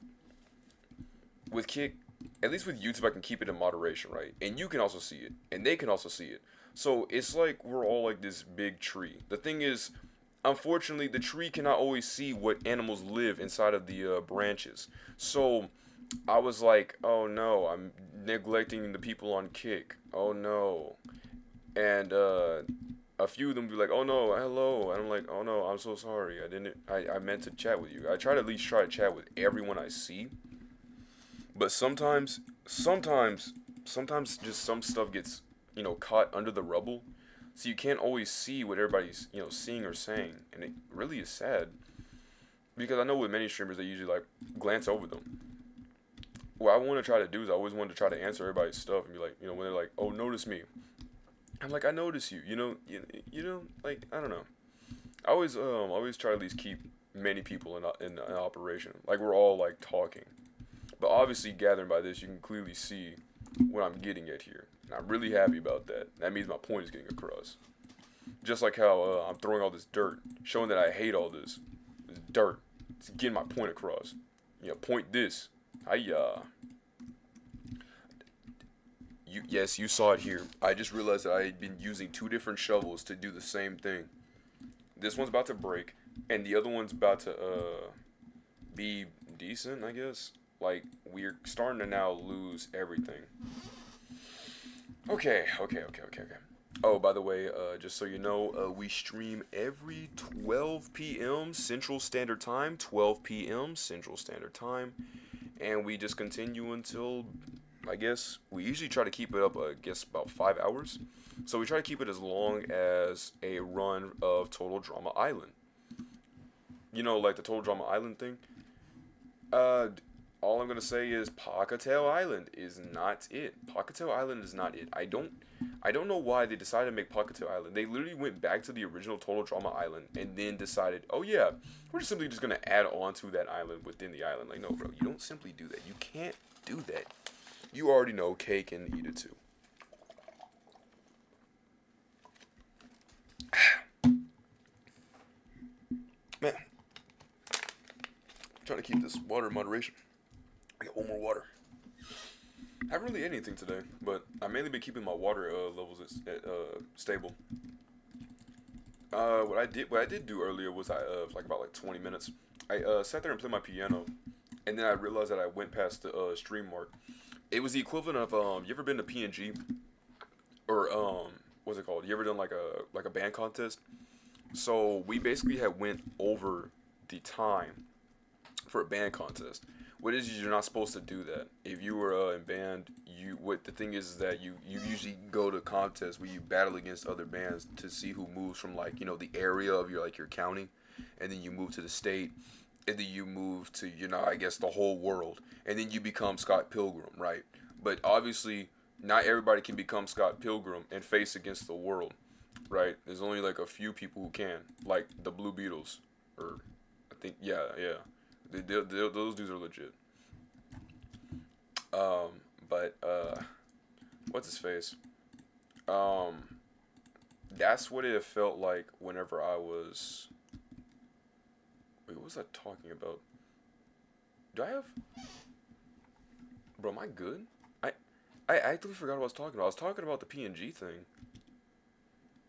with Kick, at least with YouTube, I can keep it in moderation, right? And you can also see it, and they can also see it. So it's like we're all like this big tree. The thing is, unfortunately, the tree cannot always see what animals live inside of the branches. So I was like, oh no, I'm neglecting the people on Kick. Oh no. And a few of them be like, oh no, hello. And I'm like, oh no, I'm so sorry. I meant to chat with you. I try to at least try to chat with everyone I see. But sometimes just some stuff gets, caught under the rubble. So you can't always see what everybody's, seeing or saying. And it really is sad. Because I know with many streamers, they usually, like, glance over them. What I want to try to do is I always want to try to answer everybody's stuff and be like, when they're like, oh, notice me. I'm like, I notice you, like, I don't know. I always try to at least keep many people in an operation. Like, we're all, like, talking. But obviously, gathering by this, you can clearly see what I'm getting at here. And I'm really happy about that. That means my point is getting across. Just like how I'm throwing all this dirt, showing that I hate all this dirt. It's getting my point across. Point this. Yes, you saw it here. I just realized that I had been using two different shovels to do the same thing. This one's about to break, and the other one's about to be decent, I guess. Like, we're starting to now lose everything. Okay. Oh, by the way, just so you know, we stream every 12 p.m. Central Standard Time. 12 p.m. Central Standard Time. And we just continue until, I guess, we usually try to keep it up, about 5 hours. So we try to keep it as long as a run of Total Drama Island. Like the Total Drama Island thing. All I'm gonna say is Pahkitew Island is not it. Pahkitew Island is not it. I don't know why they decided to make Pahkitew Island. They literally went back to the original Total Drama Island and then decided, oh yeah, we're simply just gonna add on to that island within the island. Like, no, bro, you don't simply do that. You can't do that. You already know K can eat it too. Man, I'm trying to keep this water in moderation. I got one more water. I haven't really ate anything today, but I've mainly been keeping my water levels stable. What I did do earlier was like about 20 minutes. I sat there and played my piano, and then I realized that I went past the stream mark. It was the equivalent of you ever been to PNG or what's it called? You ever done like a band contest? So we basically had went over the time for a band contest. What is you're not supposed to do that. If you were in band, what the thing is that you usually go to contests where you battle against other bands to see who moves from the area of your county, and then you move to the state, and then you move to I guess the whole world, and then you become Scott Pilgrim, right? But obviously not everybody can become Scott Pilgrim and face against the world, right? There's only like a few people who can, like the Blue Beetles, or I think yeah. Those dudes are legit. But what's his face? That's what it felt like whenever I was. Wait, what was I talking about? Do I have? Bro, am I good? I actually forgot what I was talking about. I was talking about the PNG thing.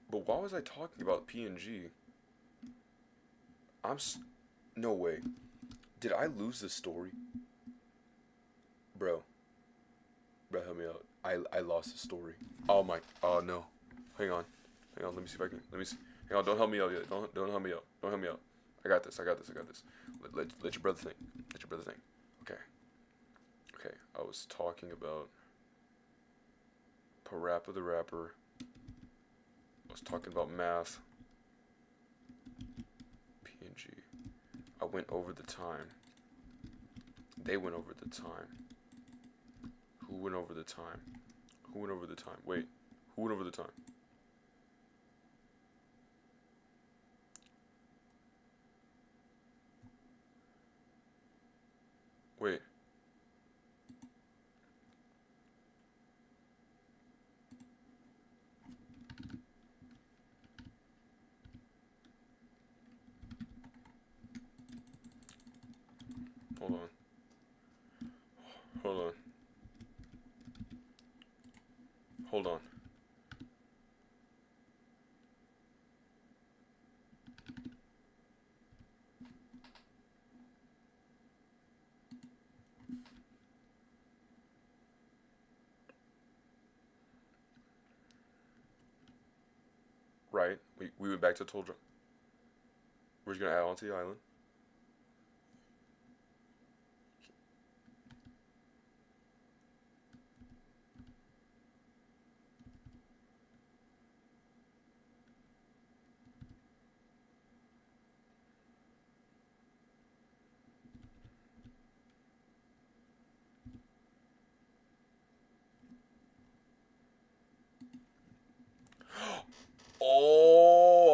But why was I talking about PNG? No way. Did I lose this story? Bro, help me out. I lost the story. Oh no. Hang on, let me see if I can, hang on, don't help me out yet. Don't help me out. I got this. Let your brother think. Okay, I was talking about Parappa the Rapper. I was talking about math. PNG. I went over the time. They went over the time. Who went over the time? Wait, who went over the time? Wait. Hold on. Right. We went back to Toldra. We're just gonna add on to the island.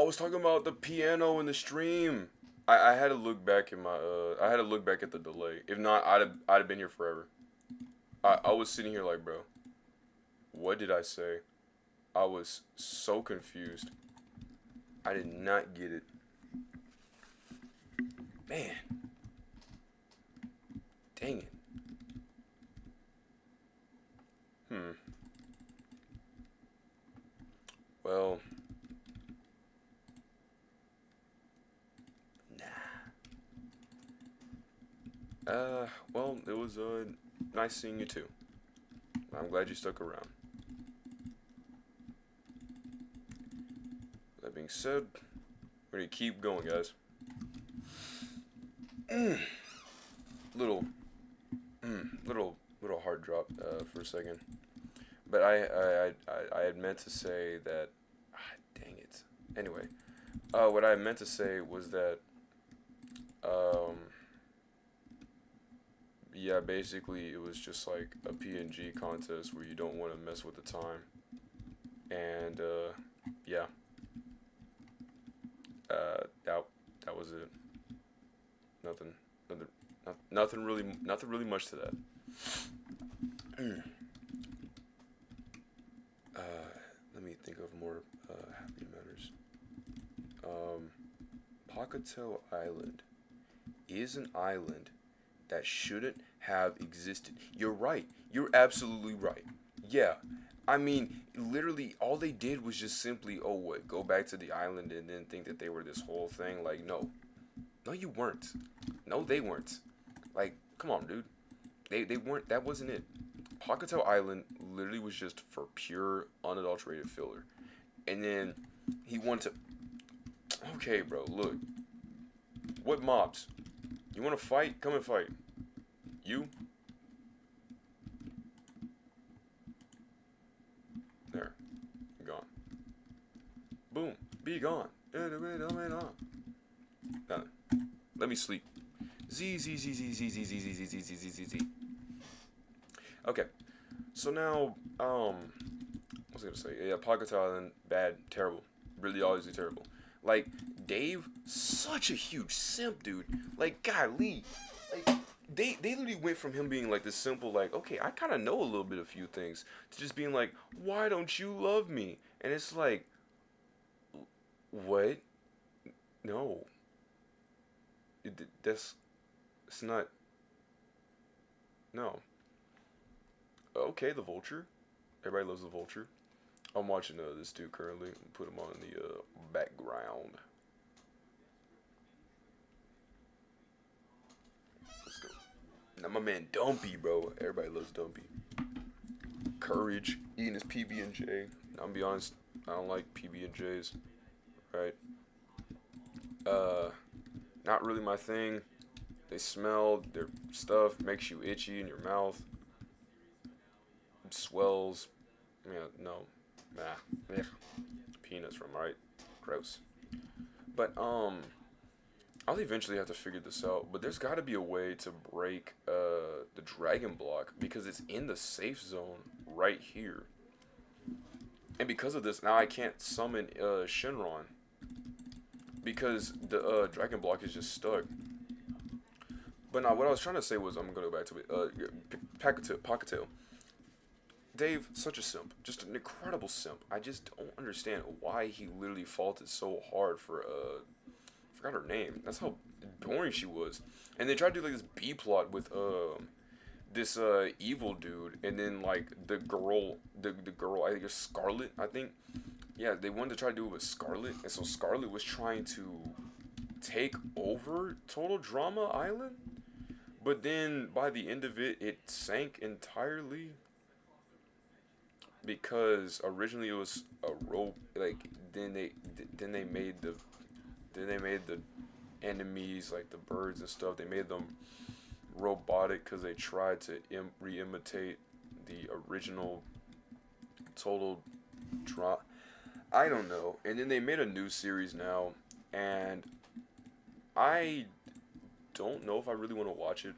was talking about the piano in the stream. I had to look back in my I had to look back at the delay. If not, I'd have been here forever. I was sitting here like, bro, what did I say? I was so confused. I did not get it. Man. Dang it. Well. Well, it was nice seeing you too. I'm glad you stuck around. That being said, we're gonna keep going, guys. Little, little hard drop for a second. But I had meant to say that. Dang it. Anyway, what I meant to say was that. Yeah, basically it was just like a PNG contest where you don't want to mess with the time. And yeah. That was it. Nothing really much to that. Let me think of more happy matters. Pocketel Island is an island that shouldn't have existed. You're right. You're absolutely right. Yeah. I mean, literally, all they did was just simply, oh, what, go back to the island and then think that they were this whole thing. Like, no. No, you weren't. No, they weren't. Like, come on, dude. They weren't. That wasn't it. Pocketel Island literally was just for pure, unadulterated filler. And then he wanted to... Okay, bro, look. What mobs? You want to fight? Come and fight. You? There. Gone. Boom. Be gone. Now, let me sleep. Z. Okay. So now, what was I gonna say? Yeah, Pocket Island, bad, terrible. Really, obviously terrible. Like, Dave, such a huge simp, dude. Like, golly. Like, they literally went from him being like this simple, like, okay, I kind of know a little bit of a few things, to just being like, why don't you love me? And it's like, what? No. It's not. No. Okay, the Vulture. Everybody loves the Vulture. I'm watching this dude currently. Put him on in the background. Let's go. Now my man Dumpy, bro. Everybody loves Dumpy. Courage, eating his PB&J. I'm gonna be honest, I don't like PB&Js. Right? Not really my thing. They smell, their stuff makes you itchy in your mouth. It swells. Yeah, no. Nah. Ugh. Peanuts from, right? Gross. But, I'll eventually have to figure this out. But there's gotta be a way to break, the dragon block. Because it's in the safe zone right here. And because of this, now I can't summon, Shenron. Because the, dragon block is just stuck. But now, what I was trying to say was, I'm gonna go back to it, Pocketel. Dave, such a simp. Just an incredible simp. I just don't understand why he literally faulted so hard for, forgot her name. That's how boring she was. And they tried to do, like, this B-plot with, this, evil dude. And then, like, the girl, the girl, I think it's Scarlet, I think. Yeah, they wanted to try to do it with Scarlet. And so Scarlet was trying to take over Total Drama Island. But then, by the end of it, it sank entirely. Because originally it was a rope, like, then they made the enemies, like the birds and stuff, they made them robotic because they tried to re-imitate the original Total Drama. I don't know. And then they made a new series now, and I don't know if I really want to watch it.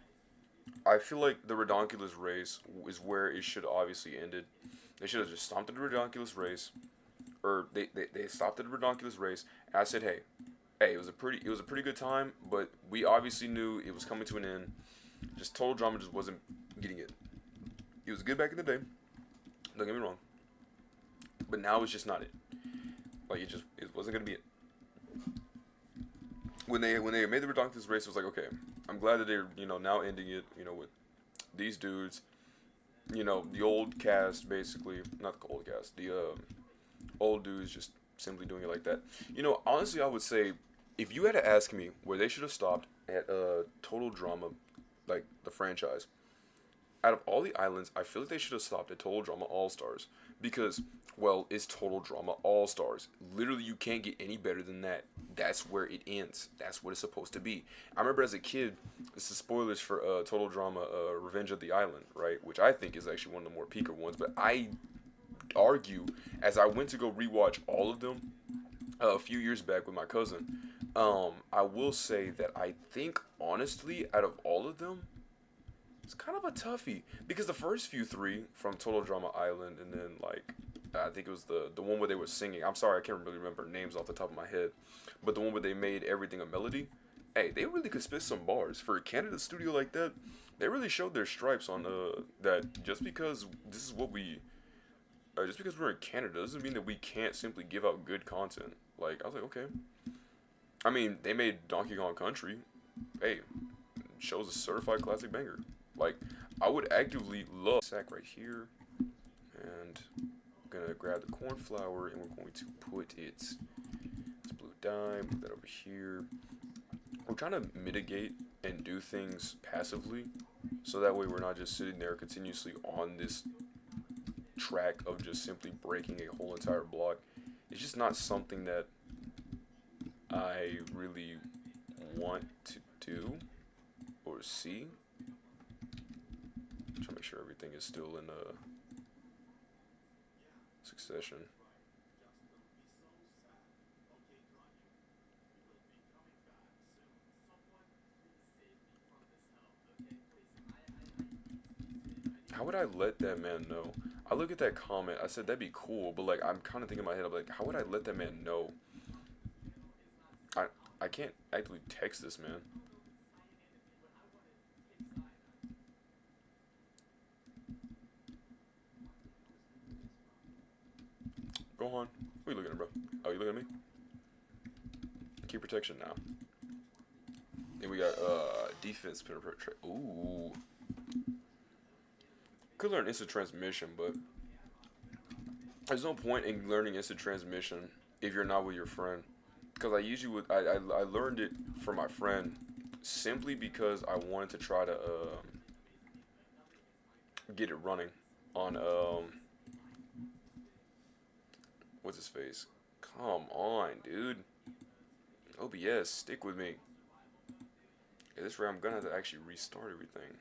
I feel like the Redonkulous race is where it should obviously ended. They should have just stomped the Redonkulous race, or they stopped at the Redonkulous race. And I said, hey, it was a pretty good time, but we obviously knew it was coming to an end. Just Total Drama just wasn't getting it. It was good back in the day. Don't get me wrong. But now it's just not it. Like it wasn't gonna be it. When they made the Redonkulous race, it was like, okay, I'm glad that they're now ending it. With these dudes. The old cast basically, not the old cast, the old dudes just simply doing it like that. Honestly, I would say if you had to ask me where they should have stopped at Total Drama, like the franchise, out of all the islands, I feel like they should have stopped at Total Drama All Stars because, well, it's Total Drama All Stars. Literally, you can't get any better than that. That's where it ends. That's what it's supposed to be. I remember as a kid, this is spoilers for Total Drama Revenge of the Island, right? Which I think is actually one of the more peaker ones. But I argue, as I went to go rewatch all of them a few years back with my cousin, I will say that I think, honestly, out of all of them, it's kind of a toughie because the first few three from Total Drama Island and then like I think it was the one where they were singing. I'm sorry, I can't really remember names off the top of my head, but the one where they made everything a melody. Hey, they really could spit some bars for a Canada studio like that. They really showed their stripes on that just because this is what we just because we're in Canada doesn't mean that we can't simply give out good content. Like I was like, okay. I mean, they made Donkey Kong Country. Hey, shows a certified classic banger. Like, I would actively love sack right here, and I'm gonna grab the corn flour, and we're going to put it's blue dime, put that over here. We're trying to mitigate and do things passively, so that way we're not just sitting there continuously on this track of just simply breaking a whole entire block. It's just not something that I really want to do or see. Trying to make sure everything is still in succession. How would I let that man know? I look at that comment. I said that'd be cool, but like I'm kind of thinking in my head, I'm like, how would I let that man know? I I can't actually text this man. Go on. What are you looking at, bro? Oh, you looking at me? Keep protection now. Then we got defense penetration. Ooh. Could learn instant transmission, but there's no point in learning instant transmission if you're not with your friend. Because I usually would I learned it from my friend simply because I wanted to try to get it running on what's his face? Come on, dude. OBS, stick with me. Yeah, this way I'm gonna have to actually restart everything.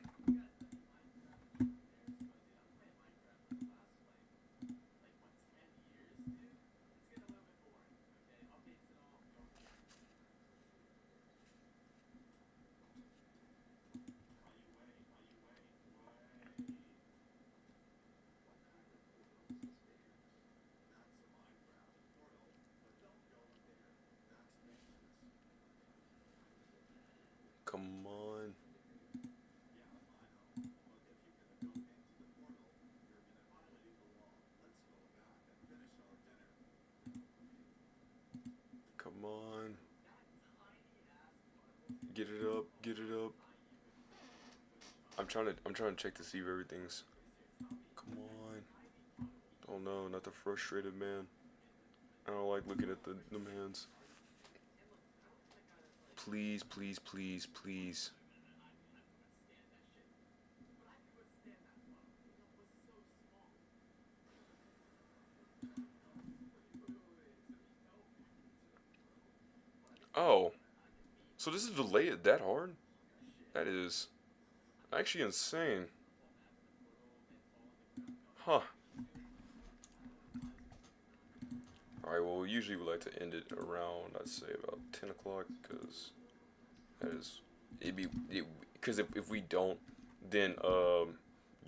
Come on. Come on. Get it up, get it up. I'm trying to check to see if everything's come on. Oh no, not the frustrated man. I don't like looking at the man's. Please, please, please, please. Oh, so this is delayed that hard? That is actually insane. Huh. Alright, well, usually we like to end it around, I'd say, about 10 o'clock, because that is, because if we don't, then,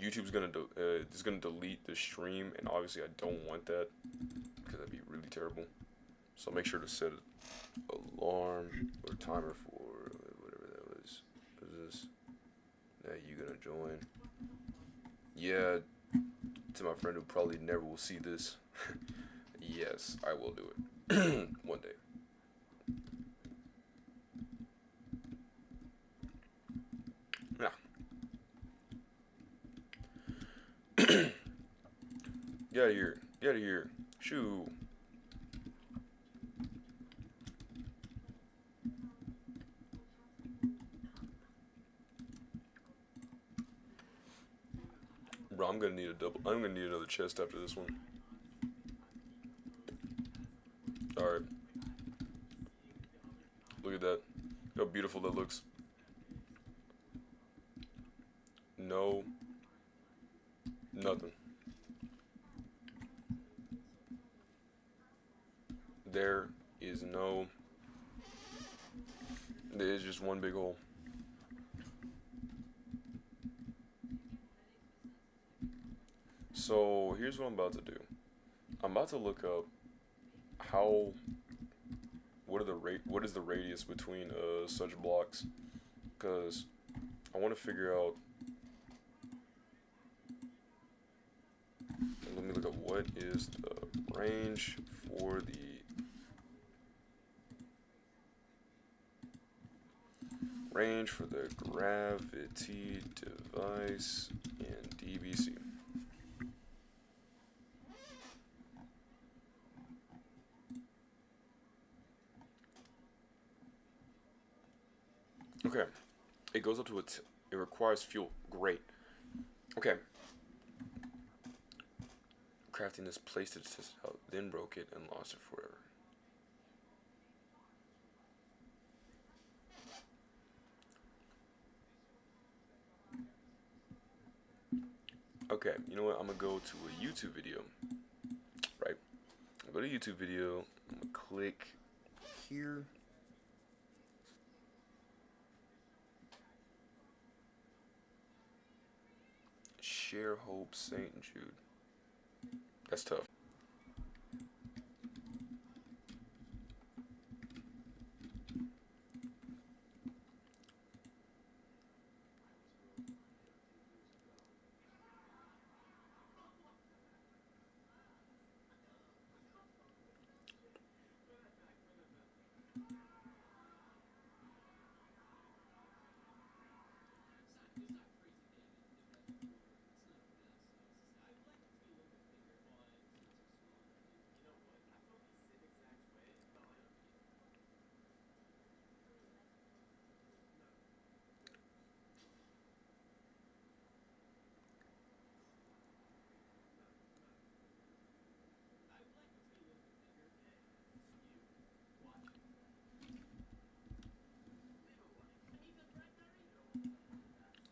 YouTube's gonna, is gonna delete the stream, and obviously I don't want that, because that'd be really really terrible. So make sure to set an alarm or timer for whatever that was. What is this? Now you gonna join? Yeah, to my friend who probably never will see this. Yes, I will do it one day. Yeah. Get out of here. Get out of here. Shoo. Bro, I'm gonna need another chest after this one. Alright. Look at that. How beautiful that looks. No. Nothing. There is no. There is just one big hole. So here's what I'm about to do. I'm about to look up what is the radius between such blocks, because I want to figure out. Let me look up what is the range for the gravity device in DBC. Okay, it goes up to it requires fuel. Great. Okay. Crafting this, placed it, tested out, then broke it and lost it forever. Okay, you know what? I'm gonna go to a YouTube video. Right? I'll go to YouTube video. I'm gonna click here. Share Hope St. Jude. That's tough.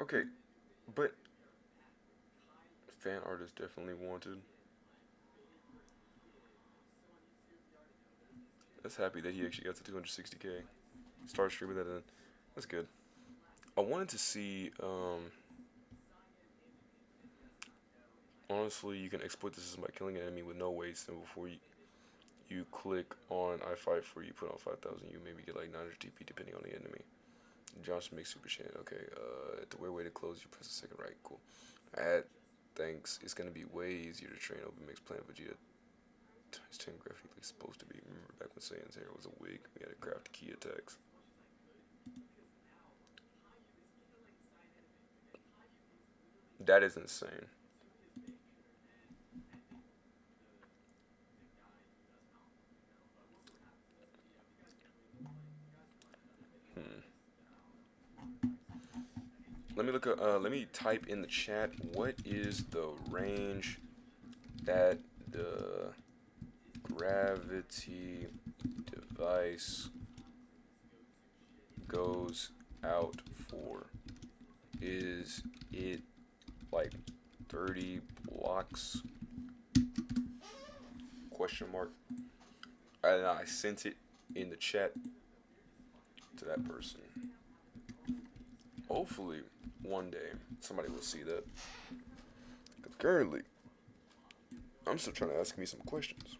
Okay, but fan art is definitely wanted. That's happy that he actually got to 260K. Start streaming that in. That's good. I wanted to see, honestly, you can exploit the system by killing an enemy with no waste, and before you click on I fight for you, put on 5,000, you maybe get like 900 TP depending on the enemy. Johnson makes super chain. Okay, at the weird way to close, you press the second right. Cool. Thanks. It's gonna be way easier to train Open Mix Plant Vegeta. His 10 graphically like supposed to be. Remember back when Saiyan's hair was a wig? We had to craft key attacks. That is insane. Let me look up, let me type in the chat, what is the range that the gravity device goes out for? Is it like 30 blocks? Question mark. And I sent it in the chat to that person. Hopefully one day somebody will see that. Because currently I'm still trying to ask me some questions.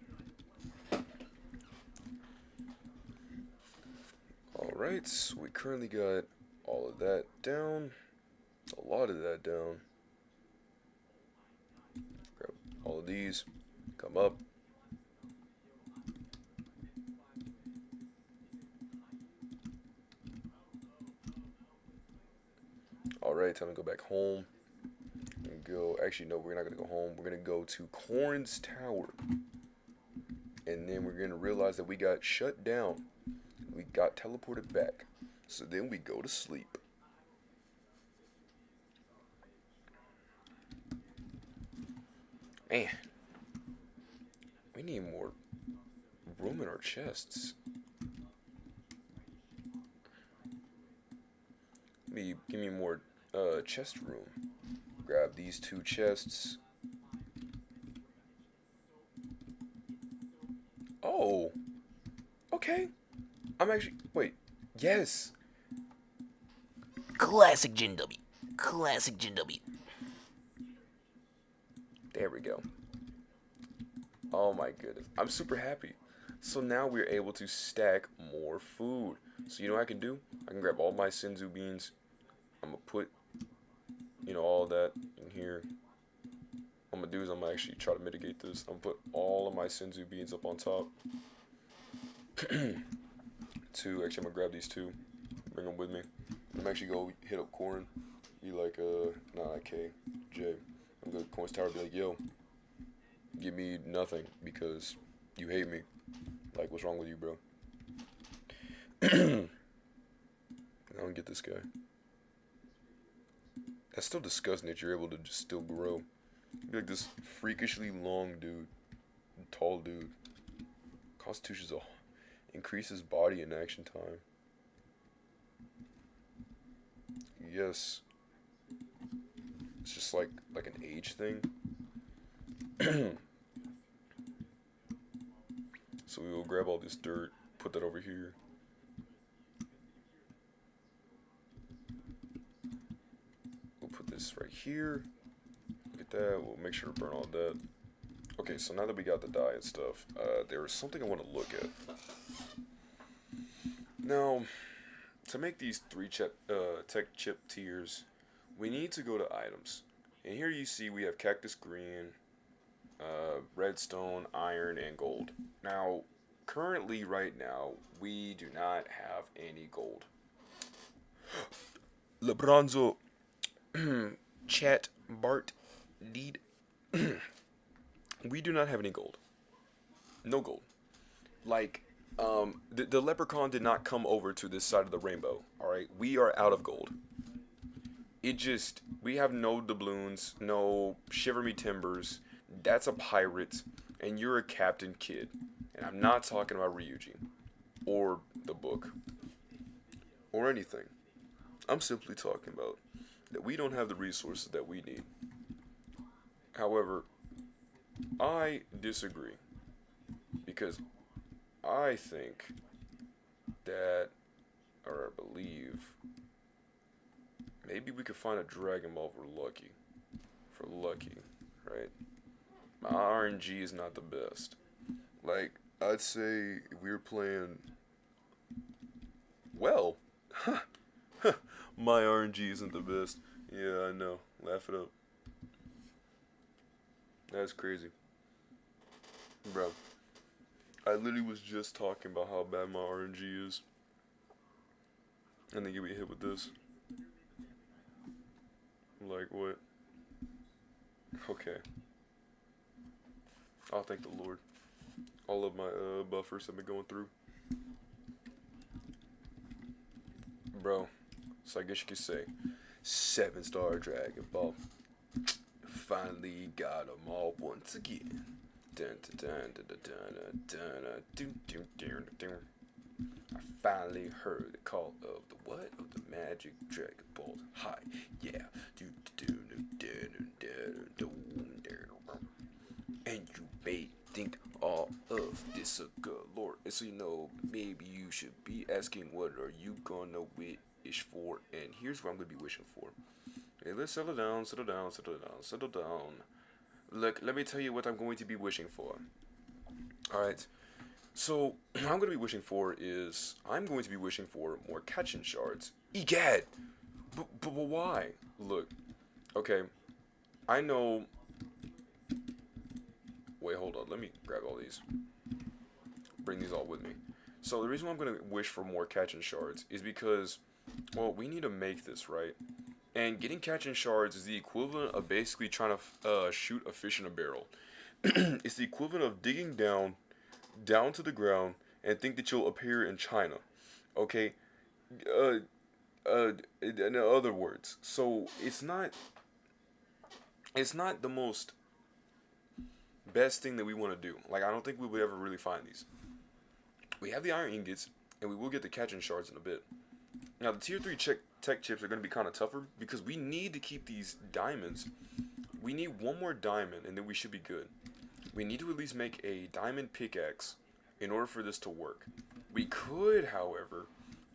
Alright, so we currently got all of that down. A lot of that down. Grab all of these. Come up. Alright, time to go back home. And go. Actually, no, we're not gonna go home. We're gonna go to Corn's Tower. And then we're gonna realize that we got shut down. We got teleported back. So then we go to sleep. Man, we need more room in our chests. Give me more chest room. Grab these 2 chests. Oh, okay. I'm actually wait. Yes. Classic Jin W. Classic Jin W. There we go. Oh my goodness. I'm super happy. So now we're able to stack more food. So you know what I can do? I can grab all my Senzu beans. I'm going to put, all that in here. What I'm going to do is I'm going to actually try to mitigate this. I'm going to put all of my Senzu beans up on top. 2. Actually, I'm going to grab these 2. Bring them with me. I'm actually go hit up Corn. Be like, not K, J. I'm going to Corn's Tower be like, yo, give me nothing because you hate me. Like, what's wrong with you, bro? I don't get this guy. That's still disgusting that you're able to just still grow. Be like this freakishly long dude. Tall dude. Constitution's increases body and action time. Yes. It's just like an age thing. So we will grab all this dirt, put that over here. We'll put this right here. Look at that. We'll make sure to burn all of that. Okay, so now that we got the dye and stuff, there is something I want to look at. Now, to make these 3 tech chip tiers, we need to go to items. And here you see we have cactus green, redstone, iron, and gold. Now, currently right now, we do not have any gold. Lebronzo, chat, Bart, Deed. We do not have any gold. No gold. Like, the leprechaun did not come over to this side of the rainbow, alright? We are out of gold. We have no doubloons, no Shiver Me Timbers. That's a pirate, and you're a Captain Kidd. And I'm not talking about Ryuji, or the book, or anything. I'm simply talking about that we don't have the resources that we need. However, I disagree, because I think that, or I believe, maybe we could find a Dragon Ball for lucky, right? My RNG is not the best. Like, I'd say if we were playing well, my RNG isn't the best. Yeah, I know. Laugh it up. That's crazy. Bro, I literally was just talking about how bad my RNG is. And then you get hit with this. Like, what? Okay. I'll thank the Lord. All of my buffers have been going through. Bro, so I guess you could say 7-star Dragon Ball. Finally got them all once again. I finally heard the call of the what? Of the magic Dragon Balls. Hi, yeah. And you may think all of this a galore. And so maybe you should be asking, what are you gonna wish for? And here's what I'm gonna be wishing for. Okay, let's settle down. Look, let me tell you what I'm going to be wishing for. Alright, So what I'm gonna be wishing for is I'm going to be wishing for more catching shards. Egad! But why? Look, okay, I know. Wait, hold on. Let me grab all these. Bring these all with me. So the reason why I'm gonna wish for more catching shards is because, well, we need to make this right. And getting catching shards is the equivalent of basically trying to shoot a fish in a barrel. It's the equivalent of digging down to the ground, and think that you'll appear in China. Okay? Uh, in other words, so it's not the most best thing that we want to do. Like, I don't think we would ever really find these. We have the iron ingots, and we will get the catching shards in a bit. Now, the tier 3 tech chips are going to be kind of tougher because we need to keep these diamonds. We need one more diamond, and then we should be good. We need to at least make a diamond pickaxe in order for this to work. We could, however,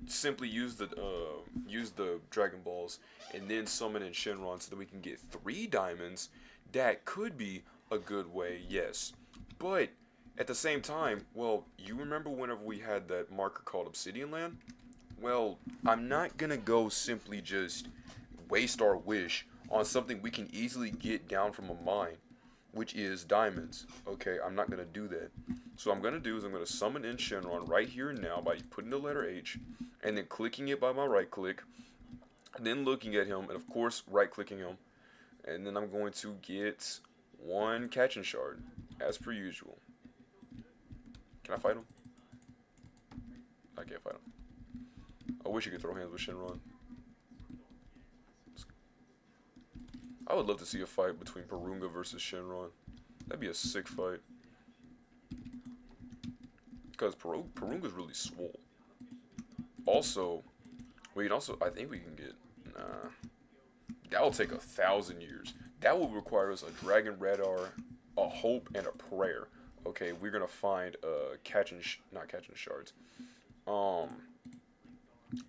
simply use the Dragon Balls and then summon in Shenron so that we can get 3 diamonds. That could be a good way, yes. But at the same time, well, you remember whenever we had that marker called Obsidian Land? Well, I'm not gonna go simply just waste our wish on something we can easily get down from a mine, which is diamonds. Okay, I'm not gonna do that. So what I'm gonna do is I'm gonna summon in Shenron right here and now by putting the letter H and then clicking it by my right click, then looking at him and of course right clicking him, and then I'm going to get 1 catching shard as per usual. Can I fight him? I can't fight him. I wish you could throw hands with Shenron. I would love to see a fight between Porunga versus Shenron. That'd be a sick fight. Because Porunga's really swole. Also, I think we can get, nah. That'll take 1,000 years. That will require us a Dragon Radar, a Hope, and a Prayer. Okay, we're gonna find, not catching shards.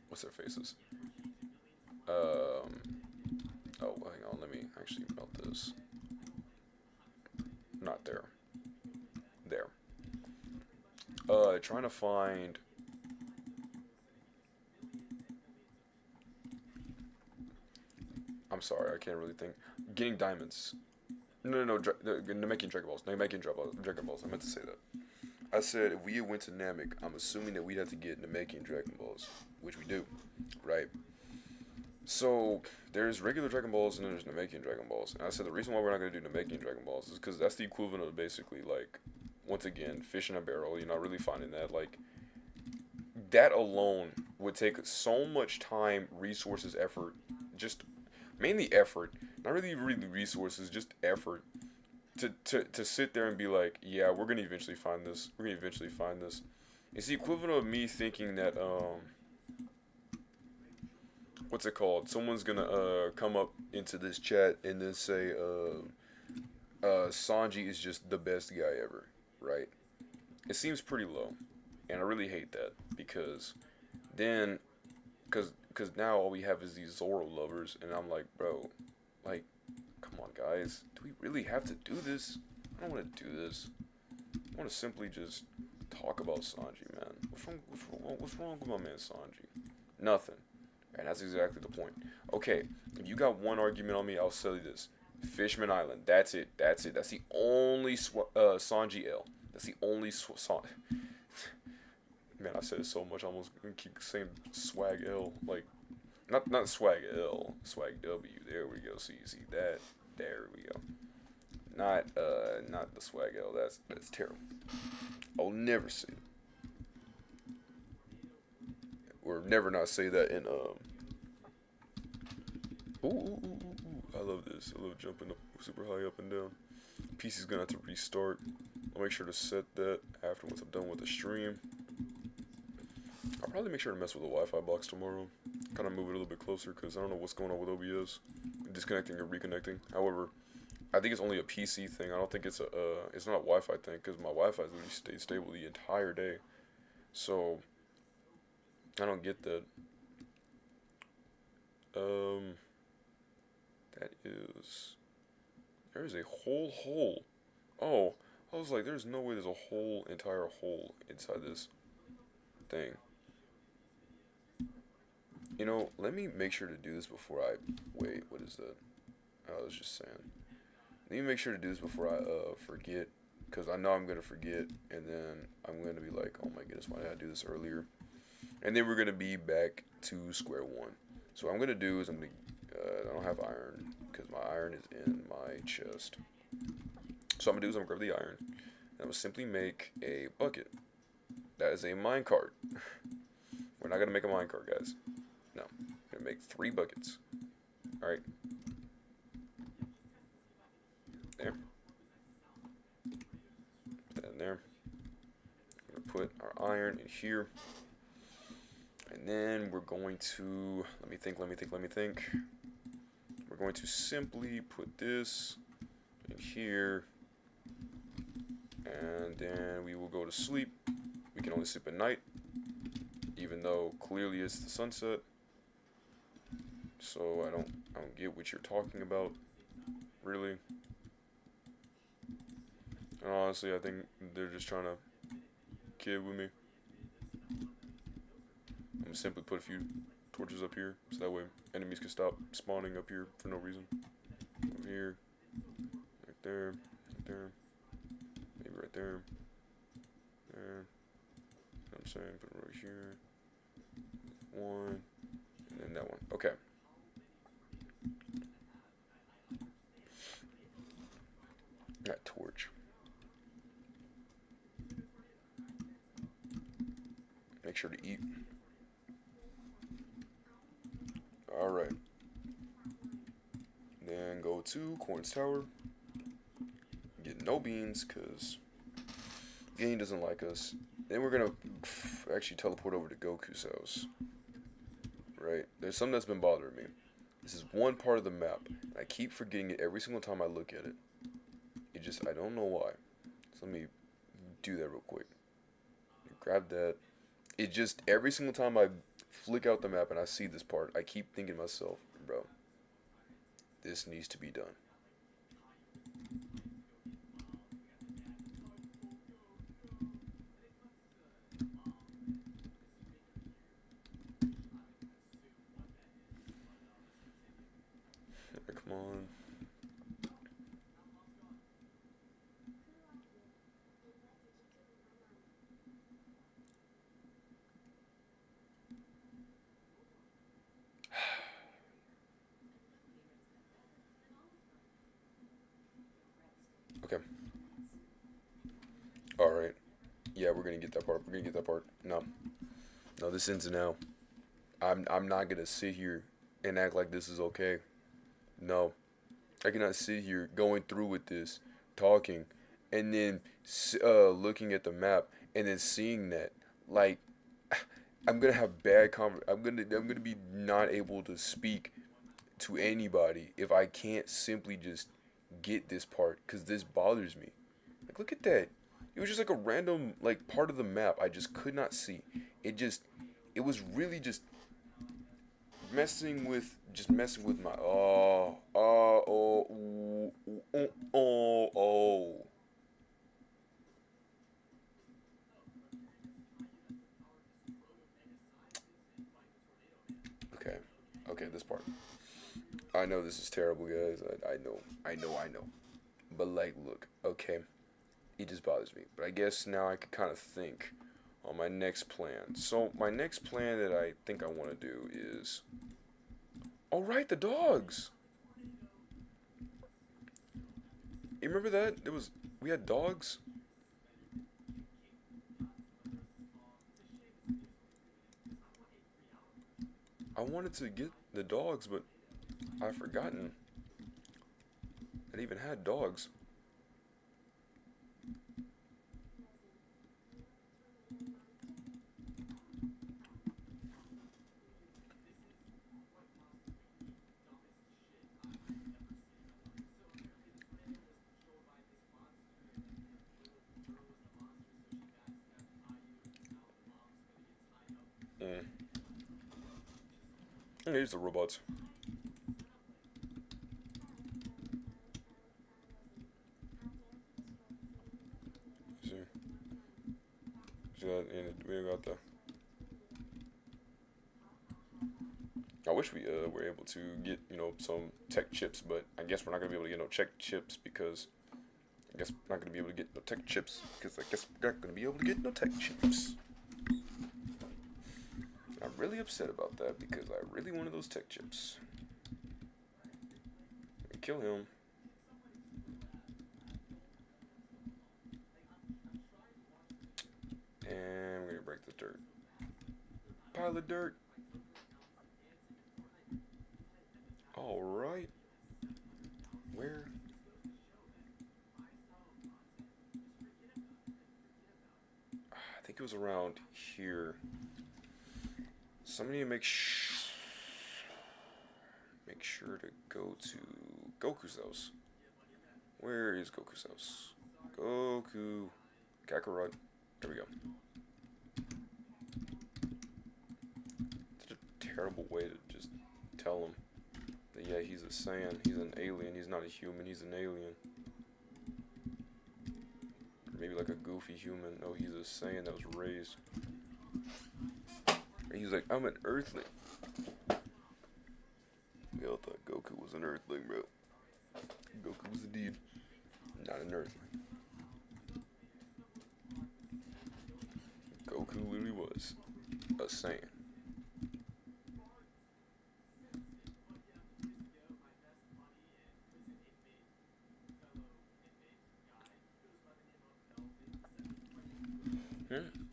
What's their faces? Oh, hang on, let me actually melt this. Not there. There. Trying to find... I'm sorry, I can't really think. Getting diamonds. No, Namekian Dragon Balls. Namekian Dragon Balls. I meant to say that. I said if we went to Namek, I'm assuming that we'd have to get Namekian Dragon Balls, which we do, right? So there's regular Dragon Balls and then there's Namekian Dragon Balls. And I said the reason why we're not gonna do Namekian Dragon Balls is because that's the equivalent of basically like, once again, fish in a barrel. You're not really finding that. Like, that alone would take so much time, resources, effort, just mainly effort, not really resources, just effort. To sit there and be like, yeah, we're gonna eventually find this. We're gonna eventually find this. It's the equivalent of me thinking that what's it called? Someone's gonna come up into this chat and then say Sanji is just the best guy ever, right? It seems pretty low, and I really hate that because then, cause now all we have is these Zoro lovers, and I'm like, bro, like, come on, guys. Do we really have to do this? I don't want to do this. I want to simply just talk about Sanji, man. What's wrong with my man Sanji? Nothing. And that's exactly the point. Okay, if you got one argument on me, I'll tell you this. Fishman Island. That's it. That's it. That's the only Sanji L. That's the only Man, I've said it so much. I almost keep saying swag L. Like, not swag L, swag W. There we go. So you see that. There we go. Not the swag L. That's terrible. I'll never say it. Or never not say that in Ooh. I love this. I love jumping up super high up and down. PC's gonna have to restart. I'll make sure to set that after once I'm done with the stream. I'll probably make sure to mess with the Wi-Fi box tomorrow. Kind of move it a little bit closer because I don't know what's going on with OBS. Disconnecting or reconnecting. However, I think it's only a PC thing. I don't think it's it's not a Wi-Fi thing because my Wi-Fi literally stayed stable the entire day. So I don't get that. That is, there is a whole hole. Oh, I was like, there's no way there's a whole entire hole inside this thing. You know, let me make sure to do this before I wait. What is that? I was just saying. Let me make sure to do this before I forget, because I know I'm gonna forget, and then I'm gonna be like, oh my goodness, why did I do this earlier? And then we're gonna be back to square one. So what I'm gonna do is I don't have iron because my iron is in my chest. So I'm gonna do is I'm gonna grab the iron, and I'm gonna simply make a bucket. That is a minecart. We're not gonna make a minecart, guys. No, I'm gonna make 3 buckets. All right. There. Put that in there. I'm gonna put our iron in here. And then we're going to, let me think. We're going to simply put this in here. And then we will go to sleep. We can only sleep at night, even though clearly it's the sunset. So I don't get what you're talking about, really. And honestly, I think they're just trying to kid with me. I'm gonna simply put a few torches up here, so that way enemies can stop spawning up here for no reason. Over here, right there, right there, maybe right there, there. You know what I'm saying? Put it right here. One, and then that one. Okay. That torch. Make sure to eat. Alright. Then go to Corn's Tower. Get no beans, because Game doesn't like us. Then we're gonna actually teleport over to Goku's house. Right? There's something that's been bothering me. This is one part of the map. And I keep forgetting it every single time I look at it. It just, I don't know why. So let me do that real quick. Grab that. It just, every single time I flick out the map and I see this part, I keep thinking to myself, bro, this needs to be done. Come on. Okay. Alright. Yeah, we're gonna get that part. We're gonna get that part. No. No, this ends now. I'm not gonna sit here and act like this is okay. No. I cannot sit here going through with this, talking, and then looking at the map and then seeing that. Like, I'm gonna have I'm gonna be not able to speak to anybody if I can't simply just get this part, because this bothers me. Like, look at that. It was just like a random, like, part of the map I just could not see. It was really just messing with my, Okay, this part. I know this is terrible, guys. I know. But, like, look, okay. It just bothers me. But I guess now I can kind of think on my next plan. So, my next plan that I think I want to do is... Oh, right, the dogs! You remember that? We had dogs? I wanted to get the dogs, but I've forgotten. I even had dogs. Here's the robots. I wish we were able to get some tech chips, but I guess we're not gonna be able to get no tech chips because I guess we're not gonna be able to get no tech chips because I guess we're not gonna be able to get no tech chips. I'm really upset about that because I really wanted those tech chips. Kill him. And we're gonna break this dirt. Pile of dirt. Alright. Where? I think it was around here. Somebody make sure to go to Goku's house. Where is Goku's house? Goku. Kakarot. There we go. Such a terrible way to just tell him that yeah, he's a Saiyan, he's an alien, he's not a human, he's an alien. Or maybe like a goofy human. No, he's a Saiyan that was raised. And he's like, I'm an Earthling. We all thought Goku was an Earthling, bro. Goku was indeed not an Earthling. Goku literally was a Saiyan.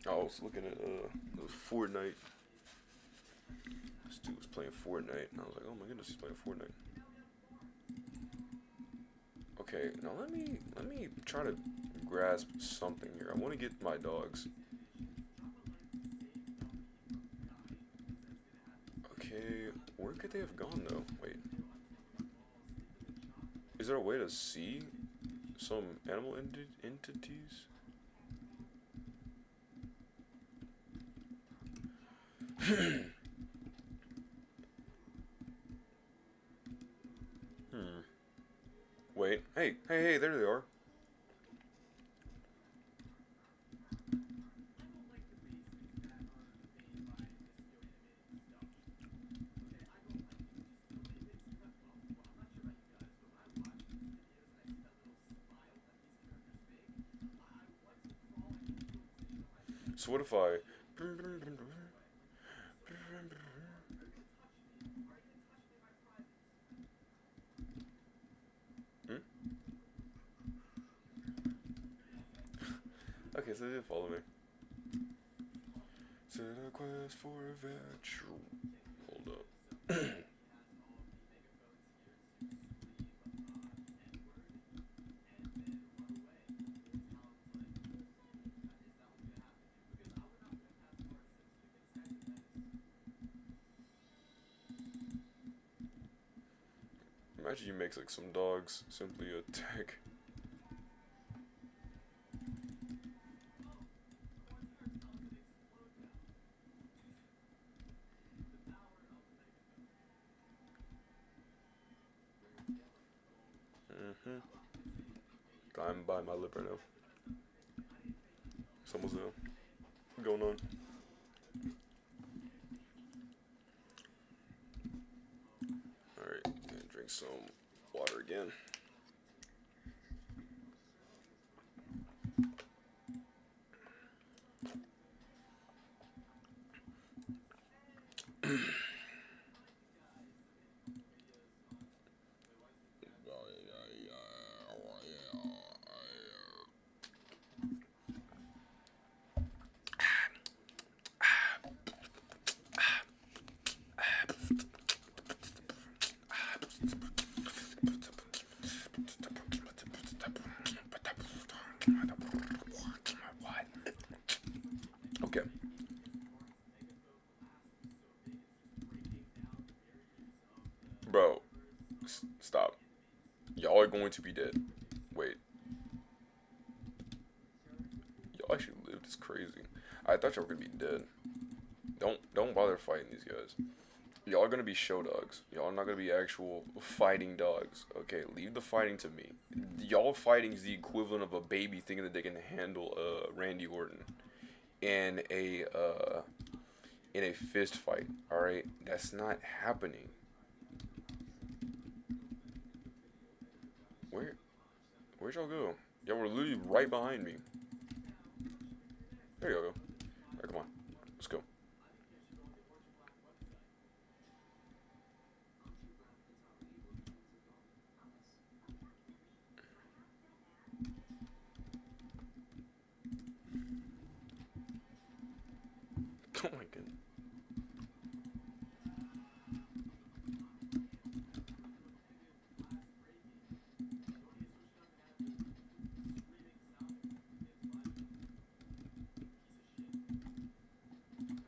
I was looking at Fortnite. This dude was playing Fortnite, and I was like, oh my goodness, he's playing Fortnite. Okay, now let me try to grasp something here. I want to get my dogs. Okay, where could they have gone though? Wait. Is there a way to see some animal entities? Wait. Hey, there they are. So what if I... Okay, so they did follow me. Set a quest for adventure. Hold up. Imagine you make like some dogs simply attack. I'm by my lip right now. Someone's going on. Alright, and drink some water again. Okay. Bro, stop. Y'all are going to be dead. Wait. Y'all actually lived. It's crazy. I thought y'all were gonna be dead. Don't bother fighting these guys. Y'all are gonna be show dogs. Y'all are not gonna be actual fighting dogs. Okay, leave the fighting to me. Y'all fighting is the equivalent of a baby thinking that they can handle Randy Orton in in a fist fight. All right, that's not happening. Where, where'd y'all go? Y'all were literally right behind me. There y'all go. All right, come on, let's go. Oh my goodness.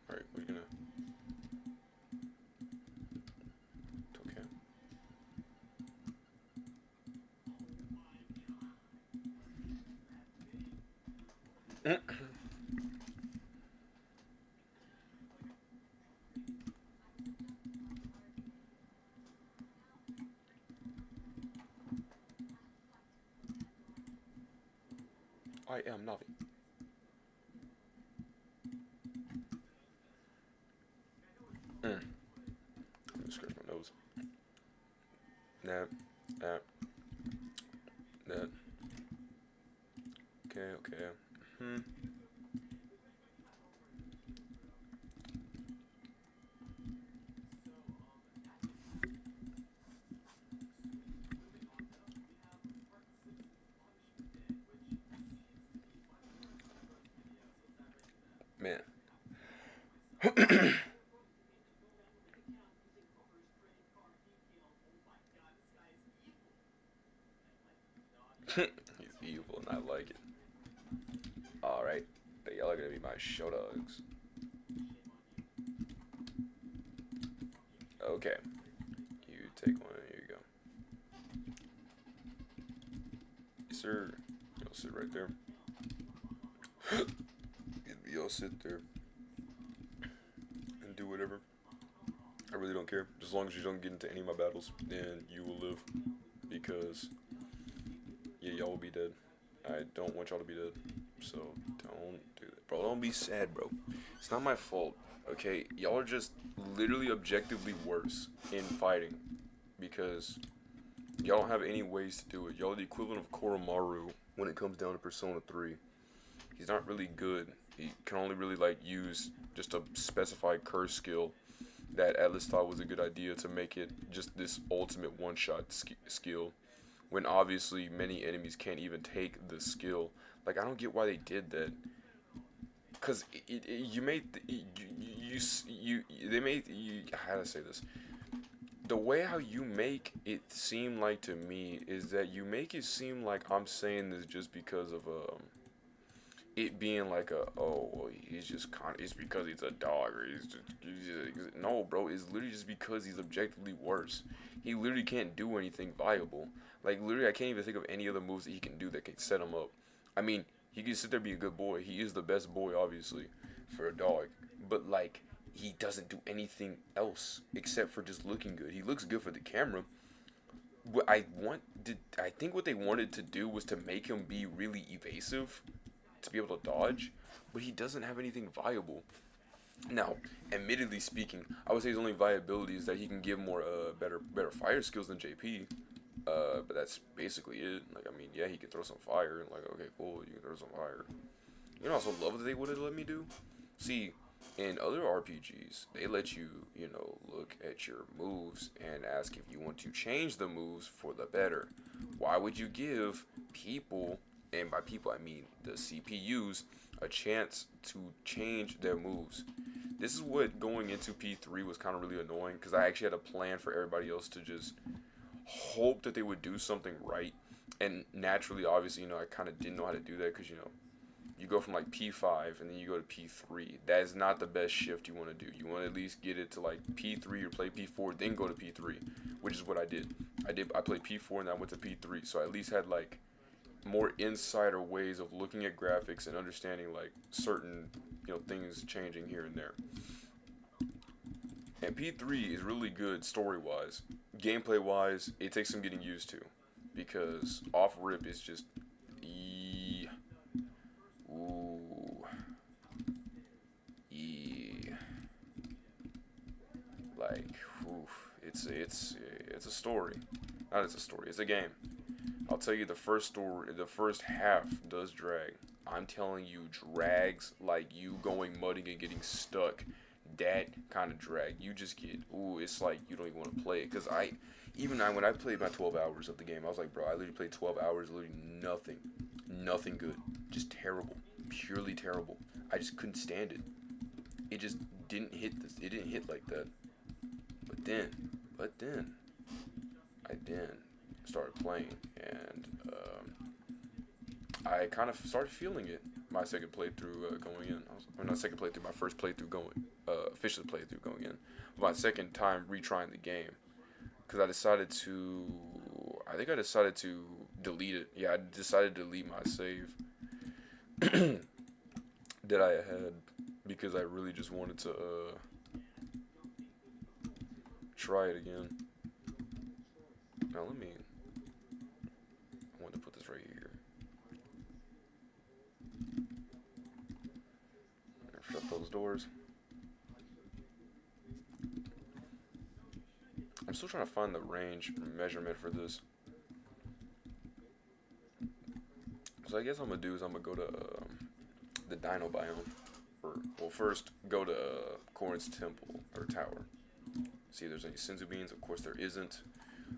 All right, we're gonna. Okay. I am Navi. Let me scratch my nose. That. Okay. Man. He's evil and I like it. Alright, y'all are gonna be my show dogs. Okay. You take one, here you go. Yes, sir. You'll sit right there. You'll sit there and do whatever. I really don't care. As long as you don't get into any of my battles, then you will live. Because, yeah, y'all will be dead. I don't want y'all to be dead. So, don't do that. Bro, don't be sad, bro. It's not my fault, okay? Y'all are just literally objectively worse in fighting. Because y'all don't have any ways to do it. Y'all are the equivalent of Koromaru when it comes down to Persona 3. He's not really good. He can only really, like, use just a specified curse skill that Atlas thought was a good idea to make it just this ultimate one-shot skill. When obviously many enemies can't even take the skill. Like, I don't get why they did that. Cause you made they made how to say this. The way how you make it seem like to me is that you make it seem like I'm saying this just because of it being like well, he's just it's because he's a dog or he's just no, bro, it's literally just because he's objectively worse. He literally can't do anything viable. Like, literally, I can't even think of any other moves that he can do that can set him up. I mean, he can sit there and be a good boy. He is the best boy, obviously, for a dog. But, like, he doesn't do anything else except for just looking good. He looks good for the camera. What I think what they wanted to do was to make him be really evasive, to be able to dodge, but he doesn't have anything viable. Now, admittedly speaking, I would say his only viability is that he can give more better fire skills than JP. But that's basically it. Like, I mean, yeah, he can throw some fire, and like, okay, cool, you can throw some fire. You know, I also love that they would have let me do. See, in other RPGs, they let you, you know, look at your moves and ask if you want to change the moves for the better. Why would you give people, and by people I mean the CPUs, a chance to change their moves? This is what going into P3 was kind of really annoying, because I actually had a plan for everybody else to just hope that they would do something right. And naturally, obviously, you know, I kind of didn't know how to do that, because, you know, you go from like P5 and then you go to P3. That is not the best shift you want to do. You want to at least get it to like P3 or play P4, then go to P3, which is what I did. I played P4 and then I went to P3, so I at least had like more insider ways of looking at graphics and understanding like certain, you know, things changing here and there. And P3 is really good story-wise. Gameplay-wise, it takes some getting used to, because off-rip is just ooh. like, oof, it's a story. Not it's a story. It's a game. I'll tell you the first half does drag. I'm telling you, drags like you going mudding and getting stuck. That kind of drag. You just get, ooh, it's like you don't even want to play it. Cause when I played my 12 hours of the game, I was like, bro, I literally played 12 hours, literally nothing good, just terrible, purely terrible. I just couldn't stand it. It just didn't hit this. It didn't hit like that. But then, I then started playing, and I kind of started feeling it. My second playthrough going in. Or not second playthrough. My first playthrough going, official playthrough going in. My second time retrying the game, because I think I decided to delete it. Yeah, I decided to delete my save that I had because I really just wanted to try it again. Now I want to put this right here. Shut those doors. I'm still trying to find the range measurement for this. So I guess I'm gonna do is I'm gonna go to the Dino biome. Well, first go to Corrin's temple or tower. See if there's any Senzu beans. Of course there isn't.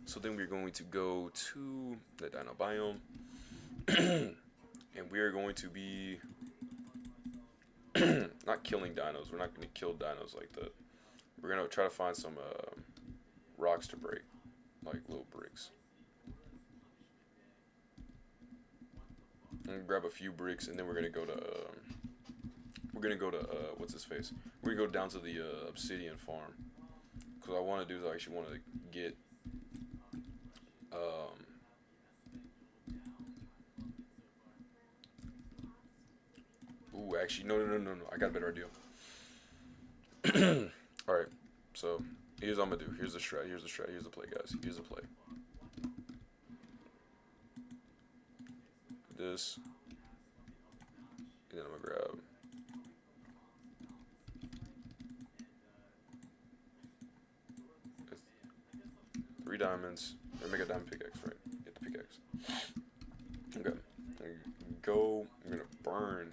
So then we're going to go to the Dino biome, and we are going to be not killing dinos. We're not going to kill dinos like that. We're going to try to find some rocks to break, like little bricks. I'm gonna grab a few bricks, and then we're gonna go to what's his face? We're gonna go down to the obsidian farm, because what I want to do is I actually want to get ooh, actually no, I got a better idea. All right, so here's what I'm gonna do. Here's the strat. Here's the play, guys. Here's the play. This, and then I'm gonna grab three diamonds. Or make a diamond pickaxe, right? Get the pickaxe. Okay. I'm gonna burn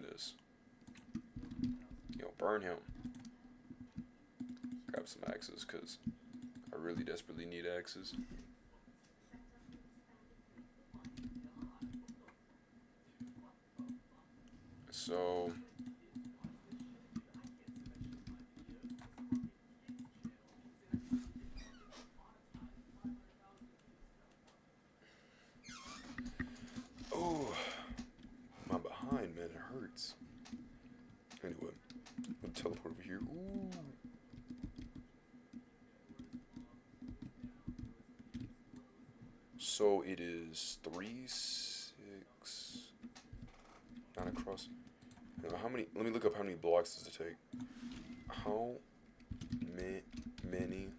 this. Burn him. Grab some axes, cause I really desperately need axes. So oh, my behind, man, it hurts. Anyway, I'm gonna teleport over here. Ooh. So it is 3, 6, 9 across. How many? Let me look up how many blocks does it take. How many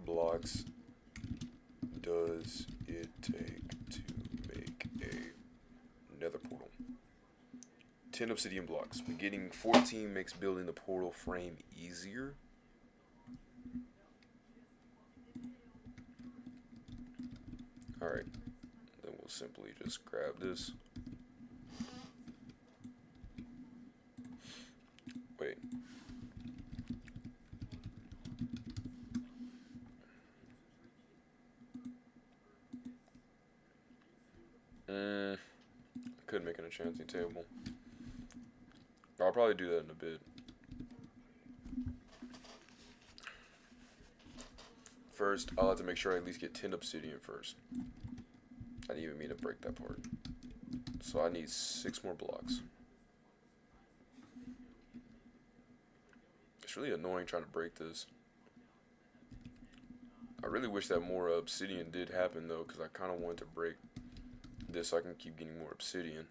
blocks does it take to make a nether portal? 10 obsidian blocks. But getting 14 makes building the portal frame easier. Alright. Then we'll simply just grab this. Wait. I could make an enchanting table. I'll probably do that in a bit. First, I'll have to make sure I at least get 10 obsidian first. I didn't even mean to break that part. So I need 6 more blocks. It's really annoying trying to break this. I really wish that more obsidian did happen though, because I kind of wanted to break this so I can keep getting more obsidian.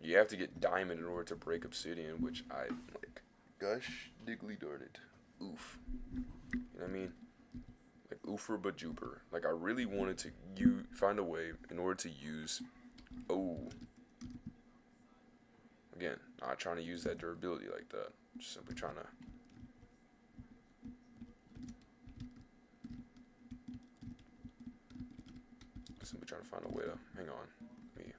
You have to get diamond in order to break obsidian, which I like. Gosh diggly darn it. Oof. You know what I mean? Like oofer but juper. Like I really wanted to find a way in order to use. Oh. Again, not trying to use that durability like that. Just simply trying to Simply trying to find a way to. Hang on. Me.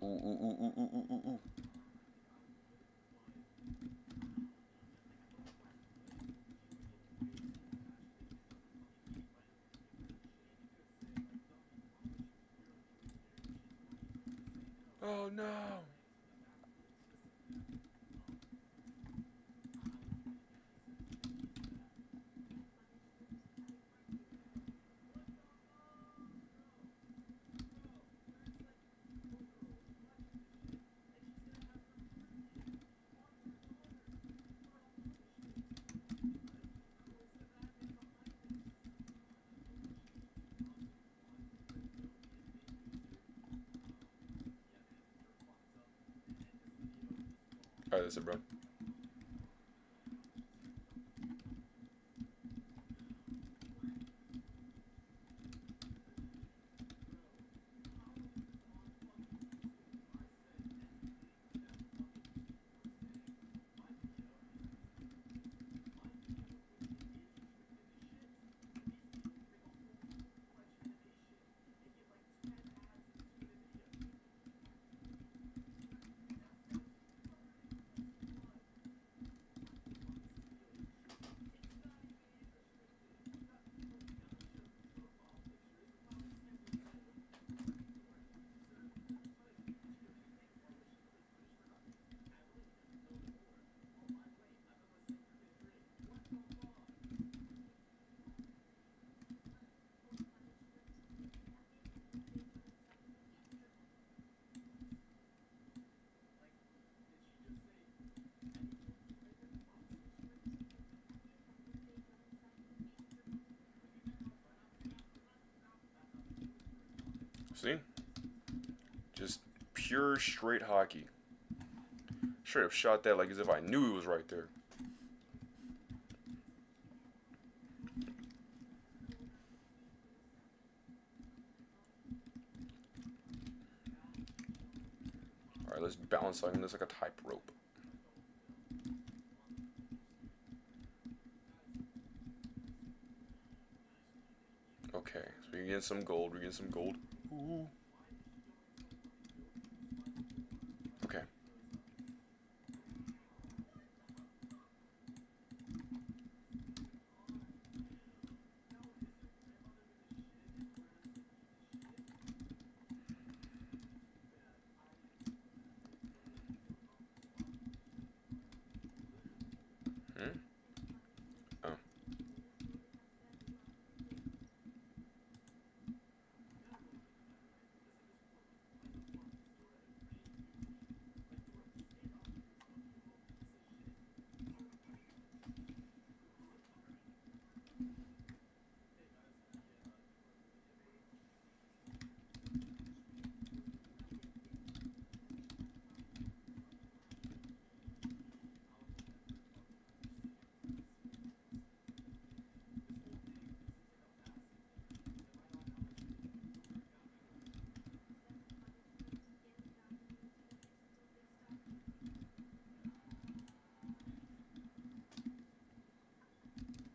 Ooh, ooh, ooh, ooh, ooh, ooh, ooh, ooh. Oh no! Alright, that's it, bro. See? Just pure straight hockey. Straight up shot that like as if I knew he was right there. Alright, let's balance on this like a tightrope. Okay, so we're getting some gold. We're getting some gold. Ooh. Okay. Hmm? Oh.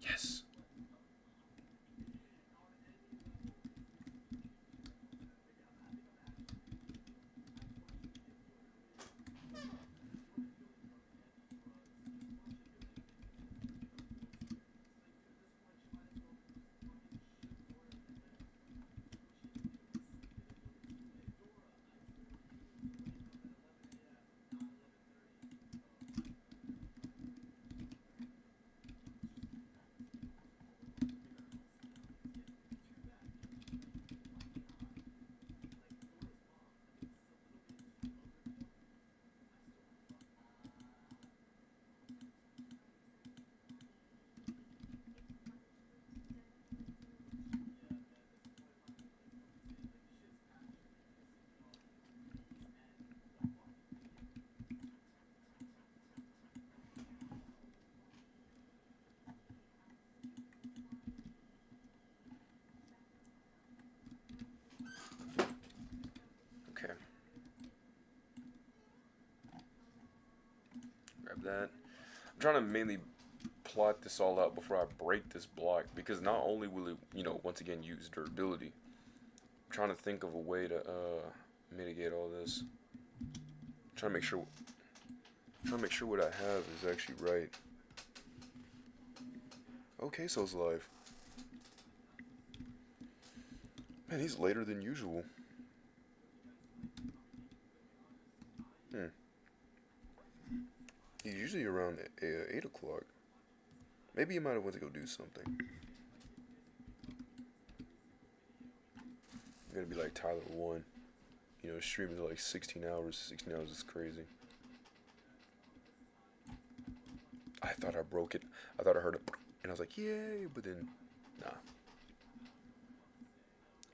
Yes. Okay. Grab that. I'm trying to mainly plot this all out before I break this block, because not only will it, once again use durability, I'm trying to think of a way to mitigate all this. Trying to make sure what I have is actually right. Okay, so it's live. Man, he's later than usual. He's usually around 8 o'clock. Maybe he might have went to go do something. I'm gonna be like Tyler 1. Streaming like 16 hours. 16 hours is crazy. I thought I broke it. I thought I heard it. And I was like, yay. But then, nah.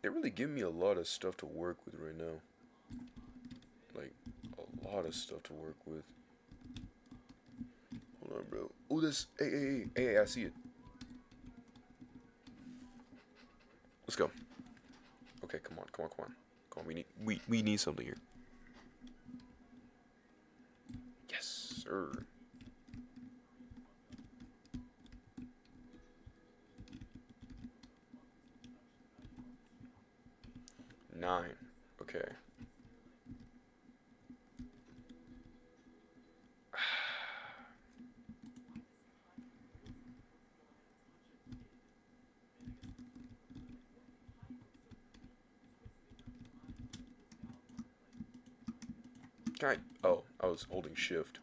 It really gave me a lot of stuff to work with right now. Like, a lot of stuff to work with. Hold on, bro. Oh, this. Hey, I see it. Let's go. Okay, come on. We need something here. Yes, sir. Nine. Okay. Oh, I was holding shift.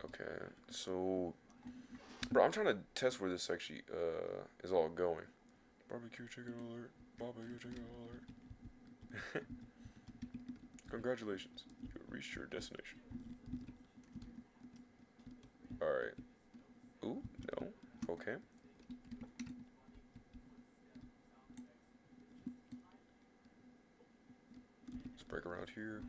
Okay, so, bro, I'm trying to test where this actually is all going. Barbecue chicken alert. Barbecue chicken alert. Congratulations, you have reached your destination. Alright. Ooh, no. Okay. Let's break around here.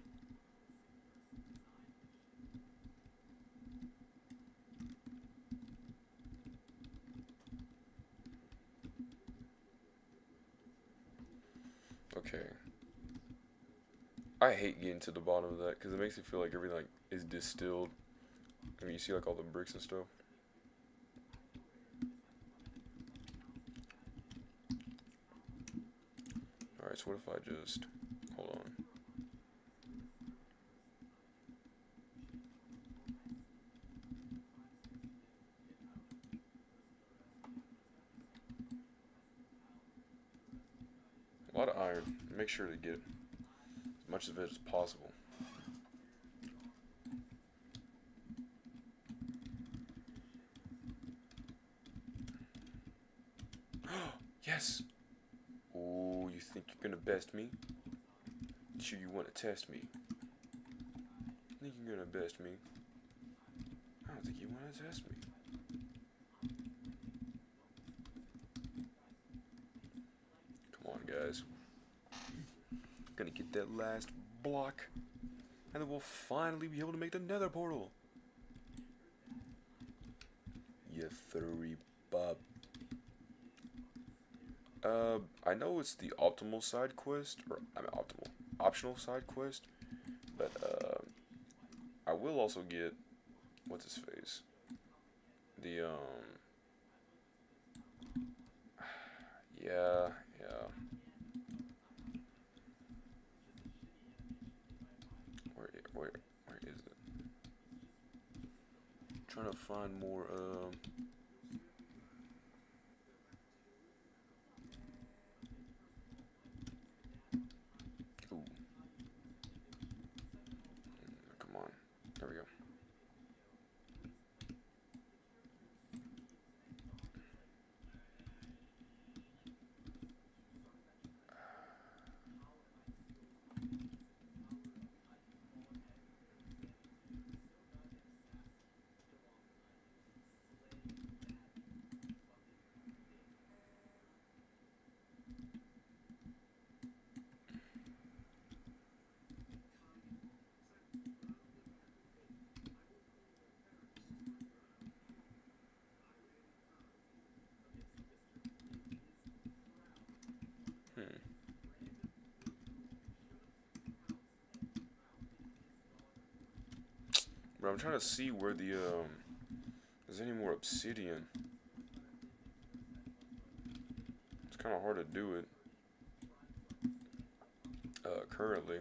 Okay. I hate getting to the bottom of that because it makes me feel like everything is distilled. I mean, you see like all the bricks and stuff. Alright, so what if I just... Hold on. A lot of iron. Make sure to get as much of it as possible. Yes! Oh, you think you're gonna best me? Sure you want to test me? Think you're gonna best me? I don't think you want to test me. Come on, guys. Gonna get that last block, and then we'll finally be able to make the nether portal. You furry bub. I know it's the optimal side quest, or optional side quest, but I will also get, what's his face? The yeah. Where is it? I'm trying to find more ooh. Come on. There we go. But I'm trying to see where the there's any more obsidian. It's kind of hard to do it currently,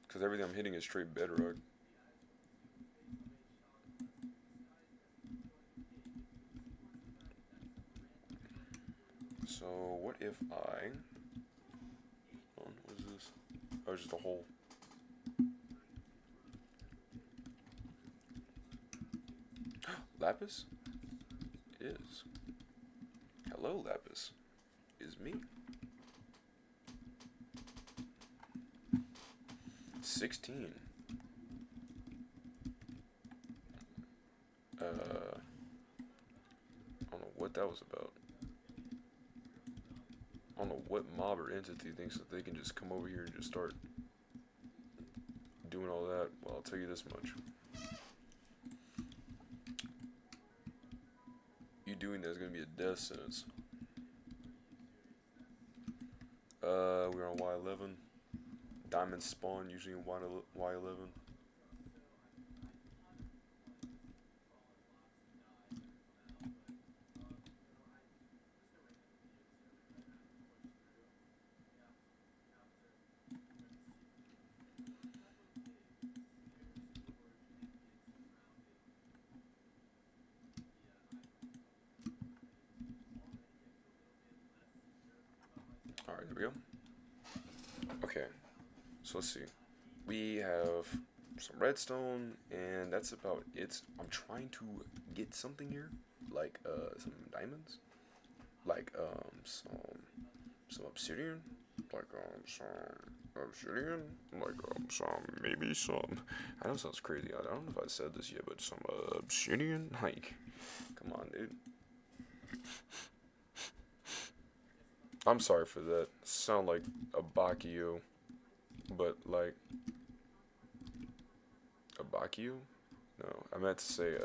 because everything I'm hitting is straight bedrock. So what if I? Hold on, what is this? Oh, it's just a hole. Lapis? It is. Hello, Lapis. Is me. 16. I don't know what that was about. I don't know what mob or entity thinks that they can just come over here and just start doing all that. Well, I'll tell you this much. You doing that is going to be a death sentence. We're on Y11. Diamonds spawn usually in Y11. Alright, there we go. Okay, so let's see. We have some redstone, and that's about it. I'm trying to get something here, like some diamonds, like some obsidian, like some obsidian, like maybe some. I know it sounds crazy. I don't know if I said this yet, but some obsidian. Like, come on, dude. I'm sorry for that. Sound like a Bakio, but like a Bakio? No, I meant to say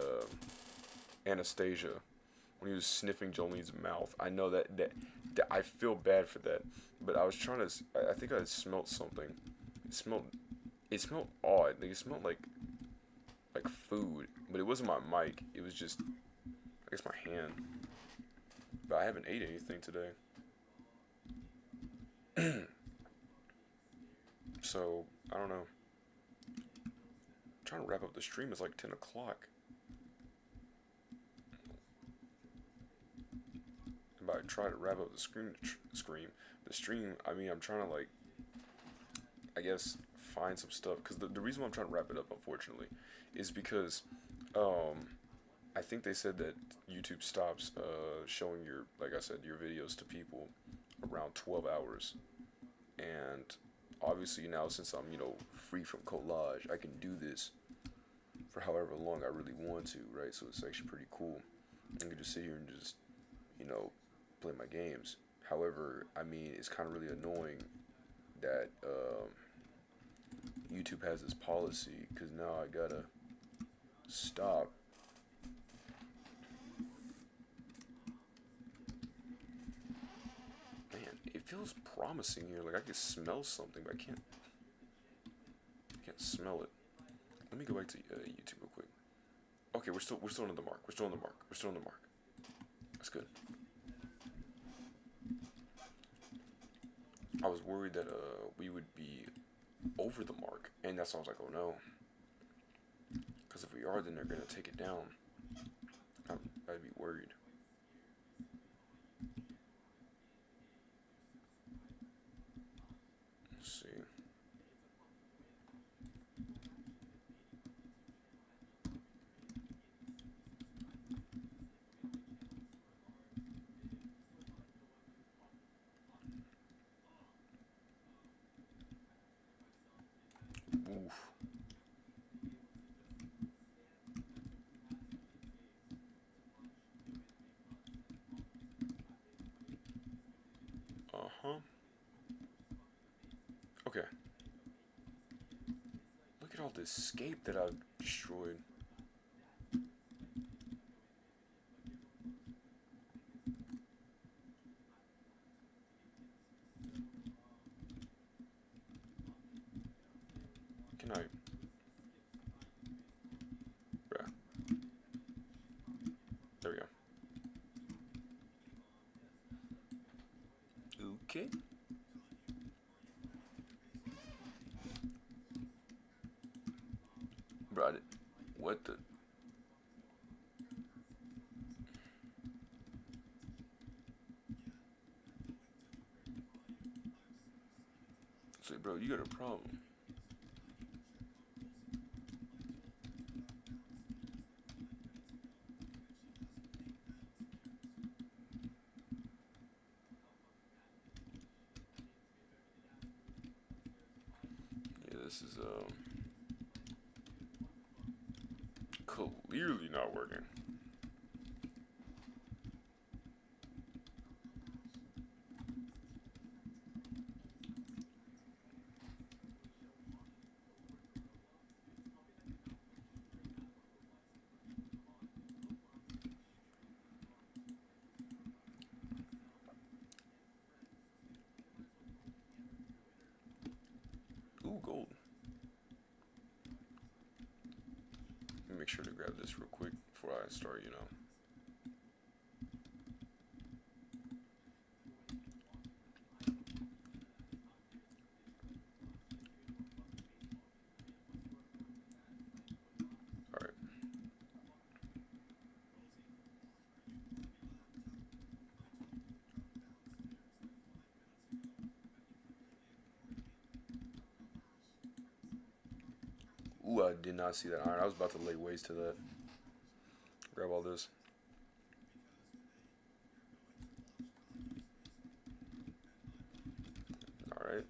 Anastasia when he was sniffing Jolene's mouth. I know that I feel bad for that, but I was trying to. I think I smelled something. It smelled odd. Like it smelled like food, but it wasn't my mic. It was just I guess my hand. But I haven't ate anything today. So, I don't know. I'm trying to wrap up the stream. It's like 10 o'clock. And by try to wrap up the stream, I mean, I'm trying to, like, I guess, find some stuff. Because the reason why I'm trying to wrap it up, unfortunately, is because, I think they said that YouTube stops showing your, like I said, your videos to people around 12 hours. And obviously now, since I'm, free from collage, I can do this for however long I really want to, right? So it's actually pretty cool. I can just sit here and just, play my games. However, I mean, it's kind of really annoying that YouTube has this policy, because now I gotta stop. Man, it feels promising here. Like I can smell something, but I can't smell it. Let me go back to YouTube real quick. Okay, we're still on the mark. We're still on the mark. That's good. I was worried that we would be over the mark, and that's why I was like, oh no. Because if we are, then they're gonna take it down. I'd be worried. Let's see. Oof. Uh-huh. Okay. Look at all this scape that I've destroyed. Can I? brought it. What the? Say, bro, you got a problem. Yeah, this is clearly not working. Ooh, gold. Let me make sure to grab this real quick before I start, you know. Alright. Ooh, I did not see that iron. I was about to lay waste to that. Grab all this. Alright.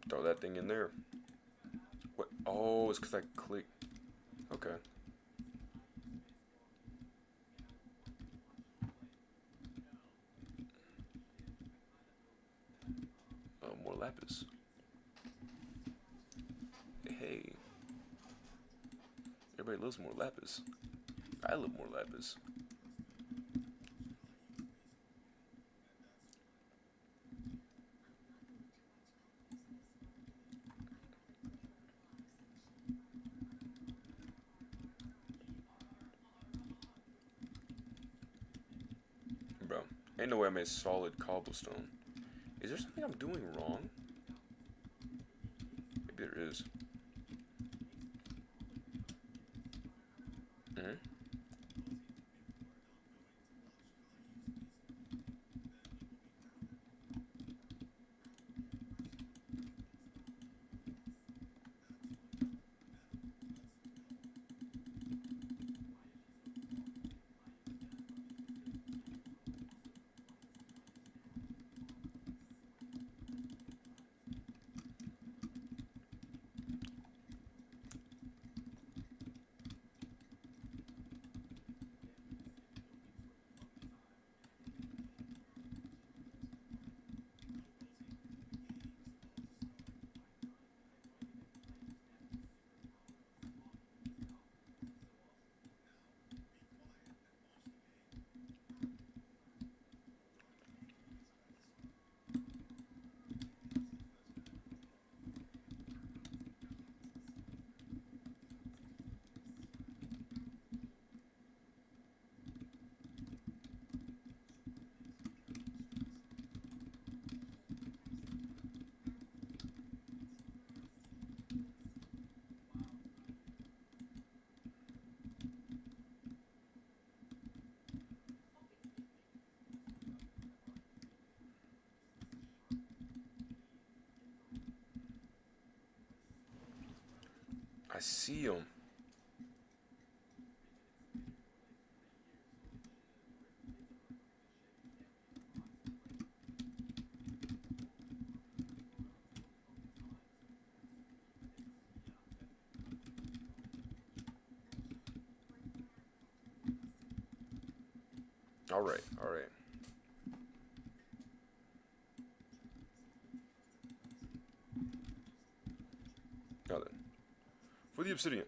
Throw that thing in there. What? Oh, it's because I clicked. Okay. More lapis. Hey. Everybody loves more lapis. I love more lapis. Bro, ain't no way I made solid cobblestone. Is there something I'm doing wrong? Maybe there is. I see him. All right, all right. Now then, for the obsidian.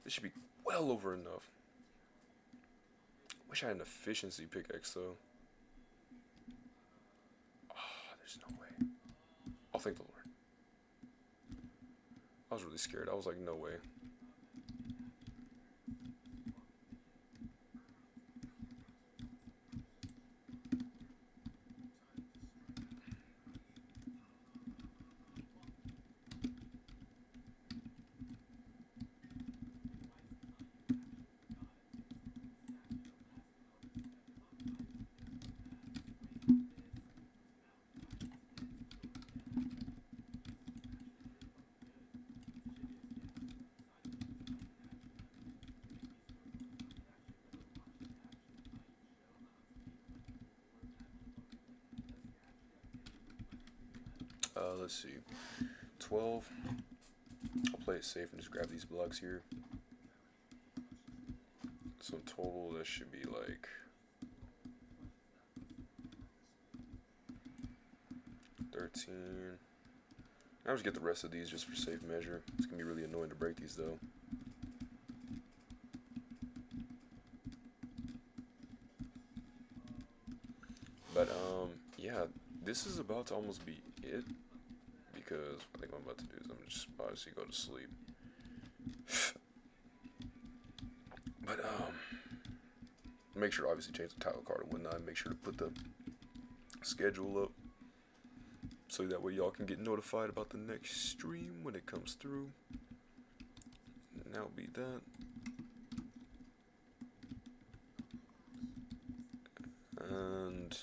This should be well over enough. Wish I had an efficiency pickaxe though. Oh, there's no way. Oh, thank the Lord. I was really scared. I was like, no way. let's see. 12. I'll play it safe and just grab these blocks here. So in total, that should be like 13. I'll just get the rest of these just for safe measure. It's gonna be really annoying to break these though. But yeah, this is about to almost be it, because I think what I'm about to do is I'm just obviously go to sleep. But make sure to obviously change the title card and whatnot. Make sure to put the schedule up, so that way y'all can get notified about the next stream when it comes through. And that'll be that. And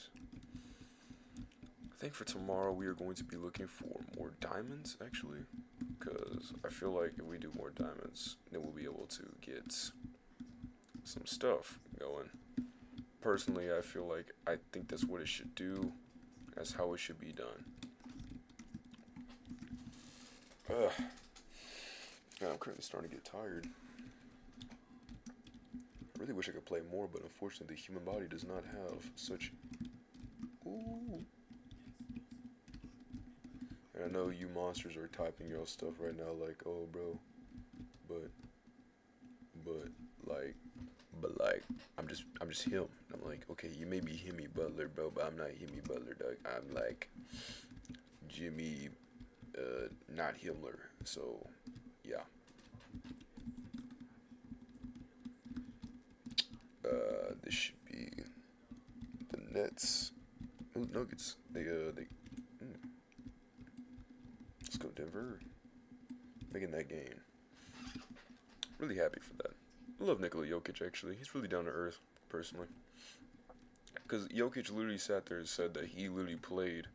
I think for tomorrow we are going to be looking for more diamonds, actually, because I feel like if we do more diamonds, then we'll be able to get some stuff going. Personally, I feel like I think that's what it should do. That's how it should be done. Ugh. Yeah, I'm currently starting to get tired. I really wish I could play more, but unfortunately the human body does not have such... Ooh. And I know you monsters are typing your stuff right now like, oh bro, but I'm just him. I'm like, okay, you may be Himmy Butler, bro, but I'm not Himmy Butler, dog. I'm like Jimmy, not Himmler. So, yeah. This should be the Nets. Ooh, Nuggets. Let's go Denver. Making that game. Really happy for that. I love Nikola Jokic, actually. He's really down to earth, personally. Because Jokic literally sat there and said that he literally played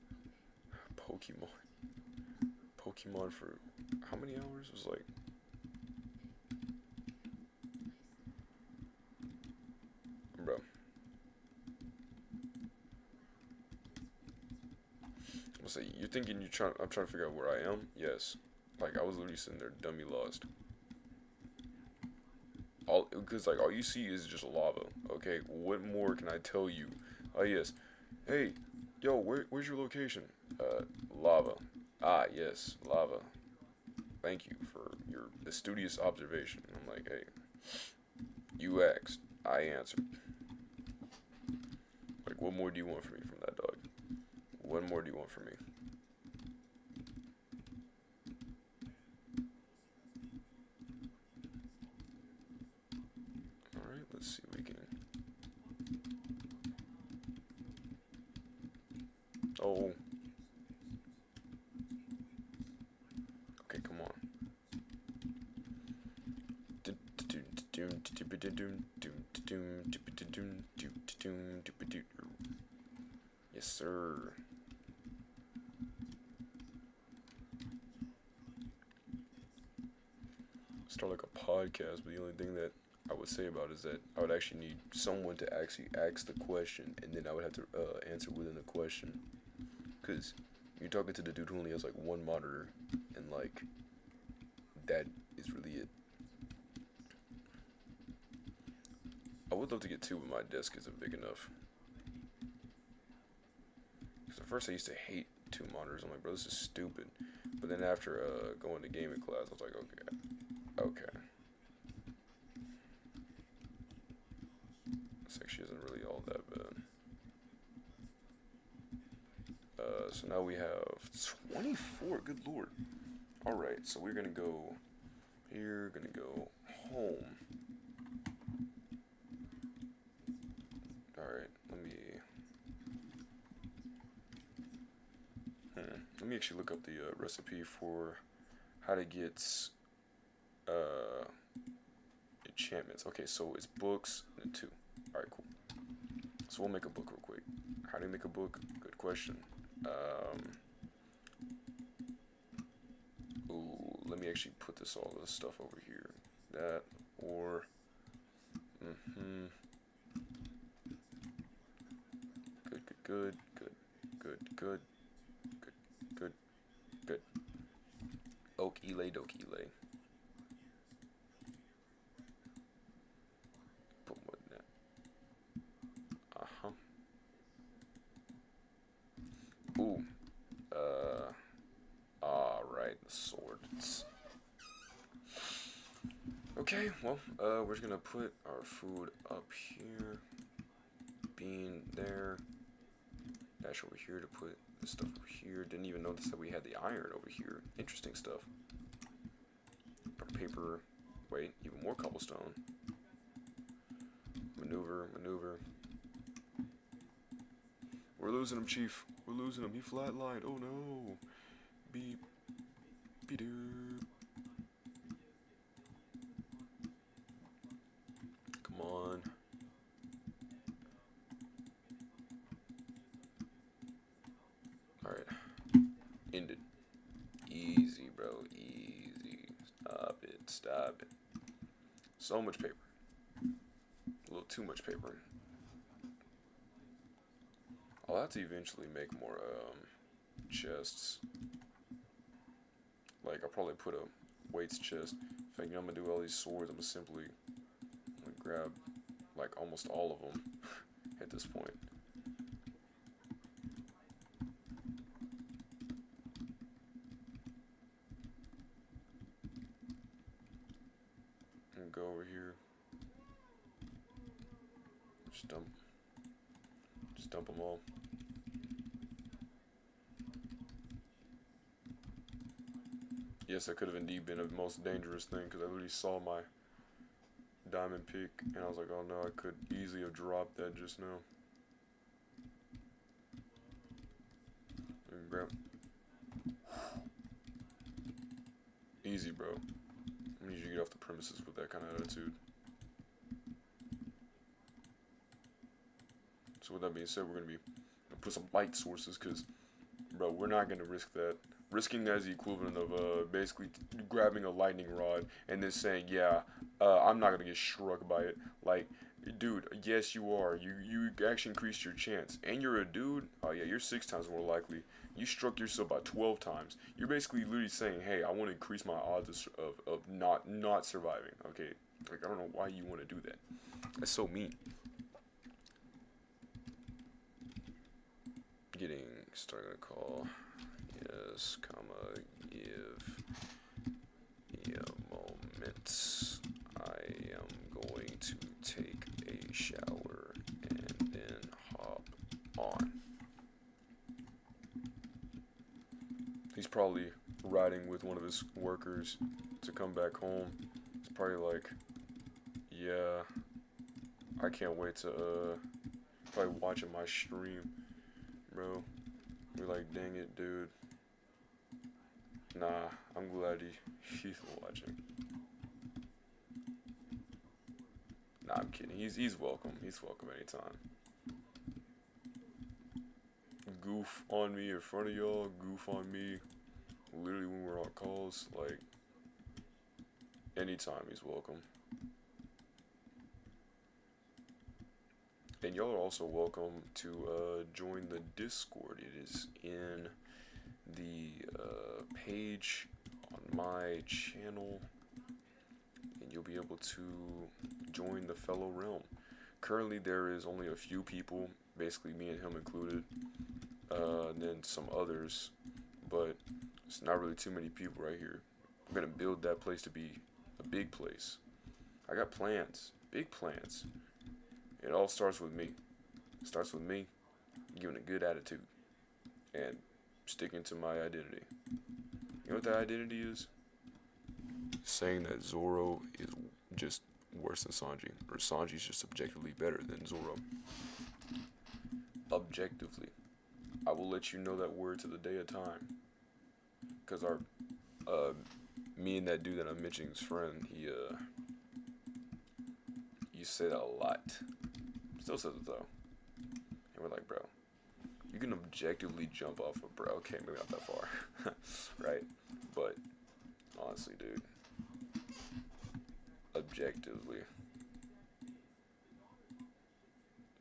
Pokemon for how many hours? It was like... Bro. I'm gonna say, you're thinking I'm trying to figure out where I am? Yes. Like, I was literally sitting there dummy lost. Because like all you see is just lava. Okay, what more can I tell you? Oh yes, hey, yo, where's your location? Lava. Ah yes, lava. Thank you for your studious observation. I'm like, hey, you asked, I answered. Like, what more do you want from me from that dog? What more do you want from me? Let's see if we can... Oh. Okay, come on. Yes, sir. Start like a podcast, but the only thing that I would say about it is that I would actually need someone to actually ask the question, and then I would have to answer within the question. Because you're talking to the dude who only has like one monitor, and like, that is really it. I would love to get two, but my desk isn't big enough. Because at first I used to hate two monitors. I'm like, bro, this is stupid. But then after going to gaming class, I was like, okay. This actually isn't really all that bad. So now we have 24, good lord. Alright, so we're gonna go here, gonna go home. Alright, let me actually look up the recipe for how to get enchantments. Okay, so it's books and 2. Alright, cool. So we'll make a book real quick. How do you make a book? Good question. Ooh, let me actually put all this stuff over here. That, or... Good. Dokile, Dokile. Put more than that. Ooh. Alright, the swords. Okay, well, we're just gonna put our food up here. Bean there. Dash over here to put this stuff over here. Didn't even notice that we had the iron over here. Interesting stuff. Paper. Wait, even more cobblestone. Maneuver, maneuver. We're losing him, Chief. We're losing him. He flatlined. Oh no. Beep. Beep-doop. Come on. Alright. Ended. Easy, bro. Easy. Stop it. Stop it. So much paper. A little too much paper. I'll have to eventually make more chests. Like, I'll probably put a weights chest. If I'm gonna do all these swords, I'm gonna grab like almost all of them at this point. And go over here. Just dump them all. Yes, that could have indeed been the most dangerous thing, because I literally saw my diamond pick, and I was like, oh no, I could easily have dropped that just now. And grab. Easy, bro. I need you to get off the premises with that kind of attitude. So with that being said, we're going to put some light sources, because, bro, we're not going to risk that. Risking that is the equivalent of basically grabbing a lightning rod and then saying, yeah, I'm not going to get struck by it. Like, dude, yes, you are. You actually increased your chance. And you're a dude. Oh, yeah, you're 6 times more likely. You struck yourself by 12 times. You're basically literally saying, hey, I want to increase my odds of not surviving. Okay? Like, I don't know why you want to do that. That's so mean. Getting started a call. Yes, comma, give me a moment. I am going to take a shower and then hop on. He's probably riding with one of his workers to come back home. It's probably like, yeah, I can't wait to probably watching my stream, bro. We're like, dang it, dude. Nah, I'm glad he's watching. Nah, I'm kidding. He's welcome. He's welcome anytime. Goof on me in front of y'all. Goof on me. Literally when we're on calls. Like, anytime he's welcome. And y'all are also welcome to join the Discord. It is in the page on my channel, and you'll be able to join the fellow realm. Currently there is only a few people, basically me and him included, and then some others, but it's not really too many people right here. I'm gonna build that place to be a big place. I got plans, big plans. It all starts with me. It starts with me giving a good attitude and sticking to my identity. You know what that identity is? Saying that Zoro is just worse than Sanji, or Sanji's just objectively better than Zoro. Objectively. I will let you know that word to the day of time. Because me and that dude that I'm mentioning's friend, he say that a lot. Still says it though. And we're like, bro, you can objectively jump off a bro. Okay, maybe not that far. Right? But honestly, dude. Objectively.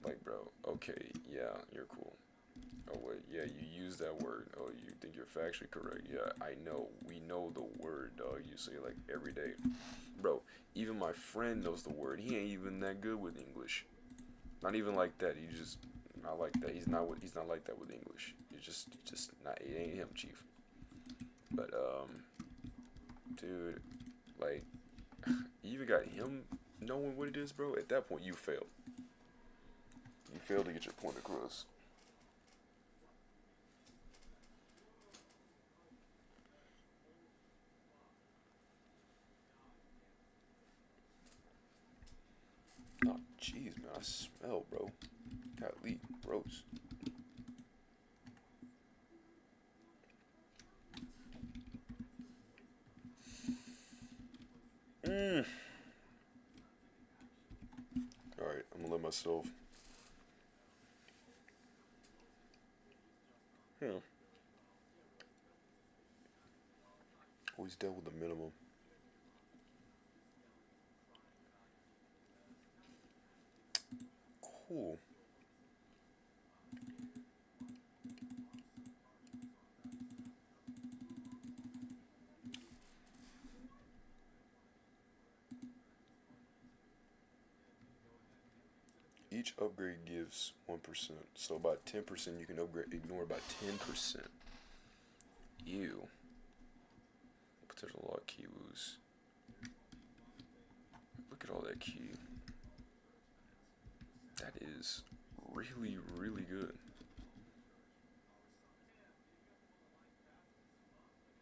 Like, bro, okay, yeah, you're cool. Oh wait, yeah, you use that word. Oh, you think you're factually correct? Yeah, I know. We know the word, dog. You say it like every day, bro. Even my friend knows the word. He ain't even that good with English. Not even like that. He just not like that. He's not like that with English. Just not. It ain't him, chief. But dude, like, you even got him knowing what it is, bro. At that point, you failed. You failed to get your point across. Oh, jeez, man, I smell, bro. Golly, gross. Mmm. Alright, I'm gonna let myself. Always dealt with the minimum. Cool. Each upgrade gives 1%. So about 10% you can upgrade, ignore about 10%. Ew. Potential lock key lose. Look at all that key. That is really, really good.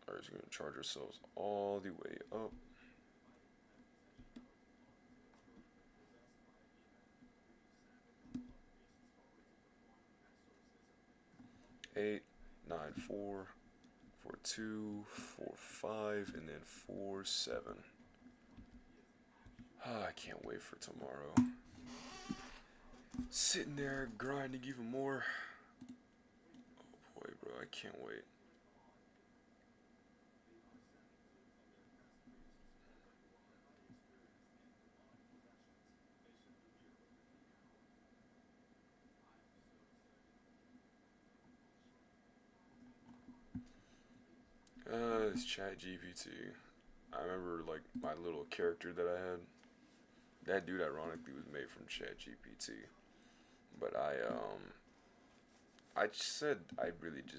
Alright, so we're gonna charge ourselves all the way up. Eight, 9, 4, 4, 2, 4, 5, and then 4, 7. I can't wait for tomorrow. Sitting there grinding even more. Oh boy, bro, I can't wait. It's ChatGPT. I remember like my little character that I had. That dude ironically was made from ChatGPT. But I just said I really just